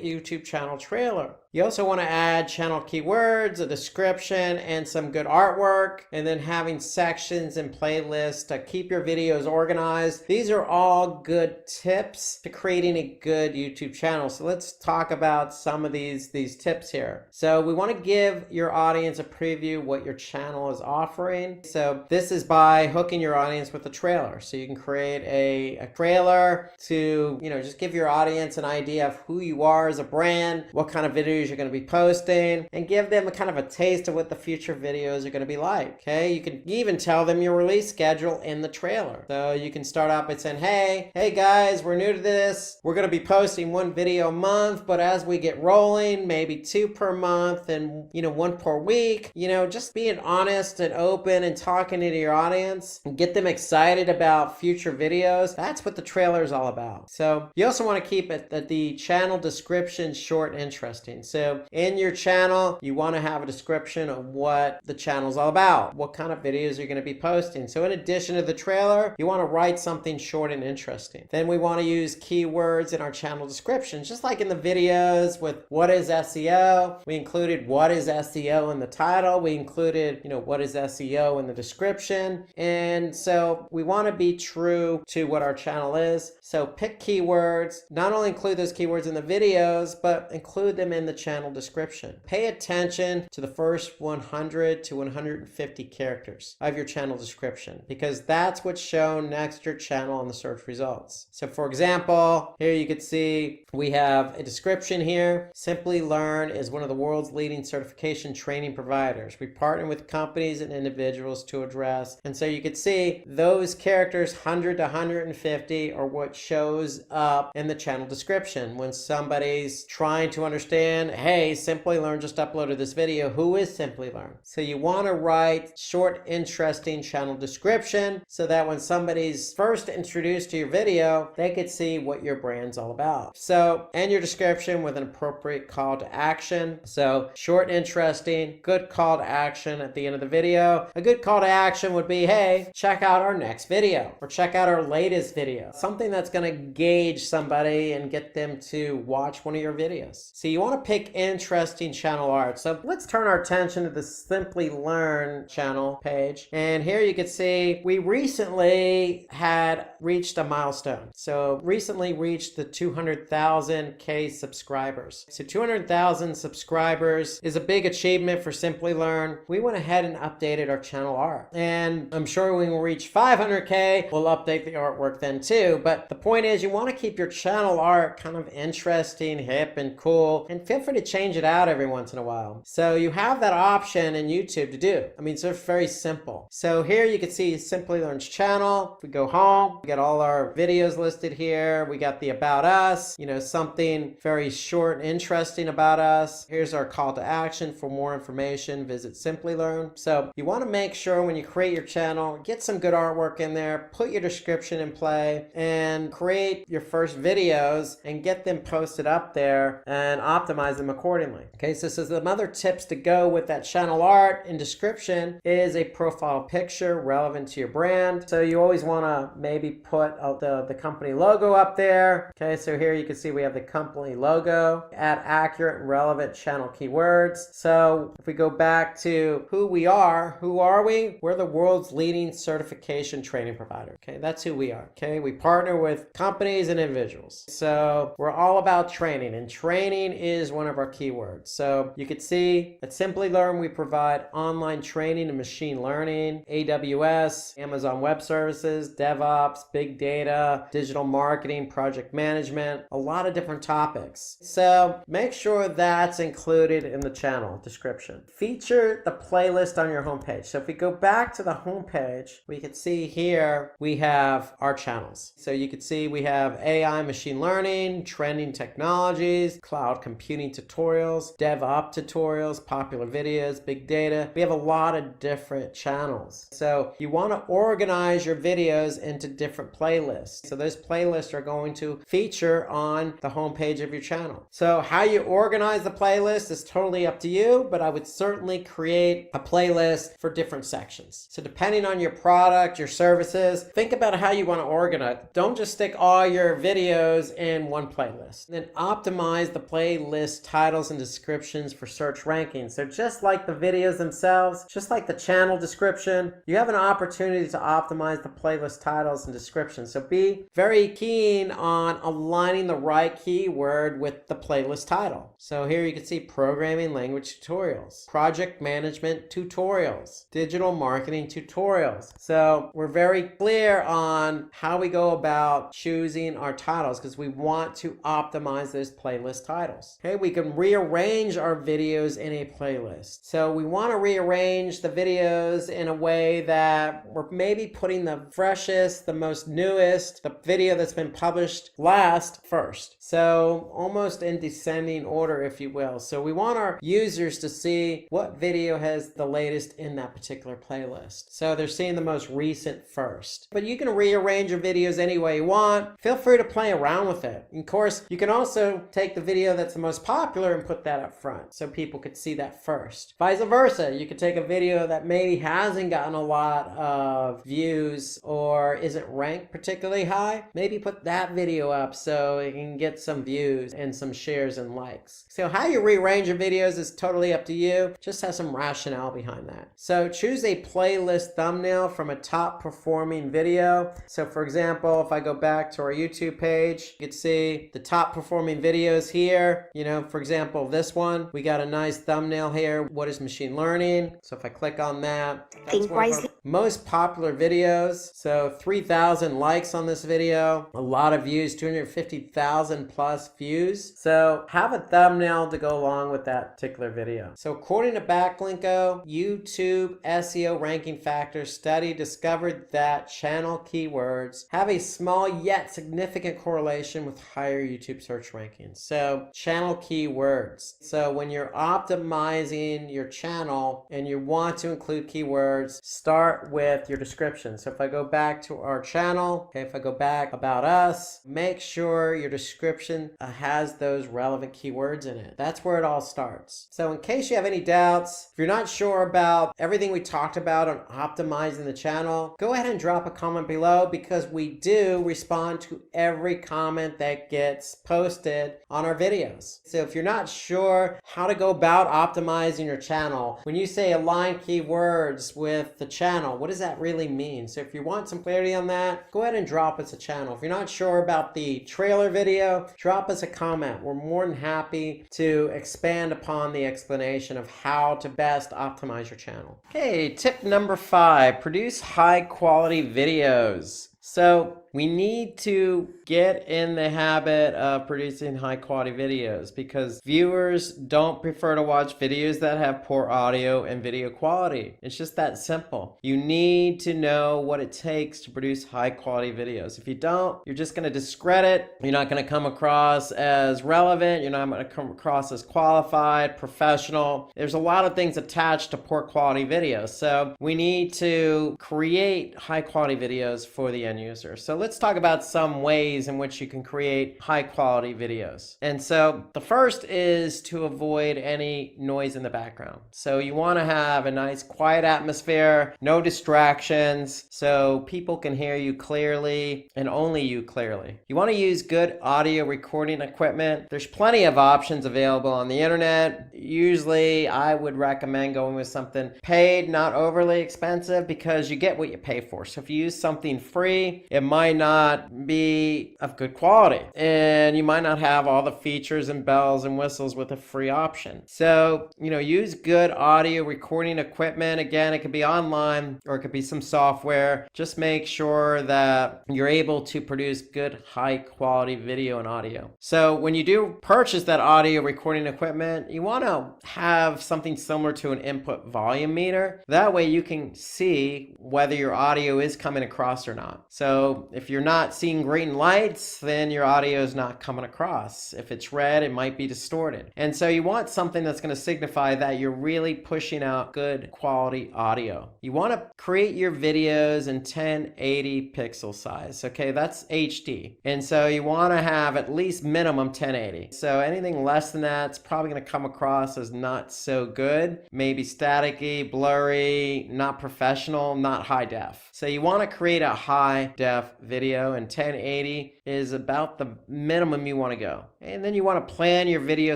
YouTube channel trailer. You also want to add channel keywords, a description, and some good artwork, and then having sections and playlists to keep your videos organized. These are all good tips to creating a good YouTube channel. So let's talk about some of these tips here. So we want to give your audience a preview what your channel is offering. So this is by hooking your audience with a trailer. So you can create a trailer to, just give your audience an idea of who you are as a brand, what kind of videos you're going to be posting, and give them a kind of a taste of what the future videos are going to be like. Okay, you can even tell them your release schedule in the trailer. So you can start out by saying, hey guys, we're new to this. We're going to be posting 1 video a month, but as we get rolling, maybe 2 per month and 1 per week. Just being honest and open and talking to your audience and get them excited about future videos. That's what the trailer is all about. So you also want to keep it the channel description short and interesting. So in your channel, you want to have a description of what the channel's all about, what kind of videos you're going to be posting. So in addition to the trailer, you want to write something short and interesting. Then we want to use keywords in our channel description, just like in the videos with what is SEO. We included what is SEO in the title. We included, what is SEO in the description. And so we want to be true to what our channel is. So pick keywords, not only include those keywords in the videos, but include them in the channel description. Pay attention to the first 100 to 150 characters of your channel description, because that's what's shown next to your channel on the search results. So for example, here you can see we have a description here. Simplilearn is one of the world's leading certification training providers. We partner with companies and individuals to address. And so you can see those characters, 100 to 150, are what shows up in the channel description. When somebody's trying to understand, hey, Simplilearn just uploaded this video, who is Simplilearn? So you want to write short, interesting channel description so that when somebody's first introduced to your video, they could see what your brand's all about. So end your description with an appropriate call to action. So short, interesting, good call to action at the end of the video. A good call to action would be, hey, check out our next video or check out our latest video. Something that's going to gauge somebody and get them to watch one of your videos. So you want to pick interesting channel art. So let's turn our attention to the Simplilearn channel page. And here you can see we recently had reached a milestone. So recently reached the 200,000K subscribers. So 200,000 subscribers is a big achievement for Simplilearn. We went ahead and updated our channel art. And I'm sure when we reach 500K, we'll update the artwork then too. But the point is, you want to keep your channel art kind of interesting, hip, and cool. And feel free to change it out every once in a while. So you have that option in YouTube to do. I mean, it's just very simple. So here you can see Simplilearn's channel. If we go home, we got all our videos listed here. We got the About Us, something very short and interesting about us. Here's our call to action. For more information, visit Simplilearn. So you want to make sure when you create your channel, get some good artwork in there, put your description in play, and create your first videos and get them posted up there and optimize them accordingly. Okay, so some other tips to go with that channel art and description is a profile picture relevant to your brand. So you always want to maybe put the company logo up there. Okay, so here you can see we have the company logo. Add accurate and relevant channel keywords. So if we go back to who we are, who are we? We're the world's leading certification training provider. Okay, that's who we are. Okay, we partner with companies and individuals. So we're all about training, and training is one of our keywords. So you can see at Simplilearn, we provide online training in machine learning, AWS, Amazon Web Services, DevOps, big data, digital marketing, project management, a lot of different topics. So make sure that's included in the channel description. Feature the playlist on your homepage. So if we go back to the homepage, we can see here we have our channels. So you can see we have AI, machine learning, trending technologies, cloud computing tutorials, DevOps tutorials, popular videos, big data. We have a lot of different channels. So you want to organize your videos into different playlists. So those playlists are going to feature on the homepage of your channel. So how you organize the playlist is totally up to you, but I would certainly create a playlist for different sections. So depending on your product, your services, think about how you want to organize. Don't just stick all your videos in one playlist. Then optimize the playlist titles and descriptions for search rankings. So just like the videos themselves, just like the channel description, you have an opportunity to optimize the playlist titles and descriptions. So be very keen on aligning the right keyword with the playlist title. So here you can see programming language tutorials, project management tutorials, digital marketing tutorials. So we're very clear on how we go about choosing our titles because we want to optimize those playlist titles. Okay, we can rearrange our videos in a playlist. So we want to rearrange the videos in a way that we're maybe putting the freshest, the most newest, the video that's been published last first. So almost in descending order, if you will. So we want our users to see what video has the latest in that particular playlist. So they're seeing the most recent first. But you can rearrange your videos any way you want. Feel free to play around with it. Of course, you can also take the video that's the most popular popular and put that up front so people could see that first. Vice versa, you could take a video that maybe hasn't gotten a lot of views or isn't ranked particularly high. Maybe put that video up so it can get some views and some shares and likes. So how you rearrange your videos is totally up to you. Just have some rationale behind that. So choose a playlist thumbnail from a top performing video. So for example, if I go back to our YouTube page, you can see the top performing videos here. You know, for example, this one, we got a nice thumbnail here. What is machine learning? So if I click on that, that's one of our most popular videos. So 3,000 likes on this video, a lot of views, 250,000 plus views. So have a thumbnail to go along with that particular video. So according to Backlinko, YouTube SEO ranking factor study discovered that channel keywords have a small yet significant correlation with higher YouTube search rankings. So channel keywords. So when you're optimizing your channel and you want to include keywords, start with your description. So if I go back to our channel, okay, if I go back about us, make sure your description has those relevant keywords in it. That's where it all starts. So in case you have any doubts, if you're not sure about everything we talked about on optimizing the channel, go ahead and drop a comment below because we do respond to every comment that gets posted on our videos. So if you're not sure how to go about optimizing your channel, when you say align keywords with the channel, what does that really mean? So if you want some clarity on that, go ahead and drop us a channel. If you're not sure about the trailer video, drop us a comment. We're more than happy to expand upon the explanation of how to best optimize your channel. Okay, tip number 5, produce high quality videos. So we need to get in the habit of producing high quality videos because viewers don't prefer to watch videos that have poor audio and video quality. It's just that simple. You need to know what it takes to produce high quality videos. If you don't, you're just going to discredit. You're not going to come across as relevant. You're not going to come across as qualified, professional. There's a lot of things attached to poor quality videos. So we need to create high quality videos for the end user. So let's talk about some ways in which you can create high quality videos. And so the first is to avoid any noise in the background. So you want to have a nice quiet atmosphere, no distractions, so people can hear you clearly and only you clearly. You want to use good audio recording equipment. There's plenty of options available on the internet. Usually I would recommend going with something paid, not overly expensive, because you get what you pay for. So if you use something free, it might not be of good quality and you might not have all the features and bells and whistles with a free option. So, use good audio recording equipment. Again, it could be online or it could be some software. Just make sure that you're able to produce good high quality video and audio. So when you do purchase that audio recording equipment, you want to have something similar to an input volume meter. That way you can see whether your audio is coming across or not. So if you're not seeing green lights, then your audio is not coming across. If it's red, it might be distorted. And so you want something that's going to signify that you're really pushing out good quality audio. You want to create your videos in 1080 pixel size. Okay, that's HD. And so you want to have at least minimum 1080. So anything less than that, it's probably going to come across as not so good. Maybe staticky, blurry, not professional, not high def. So you want to create a high def video, and 1080 is about the minimum you want to go. And then you want to plan your video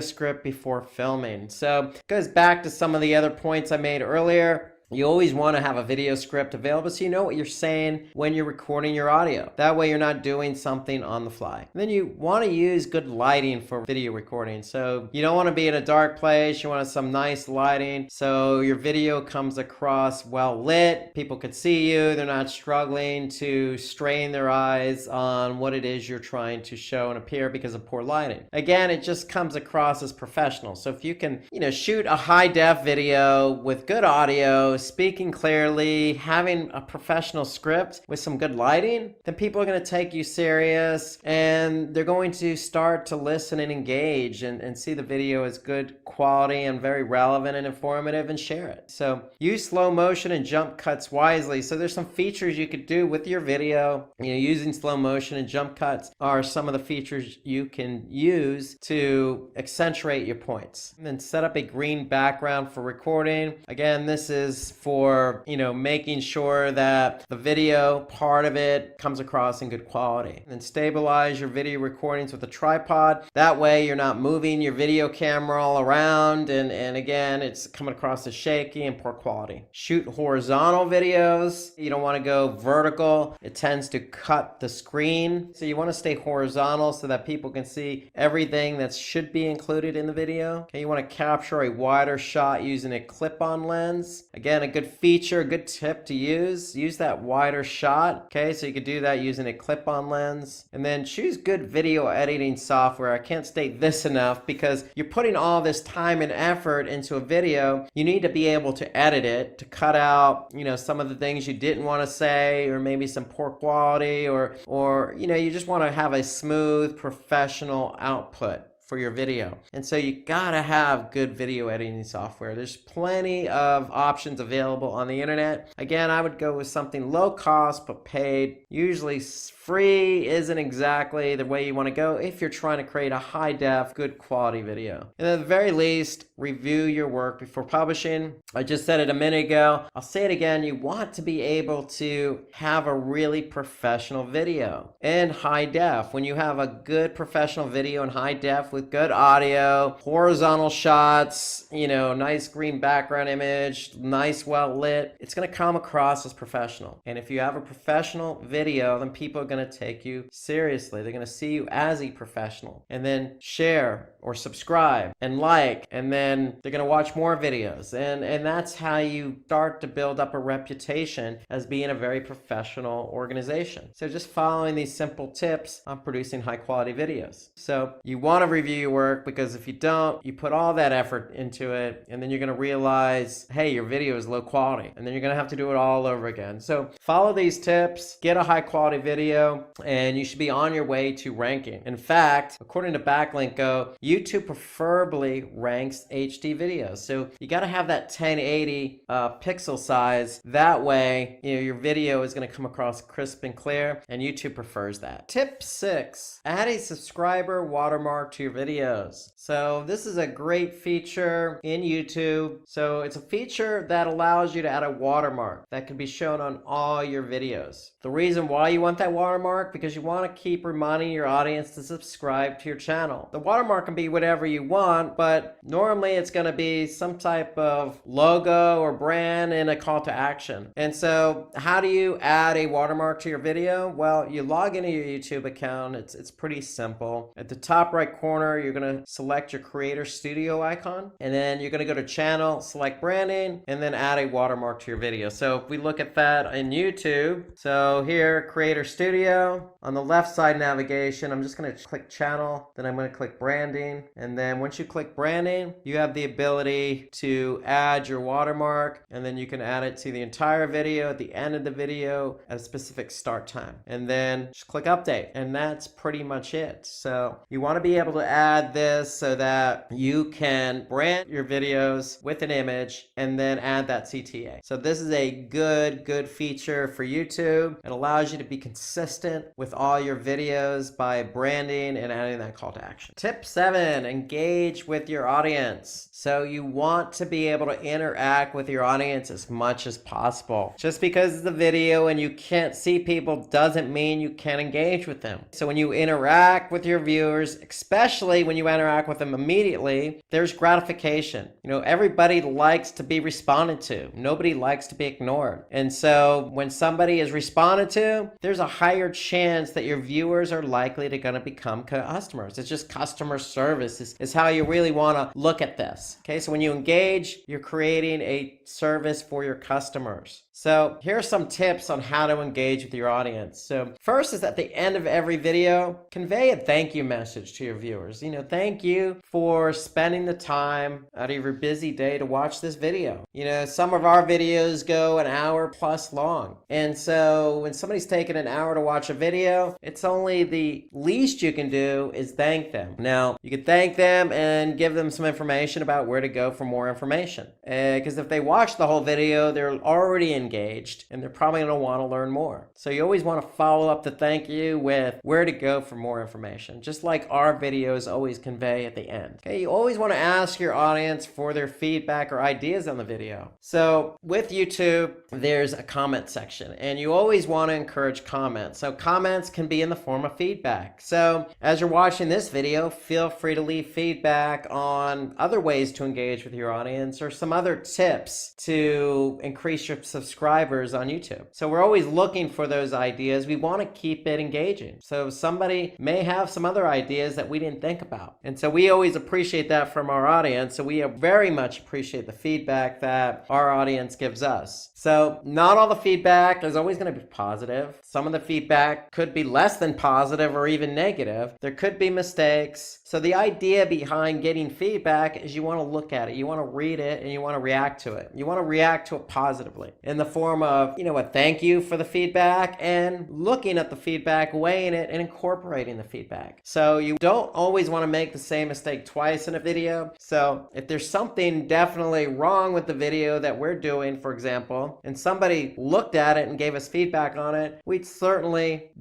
script before filming. So it goes back to some of the other points I made earlier. You always want to have a video script available so you know what you're saying when you're recording your audio. That way you're not doing something on the fly. And then you want to use good lighting for video recording. So you don't want to be in a dark place. You want some nice lighting so your video comes across well lit. People could see you. They're not struggling to strain their eyes on what it is you're trying to show and appear because of poor lighting. Again, it just comes across as professional. So if you can, shoot a high def video with good audio, speaking clearly, having a professional script with some good lighting, then people are going to take you serious and they're going to start to listen and engage and see the video as good quality and very relevant and informative and share it. So use slow motion and jump cuts wisely. So there's some features you could do with your video. Using slow motion and jump cuts are some of the features you can use to accentuate your points. And then set up a green background for recording. Again, this is for, making sure that the video part of it comes across in good quality. And then stabilize your video recordings with a tripod. That way you're not moving your video camera all around and again, it's coming across as shaky and poor quality. Shoot horizontal videos. You don't want to go vertical. It tends to cut the screen. So you want to stay horizontal so that people can see everything that should be included in the video. Okay, you want to capture a wider shot using a clip-on lens. Again, a good feature, a good tip to use. Use that wider shot. Okay, so you could do that using a clip-on lens. And then choose good video editing software. I can't state this enough because you're putting all this time and effort into a video. You need to be able to edit it, to cut out, some of the things you didn't want to say, or maybe some poor quality, or you just want to have a smooth, professional output for your video. And so you gotta have good video editing software. There's plenty of options available on the internet. Again, I would go with something low cost but paid. Usually free isn't exactly the way you want to go if you're trying to create a high def, good quality video. And at the very least, review your work before publishing. I just said it a minute ago. I'll say it again. You want to be able to have a really professional video in high def. When you have a good professional video in high def with good audio, horizontal shots, nice green background image, nice well lit, it's going to come across as professional. And if you have a professional video, then people are going to take you seriously. They're going to see you as a professional. And then share or subscribe and like, and then they're going to watch more videos. And that's how you start to build up a reputation as being a very professional organization. So just following these simple tips on producing high quality videos. So you want to review your work, because if you don't, you put all that effort into it and then you're going to realize, hey, your video is low quality, and then you're going to have to do it all over again. So follow these tips, get a high quality video, and you should be on your way to ranking. In fact, according to Backlink Go, YouTube preferably ranks HD videos. So you got to have that 1080 pixel size. That way, your video is going to come across crisp and clear, and YouTube prefers that. Tip 6, add a subscriber watermark to your videos. So this is a great feature in YouTube. So it's a feature that allows you to add a watermark that can be shown on all your videos. The reason why you want that watermark, because you want to keep reminding your audience to subscribe to your channel. The watermark can be whatever you want, but normally it's going to be some type of logo or brand and a call to action. And so how do you add a watermark to your video? Well, you log into your YouTube account. It's pretty simple. At the top right corner, you're going to select your Creator Studio icon, and then you're going to go to Channel, select Branding, and then add a watermark to your video. So if we look at that in YouTube, so here, Creator Studio, on the left side navigation, I'm just going to click Channel, then I'm going to click Branding, and then once you click Branding, you have the ability to add your watermark, and then you can add it to the entire video, at the end of the video, at a specific start time, and then just click Update, and that's pretty much it. So you want to be able to add this so that you can brand your videos with an image and then add that CTA. So this is a good feature for YouTube. It allows you to be consistent with all your videos by branding and adding that call to action. Tip 7, engage with your audience. So you want to be able to interact with your audience as much as possible. Just because it's a video and you can't see people doesn't mean you can't engage with them. So when you interact with your viewers, especially when you interact with them immediately, there's gratification. Everybody likes to be responded to. Nobody likes to be ignored. And so when somebody is responded to, there's a higher higher chance that your viewers are likely to going to become customers. It's just customer service is how you really want to look at this. Okay, so when you engage, you're creating a service for your customers. So here are some tips on how to engage with your audience. So first is at the end of every video, convey a thank you message to your viewers. Thank you for spending the time out of your busy day to watch this video. Some of our videos go an hour plus long. And so when somebody's taken an hour to watch a video, it's only the least you can do is thank them. Now, you can thank them and give them some information about where to go for more information. Because if they watch the whole video, they're already engaged and they're probably going to want to learn more. So you always want to follow up the thank you with where to go for more information, just like our videos always convey at the end. Okay, you always want to ask your audience for their feedback or ideas on the video. So with YouTube, there's a comment section and you always want to encourage comments. So comments can be in the form of feedback. So as you're watching this video, feel free to leave feedback on other ways to engage with your audience or some other tips to increase your subscribers on YouTube. So we're always looking for those ideas. We want to keep it engaging. So somebody may have some other ideas that we didn't think about. And so we always appreciate that from our audience. So we very much appreciate the feedback that our audience gives us. So not all the feedback is always going to be positive. Some of the feedback could be less than positive or even negative. There could be mistakes. So the idea behind getting feedback is you want to look at it, you want to read it, and you want to react to it. You want to react to it positively in the form of, a thank you for the feedback and looking at the feedback, weighing it, and incorporating the feedback. So you don't always want to make the same mistake twice in a video. So if there's something definitely wrong with the video that we're doing, for example, and somebody looked at it and gave us feedback on it, we'd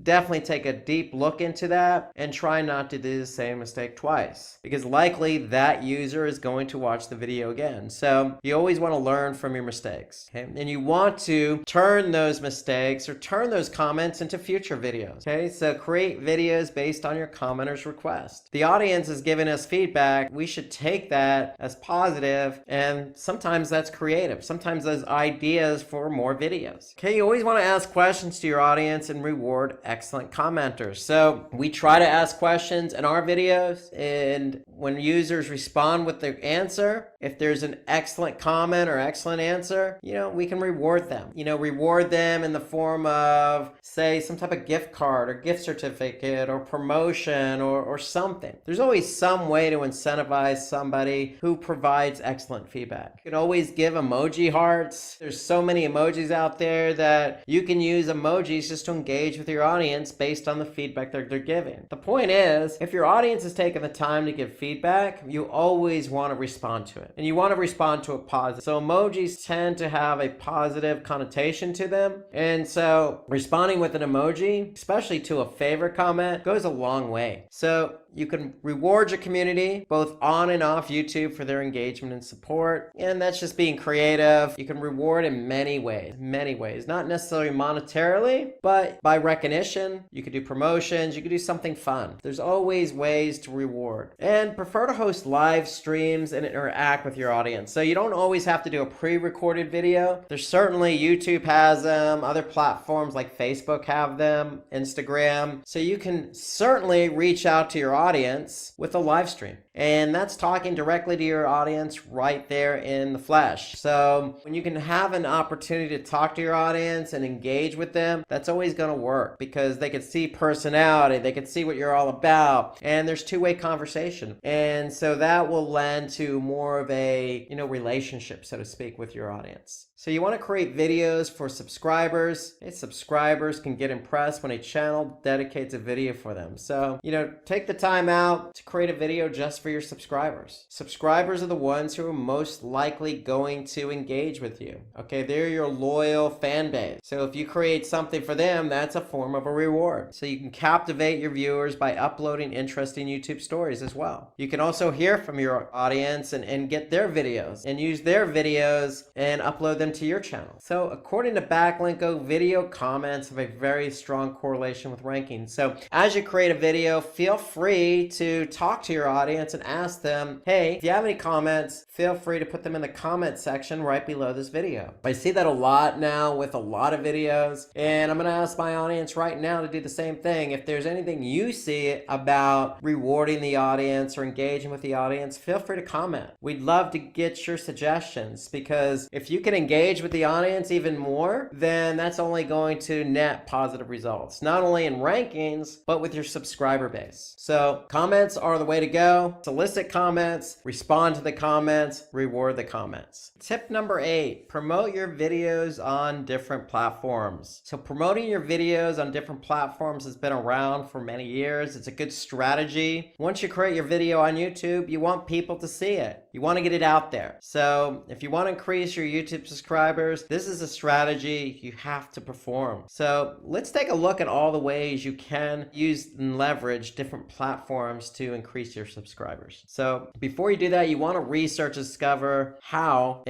definitely take a deep look into that and try not to do the same mistake twice, because likely that user is going to watch the video again. So you always want to learn from your mistakes, okay? And you want to turn those mistakes or turn those comments into future videos, okay? So create videos based on your commenters' request. The audience is giving us feedback. We should take that as positive, and sometimes that's creative. Sometimes there's ideas for more videos. Okay, you always want to ask questions to your audience and reward excellent commenters. So we try to ask questions in our videos, and when users respond with their answer, if there's an excellent comment or excellent answer, we can reward them. Reward them in the form of, say, some type of gift card or gift certificate or promotion or something. There's always some way to incentivize somebody who provides excellent feedback. You can always give emoji hearts. There's so many emojis out there that you can use emojis just to engage with your audience based on the feedback they're giving. The point is, if your audience is taking the time to give feedback, you always want to respond to it. And you want to respond to it positive. So emojis tend to have a positive connotation to them. And so responding with an emoji, especially to a favorite comment, goes a long way. So you can reward your community both on and off YouTube for their engagement and support. And that's just being creative. You can reward in many ways, not necessarily monetarily, but by recognition. You could do promotions, you could do something fun. There's always ways to reward. And prefer to host live streams and interact with your audience. So you don't always have to do a pre-recorded video. There's certainly, YouTube has them, other platforms like Facebook have them, Instagram. So you can certainly reach out to your audience with a live stream. And that's talking directly to your audience right there in the flesh. So when you can have an opportunity to talk to your audience and engage with them, that's always going to work because they can see personality, they can see what you're all about, and there's two-way conversation. And so that will lend to more of a, relationship, so to speak, with your audience. So you want to create videos for subscribers. Subscribers can get impressed when a channel dedicates a video for them. So, take the time out to create a video just for your subscribers. Subscribers are the ones who are most likely going to engage with you. Okay, they're your loyal fan base. So if you create something for them, that's a form of a reward. So you can captivate your viewers by uploading interesting YouTube stories as well. You can also hear from your audience and get their videos and use their videos and upload them them to your channel. So according to Backlinko, video comments have a very strong correlation with ranking. So as you create a video, feel free to talk to your audience and ask them, hey, if you have any comments, feel free to put them in the comment section right below this video. I see that a lot now with a lot of videos, and I'm going to ask my audience right now to do the same thing. If there's anything you see about rewarding the audience or engaging with the audience, feel free to comment. We'd love to get your suggestions, because if you can engage with the audience even more, then that's only going to net positive results, not only in rankings, but with your subscriber base. So comments are the way to go. Solicit comments, respond to the comments, reward the comments. Tip number 8, promote your videos on different platforms. So promoting your videos on different platforms has been around for many years. It's a good strategy. Once you create your video on YouTube, you want people to see it. You want to get it out there. So if you want to increase your YouTube subscribers, this is a strategy you have to perform. So let's take a look at all the ways you can use and leverage different platforms to increase your subscribers. So before you do that, you want to research and discover how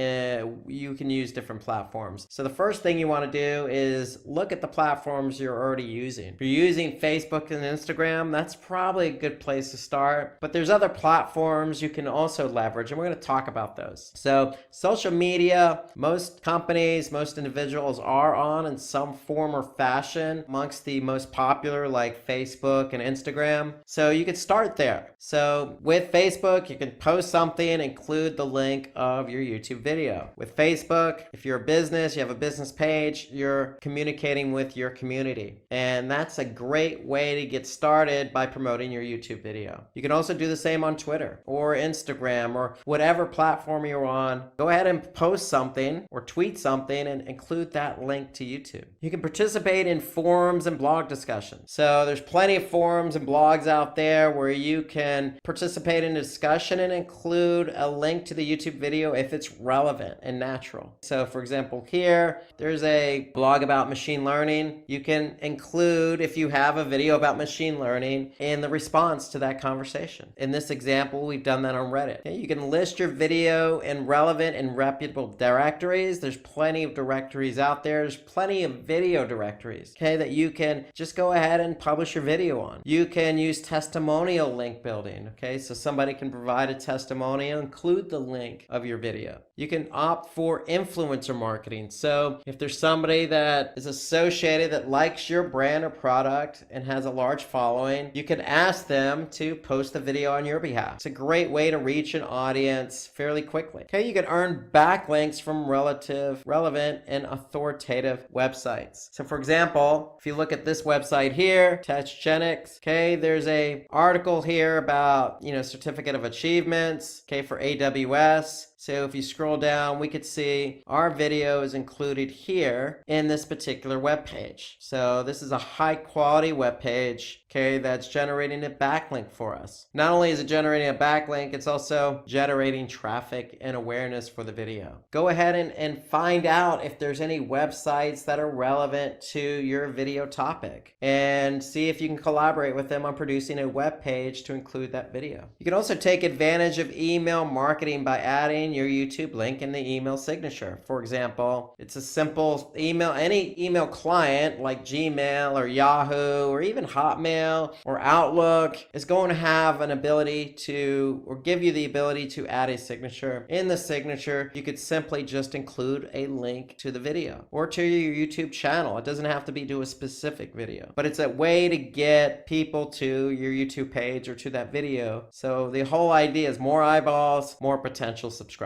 you can use different platforms. So the first thing you want to do is look at the platforms you're already using. If you're using Facebook and Instagram, that's probably a good place to start. But there's other platforms you can also leverage, and we're going to talk about those. So social media, most companies, most individuals are on in some form or fashion, amongst the most popular like Facebook and Instagram. So you can start there. So with Facebook, you can post something, include the link of your YouTube video. With Facebook, if you're a business, you have a business page, you're communicating with your community. And that's a great way to get started by promoting your YouTube video. You can also do the same on Twitter or Instagram or whatever platform you're on. Go ahead and post something or tweet something and include that link to YouTube. You can participate in forums and blog discussions. So there's plenty of forums and blogs out there where you can participate in a discussion and include a link to the YouTube video if it's relevant and natural. So for example, here, there's a blog about machine learning. You can include, if you have a video about machine learning, in the response to that conversation. In this example, we've done that on Reddit. Okay, you can list your video in relevant and reputable directories. There's plenty of directories out there. There's plenty of video directories, okay, that you can just go ahead and publish your video on. You can use testimonial link building, okay, so somebody can provide a testimonial, include the link of your video. You can opt for influencer marketing. So if there's somebody that is associated that likes your brand or product and has a large following, you can ask them to post the video on your behalf. It's a great way to reach an audience fairly quickly. Okay, you can earn backlinks from relevant and authoritative websites. So for example, if you look at this website here, Techgenics, okay, there's a article here about, certificate of achievements, okay, for AWS. So if you scroll down, we could see our video is included here in this particular web page. So this is a high quality web page, okay, that's generating a backlink for us. Not only is it generating a backlink, it's also generating traffic and awareness for the video. Go ahead and find out if there's any websites that are relevant to your video topic and see if you can collaborate with them on producing a web page to include that video. You can also take advantage of email marketing by adding your YouTube link in the email signature. For example, it's a simple email. Any email client like Gmail or Yahoo or even Hotmail or Outlook is going to have an ability to, or give you the ability to add a signature. In the signature, you could simply just include a link to the video or to your YouTube channel. It doesn't have to be to a specific video, but it's a way to get people to your YouTube page or to that video. So the whole idea is more eyeballs, more potential subscribers.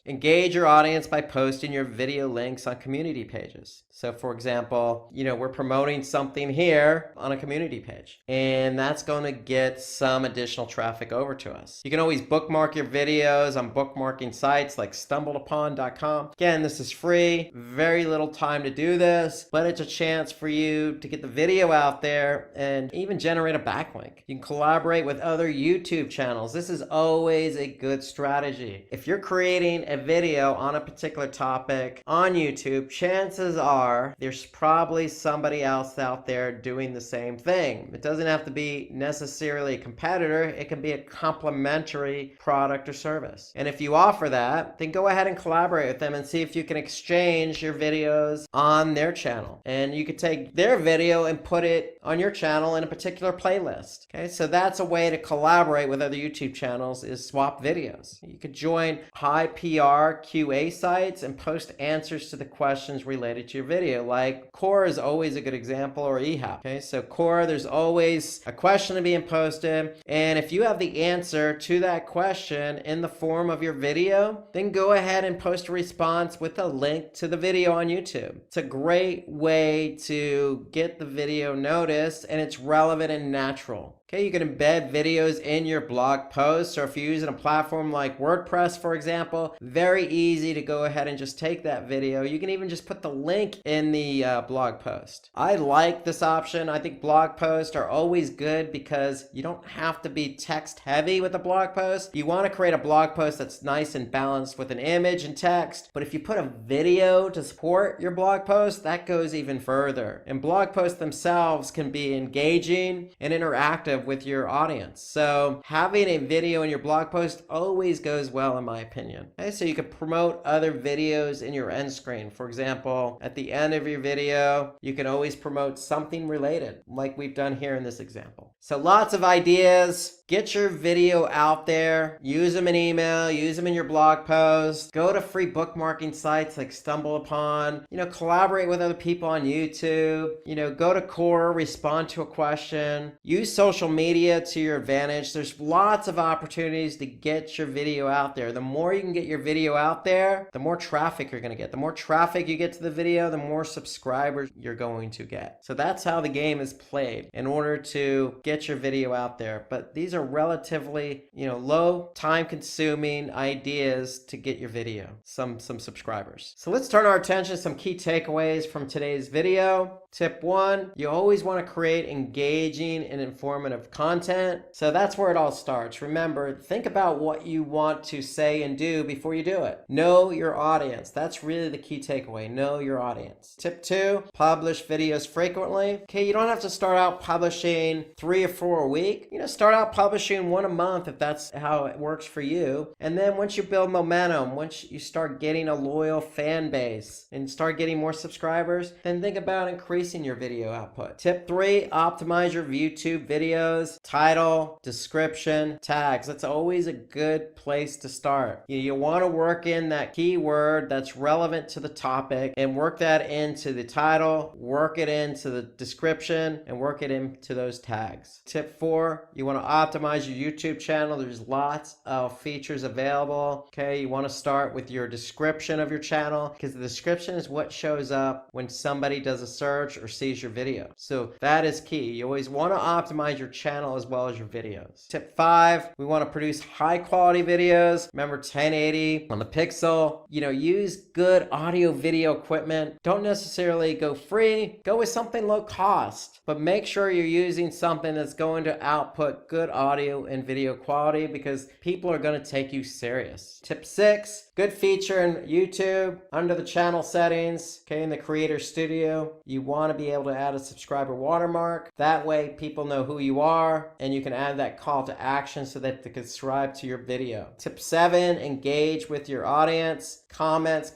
Engage your audience by posting your video links on community pages. So for example, we're promoting something here on a community page, and that's going to get some additional traffic over to us. You can always bookmark your videos on bookmarking sites like stumbledupon.com. Again, this is free, very little time to do this, but it's a chance for you to get the video out there and even generate a backlink. You can collaborate with other YouTube channels. This is always a good strategy. If you're creating a video on a particular topic on YouTube, chances are there's probably somebody else out there doing the same thing. It doesn't have to be necessarily a competitor. It can be a complementary product or service. And if you offer that, then go ahead and collaborate with them and see if you can exchange your videos on their channel. And you could take their video and put it on your channel in a particular playlist. Okay, so that's a way to collaborate with other YouTube channels, is swap videos. You could join high PR QA sites and post answers to the questions related to your video. Like Quora is always a good example, or eHap. Okay, so Quora, there's always a question being posted, and if you have the answer to that question in the form of your video, then go ahead and post a response with a link to the video on YouTube. It's a great way to get the video noticed, and it's relevant and natural. Okay, you can embed videos in your blog posts, or if you're using a platform like WordPress, for example, very easy to go ahead and just take that video. You can even just put the link in the blog post. I like this option. I think blog posts are always good because you don't have to be text heavy with a blog post. You want to create a blog post that's nice and balanced with an image and text, but if you put a video to support your blog post, that goes even further. And blog posts themselves can be engaging and interactive with your audience. So having a video in your blog post always goes well, in my opinion. Okay, so you can promote other videos in your end screen. For example, at the end of your video, you can always promote something related, like we've done here in this example. So lots of ideas. Get your video out there. Use them in email. Use them in your blog post. Go to free bookmarking sites like StumbleUpon. Collaborate with other people on YouTube. Go to Quora, respond to a question. Use social media to your advantage. There's lots of opportunities to get your video out there. The more you can get your video out there, the more traffic you're going to get. The more traffic you get to the video, the more subscribers you're going to get. So that's how the game is played in order to get your video out there. But these are relatively, low time consuming ideas to get your video some subscribers. So let's turn our attention to some key takeaways from today's video. Tip 1, you always want to create engaging and informative content. So that's where it all starts. Remember, think about what you want to say and do before you do it. Know your audience. That's really the key takeaway. Know your audience. Tip 2, publish videos frequently. Okay, you don't have to start out publishing 3 or 4 a week. Start out publishing 1 a month if that's how it works for you. And then once you build momentum, once you start getting a loyal fan base and start getting more subscribers, then think about increasing your video output. Tip 3, optimize your YouTube videos, title, description, tags. That's always a good place to start. You want to work in that keyword that's relevant to the topic and work that into the title, work it into the description, and work it into those tags. Tip 4, you want to optimize your YouTube channel. There's lots of features available. Okay, you want to start with your description of your channel, because the description is what shows up when somebody does a search or sees your video. So that is key. You always want to optimize your channel as well as your videos. Tip 5, we want to produce high quality videos. Remember 1080 on the Pixel. Use good audio video equipment. Don't necessarily go free. Go with something low cost, but make sure you're using something that's going to output good audio and video quality, because people are going to take you serious. Tip 6, good feature in YouTube under the channel settings, okay, in the Creator Studio. You want to be able to add a subscriber watermark. That way people know who you are, and you can add that call to action so that they can subscribe to your video. Tip 7, engage with your audience. Comments.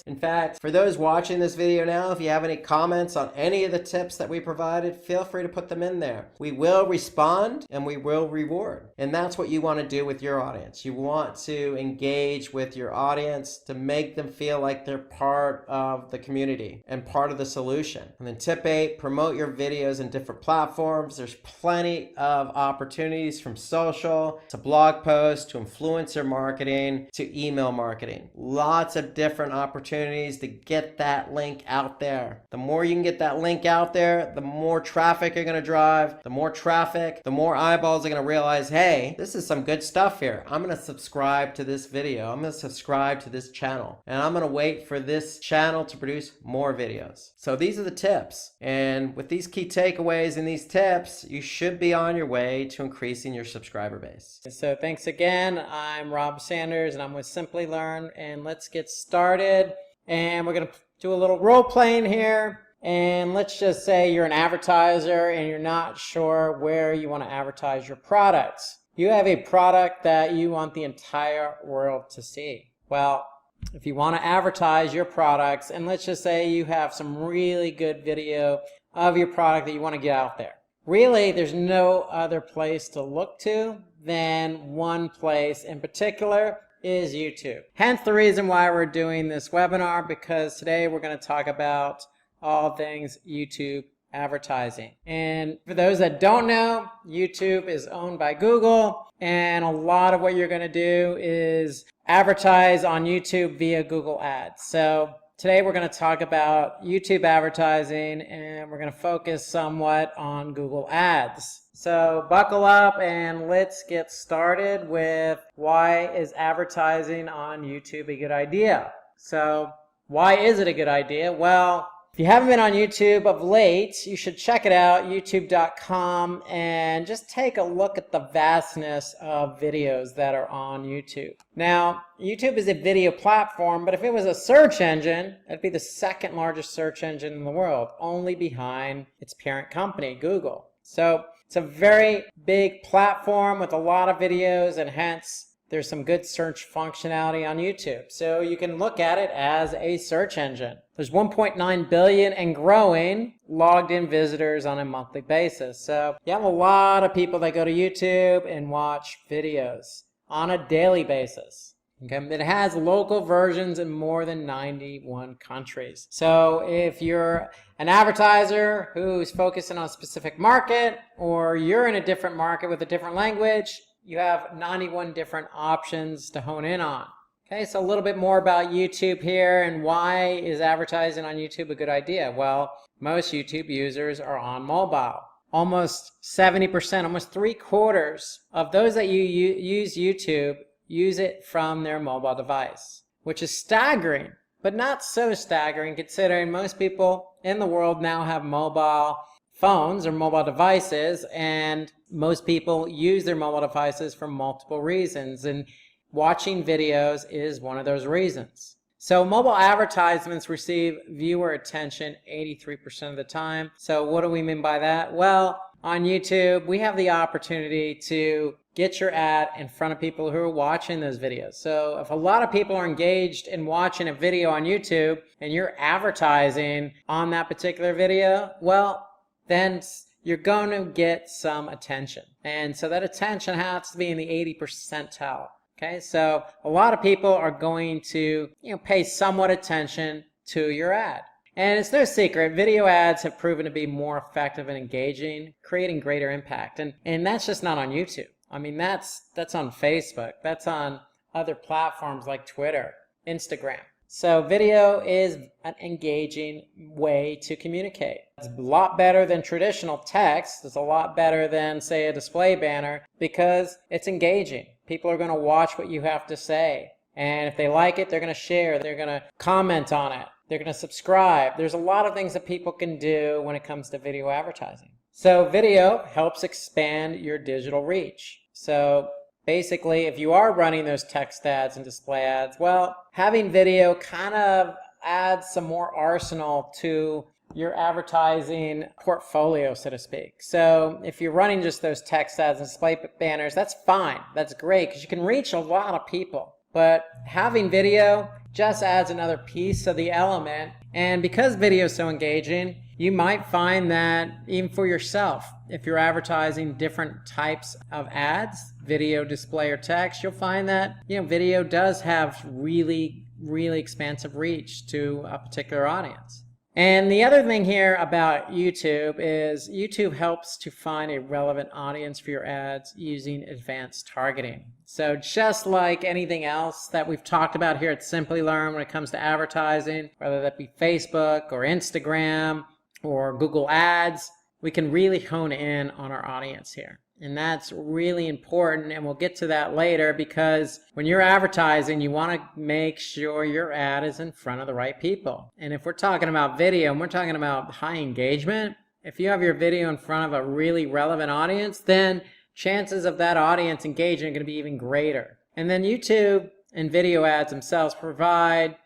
In fact, for those watching this video now, if you have any comments on any of the tips that we provided, feel free to put them in there. We will respond and we will reward. And that's what you want to do with your audience. You want to engage with your audience to make them feel like they're part of the community and part of the solution. And then tip 8, promote your videos in different platforms. There's plenty of opportunities, from social to blog posts to influencer marketing to email marketing. Lots of different opportunities to get that link out there. The more you can get that link out there, the more traffic you're going to drive. The more traffic, the more eyeballs are going to realize, hey, this is some good stuff here. I'm going to subscribe to this video. I'm going to subscribe to this channel. And I'm going to wait for this channel to produce more videos. So So these are the tips. And with these key takeaways and these tips, you should be on your way to increasing your subscriber base. So thanks again. I'm Rob Sanders and I'm with Simplilearn, and let's get started. And we're going to do a little role playing here. And let's just say you're an advertiser and you're not sure where you want to advertise your products. You have a product that you want the entire world to see. Well, if you want to advertise your products, and let's just say you have some really good video of your product that you want to get out there. Really, there's no other place to look to than one place in particular is YouTube. Hence the reason why we're doing this webinar, because today we're going to talk about all things YouTube advertising. And for those that don't know, YouTube is owned by Google, and a lot of what you're going to do is advertise on YouTube via Google Ads. So today we're going to talk about YouTube advertising, and we're going to focus somewhat on Google Ads. So buckle up and let's get started with why is advertising on YouTube a good idea? So why is it a good idea? Well, if you haven't been on YouTube of late, you should check it out, youtube.com, and just take a look at the vastness of videos that are on YouTube. Now, YouTube is a video platform, but if it was a search engine, it'd be the second largest search engine in the world, only behind its parent company, Google. So it's a very big platform with a lot of videos, and hence there's some good search functionality on YouTube. So you can look at it as a search engine. There's 1.9 billion and growing logged in visitors on a monthly basis. So you have a lot of people that go to YouTube and watch videos on a daily basis. Okay? It has local versions in more than 91 countries. So if you're an advertiser who's focusing on a specific market, or you're in a different market with a different language, you have 91 different options to hone in on. Okay, so a little bit more about YouTube here, and why is advertising on YouTube a good idea? Well, most YouTube users are on mobile. Almost 70%, almost 3/4 of those that use YouTube use it from their mobile device, which is staggering, but not so staggering considering most people in the world now have mobile phones or mobile devices, and most people use their mobile devices for multiple reasons, and watching videos is one of those reasons. So mobile advertisements receive viewer attention 83% of the time. So what do we mean by that? Well, on YouTube, we have the opportunity to get your ad in front of people who are watching those videos. So if a lot of people are engaged in watching a video on YouTube and you're advertising on that particular video, well, then you're going to get some attention. And so that attention has to be in the 80 percentile. Okay, so a lot of people are going to pay somewhat attention to your ad. And it's no secret, video ads have proven to be more effective and engaging, creating greater impact. And that's just not on YouTube. I mean, that's on Facebook. That's on other platforms like Twitter, Instagram. So video is an engaging way to communicate. It's a lot better than traditional text. It's a lot better than, say, a display banner, because it's engaging. People are going to watch what you have to say. And if they like it, they're going to share. They're going to comment on it. They're going to subscribe. There's a lot of things that people can do when it comes to video advertising. So video helps expand your digital reach. So basically, if you are running those text ads and display ads, well, having video kind of adds some more arsenal to your advertising portfolio, so to speak. So if you're running just those text ads and display banners, that's fine. That's great, because you can reach a lot of people. But having video just adds another piece of the element. And because video is so engaging, you might find that even for yourself, if you're advertising different types of ads, video, display, or text, you'll find that video does have really expansive reach to a particular audience. And the other thing here about YouTube is YouTube helps to find a relevant audience for your ads using advanced targeting. So just like anything else that we've talked about here at Simplilearn when it comes to advertising, whether that be Facebook or Instagram or Google Ads, we can really hone in on our audience here. And that's really important, and we'll get to that later, because when you're advertising, you want to make sure your ad is in front of the right people. And if we're talking about video and we're talking about high engagement, if you have your video in front of a really relevant audience, then chances of that audience engaging are going to be even greater. And then YouTube and video ads themselves provides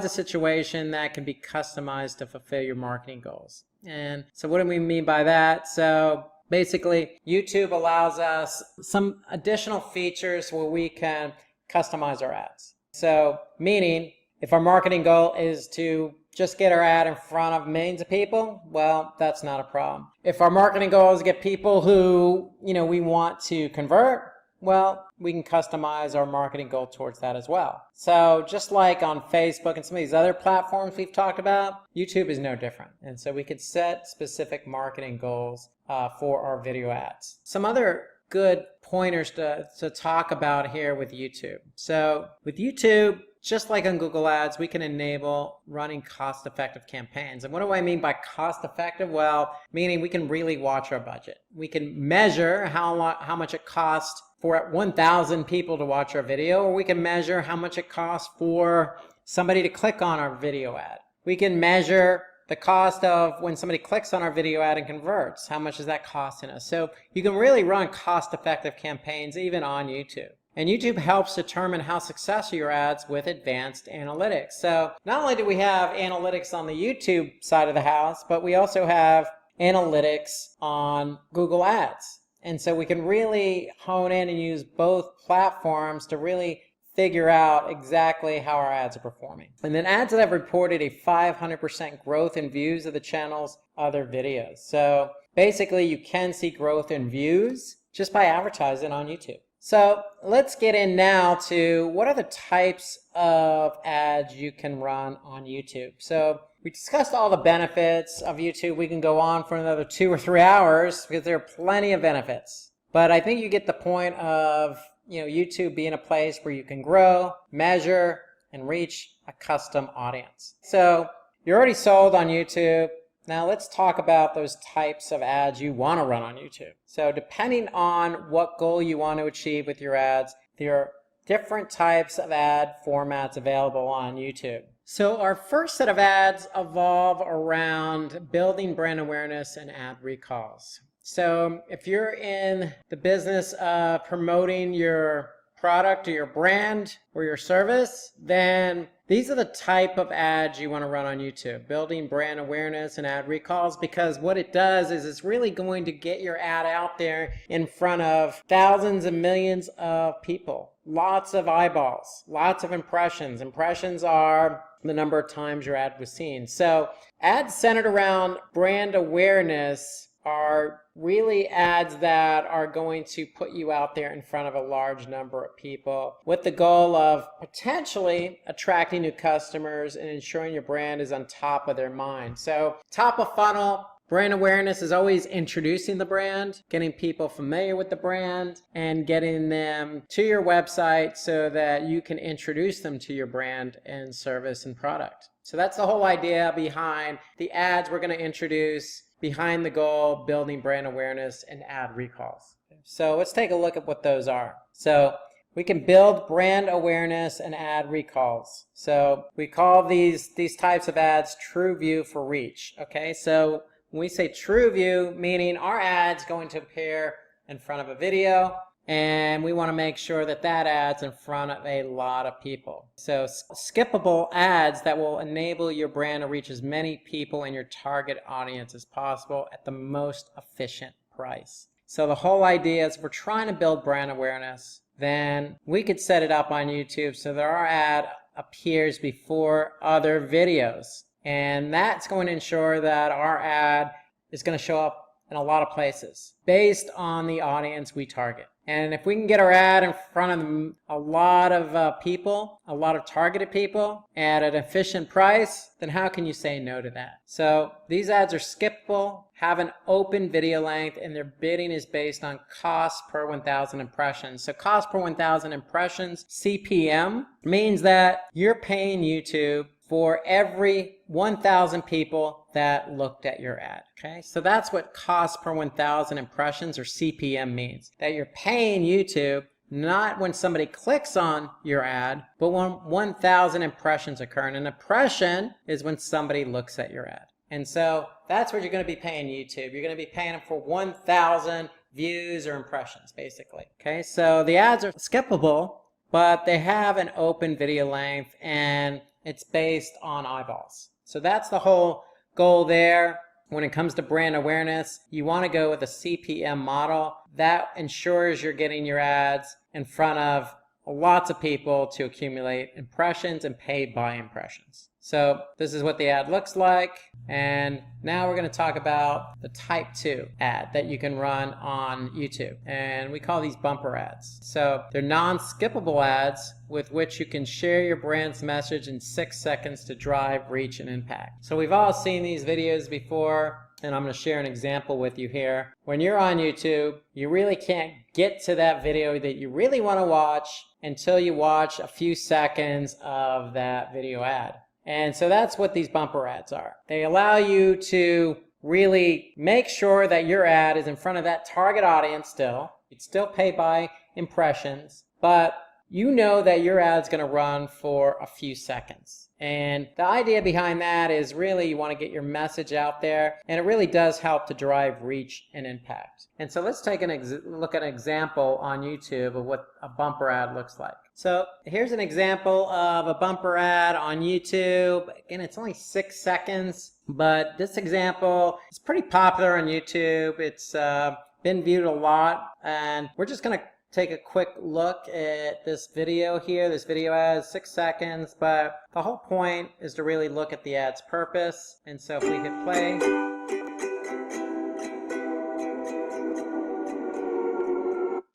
a situation that can be customized to fulfill your marketing goals. And so what do we mean by that? So basically, YouTube allows us some additional features where we can customize our ads. So meaning, if our marketing goal is to just get our ad in front of millions of people, well, that's not a problem. If our marketing goal is to get people who, we want to convert, well, we can customize our marketing goal towards that as well. So just like on Facebook and some of these other platforms we've talked about, YouTube is no different. And so we could set specific marketing goals for our video ads. Some other good pointers to talk about here with YouTube. So with YouTube, just like on Google Ads, we can enable running cost-effective campaigns. And what do I mean by cost-effective? Well, meaning we can really watch our budget. We can measure how much it costs for 1,000 people to watch our video, or we can measure how much it costs for somebody to click on our video ad. We can measure the cost of when somebody clicks on our video ad and converts. How much is that costing us? So you can really run cost-effective campaigns even on YouTube. And YouTube helps determine how successful your ads with advanced analytics. So not only do we have analytics on the YouTube side of the house, but we also have analytics on Google Ads. And so we can really hone in and use both platforms to really figure out exactly how our ads are performing. And then ads that have reported a 500% growth in views of the channel's other videos. So basically you can see growth in views just by advertising on YouTube. So let's get in now to what are the types of ads you can run on YouTube. So we discussed all the benefits of YouTube. We can go on for another 2 or 3 hours because there are plenty of benefits. But I think you get the point of YouTube being a place where you can grow, measure, and reach a custom audience. So you're already sold on YouTube. Now let's talk about those types of ads you want to run on YouTube. So depending on what goal you want to achieve with your ads, there are different types of ad formats available on YouTube. So our first set of ads evolve around building brand awareness and ad recalls. So if you're in the business of promoting your product or your brand or your service, then these are the type of ads you want to run on YouTube. Building brand awareness and ad recalls, because what it does is it's really going to get your ad out there in front of thousands and millions of people. Lots of eyeballs, lots of impressions. Impressions are the number of times your ad was seen. So ads centered around brand awareness are really ads that are going to put you out there in front of a large number of people with the goal of potentially attracting new customers and ensuring your brand is on top of their mind. So top of funnel, brand awareness is always introducing the brand, getting people familiar with the brand, and getting them to your website so that you can introduce them to your brand and service and product. So that's the whole idea behind the ads we're going to introduce behind the goal, building brand awareness and ad recalls. So let's take a look at what those are. So we can build brand awareness and ad recalls. So we call these types of ads true view for reach. Okay, so when we say true view, meaning our ad's going to appear in front of a video, and we want to make sure that that ad's in front of a lot of people. So skippable ads that will enable your brand to reach as many people in your target audience as possible at the most efficient price. So the whole idea is if we're trying to build brand awareness, then we could set it up on YouTube so that our ad appears before other videos. And that's going to ensure that our ad is going to show up in a lot of places based on the audience we target. And if we can get our ad in front of a lot of people, a lot of targeted people at an efficient price, then how can you say no to that? So these ads are skippable, have an open video length, and their bidding is based on cost per 1,000 impressions. So cost per 1,000 impressions, CPM, means that you're paying YouTube for every 1,000 people that looked at your ad. Okay, so that's what cost per 1,000 impressions, or CPM, means. That you're paying YouTube not when somebody clicks on your ad, but when 1,000 impressions occur. And an impression is when somebody looks at your ad. And so that's what you're going to be paying YouTube. You're going to be paying them for 1,000 views or impressions, basically. Okay, so the ads are skippable, but they have an open video length and it's based on eyeballs. So that's the whole goal there. When it comes to brand awareness, you want to go with a CPM model. That ensures you're getting your ads in front of lots of people to accumulate impressions and paid by impressions. So this is what the ad looks like. And now we're going to talk about the type 2 ad that you can run on YouTube. And we call these bumper ads. So they're non-skippable ads with which you can share your brand's message in 6 seconds to drive reach and impact. So we've all seen these videos before, and I'm going to share an example with you here. When you're on YouTube, you really can't get to that video that you really want to watch until you watch a few seconds of that video ad. And so that's what these bumper ads are. They allow you to really make sure that your ad is in front of that target audience still. It's still paid by impressions, but you know that your ad's going to run for a few seconds. And the idea behind that is really you want to get your message out there, and it really does help to drive reach and impact. And so let's take a look at an example on YouTube of what a bumper ad looks like. So here's an example of a bumper ad on YouTube. Again, it's only 6 seconds, but this example is pretty popular on YouTube. It's been viewed a lot, and we're just going to take a quick look at this video here. This video has 6 seconds, but the whole point is to really look at the ad's purpose. And so if we hit play,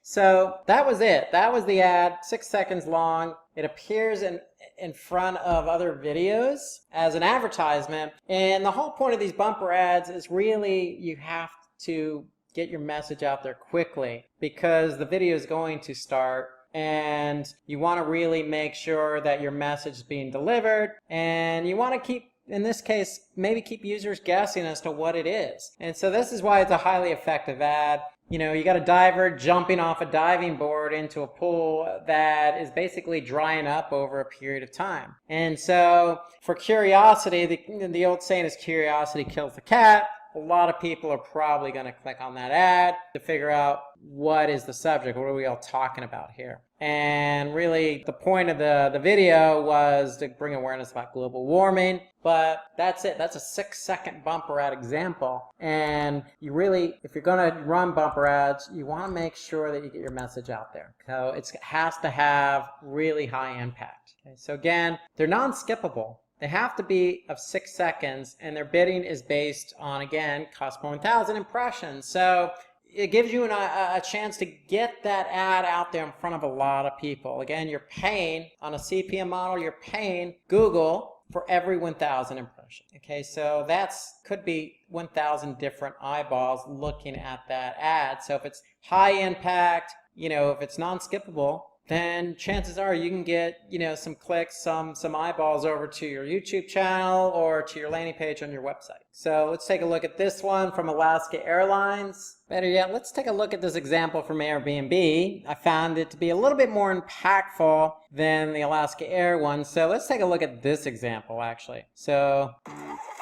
so that was it. That was the ad, 6 seconds long. It appears in front of other videos as an advertisement. And the whole point of these bumper ads is really you have to get your message out there quickly because the video is going to start, and you want to really make sure that your message is being delivered, and you want to keep, in this case, maybe keep users guessing as to what it is. And so this is why it's a highly effective ad. You know, you got a diver jumping off a diving board into a pool that is basically drying up over a period of time. And so for curiosity, the old saying is curiosity kills the cat. A lot of people are probably going to click on that ad to figure out what is the subject, what are we all talking about here. And really the point of the video was to bring awareness about global warming, but that's it. That's a 6-second bumper ad example. And you really, if you're going to run bumper ads, you want to make sure that you get your message out there. So it has to have really high impact. Okay, so again, they're non-skippable. They have to be of 6 seconds, and their bidding is based on, again, cost per 1,000 impressions. So it gives you a chance to get that ad out there in front of a lot of people. Again, you're paying on a CPM model, you're paying Google for every 1,000 impressions. Okay, so that's could be 1,000 different eyeballs looking at that ad. So if it's high impact, you know, if it's non-skippable, then chances are you can get, you know, some clicks, some eyeballs over to your YouTube channel or to your landing page on your website. So let's take a look at this one from Alaska Airlines. Better yet, let's take a look at this example from Airbnb. I found it to be a little bit more impactful than the Alaska Air one. So let's take a look at this example actually. So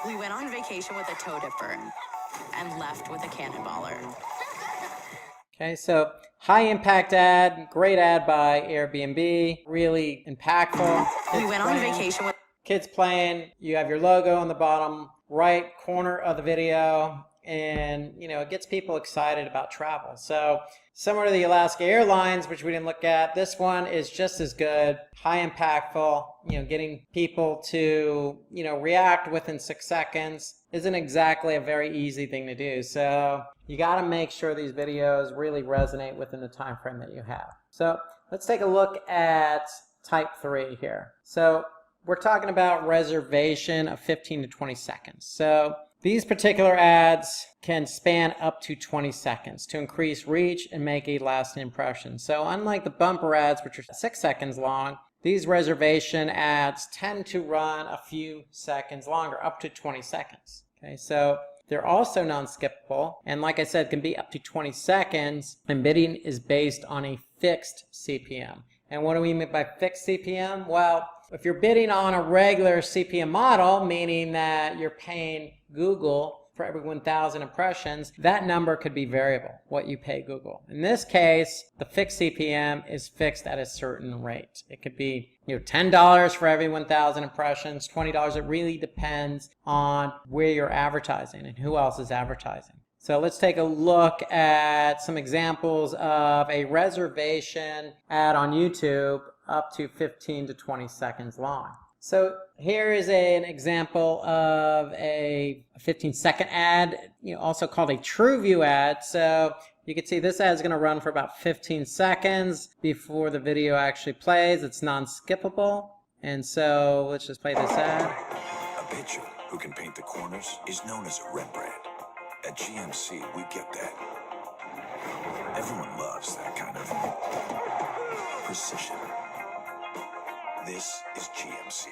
we went on vacation with a toe dipper and left with a cannonballer. Okay, so high impact ad, great ad by Airbnb, really impactful. We went on vacation with kids playing. You have your logo on the bottom right corner of the video, and you know, it gets people excited about travel. So similar to the Alaska Airlines, which we didn't look at, this one is just as good, high impactful. You know, getting people to, you know, react within 6 seconds isn't exactly a very easy thing to do. So you got to make sure these videos really resonate within the time frame that you have. So let's take a look at type 3 here. So we're talking about reservation of 15 to 20 seconds. So these particular ads can span up to 20 seconds to increase reach and make a lasting impression. So unlike the bumper ads, which are 6 seconds long, these reservation ads tend to run a few seconds longer, up to 20 seconds. Okay, so they're also non-skippable, and like I said, can be up to 20 seconds, and bidding is based on a fixed CPM. And what do we mean by fixed CPM? Well, if you're bidding on a regular CPM model, meaning that you're paying Google for every 1,000 impressions, that number could be variable, what you pay Google. In this case, the fixed CPM is fixed at a certain rate. It could be $10 for every 1,000 impressions, $20. It really depends on where you're advertising and who else is advertising. So let's take a look at some examples of a reservation ad on YouTube up to 15 to 20 seconds long. So here is an example of a 15-second ad, also called a true view ad. So you can see this ad is going to run for about 15 seconds before the video actually plays. It's non-skippable. And so let's just play this ad. A pitcher who can paint the corners is known as a Rembrandt. At GMC, we get that. Everyone loves that kind of precision. This is GMC.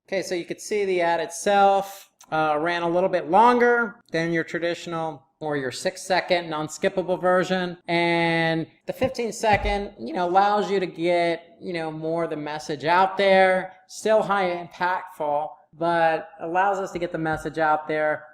Okay, so you could see the ad itself ran a little bit longer than your traditional or your 6-second non-skippable version, and the 15-second allows you to get more of the message out there. Still high impactful, but allows us to get the message out there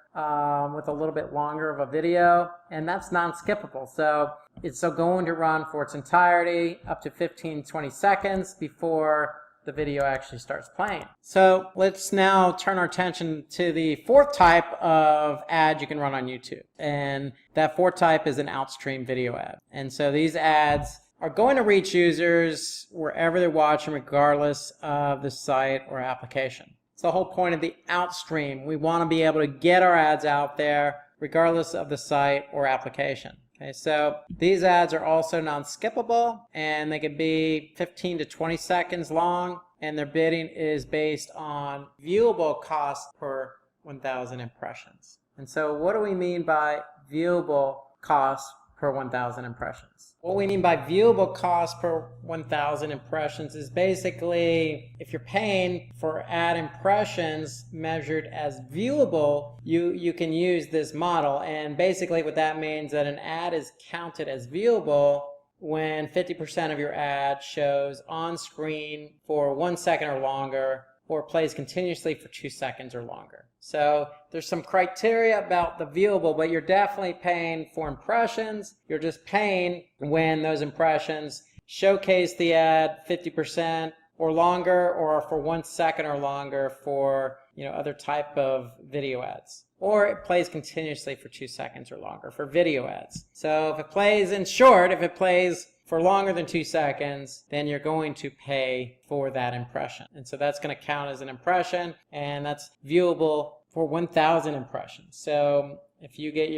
with a little bit longer of a video, and that's non-skippable. So it's going to run for its entirety up to 15-20 seconds before the video actually starts playing. So let's now turn our attention to the fourth type of ad you can run on YouTube. And that fourth type is an outstream video ad. And so these ads are going to reach users wherever they're watching, regardless of the site or application. It's the whole point of the outstream. We want to be able to get our ads out there regardless of the site or application. Okay, so these ads are also non-skippable, and they can be 15 to 20 seconds long, and their bidding is based on viewable cost per 1,000 impressions. And so what do we mean by viewable cost per 1,000 impressions? What we mean by viewable cost per 1,000 impressions is basically if you're paying for ad impressions measured as viewable, you can use this model. And basically what that means that an ad is counted as viewable when 50% of your ad shows on screen for 1 second or longer, or plays continuously for 2 seconds or longer. So there's some criteria about the viewable, but you're definitely paying for impressions. You're just paying when those impressions showcase the ad 50% or longer, or for 1 second or longer for other type of video ads. Or it plays continuously for 2 seconds or longer for video ads. So if it plays in short, if it plays for longer than 2 seconds, then you're going to pay for that impression. And so that's going to count as an impression, and that's viewable for 1,000 impressions. So if you get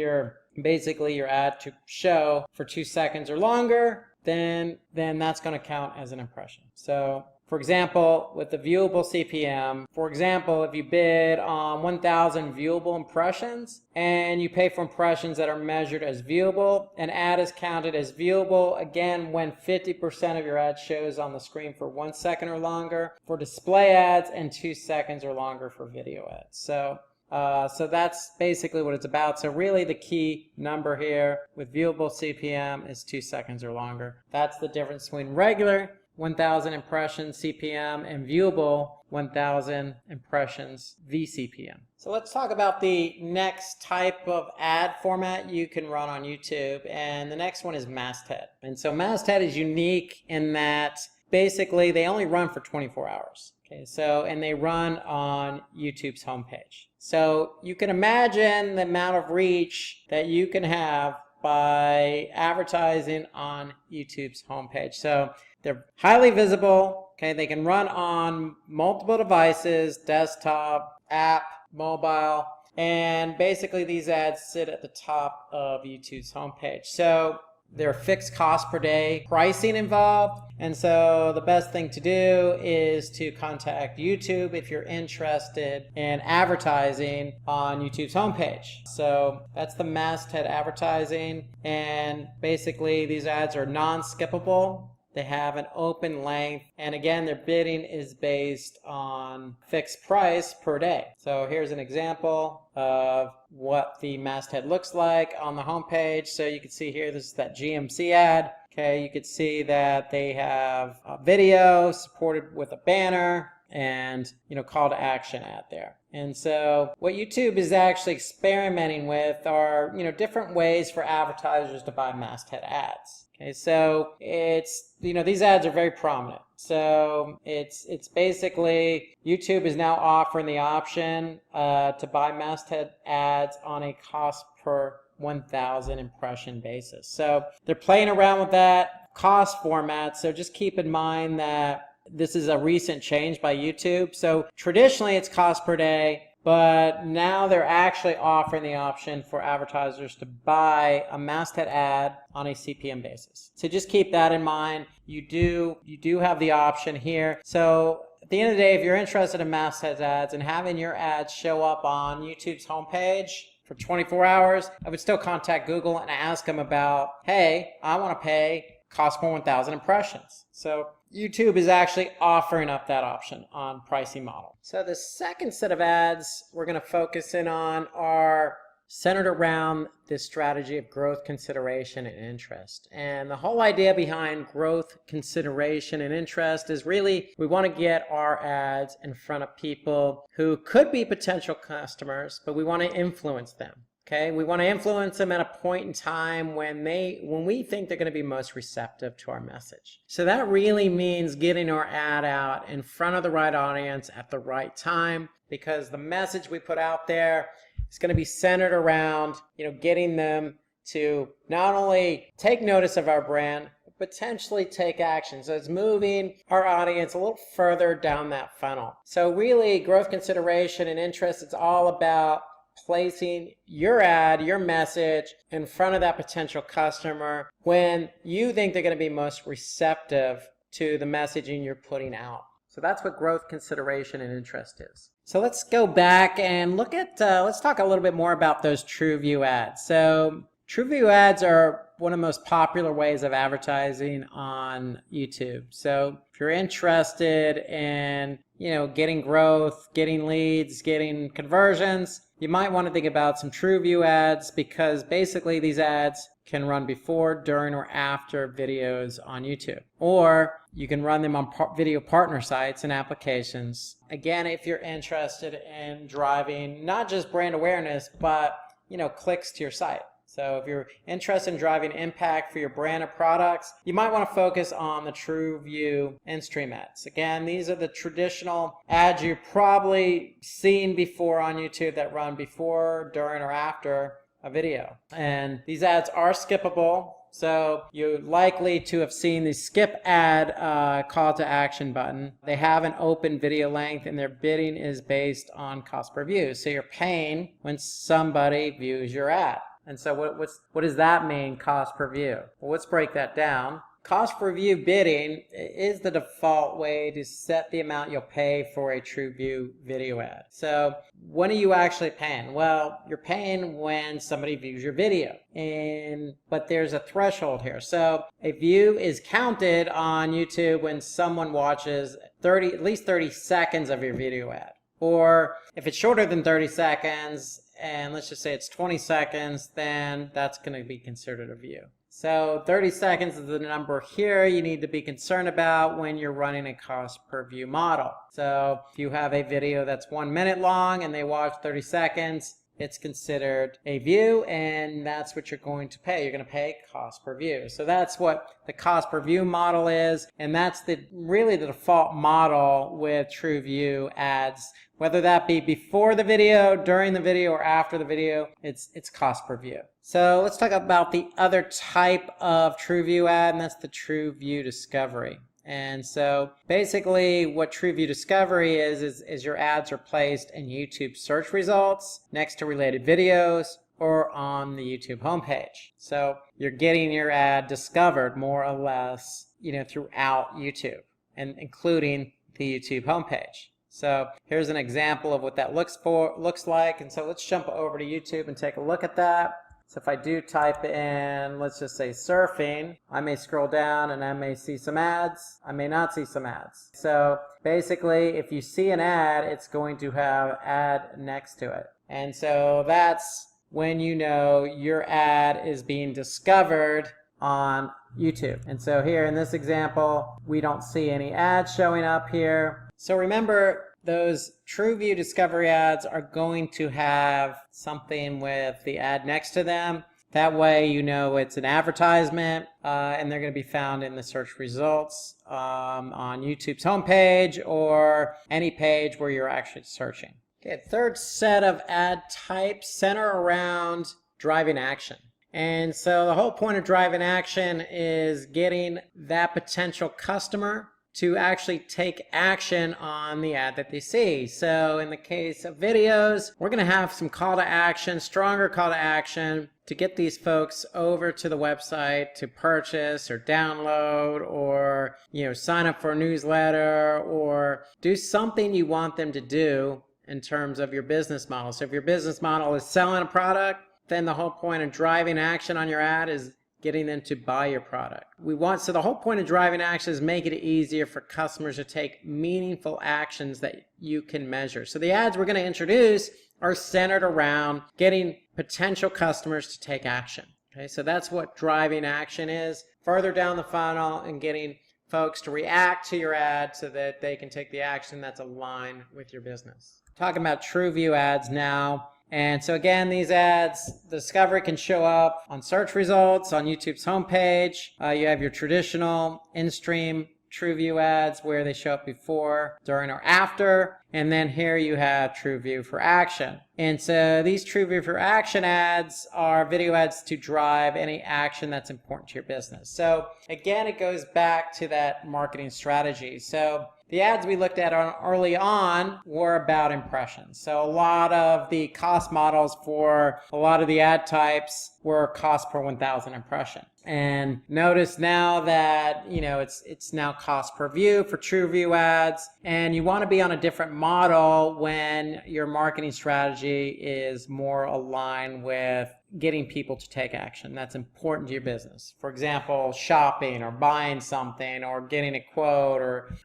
basically your ad to show for 2 seconds or longer, then that's going to count as an impression. So for example, with the viewable CPM, for example, if you bid on 1,000 viewable impressions and you pay for impressions that are measured as viewable, an ad is counted as viewable again when 50% of your ad shows on the screen for 1 second or longer for display ads and 2 seconds or longer for video ads. So that's basically what it's about. So really the key number here with viewable CPM is 2 seconds or longer. That's the difference between regular 1,000 impressions CPM and viewable 1,000 impressions VCPM. So let's talk about the next type of ad format you can run on YouTube, and the next one is masthead. And so masthead is unique in that basically they only run for 24 hours. Okay, so and they run on YouTube's homepage. So you can imagine the amount of reach that you can have by advertising on YouTube's homepage. So they're highly visible. Okay, they can run on multiple devices, desktop, app, mobile, and basically these ads sit at the top of YouTube's homepage. So there are fixed cost per day pricing involved, and so the best thing to do is to contact YouTube if you're interested in advertising on YouTube's homepage. So that's the masthead advertising, and basically these ads are non-skippable, They have an open length, and again, their bidding is based on fixed price per day. So here's an example of what the masthead looks like on the homepage. So you can see here, this is that GMC ad. Okay, you can see that they have a video supported with a banner and, call to action ad there. And so what YouTube is actually experimenting with are, different ways for advertisers to buy masthead ads. Okay, so it's, these ads are very prominent. So it's basically YouTube is now offering the option to buy masthead ads on a cost per 1,000 impression basis. So they're playing around with that cost format. So just keep in mind that this is a recent change by YouTube. So traditionally it's cost per day, but now they're actually offering the option for advertisers to buy a masthead ad on a CPM basis. So just keep that in mind. You do have the option here. So at the end of the day, if you're interested in masthead ads and having your ads show up on YouTube's homepage for 24 hours, I would still contact Google and ask them about, hey, I want to pay cost per 1,000 impressions. So YouTube is actually offering up that option on pricing model. So the second set of ads we're going to focus in on are centered around this strategy of growth, consideration, and interest. And the whole idea behind growth, consideration, and interest is really we want to get our ads in front of people who could be potential customers, but we want to influence them. Okay, we want to influence them at a point in time when we think they're going to be most receptive to our message. So that really means getting our ad out in front of the right audience at the right time, because the message we put out there is going to be centered around, getting them to not only take notice of our brand, but potentially take action. So it's moving our audience a little further down that funnel. So really, growth, consideration, and interest, it's all about placing your ad, your message in front of that potential customer when you think they're going to be most receptive to the messaging you're putting out. So that's what growth, consideration, and interest is. So let's go back and look at, let's talk a little bit more about those TrueView ads. So TrueView ads are one of the most popular ways of advertising on YouTube. So if you're interested in, getting growth, getting leads, getting conversions, you might want to think about some TrueView ads, because basically these ads can run before, during, or after videos on YouTube. Or you can run them on video partner sites and applications. Again, if you're interested in driving not just brand awareness, but clicks to your site. So if you're interested in driving impact for your brand or products, you might want to focus on the TrueView in-stream ads. Again, these are the traditional ads you've probably seen before on YouTube that run before, during, or after a video. And these ads are skippable. So you're likely to have seen the skip ad call to action button. They have an open video length, and their bidding is based on cost per view. So you're paying when somebody views your ad. And so what does that mean, cost per view? Well, let's break that down. Cost per view bidding is the default way to set the amount you'll pay for a TrueView video ad. So when are you actually paying? Well, you're paying when somebody views your video. But there's a threshold here. So a view is counted on YouTube when someone watches at least 30 seconds of your video ad. Or if it's shorter than 30 seconds, and let's just say it's 20 seconds, then that's going to be considered a view. So 30 seconds is the number here you need to be concerned about when you're running a cost per view model. So if you have a video that's 1 minute long and they watch 30 seconds, it's considered a view, and that's what you're going to pay. You're going to pay cost per view. So that's what the cost per view model is, and that's really the default model with TrueView ads. Whether that be before the video, during the video, or after the video, it's cost per view. So let's talk about the other type of TrueView ad, and that's the TrueView Discovery. And so basically what TrueView Discovery is your ads are placed in YouTube search results next to related videos or on the YouTube homepage. So you're getting your ad discovered more or less, throughout YouTube, and including the YouTube homepage. So here's an example of what that looks like. And so let's jump over to YouTube and take a look at that. So if I do type in, let's just say surfing, I may scroll down and I may see some ads. I may not see some ads. So basically, if you see an ad, it's going to have ad next to it. And so that's when you know your ad is being discovered on YouTube. And so here in this example, we don't see any ads showing up here. So remember, those TrueView discovery ads are going to have something with the ad next to them. That way you know it's an advertisement, and they're going to be found in the search results on YouTube's homepage or any page where you're actually searching. Okay, third set of ad types center around driving action. And so the whole point of driving action is getting that potential customer to actually take action on the ad that they see. So in the case of videos, we're going to have some call to action, stronger call to action to get these folks over to the website to purchase or download or sign up for a newsletter or do something you want them to do in terms of your business model. So if your business model is selling a product, then the whole point of driving action on your ad is getting them to buy your product. So the whole point of driving action is make it easier for customers to take meaningful actions that you can measure. So the ads we're going to introduce are centered around getting potential customers to take action. Okay, so that's what driving action is, further down the funnel and getting folks to react to your ad so that they can take the action that's aligned with your business. Talking about TrueView ads now. And so again, these ads, discovery can show up on search results on YouTube's homepage. You have your traditional in-stream TrueView ads where they show up before, during, or after. And then here you have TrueView for action. And so these TrueView for action ads are video ads to drive any action that's important to your business. So again, it goes back to that marketing strategy. So the ads we looked at early on were about impressions. So a lot of the cost models for a lot of the ad types were cost per 1,000 impression. And notice now that, it's now cost per view for TrueView ads. And you want to be on a different model when your marketing strategy is more aligned with getting people to take action. That's important to your business. For example, shopping or buying something or getting a quote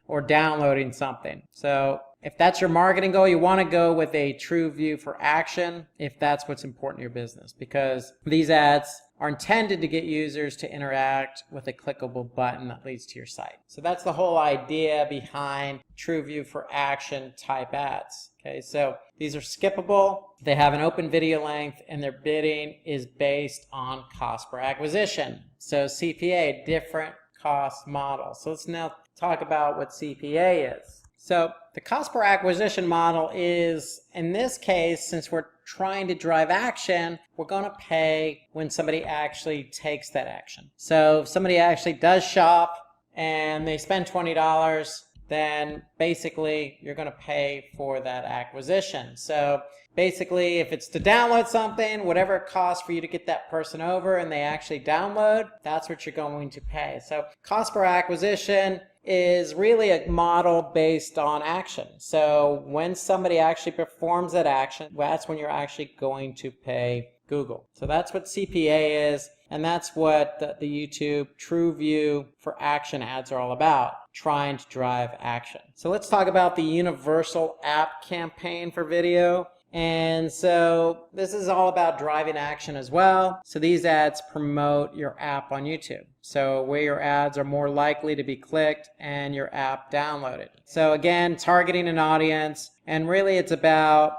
or downloading something. So if that's your marketing goal, you want to go with a TrueView for action if that's what's important to your business, because these ads are intended to get users to interact with a clickable button that leads to your site. So that's the whole idea behind TrueView for action type ads. Okay, so these are skippable, they have an open video length, and their bidding is based on cost per acquisition. So CPA, different cost model. So let's now talk about what CPA is. So the cost per acquisition model is, in this case, since we're trying to drive action, we're going to pay when somebody actually takes that action. So if somebody actually does shop and they spend $20, then basically you're going to pay for that acquisition. So basically, if it's to download something, whatever it costs for you to get that person over and they actually download, that's what you're going to pay. So cost per acquisition is really a model based on action. So when somebody actually performs that action, that's when you're actually going to pay Google. So that's what CPA is, and that's what the YouTube TrueView for action ads are all about, trying to drive action. So let's talk about the universal app campaign for video. And so this is all about driving action as well. So these ads promote your app on YouTube. So where your ads are more likely to be clicked and your app downloaded. So again, targeting an audience, and really it's about,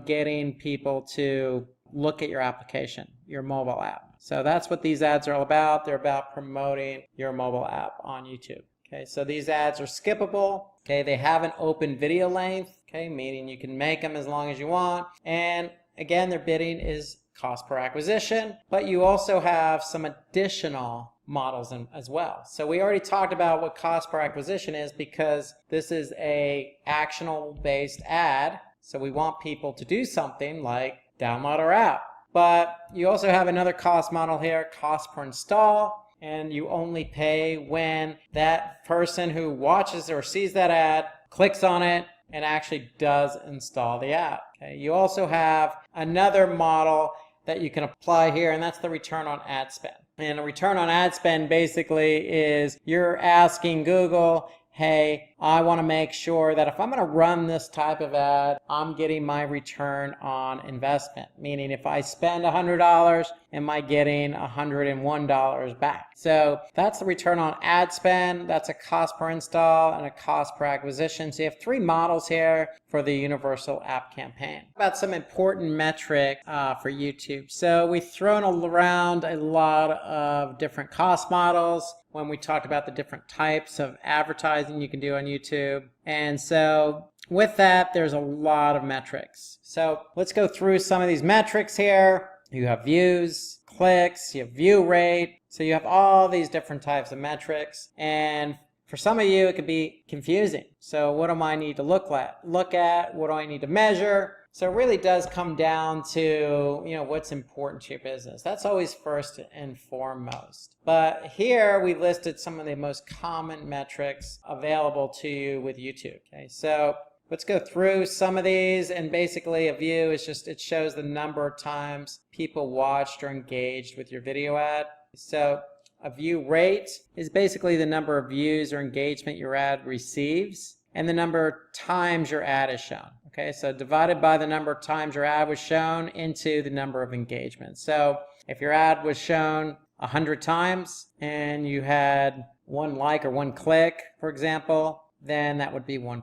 getting people to look at your application, your mobile app. So that's what these ads are all about. They're about promoting your mobile app on YouTube. Okay, so these ads are skippable. Okay, they have an open video length. Okay, meaning you can make them as long as you want. And again, their bidding is cost per acquisition, but you also have some additional models as well. So we already talked about what cost per acquisition is because this is a actionable based ad. So we want people to do something like download our app. But you also have another cost model here, cost per install. And you only pay when that person who watches or sees that ad clicks on it and actually does install the app. Okay. You also have another model that you can apply here, and that's the return on ad spend. And a return on ad spend basically is you're asking Google, hey, I want to make sure that if I'm going to run this type of ad, I'm getting my return on investment. Meaning if I spend $100, am I getting $101 back? So that's the return on ad spend. That's a cost per install and a cost per acquisition. So you have 3 models here for the universal app campaign. About some important metrics for YouTube. So we've thrown around a lot of different cost models when we talked about the different types of advertising you can do on YouTube. And so with that, there's a lot of metrics. So let's go through some of these metrics here. You have views, clicks, you have view rate. So you have all these different types of metrics. And for some of you, it could be confusing. So what do I need to look at? What do I need to measure? So it really does come down to, what's important to your business. That's always first and foremost. But here we listed some of the most common metrics available to you with YouTube. Okay, so let's go through some of these. And basically a view is just, it shows the number of times people watched or engaged with your video ad. So a view rate is basically the number of views or engagement your ad receives and the number of times your ad is shown. Okay, so divided by the number of times your ad was shown into the number of engagements. So if your ad was shown 100 times and you had 1 like or 1 click, for example, then that would be 1%.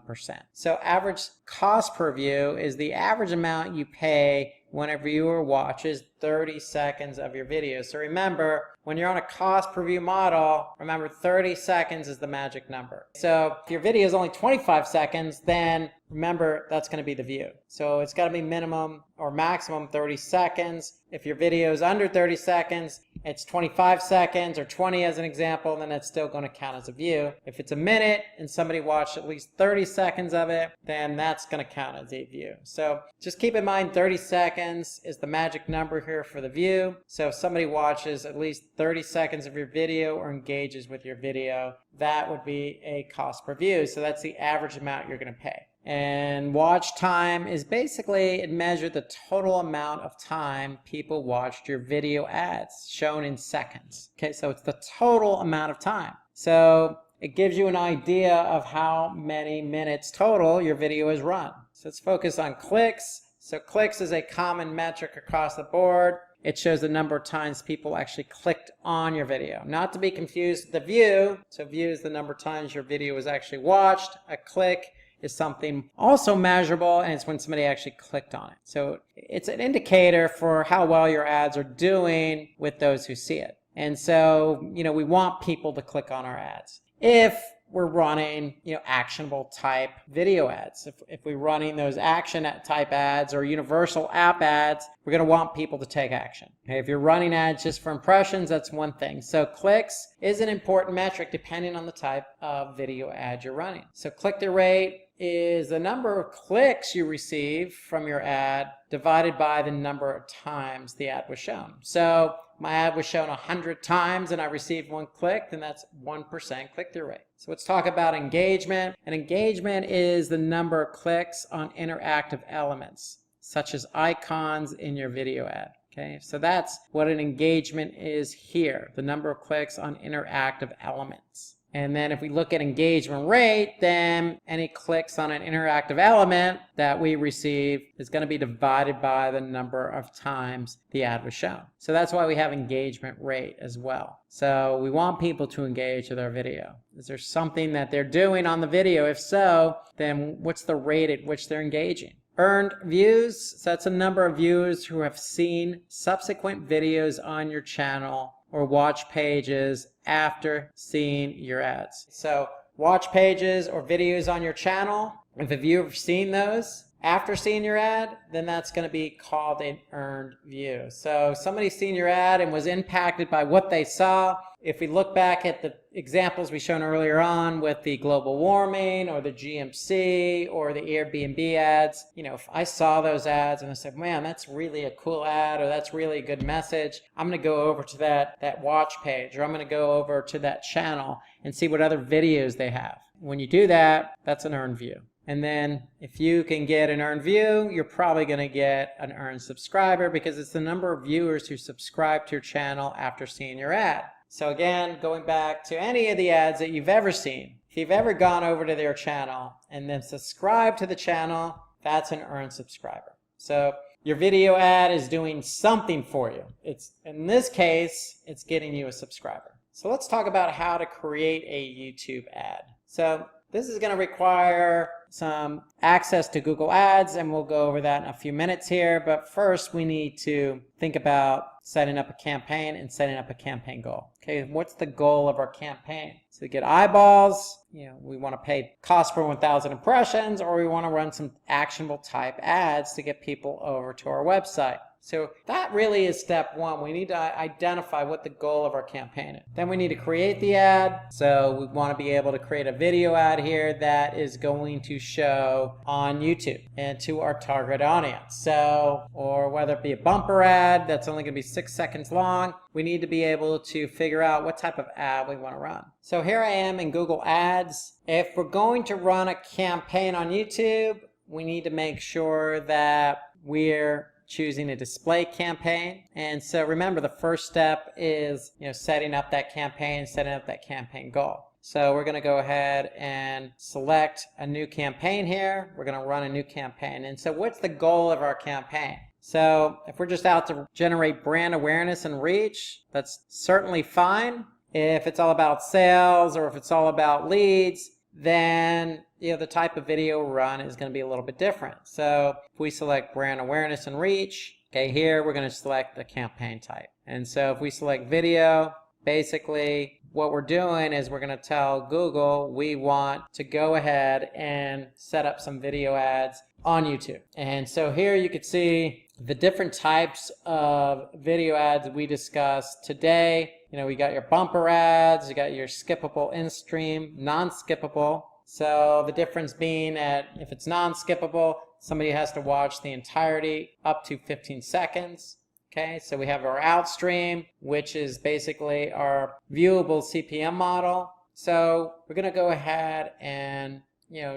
So average cost per view is the average amount you pay when a viewer watches 30 seconds of your video. So remember, when you're on a cost per view model, remember 30 seconds is the magic number. So if your video is only 25 seconds, then remember that's going to be the view. So it's got to be minimum or maximum 30 seconds. If your video is under 30 seconds, it's 25 seconds or 20 as an example, then it's still going to count as a view. If it's a minute and somebody watched at least 30 seconds of it, then that's going to count as a view. So just keep in mind 30 seconds is the magic number here for the view. So if somebody watches at least 30 seconds of your video or engages with your video, that would be a cost per view. So that's the average amount you're going to pay. And watch time is basically, it measured the total amount of time people watched your video ads, shown in seconds. Okay, so it's the total amount of time. So it gives you an idea of how many minutes total your video is run. So let's focus on clicks. So clicks is a common metric across the board. It shows the number of times people actually clicked on your video. Not to be confused with the view. So view is the number of times your video was actually watched. A click is something also measurable, and it's when somebody actually clicked on it. So it's an indicator for how well your ads are doing with those who see it. And so, we want people to click on our ads. If we're running, actionable type video ads. If we're running those action type ads or universal app ads, we're going to want people to take action. Okay, if you're running ads just for impressions, that's one thing. So clicks is an important metric depending on the type of video ad you're running. So click-through rate is the number of clicks you receive from your ad divided by the number of times the ad was shown. So my ad was shown 100 times and I received 1 click, then that's 1% click-through rate. So let's talk about engagement. And engagement is the number of clicks on interactive elements, such as icons in your video ad. Okay, so that's what an engagement is here, the number of clicks on interactive elements. And then if we look at engagement rate, then any clicks on an interactive element that we receive is going to be divided by the number of times the ad was shown. So that's why we have engagement rate as well. So we want people to engage with our video. Is there something that they're doing on the video? If so, then what's the rate at which they're engaging? Earned views, so that's a number of viewers who have seen subsequent videos on your channel or watch pages after seeing your ads. So watch pages or videos on your channel, if a viewer has seen those after seeing your ad, then that's going to be called an earned view. So somebody's seen your ad and was impacted by what they saw. If we look back at the examples we shown earlier on with the global warming or the GMC or the Airbnb ads, if I saw those ads and I said, man, that's really a cool ad or that's really a good message, I'm going to go over to that watch page or I'm going to go over to that channel and see what other videos they have. When you do that, that's an earned view. And then if you can get an earned view, you're probably going to get an earned subscriber, because it's the number of viewers who subscribe to your channel after seeing your ad. So again, going back to any of the ads that you've ever seen, if you've ever gone over to their channel and then subscribed to the channel, that's an earned subscriber. So your video ad is doing something for you. It's, in this case, it's getting you a subscriber. So let's talk about how to create a YouTube ad. So this is going to require some access to Google Ads, and we'll go over that in a few minutes here. But first, we need to think about setting up a campaign and setting up a campaign goal. Okay, what's the goal of our campaign? So to get eyeballs, we want to pay cost per 1,000 impressions, or we want to run some actionable type ads to get people over to our website. So that really is step one. We need to identify what the goal of our campaign is. Then we need to create the ad. So we want to be able to create a video ad here that is going to show on YouTube and to our target audience. So, or whether it be a bumper ad that's only going to be 6 seconds long, we need to be able to figure out what type of ad we want to run. So here I am in Google Ads. If we're going to run a campaign on YouTube, we need to make sure that we're choosing a display campaign. And so remember, the first step is setting up that campaign, setting up that campaign goal. So we're going to go ahead and select a new campaign here. We're going to run a new campaign. And so what's the goal of our campaign? So if we're just out to generate brand awareness and reach, that's certainly fine. If it's all about sales, or if it's all about leads, then the type of video run is going to be a little bit different. So if we select brand awareness and reach, okay, here we're going to select the campaign type. And so if we select video, basically what we're doing is we're going to tell Google we want to go ahead and set up some video ads on YouTube. And so here you can see the different types of video ads we discussed today. We got your bumper ads, you got your skippable in-stream, non-skippable. So the difference being that if it's non-skippable, somebody has to watch the entirety up to 15 seconds. Okay, so we have our outstream, which is basically our viewable CPM model. So we're going to go ahead and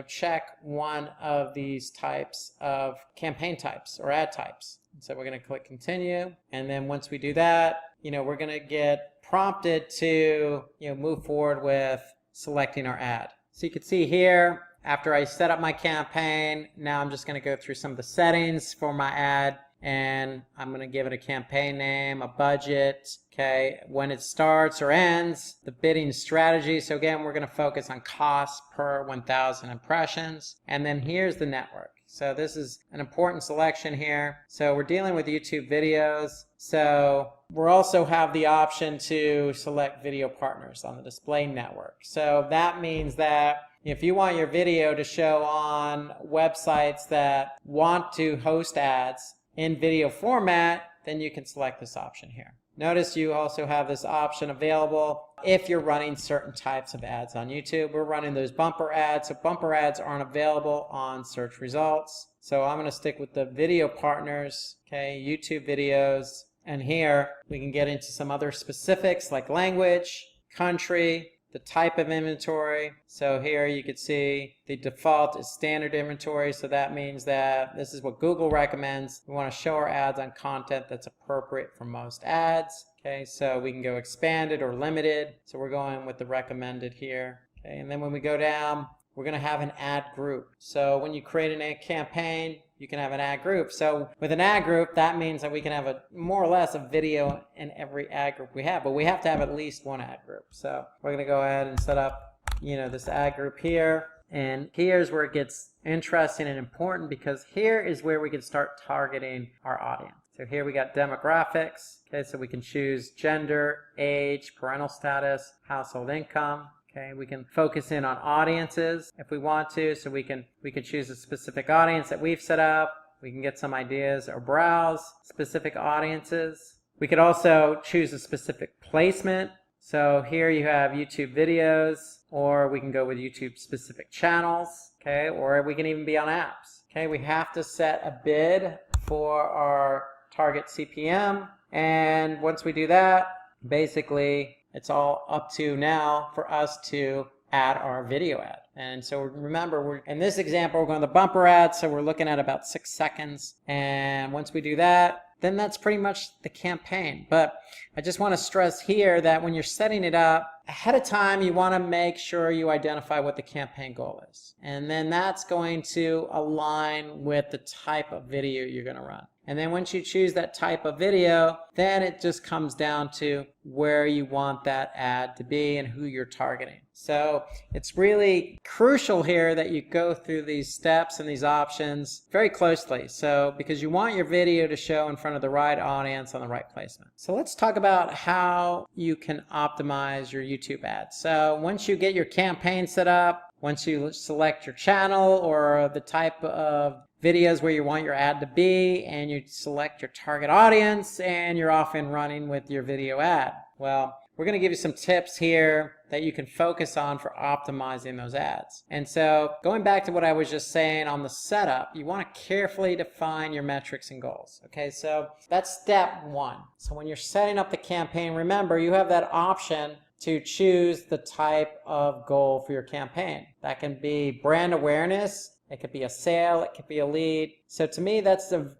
check one of these types of campaign types or ad types. So we're going to click continue, and then once we do that, we're going to get prompted to move forward with selecting our ad. So you can see here, after I set up my campaign, now I'm just going to go through some of the settings for my ad, and I'm going to give it a campaign name, a budget, okay, when it starts or ends, the bidding strategy. So again, we're going to focus on cost per 1,000 impressions, and then here's the network. So this is an important selection here. So we're dealing with YouTube videos. So we'll also have the option to select video partners on the display network. So that means that if you want your video to show on websites that want to host ads in video format, then you can select this option here. Notice you also have this option available if you're running certain types of ads on YouTube. We're running those bumper ads, so bumper ads aren't available on search results. So I'm going to stick with the video partners, okay, YouTube videos, and here we can get into some other specifics like language, country, the type of inventory. So here you can see the default is standard inventory, so that means that this is what Google recommends. We want to show our ads on content that's appropriate for most ads. Okay, so we can go expanded or limited. So we're going with the recommended here. Okay, and then when we go down, we're going to have an ad group. So when you create an ad campaign, you can have an ad group. So with an ad group, that means that we can have more or less a video in every ad group we have, but we have to have at least one ad group. So we're going to go ahead and set up, this ad group here. And here's where it gets interesting and important, because here is where we can start targeting our audience. So here we got demographics. Okay, so we can choose gender, age, parental status, household income. Okay, we can focus in on audiences if we want to, so we can choose a specific audience that we've set up. We can get some ideas or browse specific audiences. We could also choose a specific placement. So here you have YouTube videos, or we can go with YouTube specific channels, okay, or we can even be on apps. Okay, we have to set a bid for our target CPM, and once we do that, basically it's all up to now for us to add our video ad. And so remember, in this example, we're going to the bumper ad, so we're looking at about 6 seconds. And once we do that, then that's pretty much the campaign. But I just want to stress here that when you're setting it up, ahead of time, you want to make sure you identify what the campaign goal is. And then that's going to align with the type of video you're going to run. And then once you choose that type of video, then it just comes down to where you want that ad to be and who you're targeting. So it's really crucial here that you go through these steps and these options very closely. So because you want your video to show in front of the right audience on the right placement. So let's talk about how you can optimize your YouTube ads. So once you get your campaign set up, once you select your channel or the type of videos where you want your ad to be, and you select your target audience, and you're off and running with your video ad. Well, we're going to give you some tips here that you can focus on for optimizing those ads. And so going back to what I was just saying on the setup, you want to carefully define your metrics and goals. Okay, so that's step one. So when you're setting up the campaign, remember you have that option to choose the type of goal for your campaign. That can be brand awareness, it could be a sale, it could be a lead. So to me, that's a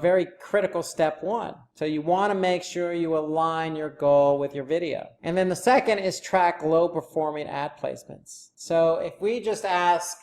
very critical step one. So you want to make sure you align your goal with your video. And then the second is track low performing ad placements. So if we just ask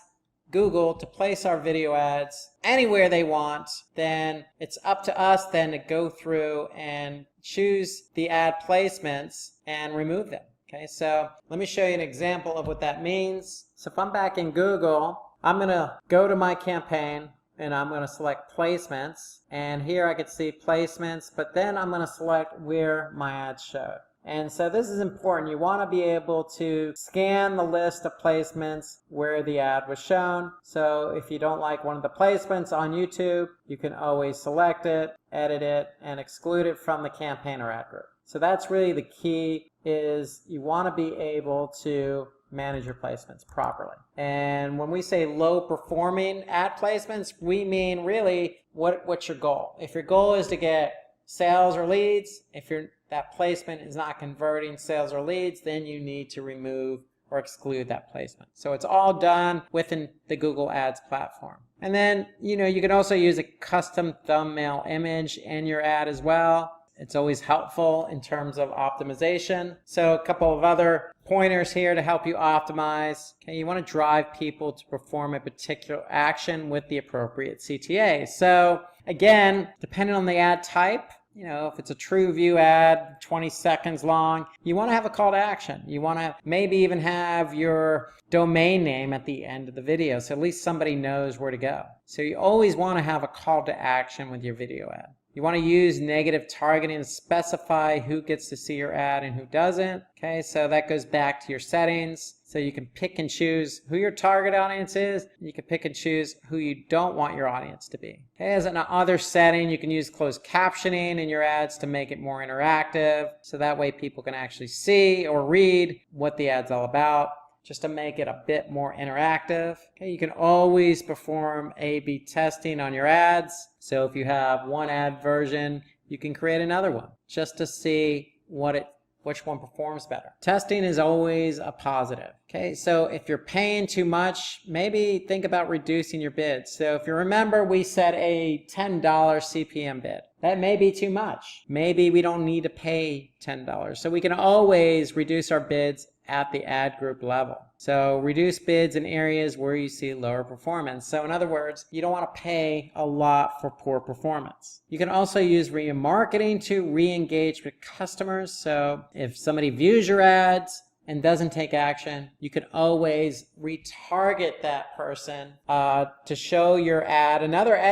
Google to place our video ads anywhere they want, then it's up to us then to go through and choose the ad placements and remove them. Okay, so let me show you an example of what that means. So if I'm back in Google, I'm going to go to my campaign and I'm going to select placements. And here I can see placements, but then I'm going to select where my ads show. And so this is important. You want to be able to scan the list of placements where the ad was shown. So if you don't like one of the placements on YouTube, you can always select it, edit it, and exclude it from the campaign or ad group. So that's really the key, is you want to be able to manage your placements properly. And when we say low performing ad placements, we mean really what's your goal. If your goal is to get sales or leads, if that placement is not converting sales or leads, then you need to remove or exclude that placement. So it's all done within the Google Ads platform. And then, you can also use a custom thumbnail image in your ad as well. It's always helpful in terms of optimization. So a couple of other pointers here to help you optimize. Okay, you want to drive people to perform a particular action with the appropriate CTA. So again, depending on the ad type, if it's a true view ad, 20 seconds long, you want to have a call to action. You want to maybe even have your domain name at the end of the video, so at least somebody knows where to go. So you always want to have a call to action with your video ad. You want to use negative targeting to specify who gets to see your ad and who doesn't. Okay, so that goes back to your settings. So you can pick and choose who your target audience is. You can pick and choose who you don't want your audience to be. Okay, as another setting, you can use closed captioning in your ads to make it more interactive. So that way people can actually see or read what the ad's all about, just to make it a bit more interactive. Okay, you can always perform A/B testing on your ads. So if you have one ad version, you can create another one just to see which one performs better. Testing is always a positive. Okay, so if you're paying too much, maybe think about reducing your bids. So if you remember, we set a $10 CPM bid. That may be too much. Maybe we don't need to pay $10. So we can always reduce our bids at the ad group level. So reduce bids in areas where you see lower performance. So in other words, you don't want to pay a lot for poor performance. You can also use remarketing to re-engage with customers. So if somebody views your ads and doesn't take action, you can always retarget that person to show your ad,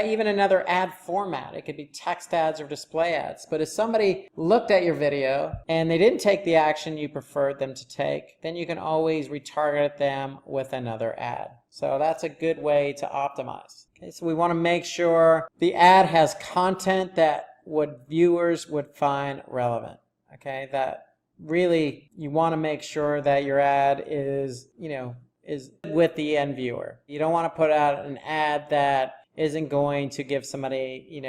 even another ad format. It could be text ads or display ads. But if somebody looked at your video and they didn't take the action you preferred them to take, then you can always retarget them with another ad. So that's a good way to optimize. Okay, so we want to make sure the ad has content that viewers would find relevant. Okay, that really, you want to make sure that your ad is with the end viewer. You don't want to put out an ad that isn't going to give somebody,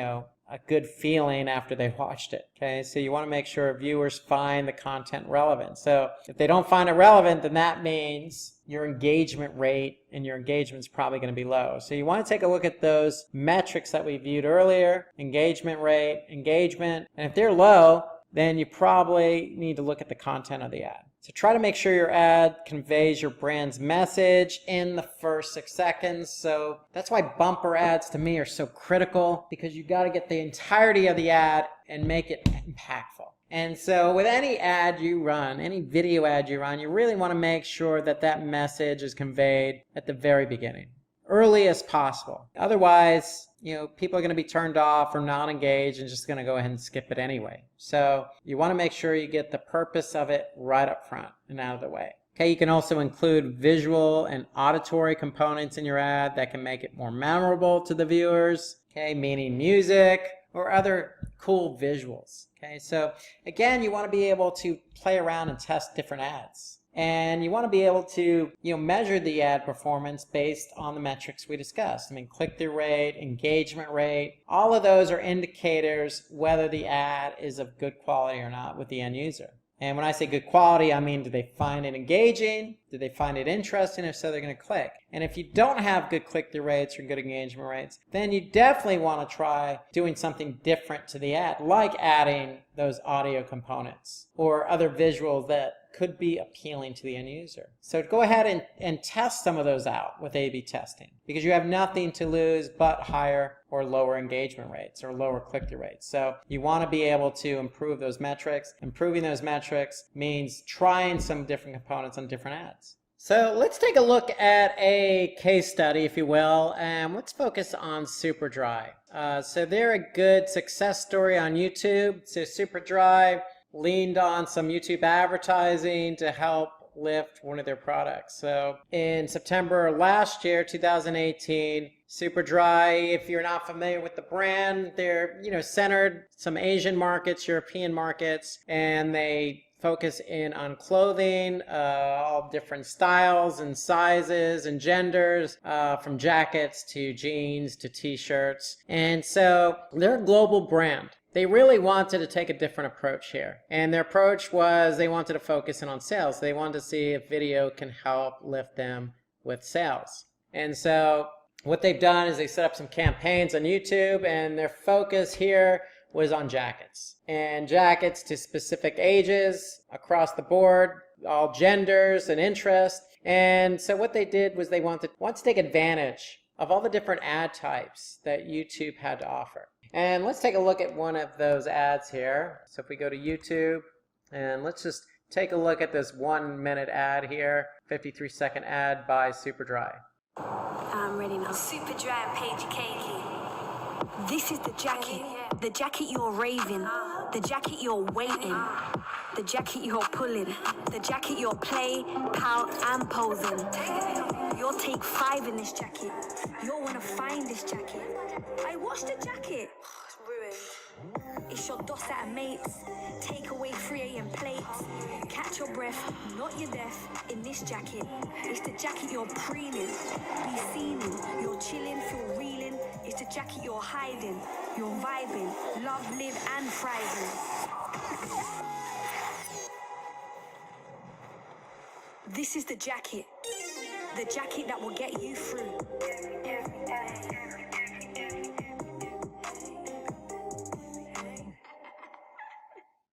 a good feeling after they watched it. Okay, so you want to make sure viewers find the content relevant. So if they don't find it relevant, then that means your engagement rate and your engagement is probably going to be low. So you want to take a look at those metrics that we viewed earlier: engagement rate, engagement, and if they're low, then you probably need to look at the content of the ad. So try to make sure your ad conveys your brand's message in the first 6 seconds. So that's why bumper ads to me are so critical, because you got to get the entirety of the ad and make it impactful. And so with any ad you run, any video ad you run, you really want to make sure that that message is conveyed at the very beginning, early as possible. Otherwise, people are going to be turned off or not engaged and just going to go ahead and skip it anyway. So you want to make sure you get the purpose of it right up front and out of the way. Okay, you can also include visual and auditory components in your ad that can make it more memorable to the viewers. Okay, meaning music or other cool visuals. Okay, so again, you want to be able to play around and test different ads. And you want to be able to measure the ad performance based on the metrics we discussed. I mean, click-through rate, engagement rate, all of those are indicators whether the ad is of good quality or not with the end user. And when I say good quality, I mean, do they find it engaging? Do they find it interesting? If so, they're going to click. And if you don't have good click-through rates or good engagement rates, then you definitely want to try doing something different to the ad, like adding those audio components or other visuals that could be appealing to the end user. So go ahead and test some of those out with A/B testing, because you have nothing to lose but higher or lower engagement rates or lower click-through rates. So you want to be able to improve those metrics. Improving those metrics means trying some different components on different ads. So let's take a look at a case study, if you will, and let's focus on Superdry. So they're a good success story on YouTube. So Superdry leaned on some YouTube advertising to help lift one of their products. So in September last year, 2018, Superdry, if you're not familiar with the brand, they're centered some Asian markets, European markets, and they focus in on clothing, all different styles and sizes and genders, from jackets to jeans to t-shirts. And so they're a global brand. They really wanted to take a different approach here. And their approach was they wanted to focus in on sales. They wanted to see if video can help lift them with sales. And so what they've done is they set up some campaigns on YouTube, and their focus here was on jackets. And jackets to specific ages across the board, all genders and interests. And so what they did was they wanted to take advantage of all the different ad types that YouTube had to offer. And let's take a look at one of those ads here. So if we go to YouTube, and let's just take a look at this 1 minute ad here, 53-second ad by Superdry. I'm ready now. Superdry and Paige Cakey. This is the jacket you're raving, the jacket you're waiting, the jacket you're pulling, the jacket you're play, pout and posing. You'll take 5 in this jacket. You'll want to find this jacket. I washed the jacket. It's ruined. It's your DOS at a mate's. Take away 3 AM plates. Catch your breath, not your death, in this jacket. It's the jacket you're preening. Be seen in. You're chilling, feel reeling. It's the jacket you're hiding. You're vibing. Love, live and thriving. This is the jacket. The jacket that will get you through.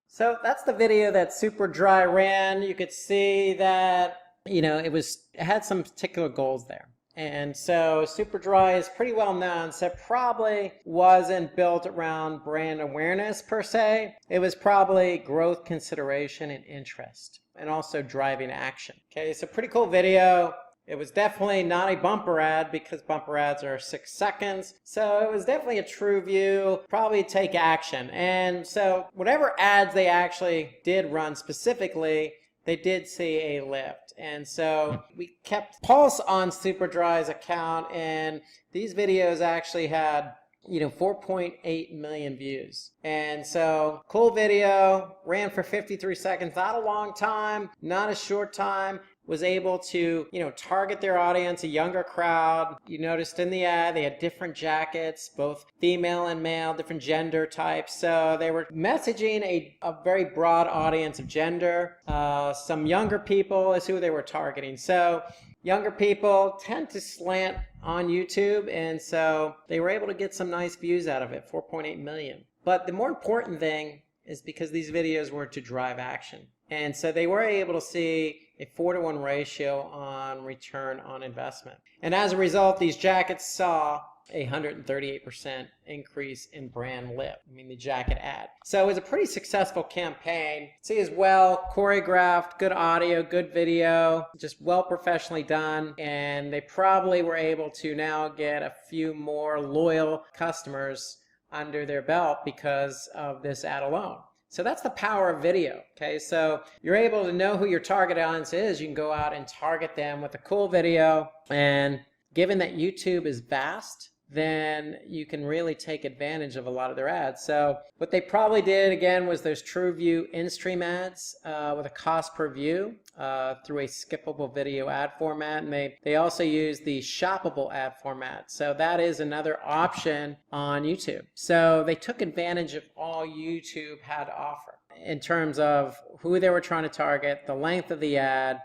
So that's the video that Superdry ran. You could see that, it had some particular goals there. And so Superdry is pretty well known, so it probably wasn't built around brand awareness per se. It was probably growth consideration and interest, and also driving action. Okay, so pretty cool video. It was definitely not a bumper ad, because bumper ads are 6 seconds. So it was definitely a true view, probably take action. And so whatever ads they actually did run specifically, they did see a lift. And so we kept pulse on Superdry's account, and these videos actually had 4.8 million views. And so cool video, ran for 53 seconds, not a long time, not a short time, was able to, target their audience, a younger crowd. You noticed in the ad, they had different jackets, both female and male, different gender types. So they were messaging a very broad audience of gender. Some younger people is who they were targeting. So younger people tend to slant on YouTube, and so they were able to get some nice views out of it, 4.8 million. But the more important thing is because these videos were to drive action. And so they were able to see a 4-to-1 ratio on return on investment. And as a result, these jackets saw a 138% increase in brand lift. The jacket ad. So it was a pretty successful campaign. See as well, choreographed, good audio, good video, just well professionally done. And they probably were able to now get a few more loyal customers under their belt because of this ad alone. So that's the power of video, okay? So you're able to know who your target audience is. You can go out and target them with a cool video. And given that YouTube is vast, then you can really take advantage of a lot of their ads. So what they probably did, again, was those TrueView in-stream ads with a cost per view through a skippable video ad format. And they also use the shoppable ad format. So that is another option on YouTube. So they took advantage of all YouTube had to offer in terms of who they were trying to target, the length of the ad,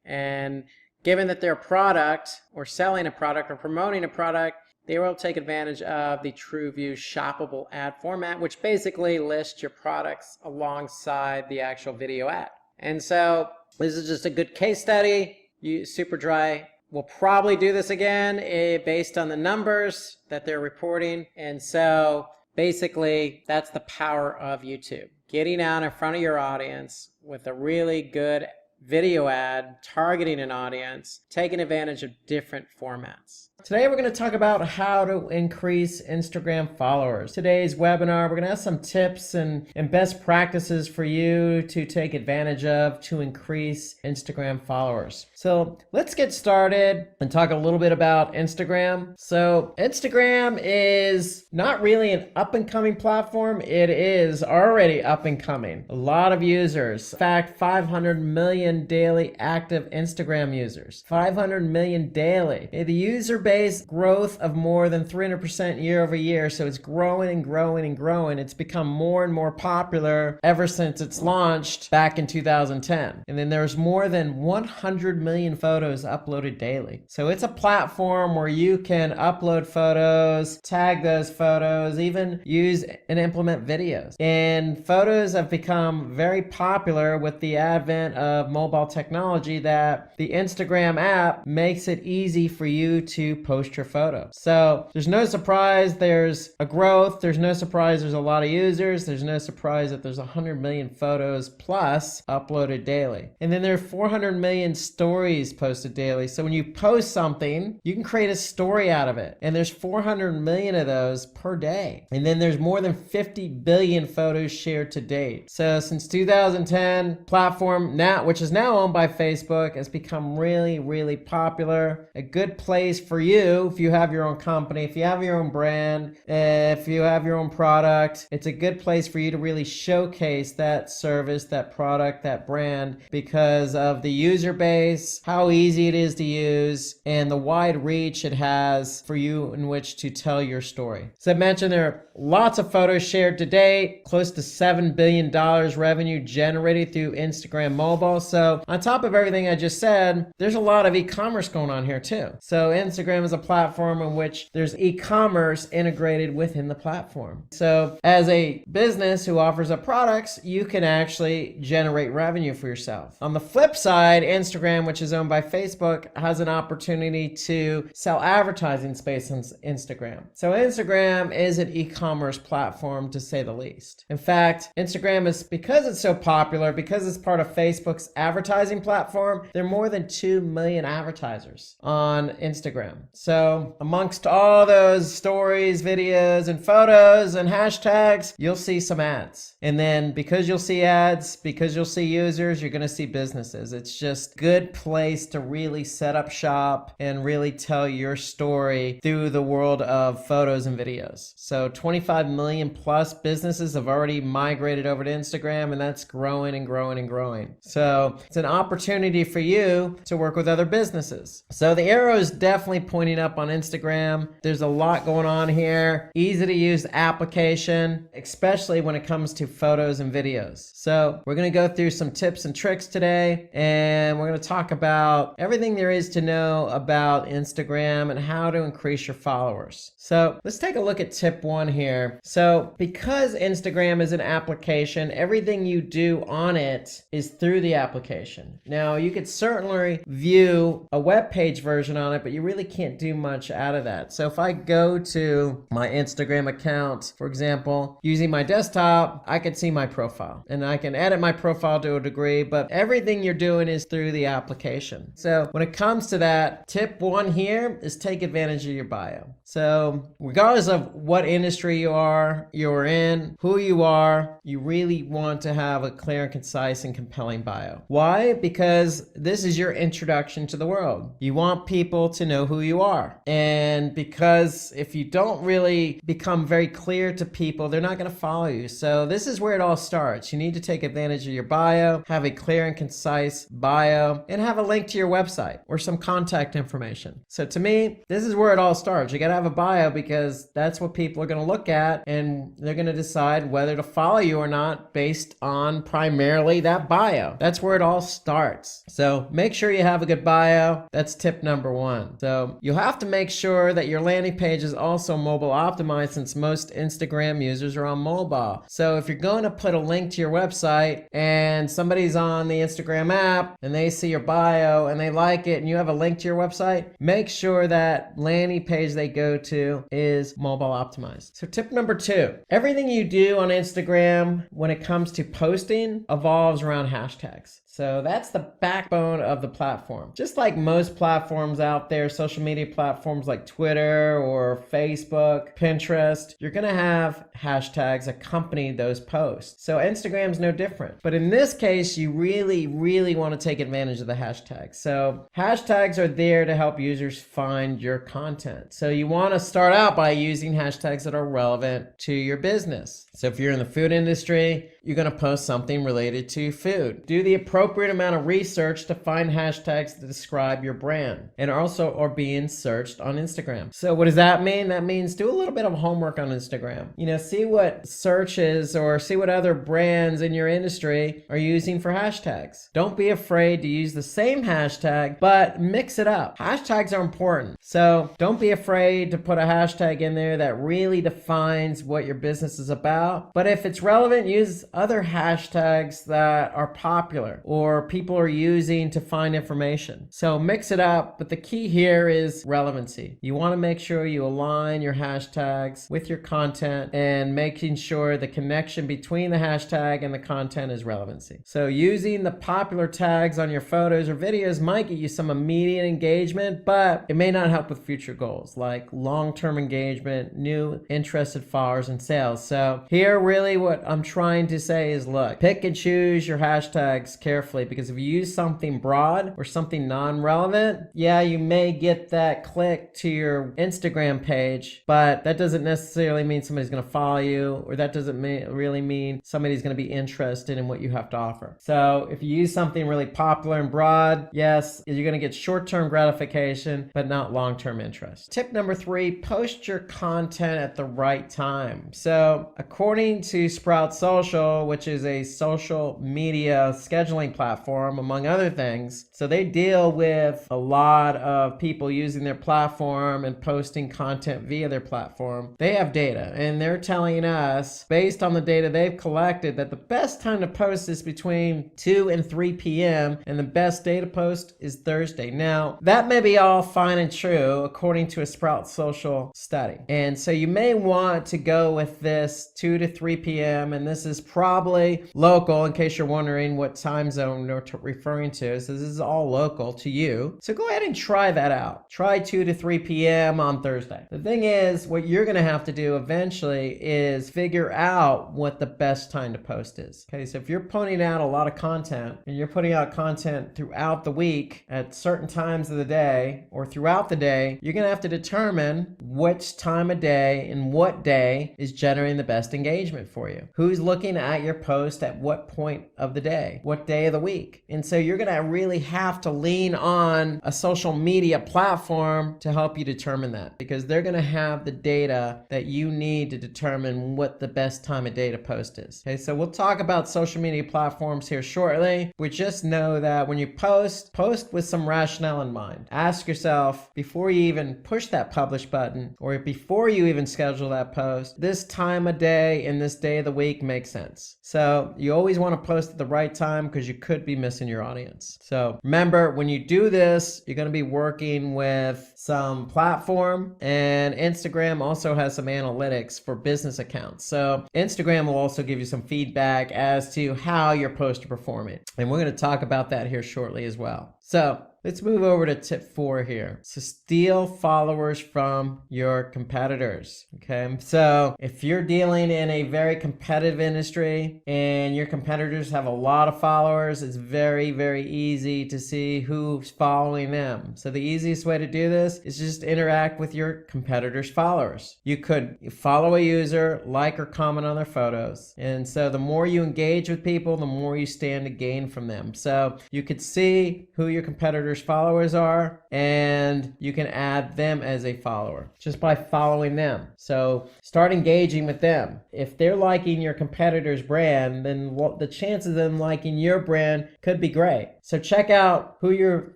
and given that their product or selling a product or promoting a product, they will take advantage of the TrueView shoppable ad format, which basically lists your products alongside the actual video ad. And so this is just a good case study. Superdry will probably do this again based on the numbers that they're reporting. And so basically that's the power of YouTube. Getting out in front of your audience with a really good video ad, targeting an audience, taking advantage of different formats. Today we're going to talk about how to increase Instagram followers. Today's webinar, we're going to have some tips and best practices for you to take advantage of to increase Instagram followers. So let's get started and talk a little bit about Instagram. So Instagram is not really an up-and-coming platform. It is already up-and-coming. A lot of users. In fact, 500 million daily active Instagram users. 500 million daily. The user base growth of more than 300% year over year. So it's growing and growing and growing. It's become more and more popular ever since it's launched back in 2010. And then there's more than 100 million photos uploaded daily. So it's a platform where you can upload photos, tag those photos, even use and implement videos. And photos have become very popular with the advent of mobile technology that the Instagram app makes it easy for you to post your photo. So there's no surprise there's a growth. There's no surprise there's a lot of users. There's no surprise that there's 100 million photos plus uploaded daily. And then there are 400 million stories posted daily. So when you post something, you can create a story out of it. And there's 400 million of those per day. And then there's more than 50 billion photos shared to date. So since 2010, platform now, which is now owned by Facebook, has become really, really popular. A good place for you if you have your own company, if you have your own brand, if you have your own product. It's a good place for you to really showcase that service, that product, that brand, because of the user base, how easy it is to use, and the wide reach it has for you in which to tell your story. As I mentioned, there are lots of photos shared to date, close to $7 billion revenue generated through Instagram mobile. So on top of everything I just said, there's a lot of e-commerce going on here too. So Instagram is a platform in which there's e-commerce integrated within the platform. So as a business who offers up products, you can actually generate revenue for yourself. On the flip side, Instagram, which is owned by Facebook, has an opportunity to sell advertising space on Instagram. So Instagram is an e-commerce platform to say the least. In fact, Instagram is, because it's so popular, because it's part of Facebook's advertising platform, there are more than 2 million advertisers on Instagram. So amongst all those stories, videos, and photos and hashtags, you'll see some ads. And then because you'll see ads, because you'll see users, you're going to see businesses. It's just a good place to really set up shop and really tell your story through the world of photos and videos. So 25 million plus businesses have already migrated over to Instagram, and that's growing and growing and growing. So it's an opportunity for you to work with other businesses. So the arrow is definitely pointing up on Instagram. There's a lot going on here. Easy to use application, especially when it comes to photos and videos. So we're going to go through some tips and tricks today, and we're going to talk about everything there is to know about Instagram and how to increase your followers. So let's take a look at tip 1 here. So because Instagram is an application, everything you do on it is through the application. Now you could certainly view a web page version on it, but you really can't do much out of that. So if I go to my Instagram account, for example, using my desktop, I can see my profile and I can edit my profile to a degree, but everything you're doing is through the application. So when it comes to that, tip 1 here is take advantage of your bio. So regardless of what industry you're in, who you are, you really want to have a clear and concise and compelling bio. Why? Because this is your introduction to the world. You want people to know who you are. And because if you don't really become very clear to people, they're not going to follow you. So this is where it all starts. You need to take advantage of your bio, have a clear and concise bio, and have a link to your website or some contact information. So to me, this is where it all starts. You got to have a bio because that's what people are going to look at, and they're going to decide whether to follow you or not based on primarily that bio. That's where it all starts. So make sure you have a good bio. That's tip number 1. So you'll have to make sure that your landing page is also mobile optimized, since most Instagram users are on mobile. So if you're going to put a link to your website and somebody's on the Instagram app and they see your bio and they like it and you have a link to your website, make sure that landing page they go to is mobile optimized. So tip number 2, everything you do on Instagram when it comes to posting evolves around hashtags. So that's the backbone of the platform. Just like most platforms out there, social media platforms like Twitter or Facebook, Pinterest, you're going to have hashtags accompany those posts. So Instagram's no different. But in this case, you really, really want to take advantage of the hashtags. So hashtags are there to help users find your content. So you want to start out by using hashtags that are relevant to your business. So if you're in the food industry, you're going to post something related to food. Do the appropriate amount of research to find hashtags to describe your brand and also are being searched on Instagram. So what does that mean? That means do a little bit of homework on Instagram. See what searches or see what other brands in your industry are using for hashtags. Don't be afraid to use the same hashtag, but mix it up. Hashtags are important. So don't be afraid to put a hashtag in there that really defines what your business is about. But if it's relevant, use other hashtags that are popular or people are using to find information. So mix it up, but the key here is relevancy. You want to make sure you align your hashtags with your content and making sure the connection between the hashtag and the content is relevancy. So using the popular tags on your photos or videos might get you some immediate engagement, but it may not help with future goals like long-term engagement, new interested followers, and sales. So here really what I'm trying to say is, look, pick and choose your hashtags carefully, because if you use something broad or something non-relevant, yeah, you may get that click to your Instagram page, but that doesn't necessarily mean somebody's going to follow you, or that doesn't really mean somebody's going to be interested in what you have to offer. So if you use something really popular and broad, yes, you're going to get short-term gratification, but not long-term interest. Tip number 3, post your content at the right time. So according to Sprout Social, which is a social media scheduling platform, among other things, so they deal with a lot of people using their platform and posting content via their platform. They have data, and they're telling us, based on the data they've collected, that the best time to post is between 2 and 3 p.m. and the best day to post is Thursday. Now, that may be all fine and true according to a Sprout Social study. And so you may want to go with this 2 to 3 p.m. and this is probably local, in case you're wondering what time zone we're referring to. So this is all local to you. So go ahead and try that out. Try 2 to 3 p.m. on Thursday. The thing is, what you're going to have to do eventually is figure out what the best time to post is. Okay, so if you're putting out a lot of content and you're putting out content throughout the week at certain times of the day or throughout the day, you're going to have to determine which time of day and what day is generating the best engagement for you. Who's looking at your post at what point of the day, what day of the week. And so you're going to really have to lean on a social media platform to help you determine that, because they're going to have the data that you need to determine what the best time of day to post is. Okay, so we'll talk about social media platforms here shortly. We just know that when you post with some rationale in mind. Ask yourself, before you even push that publish button or before you even schedule that post, this time of day and this day of the week makes sense. So you always want to post at the right time, because you could be missing your audience. So remember, when you do this, you're going to be working with some platform, and Instagram also has some analytics for business accounts. So Instagram will also give you some feedback as to how your posts are performing. And we're going to talk about that here shortly as well. So let's move over to tip 4 here. So steal followers from your competitors. Okay, so if you're dealing in a very competitive industry and your competitors have a lot of followers, it's very, very easy to see who's following them. So the easiest way to do this is just interact with your competitors' followers. You could follow a user, like or comment on their photos. And so the more you engage with people, the more you stand to gain from them. So you could see who your competitors' followers are, and you can add them as a follower just by following them. So start engaging with them. If they're liking your competitor's brand, then the chances of them liking your brand could be great. So check out who your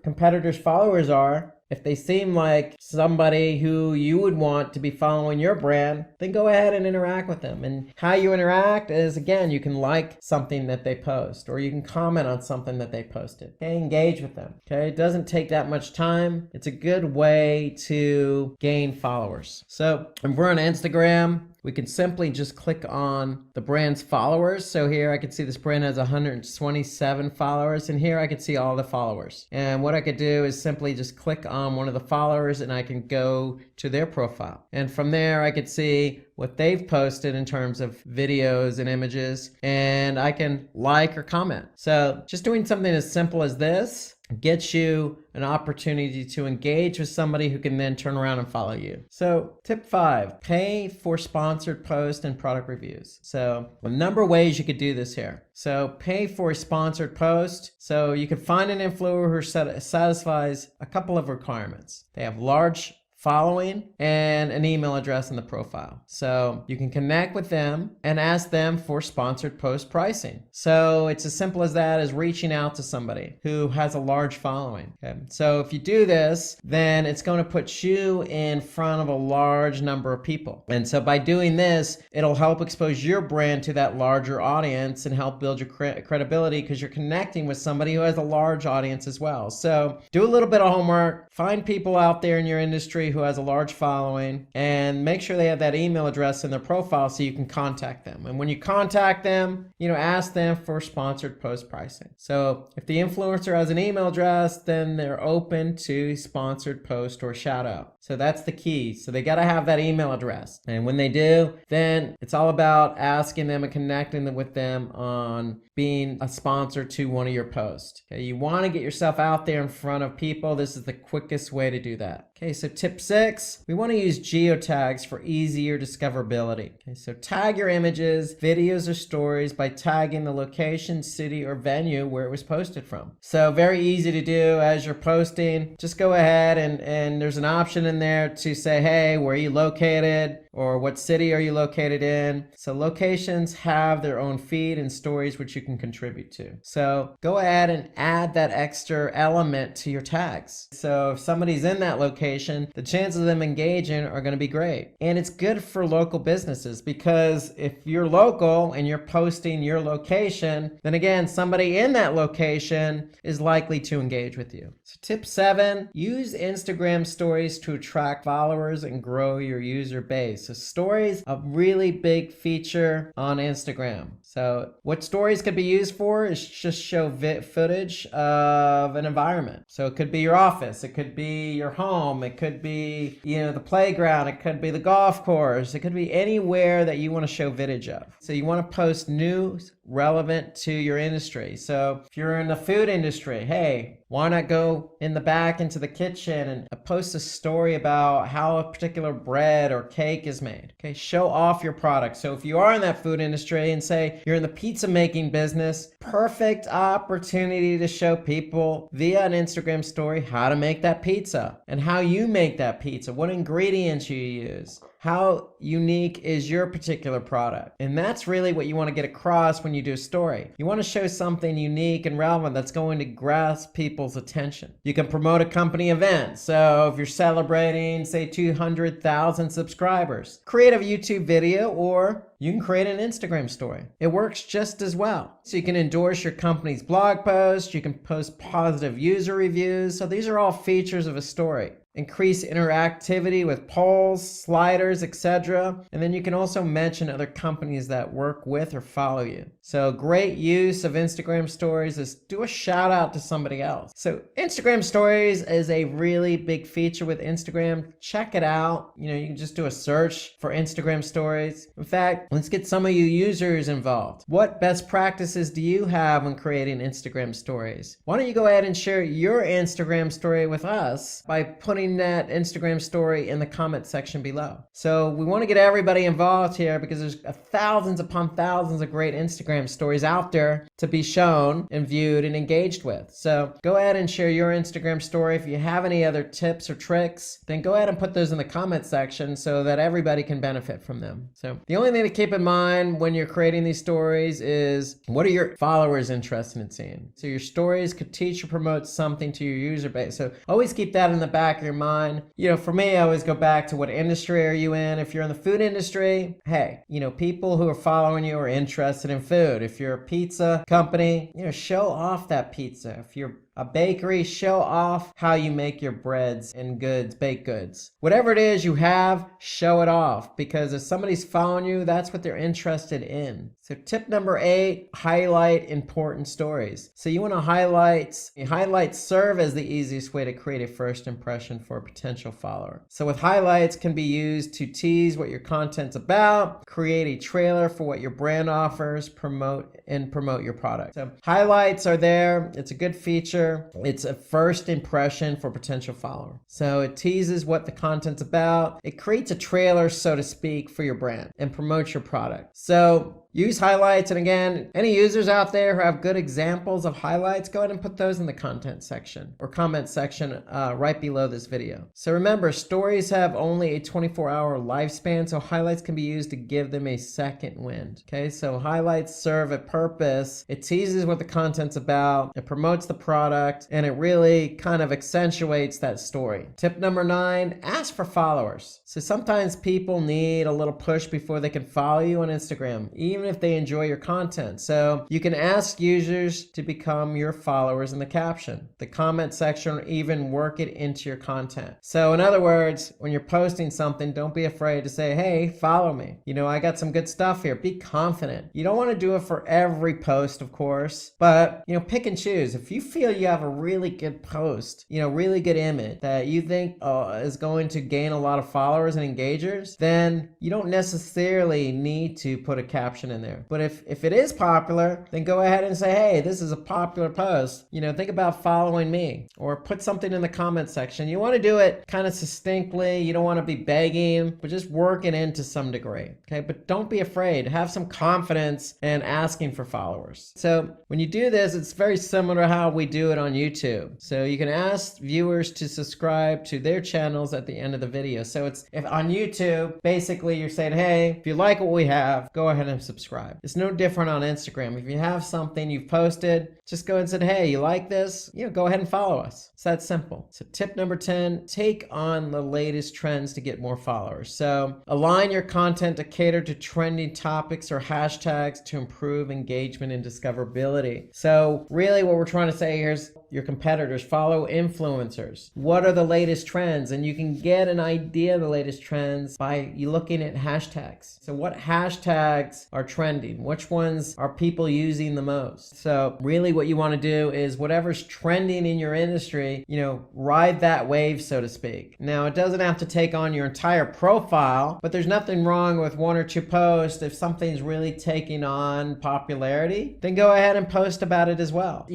competitors' followers are. If they seem like somebody who you would want to be following your brand, then go ahead and interact with them. And how you interact is, again, you can like something that they post, or you can comment on something that they posted. Okay, engage with them. Okay, it doesn't take that much time. It's a good way to gain followers. So if we're on Instagram, we can simply just click on the brand's followers. So here I can see this brand has 127 followers, and here I can see all the followers. And what I could do is simply just click on one of the followers, and I can go to their profile. And from there I could see what they've posted in terms of videos and images, and I can like or comment. So just doing something as simple as this gets you an opportunity to engage with somebody who can then turn around and follow you. So tip 5, pay for sponsored posts and product reviews. So a number of ways you could do this here. So pay for a sponsored post. So you could find an influencer who satisfies a couple of requirements. They have large following and an email address in the profile. So you can connect with them and ask them for sponsored post pricing. So it's as simple as that, as reaching out to somebody who has a large following. Okay? So if you do this, then it's going to put you in front of a large number of people. And so by doing this, it'll help expose your brand to that larger audience and help build your credibility, because you're connecting with somebody who has a large audience as well. So do a little bit of homework, find people out there in your industry who has a large following, and make sure they have that email address in their profile so you can contact them. And when you contact them, ask them for sponsored post pricing. So if the influencer has an email address, then they're open to sponsored post or shout out. So that's the key. So they got to have that email address. And when they do, then it's all about asking them and connecting with them on being a sponsor to one of your posts. Okay, you want to get yourself out there in front of people. This is the quickest way to do that. Okay, so tip 6, we want to use geotags for easier discoverability. Okay, so tag your images, videos, or stories by tagging the location, city, or venue where it was posted from. So very easy to do as you're posting. Just go ahead and there's an option in there to say, hey, where are you located? Or what city are you located in? So locations have their own feed and stories which you can contribute to. So go ahead and add that extra element to your tags. So if somebody's in that location, the chances of them engaging are going to be great. And it's good for local businesses, because if you're local and you're posting your location, then again, somebody in that location is likely to engage with you. So tip 7, use Instagram stories to attract followers and grow your user base. So stories, a really big feature on Instagram. So what stories could be used for is just show footage of an environment. So it could be your office, it could be your home, it could be, the playground, it could be the golf course, it could be anywhere that you want to show footage of. So you want to post news relevant to your industry. So if you're in the food industry, hey, why not go in the back into the kitchen and post a story about how a particular bread or cake is made? Okay, show off your product. So if you are in that food industry and say you're in the pizza making business, perfect opportunity to show people via an Instagram story how to make that pizza and how you make that pizza, what ingredients you use. How unique is your particular product? And that's really what you want to get across when you do a story. You want to show something unique and relevant that's going to grasp people's attention. You can promote a company event. So if you're celebrating, say, 200,000 subscribers, create a YouTube video, or you can create an Instagram story. It works just as well. So you can endorse your company's blog post. You can post positive user reviews. So these are all features of a story. Increase interactivity with polls, sliders, etc. And then you can also mention other companies that work with or follow you. So great use of Instagram stories is do a shout out to somebody else. So Instagram stories is a really big feature with Instagram. Check it out. You can just do a search for Instagram stories. In fact, let's get some of you users involved. What best practices do you have when creating Instagram stories? Why don't you go ahead and share your Instagram story with us by putting that Instagram story in the comment section below. So we want to get everybody involved here because there's thousands upon thousands of great Instagram stories out there to be shown and viewed and engaged with. So go ahead and share your Instagram story. If you have any other tips or tricks, then go ahead and put those in the comment section so that everybody can benefit from them. So the only thing to keep in mind when you're creating these stories is what are your followers interested in seeing? So your stories could teach or promote something to your user base. So always keep that in the back of your mind. For me, I always go back to what industry are you in? If you're in the food industry, hey, people who are following you are interested in food. If you're a pizza company, show off that pizza. If you're a bakery, show off how you make your breads and baked goods. Whatever it is you have, show it off, because if somebody's following you, that's what they're interested in. So tip number 8, highlight important stories. So you want to highlights serve as the easiest way to create a first impression for a potential follower. So with highlights can be used to tease what your content's about, create a trailer for what your brand offers, promote your product. So highlights are there. It's a good feature. It's a first impression for potential follower. So it teases what the content's about. It creates a trailer, so to speak, for your brand and promotes your product. So use highlights. And again, any users out there who have good examples of highlights, go ahead and put those in the content section or comment section right below this video. So remember, stories have only a 24-hour lifespan, so highlights can be used to give them a second wind. Okay, so highlights serve a purpose. It teases what the content's about, it promotes the product, and it really kind of accentuates that story. Tip number 9, ask for followers. So sometimes people need a little push before they can follow you on Instagram, even if they enjoy your content. So you can ask users to become your followers in the caption, the comment section, or even work it into your content. So in other words, when you're posting something, don't be afraid to say, hey, follow me. I got some good stuff here. Be confident. You don't want to do it for every post, of course, but pick and choose. If you feel you have a really good post, really good image that you think is going to gain a lot of followers and engagers, then you don't necessarily need to put a caption in there. But if it is popular, then go ahead and say, hey, this is a popular post. Think about following me, or put something in the comment section. You want to do it kind of succinctly. You don't want to be begging, but just work it in to some degree. Okay, but don't be afraid. Have some confidence in asking for followers. So when you do this, it's very similar to how we do it on YouTube. So you can ask viewers to subscribe to their channels at the end of the video. So if on YouTube, basically you're saying, hey, if you like what we have, go ahead and subscribe. It's no different on Instagram. If you have something you've posted, just go ahead and say, hey, you like this? Go ahead and follow us. It's that simple. So tip number 10, take on the latest trends to get more followers. So align your content to cater to trending topics or hashtags to improve engagement and discoverability. So really what we're trying to say here is your competitors follow influencers. What are the latest trends? And you can get an idea of the latest trends by you looking at hashtags. So what hashtags are trending? Which ones are people using the most? So really what you want to do is whatever's trending in your industry, ride that wave, so to speak. Now, it doesn't have to take on your entire profile, but there's nothing wrong with one or two posts. If something's really taking on popularity, then go ahead and post about it as well.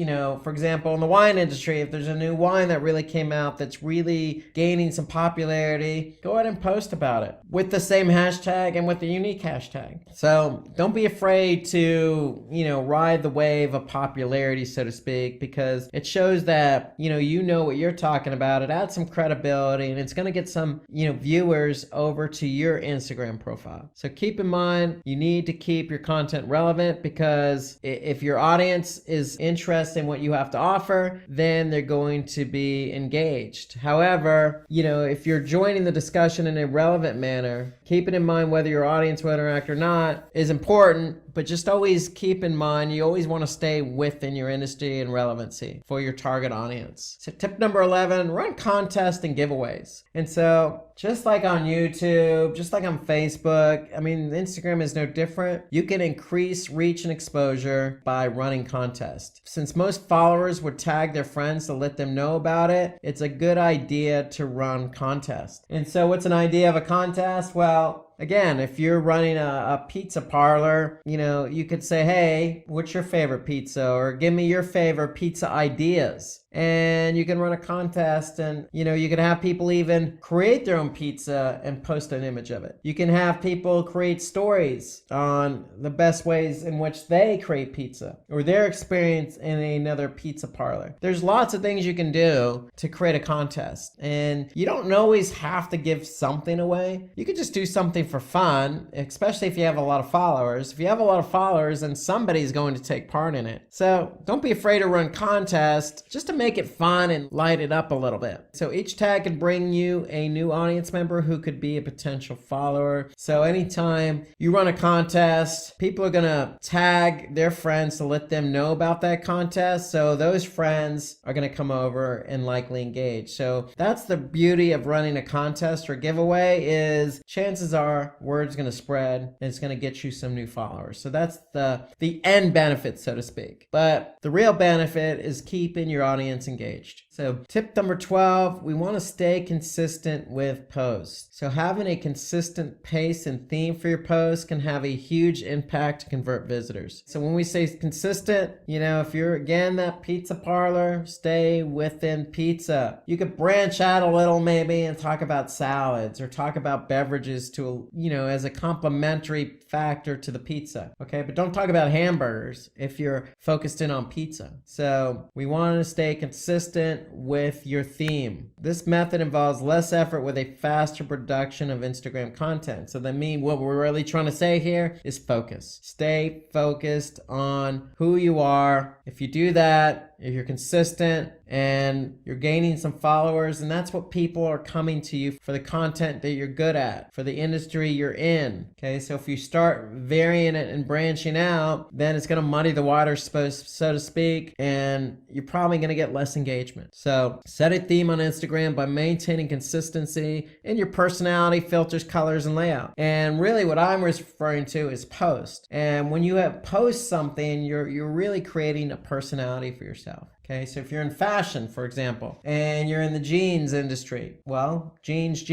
For example, in the wine industry, if there's a new wine that really came out that's really gaining some popularity, go ahead and post about it with the same hashtag and with the unique hashtag. So don't be afraid to, ride the wave of popularity, so to speak, because it shows that, you know what you're talking about. It adds some credibility and it's going to get some, viewers over to your Instagram profile. So keep in mind, you need to keep your content relevant, because if your audience is interested in what you have to offer, then they're going to be engaged. However, if you're joining the discussion in a relevant manner, keeping in mind whether your audience will interact or not is important, but just always keep in mind, you always want to stay within your industry and relevancy for your target audience. So tip number 11, run contests and giveaways. And so just like on YouTube, just like on Facebook, Instagram is no different. You can increase reach and exposure by running contests. Since most followers would tag their friends to let them know about it, it's a good idea to run contests. And so what's an idea of a contest? Well, again, if you're running a pizza parlor, you could say, hey, what's your favorite pizza? Or give me your favorite pizza ideas. And you can run a contest and, you can have people even create their own pizza and post an image of it. You can have people create stories on the best ways in which they create pizza or their experience in another pizza parlor. There's lots of things you can do to create a contest. And you don't always have to give something away. You could just do something for fun, especially if you have a lot of followers. If you have a lot of followers, then somebody's going to take part in it. So don't be afraid to run contests just to make it fun and light it up a little bit. So each tag can bring you a new audience member who could be a potential follower. So anytime you run a contest, people are going to tag their friends to let them know about that contest. So those friends are going to come over and likely engage. So that's the beauty of running a contest or giveaway, is chances are word's going to spread and it's going to get you some new followers. So that's the end benefit, so to speak. But the real benefit is keeping your audience engaged. So tip number 12, we want to stay consistent with posts. So having a consistent pace and theme for your posts can have a huge impact to convert visitors. So when we say consistent, if you're again that pizza parlor, stay within pizza. You could branch out a little maybe and talk about salads or talk about beverages to, as a complementary factor to the pizza. Okay, but don't talk about hamburgers if you're focused in on pizza. So we want to stay consistent with your theme. This method involves less effort with a faster production of Instagram content. So that means what we're really trying to say here is focus. Stay focused on who you are. If you do that, if you're consistent and you're gaining some followers, and that's what people are coming to you for, the content that you're good at, for the industry you're in. Okay, so if you start varying it and branching out, then it's going to muddy the water, so to speak, and you're probably going to get less engagement. So set a theme on Instagram by maintaining consistency in your personality, filters, colors, and layout. And really what I'm referring to is post. And when you have post something, you're really creating a personality for yourself. Okay, so if you're in fashion, for example, and you're in the jeans industry, well, jeans,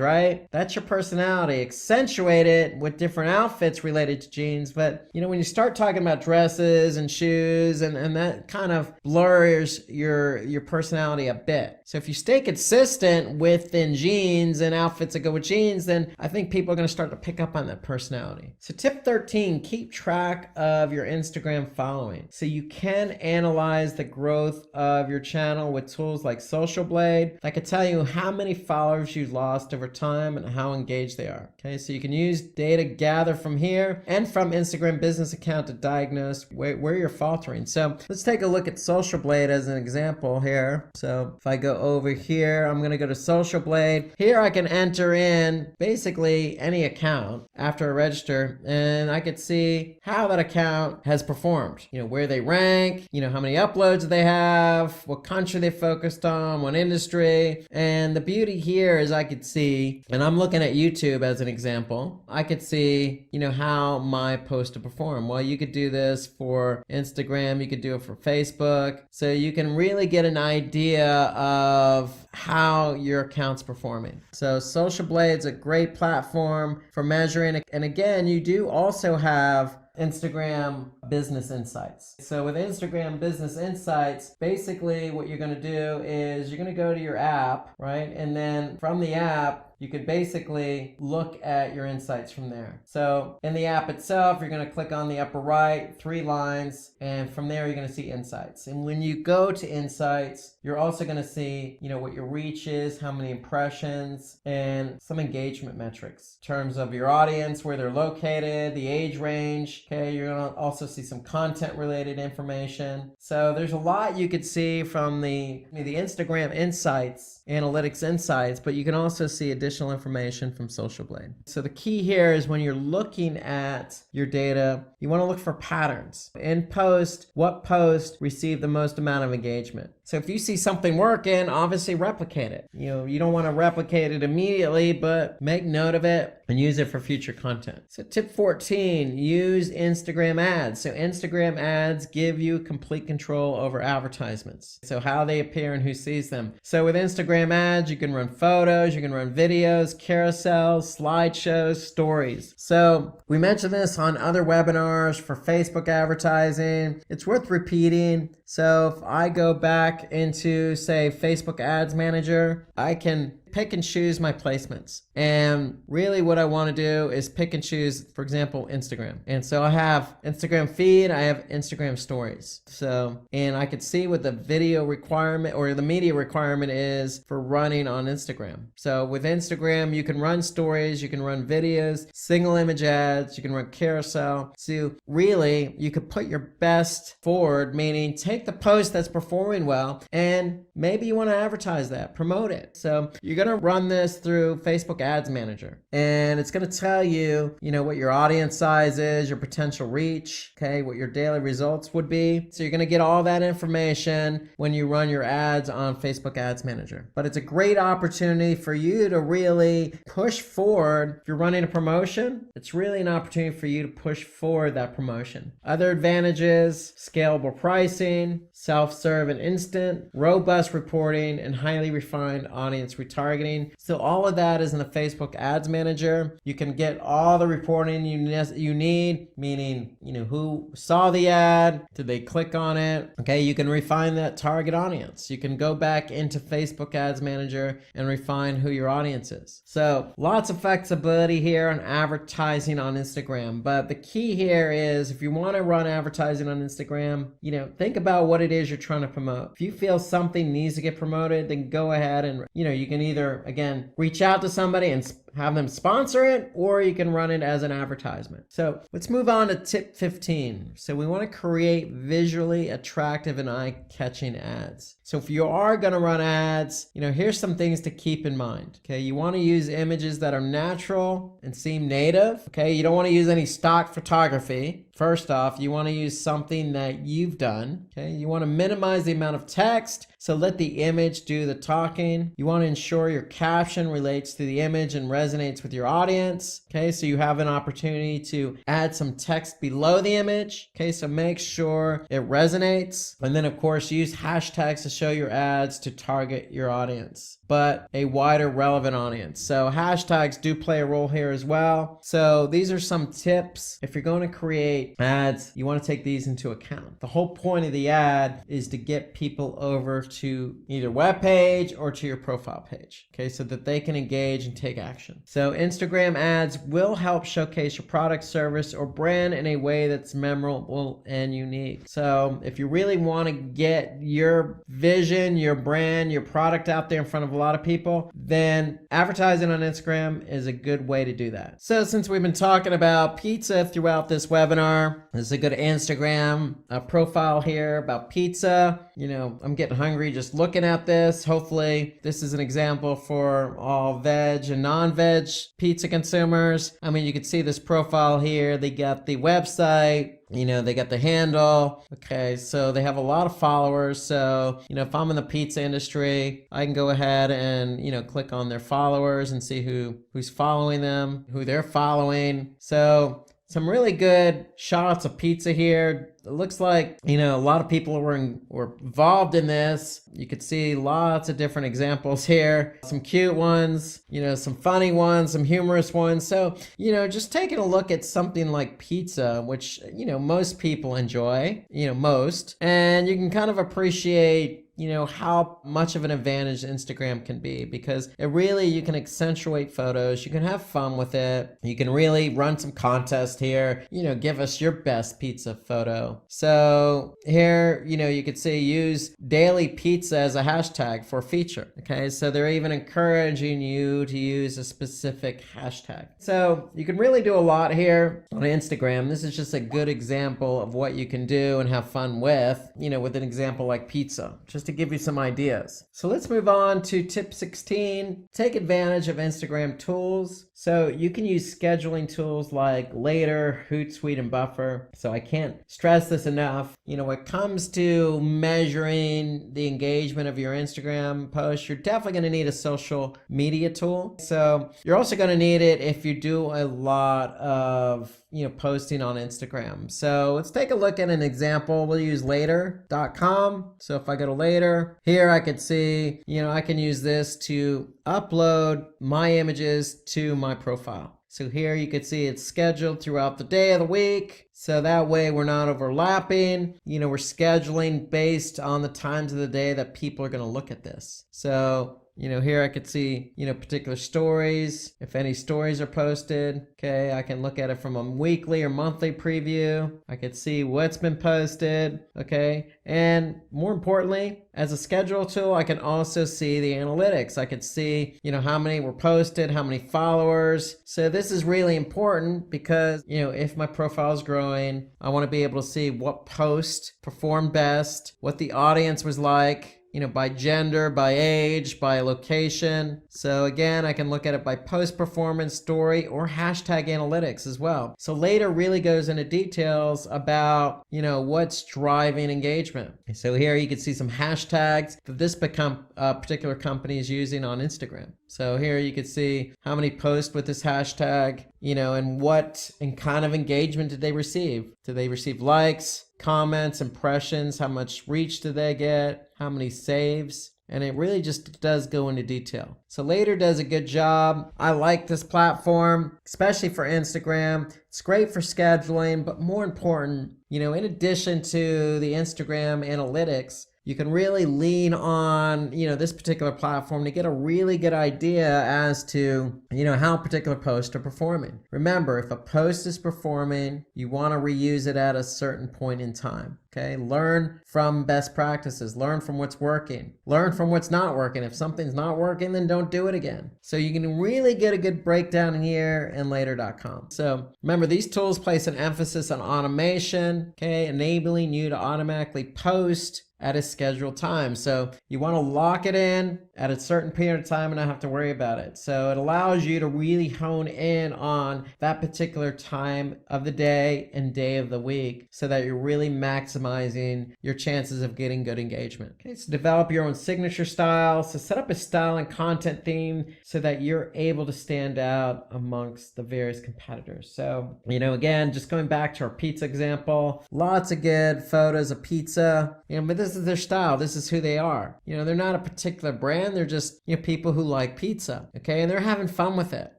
right? That's your personality. Accentuate it with different outfits related to jeans. But, when you start talking about dresses and shoes, and that kind of blurs your personality a bit. So if you stay consistent within jeans and outfits that go with jeans, then I think people are going to start to pick up on that personality. So tip 13, keep track of your Instagram following. So you can analyze the growth of your channel with tools like Social Blade that could tell you how many followers you've lost over time and how engaged they are. Okay, so you can use data gathered from here and from Instagram business account to diagnose where you're faltering. So let's take a look at Social Blade as an example here. So if I go over here, I'm going to go to Social Blade. Here I can enter in basically any account after I register, and I could see how that account has performed, where they rank, how many uploads they have, what country they focused on, what industry. And the beauty here is I could see, and I'm looking at YouTube as an example, I could see, how my post to perform. Well, you could do this for Instagram, you could do it for Facebook. So you can really get an idea of how your account's performing. So Social Blade's a great platform for measuring. And again, you do also have Instagram Business Insights. So with Instagram Business Insights, basically what you're going to do is you're going to go to your app, right? And then from the app, you could basically look at your insights from there. So in the app itself, you're going to click on the upper right, 3 lines, and from there you're going to see insights. And when you go to insights, you're also going to see, what your reach is, how many impressions, and some engagement metrics in terms of your audience, where they're located, the age range. Okay, you're going to also see some content related information. So there's a lot you could see from the Instagram Insights, Analytics Insights, but you can also see additional information from Social Blade. So the key here is when you're looking at your data, you want to look for patterns. In post, what post received the most amount of engagement? So if you see something working, obviously replicate it. You don't want to replicate it immediately, but make note of it and use it for future content. So tip 14, use Instagram ads. So Instagram ads give you complete control over advertisements. So how they appear and who sees them. So with Instagram ads, you can run photos, you can run videos, carousels, slideshows, stories. So we mentioned this on other webinars for Facebook advertising. It's worth repeating. So if I go back into, say, Facebook Ads Manager, I can pick and choose my placements. And really what I want to do is pick and choose, for example, Instagram. And so I have Instagram feed, I have Instagram stories. So, and I could see what the video requirement or the media requirement is for running on Instagram. So with Instagram, you can run stories, you can run videos, single image ads, you can run carousel. So really, you could put your best forward, meaning take the post that's performing well, and maybe you want to advertise that, promote it. So you're going to run this through Facebook Ads Manager, and it's going to tell you, what your audience size is, your potential reach, okay, what your daily results would be. So you're going to get all that information when you run your ads on Facebook Ads Manager. But it's a great opportunity for you to really push forward. If you're running a promotion, it's really an opportunity for you to push forward that promotion. Other advantages: scalable pricing, self-serve and instant, robust reporting, and highly refined audience retargeting. So all of that is in the Facebook Ads Manager. You can get all the reporting you need, meaning, who saw the ad, did they click on it? Okay, you can refine that target audience. You can go back into Facebook Ads Manager and refine who your audience is. So lots of flexibility here on advertising on Instagram. But the key here is if you want to run advertising on Instagram, think about what it is you're trying to promote. If you feel something needs to get promoted, then go ahead and, you can either, again, reach out to somebody and have them sponsor it, or you can run it as an advertisement. So let's move on to tip 15. So we want to create visually attractive and eye-catching ads. So if you are going to run ads, here's some things to keep in mind. Okay, you want to use images that are natural and seem native. Okay, you don't want to use any stock photography. First off, you want to use something that you've done. Okay, you want to minimize the amount of text, so let the image do the talking. You want to ensure your caption relates to the image and resonates with your audience. Okay, so you have an opportunity to add some text below the image. Okay, so make sure it resonates. And then of course use hashtags to show your ads to target your audience, but a wider relevant audience. So hashtags do play a role here as well. So these are some tips. If you're going to create ads, you want to take these into account. The whole point of the ad is to get people over to either web page or to your profile page, okay, so that they can engage and take action. So Instagram ads will help showcase your product, service, or brand in a way that's memorable and unique. So if you really want to get your vision, your brand, your product out there in front of a lot of people, then advertising on Instagram is a good way to do that. So since we've been talking about pizza throughout this webinar, this is a good Instagram profile here about pizza. You know, I'm getting hungry just looking at this. Hopefully this is an example for all veg and non-veg pizza consumers. I mean, you can see this profile here. They got the website, you know, they got the handle. Okay, so they have a lot of followers. So, you know, if I'm in the pizza industry, I can go ahead and, you know, click on their followers and see who's following them, who they're following. So some really good shots of pizza here. It looks like, you know, a lot of people were involved in this. You could see lots of different examples here. Some cute ones, you know, some funny ones, some humorous ones. So, you know, just taking a look at something like pizza, which, you know, most people enjoy, you know, most. And you can kind of appreciate, you know, how much of an advantage Instagram can be, because it really, you can accentuate photos, you can have fun with it, you can really run some contest here, you know, give us your best pizza photo. So here, you know, you could see use daily pizza as a hashtag for a feature. Okay, so they're even encouraging you to use a specific hashtag. So you can really do a lot here on Instagram. This is just a good example of what you can do and have fun with, you know, with an example like pizza, just to give you some ideas. So let's move on to tip 16. Take advantage of Instagram tools. So you can use scheduling tools like Later, Hootsuite, and Buffer. So I can't stress this enough. You know, when it comes to measuring the engagement of your Instagram post, you're definitely going to need a social media tool. So you're also going to need it if you do a lot of, you know, posting on Instagram. So let's take a look at an example. We'll use later.com. So if I go to Later, here I could see, you know, I can use this to upload my images to my profile. So here you can see it's scheduled throughout the day of the week. So that way we're not overlapping. You know, we're scheduling based on the times of the day that people are going to look at this. So, you know, here I could see, you know, particular stories, if any stories are posted. Okay, I can look at it from a weekly or monthly preview. I could see what's been posted. Okay, and more importantly, as a schedule tool, I can also see the analytics. I could see, you know, how many were posted, how many followers. So this is really important because, you know, if my profile is growing, I want to be able to see what post performed best, what the audience was like, you know, by gender, by age, by location. So again, I can look at it by post performance, story, or hashtag analytics as well. So Later really goes into details about, you know, what's driving engagement. So here you can see some hashtags that this particular company is using on Instagram. So here you can see how many posts with this hashtag, you know, and what and kind of engagement did they receive? Did they receive likes, comments, impressions? How much reach did they get? How many saves? And it really just does go into detail. So Later does a good job. I like this platform, especially for Instagram. It's great for scheduling, but more important, you know, in addition to the Instagram analytics, you can really lean on, you know, this particular platform to get a really good idea as to, you know, how particular posts are performing. Remember, if a post is performing, you want to reuse it at a certain point in time. Okay, learn from best practices, learn from what's working, learn from what's not working. If something's not working, then don't do it again. So you can really get a good breakdown here in later.com. So remember, these tools place an emphasis on automation, okay, enabling you to automatically post at a scheduled time. So you want to lock it in at a certain period of time and not have to worry about it. So it allows you to really hone in on that particular time of the day and day of the week so that you're really maximizing your chances of getting good engagement. Okay, so develop your own signature style. So set up a style and content theme so that you're able to stand out amongst the various competitors. So, you know, again, just going back to our pizza example, lots of good photos of pizza, you know, but this is their style. This is who they are. You know, they're not a particular brand. They're just, you know, people who like pizza. Okay. And they're having fun with it.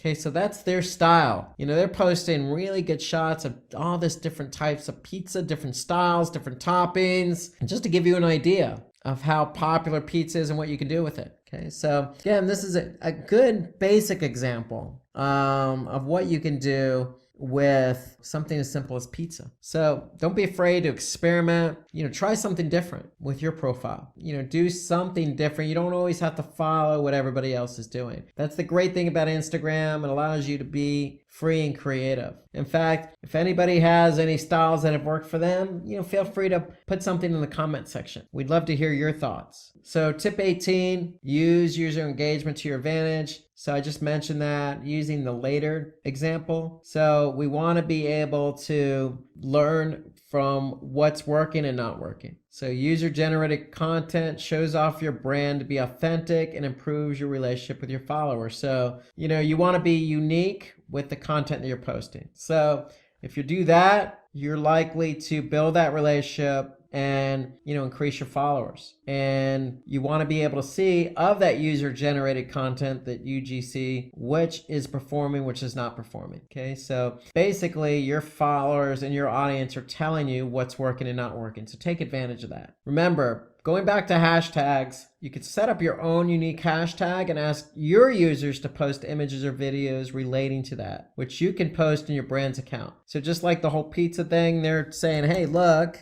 Okay. So that's their style. You know, they're posting really good shots of all this different types of pizza, different styles, different toppings. And just to give you an idea. of how popular pizza is and what you can do with it. Okay, so again, this is a good basic example of what you can do with something as simple as pizza. So don't be afraid to experiment, try something different with your profile, do something different. You don't always have to follow what everybody else is doing. That's the great thing about Instagram. It allows you to be free and creative. In fact, if anybody has any styles that have worked for them, feel free to put something in the comment section. We'd love to hear your thoughts. So tip 18, use user engagement to your advantage. So I just mentioned that using the later example. So we want to be able to learn from what's working and not working. So user-generated content shows off your brand to be authentic and improves your relationship with your followers. So, you want to be unique with the content that you're posting. So if you do that, you're likely to build that relationship and increase your followers. And you want to be able to see of that user generated content, that UGC, which is performing, which is not performing. Okay, so basically your followers and your audience are telling you what's working and not working, so take advantage of that. Remember, going back to hashtags, you could set up your own unique hashtag and ask your users to post images or videos relating to that, which you can post in your brand's account. So just like the whole pizza thing, they're saying, hey, look,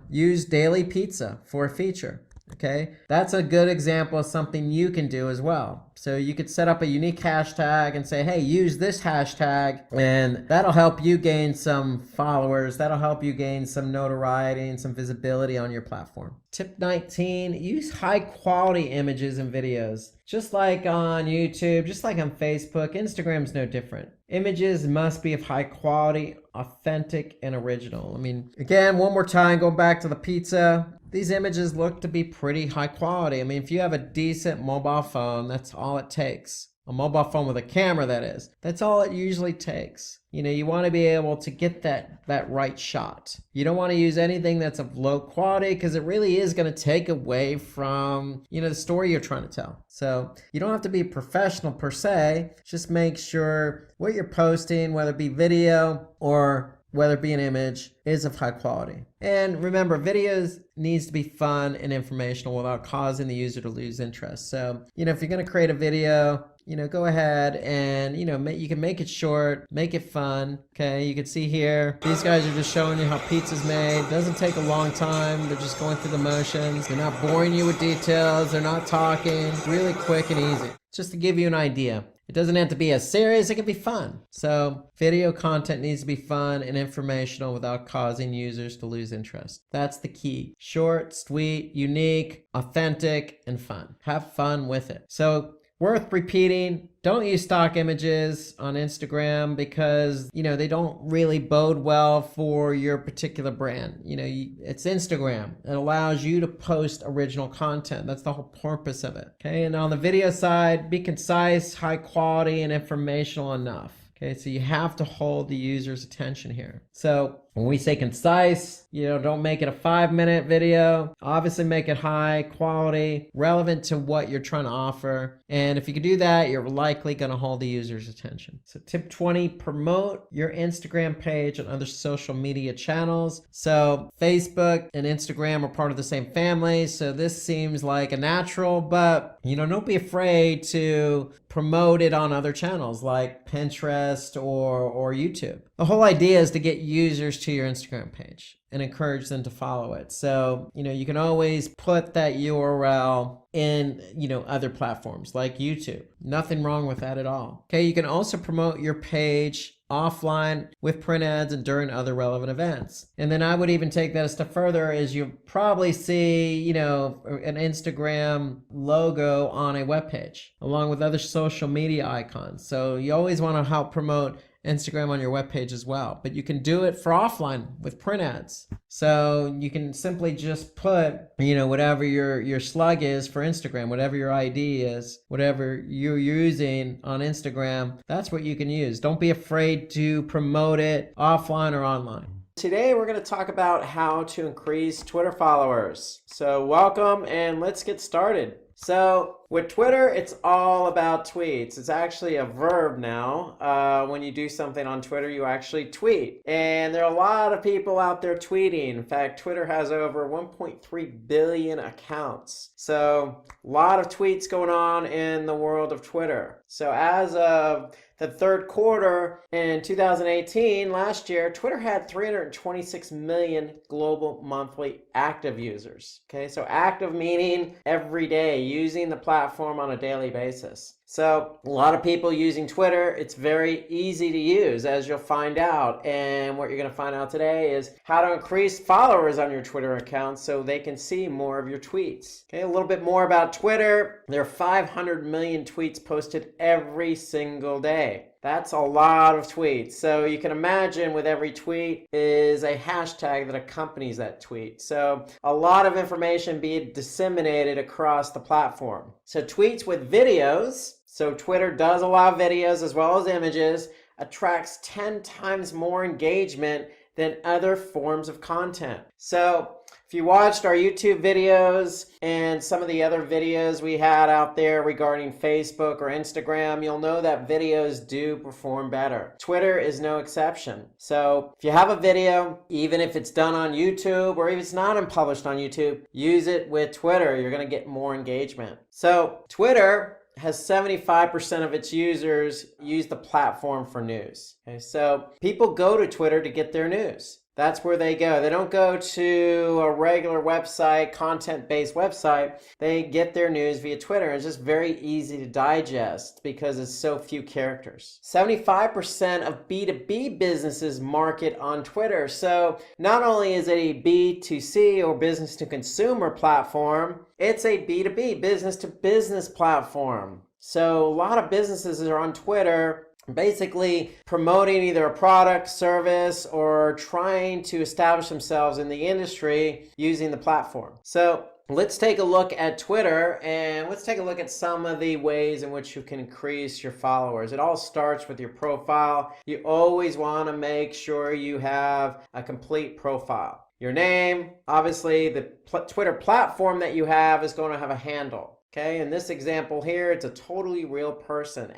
use daily pizza for a feature. Okay, that's a good example of something you can do as well. So you could set up a unique hashtag and say, hey, use this hashtag, and that'll help you gain some followers. That'll help you gain some notoriety and some visibility on your platform. Tip 19, use high quality images and videos. Just like on YouTube, just like on Facebook, Instagram's no different. Images must be of high quality, authentic, and original. Again, one more time, going back to the pizza, these images look to be pretty high quality. If you have a decent mobile phone, that's all it takes. A mobile phone with a camera, that is. That's all it usually takes. You want to be able to get that right shot. You don't want to use anything that's of low quality, because it really is going to take away from, the story you're trying to tell. So you don't have to be professional per se. Just make sure what you're posting, whether it be video or whether it be an image, is of high quality. And remember, videos needs to be fun and informational without causing the user to lose interest. So, if you're going to create a video, go ahead and, you can make it short, make it fun. Okay, you can see here, these guys are just showing you how pizza's made. It doesn't take a long time. They're just going through the motions. They're not boring you with details. They're not talking. Really quick and easy. Just to give you an idea. It doesn't have to be as serious, it can be fun. So video content needs to be fun and informational without causing users to lose interest. That's the key. Short, sweet, unique, authentic, and fun. Have fun with it. So worth repeating, don't use stock images on Instagram because, they don't really bode well for your particular brand. It's Instagram. It allows you to post original content. That's the whole purpose of it. Okay, and on the video side, be concise, high quality, and informational enough. Okay, so you have to hold the user's attention here. So when we say concise, don't make it a 5-minute video. Obviously make it high quality, relevant to what you're trying to offer. And if you can do that, you're likely going to hold the user's attention. So tip 20, promote your Instagram page on other social media channels. So Facebook and Instagram are part of the same family. So this seems like a natural, but don't be afraid to promote it on other channels like Pinterest or YouTube. The whole idea is to get users to your Instagram page and encourage them to follow it. So, you can always put that URL in, other platforms like YouTube. Nothing wrong with that at all. Okay, you can also promote your page offline with print ads and during other relevant events. And then I would even take that a step further, is you'll probably see, an Instagram logo on a web page along with other social media icons. So you always want to help promote Instagram on your webpage as well, but you can do it for offline with print ads. So you can simply just put, whatever your slug is for Instagram, whatever your ID is, whatever you're using on Instagram, that's what you can use. Don't be afraid to promote it offline or online. Today we're going to talk about how to increase Twitter followers. So welcome and let's get started. So With Twitter, it's all about tweets. It's actually a verb now. When you do something on Twitter, you actually tweet. And there are a lot of people out there tweeting. In fact, Twitter has over 1.3 billion accounts. So a lot of tweets going on in the world of Twitter. So as of the third quarter in 2018, last year, Twitter had 326 million global monthly active users. Okay, so active meaning every day, using the platform on a daily basis. So a lot of people using Twitter. It's very easy to use, as you'll find out. And what you're going to find out today is how to increase followers on your Twitter account so they can see more of your tweets. Okay, a little bit more about Twitter. There are 500 million tweets posted every single day. That's a lot of tweets. So you can imagine with every tweet is a hashtag that accompanies that tweet. So a lot of information being disseminated across the platform. So tweets with videos, so Twitter does allow videos as well as images, attracts 10 times more engagement than other forms of content. So if you watched our YouTube videos and some of the other videos we had out there regarding Facebook or Instagram, you'll know that videos do perform better. Twitter is no exception. So if you have a video, even if it's done on YouTube or if it's not published on YouTube, use it with Twitter. You're going to get more engagement. So Twitter has 75% of its users use the platform for news. Okay, so people go to Twitter to get their news. That's where they go. They don't go to a regular website, content-based website. They get their news via Twitter. It's just very easy to digest because it's so few characters. 75% of B2B businesses market on Twitter. So not only is it a B2C or business to consumer platform, it's a B2B, business to business platform. So a lot of businesses are on Twitter basically promoting either a product, service, or trying to establish themselves in the industry using the platform. So let's take a look at Twitter and let's take a look at some of the ways in which you can increase your followers. It all starts with your profile. You always want to make sure you have a complete profile. Your name, obviously the Twitter platform that you have is going to have a handle. Okay, in this example here, it's a totally real person.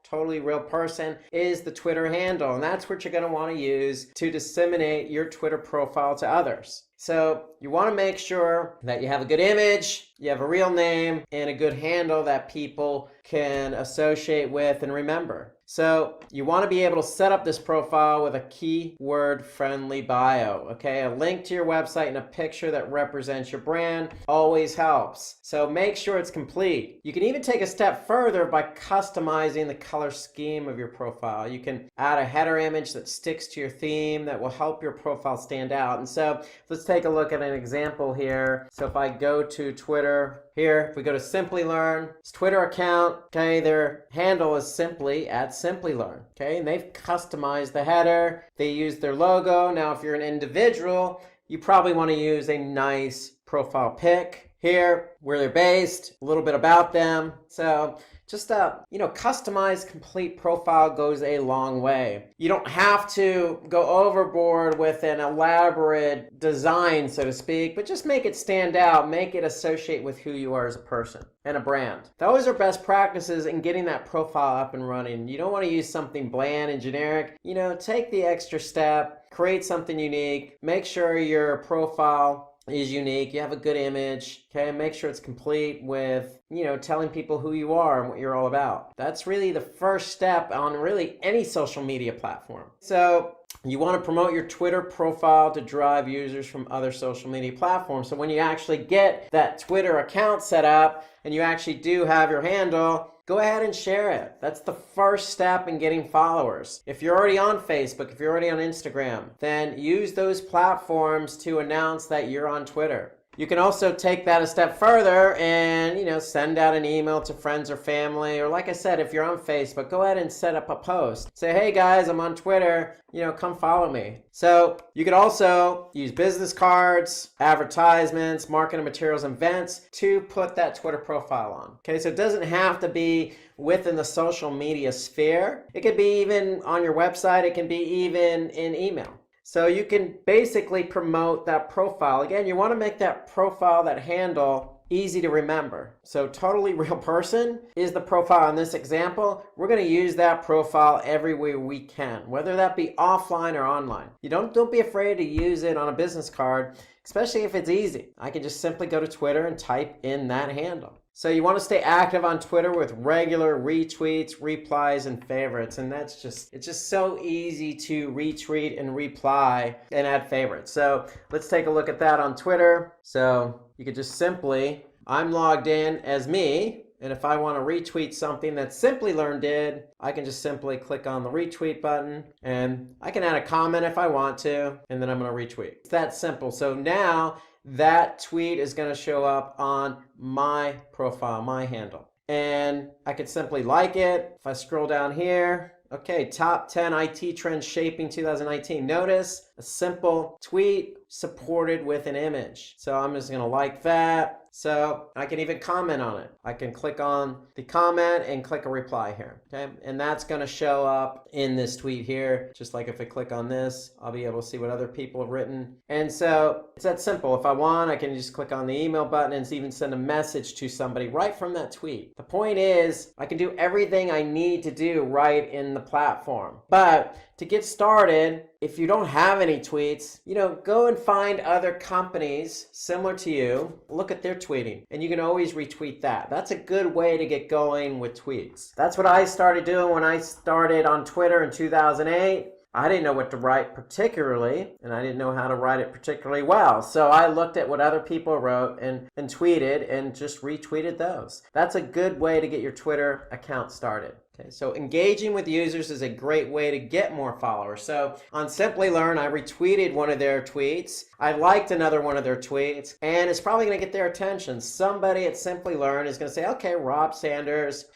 Totally real person is the Twitter handle, and that's what you're going to want to use to disseminate your Twitter profile to others. So you want to make sure that you have a good image, you have a real name, and a good handle that people can associate with and remember. So you want to be able to set up this profile with a keyword-friendly bio, okay? A link to your website and a picture that represents your brand always helps. So make sure it's complete. You can even take a step further by customizing the color scheme of your profile. You can add a header image that sticks to your theme that will help your profile stand out. And so let's take a look at an example here. So if I go to Twitter, here, if we go to Simplilearn, it's Twitter account, okay, their handle is simply @Simplilearn, okay, and they've customized the header, they use their logo. Now, if you're an individual, you probably want to use a nice profile pic here, where they're based, a little bit about them. So just customized complete profile goes a long way. You don't have to go overboard with an elaborate design, so to speak, but just make it stand out, make it associate with who you are as a person and a brand. Those are best practices in getting that profile up and running. You don't want to use something bland and generic. Take the extra step, create something unique, make sure your profile is unique, you have a good image, okay, make sure it's complete with, telling people who you are and what you're all about. That's really the first step on really any social media platform. So you want to promote your Twitter profile to drive users from other social media platforms. So when you actually get that Twitter account set up and you actually do have your handle, go ahead and share it. That's the first step in getting followers. If you're already on Facebook, if you're already on Instagram, then use those platforms to announce that you're on Twitter. You can also take that a step further and, send out an email to friends or family. Or like I said, if you're on Facebook, go ahead and set up a post. Say, hey guys, I'm on Twitter, come follow me. So you could also use business cards, advertisements, marketing materials, and events to put that Twitter profile on. Okay, so it doesn't have to be within the social media sphere. It could be even on your website. It can be even in email. So you can basically promote that profile. Again, you want to make that profile, that handle, easy to remember. So totally real person is the profile in this example. We're going to use that profile everywhere we can, whether that be offline or online. You don't be afraid to use it on a business card, especially if it's easy. I can just simply go to Twitter and type in that handle. So you want to stay active on Twitter with regular retweets, replies, and favorites. And it's just so easy to retweet and reply and add favorites. So let's take a look at that on Twitter. So you could just simply, I'm logged in as me. And if I want to retweet something that Simplilearn did, I can just simply click on the retweet button and I can add a comment if I want to, and then I'm going to retweet. It's that simple. So now that tweet is going to show up on my profile, my handle. And I could simply like it. If I scroll down here, okay, top 10 IT trends shaping 2019. Notice a simple tweet supported with an image. So I'm just going to like that. So I can even comment on it. I can click on the comment and click a reply here, okay? And that's going to show up in this tweet here. Just like if I click on this, I'll be able to see what other people have written. And so it's that simple. If I want, I can just click on the email button and even send a message to somebody right from that tweet. The point is, I can do everything I need to do right in the platform. But to get started, if you don't have any tweets, go and find other companies similar to you, look at their tweeting, and you can always retweet that. That's a good way to get going with tweets. That's what I started doing when I started on Twitter in 2008. I didn't know what to write particularly, and I didn't know how to write it particularly well. So I looked at what other people wrote and tweeted and just retweeted those. That's a good way to get your Twitter account started. Okay, so engaging with users is a great way to get more followers. So on Simplilearn, I retweeted one of their tweets. I liked another one of their tweets, and it's probably going to get their attention. Somebody at Simplilearn is going to say, okay, Rob Sanders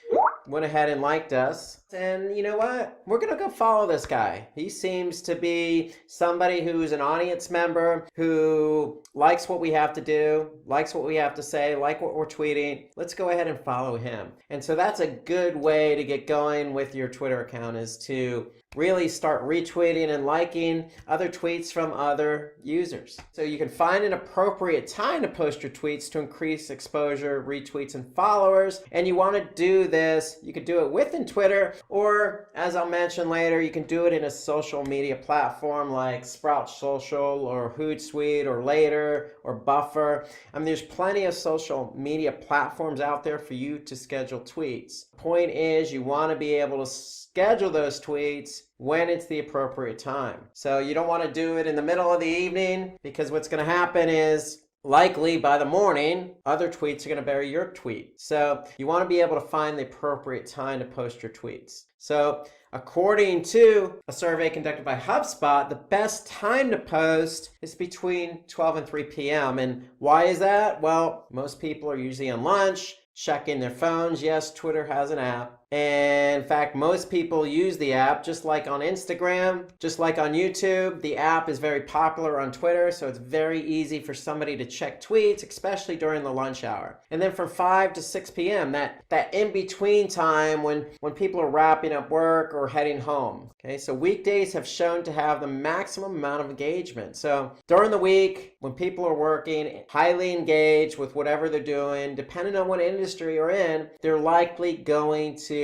went ahead and liked us. And you know what? We're going to go follow this guy. He seems to be somebody who's an audience member, who likes what we have to do, likes what we have to say, like what we're tweeting. Let's go ahead and follow him. And so that's a good way to get going with your Twitter account, is to really start retweeting and liking other tweets from other users. So you can find an appropriate time to post your tweets to increase exposure, retweets, and followers. And you want to do this, you could do it within Twitter, or as I'll mention later, you can do it in a social media platform like Sprout Social or Hootsuite or Later or Buffer. I mean, there's plenty of social media platforms out there for you to schedule tweets. Point is, you want to be able to schedule those tweets when it's the appropriate time. So you don't want to do it in the middle of the evening, because what's going to happen is likely by the morning, other tweets are going to bury your tweet. So you want to be able to find the appropriate time to post your tweets. So according to a survey conducted by HubSpot, the best time to post is between 12 and 3 p.m. And why is that? Well, most people are usually on lunch, checking their phones. Yes, Twitter has an app. And in fact, most people use the app, just like on Instagram, just like on YouTube. The app is very popular on Twitter, so it's very easy for somebody to check tweets, especially during the lunch hour. And then from 5 to 6 p.m., that in-between time when people are wrapping up work or heading home. Okay, so weekdays have shown to have the maximum amount of engagement. So during the week, when people are working, highly engaged with whatever they're doing, depending on what industry you're in, they're likely going to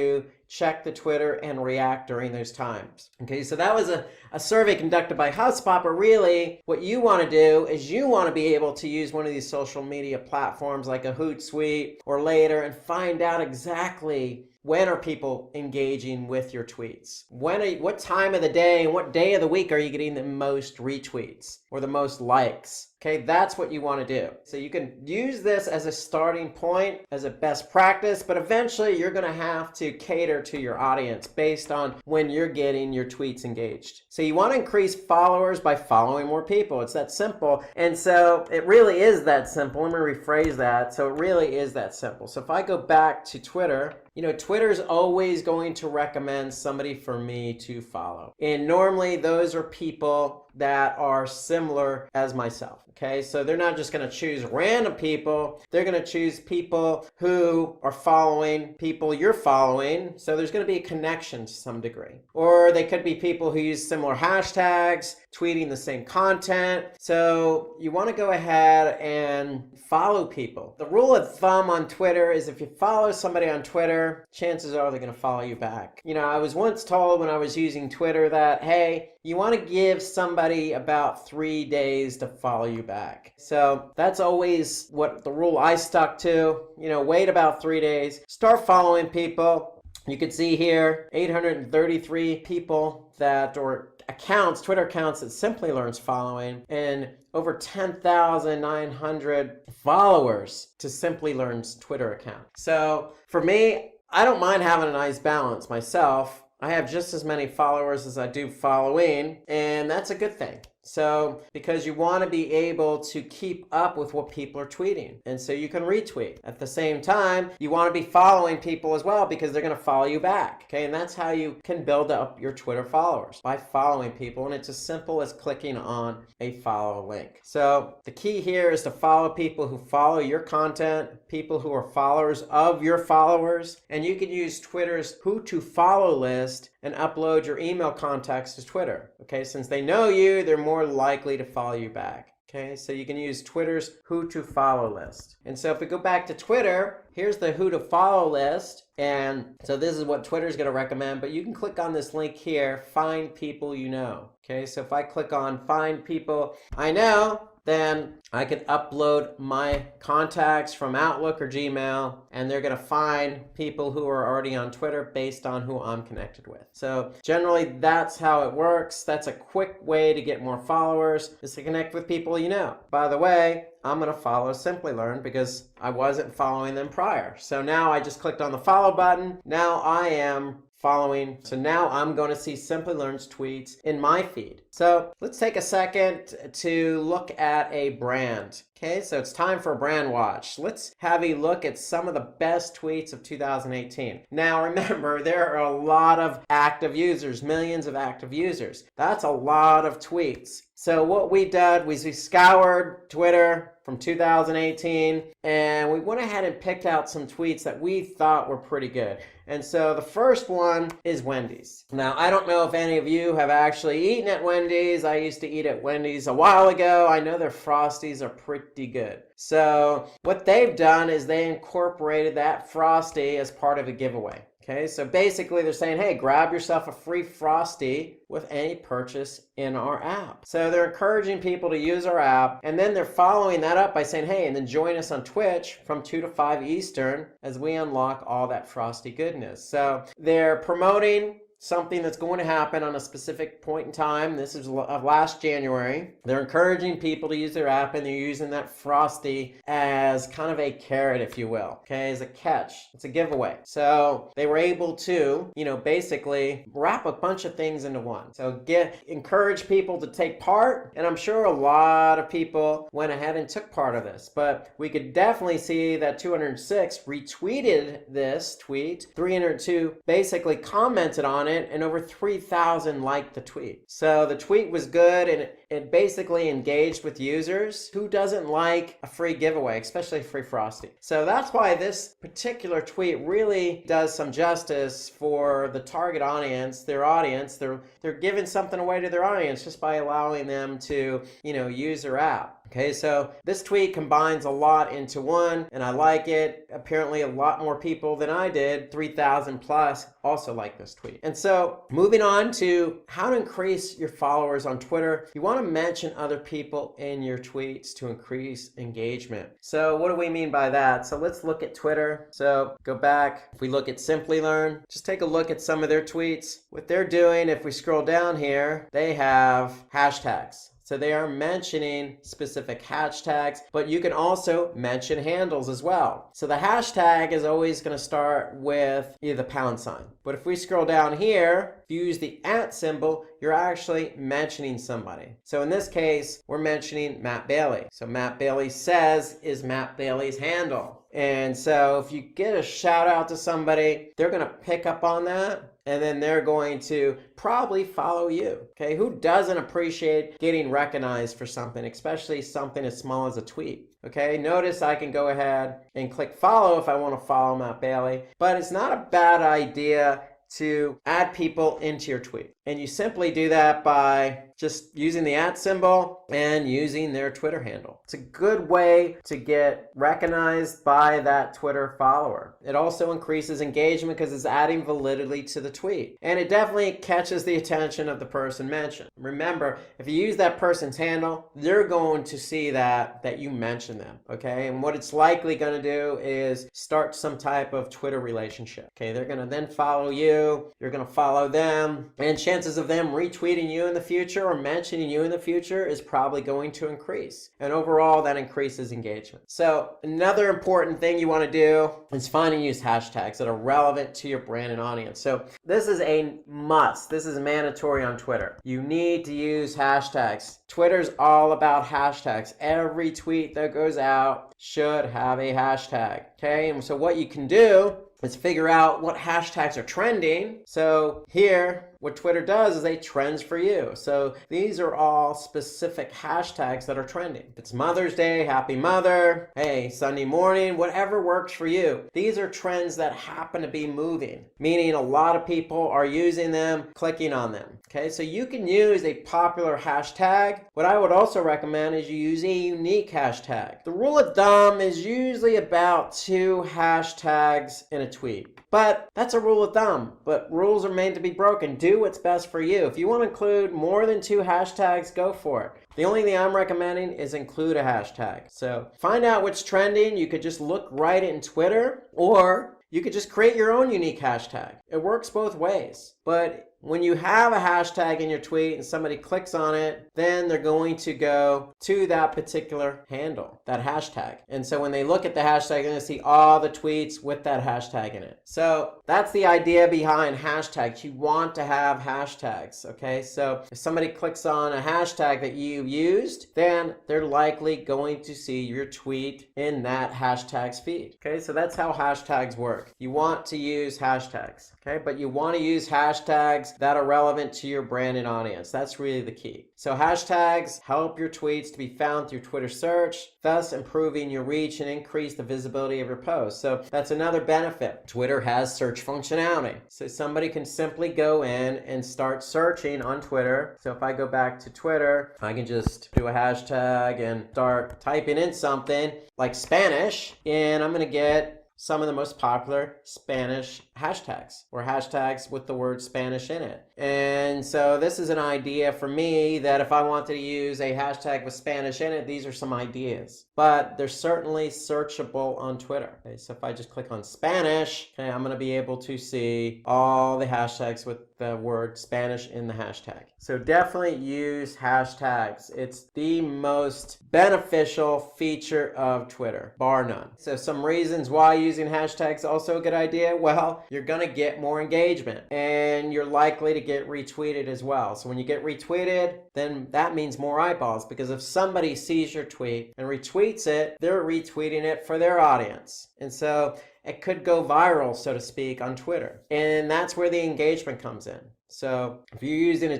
check the Twitter and react during those times. Okay, so that was a survey conducted by HubSpot, but really what you want to do is you want to be able to use one of these social media platforms like a Hootsuite or Later and find out exactly when are people engaging with your tweets. What time of the day and what day of the week are you getting the most retweets or the most likes? Okay, that's what you want to do. So you can use this as a starting point, as a best practice, but eventually you're going to have to cater to your audience based on when you're getting your tweets engaged. So you want to increase followers by following more people. It's that simple. And so it really is that simple. Let me rephrase that. So it really is that simple. So if I go back to Twitter, Twitter's always going to recommend somebody for me to follow. And normally those are people that are similar as myself. Okay, so they're not just going to choose random people. They're going to choose people who are following people you're following. So there's going to be a connection to some degree. Or they could be people who use similar hashtags, tweeting the same content. So you want to go ahead and follow people. The rule of thumb on Twitter is if you follow somebody on Twitter, chances are they're going to follow you back. You know, I was once told when I was using Twitter that, hey, you want to give somebody about 3 days to follow you back. So that's always what the rule I stuck to. You know, wait about 3 days, start following people. You can see here 833 people or accounts, Twitter accounts that Simplilearn's following, and over 10,900 followers to Simplilearn's Twitter account. So for me, I don't mind having a nice balance myself. I have just as many followers as I do following, and that's a good thing. So, because you want to be able to keep up with what people are tweeting. And so you can retweet. At the same time, you want to be following people as well because they're going to follow you back. Okay, and that's how you can build up your Twitter followers, by following people. And it's as simple as clicking on a follow link. So the key here is to follow people who follow your content, people who are followers of your followers. And you can use Twitter's who to follow list and upload your email contacts to Twitter. Okay, since they know you, they're more likely to follow you back. Okay, so you can use Twitter's who to follow list. And so if we go back to Twitter, here's the who to follow list. And so this is what Twitter's going to recommend, but you can click on this link here, find people you know. Okay, so if I click on find people I know, then I can upload my contacts from Outlook or Gmail, and they're going to find people who are already on Twitter based on who I'm connected with. So generally, that's how it works. That's a quick way to get more followers, is to connect with people you know. By the way, I'm going to follow Simplilearn because I wasn't following them prior. So now I just clicked on the follow button. Now I am following. So now I'm going to see Simplilearn's tweets in my feed. So let's take a second to look at a brand. Okay, so it's time for a brand watch. Let's have a look at some of the best tweets of 2018. Now remember, there are a lot of active users, millions of active users. That's a lot of tweets. So what we did was we scoured Twitter from 2018, and we went ahead and picked out some tweets that we thought were pretty good. And so the first one is Wendy's. Now, I don't know if any of you have actually eaten at Wendy's. I used to eat at Wendy's a while ago. I know their Frosties are pretty good. So what they've done is they incorporated that Frosty as part of a giveaway. Okay, so basically they're saying, hey, grab yourself a free Frosty with any purchase in our app. So they're encouraging people to use our app, and then they're following that up by saying, hey, and then join us on Twitch from 2 to 5 Eastern as we unlock all that Frosty goodness. So they're promoting something that's going to happen on a specific point in time. This is of last January. They're encouraging people to use their app, and they're using that Frosty as kind of a carrot, if you will, okay, as a catch. It's a giveaway. So they were able to, basically wrap a bunch of things into one. So encourage people to take part, and I'm sure a lot of people went ahead and took part of this, but we could definitely see that 206 retweeted this tweet, 302 basically commented on it, and over 3,000 liked the tweet. So the tweet was good, and it basically engaged with users. Who doesn't like a free giveaway, especially a free Frosty? So that's why this particular tweet really does some justice for the target audience, their audience. They're giving something away to their audience just by allowing them to, use their app. Okay, so this tweet combines a lot into one, and I like it. Apparently a lot more people than I did, 3,000 plus, also like this tweet. And so moving on to how to increase your followers on Twitter, you want to mention other people in your tweets to increase engagement. So what do we mean by that? So let's look at Twitter. So go back. If we look at Simplilearn, just take a look at some of their tweets. What they're doing, if we scroll down here, they have hashtags. So they are mentioning specific hashtags, but you can also mention handles as well. So the hashtag is always going to start with either the pound sign. But if we scroll down here, if you use the @ symbol, you're actually mentioning somebody. So in this case, we're mentioning Matt Bailey. So Matt Bailey says is Matt Bailey's handle. And so if you get a shout out to somebody, they're going to pick up on that. And then they're going to probably follow you. Okay, who doesn't appreciate getting recognized for something, especially something as small as a tweet? Okay, notice I can go ahead and click follow if I want to follow Matt Bailey, but it's not a bad idea to add people into your tweet. And you simply do that by just using the @ symbol and using their Twitter handle. It's a good way to get recognized by that Twitter follower. It also increases engagement because it's adding validity to the tweet. And it definitely catches the attention of the person mentioned. Remember, if you use that person's handle, they're going to see that you mentioned them, okay? And what it's likely going to do is start some type of Twitter relationship, okay? They're going to then follow you, you're going to follow them, and chances of them retweeting you in the future or mentioning you in the future is probably going to increase. And overall, that increases engagement. So another important thing you want to do is find and use hashtags that are relevant to your brand and audience. So this is a must. This is mandatory on Twitter. You need to use hashtags. Twitter's all about hashtags. Every tweet that goes out should have a hashtag. Okay, and so what you can do is figure out what hashtags are trending. So here, what Twitter does is they trends for you. So these are all specific hashtags that are trending. If it's Mother's Day, Happy Mother, hey, Sunday morning, whatever works for you. These are trends that happen to be moving, meaning a lot of people are using them, clicking on them. Okay, so you can use a popular hashtag. What I would also recommend is you use a unique hashtag. The rule of thumb is usually about 2 hashtags in a tweet. But that's a rule of thumb. But rules are made to be broken. Do what's best for you. If you want to include more than 2 hashtags, go for it. The only thing I'm recommending is include a hashtag. So find out what's trending. You could just look right in Twitter, or you could just create your own unique hashtag. It works both ways. But when you have a hashtag in your tweet and somebody clicks on it, then they're going to go to that particular handle, that hashtag. And so when they look at the hashtag, they're going to see all the tweets with that hashtag in it. So that's the idea behind hashtags. You want to have hashtags, okay? So if somebody clicks on a hashtag that you used, then they're likely going to see your tweet in that hashtag's feed, okay? So that's how hashtags work. You want to use hashtags, okay? But you want to use hashtags that are relevant to your brand and audience. That's really the key. So hashtags help your tweets to be found through Twitter search, thus improving your reach and increase the visibility of your posts. So that's another benefit. Twitter has search functionality. So somebody can simply go in and start searching on Twitter. So if I go back to Twitter, I can just do a hashtag and start typing in something like Spanish, and I'm going to get some of the most popular Spanish hashtags, or hashtags with the word Spanish in it. And so this is an idea for me that if I wanted to use a hashtag with Spanish in it, these are some ideas. But they're certainly searchable on Twitter. Okay, so if I just click on Spanish, okay, I'm going to be able to see all the hashtags with the word Spanish in the hashtag. So definitely use hashtags. It's the most beneficial feature of Twitter, bar none. So some reasons why using hashtags is also a good idea. Well, you're going to get more engagement and you're likely to get retweeted as well. So when you get retweeted, then that means more eyeballs, because if somebody sees your tweet and retweets it, they're retweeting it for their audience. And so it could go viral, so to speak, on Twitter. And that's where the engagement comes in. So if you're using a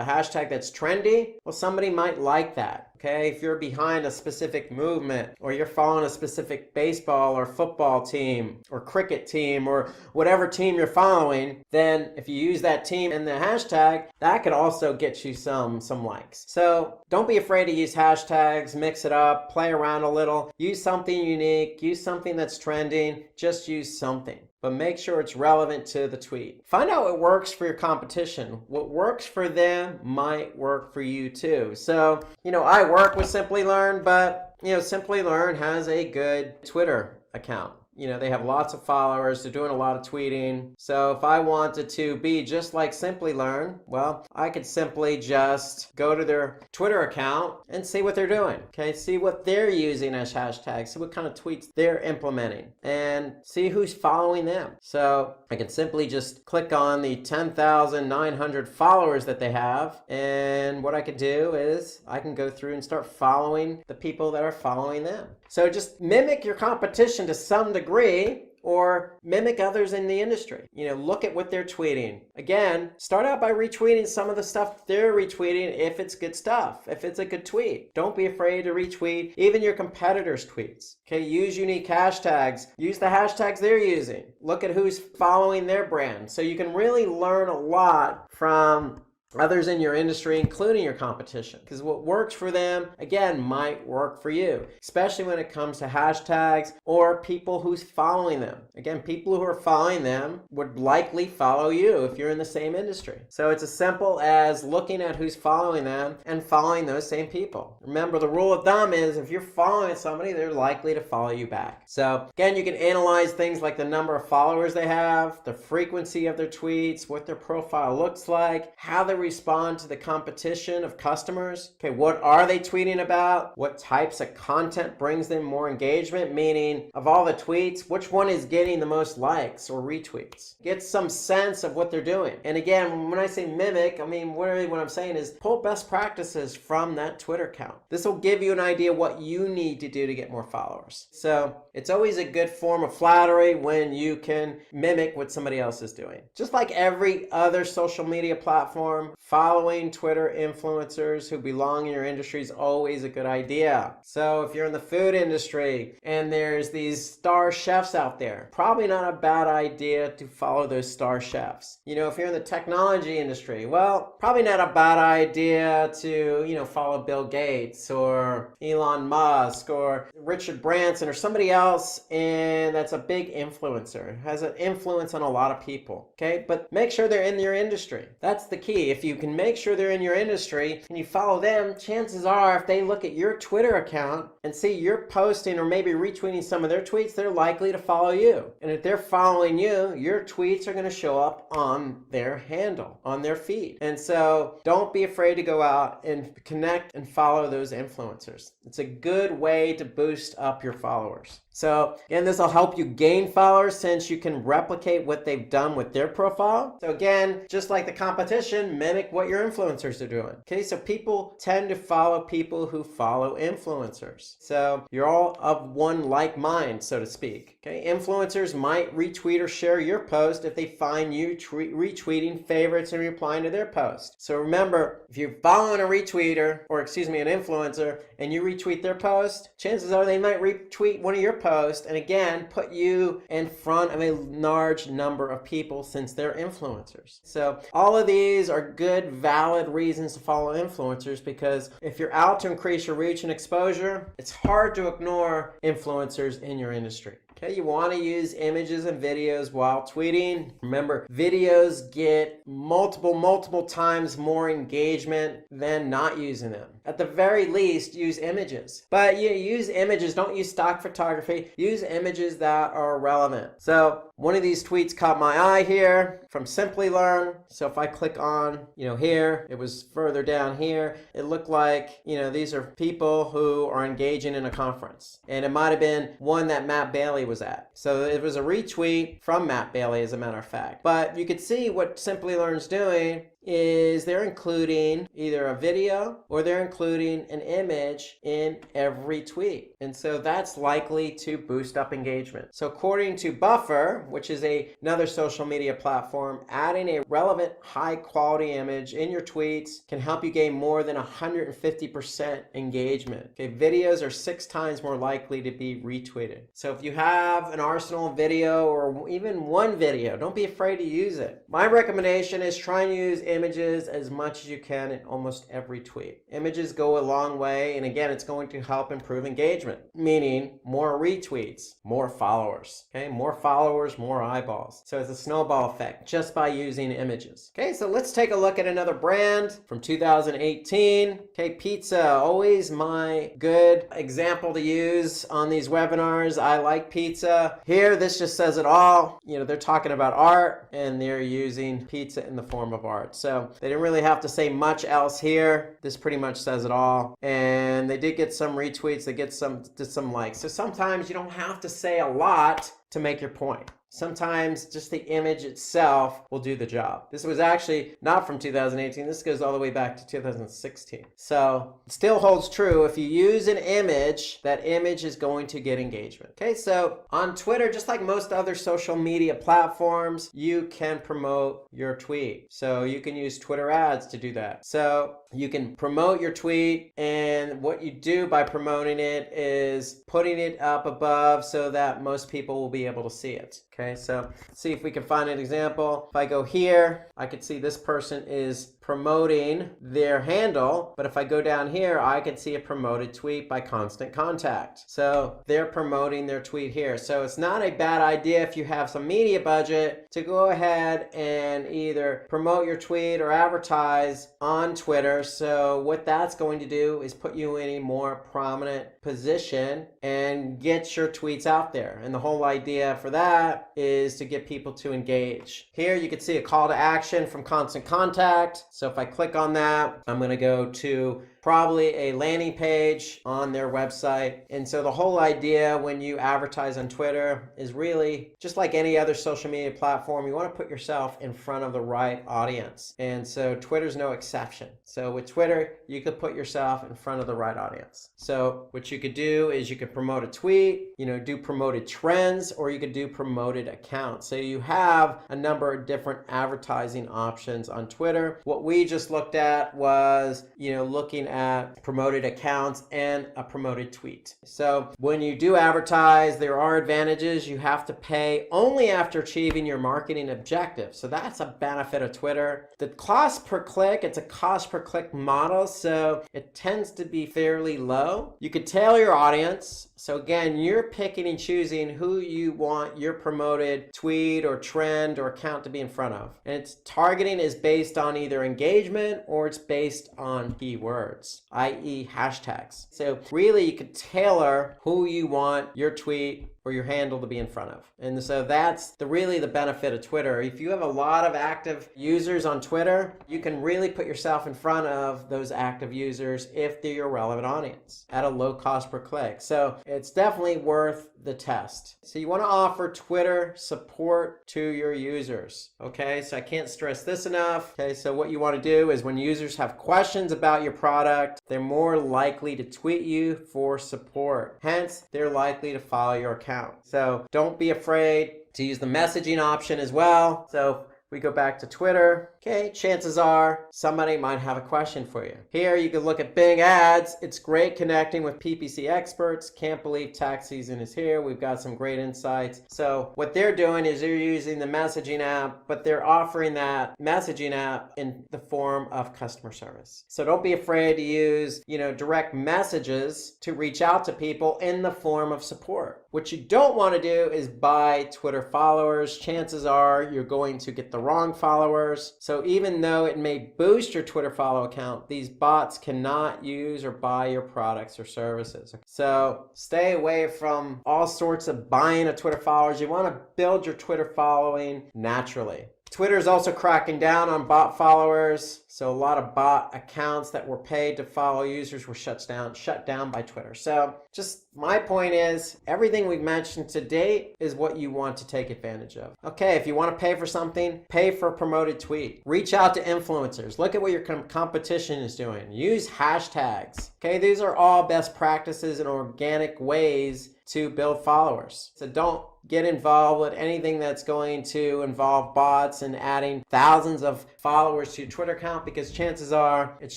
hashtag that's trendy, well, somebody might like that. Okay, if you're behind a specific movement, or you're following a specific baseball or football team or cricket team or whatever team you're following, then if you use that team in the hashtag, that could also get you some likes. So don't be afraid to use hashtags, mix it up, play around a little, use something unique, use something that's trending, just use something. But make sure it's relevant to the tweet. Find out what works for your competition. What works for them might work for you too. So, I work with Simplilearn, but, Simplilearn has a good Twitter account. they have lots of followers, they're doing a lot of tweeting. So if I wanted to be just like Simplilearn, well, I could simply just go to their Twitter account and see what they're doing. Okay, see what they're using as hashtags, see what kind of tweets they're implementing, and see who's following them. So I can simply just click on the 10,900 followers that they have, and what I can do is I can go through and start following the people that are following them. So just mimic your competition to some degree, or mimic others in the industry. Look at what they're tweeting. Again, start out by retweeting some of the stuff they're retweeting if it's good stuff, if it's a good tweet. Don't be afraid to retweet even your competitors' tweets. Okay, use unique hashtags. Use the hashtags they're using. Look at who's following their brand. So you can really learn a lot from others in your industry, including your competition, because what works for them, again, might work for you, especially when it comes to hashtags or people who's following them. Again, people who are following them would likely follow you if you're in the same industry. So it's as simple as looking at who's following them and following those same people. Remember, the rule of thumb is if you're following somebody, they're likely to follow you back. So again, you can analyze things like the number of followers they have, the frequency of their tweets, what their profile looks like, how they respond to the competition of customers. Okay, what are they tweeting about? What types of content brings them more engagement? Meaning, of all the tweets, which one is getting the most likes or retweets? Get some sense of what they're doing. And again, when I say mimic, I mean, really what I'm saying is pull best practices from that Twitter account. This will give you an idea what you need to do to get more followers. So it's always a good form of flattery when you can mimic what somebody else is doing. Just like every other social media platform, following Twitter influencers who belong in your industry is always a good idea. So if you're in the food industry and there's these star chefs out there, probably not a bad idea to follow those star chefs. If you're in the technology industry, well, probably not a bad idea to, follow Bill Gates or Elon Musk or Richard Branson or somebody else that's a big influencer, has an influence on a lot of people. Okay, but make sure they're in your industry. That's the key. If you can make sure they're in your industry and you follow them, chances are if they look at your Twitter account and see you're posting or maybe retweeting some of their tweets, they're likely to follow you. And if they're following you, your tweets are going to show up on their handle, on their feed. And so don't be afraid to go out and connect and follow those influencers. It's a good way to boost up your followers. So again, this will help you gain followers since you can replicate what they've done with their profile. So again, just like the competition, mimic what your influencers are doing. Okay, so people tend to follow people who follow influencers. So you're all of one like mind, so to speak. Okay, influencers might retweet or share your post if they find you retweeting favorites and replying to their post. So remember, if you're following an influencer, and you retweet their post, chances are they might retweet one of your posts and again put you in front of a large number of people since they're influencers. So all of these are good, valid reasons to follow influencers, because if you're out to increase your reach and exposure, it's hard to ignore influencers in your industry. Okay, you want to use images and videos while tweeting. Remember, videos get multiple times more engagement than not using them. At the very least, use images. But use images, don't use stock photography. Use images that are relevant. So one of these tweets caught my eye here from Simplilearn. So if I click on, here, it was further down here. It looked like, these are people who are engaging in a conference. And it might have been one that Matt Bailey was at. So it was a retweet from Matt Bailey, as a matter of fact. But you could see what Simplilearn's doing is they're including either a video or they're including an image in every tweet. And so that's likely to boost up engagement. So according to Buffer, which is another social media platform, adding a relevant high quality image in your tweets can help you gain more than 150% engagement. Okay, videos are 6 times more likely to be retweeted. So if you have an arsenal of video or even one video, don't be afraid to use it. My recommendation is try and use images as much as you can in almost every tweet. Images go a long way, and again, it's going to help improve engagement, meaning more retweets, more followers. Okay, more followers, more eyeballs. So it's a snowball effect just by using images. Okay, so let's take a look at another brand from 2018. Okay, pizza, always my good example to use on these webinars. I like pizza. Here, this just says it all. You know, they're talking about art and they're using pizza in the form of art. So they didn't really have to say much else here. This pretty much says it all. And they did get some retweets. They get some likes. So sometimes you don't have to say a lot to make your point. Sometimes just the image itself will do the job. This was actually not from 2018. This goes all the way back to 2016. So it still holds true. If you use an image, that image is going to get engagement. Okay, so on Twitter, just like most other social media platforms, you can promote your tweet. So you can use Twitter ads to do that. So you can promote your tweet, and what you do by promoting it is putting it up above so that most people will be able to see it. Okay, so let's see if we can find an example. If I go here, I can see this person is promoting their handle, but if I go down here, I can see a promoted tweet by Constant Contact. So they're promoting their tweet here. So it's not a bad idea if you have some media budget to go ahead and either promote your tweet or advertise on Twitter. So what that's going to do is put you in a more prominent position and get your tweets out there. And the whole idea for that is to get people to engage. Here you can see a call to action from Constant Contact. So if I click on that, I'm going to go to probably a landing page on their website. And so the whole idea when you advertise on Twitter is really just like any other social media platform. You want to put yourself in front of the right audience. And so Twitter's no exception. So with Twitter, you could put yourself in front of the right audience. So what you could do is you could promote a tweet, do promoted trends, or you could do promoted accounts. So you have a number of different advertising options on Twitter. What we just looked at was, looking at promoted accounts and a promoted tweet. So when you do advertise, there are advantages. You have to pay only after achieving your marketing objective. So that's a benefit of Twitter. The cost per click, it's a cost per click model, so it tends to be fairly low. You could tailor your audience. So again, you're picking and choosing who you want your promoted tweet or trend or account to be in front of. And its targeting is based on either engagement or it's based on keywords, i.e. hashtags. So really you could tailor who you want your tweet or your handle to be in front of. And so that's really the benefit of Twitter. If you have a lot of active users on Twitter, you can really put yourself in front of those active users if they're your relevant audience at a low cost per click. So it's definitely worth the test. So you want to offer Twitter support to your users. Okay, so I can't stress this enough. Okay, so what you want to do is when users have questions about your product, they're more likely to tweet you for support. Hence, they're likely to follow your account. So don't be afraid to use the messaging option as well. So we go back to Twitter. Okay, chances are somebody might have a question for you. Here you can look at Bing ads. It's great connecting with PPC experts. Can't believe tax season is here. We've got some great insights. So what they're doing is they're using the messaging app, but they're offering that messaging app in the form of customer service. So don't be afraid to use, direct messages to reach out to people in the form of support. What you don't want to do is buy Twitter followers. Chances are you're going to get the wrong followers. So even though it may boost your Twitter follow account, these bots cannot use or buy your products or services. So stay away from all sorts of buying of Twitter followers. You want to build your Twitter following naturally. Twitter is also cracking down on bot followers. So a lot of bot accounts that were paid to follow users were shut down by Twitter. So just my point is everything we've mentioned to date is what you want to take advantage of. Okay, if you want to pay for something, pay for a promoted tweet. Reach out to influencers. Look at what your competition is doing. Use hashtags. Okay, these are all best practices and organic ways to build followers. So don't get involved with anything that's going to involve bots and adding thousands of followers to your Twitter account, because chances are it's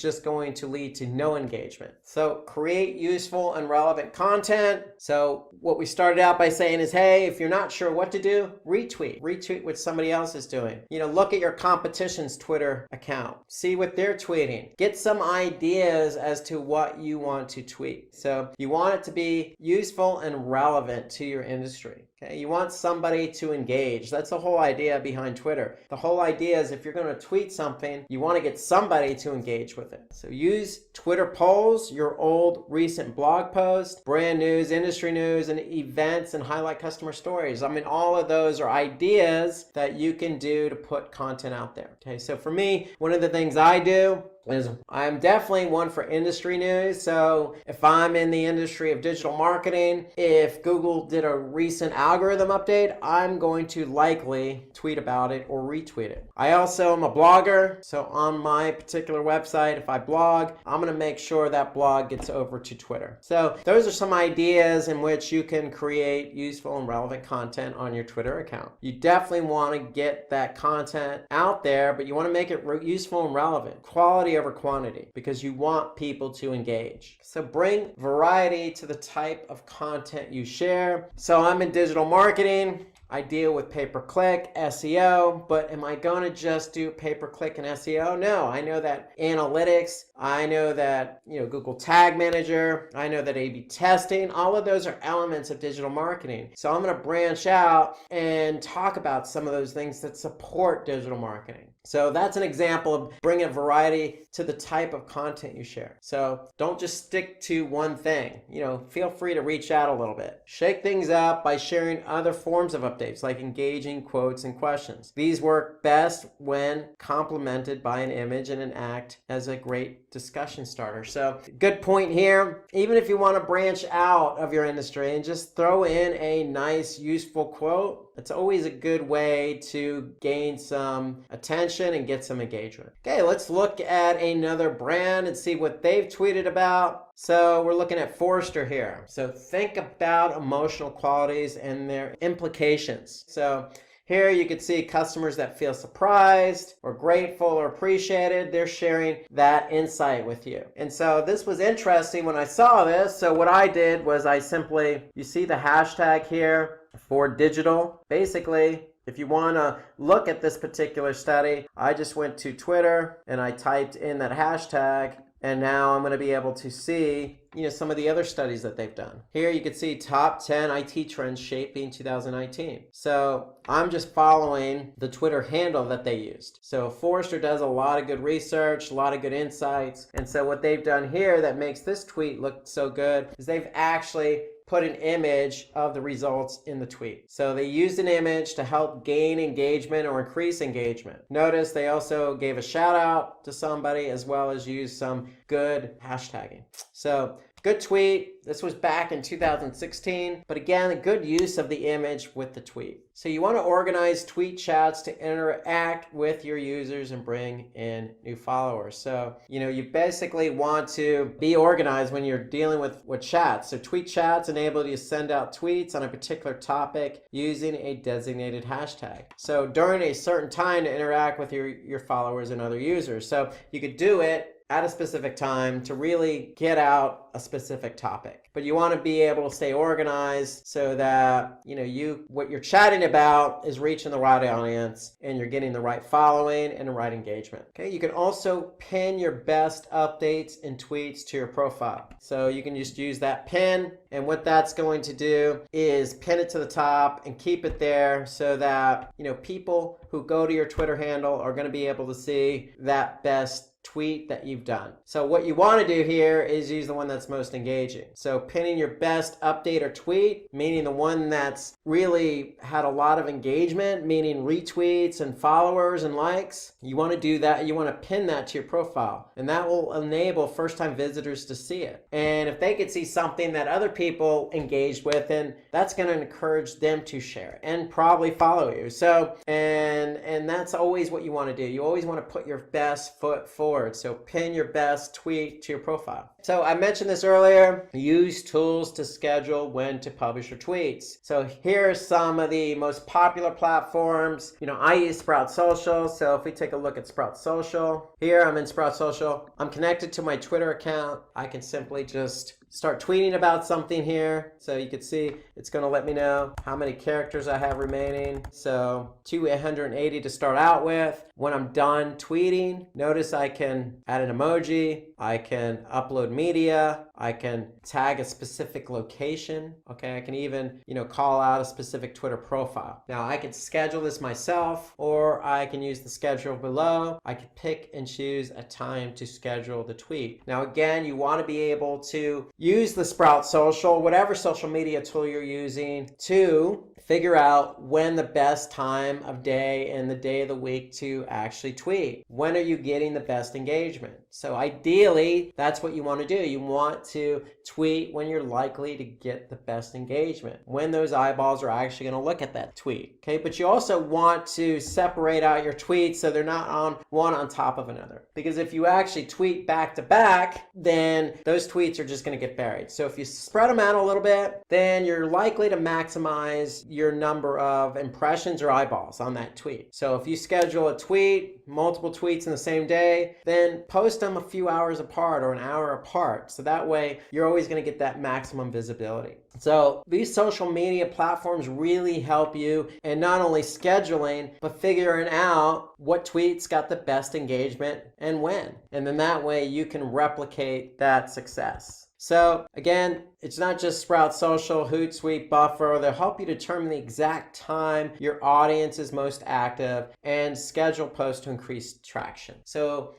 just going to lead to no engagement. So create useful and relevant content. So what we started out by saying is, hey, if you're not sure what to do, retweet what somebody else is doing. Look at your competition's Twitter account, see what they're tweeting, get some ideas as to what you want to tweet. So you want it to be useful and relevant to your industry. Okay, you want somebody to engage. That's the whole idea behind Twitter. The whole idea is if you're going to tweet something, you want to get somebody to engage with it. So use Twitter polls, your old recent blog posts, brand news, industry news, and events, and highlight customer stories. I mean, all of those are ideas that you can do to put content out there. Okay, so for me, one of the things I do is I'm definitely one for industry news. So if I'm in the industry of digital marketing, if Google did a recent algorithm update, I'm going to likely tweet about it or retweet it. I also am a blogger. So on my particular website, if I blog, I'm going to make sure that blog gets over to Twitter. So those are some ideas in which you can create useful and relevant content on your Twitter account. You definitely want to get that content out there, but you want to make it useful and relevant. Quality over quantity, because you want people to engage. So bring variety to the type of content you share. So I'm in digital marketing. I deal with pay-per-click, SEO, but am I going to just do pay-per-click and SEO? No, I know that analytics, I know that Google Tag Manager, I know that A/B testing, all of those are elements of digital marketing. So I'm going to branch out and talk about some of those things that support digital marketing. So that's an example of bringing variety to the type of content you share. So don't just stick to one thing. Feel free to reach out a little bit. Shake things up by sharing other forms of updates, like engaging quotes and questions. These work best when complemented by an image and act as a great discussion starter. So good point here. Even if you want to branch out of your industry and just throw in a nice, useful quote, it's always a good way to gain some attention and get some engagement. Okay, let's look at another brand and see what they've tweeted about. So we're looking at Forrester here. So think about emotional qualities and their implications. So here you can see customers that feel surprised or grateful or appreciated. They're sharing that insight with you. And so this was interesting when I saw this. So what I did was you see the hashtag here for digital. Basically, if you want to look at this particular study, I just went to Twitter and I typed in that hashtag, and now I'm going to be able to see some of the other studies that they've done. Here you can see top 10 IT trends shaping 2019. So I'm just following the Twitter handle that they used. So Forrester does a lot of good research, a lot of good insights. And so what they've done here that makes this tweet look so good is they've actually put an image of the results in the tweet. So they used an image to help gain engagement or increase engagement. Notice they also gave a shout out to somebody as well as used some good hashtagging. So good tweet. This was back in 2016, but again, a good use of the image with the tweet. So you want to organize tweet chats to interact with your users and bring in new followers. So, you basically want to be organized when you're dealing with chats. So tweet chats enable you to send out tweets on a particular topic using a designated hashtag. So during a certain time to interact with your followers and other users. So you could do it at a specific time to really get out a specific topic. But you want to be able to stay organized so that, what you're chatting about is reaching the right audience and you're getting the right following and the right engagement. Okay, you can also pin your best updates and tweets to your profile. So you can just use that pin, and what that's going to do is pin it to the top and keep it there so that, people who go to your Twitter handle are going to be able to see that best tweet that you've done. So what you want to do here is use the one that's most engaging. So pinning your best update or tweet, meaning the one that's really had a lot of engagement, meaning retweets and followers and likes. You want to do that. You want to pin that to your profile, and that will enable first-time visitors to see it. And if they could see something that other people engaged with, then that's going to encourage them to share it and probably follow you. So, and that's always what you want to do. You always want to put your best foot forward keywords. So pin your best tweet to your profile. So I mentioned this earlier, use tools to schedule when to publish your tweets. So here are some of the most popular platforms. I use Sprout Social. So if we take a look at Sprout Social, here I'm in Sprout Social. I'm connected to my Twitter account. I can simply just start tweeting about something here. So you can see it's going to let me know how many characters I have remaining. So 280 to start out with. When I'm done tweeting, notice I can add an emoji, I can upload media, I can tag a specific location. Okay, I can even, call out a specific Twitter profile. Now I can schedule this myself, or I can use the schedule below. I can pick and choose a time to schedule the tweet. Now again, you want to be able to use the Sprout Social, whatever social media tool you're using, to figure out when the best time of day and the day of the week to actually tweet. When are you getting the best engagement? So ideally, that's what you want to do. You want to tweet when you're likely to get the best engagement, when those eyeballs are actually going to look at that tweet. Okay, but you also want to separate out your tweets so they're not on one on top of another. Because if you actually tweet back to back, then those tweets are just going to get buried. So if you spread them out a little bit, then you're likely to maximize your number of impressions or eyeballs on that tweet. So if you schedule a tweet, multiple tweets in the same day, then post them a few hours apart or an hour apart. So that way you're always going to get that maximum visibility. So these social media platforms really help you in not only scheduling, but figuring out what tweets got the best engagement and when. And then that way you can replicate that success. So again, it's not just Sprout Social, Hootsuite, Buffer. They'll help you determine the exact time your audience is most active and schedule posts to increase traction. So,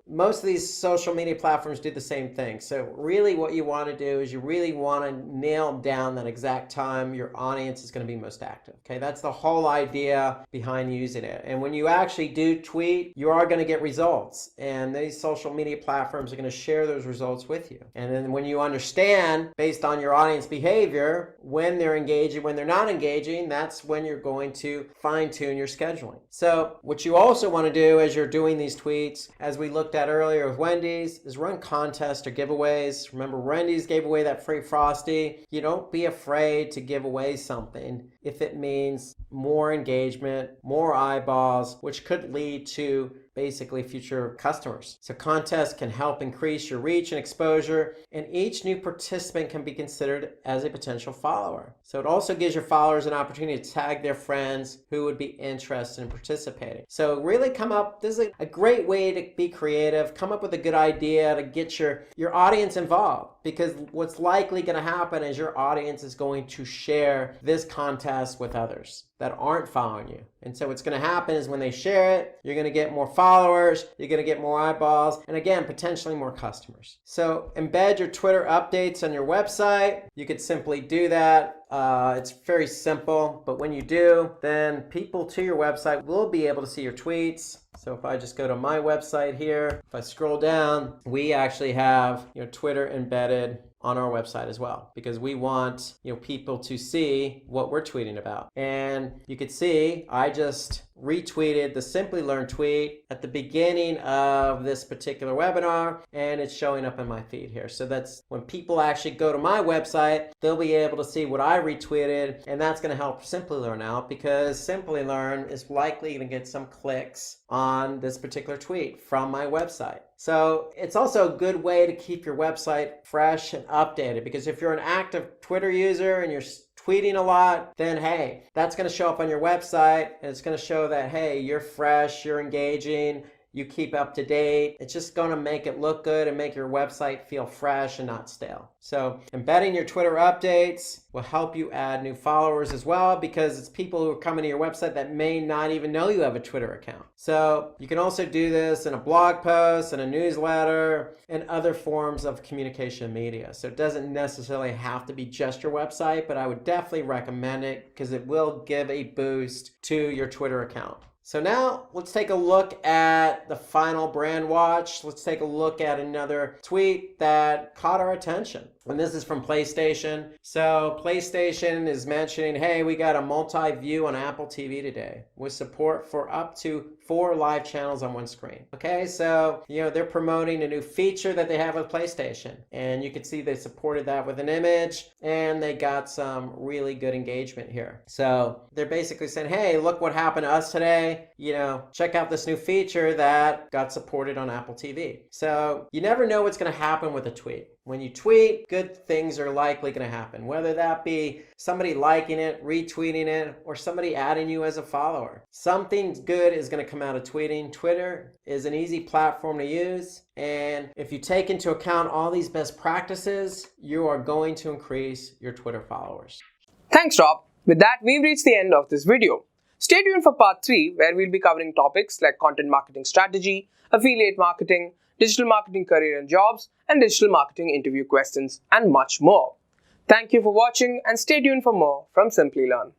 most of these social media platforms do the same thing. So really what you want to do is you really want to nail down that exact time your audience is going to be most active. Okay, that's the whole idea behind using it. And when you actually do tweet, you are going to get results. And these social media platforms are going to share those results with you. And then when you understand based on your audience behavior, when they're engaging, when they're not engaging, that's when you're going to fine-tune your scheduling. So what you also want to do as you're doing these tweets, as we looked at earlier with Wendy's, is run contests or giveaways. Remember, Wendy's gave away that free Frosty. You don't be afraid to give away something if it means more engagement, more eyeballs, which could lead to basically future customers. So contests can help increase your reach and exposure, and each new participant can be considered as a potential follower. So it also gives your followers an opportunity to tag their friends who would be interested in participating. So really this is a great way to be creative, come up with a good idea to get your audience involved, because what's likely going to happen is your audience is going to share this contest with others that aren't following you. And so what's going to happen is when they share it, you're going to get more followers, you're going to get more eyeballs, and again, potentially more customers. So embed your Twitter updates on your website. You could simply do that. It's very simple, but when you do, then people to your website will be able to see your tweets. So if I just go to my website here, if I scroll down, we actually have Twitter embedded on our website as well, because we want people to see what we're tweeting about. And you could see I just retweeted the Simplilearn tweet at the beginning of this particular webinar, and it's showing up in my feed here. So that's when people actually go to my website, they'll be able to see what I retweeted, and that's going to help Simplilearn out, because Simplilearn is likely to get some clicks on this particular tweet from my website. So it's also a good way to keep your website fresh and updated, because if you're an active Twitter user and you're tweeting a lot, then hey, that's going to show up on your website, and it's going to show that, hey, you're fresh, you're engaging, you keep up to date. It's just going to make it look good and make your website feel fresh and not stale. So embedding your Twitter updates will help you add new followers as well, because it's people who are coming to your website that may not even know you have a Twitter account. So you can also do this in a blog post, in a newsletter, and other forms of communication media. So it doesn't necessarily have to be just your website, but I would definitely recommend it because it will give a boost to your Twitter account. So now let's take a look at the final brand watch. Let's take a look at another tweet that caught our attention. And this is from PlayStation. So PlayStation is mentioning, hey, we got a multi-view on Apple TV today with support for up to 4 live channels on one screen. Okay, so they're promoting a new feature that they have with PlayStation, and you can see they supported that with an image, and they got some really good engagement here. So they're basically saying, hey, look what happened to us today. Check out this new feature that got supported on Apple TV. So you never know what's going to happen with a tweet. When you tweet, good things are likely going to happen, whether that be somebody liking it, retweeting it, or somebody adding you as a follower. Something good is going to come out of tweeting. Twitter is an easy platform to use, and if you take into account all these best practices, you are going to increase your Twitter followers. Thanks, Rob. With that, we've reached the end of this video. Stay tuned for part 3, where we'll be covering topics like content marketing strategy, affiliate marketing, digital marketing career and jobs, and digital marketing interview questions, and much more. Thank you for watching, and stay tuned for more from Simplilearn.